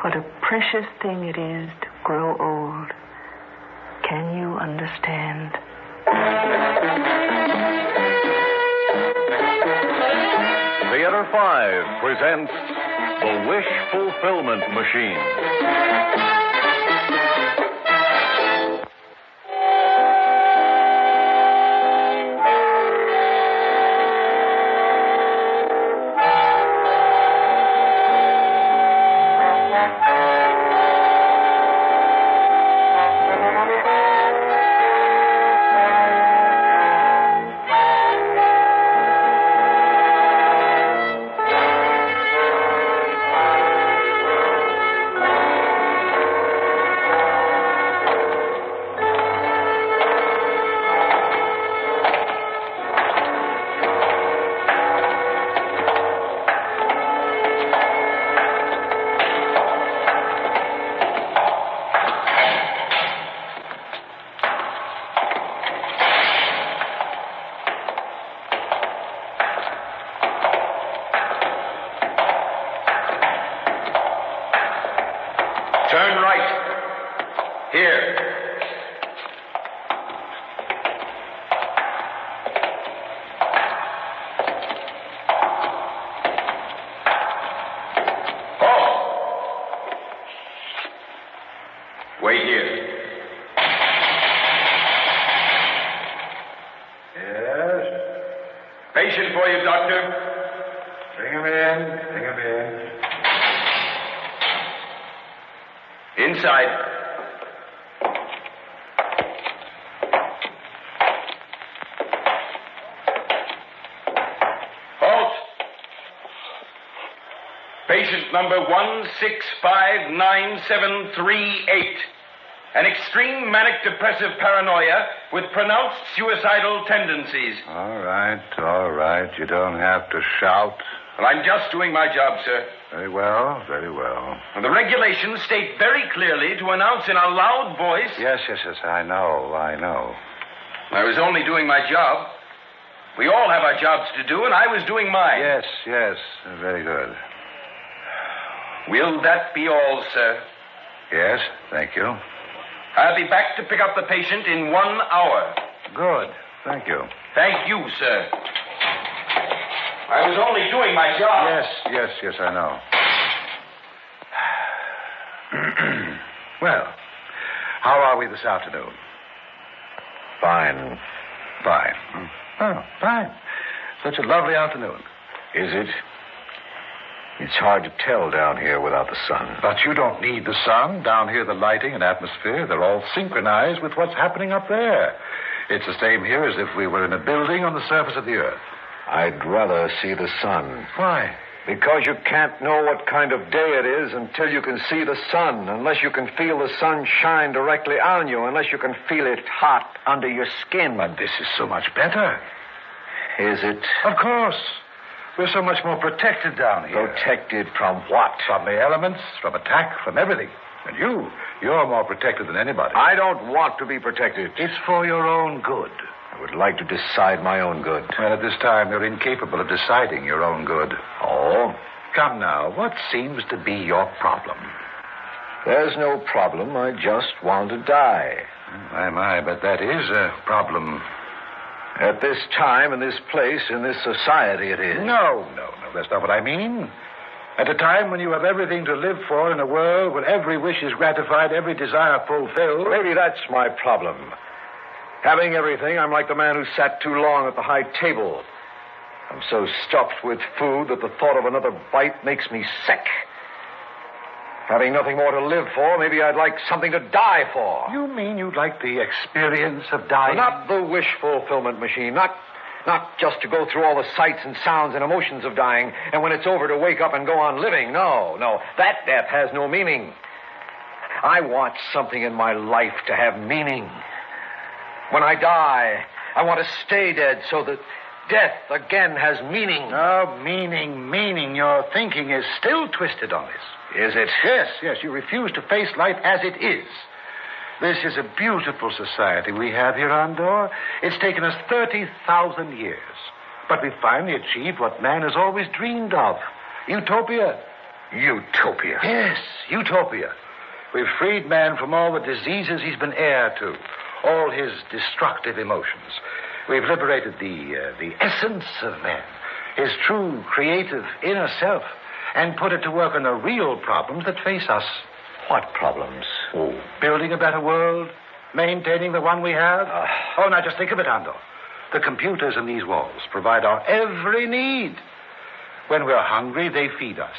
What a precious thing it is to grow old. Can you understand? Theater 5 presents The Wish Fulfillment Machine. Turn right. Here. Halt. Wait here. Yes? Patient for you, doctor. Bring him in. Bring him in. Inside. Halt. Patient number 1659738. An extreme manic depressive paranoia with pronounced suicidal tendencies. All right. You don't have to shout. Well, I'm just doing my job, sir. Very well, very well. The regulations state very clearly to announce in a loud voice... Yes, I know. I was only doing my job. We all have our jobs to do, and I was doing mine. Yes, very good. Will that be all, sir? Yes, thank you. I'll be back to pick up the patient in 1 hour. Good, thank you. Thank you, sir. I was only doing my job. Yes, I know. Well, how are we this afternoon? Fine. Oh, fine. Such a lovely afternoon. Is it? It's hard to tell down here without the sun. But you don't need the sun. Down here, the lighting and atmosphere, they're all synchronized with what's happening up there. It's the same here as if we were in a building on the surface of the earth. I'd rather see the sun. Why? Because you can't know what kind of day it is until you can see the sun, unless you can feel the sun shine directly on you, unless you can feel it hot under your skin. But this is so much better. Is it? Of course. We're so much more protected down here. Protected from what? From the elements, from attack, from everything. And you're more protected than anybody. I don't want to be protected. It's for your own good. I would like to decide my own good. Well, at this time, you're incapable of deciding your own good. Oh? Come now, what seems to be your problem? There's no problem. I just want to die. My, but that is a problem. At this time, in this place, in this society, it is. No. That's not what I mean. At a time when you have everything to live for in a world where every wish is gratified, every desire fulfilled. Maybe that's my problem. Having everything, I'm like the man who sat too long at the high table. I'm so stuffed with food that the thought of another bite makes me sick. Having nothing more to live for, maybe I'd like something to die for. You mean you'd like the experience of dying? Well, not the wish fulfillment machine. Not just to go through all the sights and sounds and emotions of dying, and when it's over to wake up and go on living. No. That death has no meaning. I want something in my life to have meaning. When I die, I want to stay dead so that death again has meaning. Oh, meaning. Your thinking is still twisted on this. Is it? Yes. You refuse to face life as it is. This is a beautiful society we have here, Andor. It's taken us 30,000 years. But we finally achieved what man has always dreamed of. Utopia. Utopia? Yes, utopia. We've freed man from all the diseases he's been heir to, all his destructive emotions. We've liberated the essence of man, his true, creative inner self, and put it to work on the real problems that face us. What problems? Oh, building a better world, maintaining the one we have. Now just think of it, Andor. The computers in these walls provide our every need. When we're hungry, they feed us.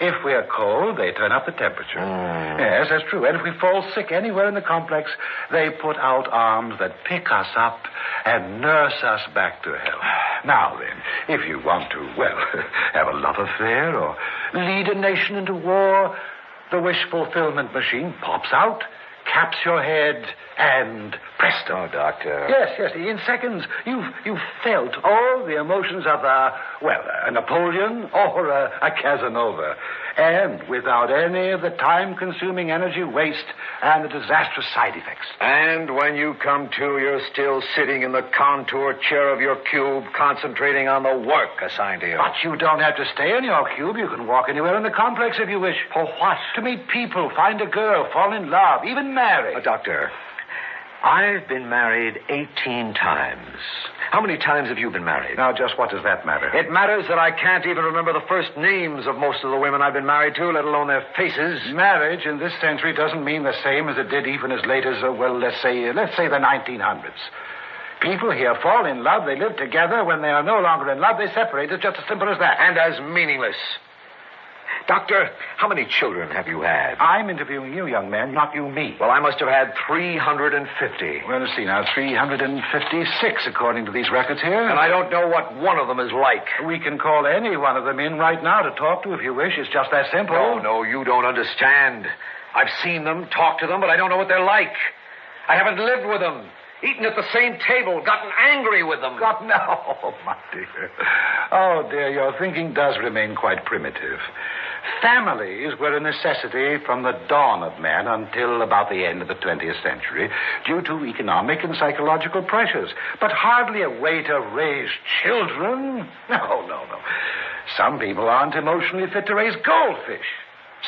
If we're cold, they turn up the temperature. Yes, that's true. And if we fall sick anywhere in the complex, they put out arms that pick us up and nurse us back to health. Now then, if you want to, have a love affair or lead a nation into war, the wish fulfillment machine pops out, caps your head, and presto. Oh, Doctor. Yes. In seconds, you've felt all the emotions of a Napoleon or a Casanova. And without any of the time-consuming energy waste and the disastrous side effects. And when you come to, you're still sitting in the contour chair of your cube, concentrating on the work assigned to you. But you don't have to stay in your cube. You can walk anywhere in the complex if you wish. For what? To meet people, find a girl, fall in love, even marry. Doctor, I've been married 18 times. How many times have you been married? Now, just what does that matter? It matters that I can't even remember the first names of most of the women I've been married to, let alone their faces. Marriage in this century doesn't mean the same as it did even as late as, let's say the 1900s. People here fall in love, they live together. When they are no longer in love, they separate. It's just as simple as that. And as meaningless. Doctor, how many children have you had? I'm interviewing you, young man, not you me. Well, I must have had 350. Well, let's see now, 356 according to these records here. And I don't know what one of them is like. We can call any one of them in right now to talk to if you wish. It's just that simple. No, you don't understand. I've seen them, talked to them, but I don't know what they're like. I haven't lived with them, eaten at the same table, gotten angry with them. Oh, my dear. Oh, dear, your thinking does remain quite primitive. Families were a necessity from the dawn of man until about the end of the 20th century due to economic and psychological pressures. But hardly a way to raise children. No. Some people aren't emotionally fit to raise goldfish.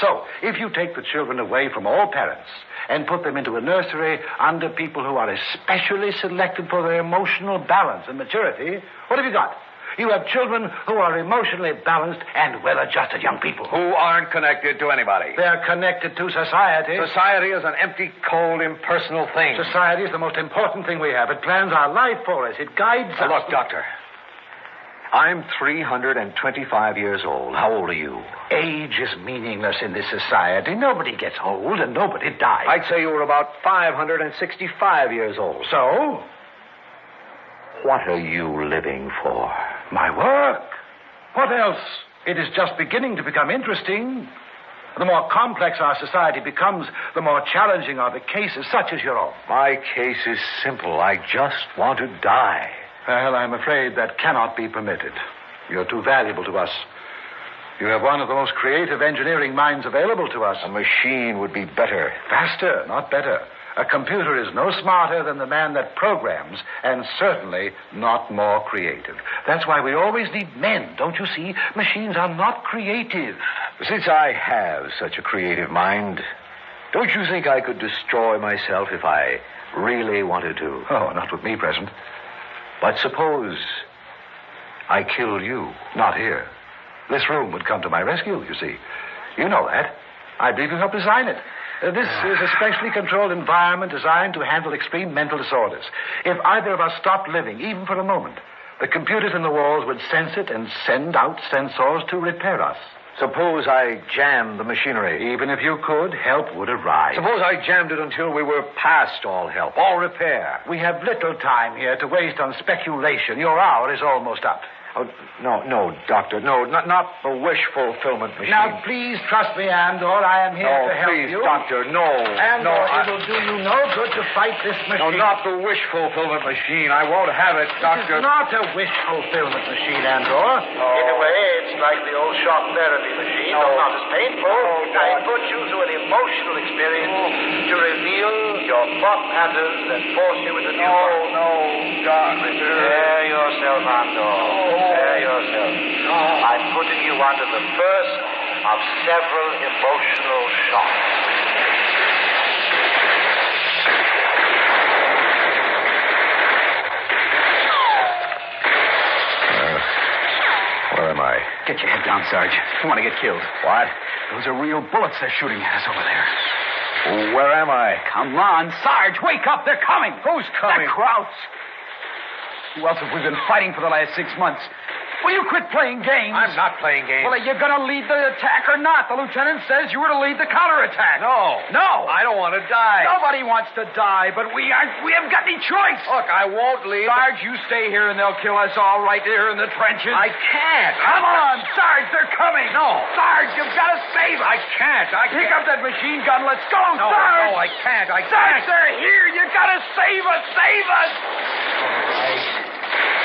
So, if you take the children away from all parents and put them into a nursery under people who are especially selected for their emotional balance and maturity, what have you got? You have children who are emotionally balanced and well-adjusted young people. Who aren't connected to anybody. They're connected to society. Society is an empty, cold, impersonal thing. Society is the most important thing we have. It plans our life for us. It guides us. Look, Doctor. I'm 325 years old. How old are you? Age is meaningless in this society. Nobody gets old and nobody dies. I'd say you were about 565 years old. So? What are you living for? My work. What else? It is just beginning to become interesting. The more complex our society becomes, the more challenging are the cases such as your own. My case is simple. I just want to die. Well, I'm afraid that cannot be permitted. You're too valuable to us. You have one of the most creative engineering minds available to us. A machine would be better. Faster, not better. A computer is no smarter than the man that programs, and certainly not more creative. That's why we always need men, don't you see? Machines are not creative. Since I have such a creative mind, don't you think I could destroy myself if I really wanted to? Oh, not with me present. But suppose I kill you. Not here. This room would come to my rescue, you see. You know that. I believe you helped design it. This is a specially controlled environment designed to handle extreme mental disorders. If either of us stopped living, even for a moment, the computers in the walls would sense it and send out sensors to repair us. Suppose I jammed the machinery. Even if you could, help would arrive. Suppose I jammed it until we were past all help, all repair. We have little time here to waste on speculation. Your hour is almost up. Oh, no, Doctor. No, not the wish fulfillment machine. Now, please trust me, Andor. I am here to help please, you. Doctor, no. Andor, no, it will do you no good to fight this No, machine. not the wish fulfillment machine. I won't have it, Doctor. It's not a wish fulfillment machine, Andor. In a way, it's like the old shock therapy machine, but not as painful. It puts you through an emotional experience to reveal your thought patterns and force you into new life. No, Doctor. Spare yourself, Andor. Spare yourself. I'm putting you under the first of several emotional shocks. Where am I? Get your head down, Sarge. You want to get killed. What? Those are real bullets they're shooting at us over there. Where am I? Come on, Sarge, wake up. They're coming. Who's coming? The Krauts. Who else have we been fighting for the last 6 months? Will you quit playing games? I'm not playing games. Well, are you going to lead the attack or not? The lieutenant says you were to lead the counterattack. No. No. I don't want to die. Nobody wants to die, but we haven't got any choice. Look, I won't leave. Sarge, you stay here and they'll kill us all right here in the trenches. I can't. Come on, Sarge, they're coming. No. Sarge, you've got to save us. I can't. Pick up that machine gun. Let's go, No, Sarge. no, I can't. I Sarge, can't. they're here. You got to save us. Save us. All right.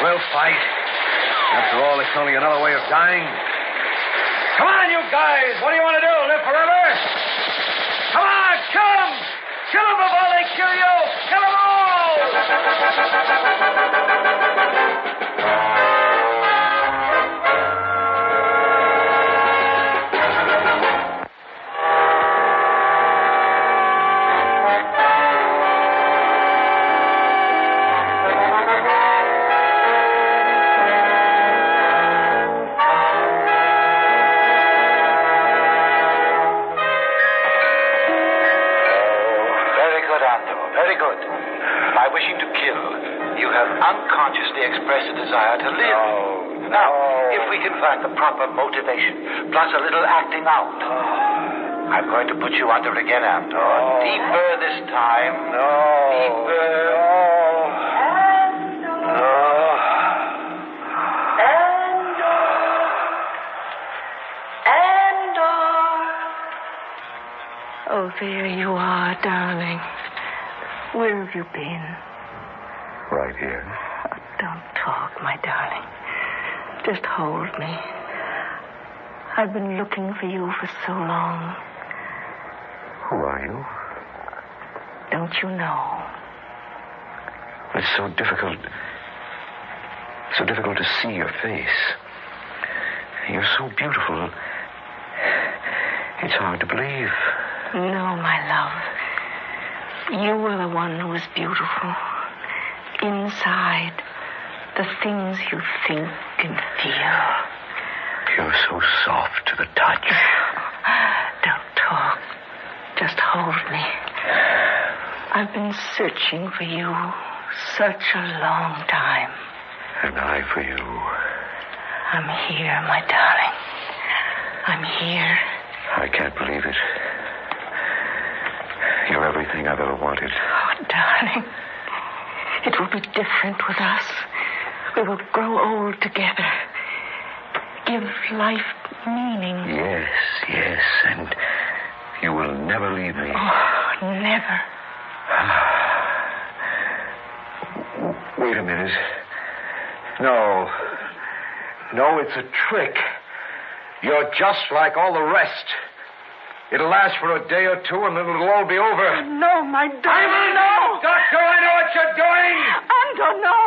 We'll fight. After all, it's only another way of dying. Come on, you guys. What do you want to do? Live forever? Come on, kill them. Kill them before they kill you. Kill them express a desire to live. Now, if we can find the proper motivation, plus a little acting out, I'm going to put you under again, Andor. Deeper this time. Deeper. Oh, there you are, darling. Where have you been? Right here. Oh, don't talk, my darling. Just hold me. I've been looking for you for so long. Who are you? Don't you know? It's so difficult to see your face. You're so beautiful. It's hard to believe. No, my love. You were the one who was beautiful. Inside, the things you think and feel. You're so soft to the touch. Don't talk. Just hold me. I've been searching for you such a long time. And I for you. I'm here, my darling. I'm here. I can't believe it. You're everything I've ever wanted. Oh, darling. It will be different with us. We will grow old together. Give life meaning. Yes. And you will never leave me. Oh, never. Wait a minute. No, it's a trick. You're just like all the rest. It'll last for a day or two, and then it'll all be over. No, my darling, no. Doctor, I know what you're doing. Andor, no.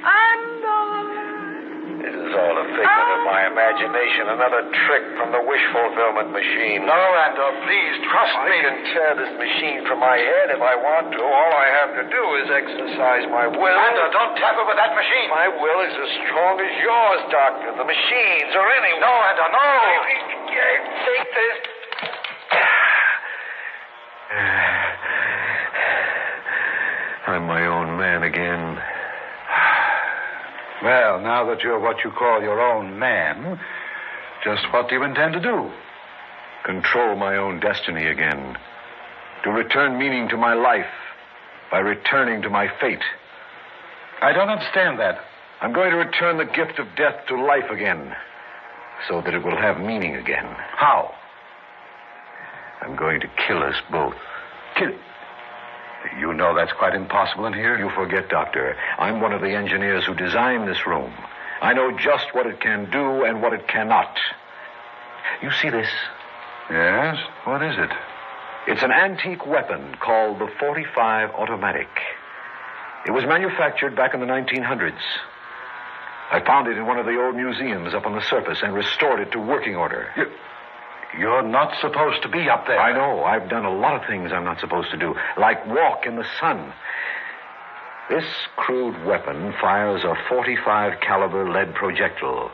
Andor. This is all a figment of my imagination. Another trick from the wish fulfillment machine. No, Andor, please, trust me. I can tear this machine from my head if I want to. All I have to do is exercise my will. Andor, don't tamper with that machine. My will is as strong as yours, Doctor. The machines or anyone. No, Andor, no. Take this. I'm my own man again. Well, now that you're what you call your own man, just what do you intend to do? Control my own destiny again. To return meaning to my life by returning to my fate. I don't understand that. I'm going to return the gift of death to life again, so that it will have meaning again. How? I'm going to kill us both. Kill? You know that's quite impossible in here. You forget, Doctor. I'm one of the engineers who designed this room. I know just what it can do and what it cannot. You see this? Yes? What is it? It's an antique weapon called the .45 automatic. It was manufactured back in the 1900s. I found it in one of the old museums up on the surface and restored it to working order. You're not supposed to be up there. I know. I've done a lot of things I'm not supposed to do, like walk in the sun. This crude weapon fires a .45 caliber lead projectile,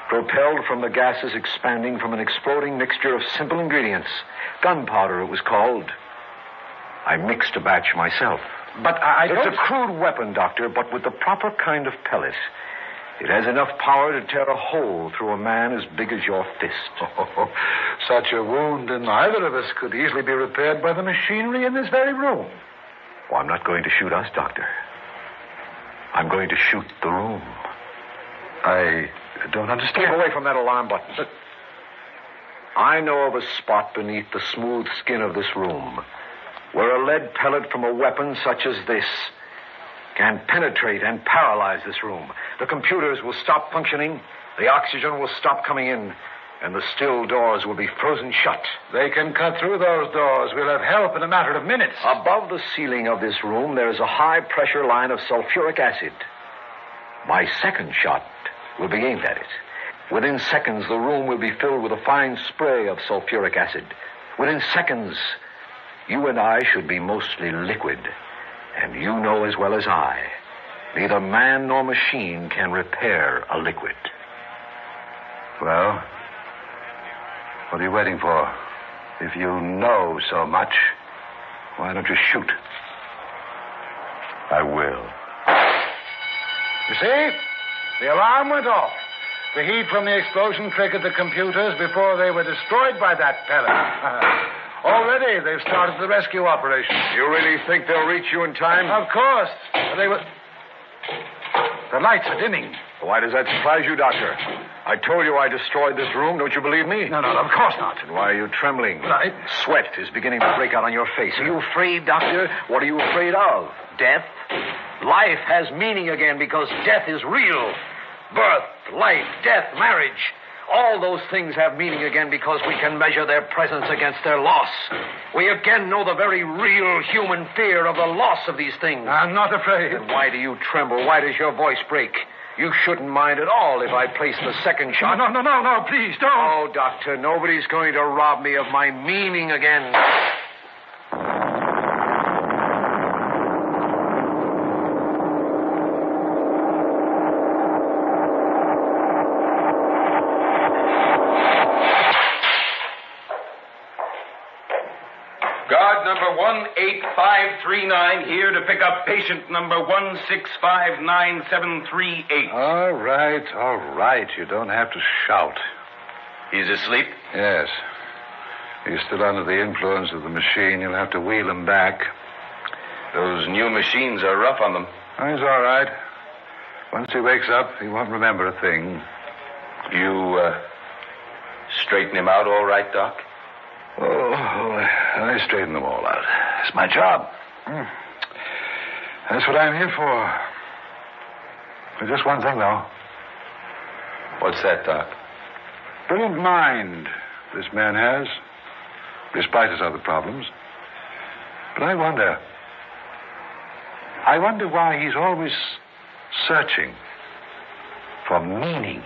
propelled from the gases expanding from an exploding mixture of simple ingredients. Gunpowder, it was called. I mixed a batch myself. But It's a crude weapon, Doctor, but with the proper kind of pellet. It has enough power to tear a hole through a man as big as your fist. Such a wound in either of us could easily be repaired by the machinery in this very room. Oh, I'm not going to shoot us, Doctor. I'm going to shoot the room. I don't understand. Keep away from that alarm button. I know of a spot beneath the smooth skin of this room where a lead pellet from a weapon such as this can penetrate and paralyze this room. The computers will stop functioning, the oxygen will stop coming in, and the still doors will be frozen shut. They can cut through those doors. We'll have help in a matter of minutes. Above the ceiling of this room, there is a high-pressure line of sulfuric acid. My second shot will be aimed at it. Within seconds, the room will be filled with a fine spray of sulfuric acid. Within seconds, you and I should be mostly liquid. And you know as well as I, neither man nor machine can repair a liquid. Well, what are you waiting for? If you know so much, why don't you shoot? I will. You see? The alarm went off. The heat from the explosion triggered the computers before they were destroyed by that pellet. Already, they've started the rescue operation. You really think they'll reach you in time? Of course. They were... The lights are dimming. Why does that surprise you, Doctor? I told you I destroyed this room. Don't you believe me? No, of course not. Then why are you trembling? Right. Sweat is beginning to break out on your face. Are you afraid, Doctor? What are you afraid of? Death? Life has meaning again because death is real. Birth, life, death, marriage. All those things have meaning again because we can measure their presence against their loss. We again know the very real human fear of the loss of these things. I'm not afraid. Then why do you tremble? Why does your voice break? You shouldn't mind at all if I place the second shot. No, please don't. Oh, Doctor, nobody's going to rob me of my meaning again. Guard number 18539 here to pick up patient number 1659738. All right. You don't have to shout. He's asleep? Yes. He's still under the influence of the machine. You'll have to wheel him back. Those new machines are rough on them. Oh, he's all right. Once he wakes up, he won't remember a thing. You, straighten him out all right, Doc? Oh, I straighten them all out. It's my job. That's what I'm here for. But just one thing, though. What's that, Doc? Brilliant mind this man has, despite his other problems. But I wonder why he's always searching for meaning.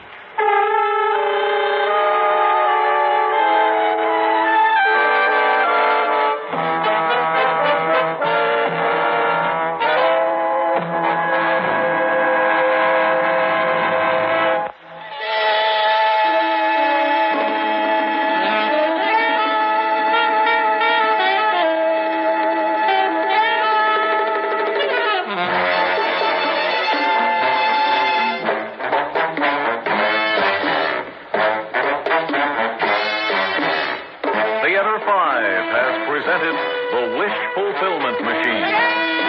Theater 5 has presented The Wish Fulfillment Machine,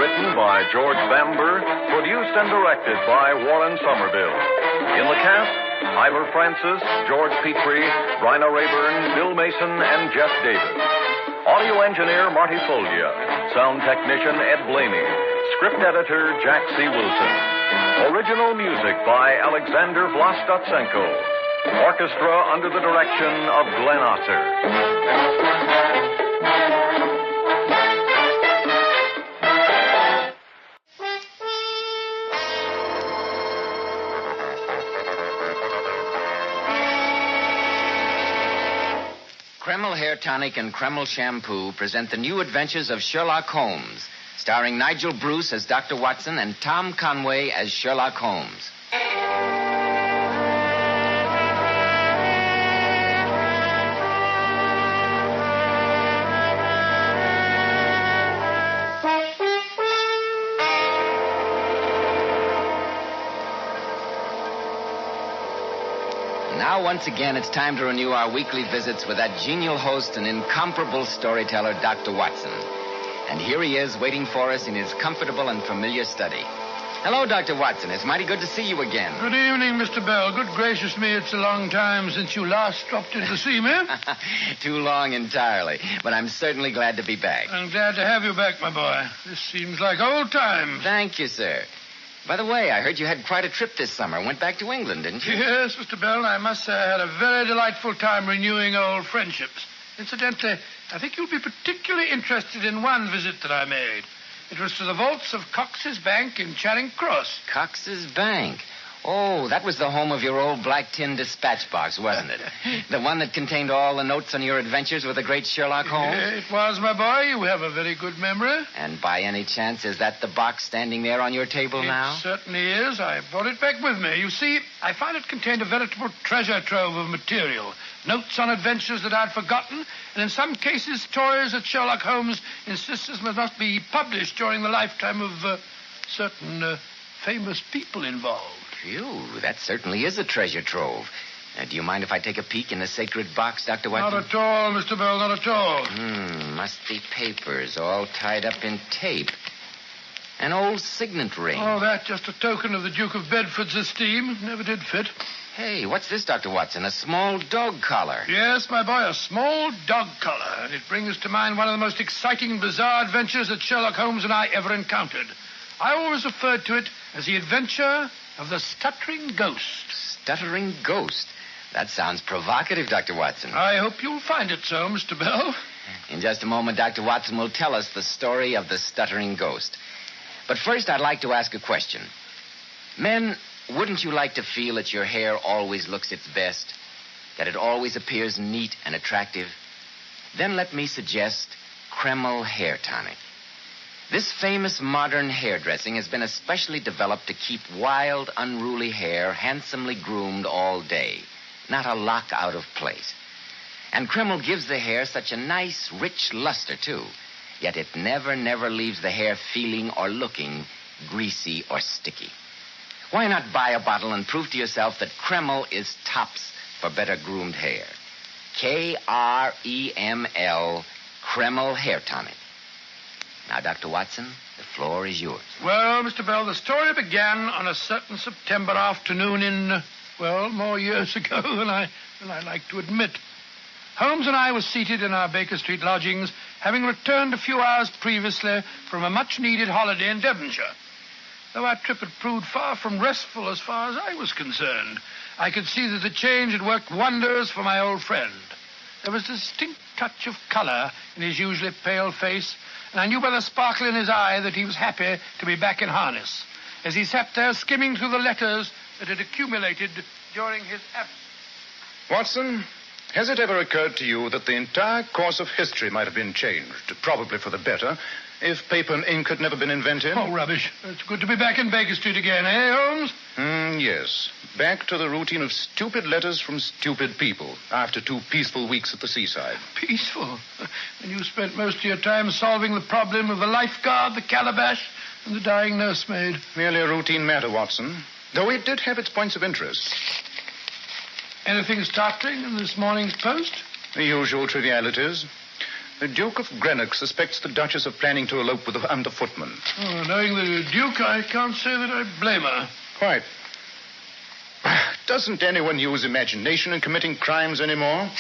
written by George Bamber, produced and directed by Warren Somerville. In the cast, Ivor Francis, George Petrie, Bryna Rayburn, Bill Mason, and Jeff Davis. Audio engineer Marty Folgia. Sound technician Ed Blaney. Script editor Jack C. Wilson. Original music by Alexander Vlastotsenko. Orchestra under the direction of Glenn Osser. Kreml Hair Tonic and Kreml Shampoo present the new adventures of Sherlock Holmes, starring Nigel Bruce as Dr. Watson and Tom Conway as Sherlock Holmes. Now, once again, it's time to renew our weekly visits with that genial host and incomparable storyteller, Dr. Watson. And here he is, waiting for us in his comfortable and familiar study. Hello, Dr. Watson. It's mighty good to see you again. Good evening, Mr. Bell. Good gracious me, it's a long time since you last dropped in to see me. Too long entirely, but I'm certainly glad to be back. I'm glad to have you back, my boy. This seems like old times. Thank you, sir. By the way, I heard you had quite a trip this summer. Went back to England, didn't you? Yes, Mr. Bell, and I must say I had a very delightful time renewing old friendships. Incidentally, I think you'll be particularly interested in one visit that I made. It was to the vaults of Cox's Bank in Charing Cross. Cox's Bank? Oh, that was the home of your old black tin dispatch box, wasn't it? The one that contained all the notes on your adventures with the great Sherlock Holmes? It was, my boy. You have a very good memory. And by any chance, is that the box standing there on your table now? It certainly is. I brought it back with me. You see, I found it contained a veritable treasure trove of material. Notes on adventures that I'd forgotten, and in some cases, stories that Sherlock Holmes insisted must not be published during the lifetime of certain famous people involved. Phew, that certainly is a treasure trove. Do you mind if I take a peek in the sacred box, Dr. Watson? Not at all, Mr. Bell, not at all. Must be papers all tied up in tape. An old signet ring. Oh, that just a token of the Duke of Bedford's esteem. Never did fit. Hey, what's this, Dr. Watson? A small dog collar. Yes, my boy, a small dog collar. And it brings to mind one of the most exciting and bizarre adventures that Sherlock Holmes and I ever encountered. I always referred to it as the adventure of the Stuttering Ghost. Stuttering Ghost? That sounds provocative, Dr. Watson. I hope you'll find it so, Mr. Bell. In just a moment, Dr. Watson will tell us the story of the Stuttering Ghost. But first, I'd like to ask a question. Men, wouldn't you like to feel that your hair always looks its best? That it always appears neat and attractive? Then let me suggest Kreml Hair Tonic. This famous modern hairdressing has been especially developed to keep wild, unruly hair handsomely groomed all day. Not a lock out of place. And Kreml gives the hair such a nice, rich luster, too. Yet it never leaves the hair feeling or looking greasy or sticky. Why not buy a bottle and prove to yourself that Kreml is tops for better groomed hair? Kreml, Kreml Hair Tonic. Now, Dr. Watson, the floor is yours. Well, Mr. Bell, the story began on a certain September afternoon in, more years ago than I like to admit. Holmes and I were seated in our Baker Street lodgings, having returned a few hours previously from a much-needed holiday in Devonshire. Though our trip had proved far from restful as far as I was concerned, I could see that the change had worked wonders for my old friend. There was a distinct touch of color in his usually pale face, and I knew by the sparkle in his eye that he was happy to be back in harness, as he sat there skimming through the letters that had accumulated during his absence. Watson, has it ever occurred to you that the entire course of history might have been changed, probably for the better, if paper and ink had never been invented? Oh, rubbish. It's good to be back in Baker Street again, eh, Holmes? Yes. Back to the routine of stupid letters from stupid people after 2 peaceful weeks at the seaside. Peaceful? And you spent most of your time solving the problem of the lifeguard, the calabash, and the dying nursemaid. Merely a routine matter, Watson, though it did have its points of interest. Anything startling in this morning's post? The usual trivialities. The Duke of Greenock suspects the Duchess of planning to elope with the underfootman. Oh, knowing the Duke, I can't say that I blame her. Quite. Doesn't anyone use imagination in committing crimes anymore?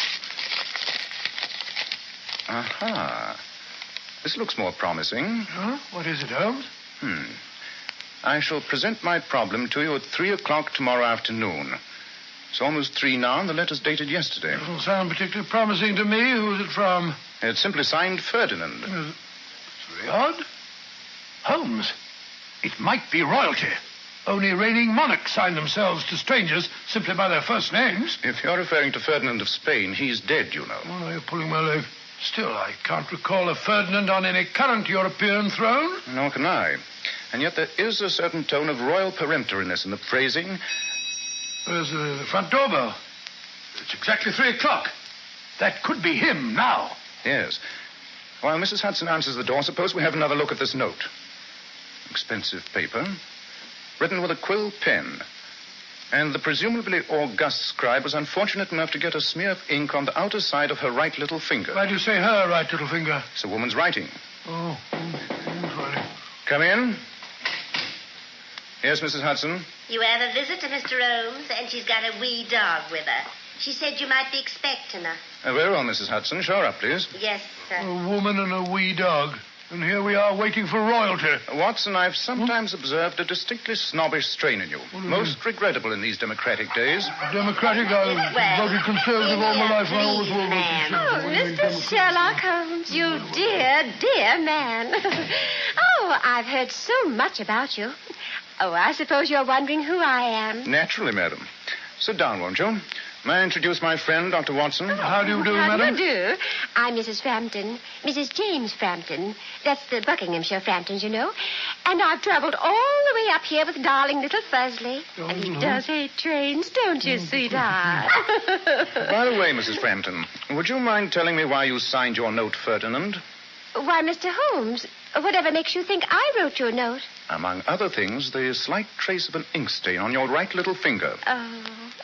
Aha. This looks more promising. Huh? What is it, Holmes? I shall present my problem to you at 3 o'clock tomorrow afternoon. It's almost 3 now, and the letter's dated yesterday. Doesn't sound particularly promising to me. Who's it from? It's simply signed Ferdinand. It's very odd. Holmes, it might be royalty. Only reigning monarchs sign themselves to strangers simply by their first names. If you're referring to Ferdinand of Spain, he's dead, you know. Oh, you're pulling my leg. Still, I can't recall a Ferdinand on any current European throne. Nor can I. And yet there is a certain tone of royal peremptoriness in the phrasing. Where's the front door bell? It's exactly 3 o'clock. That could be him now. Yes. While Mrs. Hudson answers the door, suppose we have another look at this note. Expensive paper. Written with a quill pen. And the presumably august scribe was unfortunate enough to get a smear of ink on the outer side of her right little finger. Why do you say her right little finger? It's a woman's writing. Oh, woman's writing. Come in. Yes, Mrs. Hudson? You have a visit to Mr. Holmes, and she's got a wee dog with her. She said you might be expecting her. Very well, Mrs. Hudson. Show her up, please. Yes, sir. A woman and a wee dog. And here we are waiting for royalty. Watson, I've sometimes observed a distinctly snobbish strain in you. Most regrettable in these democratic days. Democratic? I've voted Conservative all my life. I always will vote Conservative. Oh, Mr. Sherlock Holmes, you dear, dear man. Oh, I've heard so much about you. Oh, I suppose you're wondering who I am. Naturally, madam. Sit down, won't you? May I introduce my friend, Dr. Watson? How do you do, How madam? do you do? I'm Mrs. Frampton. Mrs. James Frampton. That's the Buckinghamshire Framptons, you know. And I've traveled all the way up here with darling little Fuzzley. And he does hate trains, don't you, sweetheart? By the way, Mrs. Frampton, would you mind telling me why you signed your note, Ferdinand? Why, Mr. Holmes, whatever makes you think I wrote you a note? Among other things, the slight trace of an ink stain on your right little finger.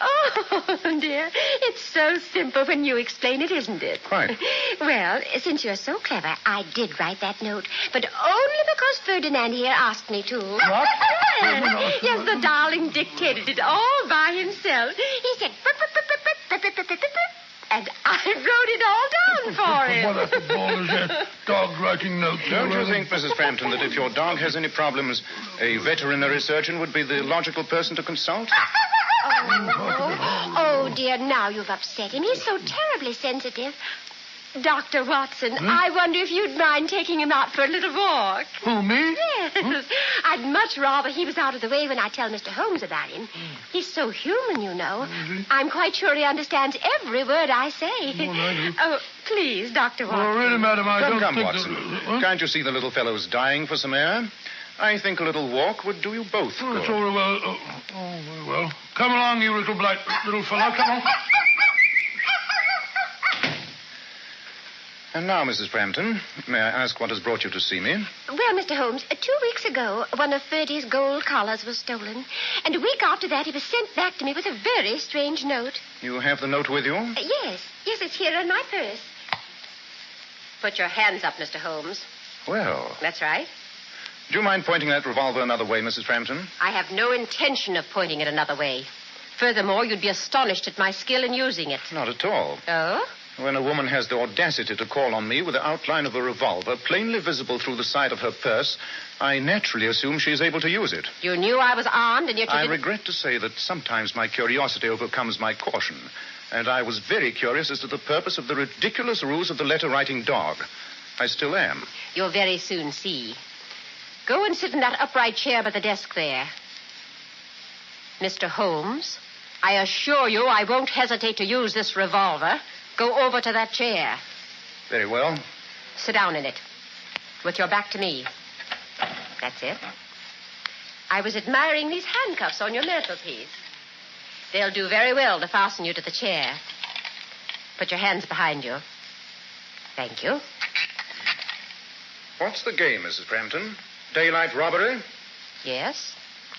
Oh, dear. It's so simple when you explain it, isn't it? Quite. Well, since you're so clever, I did write that note, but only because Ferdinand here asked me to. What? Yes, the darling dictated it all by himself. He said, and I wrote it all down for him. What a ball is that? Dog writing notes. Don't you think, Mrs. Frampton, that if your dog has any problems, a veterinary surgeon would be the logical person to consult? Oh, dear, now you've upset him. He's so terribly sensitive. Dr. Watson, I wonder if you'd mind taking him out for a little walk. Who, me? Yes. I'd much rather he was out of the way when I tell Mr. Holmes about him. He's so human, you know. I'm quite sure he understands every word I say. Oh, please, Dr. Watson. Oh, really, madam, I don't Come, think Watson. Can't you see the little fellow's dying for some air? I think a little walk would do you both good. It's all very well. Very well. Come along, you little fellow. Come on. And now, Mrs. Frampton, may I ask what has brought you to see me? Well, Mr. Holmes, 2 weeks ago, one of Ferdy's gold collars was stolen. And a week after that, he was sent back to me with a very strange note. You have the note with you? Yes, it's here in my purse. Put your hands up, Mr. Holmes. Well. That's right. Do you mind pointing that revolver another way, Mrs. Frampton? I have no intention of pointing it another way. Furthermore, you'd be astonished at my skill in using it. Not at all. Oh? When a woman has the audacity to call on me with the outline of a revolver plainly visible through the side of her purse, I naturally assume she is able to use it. You knew I was armed, and yet you I didn't... regret to say that sometimes my curiosity overcomes my caution, and I was very curious as to the purpose of the ridiculous ruse of the letter-writing dog. I still am. You'll very soon see. Go and sit in that upright chair by the desk there. Mr. Holmes, I assure you I won't hesitate to use this revolver. Go over to that chair. Very well. Sit down in it, with your back to me. That's it. I was admiring these handcuffs on your mantelpiece. They'll do very well to fasten you to the chair. Put your hands behind you. Thank you. What's the game, Mrs. Frampton? Daylight robbery? Yes.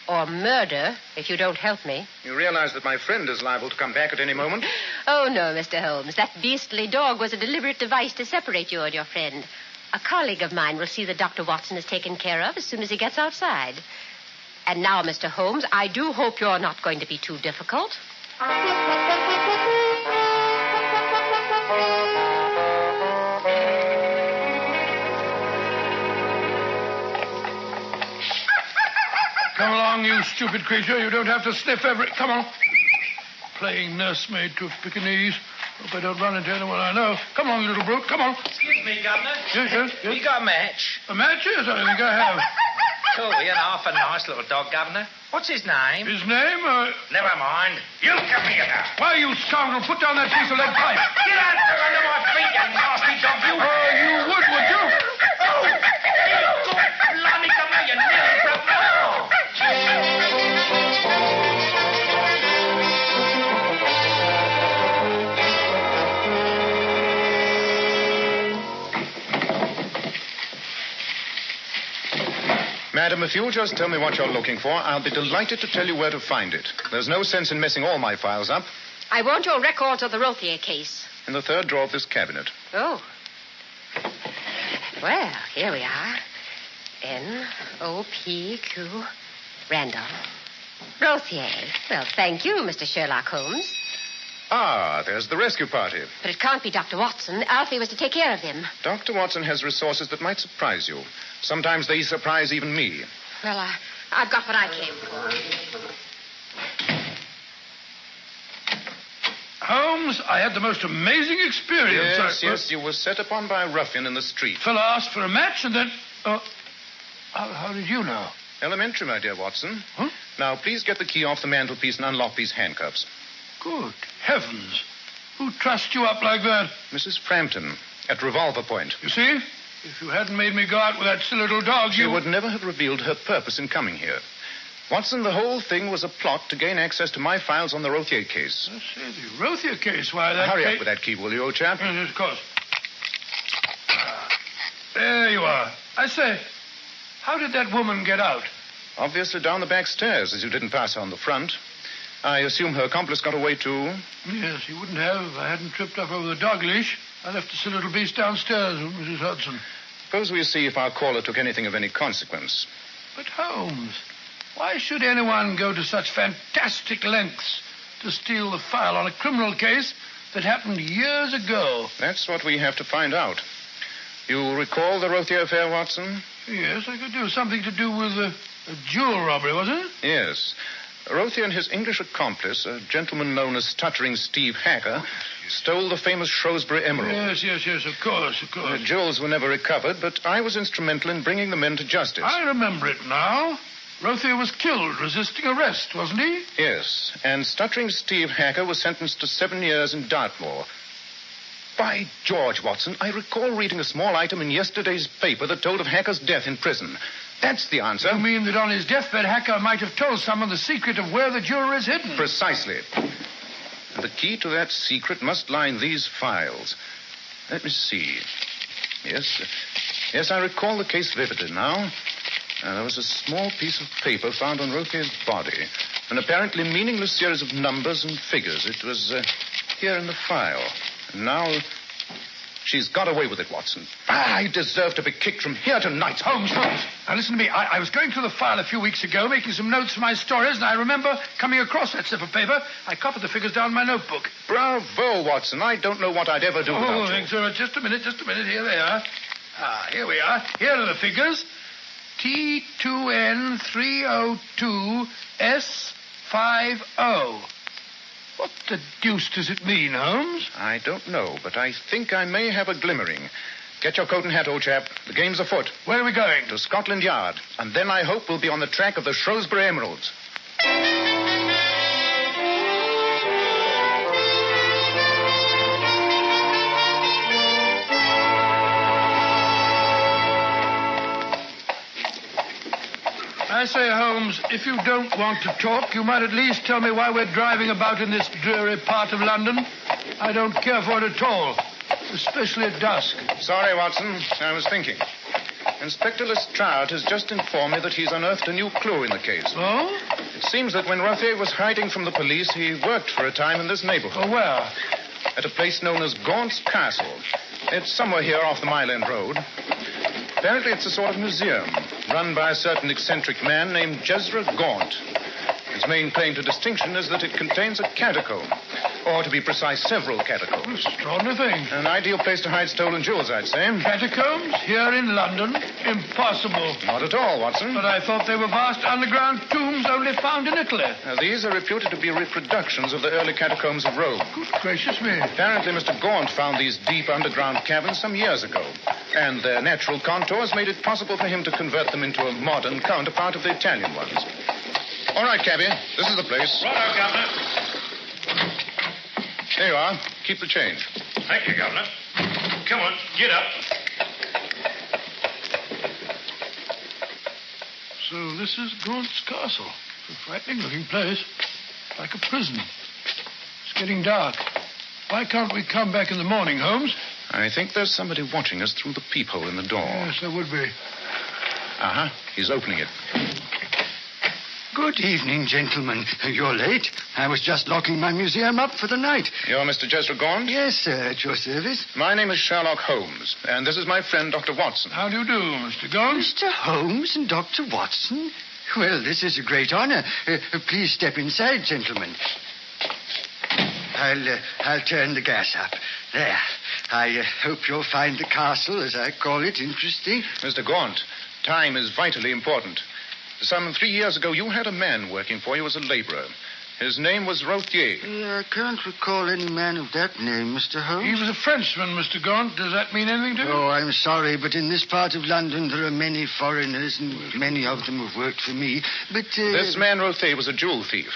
Or murder, if you don't help me. You realize that my friend is liable to come back at any moment? Oh, no, Mr. Holmes. That beastly dog was a deliberate device to separate you and your friend. A colleague of mine will see that Dr. Watson is taken care of as soon as he gets outside. And now, Mr. Holmes, I do hope you're not going to be too difficult. Come along, you stupid creature. You don't have to sniff every... Come on. Playing nursemaid to a Pekingese. Hope I don't run into anyone I know. Come on, little brute. Come on. Excuse me, Governor. Yes. You got a match? A match? Yes, I think I have. Cool, you're half a nice little dog, Governor. What's his name? His name? Never mind. You give me that. Why, you scoundrel, put down that piece of lead pipe. Get out from under my feet, you nasty dog, you. You would you? Oh! Blimey, Governor, you nearly broke my arm. Madam, if you'll just tell me what you're looking for, I'll be delighted to tell you where to find it. There's no sense in messing all my files up. I want your records of the Rothier case. In the third drawer of this cabinet. Oh. Well, here we are. N-O-P-Q. Randall. Rothier. Well, thank you, Mr. Sherlock Holmes. Ah, there's the rescue party. But it can't be Dr. Watson. Alfie was to take care of him. Dr. Watson has resources that might surprise you. Sometimes they surprise even me. Well, I've got what I came for. Holmes, I had the most amazing experience. Yes, you were set upon by a ruffian in the street. Fellow asked for a match and then... how did you know? Elementary, my dear Watson. Huh? Now, please get the key off the mantelpiece and unlock these handcuffs. Good heavens. Who trussed you up like that? Mrs. Frampton, at revolver point. You see? If you hadn't made me go out with that silly little dog, She would never have revealed her purpose in coming here. Watson, the whole thing was a plot to gain access to my files on the Rothier case. I say, the Rothier case, why that... Hurry up with that key, will you, old chap? Yes, of course. There you are. I say, how did that woman get out? Obviously down the back stairs, as you didn't pass on the front. I assume her accomplice got away, too? Yes, he wouldn't have if I hadn't tripped up over the dog leash. I left the silly little beast downstairs with Mrs. Hudson. Suppose we see if our caller took anything of any consequence. But, Holmes, why should anyone go to such fantastic lengths to steal the file on a criminal case that happened years ago? That's what we have to find out. You recall the Rothier affair, Watson? Yes, I could do. Something to do with a jewel robbery, wasn't it? Yes. Rothier and his English accomplice, a gentleman known as Stuttering Steve Hacker, stole the famous Shrewsbury emerald. Yes, of course. The jewels were never recovered, but I was instrumental in bringing the men to justice. I remember it now. Rothier was killed resisting arrest, wasn't he? Yes, and Stuttering Steve Hacker was sentenced to 7 years in Dartmoor. By George, Watson, I recall reading a small item in yesterday's paper that told of Hacker's death in prison. That's the answer. You mean that on his deathbed, Hacker might have told someone the secret of where the jewelry is hidden? Precisely. And the key to that secret must lie in these files. Let me see. Yes, I recall the case vividly now. There was a small piece of paper found on Rothier's body. An apparently meaningless series of numbers and figures. It was here in the file. And now... she's got away with it, Watson. I deserve to be kicked from here to night. Holmes. Now, listen to me. I was going through the file a few weeks ago, making some notes for my stories, and I remember coming across that slip of paper. I copied the figures down in my notebook. Bravo, Watson. I don't know what I'd ever do without you. Thanks, sir. Just a minute. Here they are. Here we are. Here are the figures. T2N302S50. What the deuce does it mean, Holmes? I don't know, but I think I may have a glimmering. Get your coat and hat, old chap. The game's afoot. Where are we going? To Scotland Yard. And then I hope we'll be on the track of the Shrewsbury emeralds. I say, Holmes, if you don't want to talk, you might at least tell me why we're driving about in this dreary part of London. I don't care for it at all, especially at dusk. Sorry, Watson. I was thinking. Inspector Lestrade has just informed me that he's unearthed a new clue in the case. Oh? It seems that when Rothier was hiding from the police, he worked for a time in this neighborhood. Oh, where? At a place known as Gaunt's Castle. It's somewhere here off the Mile End Road. Apparently it's a sort of museum, run by a certain eccentric man named Jezra Gaunt. Its main claim to distinction is that it contains a catacomb. Or, to be precise, several catacombs. Extraordinary thing. An ideal place to hide stolen jewels, I'd say. Catacombs? Here in London? Impossible. Not at all, Watson. But I thought they were vast underground tombs only found in Italy. Now, these are reputed to be reproductions of the early catacombs of Rome. Good gracious me. Apparently, Mr. Gaunt found these deep underground caverns some years ago. And their natural contours made it possible for him to convert them into a modern counterpart of the Italian ones. All right, cabby. This is the place. Right, Governor. There you are. Keep the change. Thank you, Governor. Come on, get up. So this is Gaunt's Castle. It's a frightening-looking place. Like a prison. It's getting dark. Why can't we come back in the morning, Holmes? I think there's somebody watching us through the peephole in the door. Yes, there would be. Uh-huh. He's opening it. Good evening, gentlemen. You're late. I was just locking my museum up for the night. You're Mr. Jezra Gaunt? Yes, sir, at your service. My name is Sherlock Holmes, and this is my friend, Dr. Watson. How do you do, Mr. Gaunt? Mr. Holmes and Dr. Watson? Well, this is a great honor. Please step inside, gentlemen. I'll turn the gas up. There. I hope you'll find the castle, as I call it, interesting. Mr. Gaunt, time is vitally important. Some 3 years ago, you had a man working for you as a laborer. His name was Rothier. I can't recall any man of that name, Mr. Holmes. He was a Frenchman, Mr. Gaunt. Does that mean anything to you? Oh, I'm sorry, but in this part of London, there are many foreigners, and many of them have worked for me. But, This man, Rothier, was a jewel thief.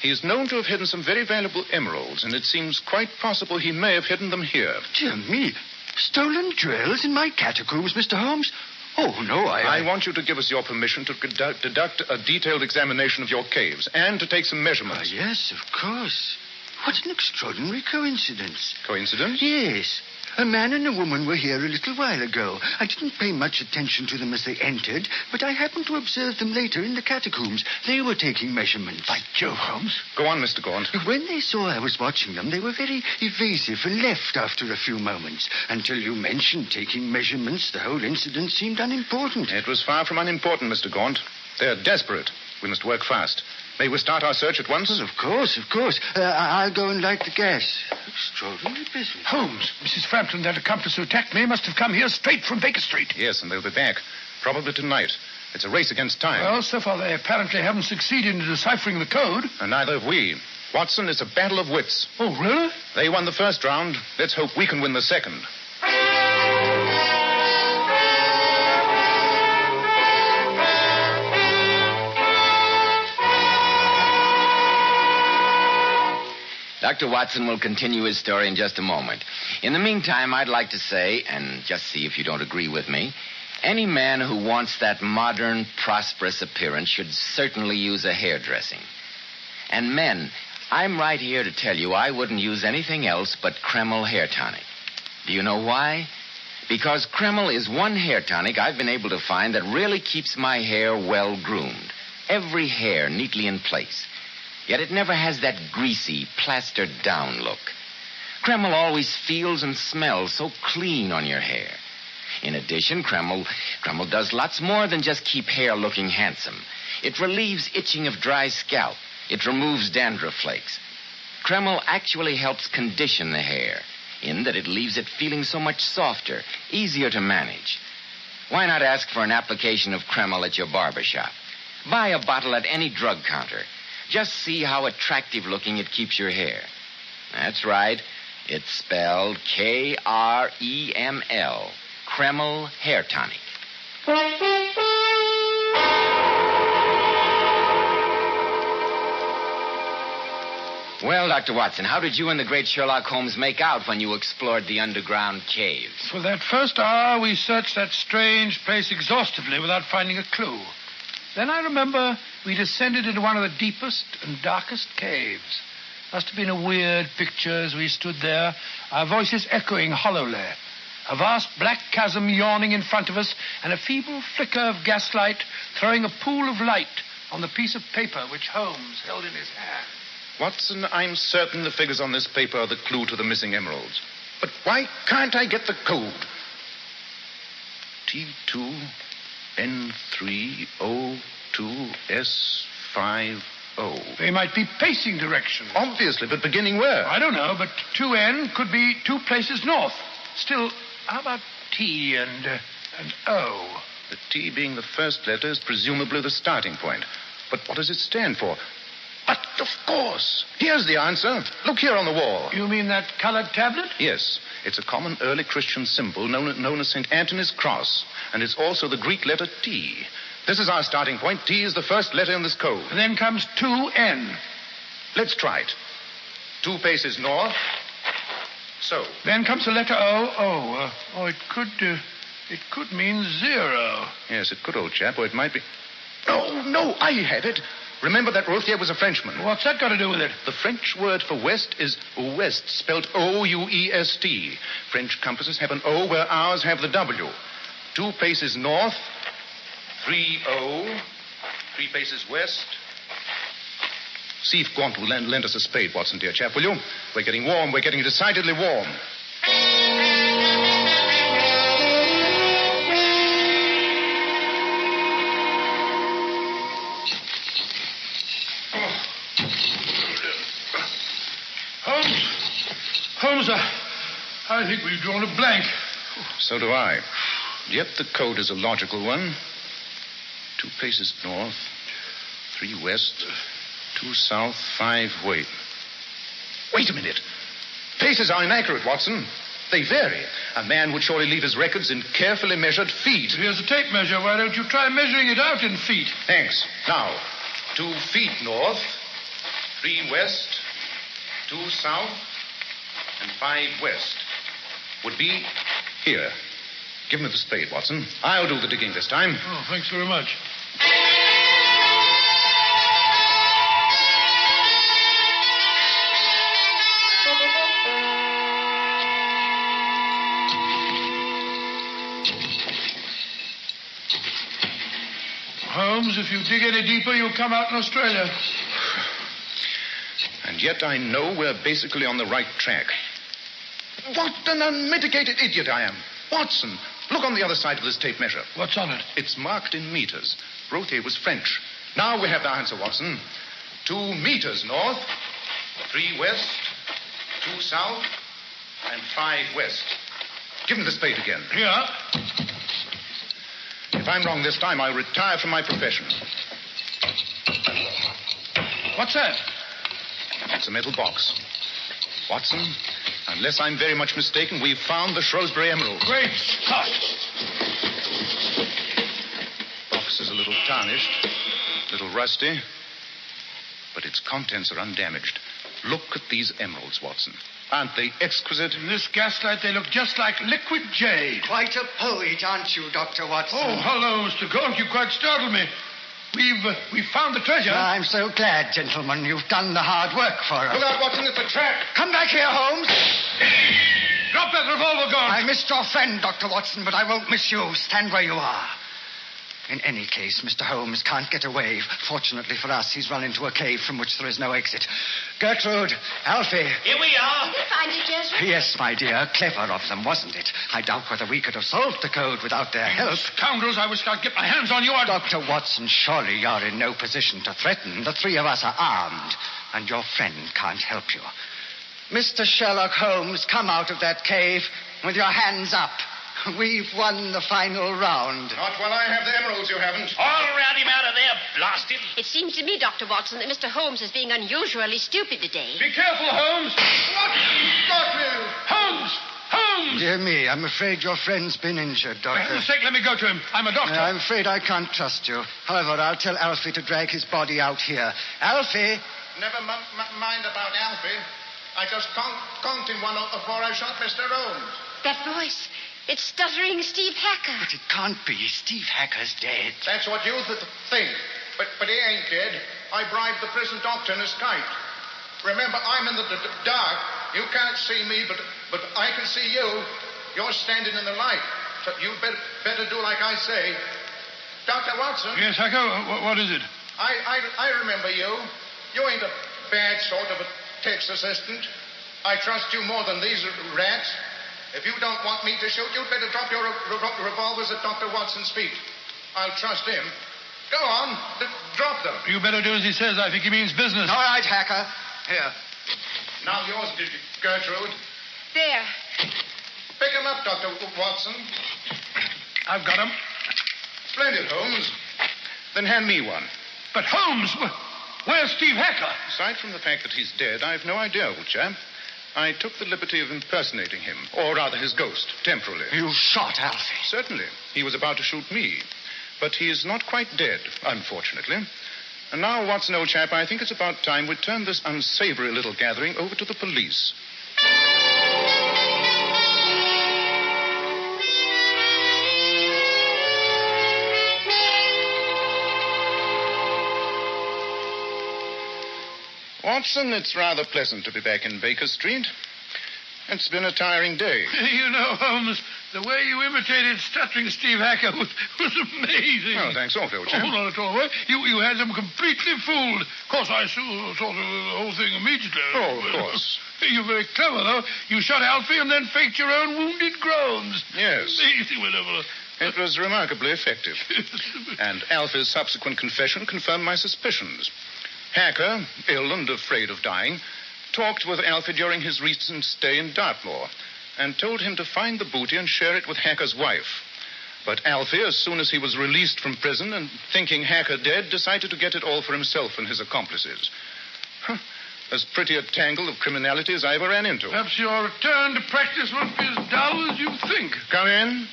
He is known to have hidden some very valuable emeralds, and it seems quite possible he may have hidden them here. Dear me. Stolen jewels in my catacombs, Mr. Holmes? Oh, no, I want you to give us your permission to deduct a detailed examination of your caves and to take some measurements. Yes, of course. What an extraordinary coincidence. Coincidence? Yes. A man and a woman were here a little while ago. I didn't pay much attention to them as they entered, but I happened to observe them later in the catacombs. They were taking measurements. By Jove, Holmes. Go on, Mr. Gaunt. When they saw I was watching them, they were very evasive and left after a few moments. Until you mentioned taking measurements, the whole incident seemed unimportant. It was far from unimportant, Mr. Gaunt. They're desperate. We must work fast. May we start our search at once? Well, of course, of course. I'll go and light the gas. Extraordinary business. Holmes, Mrs. Frampton, that accomplice who attacked me, must have come here straight from Baker Street. Yes, and they'll be back. Probably tonight. It's a race against time. Well, so far they apparently haven't succeeded in deciphering the code. And neither have we. Watson, it's a battle of wits. Oh, really? They won the first round. Let's hope we can win the second. Dr. Watson will continue his story in just a moment. In the meantime, I'd like to say, and just see if you don't agree with me, any man who wants that modern, prosperous appearance should certainly use a hairdressing. And men, I'm right here to tell you I wouldn't use anything else but Kreml hair tonic. Do you know why? Because Kreml is one hair tonic I've been able to find that really keeps my hair well groomed. Every hair neatly in place. Yet it never has that greasy, plastered down look. Kreml always feels and smells so clean on your hair. In addition, Kreml does lots more than just keep hair looking handsome. It relieves itching of dry scalp. It removes dandruff flakes. Kreml actually helps condition the hair, in that it leaves it feeling so much softer, easier to manage. Why not ask for an application of Kreml at your barber shop? Buy a bottle at any drug counter. Just see how attractive looking it keeps your hair. That's right. It's spelled Kreml. Kreml Hair Tonic. Well, Dr. Watson, how did you and the great Sherlock Holmes make out when you explored the underground caves? For that first hour, we searched that strange place exhaustively without finding a clue. Then I remember we descended into one of the deepest and darkest caves. Must have been a weird picture as we stood there, our voices echoing hollowly. A vast black chasm yawning in front of us, and a feeble flicker of gaslight throwing a pool of light on the piece of paper which Holmes held in his hand. Watson, I'm certain the figures on this paper are the clue to the missing emeralds. But why can't I get the code? T2N3O2S50. They might be pacing direction. Obviously, but beginning where? I don't know, but 2N could be 2 places north. Still, how about T and O? The T being the first letter is presumably the starting point. But what does it stand for? But, of course. Here's the answer. Look here on the wall. You mean that colored tablet? Yes. It's a common early Christian symbol known as St. Anthony's cross. And it's also the Greek letter T. This is our starting point. T is the first letter in this code. And then comes 2N. Let's try it. 2 paces north. So. Then comes the letter O. It could mean 0. Yes, it could, old chap, or it might be... No, I have it. Remember that Rothier was a Frenchman. What's that got to do with it? The French word for west is ouest, spelled O-U-E-S-T. French compasses have an O where ours have the W. 2 paces north, 3-O, 3 paces west. See if Gaunt will lend us a spade, Watson, dear chap, will you? We're getting warm. We're getting decidedly warm. Holmes, I think we've drawn a blank. So do I. Yet the code is a logical one. 2 paces north, 3 west, 2 south, 5 wait. Wait a minute. Paces are inaccurate, Watson. They vary. A man would surely leave his records in carefully measured feet. Here's a tape measure. Why don't you try measuring it out in feet? Thanks. Now, 2 feet north, 3 west, 2 south, and 5 west. Would be here. Give me the spade, Watson. I'll do the digging this time. Oh, thanks very much. Holmes, if you dig any deeper, you'll come out in Australia. And yet I know we're basically on the right track. What an unmitigated idiot I am. Watson, look on the other side of this tape measure. What's on it? It's marked in meters. Rothier was French. Now we have the answer, Watson. 2 meters north, 3 west, 2 south, and 5 west. Give him the spade again. Here. If I'm wrong this time, I'll retire from my profession. What's that? It's a metal box. Watson, unless I'm very much mistaken, we've found the Shrewsbury Emerald. Great Scott! Box is a little tarnished, a little rusty, but its contents are undamaged. Look at these emeralds, Watson. Aren't they exquisite? In this gaslight, they look just like liquid jade. Quite a poet, aren't you, Dr. Watson? Oh, hello, Mr. Gaunt. You quite startled me. We've found the treasure. I'm so glad, gentlemen. You've done the hard work for us. Look out, Watson, it's a trap. Come back here, Holmes. Drop that revolver, Gaunt. I missed your friend, Dr. Watson, but I won't miss you. Stand where you are. In any case, Mr. Holmes can't get away. Fortunately for us, he's run into a cave from which there is no exit. Gertrude, Alfie. Here we are. Did you find it, Joseph? Yes, my dear. Clever of them, wasn't it? I doubt whether we could have solved the code without their help. Scoundrels, I wish I'd get my hands on you. Dr. Watson, surely you're in no position to threaten. The 3 of us are armed, and your friend can't help you. Mr. Sherlock Holmes, come out of that cave with your hands up. We've won the final round. Not while I have the emeralds, you haven't. All round him out of there, blast him. It seems to me, Dr. Watson, that Mr. Holmes is being unusually stupid today. Be careful, Holmes. What? Got me. Holmes! Holmes! Dear me, I'm afraid your friend's been injured, For Doctor. heaven's sake, let me go to him. I'm a doctor. I'm afraid I can't trust you. However, I'll tell Alfie to drag his body out here. Alfie! Never mind about Alfie. I just conked in one before I shot Mr. Holmes. That voice. It's stuttering Steve Hacker. But it can't be. Steve Hacker's dead. That's what you think. But he ain't dead. I bribed the prison doctor and his kite. Remember, I'm in the dark. You can't see me, but I can see you. You're standing in the light. So you'd better do like I say. Dr. Watson? Yes, Hacker, what is it? I remember you. You ain't a bad sort of a text assistant. I trust you more than these rats. If you don't want me to shoot, you'd better drop your revolvers at Dr. Watson's feet. I'll trust him. Go on, drop them. You better do as he says. I think he means business. All right, Hacker. Here. Now yours, Gertrude. There. Pick him up, Dr. Watson. I've got him. Splendid, Holmes. Then hand me one. But Holmes, where's Steve Hacker? Aside from the fact that he's dead, I've no idea, old chap. I took the liberty of impersonating him, or rather his ghost, temporarily. You shot Alfie? Certainly. He was about to shoot me. But he is not quite dead, unfortunately. And now, Watson, old chap, I think it's about time we turn this unsavory little gathering over to the police. Watson, it's rather pleasant to be back in Baker Street. It's been a tiring day. You know, Holmes, the way you imitated stuttering Steve Hacker was amazing. Oh, thanks awfully, old chap. Oh, not at all. You had them completely fooled. Of course, I saw the whole thing immediately. Oh, of course. You're very clever, though. You shot Alfie and then faked your own wounded groans. Yes. Whatever. It was remarkably effective. And Alfie's subsequent confession confirmed my suspicions. Hacker, ill and afraid of dying, talked with Alfie during his recent stay in Dartmoor and told him to find the booty and share it with Hacker's wife. But Alfie, as soon as he was released from prison and thinking Hacker dead, decided to get it all for himself and his accomplices. As pretty a tangle of criminality as I ever ran into. Perhaps your return to practice won't be as dull as you think. Come in.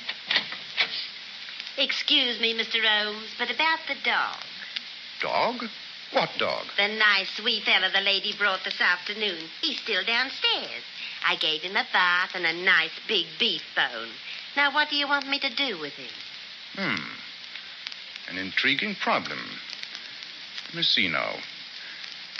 Excuse me, Mr. Holmes, but about the dog. Dog? What dog? The nice, sweet fellow the lady brought this afternoon. He's still downstairs. I gave him a bath and a nice big beef bone. Now, what do you want me to do with him? An intriguing problem. Let me see now.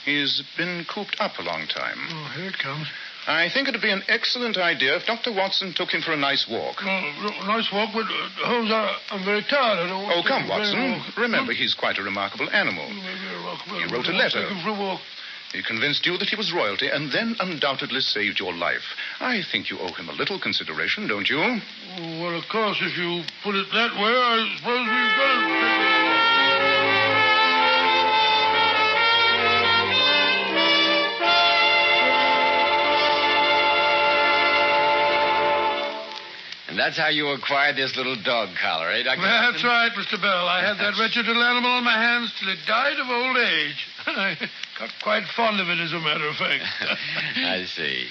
He's been cooped up a long time. Oh, here it comes. I think it'd be an excellent idea if Dr. Watson took him for a nice walk. Nice walk, but Holmes, I'm very tired. I don't want to... Come, Watson. Remember, he's quite a remarkable animal. He wrote a letter. Take him for a walk. He convinced you that he was royalty and then undoubtedly saved your life. I think you owe him a little consideration, don't you? Well, of course, if you put it that way, I suppose we've got to... That's how you acquired this little dog collar, eh, Dr. That's Watson? right, Mr. Bell. I had that wretched little animal on my hands till it died of old age. I got quite fond of it, as a matter of fact. I see.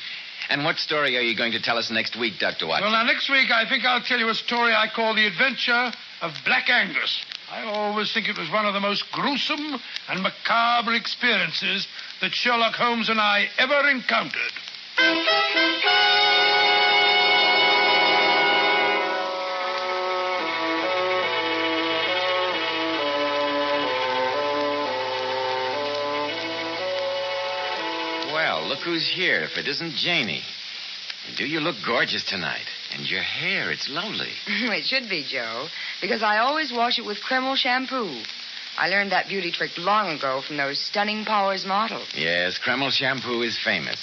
And what story are you going to tell us next week, Dr. Watson? Well, now, next week, I think I'll tell you a story I call The Adventure of Black Angus. I always think it was one of the most gruesome and macabre experiences that Sherlock Holmes and I ever encountered. Well, look who's here, if it isn't Johhny. Do you look gorgeous tonight? And your hair, it's lovely. It should be, Joe, because I always wash it with Kreml shampoo. I learned that beauty trick long ago from those Stunning Powers models. Yes, Kreml shampoo is famous.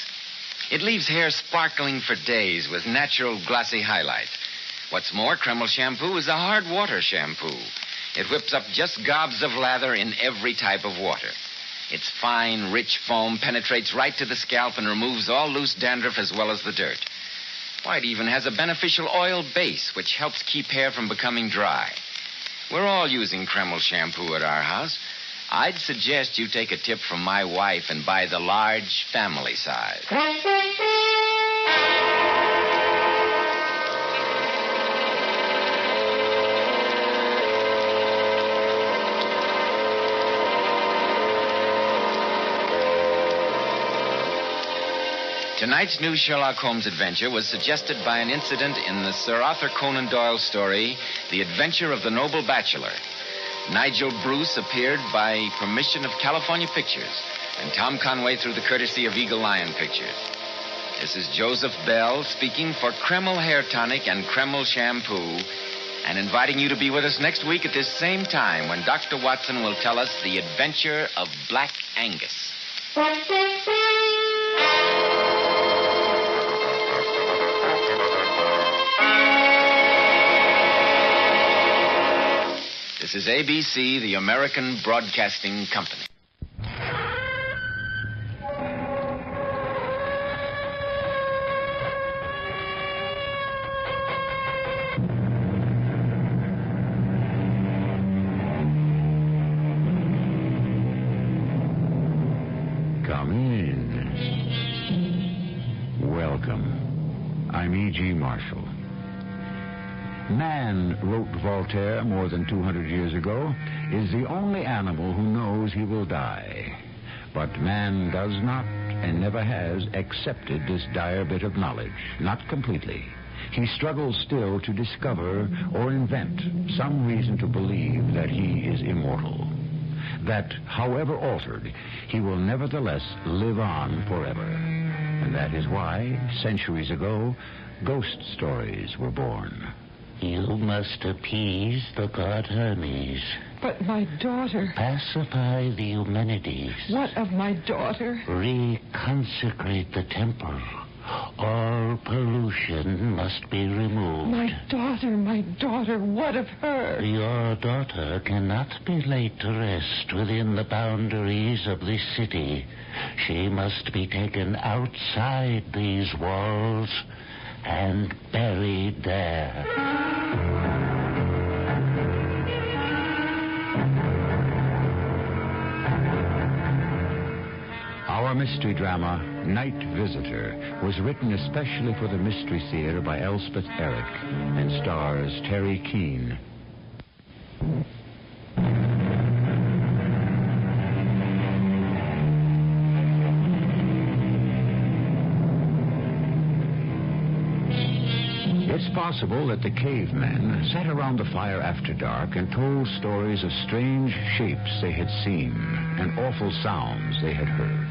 It leaves hair sparkling for days with natural glossy highlight. What's more, Kreml shampoo is a hard water shampoo. It whips up just gobs of lather in every type of water. Its fine, rich foam penetrates right to the scalp and removes all loose dandruff as well as the dirt. Why, it even has a beneficial oil base, which helps keep hair from becoming dry. We're all using Kreml shampoo at our house. I'd suggest you take a tip from my wife and buy the large family size. Tonight's new Sherlock Holmes adventure was suggested by an incident in the Sir Arthur Conan Doyle story, The Adventure of the Noble Bachelor. Nigel Bruce appeared by permission of California Pictures, and Tom Conway through the courtesy of Eagle Lion Pictures. This is Joseph Bell speaking for Kreml Hair Tonic and Kreml Shampoo, and inviting you to be with us next week at this same time when Dr. Watson will tell us the adventure of Black Angus. This is ABC, the American Broadcasting Company. Come in. Welcome. I'm E.G. Marshall. Man, wrote Voltaire more than 200 years ago, is the only animal who knows he will die. But man does not, and never has, accepted this dire bit of knowledge. Not completely. He struggles still to discover or invent some reason to believe that he is immortal. That, however altered, he will nevertheless live on forever. And that is why, centuries ago, ghost stories were born. You must appease the god Hermes. But my daughter... Pacify the Eumenides. What of my daughter? Reconsecrate the temple. All pollution must be removed. My daughter, what of her? Your daughter cannot be laid to rest within the boundaries of this city. She must be taken outside these walls and buried there. Our mystery drama, Night Visitor, was written especially for the Mystery Theater by Elspeth Eric and stars Terry Keane. It's possible that the cavemen sat around the fire after dark and told stories of strange shapes they had seen and awful sounds they had heard,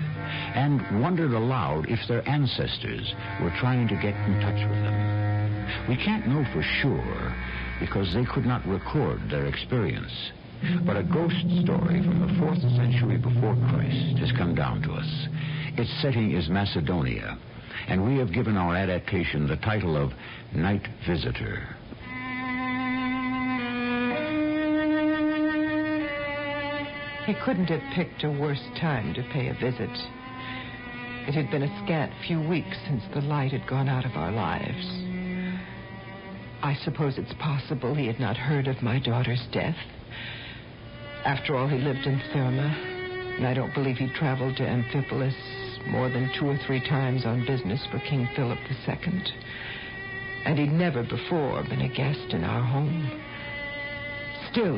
and wondered aloud if their ancestors were trying to get in touch with them. We can't know for sure because they could not record their experience. But a ghost story from the 4th century before Christ has come down to us. Its setting is Macedonia, and we have given our adaptation the title of Night Visitor. He couldn't have picked a worse time to pay a visit. It had been a scant few weeks since the light had gone out of our lives. I suppose it's possible he had not heard of my daughter's death. After all, he lived in Therma, and I don't believe he traveled to Amphipolis more than 2 or 3 times on business for King Philip II. And he'd never before been a guest in our home. Still,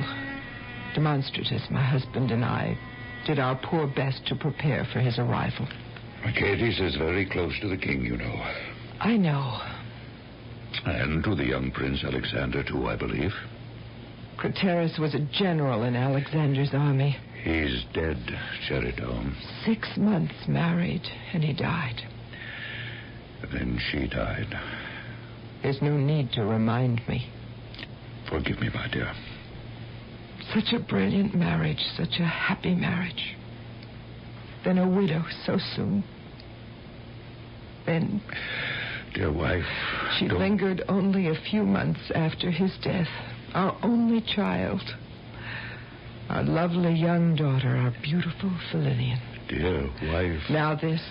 demonstratives, my husband and I did our poor best to prepare for his arrival. Mercedes is very close to the king, you know. I know. And to the young Prince Alexander, too, I believe. Craterus was a general in Alexander's army. He's dead, Sheridan. 6 months married, and he died. Then she died. There's no need to remind me. Forgive me, my dear. Such a brilliant marriage, such a happy marriage. Then a widow so soon. Then... Dear wife... She lingered only a few months after his death. Our only child. Our lovely young daughter, our beautiful Philinian. Dear wife... Now this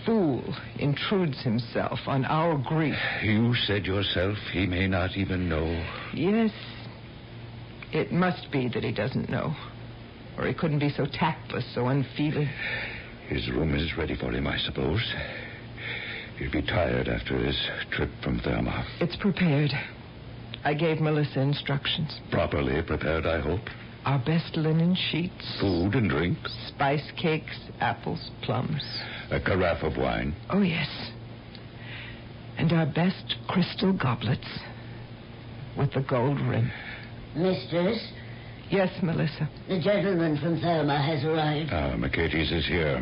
fool intrudes himself on our grief. You said yourself he may not even know. Yes. It must be that he doesn't know. Or he couldn't be so tactless, so unfeeling. His room is ready for him, I suppose. He'll be tired after his trip from Therma. It's prepared. I gave Melissa instructions. Properly prepared, I hope. Our best linen sheets. Food and drink. Spice cakes, apples, plums. A carafe of wine. Oh, yes. And our best crystal goblets with the gold rim. Mistress? Yes, Melissa. The gentleman from Therma has arrived. Mercedes is here.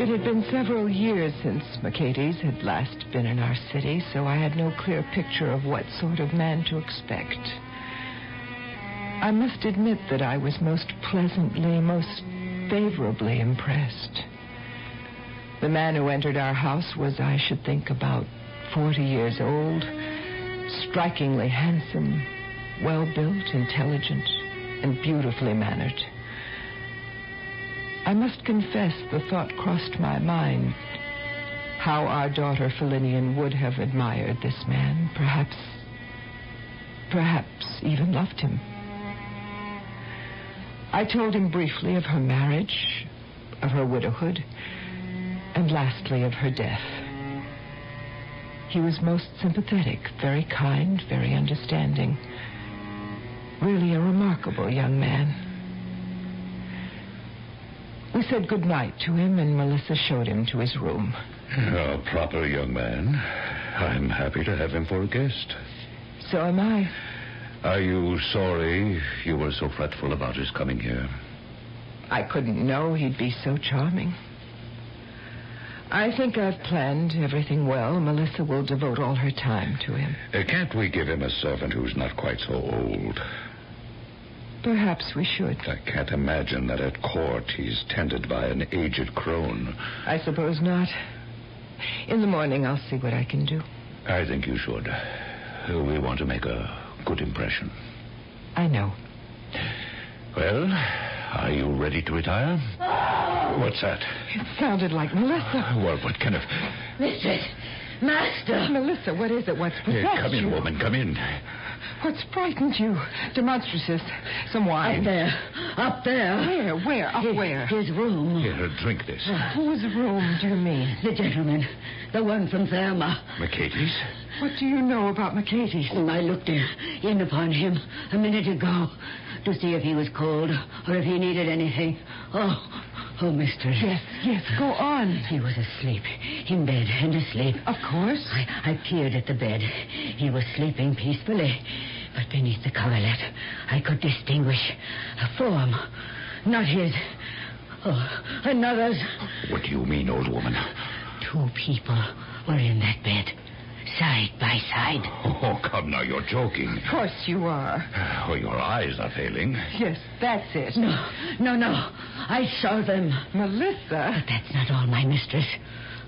It had been several years since Mercedes had last been in our city, so I had no clear picture of what sort of man to expect. I must admit that I was most pleasantly, most favorably impressed. The man who entered our house was, I should think, about 40 years old, strikingly handsome, well-built, intelligent, and beautifully mannered. I must confess the thought crossed my mind how our daughter Fillinian would have admired this man, perhaps even loved him. I told him briefly of her marriage, of her widowhood, and lastly of her death. He was most sympathetic, very kind, very understanding. Really a remarkable young man. We said good night to him, and Melissa showed him to his room. A proper young man. I'm happy to have him for a guest. So am I. Are you sorry you were so fretful about his coming here? I couldn't know he'd be so charming. I think I've planned everything well. Melissa will devote all her time to him. Can't we give him a servant who's not quite so old? Perhaps we should. I can't imagine that at court he's tended by an aged crone. I suppose not. In the morning, I'll see what I can do. I think you should. We want to make a good impression. I know. Well, are you ready to retire? What's that? It sounded like Melissa. Well, what kind of... Mistress! Master! Melissa, what is it? What's possessed Come in, you? woman, come in. What's frightened you? Demonstratus. Some wine. Up there. Where? Up where? His room. Here, drink this. Whose room do you mean? The gentleman. The one from Thelma. Mercedes? What do you know about Mercedes? I looked in upon him a minute ago to see if he was cold or if he needed anything. Oh, mistress. Yes, go on. He was asleep, in bed and asleep. Of course. I peered at the bed. He was sleeping peacefully, but beneath the coverlet, I could distinguish a form, not his, another's. What do you mean, old woman? 2 people were in that bed, side by side. Oh, come now, you're joking. Of course you are. Oh, your eyes are failing. Yes, that's it. No. I saw them. Melissa. But that's not all, my mistress.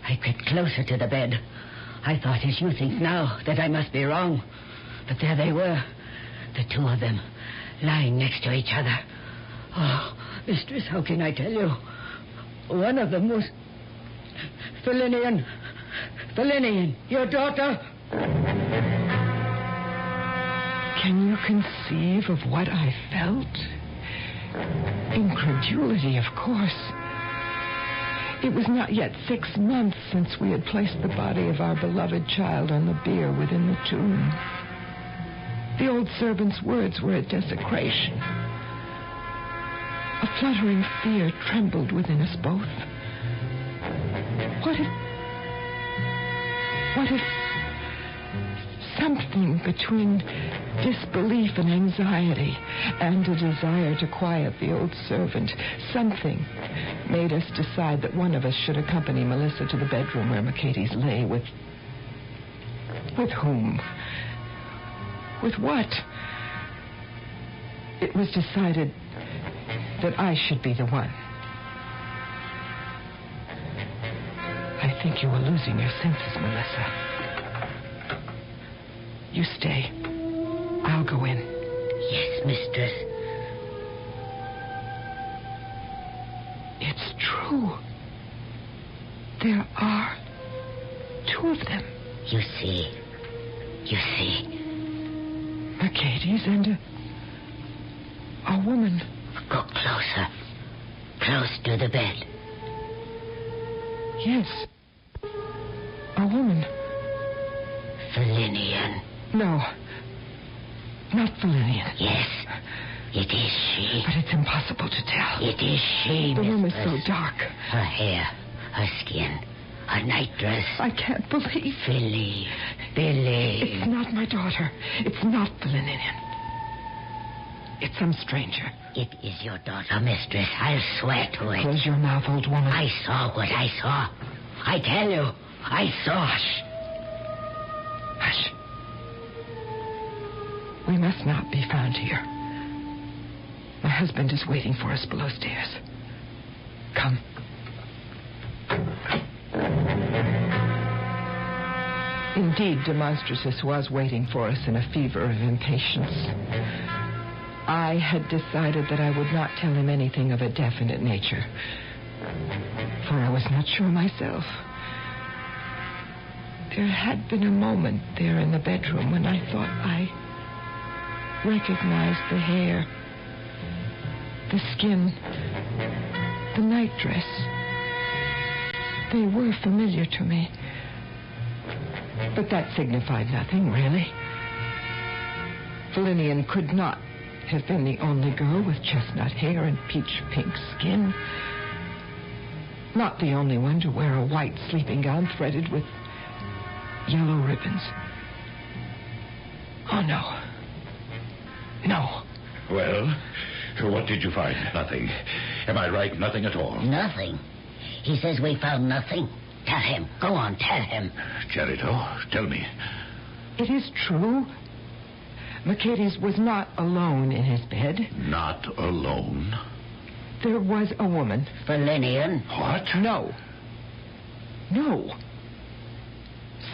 I crept closer to the bed. I thought, as you think now, that I must be wrong. But there they were, the 2 of them, lying next to each other. Oh, mistress, how can I tell you? One of them was Fillinian. Fillinian, your daughter. Can you conceive of what I felt? Incredulity, of course. It was not yet 6 months since we had placed the body of our beloved child on the bier within the tomb. The old servant's words were a desecration. A fluttering fear trembled within us both. What if something between disbelief and anxiety and a desire to quiet the old servant, something made us decide that one of us should accompany Melissa to the bedroom where Mercedes lay with whom? With what? It was decided that I should be the one. I think you are losing your senses, Melissa. You stay. I'll go in. Yes, mistress. It's true. There are 2 of them. You see. Mercedes and a woman. Go closer. Close to the bed. Yes. A woman. Fillinian. No. Not Fillinian. Yes. It is she. But it's impossible to tell. It is she, The room is mistress. so dark. Her hair, her skin, her nightdress. I can't believe. Believe. It's not my daughter. It's not Fillinian. It's some stranger. It is your daughter, mistress. I'll swear to it. Close your mouth, old woman. I saw what I saw. I tell you, I saw. Hush. Hush. We must not be found here. My husband is waiting for us below stairs. Come. Indeed, Demonstratus was waiting for us in a fever of impatience. I had decided that I would not tell him anything of a definite nature, for I was not sure myself. There had been a moment there in the bedroom when I thought I recognized the hair, the skin, the nightdress. They were familiar to me. But that signified nothing, really. Valentine could not have been the only girl with chestnut hair and peach-pink skin. Not the only one to wear a white sleeping gown threaded with yellow ribbons. Oh, no. No. Well, what did you find? Nothing. Am I right? Nothing at all? Nothing. He says we found nothing. Tell him. Go on, tell him. Charito, tell me. It is true. Mercedes was not alone in his bed. Not alone? There was a woman. Valentine? What? No. No.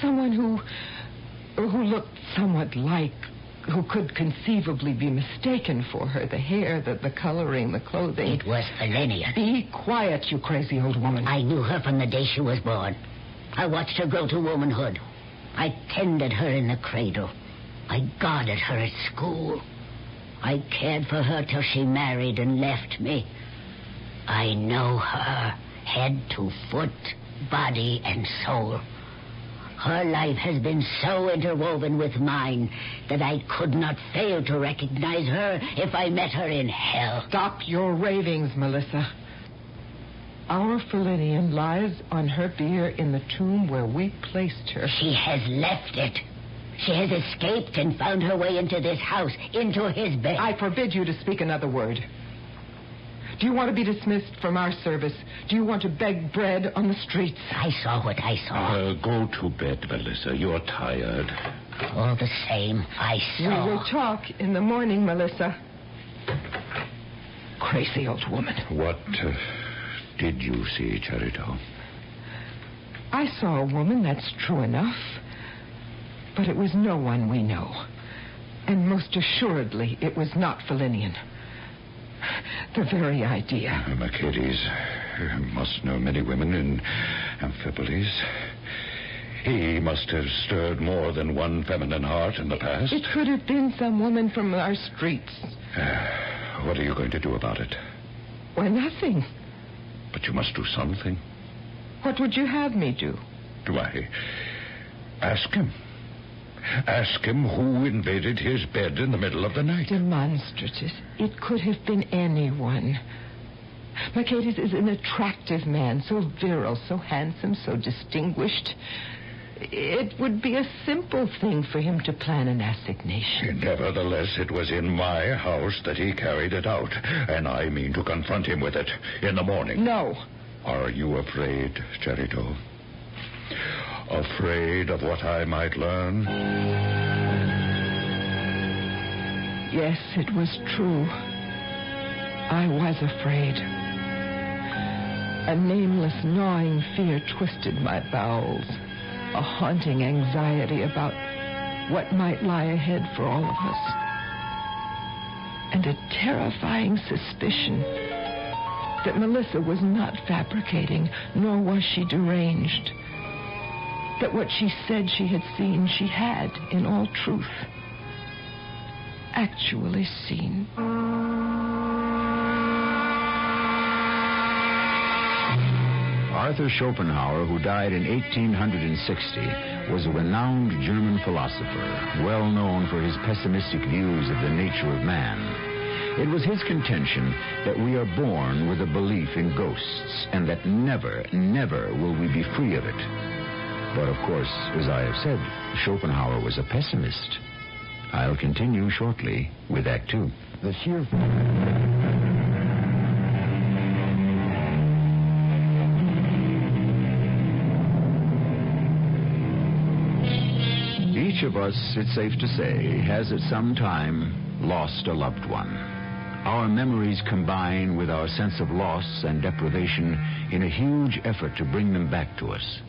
Someone who looked somewhat like, who could conceivably be mistaken for her. The hair, the coloring, the clothing. It was Valentine. Be quiet, you crazy old woman. I knew her from the day she was born. I watched her grow to womanhood. I tended her in the cradle. I guarded her at school. I cared for her till she married and left me. I know her, head to foot, body and soul. Her life has been so interwoven with mine that I could not fail to recognize her if I met her in hell. Stop your ravings, Melissa. Our Valentine lies on her bier in the tomb where we placed her. She has left it. She has escaped and found her way into this house, into his bed. I forbid you to speak another word. Do you want to be dismissed from our service? Do you want to beg bread on the streets? I saw what I saw. Go to bed, Melissa. You're tired. All the same, I saw. We will talk in the morning, Melissa. Crazy old woman. What did you see, Charito? I saw a woman, that's true enough. But it was no one we know. And most assuredly, it was not Valentine. The very idea. Mercedes must know many women in Amphipolis. He must have stirred more than one feminine heart in the past. It could have been some woman from our streets. What are you going to do about it? Why, nothing. But you must do something. What would you have me do? Do I ask him? Ask him who invaded his bed in the middle of the night. Demonstratus. It could have been anyone. Mercedes is an attractive man, so virile, so handsome, so distinguished. It would be a simple thing for him to plan an assignation. Nevertheless, it was in my house that he carried it out, and I mean to confront him with it in the morning. No. Are you afraid, Charito? Afraid of what I might learn? Yes, it was true. I was afraid. A nameless, gnawing fear twisted my bowels. A haunting anxiety about what might lie ahead for all of us. And a terrifying suspicion that Melissa was not fabricating, nor was she deranged. That what she said she had seen, she had, in all truth, actually seen. Arthur Schopenhauer, who died in 1860, was a renowned German philosopher, well known for his pessimistic views of the nature of man. It was his contention that we are born with a belief in ghosts, and that never, never will we be free of it. But, of course, as I have said, Schopenhauer was a pessimist. I'll continue shortly with Act Two. The sheer... Each of us, it's safe to say, has at some time lost a loved one. Our memories combine with our sense of loss and deprivation in a huge effort to bring them back to us.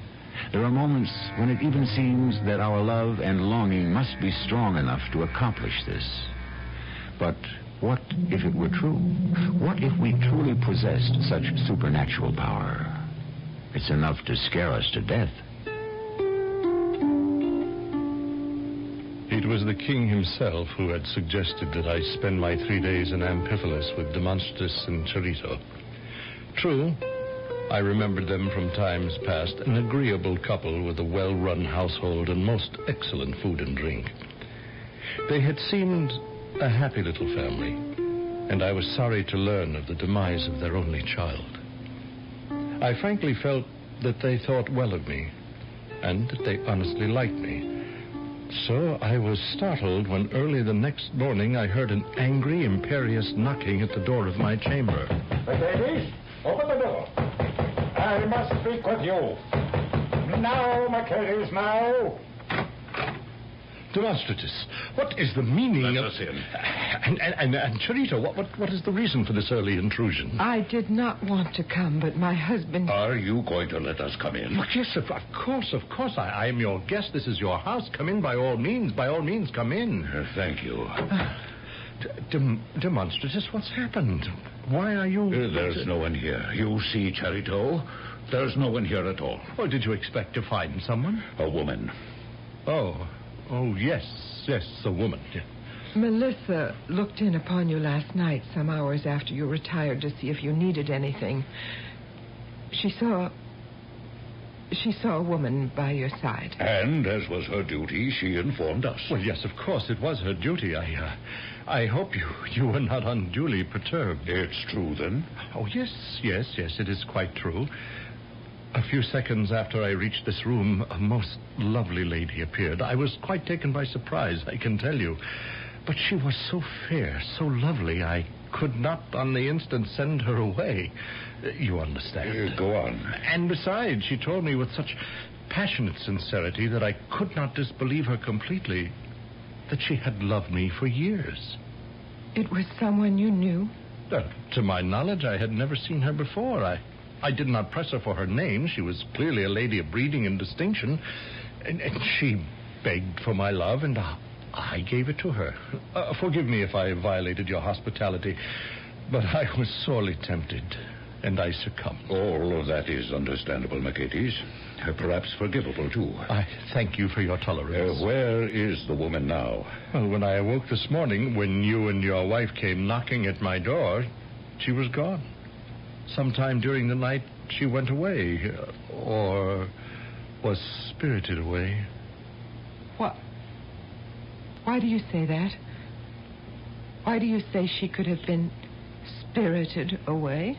There are moments when it even seems that our love and longing must be strong enough to accomplish this. But what if it were true? What if we truly possessed such supernatural power? It's enough to scare us to death. It was the king himself who had suggested that I spend my 3 days in Amphipolis with Demonstratus and Charito. True, I remembered them from times past, an agreeable couple with a well-run household and most excellent food and drink. They had seemed a happy little family, and I was sorry to learn of the demise of their only child. I frankly felt that they thought well of me, and that they honestly liked me. So I was startled when early the next morning I heard an angry, imperious knocking at the door of my chamber. Ladies, open the door. I must speak with you. Now, Mercedes, now. Demonstratus, what is the meaning Let of... us in. And Charito, what is the reason for this early intrusion? I did not want to come, but my husband... Are you going to let us come in? Look, yes, of course. I am your guest. This is your house. Come in by all means. By all means, come in. Thank you. Demonstratus, what's happened? Why are you... There's no one here. You see, Charito, there's no one here at all. Oh, did you expect to find someone? A woman. Oh, yes, a woman. Yeah. Melissa looked in upon you last night, some hours after you retired, to see if you needed anything. She saw a woman by your side. And, as was her duty, she informed us. Well, yes, of course, it was her duty. I hope you were not unduly perturbed. It's true, then? Oh, yes, it is quite true. A few seconds after I reached this room, a most lovely lady appeared. I was quite taken by surprise, I can tell you. But she was so fair, so lovely, I could not on the instant send her away. You understand. Go on. And besides, she told me with such passionate sincerity that I could not disbelieve her completely, that she had loved me for years. It was someone you knew? To my knowledge, I had never seen her before. I did not press her for her name. She was clearly a lady of breeding and distinction. And she begged for my love, and I gave it to her. Forgive me if I violated your hospitality, but I was sorely tempted, and I succumbed. All of that is understandable, Mercedes. Perhaps forgivable, too. I thank you for your tolerance. Where is the woman now? Well, when I awoke this morning, when you and your wife came knocking at my door, she was gone. Sometime during the night, she went away, or was spirited away. What? Why do you say that? Why do you say she could have been spirited away?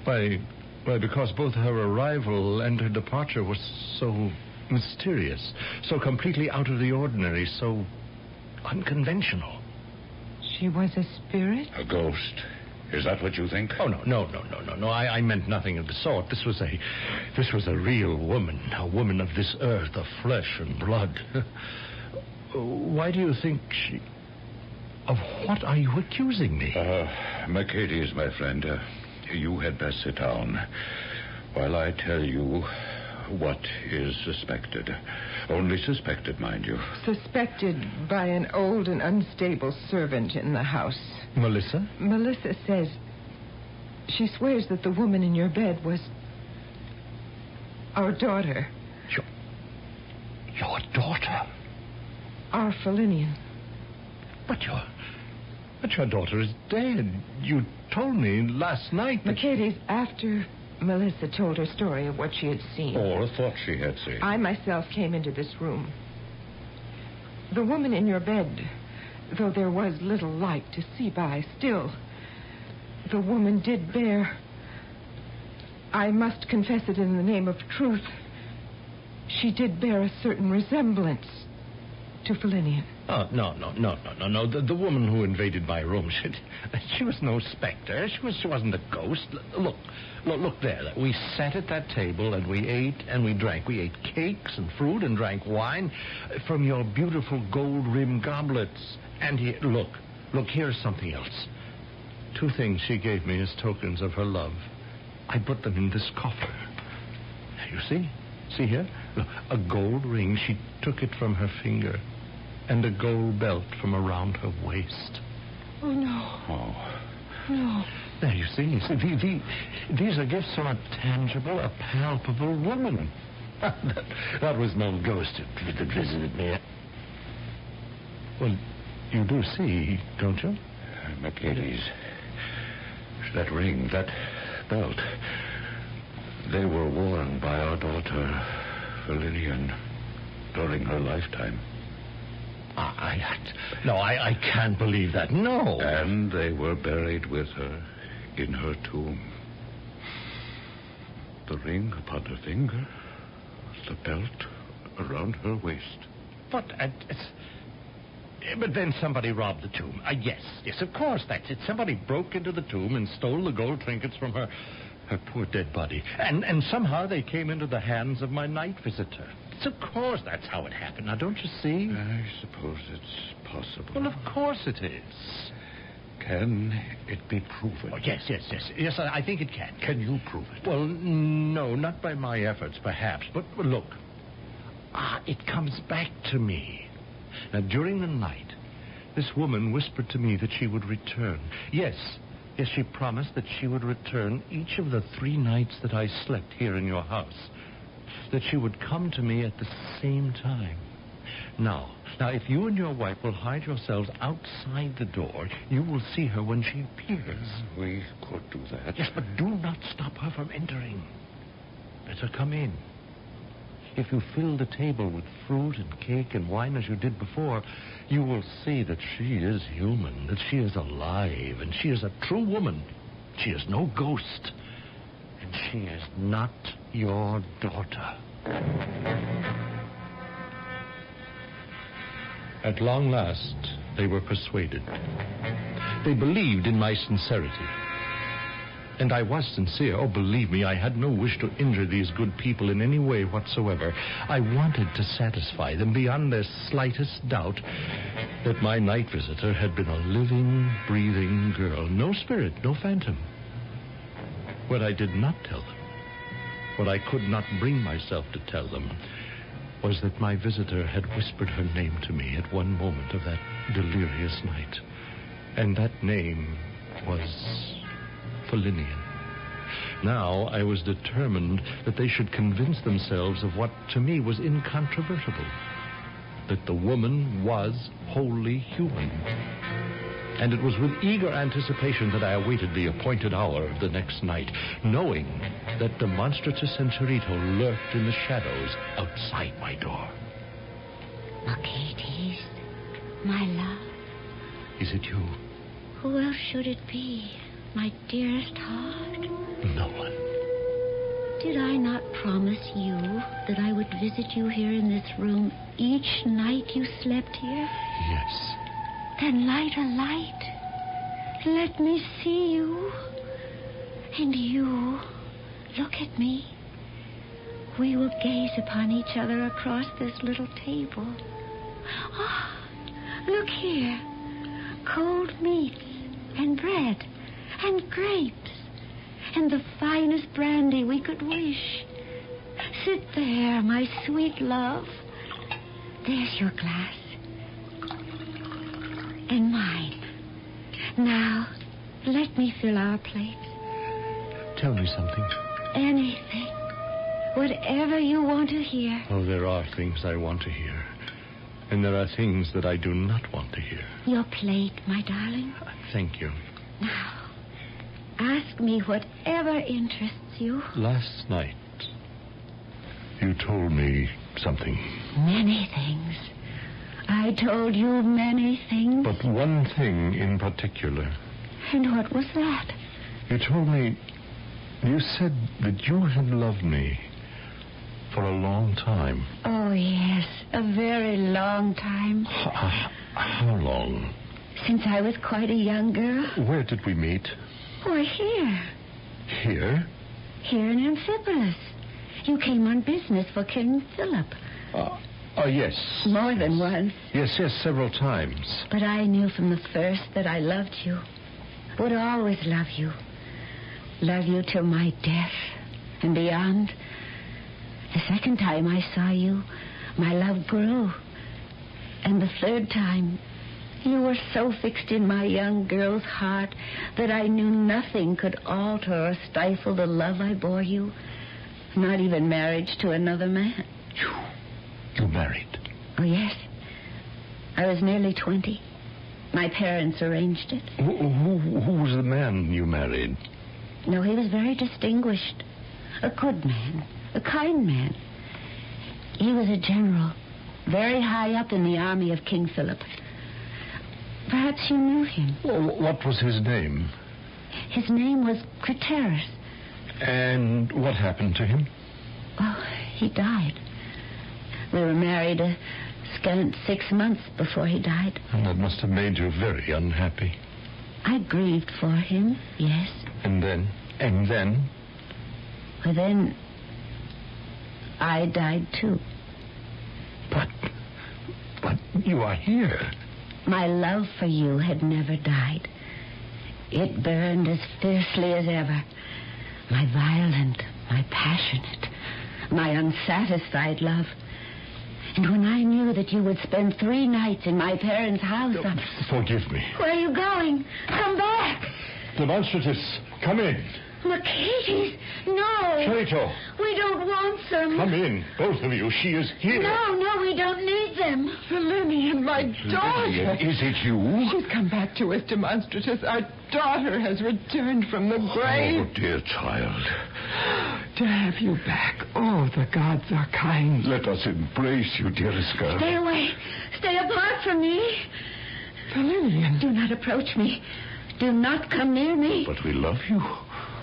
Why, because both her arrival and her departure was so mysterious, so completely out of the ordinary, so unconventional. She was a spirit? A ghost. Is that what you think? Oh, no. I meant nothing of the sort. This was a real woman, a woman of this earth, of flesh and blood. Why do you think she... Of what are you accusing me? Mercedes, my friend, you had best sit down while I tell you what is suspected. Only suspected, mind you. Suspected by an old and unstable servant in the house. Melissa? Melissa says... She swears that the woman in your bed was... our daughter. Your daughter? Our Fellinian. But your daughter is dead. You told me last night that... Mercedes, after Melissa told her story of what she had seen... Or thought she had seen. I myself came into this room. The woman in your bed, though there was little light to see by, still, the woman did bear... I must confess it in the name of truth. She did bear a certain resemblance to Fellinian. Oh, no. The woman who invaded my room, she was no specter. She wasn't a ghost. Look there. We sat at that table and we ate and we drank. We ate cakes and fruit and drank wine from your beautiful gold-rimmed goblets. And here, look, here's something else. 2 things she gave me as tokens of her love. I put them in this coffer. You see? See here? Look, a gold ring. She took it from her finger. And a gold belt from around her waist. Oh, no. Oh. No. There, you see. These are gifts from a tangible, a palpable woman. That was no ghost that visited me. Well, you do see, don't you? Mercedes. That ring, that belt, they were worn by our daughter, Fellinian, during her lifetime. I can't believe that. No. And they were buried with her in her tomb. The ring upon her finger, the belt around her waist. But then somebody robbed the tomb. Yes, of course, that's it. Somebody broke into the tomb and stole the gold trinkets from her poor dead body. And somehow they came into the hands of my night visitor. Of course, that's how it happened. Now, don't you see? I suppose it's possible. Well, of course it is. Can it be proven? Oh, yes. Yes, I think it can. Can you prove it? Well, no, not by my efforts, perhaps. But look, it comes back to me. Now, during the night, this woman whispered to me that she would return. Yes, she promised that she would return each of the 3 nights that I slept here in your house. That she would come to me at the same time. Now, if you and your wife will hide yourselves outside the door, you will see her when she appears. We could do that. Yes, but do not stop her from entering. Let her come in. If you fill the table with fruit and cake and wine as you did before, you will see that she is human, that she is alive, and she is a true woman. She is no ghost. And she is not your daughter. At long last, they were persuaded. They believed in my sincerity. And I was sincere. Oh, believe me, I had no wish to injure these good people in any way whatsoever. I wanted to satisfy them beyond their slightest doubt that my night visitor had been a living, breathing girl. No spirit, no phantom. What I did not tell them, what I could not bring myself to tell them, was that my visitor had whispered her name to me at one moment of that delirious night. And that name was Fellinian. Now I was determined that they should convince themselves of what to me was incontrovertible, that the woman was wholly human. And it was with eager anticipation that I awaited the appointed hour of the next night, knowing that the monstratus Enchirito lurked in the shadows outside my door. Mercedes, my love. Is it you? Who else should it be, my dearest heart? No one. Did I not promise you that I would visit you here in this room each night you slept here? Yes. Then light a light. Let me see you. And you, look at me. We will gaze upon each other across this little table. Ah, look here. Cold meats and bread and grapes and the finest brandy we could wish. Sit there, my sweet love. There's your glass. And mine. Now, let me fill our plates. Tell me something. Anything. Whatever you want to hear. Oh, there are things I want to hear. And there are things that I do not want to hear. Your plate, my darling. Thank you. Now, ask me whatever interests you. Last night, you told me something. Many things. I told you many things. But one thing in particular. And what was that? You told me... You said that you had loved me for a long time. Oh, yes, a very long time. How long? Since I was quite a young girl. Where did we meet? Why, here. Here? Here in Amphipolis. You came on business for King Philip. Yes. More than once. Yes, several times. But I knew from the first that I loved you. Would always love you. Love you till my death and beyond. The second time I saw you, my love grew. And the third time, you were so fixed in my young girl's heart that I knew nothing could alter or stifle the love I bore you. Not even marriage to another man. You married? Oh, yes. I was nearly 20. My parents arranged it. Who was the man you married? No, he was very distinguished. A good man. A kind man. He was a general. Very high up in the army of King Philip. Perhaps you knew him. What was his name? His name was Craterus. And what happened to him? Oh, he died. We were married a scant 6 months before he died. And that must have made you very unhappy. I grieved for him, yes. And then? Well, then, I died too. But you are here. My love for you had never died. It burned as fiercely as ever. My violent, my passionate, my unsatisfied love. And when I knew that you would spend 3 nights in my parents' house... Forgive me. Where are you going? Come back! Demonstratus, come in. Mercedes, no. Traitor. We don't want them. Come in, both of you. She is here. No, we don't need them. Lillian, my daughter. Lillian, is it you? She's come back to us, Demonstratus. Our daughter has returned from the grave. Oh, dear child. To have you back. Oh, the gods are kind. Let us embrace you, dearest girl. Stay away. Stay apart from me. Lillian. Do not approach me. Do not come near me. But we love you.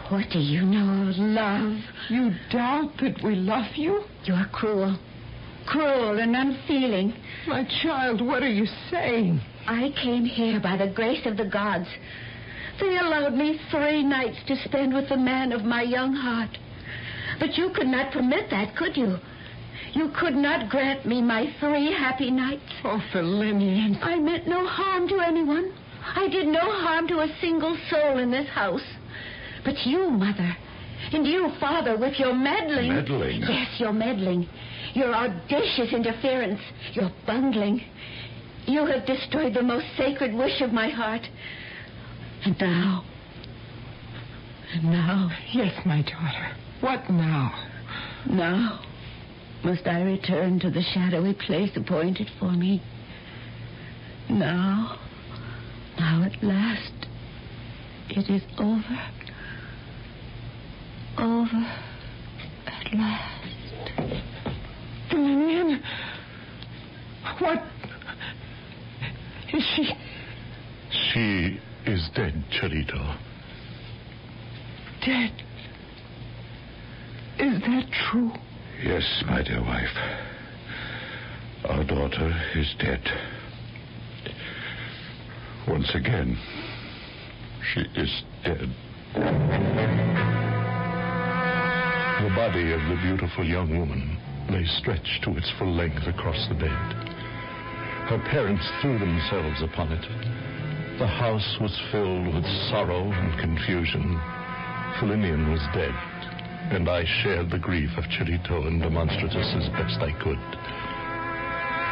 What do you know of love? You doubt that we love you? You are cruel. Cruel and unfeeling. My child, what are you saying? I came here by the grace of the gods. They allowed me 3 nights to spend with the man of my young heart. But you could not permit that, could you? You could not grant me my 3 happy nights. Oh, Lillian. I meant no harm to anyone. I did no harm to a single soul in this house. But you, Mother, and you, Father, with your meddling... Meddling? Yes, your meddling. Your audacious interference. Your bungling. You have destroyed the most sacred wish of my heart. And now... Yes, my daughter. What now? Now must I return to the shadowy place appointed for me. Now at last, it is over. Over at last. Lillian, what is she? She is dead, Charito. Dead? Is that true? Yes, my dear wife. Our daughter is dead. Once again, she is dead. The body of the beautiful young woman lay stretched to its full length across the bed. Her parents threw themselves upon it. The house was filled with sorrow and confusion. Lillian was dead, and I shared the grief of Charito and Demonstratus as best I could.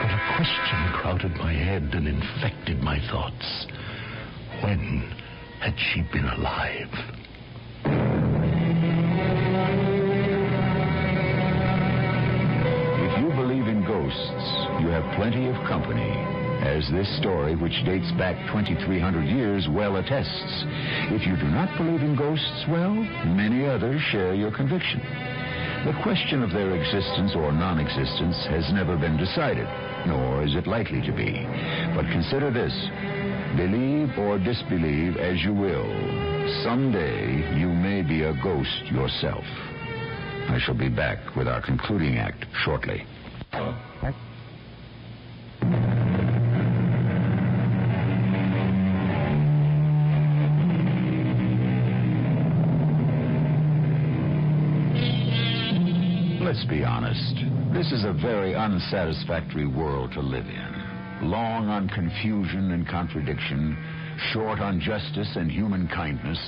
But a question crowded my head and infected my thoughts. When had she been alive? If you believe in ghosts, you have plenty of company, as this story, which dates back 2,300 years, well attests. If you do not believe in ghosts, well, many others share your conviction. The question of their existence or non-existence has never been decided, nor is it likely to be. But consider this. Believe or disbelieve as you will, someday you may be a ghost yourself. I shall be back with our concluding act shortly. Let's be honest. This is a very unsatisfactory world to live in. Long on confusion and contradiction, short on justice and human kindness.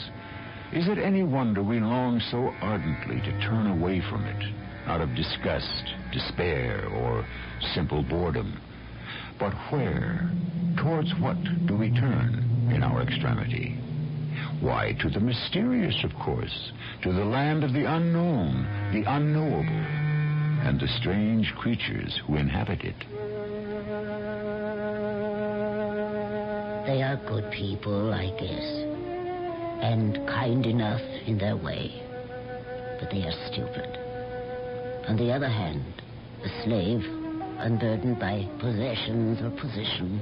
Is it any wonder we long so ardently to turn away from it, out of disgust, despair, or simple boredom? But where, towards what do we turn in our extremity? Why, to the mysterious, of course, to the land of the unknown, the unknowable, and the strange creatures who inhabit it. They are good people, I guess, and kind enough in their way, but they are stupid. On the other hand, a slave, unburdened by possessions or position,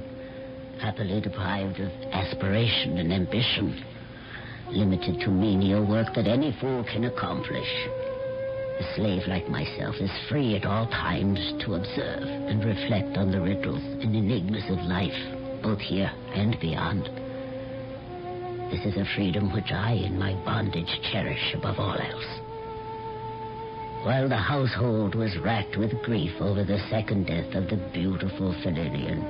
happily deprived of aspiration and ambition, limited to menial work that any fool can accomplish. A slave like myself is free at all times to observe and reflect on the riddles and enigmas of life, both here and beyond. This is a freedom which I, in my bondage, cherish above all else. While the household was racked with grief over the second death of the beautiful Fillinian,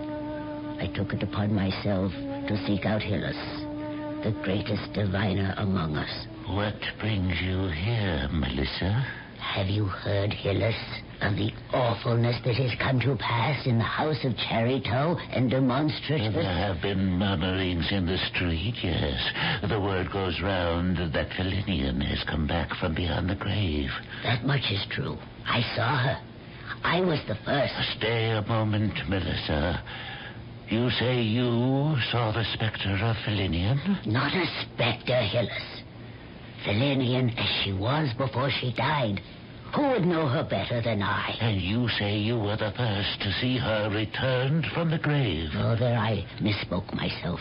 I took it upon myself to seek out Hylas, the greatest diviner among us. What brings you here, Melissa? Have you heard, Hylas, of the awfulness that has come to pass in the house of Charito and Demonstratus? There have been murmurings in the street, yes. The word goes round that Fillinian has come back from beyond the grave. That much is true. I saw her. I was the first. Stay a moment, Melissa. You say you saw the specter of Fillinian? Not a specter, Hylas. Fillinian as she was before she died. Who would know her better than I? And you say you were the first to see her returned from the grave? Oh, there I misspoke myself.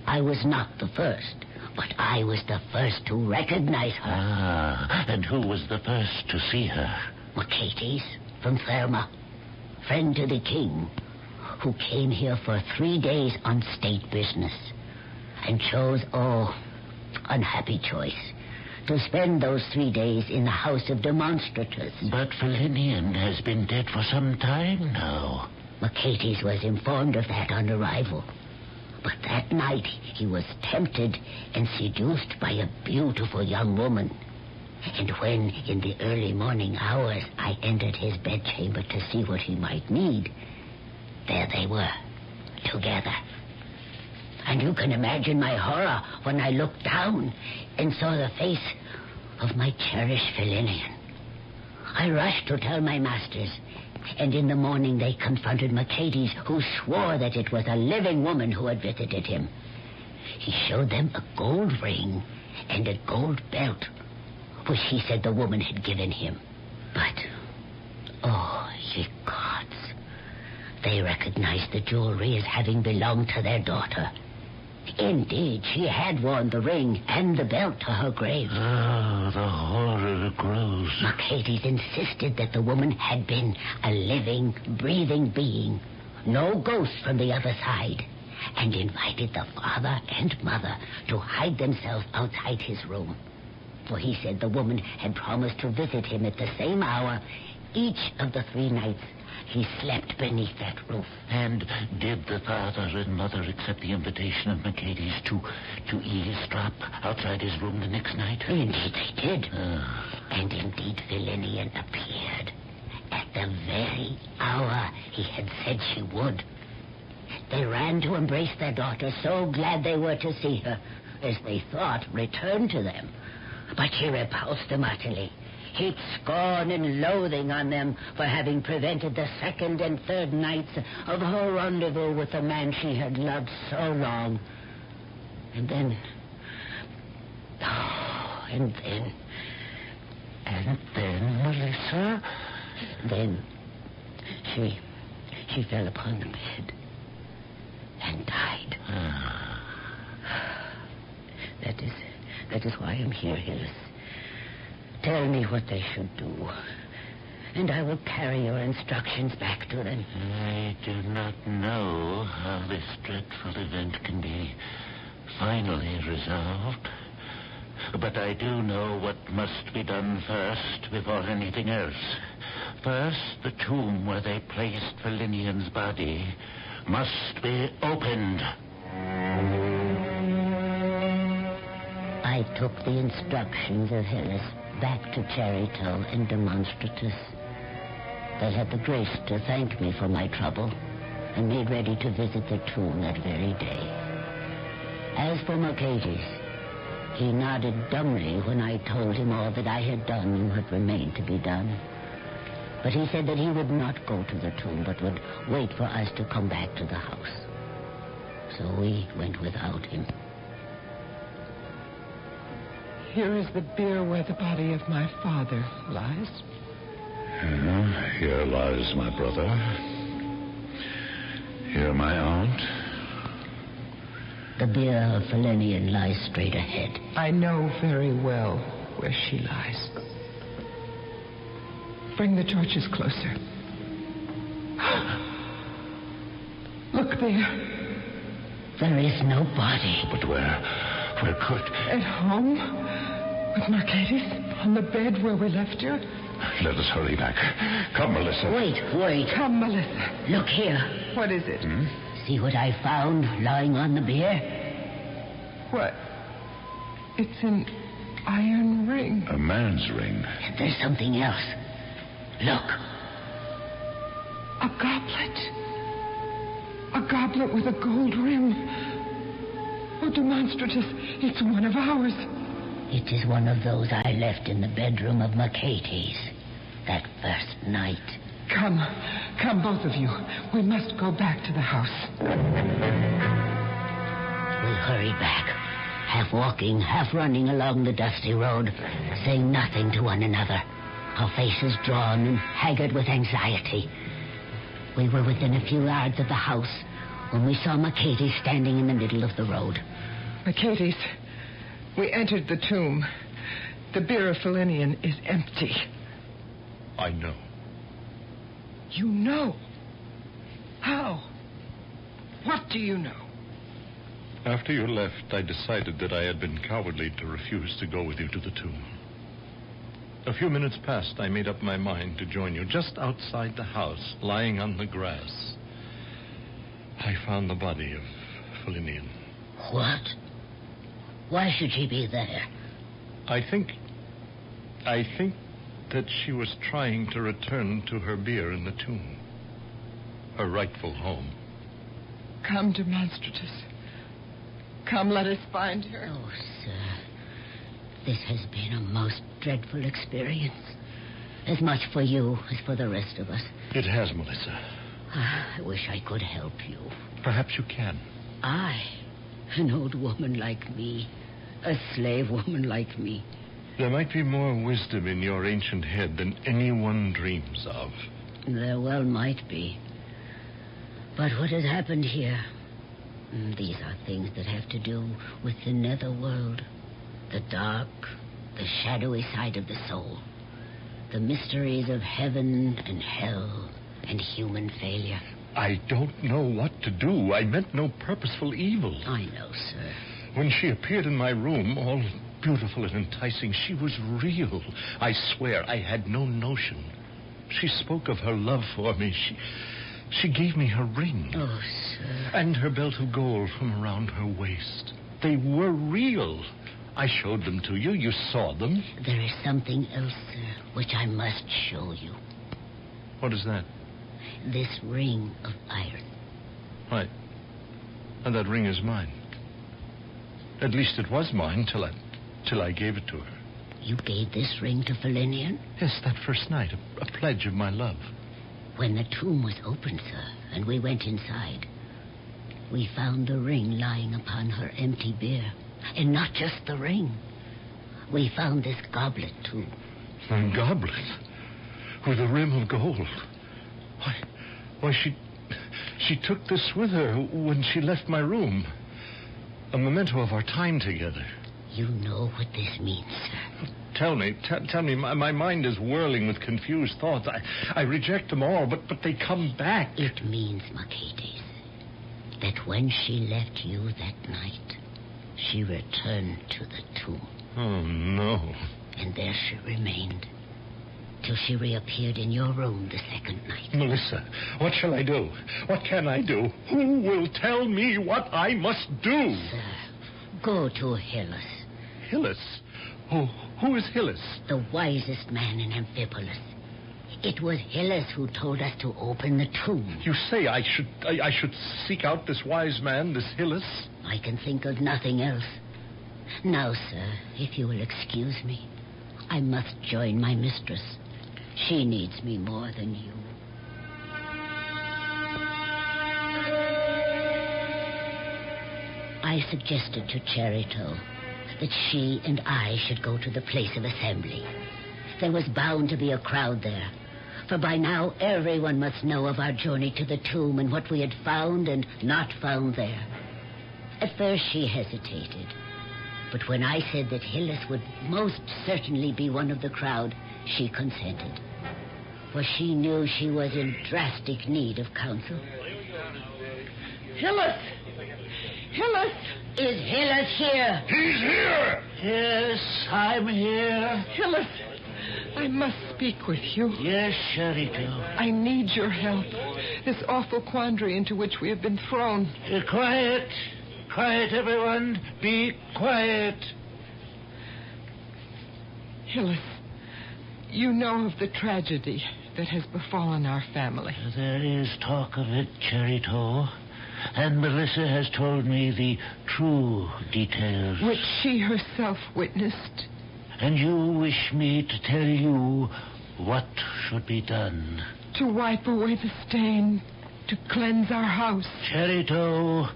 I was not the first, but I was the first to recognize her. Ah, and who was the first to see her? Mercedes from Therma, friend to the king, who came here for 3 days on state business and chose, unhappy choice, to spend those 3 days in the house of Demonstratus. But Fillinian has been dead for some time now. Mercedes was informed of that on arrival. But that night he was tempted and seduced by a beautiful young woman. And when, in the early morning hours, I entered his bedchamber to see what he might need, there they were, together. And you can imagine my horror when I looked down and saw the face of my cherished Fillinian. I rushed to tell my masters, and in the morning they confronted Mercedes, who swore that it was a living woman who had visited him. He showed them a gold ring and a gold belt, which he said the woman had given him. But, ye gods, they recognized the jewelry as having belonged to their daughter. Indeed, she had worn the ring and the belt to her grave. Oh, the horror grows. Mercedes insisted that the woman had been a living, breathing being, no ghost from the other side, and invited the father and mother to hide themselves outside his room. For he said the woman had promised to visit him at the same hour each of the 3 nights he slept beneath that roof. And did the father and mother accept the invitation of Mercedes to eavesdrop outside his room the next night? Indeed they did. And indeed Fillinian appeared at the very hour he had said she would. They ran to embrace their daughter, so glad they were to see her, as they thought, return to them. But she repulsed them utterly, heaped scorn and loathing on them for having prevented the 2nd and 3rd nights of her rendezvous with the man she had loved so long. And then, Melissa? Then she fell upon the bed and died. That is why I'm here, Hylas. Tell me what they should do, and I will carry your instructions back to them. I do not know how this dreadful event can be finally resolved. But I do know what must be done first before anything else. First, the tomb where they placed Valentinian's body must be opened. I took the instructions of Hillis back to Charito and Demonstratus. They had the grace to thank me for my trouble and made ready to visit the tomb that very day. As for Mercedes, he nodded dumbly when I told him all that I had done and what remained to be done. But he said that he would not go to the tomb, but would wait for us to come back to the house. So we went without him. Here is the bier where the body of my father lies. Here lies my brother. Here my aunt. The bier of Valentinian lies straight ahead. I know very well where she lies. Bring the torches closer. Look there. There is no body. But where? Where could? At home? With Mercedes? On the bed where we left her? Let us hurry back. Come, Melissa. Wait. Come, Melissa. Look here. What is it? See what I found lying on the bier? What? It's an iron ring. A man's ring. There's something else. Look. A goblet. A goblet with a gold rim. Oh, Demonstratus, it's one of ours. It is one of those I left in the bedroom of Mercedes that first night. Come, both of you. We must go back to the house. We hurried back, half walking, half running along the dusty road, saying nothing to one another, our faces drawn and haggard with anxiety. We were within a few yards of the house when we saw Mercedes standing in the middle of the road. Mercedes, we entered the tomb. The bier of Valentinian is empty. I know. You know? How? What do you know? After you left, I decided that I had been cowardly to refuse to go with you to the tomb. A few minutes past, I made up my mind to join you just outside the house, lying on the grass. I found the body of Valentinian. What? Why should she be there? I think that she was trying to return to her bier in the tomb. Her rightful home. Come, Demonstratus. Come, let us find her. Oh, sir. This has been a most dreadful experience. As much for you as for the rest of us. It has, Melissa. I wish I could help you. Perhaps you can. I, an old woman like me, a slave woman like me. There might be more wisdom in your ancient head than anyone dreams of. There well might be. But what has happened here? These are things that have to do with the netherworld. The dark, the shadowy side of the soul. The mysteries of heaven and hell and human failure. I don't know what to do. I meant no purposeful evil. I know, sir. When she appeared in my room, all beautiful and enticing, she was real. I swear I had no notion. She spoke of her love for me. She gave me her ring. Oh, sir. And her belt of gold from around her waist. They were real. I showed them to you. You saw them. There is something else, sir, which I must show you. What is that? This ring of iron. Right. And that ring is mine. At least it was mine till I gave it to her. You gave this ring to Valentinian? Yes, that first night. A pledge of my love. When the tomb was opened, sir, and we went inside, we found the ring lying upon her empty bier. And not just the ring. We found this goblet, too. A goblet? With a rim of gold? Why, she took this with her when she left my room. A memento of our time together. You know what this means, sir. Tell me. My mind is whirling with confused thoughts. I reject them all, but they come back. It means, Mercedes, that when she left you that night, she returned to the tomb. Oh, no. And there she remained till she reappeared in your room the second night. Melissa, what shall I do? What can I do? Who will tell me what I must do? Sir, go to Hillis. Hillis? Who is Hillis? The wisest man in Amphipolis. It was Hillis who told us to open the tomb. You say I should seek out this wise man, this Hillis? I can think of nothing else. Now, sir, if you will excuse me, I must join my mistress. She needs me more than you. I suggested to Cherito that she and I should go to the place of assembly. There was bound to be a crowd there, for by now everyone must know of our journey to the tomb and what we had found and not found there. At first she hesitated, but when I said that Hillis would most certainly be one of the crowd, she consented, for she knew she was in drastic need of counsel. Hillis! Hillis! Is Hillis here? He's here! Yes, I'm here. Hillis, I must speak with you. Yes, Cherito. I need your help. This awful quandary into which we have been thrown. Quiet. Quiet, everyone. Be quiet. Hillis, you know of the tragedy that has befallen our family. There is talk of it, Cherito. And Melissa has told me the true details. Which she herself witnessed. And you wish me to tell you what should be done. To wipe away the stain, to cleanse our house. Cherito,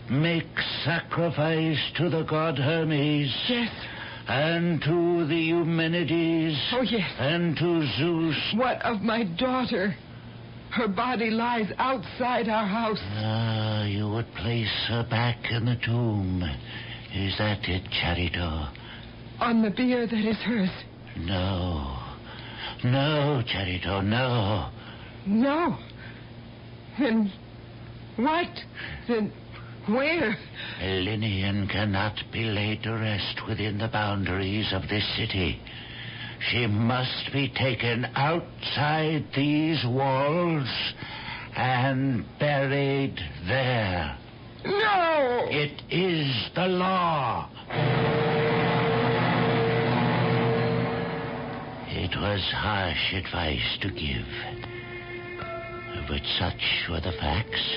make sacrifice to the god Hermes. Yes. And to the Eumenides. Oh, yes. And to Zeus. What of my daughter? Her body lies outside our house. Ah, you would place her back in the tomb. Is that it, Cherito? On the bier that is hers. No. No, Cherito, no. No? Then what? Then where? Linian cannot be laid to rest within the boundaries of this city. She must be taken outside these walls and buried there. No! It is the law. It was harsh advice to give, but such were the facts,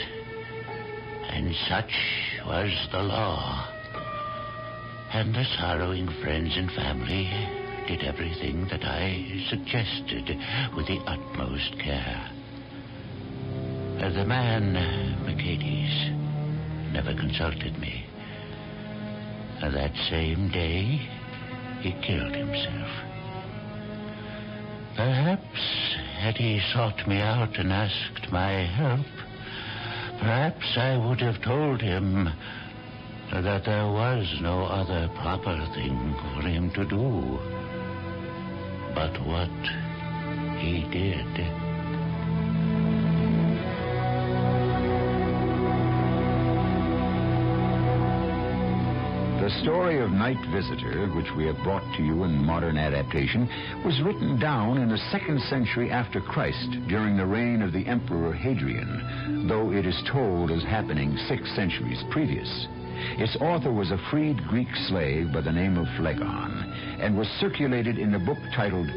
and such was the law. And the sorrowing friends and family did everything that I suggested with the utmost care. The man, Mercedes, never consulted me. That same day, he killed himself. Perhaps, had he sought me out and asked my help, perhaps I would have told him that there was no other proper thing for him to do. But what he did. The story of Night Visitor, which we have brought to you in modern adaptation, was written down in the 2nd century after Christ during the reign of the Emperor Hadrian, though it is told as happening 6 centuries previous. Its author was a freed Greek slave by the name of Phlegon, and was circulated in a book titled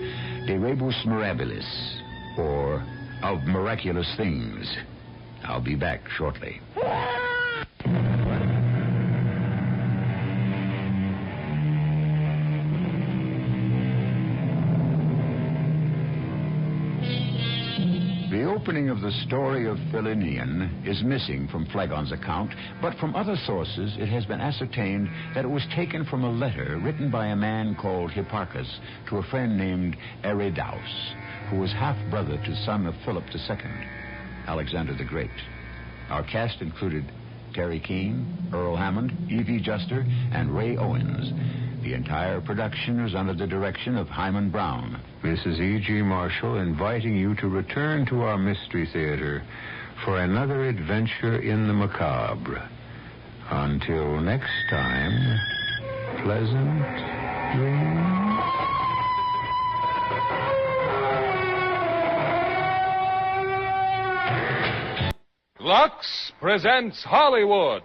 De Rebus Mirabilis, or Of Miraculous Things. I'll be back shortly. The opening of the story of Philinian is missing from Phlegon's account, but from other sources it has been ascertained that it was taken from a letter written by a man called Hipparchus to a friend named Eridaus, who was half-brother to son of Philip II, Alexander the Great. Our cast included Terry Keane, Earl Hammond, E.V. Juster, and Ray Owens. The entire production is under the direction of Hyman Brown. Mrs. E.G. Marshall inviting you to return to our Mystery Theater for another adventure in the macabre. Until next time, pleasant dreams. Lux presents Hollywood.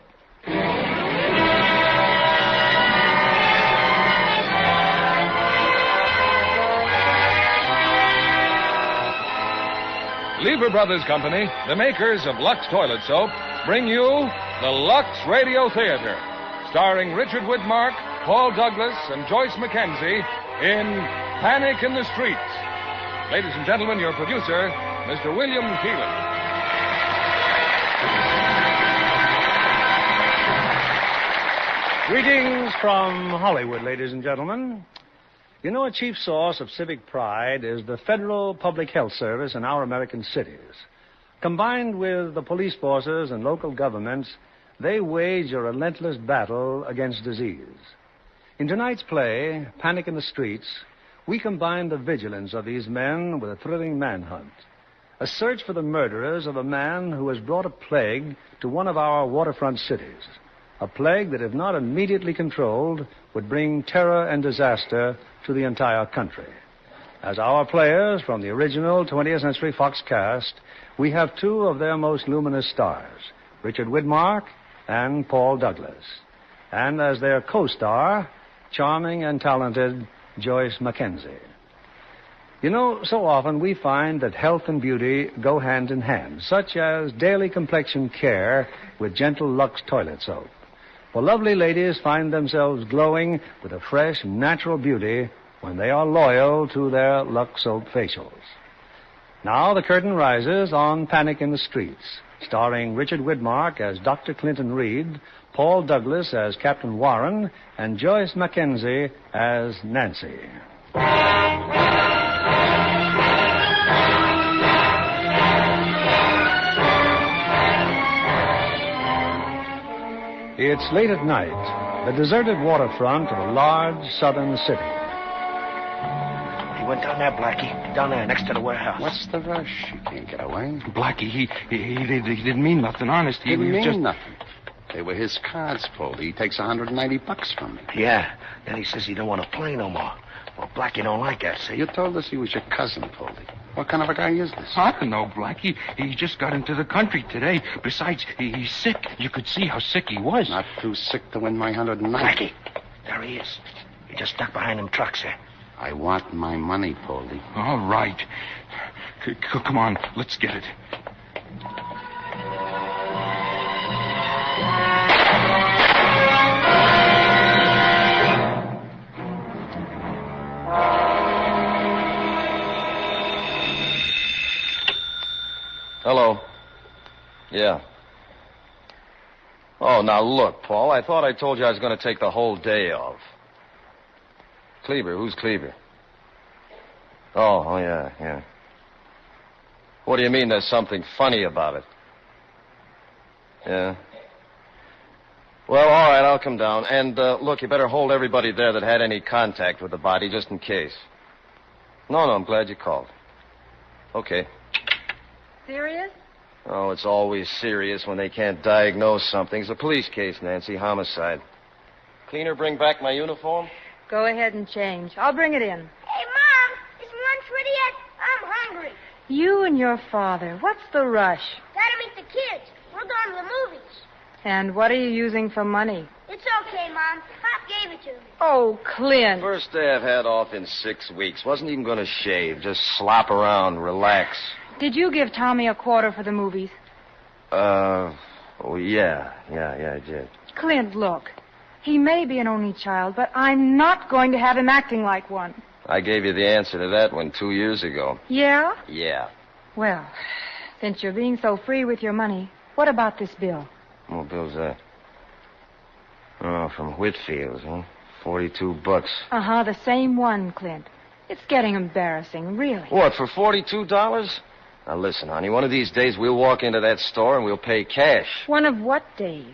Lever Brothers Company, the makers of Lux Toilet Soap, bring you the Lux Radio Theater, starring Richard Widmark, Paul Douglas, and Joyce Mackenzie in Panic in the Streets. Ladies and gentlemen, your producer, Mr. William Keelan. Greetings from Hollywood, ladies and gentlemen. You know, a chief source of civic pride is the Federal Public Health Service in our American cities. Combined with the police forces and local governments, they wage a relentless battle against disease. In tonight's play, Panic in the Streets, we combine the vigilance of these men with a thrilling manhunt. A search for the murderers of a man who has brought a plague to one of our waterfront cities. A plague that, if not immediately controlled, would bring terror and disaster to the entire country. As our players from the original 20th Century Fox cast, we have two of their most luminous stars, Richard Widmark and Paul Douglas. And as their co-star, charming and talented Joyce Mackenzie. You know, so often we find that health and beauty go hand in hand, such as daily complexion care with gentle Lux toilet soap. For lovely ladies find themselves glowing with a fresh, natural beauty when they are loyal to their Lux soap facials. Now the curtain rises on Panic in the Streets, starring Richard Widmark as Dr. Clinton Reed, Paul Douglas as Captain Warren, and Joyce Mackenzie as Nancy. It's late at night, the deserted waterfront of a large southern city. He went down there, Blackie. Down there, next to the warehouse. What's the rush? You can't get away. Blackie, he didn't mean nothing, honest. He Didn't was mean just... nothing. They were his cards, Poldy. He takes $190 from me. Yeah. Then he says he don't want to play no more. Well, Blackie don't like that, see? You told us he was your cousin, Poldy. What kind of a guy is this? I don't know, Blackie. He just got into the country today. Besides, he's sick. You could see how sick he was. Not too sick to win my $190. Blackie, there he is. He just stuck behind them trucks there. I want my money, Poldy. All right. Come on, let's get it. Hello. Yeah. Oh, now look, Paul, I thought I told you I was going to take the whole day off. Kleber, who's Kleber? Oh, yeah. What do you mean there's something funny about it? Yeah. Well, all right, I'll come down. And, look, you better hold everybody there that had any contact with the body, just in case. No, I'm glad you called. Okay. Serious? Oh, it's always serious when they can't diagnose something. It's a police case, Nancy. Homicide. Cleaner, bring back my uniform? Go ahead and change. I'll bring it in. Hey, Mom, is lunch ready yet? I'm hungry. You and your father. What's the rush? Gotta meet the kids. We're going to the movies. And what are you using for money? It's okay, Mom. Pop gave it to me. Oh, Clint. First day I've had off in 6 weeks. Wasn't even going to shave. Just slop around, relax. Did you give Tommy a quarter for the movies? Oh, yeah, I did. Clint, look. He may be an only child, but I'm not going to have him acting like one. I gave you the answer to that one 2 years ago. Yeah? Yeah. Well, since you're being so free with your money, what about this bill? What bill's that? Oh, from Whitfield's, huh? $42. Uh-huh, the same one, Clint. It's getting embarrassing, really. What, for $42? Now, listen, honey, one of these days we'll walk into that store and we'll pay cash. One of what days?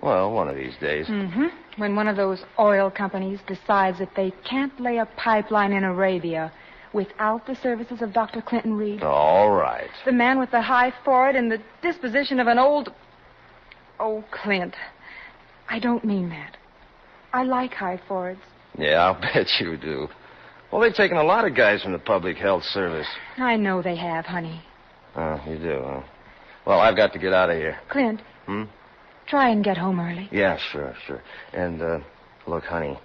Well, one of these days. Mm-hmm. When one of those oil companies decides that they can't lay a pipeline in Arabia without the services of Dr. Clinton Reed. All right. The man with the high forehead and the disposition of an old... Oh, Clint, I don't mean that. I like high foreheads. Yeah, I'll bet you do. Well, they've taken a lot of guys from the public health service. I know they have, honey. Oh, you do, huh? Well, I've got to get out of here. Clint, try and get home early. Yeah, sure. And, look, honey,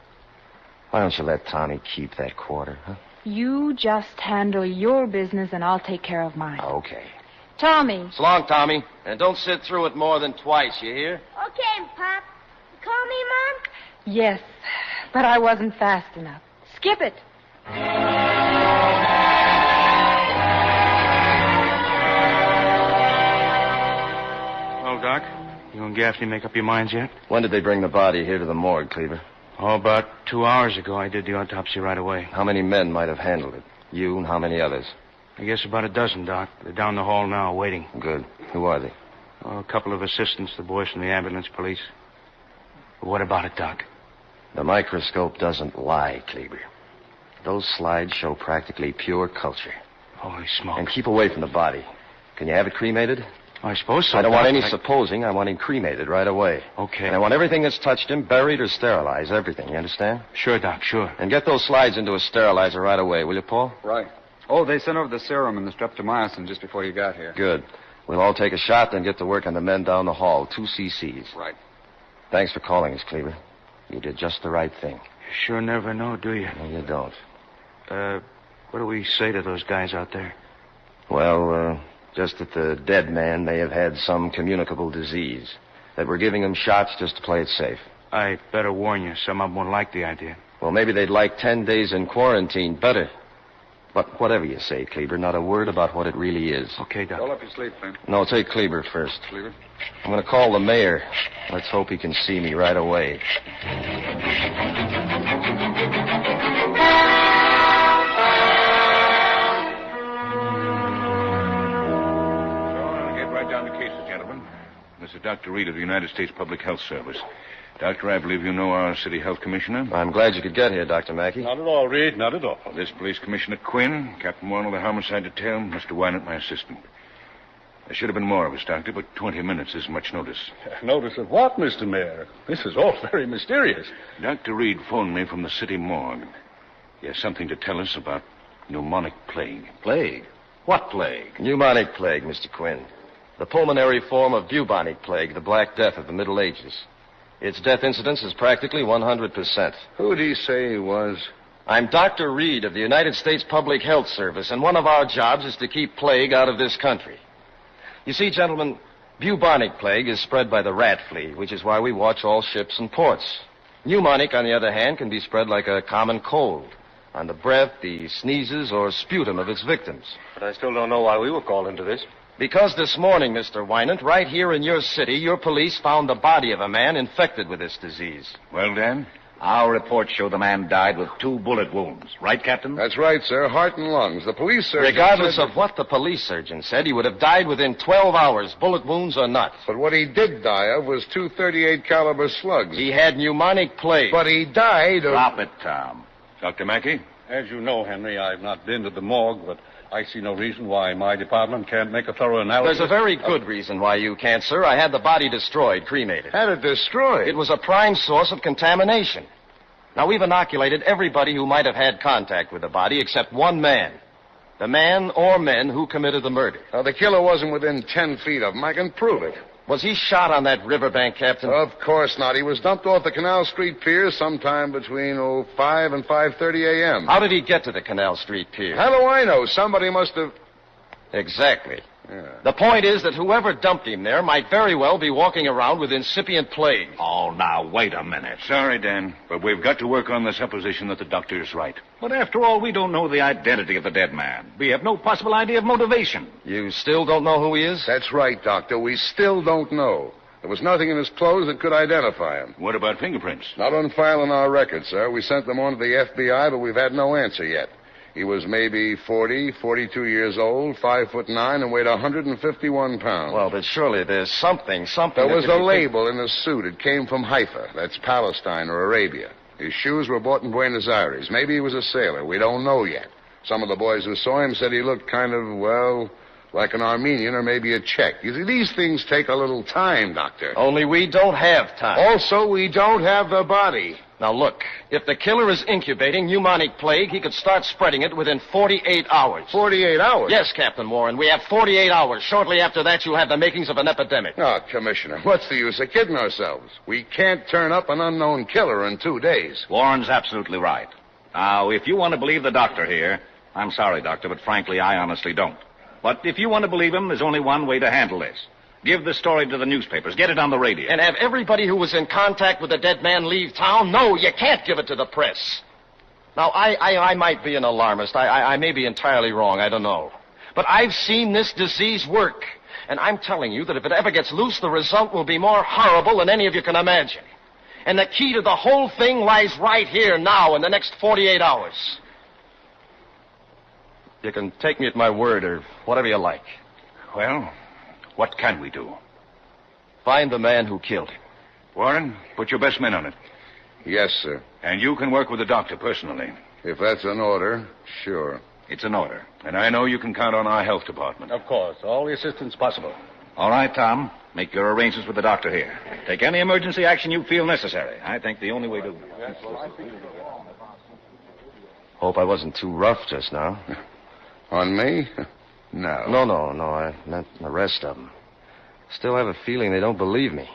why don't you let Tommy keep that quarter, huh? You just handle your business and I'll take care of mine. Okay. Tommy. So long, Tommy. And don't sit through it more than twice, you hear? Okay, Pop. You call me Mom? Yes, but I wasn't fast enough. Skip it. Well, Doc, you and Gaffney make up your minds yet? When did they bring the body here to the morgue, Cleaver? Oh, about 2 hours ago. I did the autopsy right away. How many men might have handled it? You and how many others? I guess about a dozen, Doc. They're down the hall now, waiting. Good. Who are they? Oh, a couple of assistants, the boys from the ambulance police. But what about it, Doc? The microscope doesn't lie, Cleaver. Those slides show practically pure culture. Holy smoke. And keep away from the body. Can you have it cremated? I suppose so. I don't want Doc. any supposing. I want him cremated right away. Okay. And I want everything that's touched him buried or sterilized. Everything. You understand? Sure, Doc, sure. And get those slides into a sterilizer right away, will you, Paul? Right. Oh, they sent over the serum and the streptomycin just before you got here. Good. We'll all take a shot, then get to work on the men down the hall. 2 cc's. Right. Thanks for calling us, Cleaver. You did just the right thing. Sure never know, do you? No, you don't. What do we say to those guys out there? Well, just that the dead man may have had some communicable disease. That we're giving him shots just to play it safe. I better warn you, some of them won't like the idea. Well, maybe they'd like 10 days in quarantine better. But whatever you say, Cleaver, not a word about what it really is. Okay, Doc. Roll up your sleeve, Clint. No, take Cleaver first. Cleaver? I'm going to call the mayor. Let's hope he can see me right away. Get right down to cases, gentlemen. This is Dr. Reed of the United States Public Health Service. Doctor, I believe you know our city health commissioner. I'm glad you could get here, Dr. Mackey. Not at all, Reed, not at all. This police commissioner Quinn, Captain Warren of the homicide detail, Mr. Wynant, my assistant. There should have been more of us, Doctor, but 20 minutes isn't much notice. Notice of what, Mr. Mayor? This is all very mysterious. Dr. Reed phoned me from the city morgue. He has something to tell us about pneumonic plague. Plague? What plague? Pneumonic plague, Mr. Quinn. The pulmonary form of bubonic plague, the Black Death of the Middle Ages. Its death incidence is practically 100%. Who'd he say he was? I'm Dr. Reed of the United States Public Health Service, and one of our jobs is to keep plague out of this country. You see, gentlemen, bubonic plague is spread by the rat flea, which is why we watch all ships and ports. Pneumonic, on the other hand, can be spread like a common cold, on the breath, the sneezes, or sputum of its victims. But I still don't know why we were called into this. Because this morning, Mr. Wynant, right here in your city, your police found the body of a man infected with this disease. Well, Dan? Our reports show the man died with 2 bullet wounds. Right, Captain? That's right, sir. Heart and lungs. The police surgeon Regardless of what the police surgeon said, he would have died within 12 hours, bullet wounds or not. But what he did die of was 2 .38 caliber slugs. He had pneumonic plague. But he died of... Drop it, Tom. Dr. Mackey? As you know, Henry, I've not been to the morgue, but I see no reason why my department can't make a thorough analysis. There's a very good reason why you can't, sir. I had the body destroyed, cremated. Had it destroyed? It was a prime source of contamination. Now, we've inoculated everybody who might have had contact with the body except one man. The man or men who committed the murder. Now, the killer wasn't within 10 feet of him. I can prove it. Was he shot on that riverbank, Captain? Of course not. He was dumped off the Canal Street Pier sometime between 5 and 5:30 a.m. How did he get to the Canal Street Pier? How do I know? Somebody must have... Exactly. Yeah. The point is that whoever dumped him there might very well be walking around with incipient plague. Oh, now, wait a minute. Sorry, Dan, but we've got to work on the supposition that the doctor is right. But after all, we don't know the identity of the dead man. We have no possible idea of motivation. You still don't know who he is? That's right, Doctor. We still don't know. There was nothing in his clothes that could identify him. What about fingerprints? Not on file in our records, sir. We sent them on to the FBI, but we've had no answer yet. He was maybe 42 years old, 5'9", and weighed 151 pounds. Well, but surely there's something. There was a label in his suit. It came from Haifa. That's Palestine or Arabia. His shoes were bought in Buenos Aires. Maybe he was a sailor. We don't know yet. Some of the boys who saw him said he looked kind of, well, like an Armenian or maybe a Czech. You see, these things take a little time, Doctor. Only we don't have time. Also, we don't have the body. Now, look, if the killer is incubating pneumonic plague, he could start spreading it within 48 hours. 48 hours? Yes, Captain Warren. We have 48 hours. Shortly after that, you'll have the makings of an epidemic. Oh, Commissioner, what's the use of kidding ourselves? We can't turn up an unknown killer in 2 days. Warren's absolutely right. Now, if you want to believe the doctor here, I'm sorry, Doctor, but frankly, I honestly don't. But if you want to believe him, there's only one way to handle this. Give the story to the newspapers. Get it on the radio. And have everybody who was in contact with the dead man leave town? No, you can't give it to the press. Now, I might be an alarmist. I may be entirely wrong. I don't know. But I've seen this disease work. And I'm telling you that if it ever gets loose, the result will be more horrible than any of you can imagine. And the key to the whole thing lies right here now in the next 48 hours. You can take me at my word or whatever you like. Well, what can we do? Find the man who killed him. Warren, put your best men on it. Yes, sir. And you can work with the doctor personally. If that's an order, sure. It's an order. And I know you can count on our health department. Of course. All the assistance possible. All right, Tom. Make your arrangements with the doctor here. Take any emergency action you feel necessary. I think the only way to... Hope I wasn't too rough just now. On me? No. No. I meant the rest of them. Still have a feeling they don't believe me.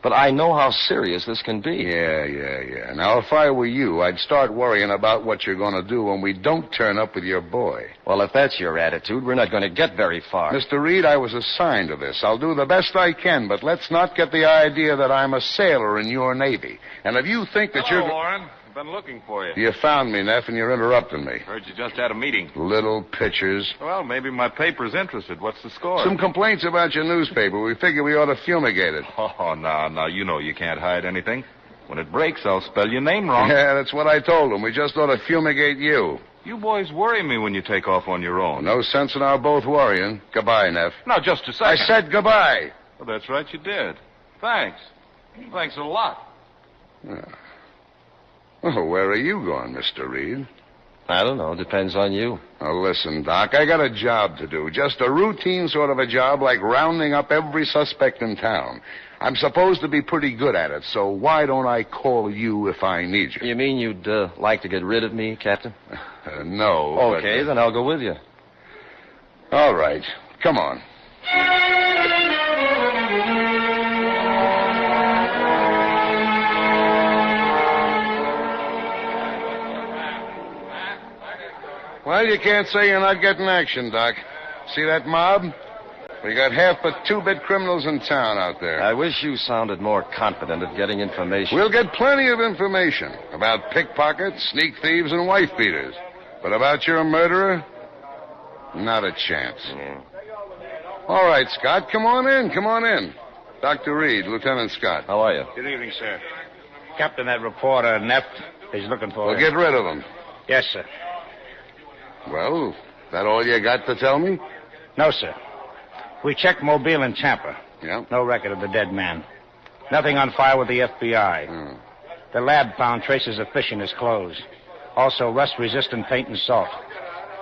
But I know how serious this can be. Yeah. Now, if I were you, I'd start worrying about what you're going to do when we don't turn up with your boy. Well, if that's your attitude, we're not going to get very far. Mr. Reed, I was assigned to this. I'll do the best I can, but let's not get the idea that I'm a sailor in your Navy. And if you think that Hello, Warren. I've been looking for you. You found me, Neff, and you're interrupting me. Heard you just had a meeting. Little pitchers. Well, maybe my paper's interested. What's the score? Some complaints about your newspaper. We figure we ought to fumigate it. Oh, no. You know you can't hide anything. When it breaks, I'll spell your name wrong. Yeah, that's what I told them. We just ought to fumigate you. You boys worry me when you take off on your own. No sense in our both worrying. Goodbye, Neff. Now, just a second. I said goodbye. Well, that's right, you did. Thanks. Thanks a lot. Yeah. Oh, where are you going, Mr. Reed? I don't know. Depends on you. Now, listen, Doc, I got a job to do. Just a routine sort of a job like rounding up every suspect in town. I'm supposed to be pretty good at it, so why don't I call you if I need you? You mean you'd like to get rid of me, Captain? No. Okay, then I'll go with you. All right. Come on. Well, you can't say you're not getting action, Doc. See that mob? We got half the two-bit criminals in town out there. I wish you sounded more confident of getting information. We'll get plenty of information about pickpockets, sneak thieves, and wife beaters. But about your murderer, not a chance. Yeah. All right, Scott, come on in. Dr. Reed, Lieutenant Scott. How are you? Good evening, sir. Captain, that reporter, Neff, is looking for Well, get rid of him. Yes, sir. Well, that all you got to tell me? No, sir. We checked Mobile and Tampa. Yeah? No record of the dead man. Nothing on file with the FBI. The lab found traces of fish in his clothes. Also, rust-resistant paint and salt.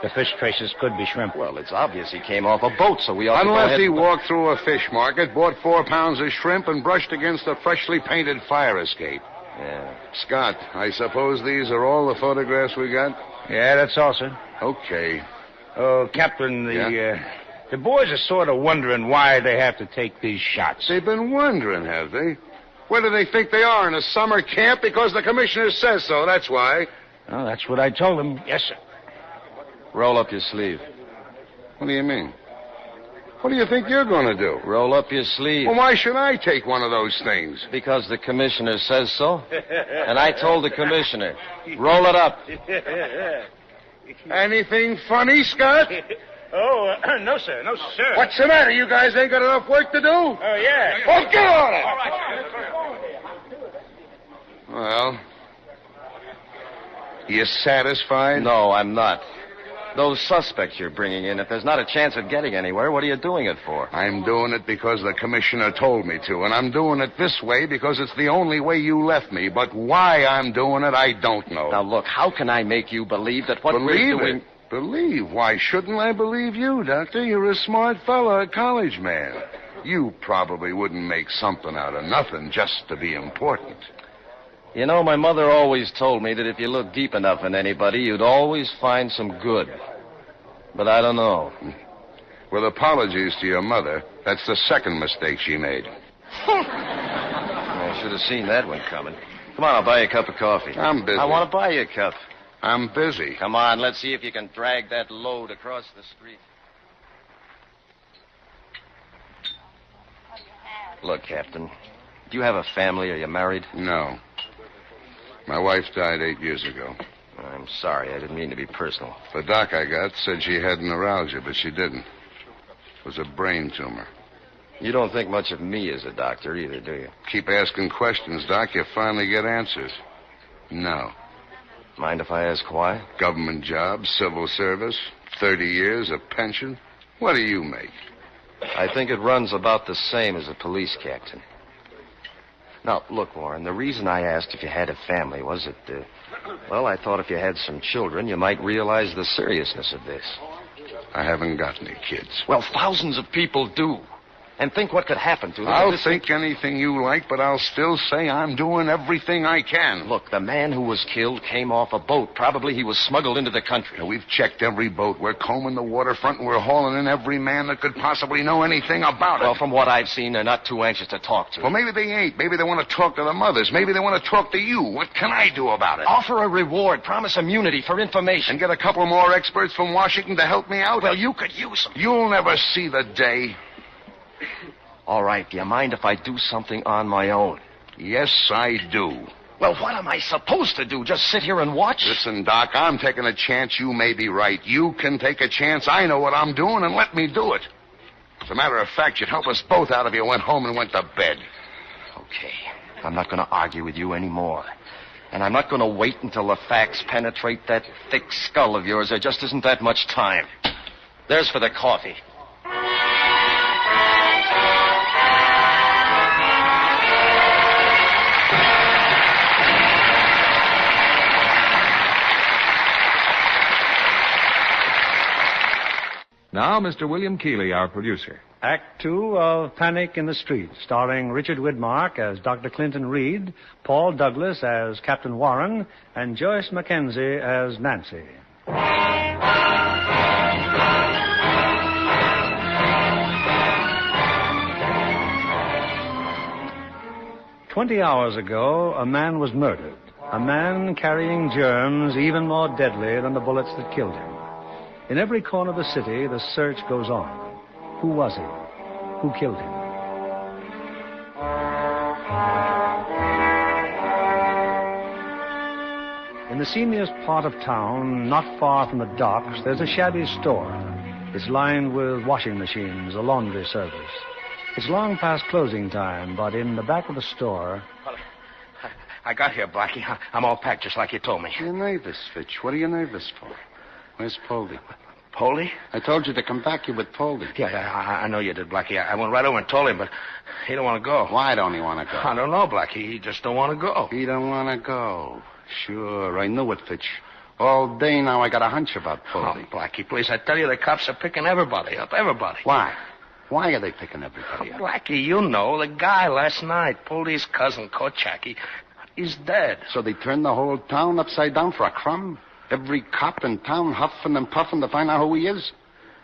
The fish traces could be shrimp. Well, it's obvious he came off a boat, so we ought to go Unless ahead he walked through a fish market, bought 4 pounds of shrimp, and brushed against a freshly painted fire escape. Yeah. Scott, I suppose these are all the photographs we got? Yeah, that's all, sir. Okay. Oh, Captain, the boys are sort of wondering why they have to take these shots. They've been wondering, have they? Where do they think they are, in a summer camp? Because the commissioner says so, that's why. Oh, that's what I told them. Yes, sir. Roll up your sleeve. What do you mean? What do you think you're going to do? Roll up your sleeve. Well, why should I take one of those things? Because the commissioner says so. And I told the commissioner. Roll it up. Anything funny, Scott? Oh, no, sir. No, sir. What's the matter? You guys ain't got enough work to do? Oh, yeah. Oh, get on it! All right. Well, you satisfied? No, I'm not. Those suspects you're bringing in, if there's not a chance of getting anywhere, what are you doing it for? I'm doing it because the commissioner told me to, and I'm doing it this way because it's the only way you left me. But why I'm doing it, I don't know. Now, look, how can I make you believe that what we're doing... Believe? Why shouldn't I believe you, Doctor? You're a smart fellow, a college man. You probably wouldn't make something out of nothing just to be important. You know, my mother always told me that if you look deep enough in anybody, you'd always find some good. But I don't know. With apologies to your mother, that's the second mistake she made. I should have seen that one coming. Come on, I'll buy you a cup of coffee. I'm busy. I want to buy you a cup. I'm busy. Come on, let's see if you can drag that load across the street. Look, Captain, do you have a family? Are you married? No. My wife died 8 years ago. I'm sorry. I didn't mean to be personal. The doc I got said she had neuralgia, but she didn't. It was a brain tumor. You don't think much of me as a doctor either, do you? Keep asking questions, Doc. You finally get answers. No. Mind if I ask why? Government job, civil service, 30 years, a pension. What do you make? I think it runs about the same as a police captain. Now, look, Warren, the reason I asked if you had a family was that, well, I thought if you had some children, you might realize the seriousness of this. I haven't got any kids. Well, thousands of people do. And think what could happen to them. I'll think anything you like, but I'll still say I'm doing everything I can. Look, the man who was killed came off a boat. Probably he was smuggled into the country. Now, we've checked every boat. We're combing the waterfront, and we're hauling in every man that could possibly know anything about it. Well, from what I've seen, they're not too anxious to talk to. Well, maybe they ain't. Maybe they want to talk to the mothers. Maybe they want to talk to you. What can I do about it? Offer a reward. Promise immunity for information. And get a couple more experts from Washington to help me out? Well, you could use them. You'll never see the day. All right, do you mind if I do something on my own? Yes, I do. Well, what am I supposed to do? Just sit here and watch? Listen, Doc, I'm taking a chance you may be right. You can take a chance. I know what I'm doing, and let me do it. As a matter of fact, you'd help us both out if you went home and went to bed. Okay. I'm not going to argue with you anymore. And I'm not going to wait until the facts penetrate that thick skull of yours. There just isn't that much time. There's for the coffee. Now, Mr. William Keeley, our producer. Act 2 of Panic in the Street, starring Richard Widmark as Dr. Clinton Reed, Paul Douglas as Captain Warren, and Joyce Mackenzie as Nancy. 20 hours ago, a man was murdered. A man carrying germs even more deadly than the bullets that killed him. In every corner of the city, the search goes on. Who was he? Who killed him? In the seamiest part of town, not far from the docks, there's a shabby store. It's lined with washing machines, a laundry service. It's long past closing time, but in the back of the store... I got here, Blackie. I'm all packed just like you told me. You're nervous, Fitch. What are you nervous for? Where's Poldy? Poldy? I told you to come back here with Poldy. Yeah, I know you did, Blackie. I went right over and told him, but he don't want to go. Why don't he want to go? I don't know, Blackie. He just don't want to go. He don't want to go. Sure, I knew it, Fitch. All day now I got a hunch about Poldy. Oh, Blackie, please, I tell you, the cops are picking everybody up, everybody. Why? Why are they picking everybody up? Blackie, you know, the guy last night, Poldy's cousin, Kochaki, he's dead. So they turned the whole town upside down for a crumb? Every cop in town huffing and puffing to find out who he is?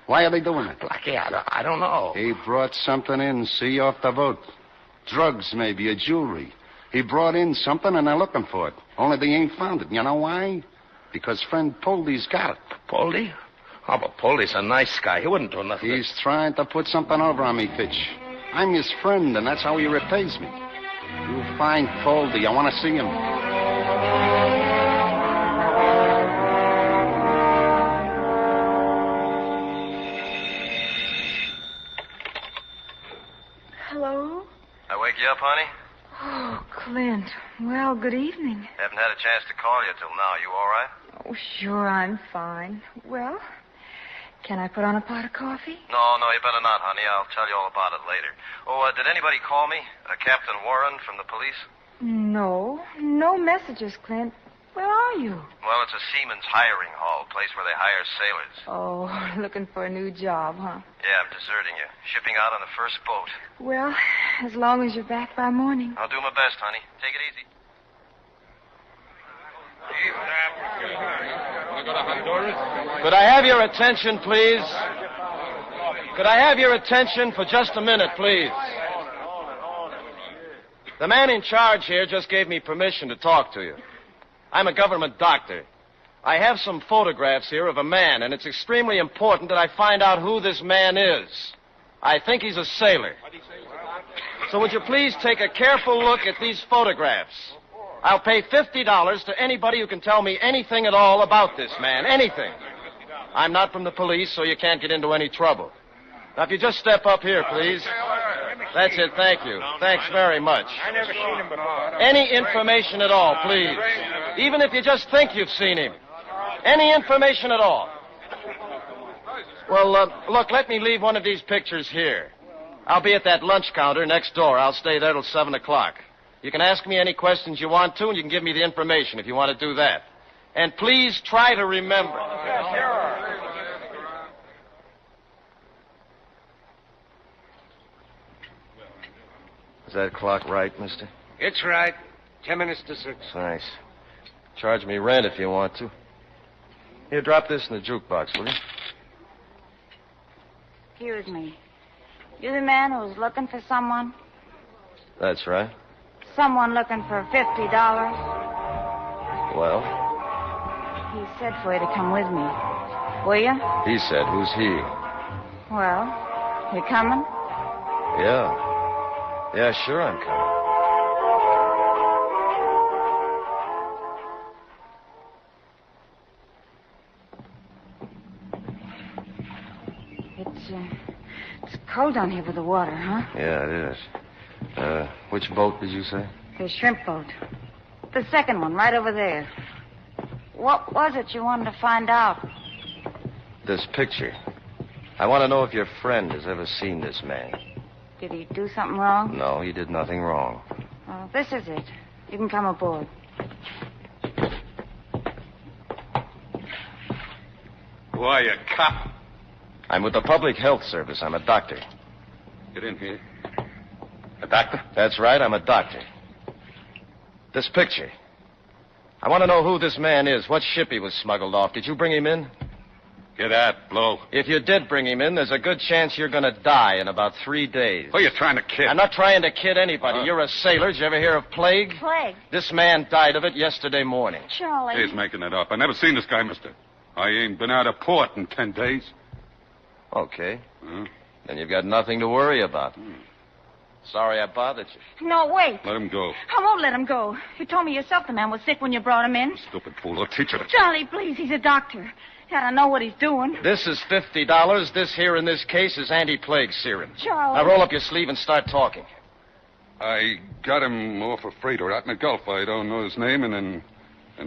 Why are they doing it? Blackie, I don't know. He brought something in, see, off the boat. Drugs, maybe, or jewelry. He brought in something, and they're looking for it. Only they ain't found it. You know why? Because friend Poldy's got it. Poldy? Oh, but Poldy's a nice guy. He wouldn't do nothing. He's trying to put something over on me, Fitch. I'm his friend, and that's how he repays me. You'll find Poldy. I want to see him. Hello? I wake you up, honey? Oh, Clint. Well, good evening. Haven't had a chance to call you till now. You all right? Oh, sure, I'm fine. Well, Can I put on a pot of coffee? No, you better not, honey. I'll tell you all about it later. Oh, did anybody call me? Captain Warren from the police? No. No messages, Clint. Where are you? Well, it's a seaman's hiring hall, place where they hire sailors. Oh, looking for a new job, huh? Yeah, I'm deserting you. Shipping out on the first boat. Well, as long as you're back by morning. I'll do my best, honey. Take it easy. Could I have your attention, please? Could I have your attention for just a minute, please? The man in charge here just gave me permission to talk to you. I'm a government doctor. I have some photographs here of a man, and it's extremely important that I find out who this man is. I think he's a sailor. So would you please take a careful look at these photographs? I'll pay $50 to anybody who can tell me anything at all about this man. Anything. I'm not from the police, so you can't get into any trouble. Now, if you just step up here, please. That's it, thank you. Thanks very much. I never seen him before. Any information at all, please. Even if you just think you've seen him. Any information at all. Well, look, let me leave one of these pictures here. I'll be at that lunch counter next door. I'll stay there till 7 o'clock. You can ask me any questions you want to, and you can give me the information if you want to do that. And please try to remember. Is that clock right, mister? It's right. 10 minutes to 6. Nice. Charge me rent if you want to. Here, drop this in the jukebox, will you? Excuse me. You the man who's looking for someone? That's right. Someone looking for $50. Well? He said for you to come with me. Will you? He said, who's he? Well, you coming? Yeah. Yeah, sure I'm coming. It's cold down here with the water, huh? Yeah, it is. Which boat did you say? The shrimp boat. The second one, right over there. What was it you wanted to find out? This picture. I want to know if your friend has ever seen this man. Did he do something wrong? No, he did nothing wrong. Well, this is it. You can come aboard. Who are you, cop? I'm with the Public Health Service. I'm a doctor. Get in here. A doctor? That's right, I'm a doctor. This picture. I want to know who this man is, what ship he was smuggled off. Did you bring him in? Get out, blow. If you did bring him in, there's a good chance you're going to die in about 3 days. Who are you trying to kid? I'm not trying to kid anybody. You're a sailor. Did you ever hear of plague? Plague? This man died of it yesterday morning. Charlie. He's making it up. I never seen this guy, mister. I ain't been out of port in 10 days. Okay. Then you've got nothing to worry about. Sorry I bothered you. No, wait. Let him go. I won't let him go. You told me yourself the man was sick when you brought him in. Stupid fool. I'll teach you to... Charlie, please, he's a doctor. He ought to know what he's doing. This is $50. This here in this case is anti-plague serum. Charlie. Now roll up your sleeve and start talking. I got him off a freighter out in the Gulf. I don't know his name, and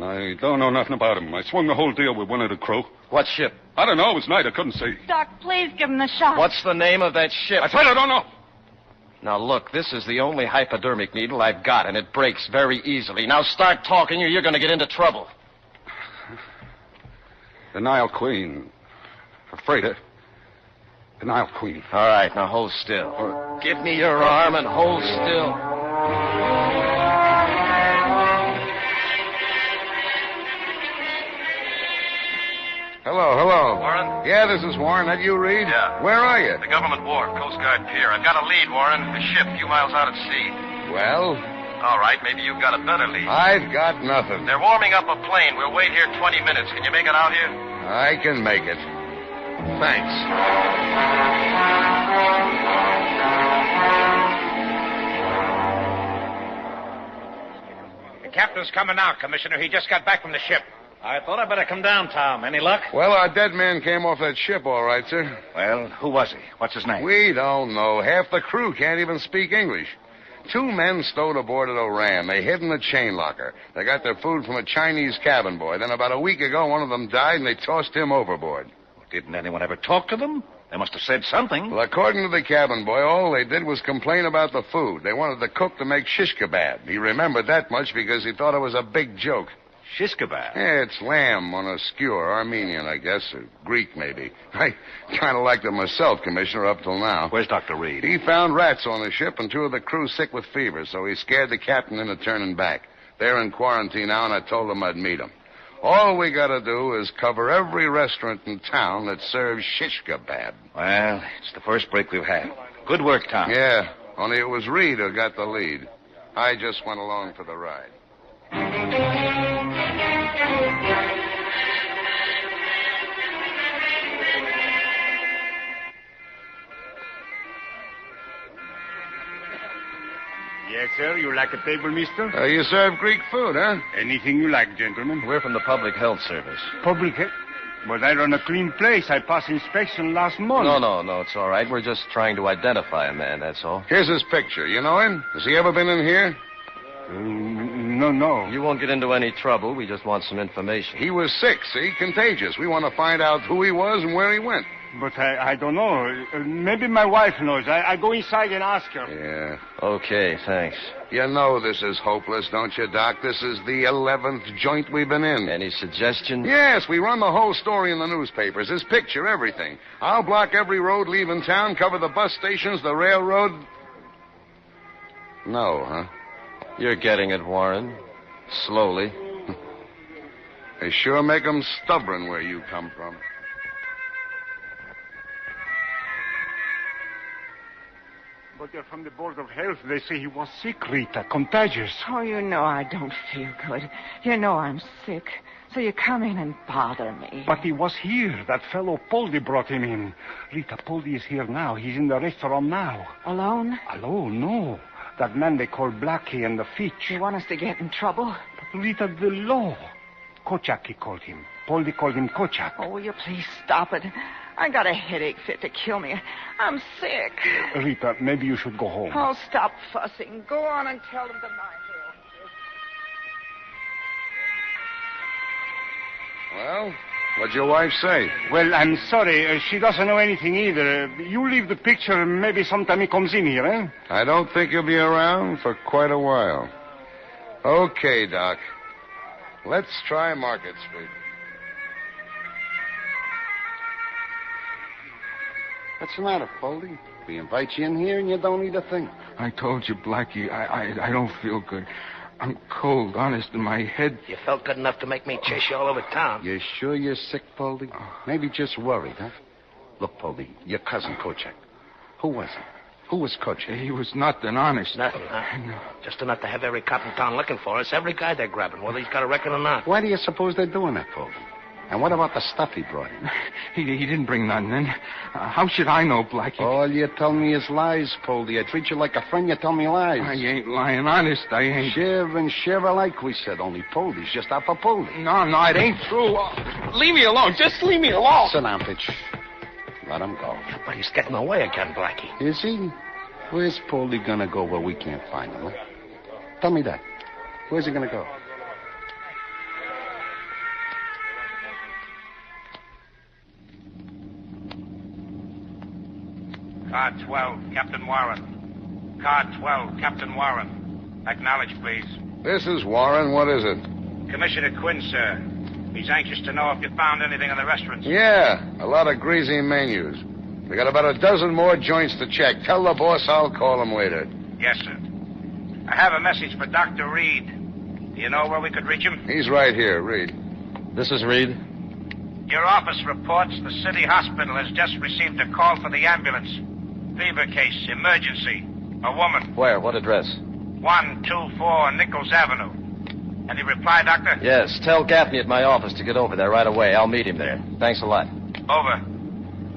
I don't know nothing about him. I swung the whole deal with one of the crew. What ship? I don't know. It was night. I couldn't see. Doc, please give him the shot. What's the name of that ship? I said I don't know. Now, look, this is the only hypodermic needle I've got, and it breaks very easily. Now start talking or you're going to get into trouble. The Nile Queen. A freighter. The Nile Queen. All right, now hold still. Give me your arm and hold still. Hello. Warren? Yeah, this is Warren. That you, Reed? Yeah. Where are you? The government wharf, Coast Guard Pier. I've got a lead, Warren. A ship a few miles out at sea. Well? All right, maybe you've got a better lead. I've got nothing. They're warming up a plane. We'll wait here 20 minutes. Can you make it out here? I can make it. Thanks. The captain's coming out, Commissioner. He just got back from the ship. I thought I'd better come down, Tom. Any luck? Well, our dead man came off that ship, all right, sir. Well, who was he? What's his name? We don't know. Half the crew can't even speak English. 2 men stowed aboard at Oran. They hid in the chain locker. They got their food from a Chinese cabin boy. Then about a week ago, one of them died, and they tossed him overboard. Didn't anyone ever talk to them? They must have said something. Well, according to the cabin boy, all they did was complain about the food. They wanted the cook to make shish kebab. He remembered that much because he thought it was a big joke. Shish kebab? Yeah, it's lamb on a skewer. Armenian, I guess, or Greek, maybe. I kind of liked it myself, Commissioner, up till now. Where's Dr. Reed? He found rats on the ship and 2 of the crew sick with fever, so he scared the captain into turning back. They're in quarantine now, and I told them I'd meet them. All we got to do is cover every restaurant in town that serves shish kebab. Well, it's the first break we've had. Good work, Tom. Yeah, only it was Reed who got the lead. I just went along for the ride. Yes, sir. You like a table, mister? You serve Greek food, huh? Anything you like, gentlemen. We're from the Public Health Service. Public health? But I run a clean place. I passed inspection last month. No, it's all right. We're just trying to identify a man, that's all. Here's his picture. You know him? Has he ever been in here? No. You won't get into any trouble. We just want some information. He was sick, see? Contagious. We want to find out who he was and where he went. But I don't know. Maybe my wife knows. I go inside and ask her. Yeah. Okay, thanks. You know this is hopeless, don't you, Doc? This is the 11th joint we've been in. Any suggestions? Yes, we run the whole story in the newspapers. His picture, everything. I'll block every road leaving town, cover the bus stations, the railroad. No, huh? You're getting it, Warren. Slowly. They sure make 'em stubborn where you come from. But they're from the Board of Health. They say he was sick, Rita. Contagious. Oh, you know I don't feel good. You know I'm sick. So you come in and bother me. But he was here. That fellow Poldy brought him in. Rita, Poldy is here now. He's in the restaurant now. Alone? Alone? No. That man they call Blackie and the Fitch. You want us to get in trouble? But Rita, the law. Kochak, he called him. Poldy called him Kochak. Oh, will you please stop it? I got a headache fit to kill me. I'm sick. Rita, maybe you should go home. Oh, stop fussing. Go on and tell them to mind you. Well, what'd your wife say? Well, I'm sorry. She doesn't know anything either. You leave the picture. Maybe sometime he comes in here, eh? I don't think he'll be around for quite a while. Okay, Doc. Let's try Market Street. What's the matter, Poldy? We invite you in here and you don't eat a thing. I told you, Blackie, I don't feel good. I'm cold, honest, in my head. You felt good enough to make me chase you all over town. You sure you're sick, Poldy? Maybe just worried, huh? Look, Poldy, your cousin Kochak. Who was he? Who was Kochak? He was nothing, honest. Nothing, huh? Just enough to have every cop in town looking for us. Every guy they're grabbing, whether he's got a record or not. Why do you suppose they're doing that, Poldy? And what about the stuff he brought in? He didn't bring none in. How should I know, Blackie? All you tell me is lies, Poldy. I treat you like a friend, you tell me lies. I ain't lying, honest, I ain't. Share and share alike, we said. Only Poldy's just out for Poldy. No, it ain't true. Leave me alone. Just leave me alone. Sit down, Fitch. Let him go. But he's getting away again, Blackie. Is he? Where's Poldy gonna go where we can't find him, huh? Tell me that. Where's he gonna go? Car 12, Captain Warren. Car 12, Captain Warren. Acknowledge, please. This is Warren. What is it? Commissioner Quinn, sir. He's anxious to know if you found anything in the restaurants. Yeah, a lot of greasy menus. We got about a dozen more joints to check. Tell the boss I'll call him later. Yes, sir. I have a message for Dr. Reed. Do you know where we could reach him? He's right here. Reed. This is Reed. Your office reports the city hospital has just received a call for the ambulance. Fever case, emergency. A woman. Where? What address? 124 Nichols Avenue. Any reply, Doctor? Yes. Tell Gaffney at my office to get over there right away. I'll meet him there. Thanks a lot. Over.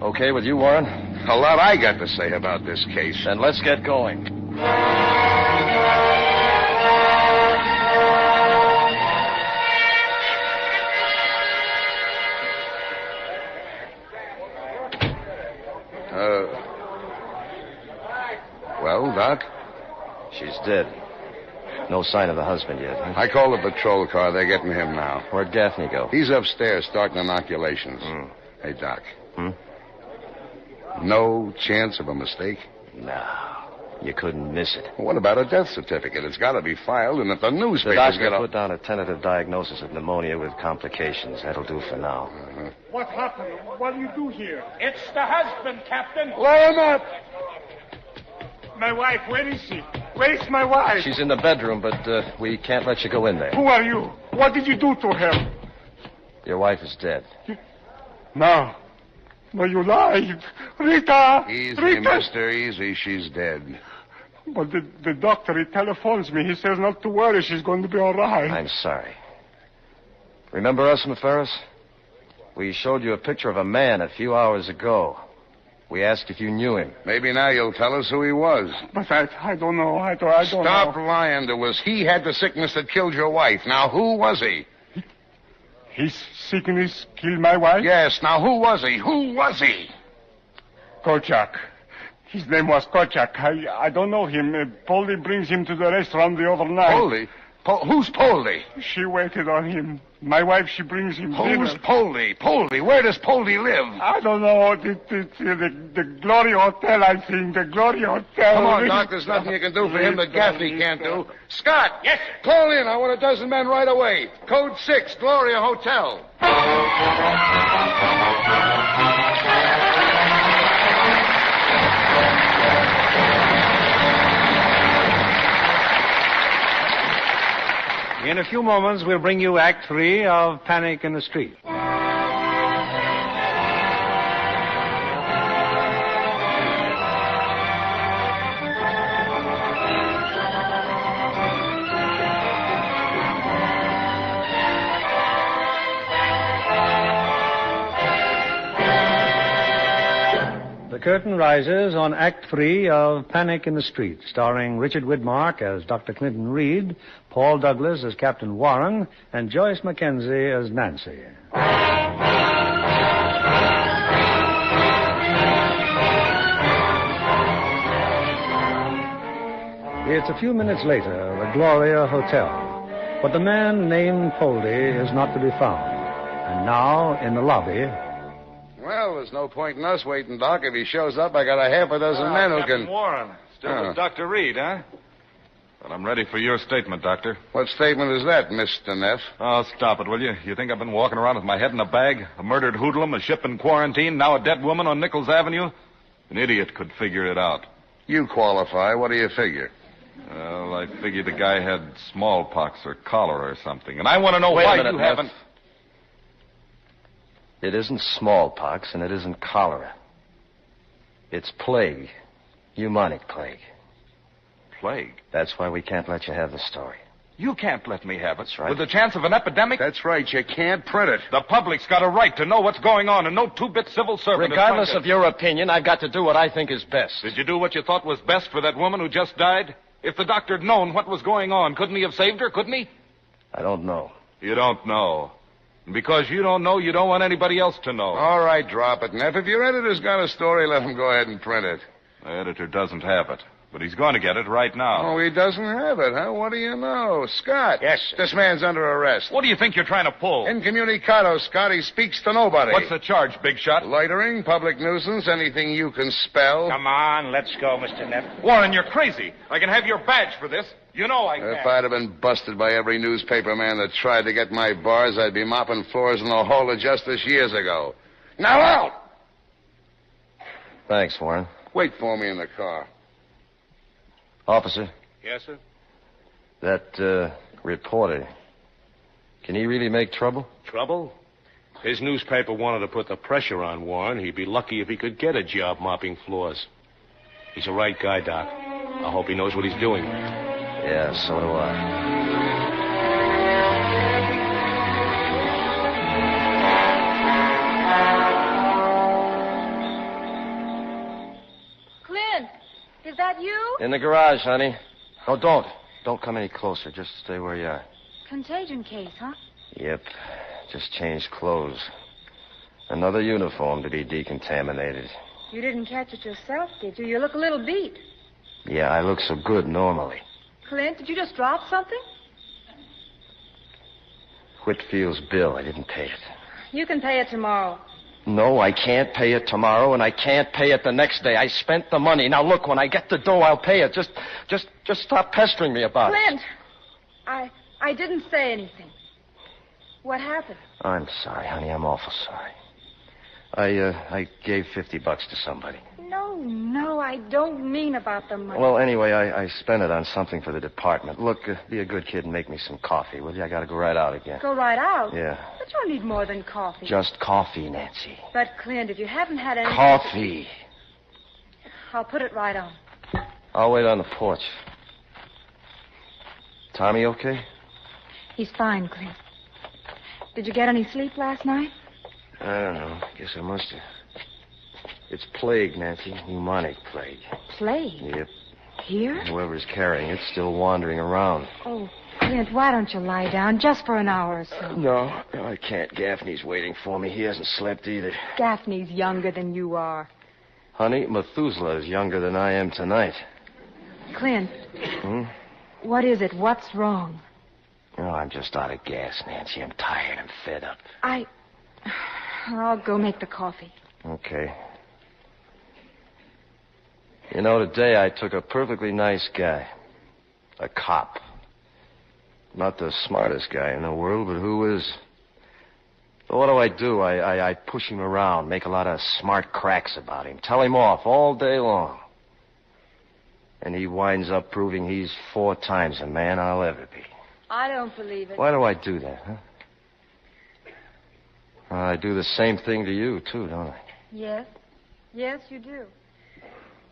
Okay with you, Warren? A lot I got to say about this case. Then let's get going. Well, Doc? She's dead. No sign of the husband yet, huh? I called the patrol car. They're getting him now. Where'd Gaffney go? He's upstairs starting inoculations. Hey, Doc, No chance of a mistake? No. You couldn't miss it. What about a death certificate? It's got to be filed, and if the The newspapers doctor get put down a tentative diagnosis of pneumonia with complications. That'll do for now. What happened? What do you do here? It's the husband, Captain. Lay him up! My wife, where is she? Where is my wife? She's in the bedroom, but we can't let you go in there. Who are you? What did you do to her? Your wife is dead. No. No, you lied. Rita! Easy, Rita! mister, easy. She's dead. But the doctor, he telephones me. He says not to worry. She's going to be all right. I'm sorry. Remember us, Ferris? We showed you a picture of a man a few hours ago. We asked if you knew him. Maybe now you'll tell us who he was. But I don't know. I don't know. Stop lying to us. He had the sickness that killed your wife. Now, who was he? His sickness killed my wife? Yes. Now, who was he? Who was he? Kochak. His name was Kochak. I don't know him. Polly brings him to the restaurant the overnight. Polly? Who's Polly? She waited on him. My wife, she brings him Who's dinner. Polly? Polly? Where does Polly live? I don't know. The Glory Hotel, I think. The Glory Hotel. Come on, Doc. There's nothing you can do for him that Gaffney can't do. Scott! Yes, sir. Call in. I want a dozen men right away. Code 6, Gloria Hotel. In a few moments, we'll bring you Act 3 of Panic in the Street. The curtain rises on Act 3 of Panic in the Street, starring Richard Widmark as Dr. Clinton Reed, Paul Douglas as Captain Warren, and Joyce Mackenzie as Nancy. It's a few minutes later, the Gloria Hotel. But the man named Poldy is not to be found. And now, in the lobby... Well, there's no point in us waiting, Doc. If he shows up, I got a half a dozen men who Captain can... Warren. Still with Dr. Reed, huh? Well, I'm ready for your statement, Doctor. What statement is that, Mr. Neff? Oh, stop it, will you? You think I've been walking around with my head in a bag? A murdered hoodlum, a ship in quarantine, now a dead woman on Nichols Avenue? An idiot could figure it out. You qualify. What do you figure? Well, I figured the guy had smallpox or cholera or something. And I want to know Wait why a minute, you Neff. haven't... It isn't smallpox, and it isn't cholera. It's plague. Pneumonic plague. Plague? That's why we can't let you have the story. You can't let me have it. That's right. With the chance of an epidemic? That's right. You can't print it. The public's got a right to know what's going on, and no two-bit civil servant... Regardless of your opinion, I've got to do what I think is best. Did you do what you thought was best for that woman who just died? If the doctor had known what was going on, couldn't he have saved her, couldn't he? I don't know. You don't know. And because you don't know, you don't want anybody else to know. All right, drop it, Neff. If your editor's got a story, let him go ahead and print it. The editor doesn't have it, but he's going to get it right now. Oh, he doesn't have it, huh? What do you know? Scott. Yes, sir. This man's under arrest. What do you think you're trying to pull? Incommunicado, Scott. He speaks to nobody. What's the charge, big shot? Loitering, public nuisance, anything you can spell. Come on, let's go, Mr. Neff. Warren, you're crazy. I can have your badge for this. You know I can. If I'd have been busted by every newspaper man that tried to get my bars, I'd be mopping floors in the Hall of Justice years ago. Now out! Thanks, Warren. Wait for me in the car. Officer, Yes, sir? that reporter, can he really make trouble? Trouble? His newspaper wanted to put the pressure on Warren. He'd be lucky if he could get a job mopping floors. He's a right guy, Doc. I hope he knows what he's doing. Yeah, so do I. Clint, is that you? In the garage, honey. Oh, don't. Don't come any closer. Just stay where you are. Contagion case, huh? Yep. Just changed clothes. Another uniform to be decontaminated. You didn't catch it yourself, did you? You look a little beat. Yeah, I look so good normally. Clint, did you just drop something? Whitfield's bill. I didn't pay it. You can pay it tomorrow. No, I can't pay it tomorrow, and I can't pay it the next day. I spent the money. Now, look, when I get the dough, I'll pay it. Just stop pestering me about Clint, it. I didn't say anything. What happened? I'm sorry, honey. I'm awful sorry. I gave $50 to somebody. No, I don't mean about the money. Well, anyway, I spent it on something for the department. Look, be a good kid and make me some coffee, will you? I gotta go right out again. Go right out? Yeah. But you'll need more than coffee. Just coffee, Nancy. But, Clint, if you haven't had any... Coffee. I'll put it right on. I'll wait on the porch. Tommy okay? He's fine, Clint. Did you get any sleep last night? I don't know. Guess I must have. It's plague, Nancy. Pneumonic plague. Plague? Yep. Here? Whoever's carrying it's still wandering around. Oh, Clint, why don't you lie down just for an hour or so? No, I can't. Gaffney's waiting for me. He hasn't slept either. Gaffney's younger than you are. Honey, Methuselah is younger than I am tonight. Clint. Hmm? What is it? What's wrong? Oh, I'm just out of gas, Nancy. I'm tired. I'm fed up. I'll go make the coffee. Okay. You know, today I took a perfectly nice guy. A cop. Not the smartest guy in the world, but who is? So what do? I push him around, make a lot of smart cracks about him, tell him off all day long. And he winds up proving he's 4 times the man I'll ever be. I don't believe it. Why do I do that, huh? I do the same thing to you, too, don't I? Yes. Yes, you do.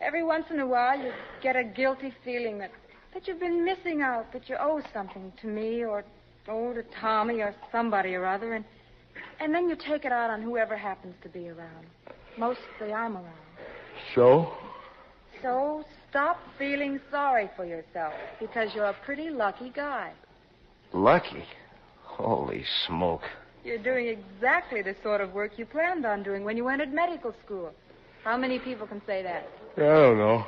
Every once in a while, you get a guilty feeling that you've been missing out, that you owe something to me or to Tommy or somebody or other, and then you take it out on whoever happens to be around. Mostly I'm around. So? So stop feeling sorry for yourself, because you're a pretty lucky guy. Lucky? Holy smoke. You're doing exactly the sort of work you planned on doing when you entered medical school. How many people can say that? I don't know.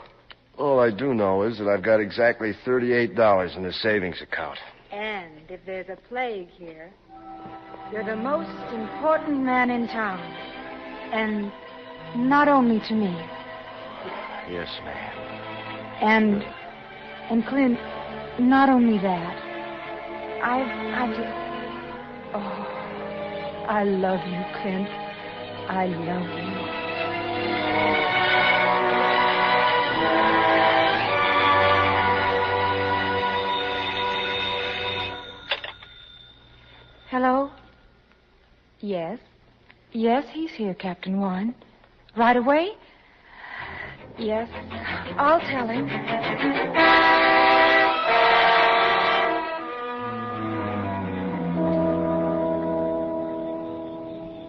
All I do know is that I've got exactly $38 in the savings account. And if there's a plague here, you're the most important man in town. And not only to me. Yes, ma'am. And Clint, not only that, I've just... Oh, I love you, Clint. I love you. Hello? Yes. Yes, he's here, Captain Warren. Right away? Yes. I'll tell him.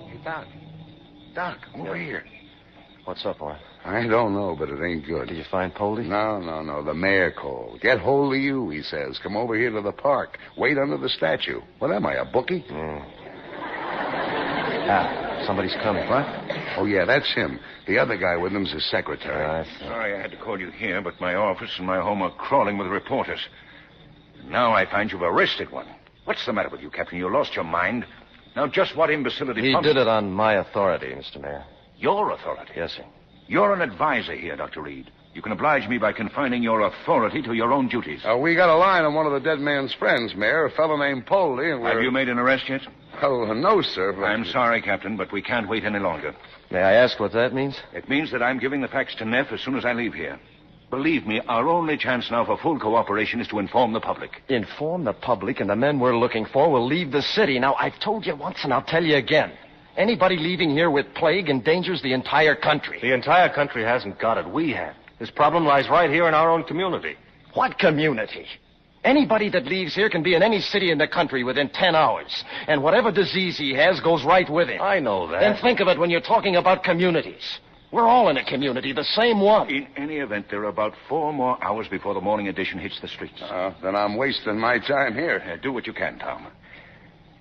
Hey, Doc. Doc, over here. What's up, Warren? I don't know, but it ain't good. Did you find Poldy? No. The mayor called. Get hold of you, he says. Come over here to the park. Wait under the statue. What am I, a bookie? Somebody's coming. What? Oh, yeah, that's him. The other guy with him's his secretary. Sorry I had to call you here, but my office and my home are crawling with reporters. Now I find you've arrested one. What's the matter with you, Captain? You lost your mind. Now, just what imbecility... He did it on my authority, Mr. Mayor. Your authority? Yes, sir. You're an advisor here, Dr. Reed. You can oblige me by confining your authority to your own duties. We got a line on one of the dead man's friends, Mayor, a fellow named Poldy, and we're... Have you made an arrest yet? Oh, no, sir. But... I'm sorry, Captain, but we can't wait any longer. May I ask what that means? It means that I'm giving the facts to Neff as soon as I leave here. Believe me, our only chance now for full cooperation is to inform the public. Inform the public, and the men we're looking for will leave the city. Now, I've told you once, and I'll tell you again. Anybody leaving here with plague endangers the entire country. The entire country hasn't got it. We have. This problem lies right here in our own community. What community? Anybody that leaves here can be in any city in the country within 10 hours. And whatever disease he has goes right with him. I know that. Then think of it when you're talking about communities. We're all in a community, the same one. In any event, there are about 4 more hours before the morning edition hits the streets. Then I'm wasting my time here. Do what you can, Tom.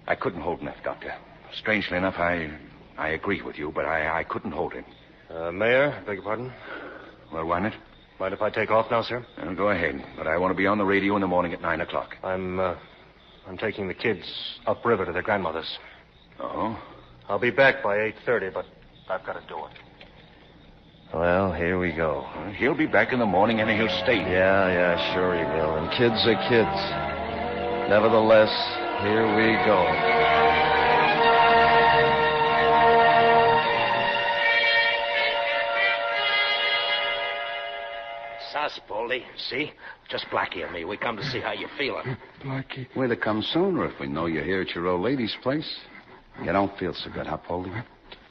I couldn't hold Neff, Doctor. Strangely enough, I agree with you, but I couldn't hold him. Mayor, beg your pardon? Well, why not? Mind if I take off now, sir? Go ahead, but I want to be on the radio in the morning at 9 o'clock. I'm taking the kids upriver to their grandmother's. Oh? I'll be back by 8:30, but I've got to do it. Well, here we go. He'll be back in the morning and he'll stay. Yeah, sure he will. And kids are kids. Nevertheless, here we go. Us, Baldy. See? Just Blackie and me. We come to see how you're feeling. Blackie. We'd have come sooner if we know you're here at your old lady's place. You don't feel so good, huh, Poldy?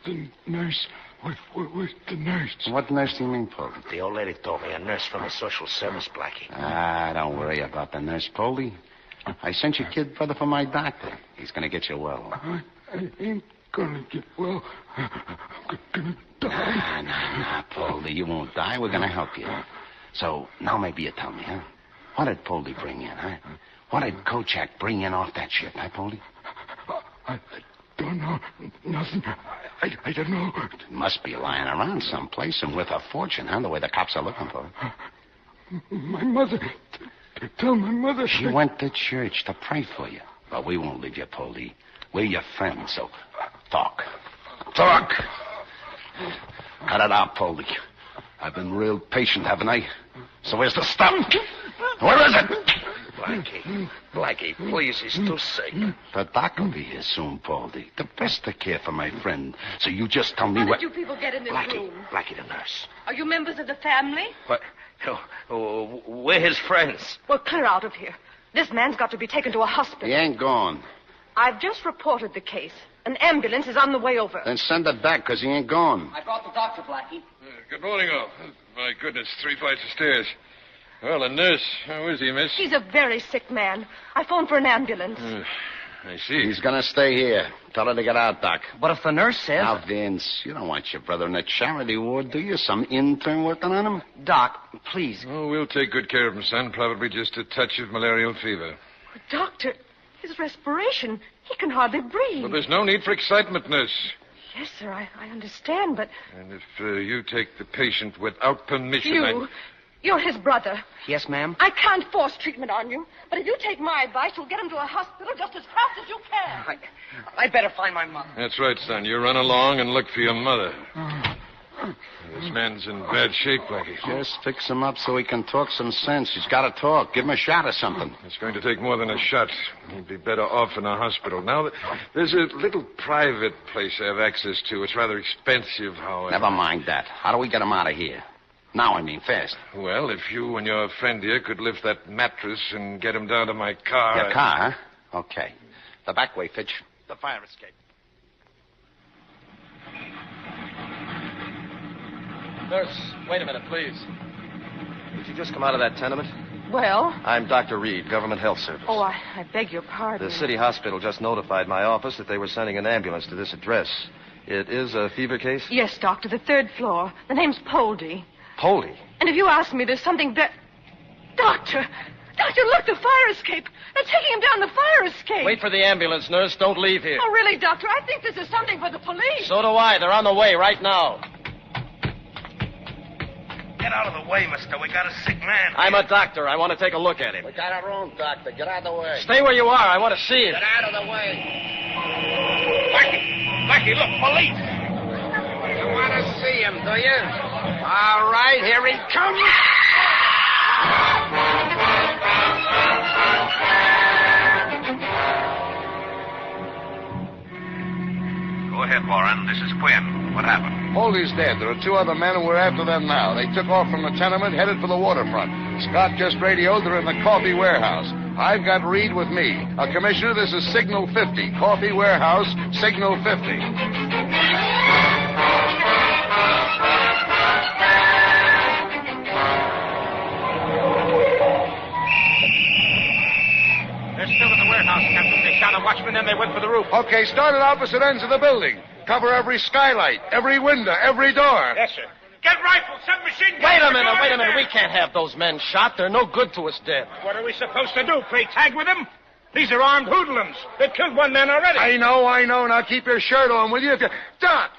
The nurse. Where's the nurse? What nurse do you mean, Poldy? The old lady told me a nurse from the social service, Blackie. Don't worry about the nurse, Poldy. I sent your kid brother for my doctor. He's going to get you well. I ain't going to get well. I'm going to die. Nah, Poldy. You won't die. We're going to help you. So, now maybe you tell me, huh? What did Poldy bring in, huh? What did Kochak bring in off that ship, huh, Poldy? I don't know. Nothing. I don't know. It must be lying around someplace and worth a fortune, huh? The way the cops are looking for it. My mother. Tell my mother. She went to church to pray for you. But we won't leave you, Poldy. We're your friends, so talk. Talk! Cut it out, Poldy. I've been real patient, haven't I? So where's the stuff? Where is it? Blackie, please, he's too sick. The doc will be here soon, Baldy. The best of care for my friend. So you just tell me How what... did you people get in this room? Blackie the nurse. Are you members of the family? What? We're his friends. Well, clear out of here. This man's got to be taken to a hospital. He ain't gone. I've just reported the case. An ambulance is on the way over. Then send it back, because he ain't gone. I brought the doctor, Blackie. Good morning, all. My goodness, 3 flights of stairs. Well, a nurse. How is he, miss? He's a very sick man. I phoned for an ambulance. I see. He's going to stay here. Tell her to get out, Doc. But if the nurse says... Now, Vince, you don't want your brother in a charity ward, do you? Some intern working on him? Doc, please. Oh, we'll take good care of him, son. Probably just a touch of malarial fever. Doctor, his respiration, he can hardly breathe. Well, there's no need for excitement, nurse. Yes, sir, I understand, but... And if you take the patient without permission... You're his brother. Yes, ma'am? I can't force treatment on you, but if you take my advice, you'll get him to a hospital just as fast as you can. I'd better find my mother. That's right, son. You run along and look for your mother. This man's in bad shape, Blackie. Just fix him up so he can talk some sense. He's got to talk. Give him a shot or something. It's going to take more than a shot. He'd be better off in a hospital. Now, there's a little private place I have access to. It's rather expensive, however. Never mind that. How do we get him out of here? Now, I mean, fast. Well, if you and your friend here could lift that mattress and get him down to my car... Your car, huh? Okay. The back way, Fitch. The fire escape. Nurse, wait a minute, please. Did you just come out of that tenement? Well? I'm Dr. Reed, Government Health Service. Oh, I beg your pardon. The city hospital just notified my office that they were sending an ambulance to this address. It is a fever case? Yes, Doctor, the 3rd floor. The name's Poldy. Poldy? And if you ask me, there's something Doctor, look, the fire escape. They're taking him down the fire escape. Wait for the ambulance, nurse. Don't leave here. Oh, really, Doctor? I think this is something for the police. So do I. They're on the way right now. Get out of the way, mister. We got a sick man. I'm a doctor. I want to take a look at him. We got our own doctor. Get out of the way. Stay where you are. I want to see him. Get out of the way. Blackie, look, police. You want to see him, do you? All right, here he comes. Go ahead, Warren. This is Quinn. What happened? Poldy's dead. There are 2 other men, and we're after them now. They took off from the tenement, headed for the waterfront. Scott just radioed they're in the coffee warehouse. I've got Reed with me. Commissioner, this is Signal 50. Coffee warehouse, Signal 50. They're still in the warehouse, Captain. They shot a watchman, then they went for the roof. Okay, start at opposite ends of the building. Cover every skylight, every window, every door. Yes, sir. Get rifles, submachine guns. Wait a minute. We can't have those men shot. They're no good to us dead. What are we supposed to do? Play tag with them? These are armed hoodlums. They've killed 1 man already. I know. Now keep your shirt on, will you? Doc,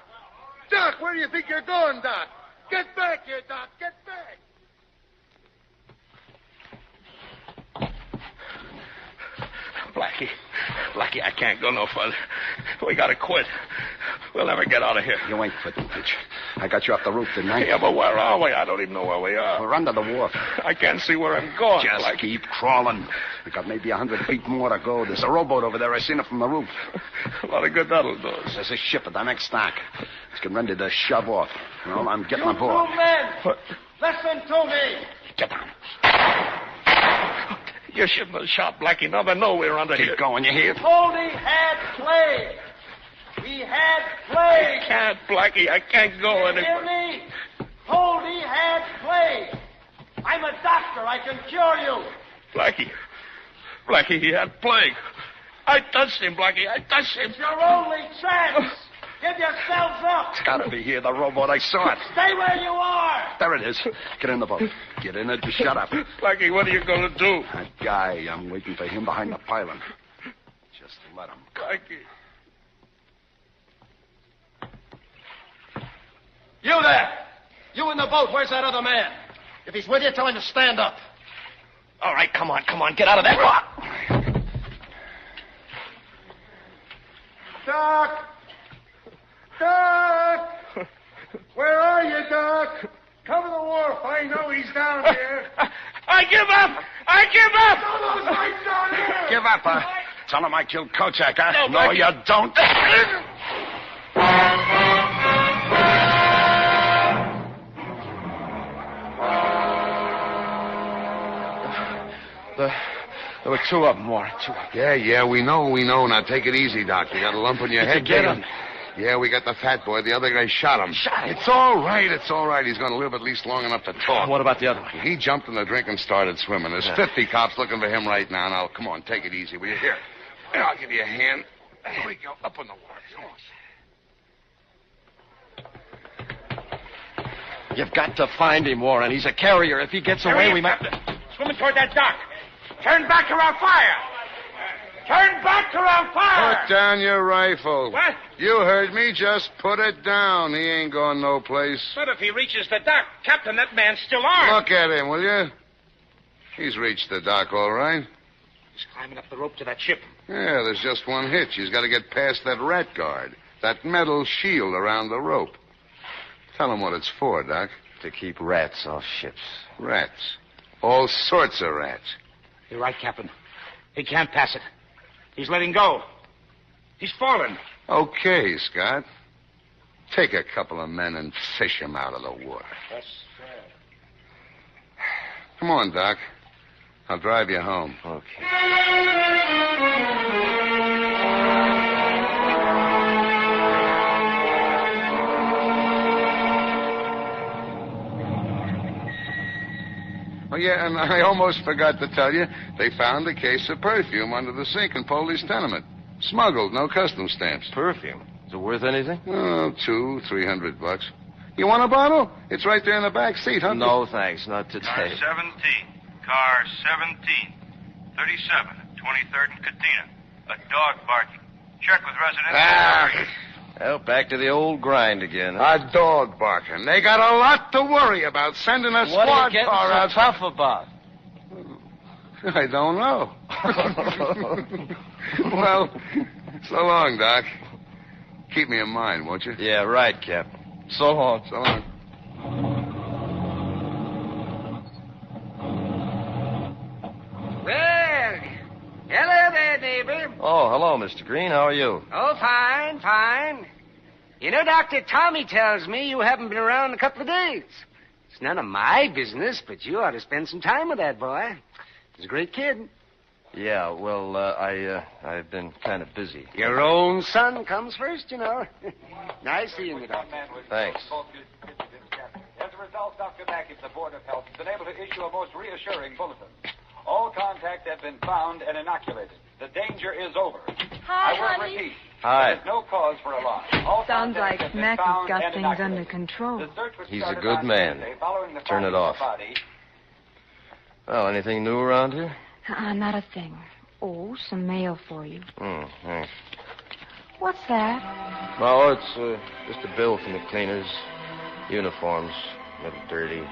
where do you think you're going, Doc? Get back here, Doc. Get back. Blackie, I can't go no further. We gotta quit. We'll never get out of here. You ain't quitting, bitch. I got you off the roof, didn't I? Yeah, but where are we? I don't even know where we are. We're under the wharf. I can't see where I'm going. Just keep crawling. We got maybe 100 feet more to go. There's a rowboat over there. I seen it from the roof. A lot of good that'll do us. There's a ship at the next dock. It's getting ready to shove off. Well, I'm getting aboard. Two men! Listen to me! Get down. You shouldn't have shot Blackie. Now they know we're under here. Keep going, you hear? Goldie had plague. He had plague. I can't, Blackie. I can't go You hear me? Goldie had plague. I'm a doctor. I can cure you. Blackie, he had plague. I touched him, Blackie. I touched him. It's your only chance. Give yourselves up. It's got to be here, the rowboat. I saw it. Stay where you are. There it is. Get in the boat. Get in it and shut up. Blackie, what are you going to do? That guy, I'm waiting for him behind the pylon. Just let him go. Blackie. You there. You in the boat. Where's that other man? If he's with you, tell him to stand up. All right, come on. Get out of that rock. Doc! Doc! Where are you, Doc? Come to the wharf. I know he's down here. I give up! Throw those lights down here! Give up, huh? Tell him I killed Kochak, huh? No, you don't. There were two of them, Warren. Two of them. Yeah, we know. Now take it easy, Doc. You got a lump on your head. Get him. Yeah, we got the fat boy. The other guy shot him. It's all right. He's going to live at least long enough to talk. What about the other one? He jumped in the drink and started swimming. There's 50 cops looking for him right now. Now, come on, take it easy, will you? Here, I'll give you a hand. Here we go. Up on the water. Come on. You've got to find him, Warren. He's a carrier. If he gets away, we might... Swimming toward that dock. Turn back around fire. Turn back around fire. Put down your rifle. What? You heard me. Just put it down. He ain't going no place. But if he reaches the dock, Captain, that man's still armed. Look at him, will you? He's reached the dock, all right. He's climbing up the rope to that ship. Yeah, there's just one hitch. He's got to get past that rat guard, that metal shield around the rope. Tell him what it's for, Doc. To keep rats off ships. Rats. All sorts of rats. You're right, Captain. He can't pass it. He's letting go. He's fallen. Okay, Scott. Take a couple of men and fish him out of the water. Yes, Come on, Doc. I'll drive you home. Okay. Oh, yeah, and I almost forgot to tell you, they found a case of perfume under the sink in Polly's tenement. Smuggled, no customs stamps. Perfume? Is it worth anything? Oh, $200-300. You want a bottle? It's right there in the back seat, huh? No, thanks. Not today. Car 17. Car 17. 37. 23rd and Katina. A dog barking. Check with residents. Well, back to the old grind again. A dog barking. They got a lot to worry about sending a squad What are you getting car so out. tough about? I don't know. Well, so long, Doc. Keep me in mind, won't you? Yeah, right, Cap. So long. So long. Well, hello there, neighbor. Oh, hello, Mr. Green. How are you? Oh, fine. You know, Dr. Tommy tells me you haven't been around in a couple of days. It's none of my business, but you ought to spend some time with that boy. He's a great kid. Yeah, well, I've been kind of busy. Your own son comes first, you know. Nice seeing you, Doctor. Thanks. As a result, Dr. Mack of the Board of Health has been able to issue a most reassuring bulletin. All contacts have been found and inoculated. The danger is over. Hi, I will honey. repeat. Hi. There's no cause for alarm. All Sounds contacts like have been Mackie's found got and things inoculated. under control. The search was He's a started good last man. Tuesday following the Turn it finding of off. the body. Well, anything new around here? Not a thing. Oh, some mail for you. Thanks. What's that? No, it's just a bill from the cleaners. Uniforms, a little dirty.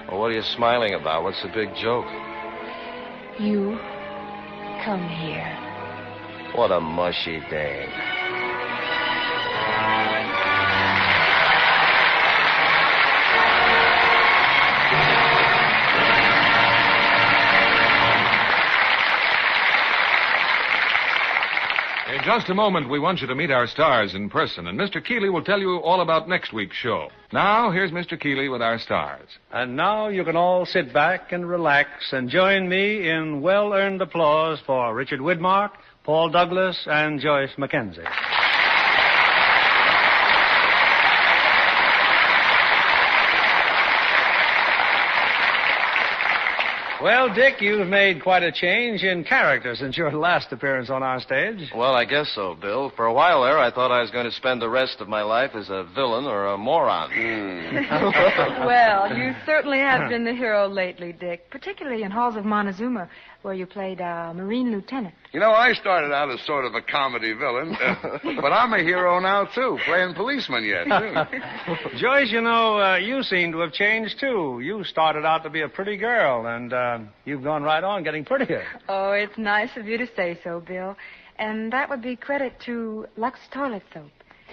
Well, what are you smiling about? What's the big joke? You come here. What a mushy day. In just a moment, we want you to meet our stars in person, and Mr. Keeley will tell you all about next week's show. Now, here's Mr. Keeley with our stars. And now you can all sit back and relax and join me in well-earned applause for Richard Widmark, Paul Douglas, and Joyce Mackenzie. Well, Dick, you've made quite a change in character since your last appearance on our stage. Well, I guess so, Bill. For a while there, I thought I was going to spend the rest of my life as a villain or a moron. Well, you certainly have been the hero lately, Dick, particularly in Halls of Montezuma, where you played a Marine lieutenant. You know, I started out as sort of a comedy villain, but I'm a hero now, too, playing policeman yet, too. Joyce, you know, you seem to have changed, too. You started out to be a pretty girl, and you've gone right on getting prettier. Oh, it's nice of you to say so, Bill. And that would be credit to Lux Toilet Soap.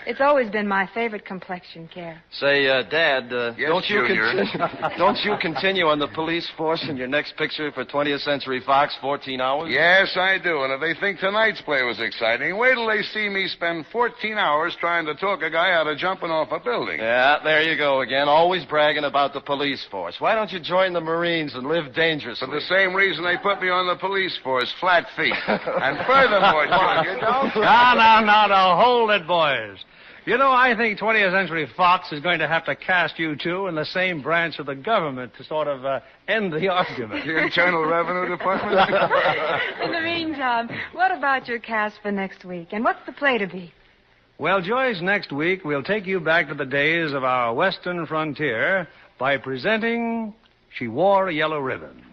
It's always been my favorite complexion care. Say, Dad, Yes, don't you Junior. don't you continue on the police force in your next picture for 20th Century Fox, 14 hours? Yes, I do. And if they think tonight's play was exciting, wait till they see me spend 14 hours trying to talk a guy out of jumping off a building. Yeah, there you go again. Always bragging about the police force. Why don't you join the Marines and live dangerously? For the same reason they put me on the police force, flat feet. And furthermore, Junior, don't... No, hold it, boys. You know, I think 20th Century Fox is going to have to cast you two in the same branch of the government to sort of end the argument. The Internal Revenue Department? In the meantime, what about your cast for next week? And what's the play to be? Well, Joyce, next week we'll take you back to the days of our western frontier by presenting She Wore a Yellow Ribbon.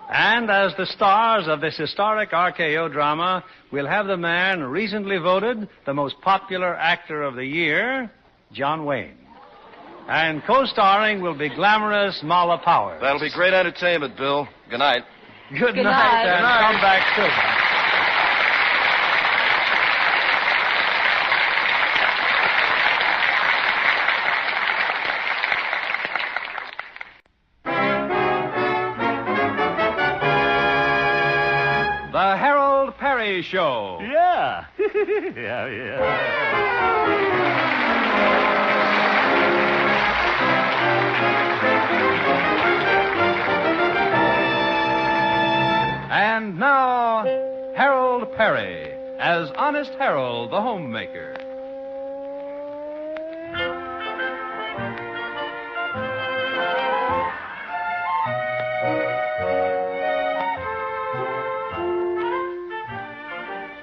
And as the stars of this historic RKO drama, we'll have the man recently voted the most popular actor of the year, John Wayne. And co-starring will be glamorous Mala Powers. That'll be great entertainment, Bill. Good night. Good night, and come back soon. The Harold Perry Show. Yeah. yeah. And now, Harold Perry as Honest Harold, the homemaker.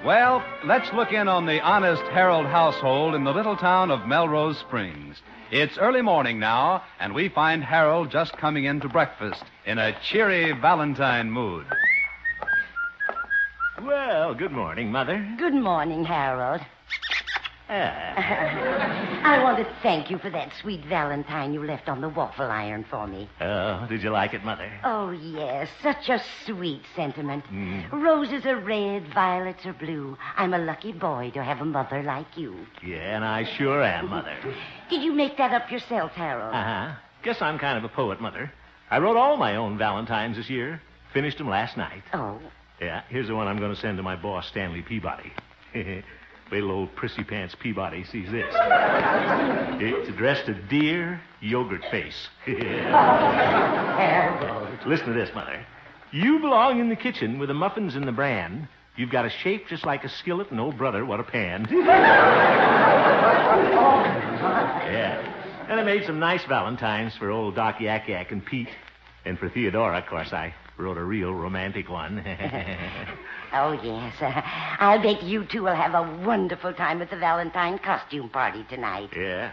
Well, let's look in on the Honest Harold household in the little town of Melrose Springs. It's early morning now, and we find Harold just coming in to breakfast in a cheery Valentine mood. Well, good morning, Mother. Good morning, Harold. I want to thank you for that sweet Valentine you left on the waffle iron for me. Oh, did you like it, Mother? Oh, yes. Such a sweet sentiment. Roses are red, violets are blue. I'm a lucky boy to have a mother like you. Yeah, and I sure am, Mother. Did you make that up yourself, Harold? Uh-huh. Guess I'm kind of a poet, Mother. I wrote all my own Valentines this year. Finished them last night. Oh. Yeah, here's the one I'm going to send to my boss, Stanley Peabody. Wait till old Prissy Pants Peabody sees this. It's addressed to Dear Yogurt Face. Listen to this, Mother. You belong in the kitchen with the muffins and the bran. You've got a shape just like a skillet, and oh, brother, what a pan. Yeah. And I made some nice Valentines for old Doc Yak Yak and Pete. And for Theodora, of course, I wrote a real romantic one. Oh, yes. I'll bet you two will have a wonderful time at the Valentine costume party tonight. Yeah.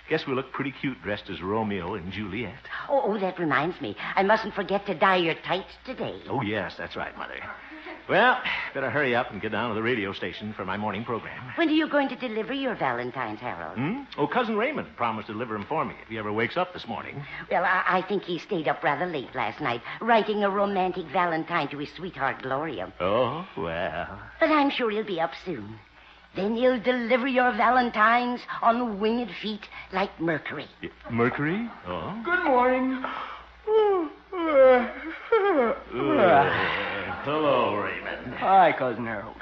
Guess we look pretty cute dressed as Romeo and Juliet. Oh, that reminds me. I mustn't forget to dye your tights today. Oh, yes, that's right, Mother. Well, better hurry up and get down to the radio station for my morning program. When are you going to deliver your Valentines, Harold? Oh, Cousin Raymond promised to deliver them for me if he ever wakes up this morning. Well, I think he stayed up rather late last night, writing a romantic Valentine to his sweetheart, Gloria. Oh, well. But I'm sure he'll be up soon. Then you'll deliver your Valentines on winged feet like Mercury. Mercury? Oh. Good morning. Hello, Raymond. Hi, Cousin Harold.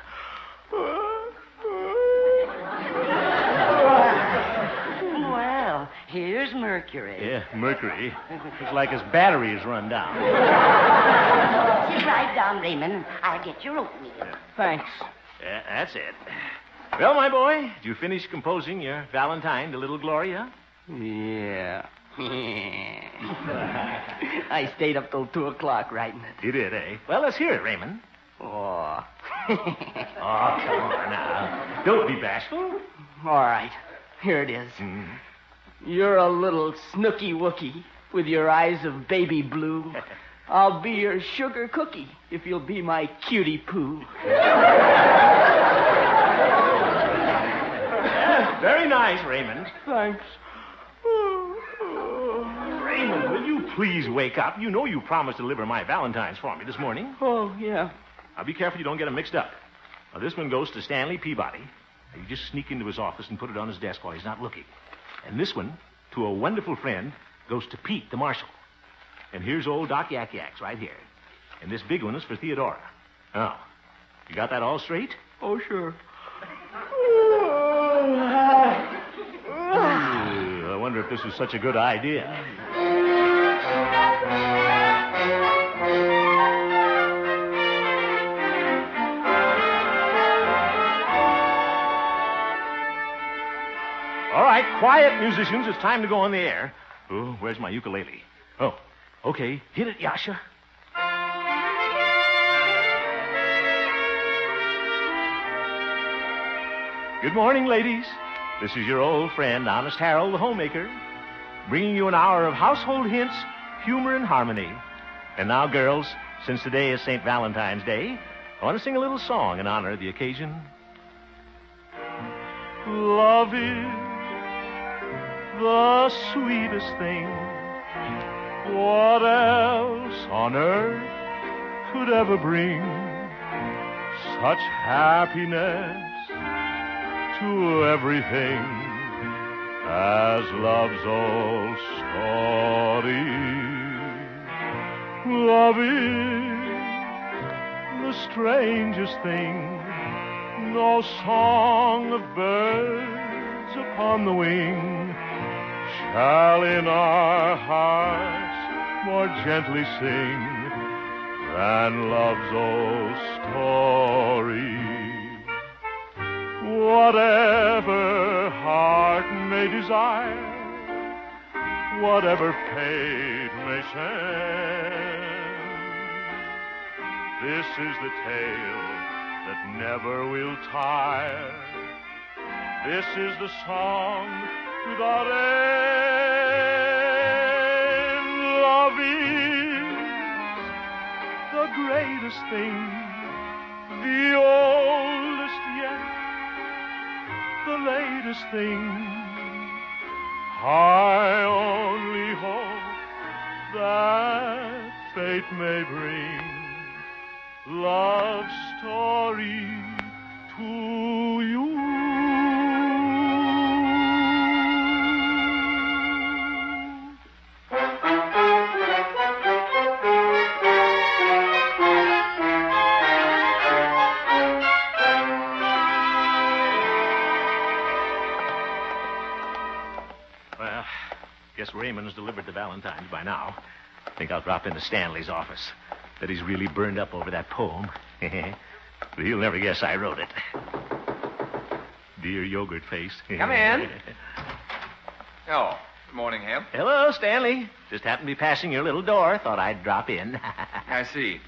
Here's Mercury. Yeah, Mercury. Looks like his battery is run down. Sit right down, Raymond. I'll get your oatmeal. Thanks. Yeah, that's it. Well, my boy, did you finish composing your Valentine to little Gloria? Yeah. I stayed up till 2 o'clock writing it. You did, eh? Well, let's hear it, Raymond. Oh. Oh, come on now. Don't be bashful. All right. Here it is. You're a little snooky wookie with your eyes of baby blue. I'll be your sugar cookie if you'll be my cutie poo. Very nice, Raymond. Thanks. Raymond, will you please wake up? You know you promised to deliver my Valentines for me this morning. Oh, yeah. Now, be careful you don't get them mixed up. Now, this one goes to Stanley Peabody. Now, you just sneak into his office and put it on his desk while he's not looking. And this one, to a wonderful friend, goes to Pete, the marshal. And here's old Doc Yak Yaks right here. And this big one is for Theodora. Now, you got that all straight? Oh, sure. I wonder if this was such a good idea. All right, quiet, musicians. It's time to go on the air. Oh, where's my ukulele? Oh, okay. Hit it, Yasha. Good morning, ladies. This is your old friend, Honest Harold, the homemaker, bringing you an hour of household hints, humor, and harmony. And now, girls, since today is St. Valentine's Day, I want to sing a little song in honor of the occasion. Love is the sweetest thing. What else on earth could ever bring such happiness to everything as love's old story? Love is the strangest thing. No song of birds upon the wing shall in our hearts more gently sing than love's old story. Whatever heart may desire, whatever fate may send, this is the tale that never will tire. This is the song without end. Love is the greatest thing, the oldest yet, the latest thing. I only hope that fate may bring love story to you. Well, guess Raymond's delivered the Valentines by now. Think I'll drop into Stanley's office. That he's really burned up over that poem. But he'll never guess I wrote it. Dear yogurt face. Come in. Oh, good morning, Hemp. Hello, Stanley. Just happened to be passing your little door. Thought I'd drop in. I see.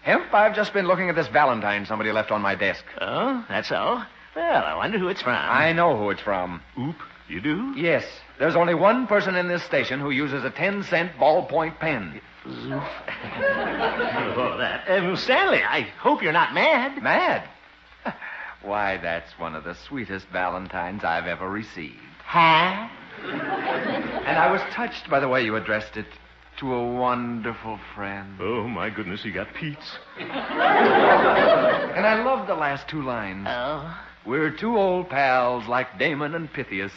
Hemp, I've just been looking at this Valentine somebody left on my desk. Oh, that's so? Well, I wonder who it's from. I know who it's from. Oop, you do? Yes. There's only one person in this station who uses a 10-cent ballpoint pen. Oh, that. Stanley, I hope you're not mad. Mad? Why, that's one of the sweetest Valentines I've ever received. Huh? And I was touched by the way you addressed it. To a wonderful friend. Oh, my goodness, he got Pete's. And I love the last two lines. Oh? We're two old pals like Damon and Pythias.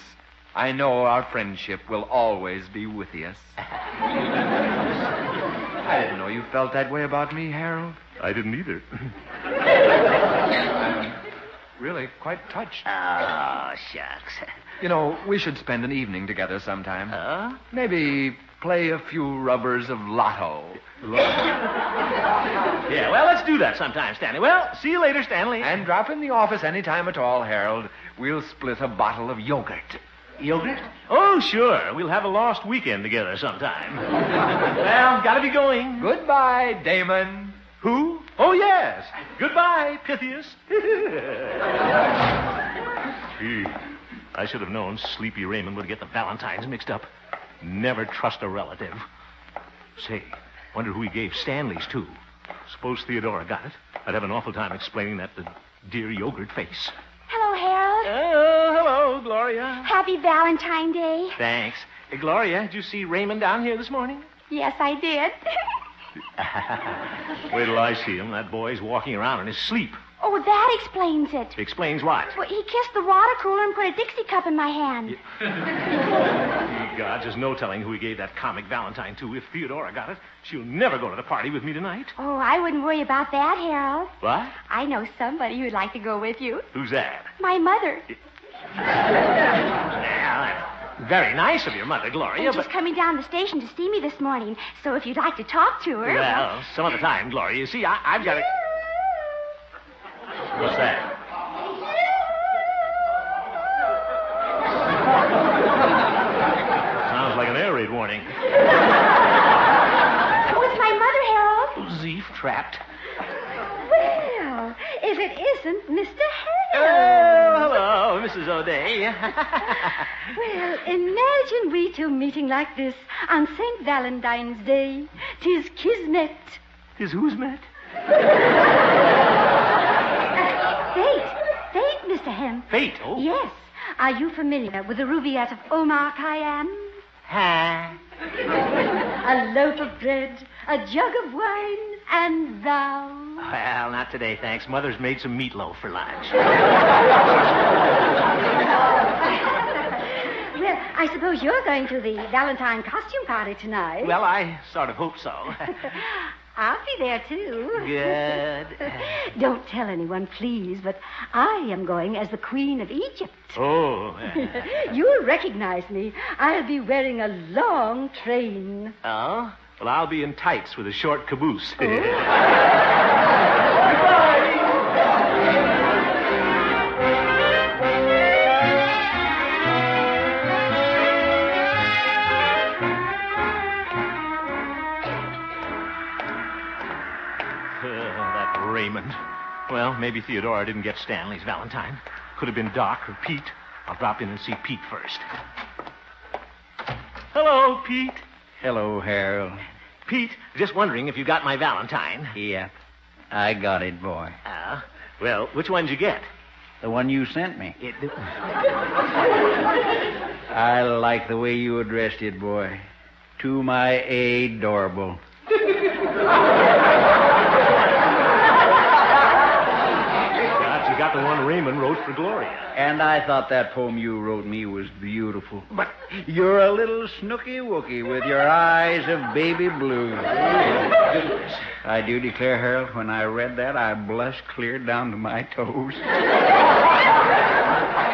I know our friendship will always be with us. I didn't know you felt that way about me, Harold. I didn't either. Really really quite touched. Oh, shucks. You know, we should spend an evening together sometime. Maybe play a few rubbers of lotto. Yeah, well, let's do that sometime, Stanley. Well, see you later, Stanley. And drop in the office any time at all, Harold. We'll split a bottle of yogurt. Yogurt? Oh, sure. We'll have a lost weekend together sometime. Well, gotta be going. Goodbye, Damon. Who? Oh, yes. Goodbye, Pythias. Gee, I should have known Sleepy Raymond would get the Valentines mixed up. Never trust a relative. Say, wonder who he gave Stanley's to. Suppose Theodora got it. I'd have an awful time explaining that to dear Yogurt Face. Hello, Harold. Oh, hello, Gloria. Happy Valentine's Day. Thanks. Hey, Gloria, did you see Raymond down here this morning? Yes, I did. Wait till I see him. That boy's walking around in his sleep. Oh, that explains it. Explains what? Well, he kissed the water cooler and put a Dixie cup in my hand. God, there's no telling who he gave that comic Valentine to. If Theodora got it, she'll never go to the party with me tonight. Oh, I wouldn't worry about that, Harold. What? I know somebody who'd like to go with you. Who's that? My mother. Well, that's very nice of your mother, Gloria, She's coming down the station to see me this morning, so if you'd like to talk to her... Well, some other time, Gloria. You see, I've got to... What's that? Sounds like an air raid warning. Oh, it's my mother, Harold. Zeef trapped. Well, if it isn't Mr. Oh, Harold. hello, Mrs. O'Day. Well, imagine we two meeting like this on St. Valentine's Day. 'Tis kismet. 'Tis who's met? Fate, Mr. Hem. Fate, oh? Yes. Are you familiar with the Rubaiyat of Omar Khayyam? Ha. A loaf of bread, a jug of wine, and thou. Well, not today, thanks. Mother's made some meatloaf for lunch. Well, I suppose you're going to the Valentine costume party tonight. Well, I sort of hope so. I'll be there, too. Good. Don't tell anyone, please, but I am going as the Queen of Egypt. Oh. You'll recognize me. I'll be wearing a long train. Oh? Well, I'll be in tights with a short caboose. That Raymond. Well, maybe Theodora didn't get Stanley's Valentine. Could have been Doc or Pete. I'll drop in and see Pete first. Hello, Pete. Hello, Harold. Pete, just wondering if you got my Valentine. Yeah, I got it, boy. Well, which one did you get? The one you sent me. I like the way you addressed it, boy. To my adorable. You got the one Raymond wrote for Gloria. And I thought that poem you wrote me was beautiful. But you're a little snooky wookie with your eyes of baby blue. I do declare, Harold, when I read that, I blushed clear down to my toes.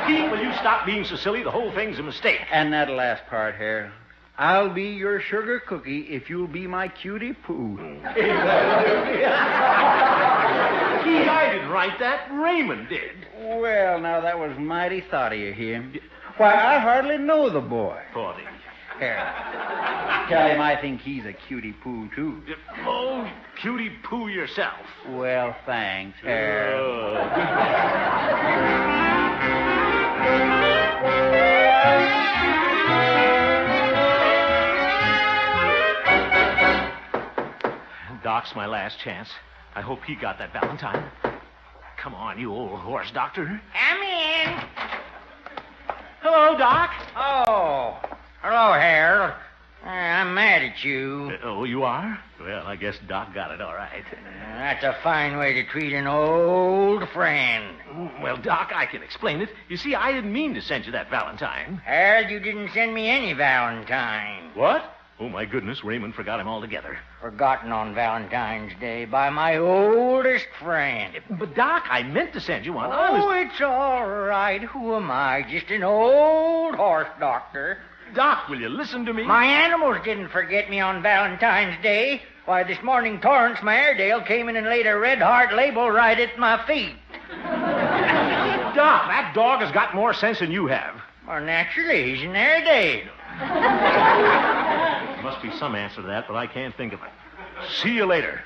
Pete, will you stop being so silly? The whole thing's a mistake. And that last part, Harold. I'll be your sugar cookie if you'll be my cutie poo. I didn't write that. Raymond did. Well, now, that was mighty thoughtful of him. Why, I hardly know the boy. Thoughty. Harold, tell him I think he's a cutie poo, too. Oh, cutie poo yourself. Well, thanks, Harold. Doc's my last chance. I hope he got that Valentine. Come on, you old horse doctor. Come in. Hello, Doc. Oh, hello, Harold. I'm mad at you. Oh, you are? Well, I guess Doc got it all right. That's a fine way to treat an old friend. Well, Doc, I can explain it. You see, I didn't mean to send you that Valentine. Harold, you didn't send me any Valentine. What? Oh, my goodness, Raymond forgot him altogether. Forgotten on Valentine's Day by my oldest friend. But, Doc, I meant to send you one. Oh, it's all right. Who am I? Just an old horse doctor. Doc, will you listen to me? My animals didn't forget me on Valentine's Day. Why, this morning Torrance, my Airedale, came in and laid a red heart label right at my feet. Doc, that dog has got more sense than you have. Well, naturally, he's an Airedale. There must be some answer to that, but I can't think of it. See you later.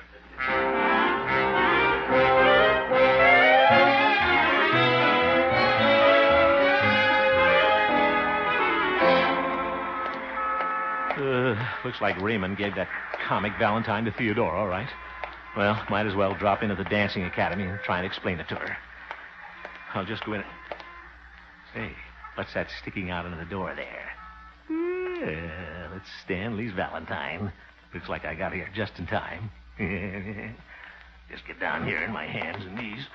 Looks like Raymond gave that comic Valentine to Theodora, all right. Well, might as well drop in at the dancing academy and try and explain it to her. I'll just go in. Hey, what's that sticking out into the door there? It's Stanley's Valentine. Looks like I got here just in time. Just get down here in my hands and knees.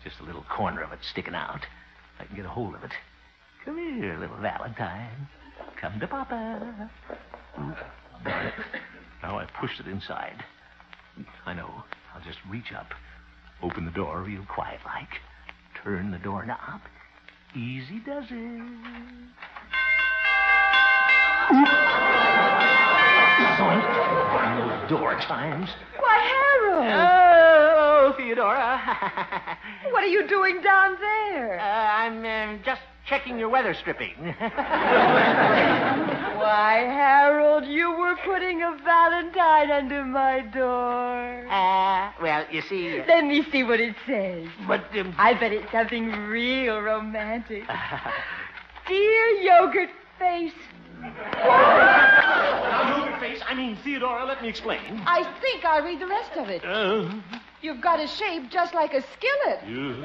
Just a little corner of it sticking out. I can get a hold of it. Come here, little Valentine. Come to Papa. There. Now I pushed it inside. I know. I'll just reach up, open the door real quiet like, turn the doorknob. Easy does it. Zoink. Those door chimes. Why, Harold! Oh, Theodora. What are you doing down there? I'm just checking your weather stripping. Why, Harold, you were putting a Valentine under my door. Well, you see... Let me see what it says. But, I bet it's something real romantic. Dear Yogurt Face. Now, Yogurt Face, I mean, Theodora, let me explain. I think I'll read the rest of it. You've got a shape just like a skillet.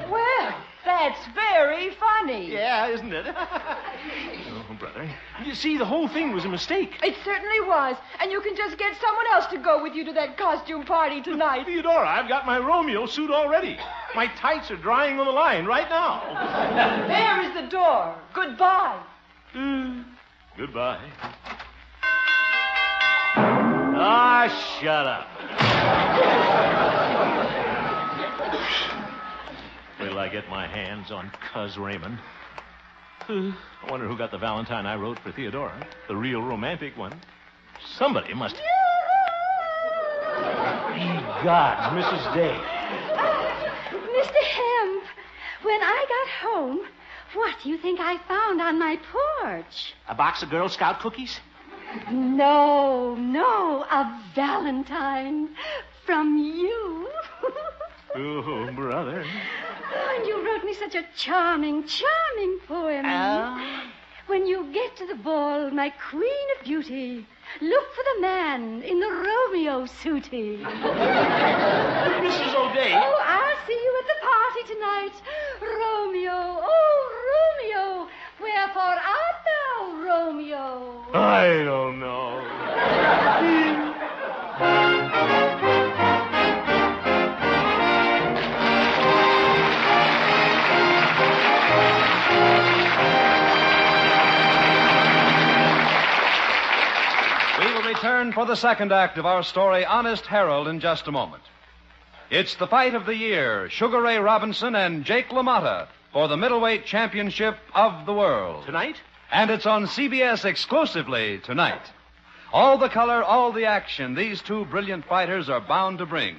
Well, that's very funny. Yeah, isn't it? Oh, brother. You see, the whole thing was a mistake. It certainly was. And you can just get someone else to go with you to that costume party tonight. Theodora, I've got my Romeo suit already. My tights are drying on the line right now. There is the door. Goodbye. Goodbye. Ah, shut up. Wait till I get my hands on Cuz Raymond. I wonder who got the Valentine I wrote for Theodora. The real romantic one. Somebody must... Ye gods, Mrs. Day. Mr. Hemp, when I got home, what do you think I found on my porch? A box of Girl Scout cookies? No, a Valentine from you. Oh, brother. Oh, and you wrote me such a charming poem. When you get to the ball, my queen of beauty, look for the man in the Romeo suitie. Mrs. O'Day. Oh, I'll see you at the party tonight. Romeo, oh, Romeo, wherefore art thou, Romeo? I don't know. We will return for the second act of our story, Honest Harold, in just a moment. It's the fight of the year, Sugar Ray Robinson and Jake LaMotta for the middleweight championship of the world. Tonight? And it's on CBS exclusively tonight. All the color, all the action these two brilliant fighters are bound to bring.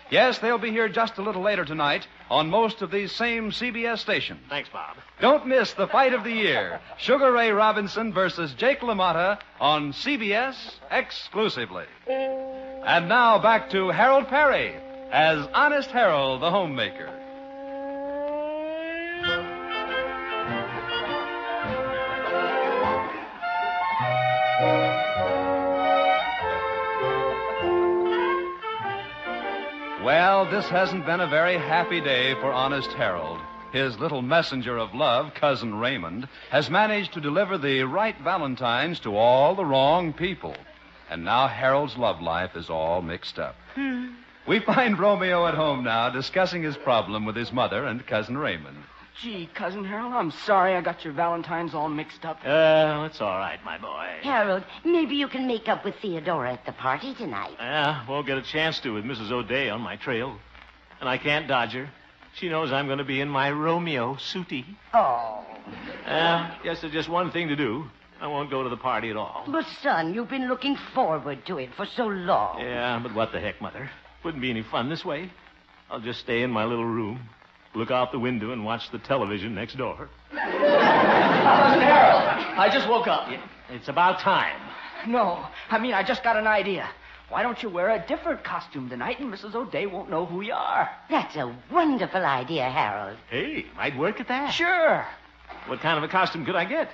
Yes, they'll be here just a little later tonight on most of these same CBS stations. Thanks, Bob. Don't miss the fight of the year, Sugar Ray Robinson versus Jake LaMotta on CBS exclusively. And now back to Harold Perry as Honest Harold, the homemaker. Well, this hasn't been a very happy day for Honest Harold. His little messenger of love, Cousin Raymond, has managed to deliver the right Valentines to all the wrong people. And now Harold's love life is all mixed up. We find Romeo at home now discussing his problem with his mother and Cousin Raymond. Gee, Cousin Harold, I'm sorry I got your Valentines all mixed up. It's all right, my boy. Harold, maybe you can make up with Theodora at the party tonight. Won't get a chance to with Mrs. O'Day on my trail. And I can't dodge her. She knows I'm going to be in my Romeo suitie. Oh. Yes, there's just one thing to do. I won't go to the party at all. But, son, you've been looking forward to it for so long. Yeah, but what the heck, Mother? Wouldn't be any fun this way. I'll just stay in my little room, look out the window, and watch the television next door. Cousin Harold, I just woke up. It's about time. No, I just got an idea. Why don't you wear a different costume tonight and Mrs. O'Day won't know who you are? That's a wonderful idea, Harold. Hey, might work at that. Sure. What kind of a costume could I get?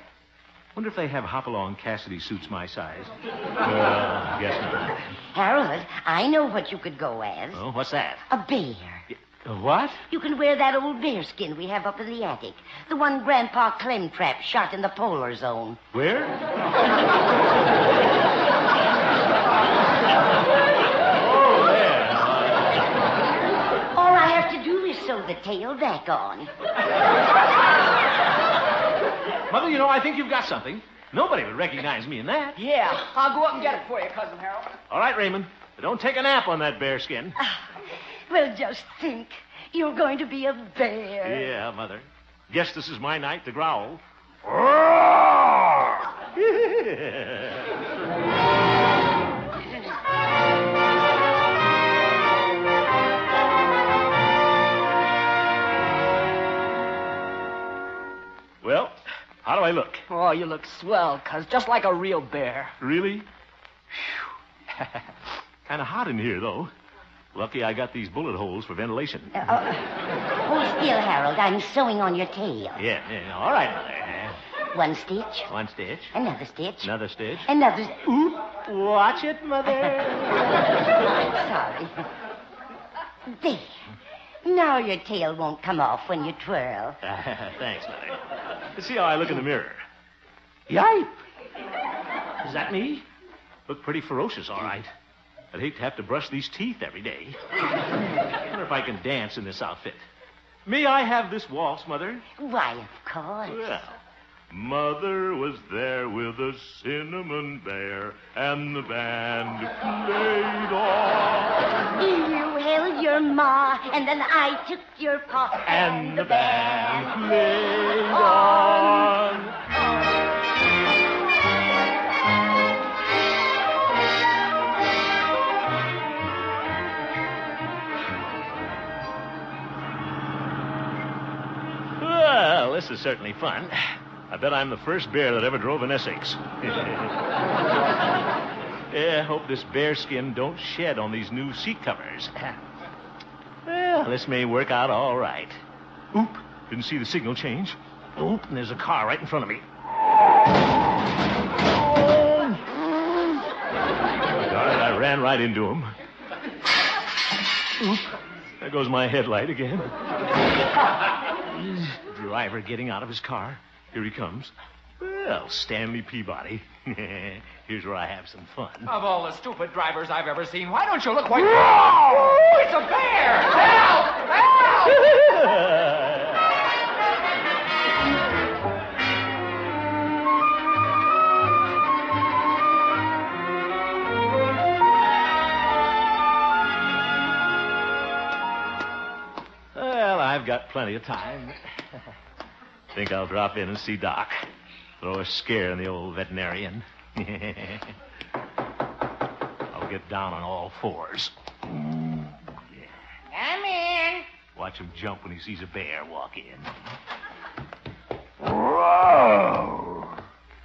Wonder if they have hop-along Cassidy suits my size. I guess not. Harold, I know what you could go as. Oh, what's that? A bear. A what? You can wear that old bearskin we have up in the attic. The one Grandpa Clemtrap shot in the polar zone. Where? All I have to do is sew the tail back on. Mother, you know, I think you've got something. Nobody would recognize me in that. Yeah, I'll go up and get it for you, Cousin Harold. All right, Raymond. But don't take a nap on that bearskin. Well, just think. You're going to be a bear. Yeah, Mother. Guess this is my night to growl. Well, how do I look? Oh, you look swell, cuz, just like a real bear. Really? Kind of hot in here, though. Lucky I got these bullet holes for ventilation. Hold still, Harold. I'm sewing on your tail. Yeah, all right, Mother. One stitch. One stitch. Another stitch. Another stitch. Another... Oop. Watch it, Mother. Sorry. There. Now your tail won't come off when you twirl. Thanks, Mother. Let's see how I look in the mirror. Yipe! Is that me? Look pretty ferocious, all right. I'd hate to have to brush these teeth every day. I wonder if I can dance in this outfit. May I have this waltz, Mother? Why, of course. Well, Mother was there with a cinnamon bear, and the band played on. You held your ma, and then I took your paw, and the band played on. Well, this is certainly fun. I bet I'm the first bear that ever drove an Essex. Yeah, hope this bearskin don't shed on these new seat covers. Well, this may work out all right. Oop, didn't see the signal change. Oop, and there's a car right in front of me. Darn it, I ran right into him. Oop, there goes my headlight again. Driver getting out of his car. Here he comes. Well, Stanley Peabody. Here's where I have some fun. Of all the stupid drivers I've ever seen, why don't you look like... Oh, it's a bear! Help! Well, I've got plenty of time. Think I'll drop in and see Doc. Throw a scare in the old veterinarian. I'll get down on all fours. Come in. Watch him jump when he sees a bear walk in. Whoa.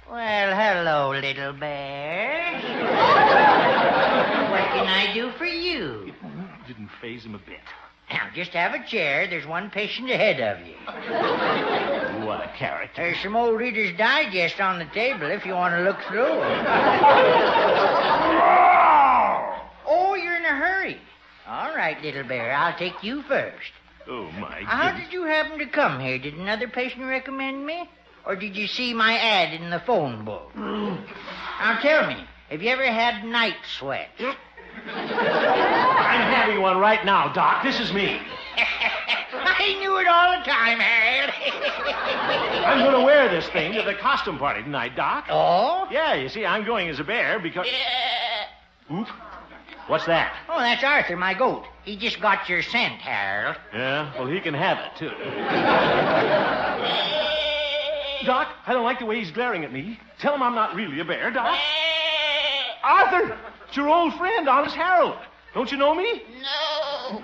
Well, hello, little bear. What can I do for you? Didn't faze him a bit. Now, just have a chair. There's one patient ahead of you. What a character. There's some old Reader's Digest on the table if you want to look through it. Oh, you're in a hurry. All right, little bear, I'll take you first. Oh, my How goodness. did you happen to come here? Did another patient recommend me? Or did you see my ad in the phone book? Now, tell me, have you ever had night sweats? I'm having one right now, Doc. This is me. I I knew it all the time, Harold. I'm going to wear this thing to the costume party tonight, Doc. Oh? Yeah, you see, I'm going as a bear because... Oop. What's that? Oh, that's Arthur, my goat. He just got your scent, Harold. Yeah, well, he can have it, too. Doc, I don't like the way he's glaring at me. Tell him I'm not really a bear, Doc. Arthur, it's your old friend, Honest Harold. Don't you know me? No.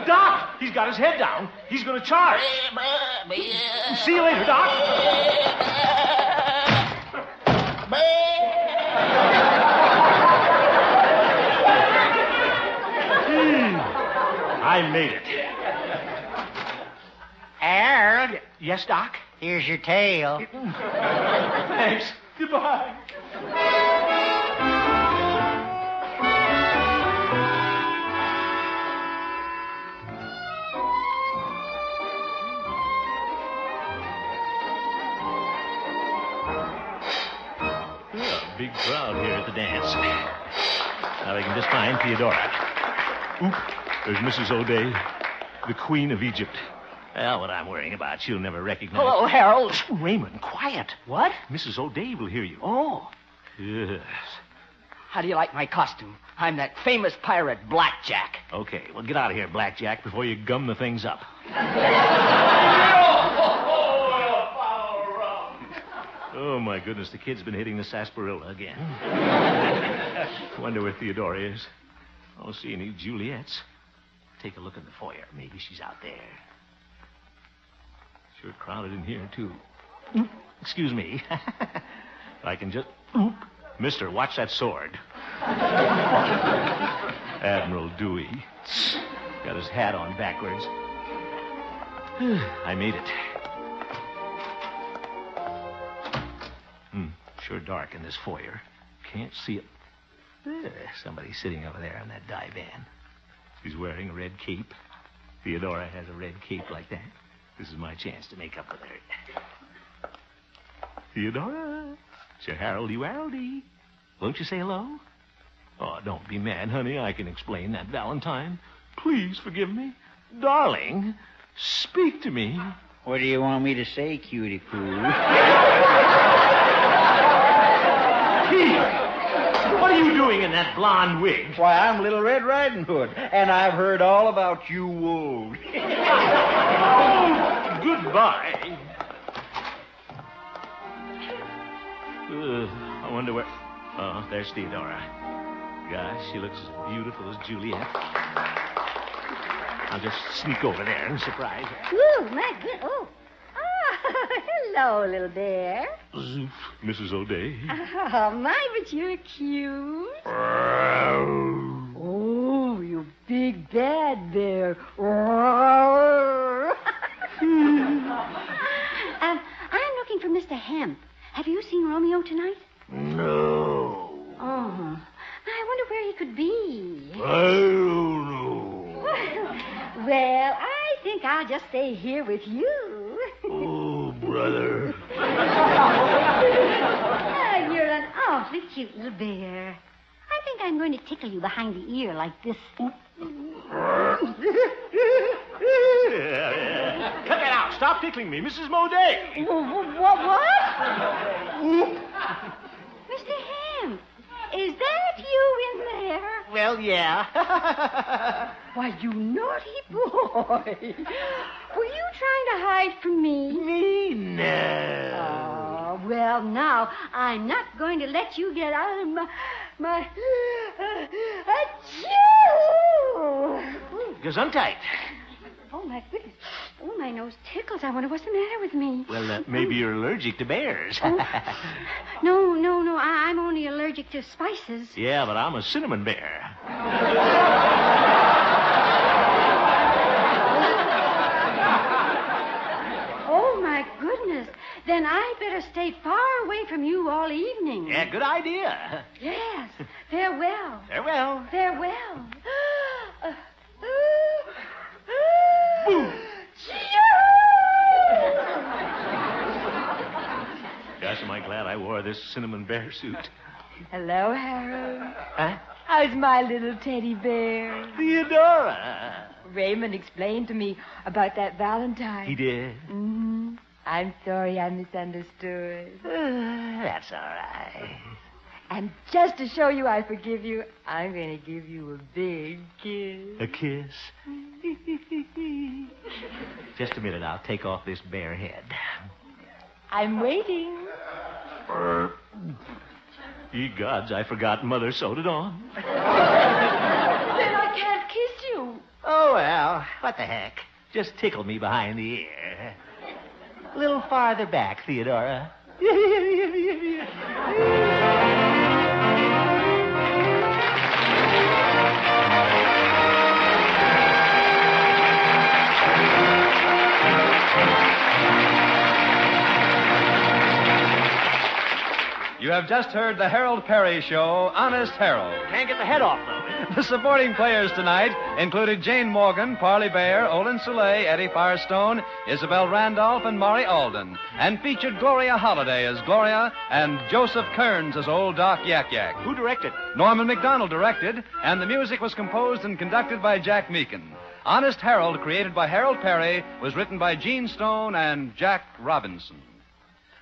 Doc, he's got his head down. He's going to charge. See you later, Doc. I made it. Harold? Yes, Doc? Here's your tail. Thanks. Goodbye. A big crowd here at the dance. Now we can just find Theodora. Oop, there's Mrs. O'Day, the Queen of Egypt. Well, what I'm worrying about, she'll never recognize... Hello, Harold. Raymond, quiet. What? Mrs. O'Day will hear you. Oh. Yes. How do you like my costume? I'm that famous pirate, Blackjack. Okay, well, get out of here, Blackjack, before you gum the things up. Oh, my goodness, the kid's been hitting the sarsaparilla again. Wonder where Theodora is. I don't see any Juliets. Take a look in the foyer. Maybe she's out there. Sure crowded in here, too. Oop, excuse me. I can just... Oop. Mister, watch that sword. Admiral Dewey. Got his hat on backwards. I made it. Sure dark in this foyer. Can't see it. Somebody's sitting over there on that divan. He's wearing a red cape. Theodora has a red cape like that. This is my chance to make up with her. Theodora, Sir Haroldy Waroldy. Won't you say hello? Oh, don't be mad, honey. I can explain that, Valentine. Please forgive me. Darling, speak to me. What do you want me to say, cutie poo? What are you doing in that blonde wig? Why, I'm Little Red Riding Hood, and I've heard all about you wolves. Oh, goodbye. I wonder where... Oh, there's Theodora. Gosh, she looks as beautiful as Juliet. I'll just sneak over there and surprise her. Ooh, my good. Oh. Hello, little bear. Zoof, Mrs. O'Day. Oh, my, but you're cute. Oh, you big bad bear. I'm looking for Mr. Hemp. Have you seen Romeo tonight? No. Oh, I wonder where he could be. I don't know. Well, I think I'll just stay here with you. Oh, brother. You're an awfully cute little bear. I think I'm going to tickle you behind the ear like this. Cut that out. Stop tickling me, Mrs. Moday. What? Mr. Hemp, is that you in there? Well, yeah. Why, you naughty boy. Were you trying to hide from me? Me? No. Oh, well, now, I'm not going to let you get out of my achoo! Gesundheit. Oh, my goodness. Oh, my nose tickles. I wonder what's the matter with me. Well, maybe you're allergic to bears. No. I'm only allergic to spices. Yeah, but I'm a cinnamon bear. Oh, my goodness. Then I better stay far away from you all evening. Yeah, good idea. Yes. Farewell. Farewell. Farewell. Boom. Gosh, am I glad I wore this cinnamon bear suit. Hello, Harold. Huh? How's my little teddy bear? Theodora. Raymond explained to me about that Valentine. He did? Mm-hmm. I'm sorry I misunderstood. That's all right. And just to show you I forgive you, I'm going to give you a big kiss. A kiss? Just a minute. I'll take off this bare head. I'm waiting. Ye gods, I forgot Mother sewed it on. Then I can't kiss you. Oh, well, what the heck? Just tickle me behind the ear. A little farther back, Theodora. You have just heard the Harold Perry Show, Honest Harold. Can't get the head off, though. The supporting players tonight included Jane Morgan, Parley Bear, Olin Soleil, Eddie Firestone, Isabel Randolph, and Maury Alden, and featured Gloria Holliday as Gloria and Joseph Kearns as Old Doc Yak Yak. Who directed? Norman McDonald directed, and the music was composed and conducted by Jack Meakin. Honest Harold, created by Harold Perry, was written by Gene Stone and Jack Robinson.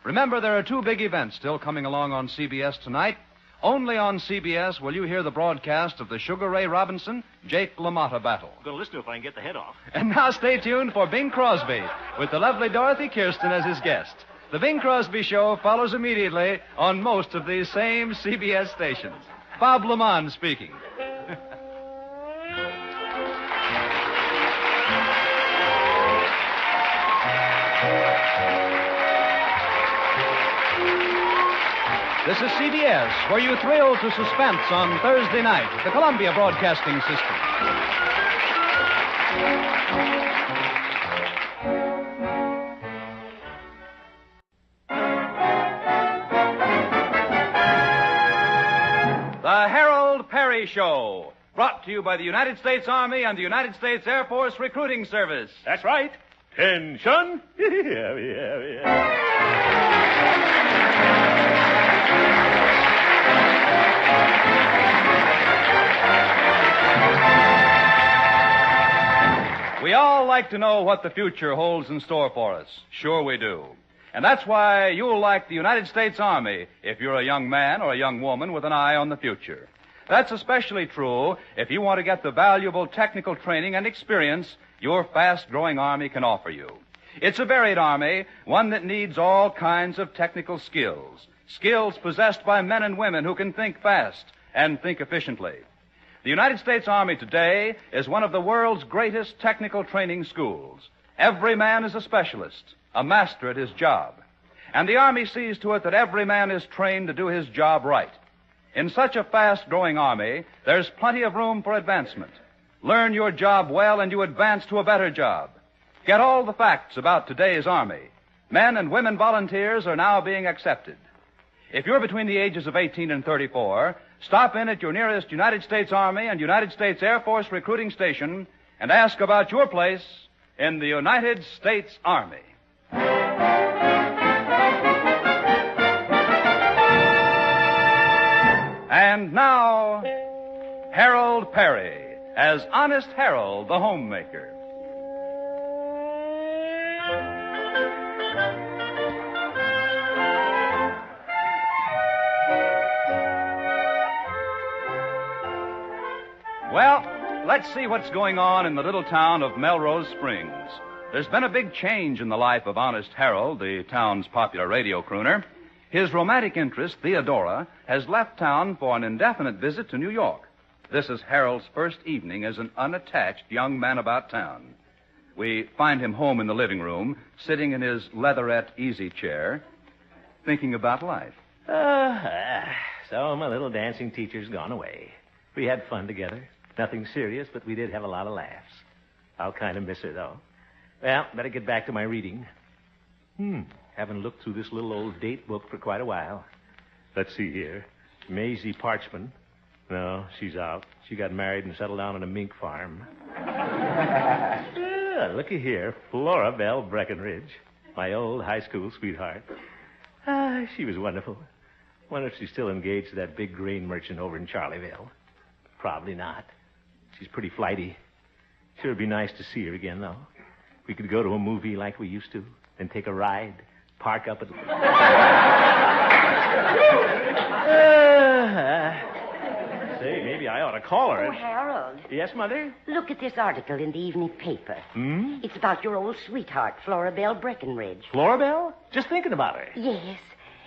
Remember, there are two big events still coming along on CBS tonight. Only on CBS will you hear the broadcast of the Sugar Ray Robinson, Jake LaMotta battle. I'm going to listen to it if I can get the head off. And now stay tuned for Bing Crosby with the lovely Dorothy Kirsten as his guest. The Bing Crosby Show follows immediately on most of these same CBS stations. Bob Lamont speaking. This is CBS, where you thrill to suspense on Thursday night, the Columbia Broadcasting System. The Harold Perry Show, brought to you by the United States Army and the United States Air Force Recruiting Service. That's right. Tension. We all like to know what the future holds in store for us. Sure we do. And that's why you'll like the United States Army if you're a young man or a young woman with an eye on the future. That's especially true if you want to get the valuable technical training and experience your fast-growing Army can offer you. It's a varied Army, one that needs all kinds of technical skills. Skills possessed by men and women who can think fast and think efficiently. The United States Army today is one of the world's greatest technical training schools. Every man is a specialist, a master at his job. And the Army sees to it that every man is trained to do his job right. In such a fast-growing Army, there's plenty of room for advancement. Learn your job well and you advance to a better job. Get all the facts about today's Army. Men and women volunteers are now being accepted. If you're between the ages of 18 and 34, stop in at your nearest United States Army and United States Air Force recruiting station and ask about your place in the United States Army. And now, Harold Perry as Honest Harold, the homemaker. Well, let's see what's going on in the little town of Melrose Springs. There's been a big change in the life of Honest Harold, the town's popular radio crooner. His romantic interest, Theodora, has left town for an indefinite visit to New York. This is Harold's first evening as an unattached young man about town. We find him home in the living room, sitting in his leatherette easy chair, thinking about life. So my little dancing teacher's gone away. We had fun together. Nothing serious, but we did have a lot of laughs. I'll kind of miss her, though. Well, better get back to my reading. Haven't looked through this little old date book for quite a while. Let's see here. Maisie Parchman. No, she's out. She got married and settled down on a mink farm. Looky here. Florabelle Breckenridge. My old high school sweetheart. She was wonderful. Wonder if she's still engaged to that big grain merchant over in Charleville. Probably not. She's pretty flighty. Sure would be nice to see her again, though. We could go to a movie like we used to, then take a ride, park up at... Say, maybe I ought to call her. Oh, Harold. Yes, Mother? Look at this article in the evening paper. Hmm? It's about your old sweetheart, Florabelle Breckenridge. Florabelle? Just thinking about her. Yes.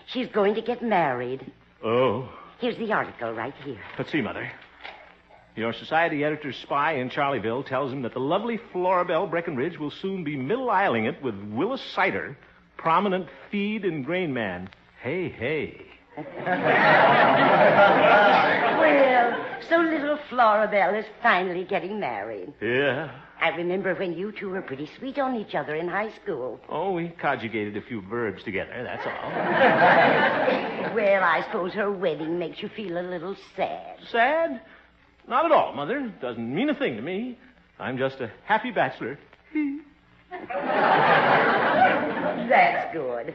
She's going to get married. Oh. Here's the article right here. Let's see, Mother. Your society editor's spy in Charlieville tells him that the lovely Florabelle Breckenridge will soon be middle-isling it with Willis Sider, prominent feed and grain man. Hey, hey. Well, so little Florabelle is finally getting married. Yeah. I remember when you two were pretty sweet on each other in high school. Oh, we conjugated a few verbs together, that's all. Well, I suppose her wedding makes you feel a little sad. Sad? Not at all, Mother. Doesn't mean a thing to me. I'm just a happy bachelor. That's good.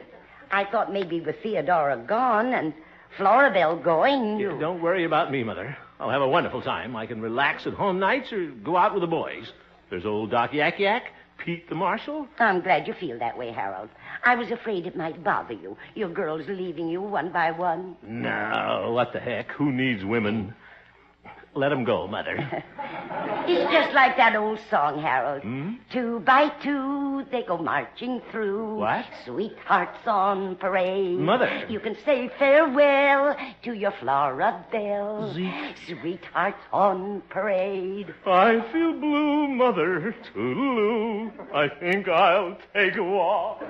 I thought maybe with Theodora gone and Florabelle going, Yeah, don't worry about me, Mother. I'll have a wonderful time. I can relax at home nights or go out with the boys. There's old Doc Yak Yak, Pete the Marshal. I'm glad you feel that way, Harold. I was afraid it might bother you. Your girls leaving you one by one. No, what the heck? Who needs women? Let 'em go, Mother. It's just like that old song, Harold. Hmm? 2 by 2, they go marching through. What? Sweethearts on parade. Mother. You can say farewell to your Florabelle. Sweethearts on parade. I feel blue, Mother. Toodaloo. I think I'll take a walk.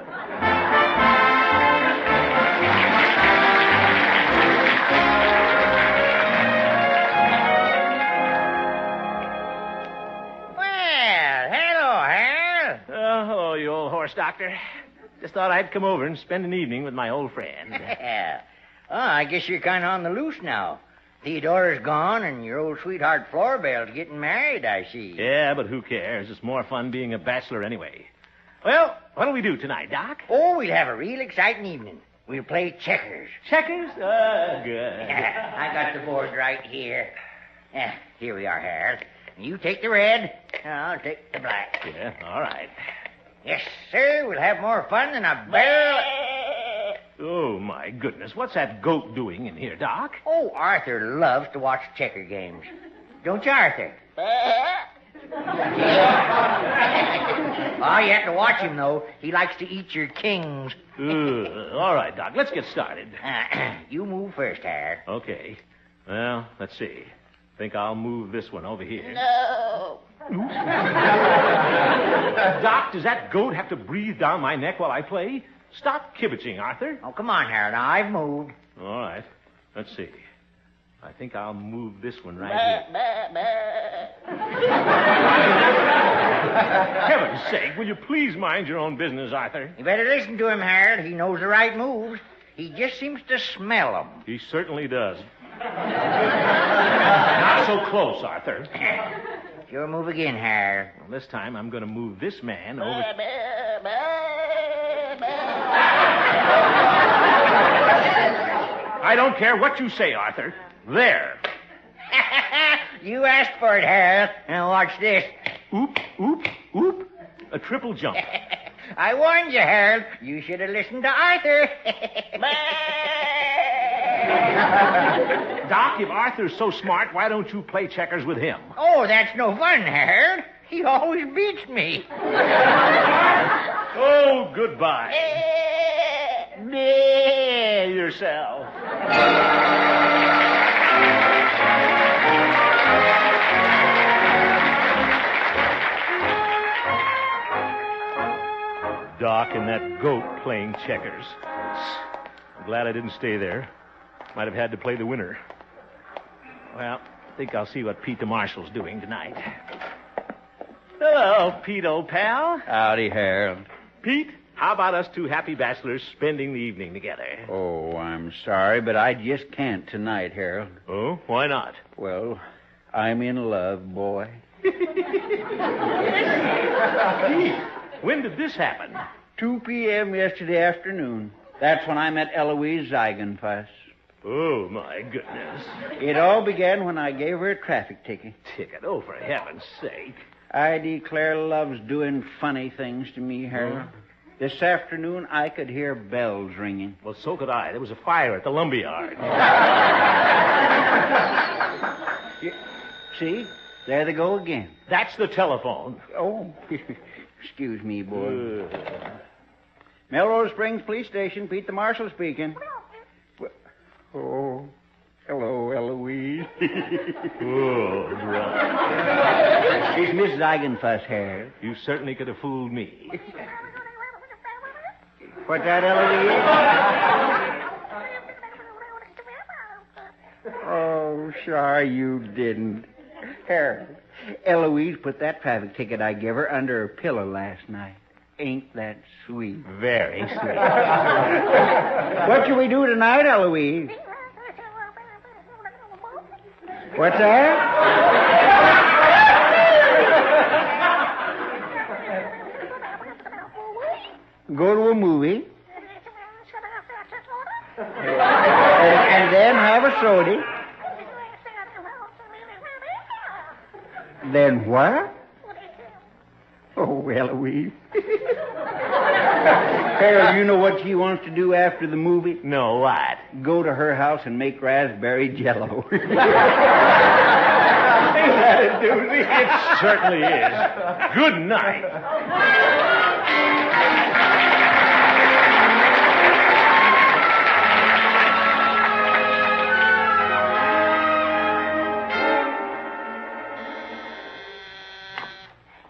Hello, you old horse doctor. Just thought I'd come over and spend an evening with my old friend. Oh, I guess you're kind of on the loose now. Theodora's gone, and your old sweetheart Florabelle's getting married, I see. Yeah, but who cares? It's more fun being a bachelor anyway. Well, what'll we do tonight, Doc? Oh, we'll have a real exciting evening. We'll play checkers. Checkers? Good. I got the board right here. Here we are, Harold. You take the red, and I'll take the black. Yeah, all right. Yes, sir. We'll have more fun than a barrel. Oh, my goodness. What's that goat doing in here, Doc? Oh, Arthur loves to watch checker games. Don't you, Arthur? Oh, you have to watch him, though. He likes to eat your kings. All right, Doc. Let's get started. You move first, Harold. Okay. Well, let's see. Think I'll move this one over here. No. Doc, does that goat have to breathe down my neck while I play? Stop kibitzing, Arthur. Oh, come on, Harold. Now, I've moved. All right. Let's see. I think I'll move this one right here. Heaven's sake, will you please mind your own business, Arthur? You better listen to him, Harold. He knows the right moves. He just seems to smell them. He certainly does. Not so close, Arthur. Your move again, Harold. Well, this time I'm going to move this man over... I don't care what you say, Arthur. There. You asked for it, Harold. Now watch this. Oop, oop, oop. A triple jump. I warned you, Harold. You should have listened to Arthur. Doc, if Arthur's so smart, why don't you play checkers with him? Oh, that's no fun, Harold. He always beats me. Oh, goodbye. Yourself. Doc and that goat playing checkers. I'm glad I didn't stay there. Might have had to play the winner. Well, I think I'll see what Pete the Marshal's doing tonight. Hello, Pete, old pal. Howdy, Harold. Pete, how about us two happy bachelors spending the evening together? Oh, I'm sorry, but I just can't tonight, Harold. Oh, why not? Well, I'm in love, boy. Pete, when did this happen? 2 p.m. yesterday afternoon. That's when I met Eloise Ziegenfuss. Oh, my goodness. It all began when I gave her a traffic ticket. Ticket? Oh, for heaven's sake. I declare love's doing funny things to me, Harold. This afternoon, I could hear bells ringing. Well, so could I. There was a fire at the lumberyard. See? There they go again. That's the telephone. Oh, excuse me, boy. Melrose Springs Police Station, Pete the Marshal speaking. Oh, hello, Eloise. Oh, right. It's Miss Ziegenfuss, Harold. You certainly could have fooled me. What's that, Eloise? Oh, sorry you didn't. Harold, Eloise put that traffic ticket I gave her under her pillow last night. Ain't that sweet? Very sweet. What shall we do tonight, Eloise? What's that? Go to a movie. And then have a soda. Then what? Oh, Eloise. Harold, you know what she wants to do after the movie? No, what? Go to her house and make raspberry jello. Ain't that a doozy? It certainly is. Good night.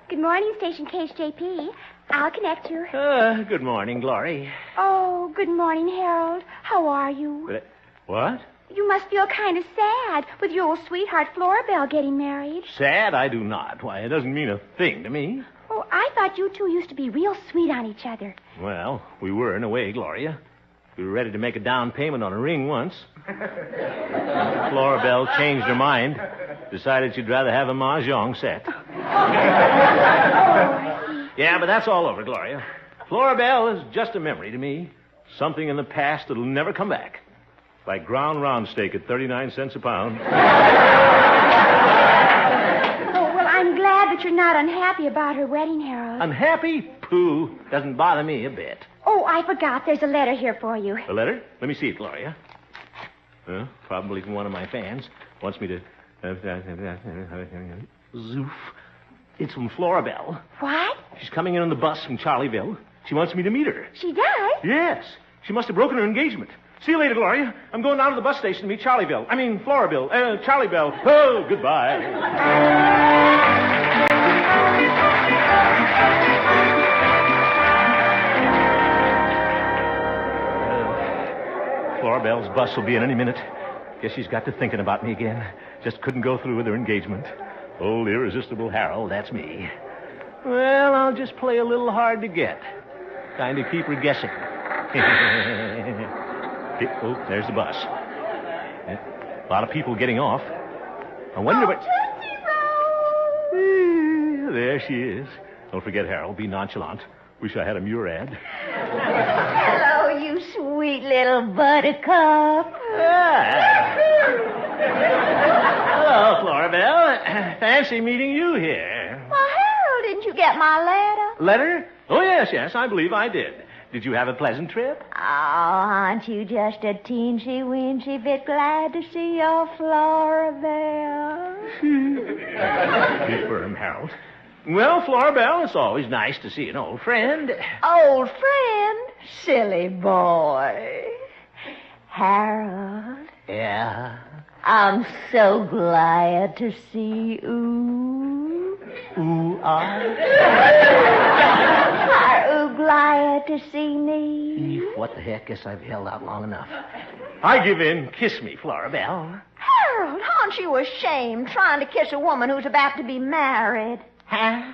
Good morning, Station KHJP. I'll connect you. Good morning, Glory. Oh, good morning, Harold. How are you? What? You must feel kind of sad with your old sweetheart Florabelle getting married. Sad? I do not. Why, it doesn't mean a thing to me. Oh, I thought you two used to be real sweet on each other. Well, we were in a way, Gloria. We were ready to make a down payment on a ring once. Florabelle changed her mind. Decided she'd rather have a mahjong set. Yeah, but that's all over, Gloria. Florabelle is just a memory to me. Something in the past that'll never come back. Like ground round steak at 39 cents a pound. Oh, well, I'm glad that you're not unhappy about her wedding, Harold. Unhappy? Pooh. Doesn't bother me a bit. Oh, I forgot. There's a letter here for you. A letter? Let me see it, Gloria. Probably from one of my fans. Wants me to... Zoof. It's from Florabelle. What? She's coming in on the bus from Charlieville. She wants me to meet her. She does? Yes. She must have broken her engagement. See you later, Gloria. I'm going down to the bus station to meet Charlieville. I mean, Florabelle. Charlieville. Oh, goodbye. Florabelle's bus will be in any minute. Guess she's got to thinking about me again. Just couldn't go through with her engagement. Old irresistible Harold, that's me. Well, I'll just play a little hard to get. Kind of keep her guessing. Oh, there's the bus. A lot of people getting off. I wonder what... There she is. Don't forget, Harold. Be nonchalant. Wish I had a Murad. Hello, you sweet little buttercup. Hello, Florabelle. Fancy meeting you here. Well, Harold, didn't you get my letter? Letter? Oh, yes, I believe I did. Did you have a pleasant trip? Oh, aren't you just a teensy-weensy bit glad to see your Florabelle? Be firm, Harold. Well, Florabelle, it's always nice to see an old friend. Old friend? Silly boy. Harold. Yeah? I'm so glad to see you. Are you glad to see me? What the heck? Guess I've held out long enough. I give in. Kiss me, Florabelle. Harold, aren't you ashamed trying to kiss a woman who's about to be married? Huh?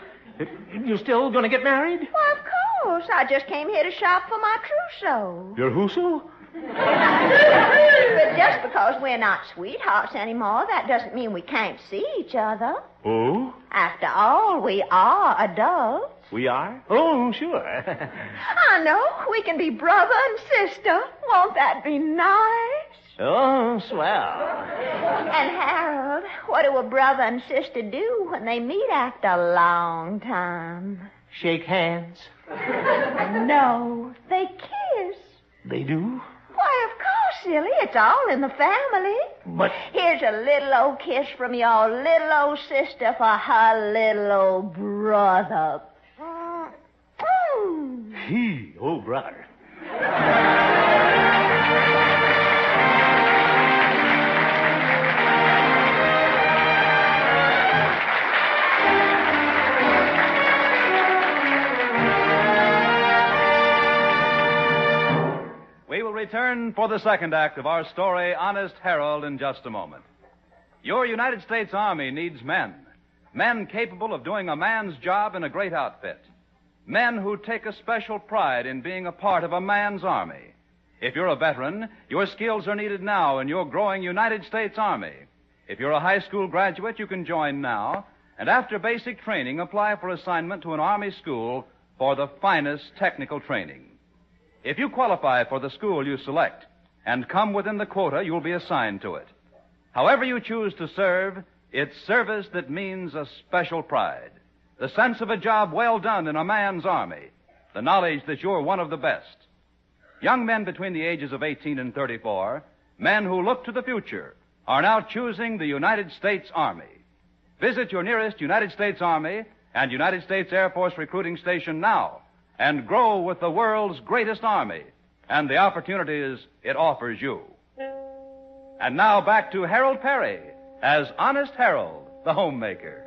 You still gonna get married? Well, of course. I just came here to shop for my trousseau. Your whoso? But just because we're not sweethearts anymore, that doesn't mean we can't see each other. Oh? After all, we are adults. We are? Oh, sure. I know. We can be brother and sister. Won't that be nice? Oh, swell. And Harold, what do a brother and sister do when they meet after a long time? Shake hands. No, they kiss. They do? Why, of course, silly. It's all in the family. But... Here's a little old kiss from your little old sister for her little old brother. He, oh, brother. We will return for the second act of our story, Honest Harold, in just a moment. Your United States Army needs men. Men capable of doing a man's job in a great outfit. Men who take a special pride in being a part of a man's army. If you're a veteran, your skills are needed now in your growing United States Army. If you're a high school graduate, you can join now, and after basic training, apply for assignment to an Army school for the finest technical training. If you qualify for the school you select and come within the quota, you'll be assigned to it. However you choose to serve, it's service that means a special pride. The sense of a job well done in a man's army. The knowledge that you're one of the best. Young men between the ages of 18 and 34, men who look to the future, are now choosing the United States Army. Visit your nearest United States Army and United States Air Force recruiting station now and grow with the world's greatest army and the opportunities it offers you. And now back to Harold Perry as Honest Harold, the homemaker.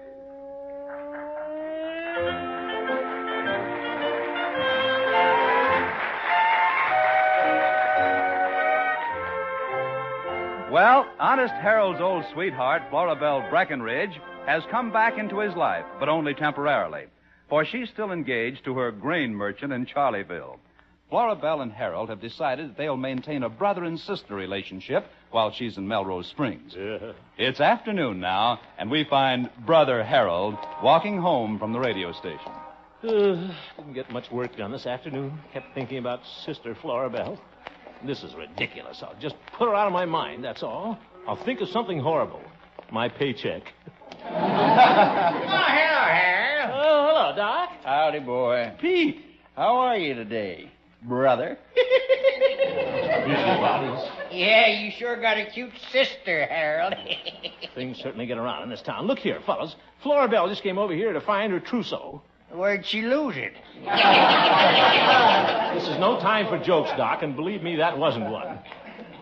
Well, Honest Harold's old sweetheart, Florabelle Breckenridge, has come back into his life, but only temporarily, for she's still engaged to her grain merchant in Charleville. Florabelle and Harold have decided that they'll maintain a brother and sister relationship while she's in Melrose Springs. Yeah. It's afternoon now, and we find Brother Harold walking home from the radio station. Didn't get much work done this afternoon. Kept thinking about Sister Florabelle. This is ridiculous. I'll just put her out of my mind, that's all. I'll think of something horrible. My paycheck. Oh, hello, Harold. Oh, hello, Doc. Howdy, boy. Pete, how are you today, brother? Yeah, you sure got a cute sister, Harold. Things certainly get around in this town. Look here, fellas. Florabelle just came over here to find her trousseau. Where'd she lose it? This is no time for jokes, Doc, and believe me, that wasn't one.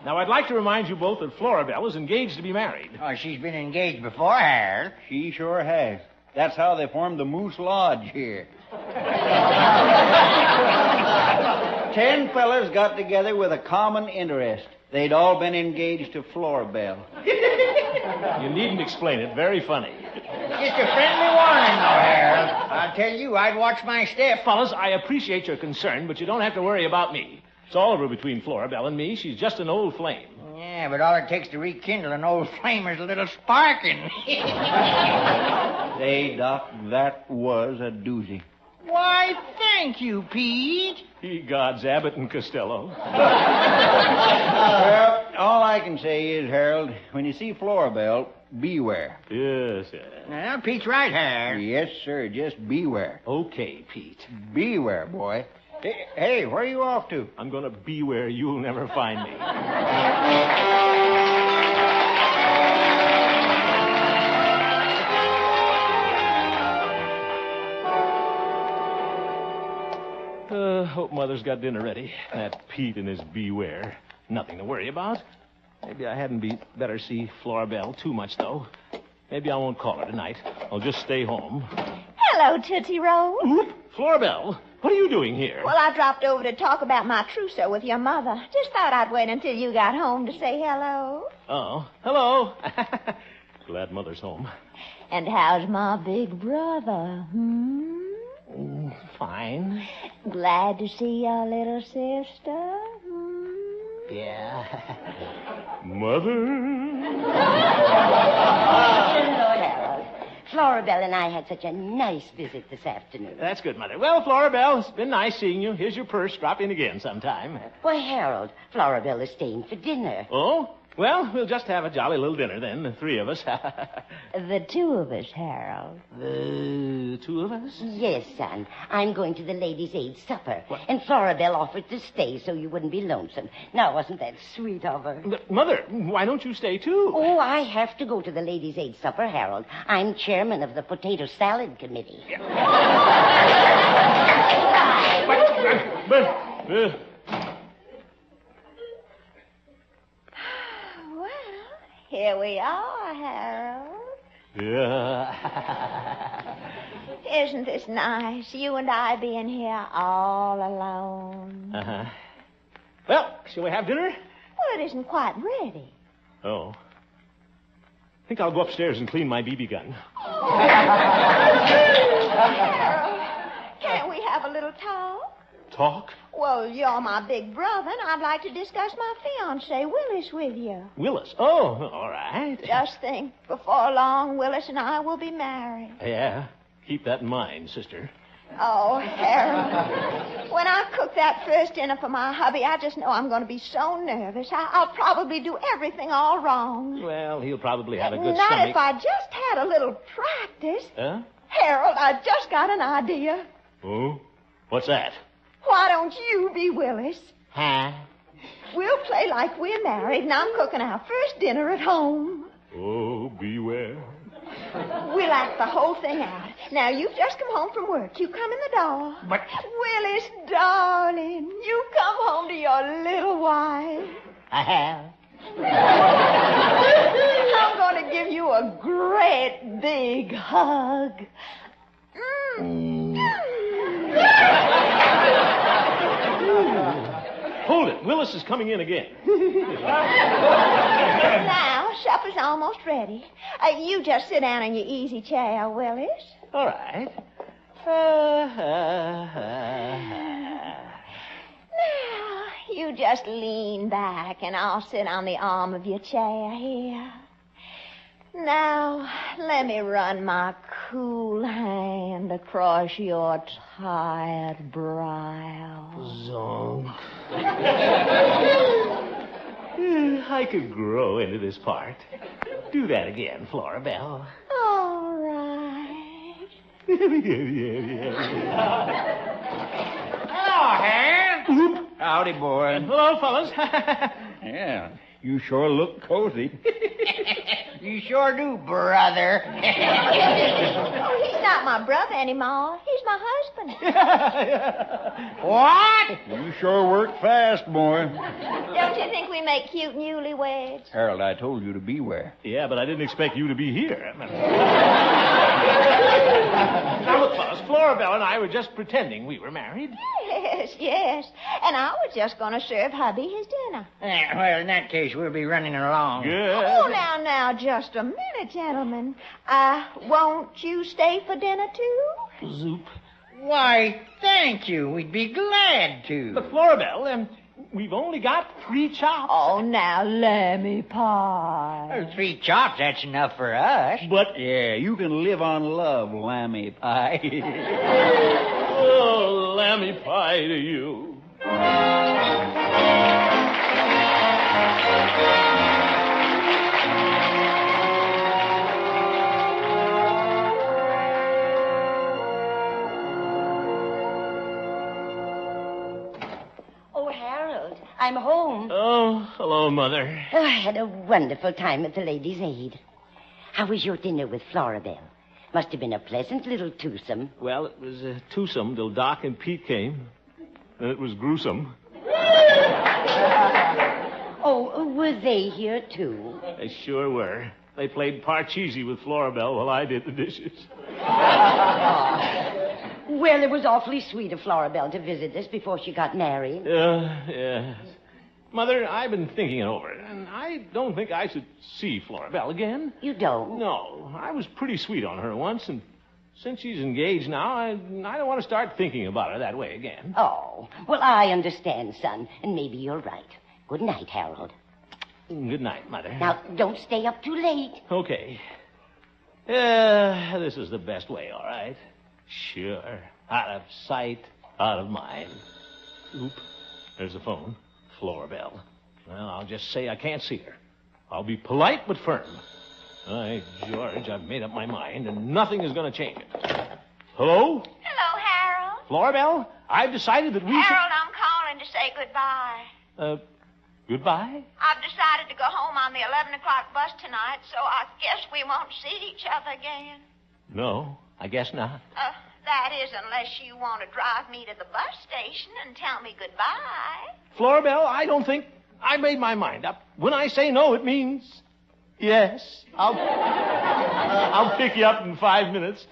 Now, I'd like to remind you both that Florabelle is engaged to be married. Oh, she's been engaged before, Harold. She sure has. That's how they formed the Moose Lodge here. 10 fellas got together with a common interest. They'd all been engaged to Florabelle. You needn't explain it. Very funny. Just a friendly warning, though, Harold. I'll tell you, I'd watch my step. Fellas, I appreciate your concern, but you don't have to worry about me. It's all over between Florabelle and me. She's just an old flame. Yeah, but all it takes to rekindle an old flame is a little sparking. Say, Doc, that was a doozy. Why, thank you, Pete. Ye gods, Abbott and Costello. Well, all I can say is, Harold, when you see Florabelle, beware. Yes, sir. Well, Pete's right, Harold. Yes, sir, just beware. Okay, Pete. Beware, boy. Hey, where are you off to? I'm going to be where you'll never find me. Hope Mother's got dinner ready. That Pete and his beware. Nothing to worry about. Maybe I hadn't better see Florabelle too much, though. Maybe I won't call her tonight. I'll just stay home. Hello, Tootsie Roll. Oop, Florabelle, what are you doing here? Well, I dropped over to talk about my trousseau with your mother. Just thought I'd wait until you got home to say hello. Oh, hello. Glad Mother's home. And how's my big brother, Fine. Glad to see your little sister, Yeah. Mother? Lord Harold, Florabelle and I had such a nice visit this afternoon. That's good, Mother. Well, Florabelle, it's been nice seeing you. Here's your purse. Drop in again sometime. Why, Harold, Florabelle is staying for dinner. Oh? Well, we'll just have a jolly little dinner then, the three of us. The two of us, Harold. The two of us? Yes, son. I'm going to the Ladies' Aid supper. What? And Florabelle offered to stay so you wouldn't be lonesome. Now, wasn't that sweet of her? But, Mother, why don't you stay, too? Oh, I have to go to the Ladies' Aid supper, Harold. I'm chairman of the potato salad committee. Here we are, Harold. Yeah. Isn't this nice? You and I being here all alone. Uh-huh. Well, shall we have dinner? Well, it isn't quite ready. Oh. I think I'll go upstairs and clean my BB gun. Harold, can't we have a little talk? Talk? Well, you're my big brother, and I'd like to discuss my fiancé, Willis, with you. Willis? Oh, all right. Just think, before long, Willis and I will be married. Yeah, keep that in mind, sister. Oh, Harold, when I cook that first dinner for my hubby, I just know I'm going to be so nervous. I'll probably do everything all wrong. Well, he'll probably have a good Not stomach. if I just had a little practice. Huh? Harold, I just got an idea. Oh? What's that? Why don't you be Willis? Huh? We'll play like we're married, and I'm cooking our first dinner at home. Oh, beware. We'll act the whole thing out. Now, you've just come home from work. You come in the door. But... Willis, darling, you come home to your little wife. I have. I'm going to give you a great big hug. Hold it. Willis is coming in again. Now, supper's almost ready. You just sit down in your easy chair, Willis. All right. Now, you just lean back, and I'll sit on the arm of your chair here. Now, let me run my cool hand across your tired brow. Zonk. I could grow into this part. Do that again, Florabelle. All right. Hello, Harold. Howdy, boy. Hello, fellas. Yeah, you sure look cozy. You sure do, brother. Oh, he's not my brother anymore. He's my husband. What? You sure work fast, boy. Don't you think we make cute newlyweds? Harold, I told you to beware. Yeah, but I didn't expect you to be here. Now, look, fellas, Florabelle and I were just pretending we were married. Yes. And I was just going to serve hubby his dinner. Well, in that case, we'll be running along. Good. Oh, now, just a minute, gentlemen. Won't you stay for dinner, too? Zoop. Why, thank you. We'd be glad to. But, Florabelle, we've only got 3 chops. Oh, now, lammy pie. Well, 3 chops, that's enough for us. But... Yeah, you can live on love, lammy pie. Oh, lammy pie to you. I'm home. Oh, hello, Mother. Oh, I had a wonderful time at the Ladies' Aid. How was your dinner with Florabelle? Must have been a pleasant little twosome. Well, it was a twosome till Doc and Pete came. And it was gruesome. Oh, were they here, too? They sure were. They played Parcheesi with Florabelle while I did the dishes. Well, it was awfully sweet of Florabelle to visit us before she got married. Yeah. Mother, I've been thinking it over, and I don't think I should see Florabelle again. You don't? No. I was pretty sweet on her once, and since she's engaged now, I don't want to start thinking about her that way again. Oh, well, I understand, son, and maybe you're right. Good night, Harold. Good night, Mother. Now, don't stay up too late. Okay. This is the best way, all right? Sure. Out of sight, out of mind. Oop. There's the phone. Florabelle. Well, I'll just say I can't see her. I'll be polite but firm. By George, I've made up my mind, and nothing is going to change it. Hello? Hello, Harold. Florabelle, I've decided that we Harold, I'm calling to say goodbye. Goodbye? I've decided to go home on the 11 o'clock bus tonight, so I guess we won't see each other again. No, I guess not. That is, unless you want to drive me to the bus station and tell me goodbye. Florabelle, I don't think I made my mind up. When I say no, it means yes. I'll pick you up in 5 minutes.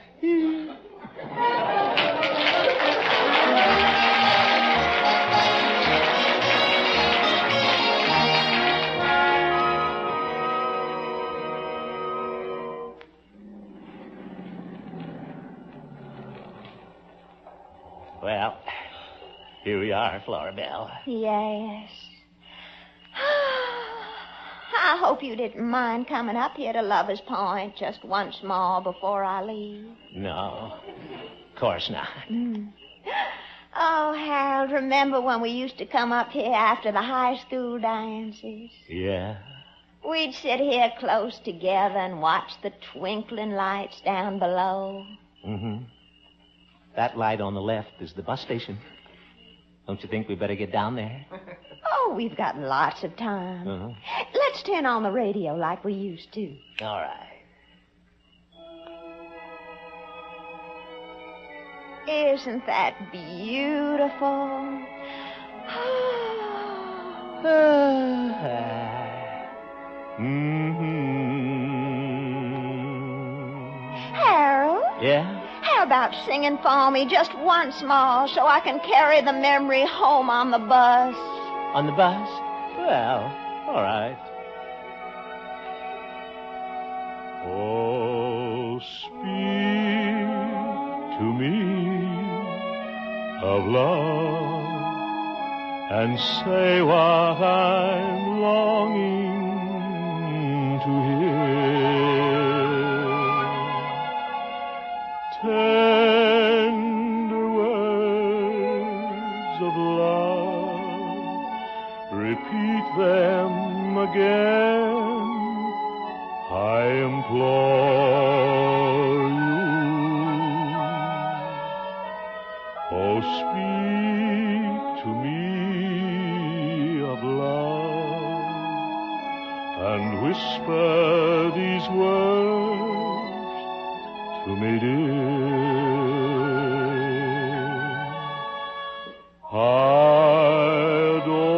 Well, here we are, Florabelle. Yes. I hope you didn't mind coming up here to Lover's Point just once more before I leave. No, of course not. Oh, Harold, remember when we used to come up here after the high school dances? Yeah. We'd sit here close together and watch the twinkling lights down below. Mm-hmm. That light on the left is the bus station. Don't you think we better get down there? Oh, we've got lots of time. Uh-huh. Let's turn on the radio like we used to. All right. Isn't that beautiful? Harold? Yeah? How about singing for me just once more so I can carry the memory home on the bus? On the bus? Well, all right. Oh, speak to me of love and say what I'm longing to hear. Tender words of love, repeat them again, I implore you. Oh, speak to me of love and whisper these words to me, dear. I adore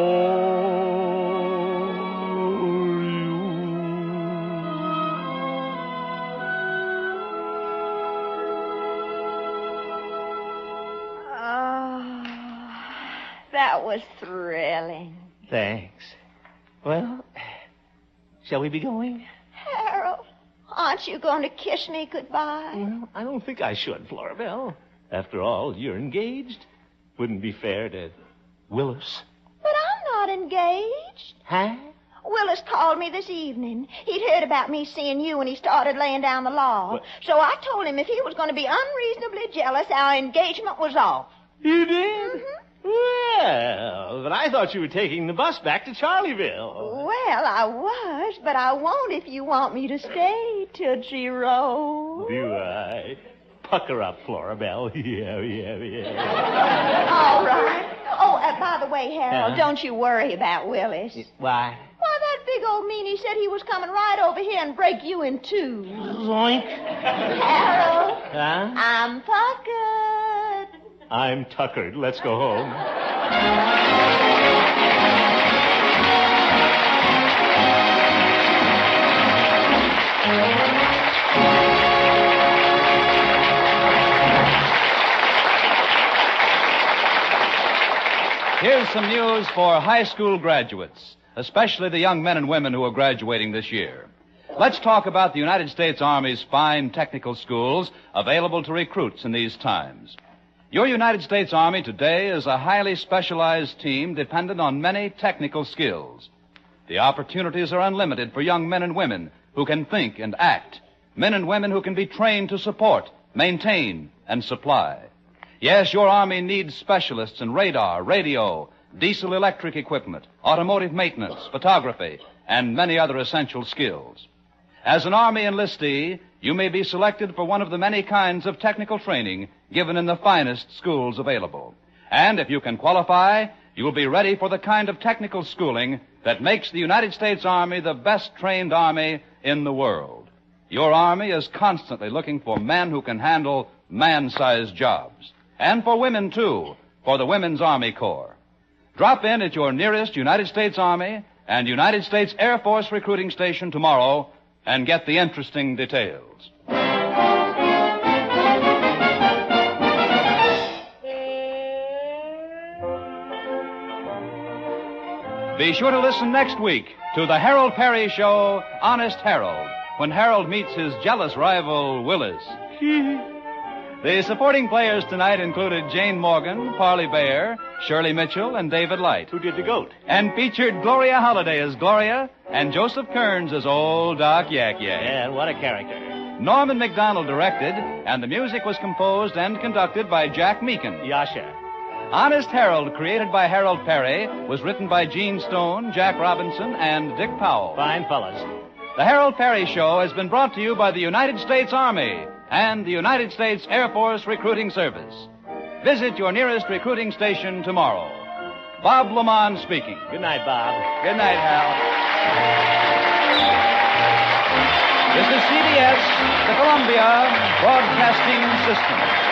you. Oh, that was thrilling. Thanks. Well, shall we be going? Harold, aren't you going to kiss me goodbye? Well, I don't think I should, Florabelle. After all, you're engaged. Wouldn't be fair to Willis. But I'm not engaged. Huh? Willis called me this evening. He'd heard about me seeing you and he started laying down the law. What? So I told him if he was going to be unreasonably jealous, our engagement was off. You did? Well, but I thought you were taking the bus back to Charlieville. Well, I was, but I won't if you want me to stay, Tootsie Roll. Do I? Pucker up, Florabelle. Yeah. All right. Oh, by the way, Harold, don't you worry about Willis. Why? Why, that big old meanie said he was coming right over here and break you in two. Zoink. Harold. Huh? I'm puckered. I'm tuckered. Let's go home. Here's some news for high school graduates, especially the young men and women who are graduating this year. Let's talk about the United States Army's fine technical schools available to recruits in these times. Your United States Army today is a highly specialized team dependent on many technical skills. The opportunities are unlimited for young men and women who can think and act, men and women who can be trained to support, maintain, and supply. Yes, your Army needs specialists in radar, radio, diesel electric equipment, automotive maintenance, photography, and many other essential skills. As an Army enlistee, you may be selected for one of the many kinds of technical training given in the finest schools available. And if you can qualify, you will be ready for the kind of technical schooling that makes the United States Army the best trained Army in the world. Your Army is constantly looking for men who can handle man-sized jobs. And for women, too, for the Women's Army Corps. Drop in at your nearest United States Army and United States Air Force recruiting station tomorrow and get the interesting details. Be sure to listen next week to the Harold Perry Show, Honest Harold, when Harold meets his jealous rival, Willis. The supporting players tonight included Jane Morgan, Parley Bear, Shirley Mitchell, and David Light. Who did the goat? And featured Gloria Holliday as Gloria and Joseph Kearns as Old Doc Yak Yak. And what a character. Norman McDonald directed, and the music was composed and conducted by Jack Meakin. Yasha. Honest Harold, created by Harold Perry, was written by Gene Stone, Jack Robinson, and Dick Powell. Fine fellas. The Harold Perry Show has been brought to you by the United States Army and the United States Air Force Recruiting Service. Visit your nearest recruiting station tomorrow. Bob Lamont speaking. Good night, Bob. Good night, Hal. This is CBS, the Columbia Broadcasting System.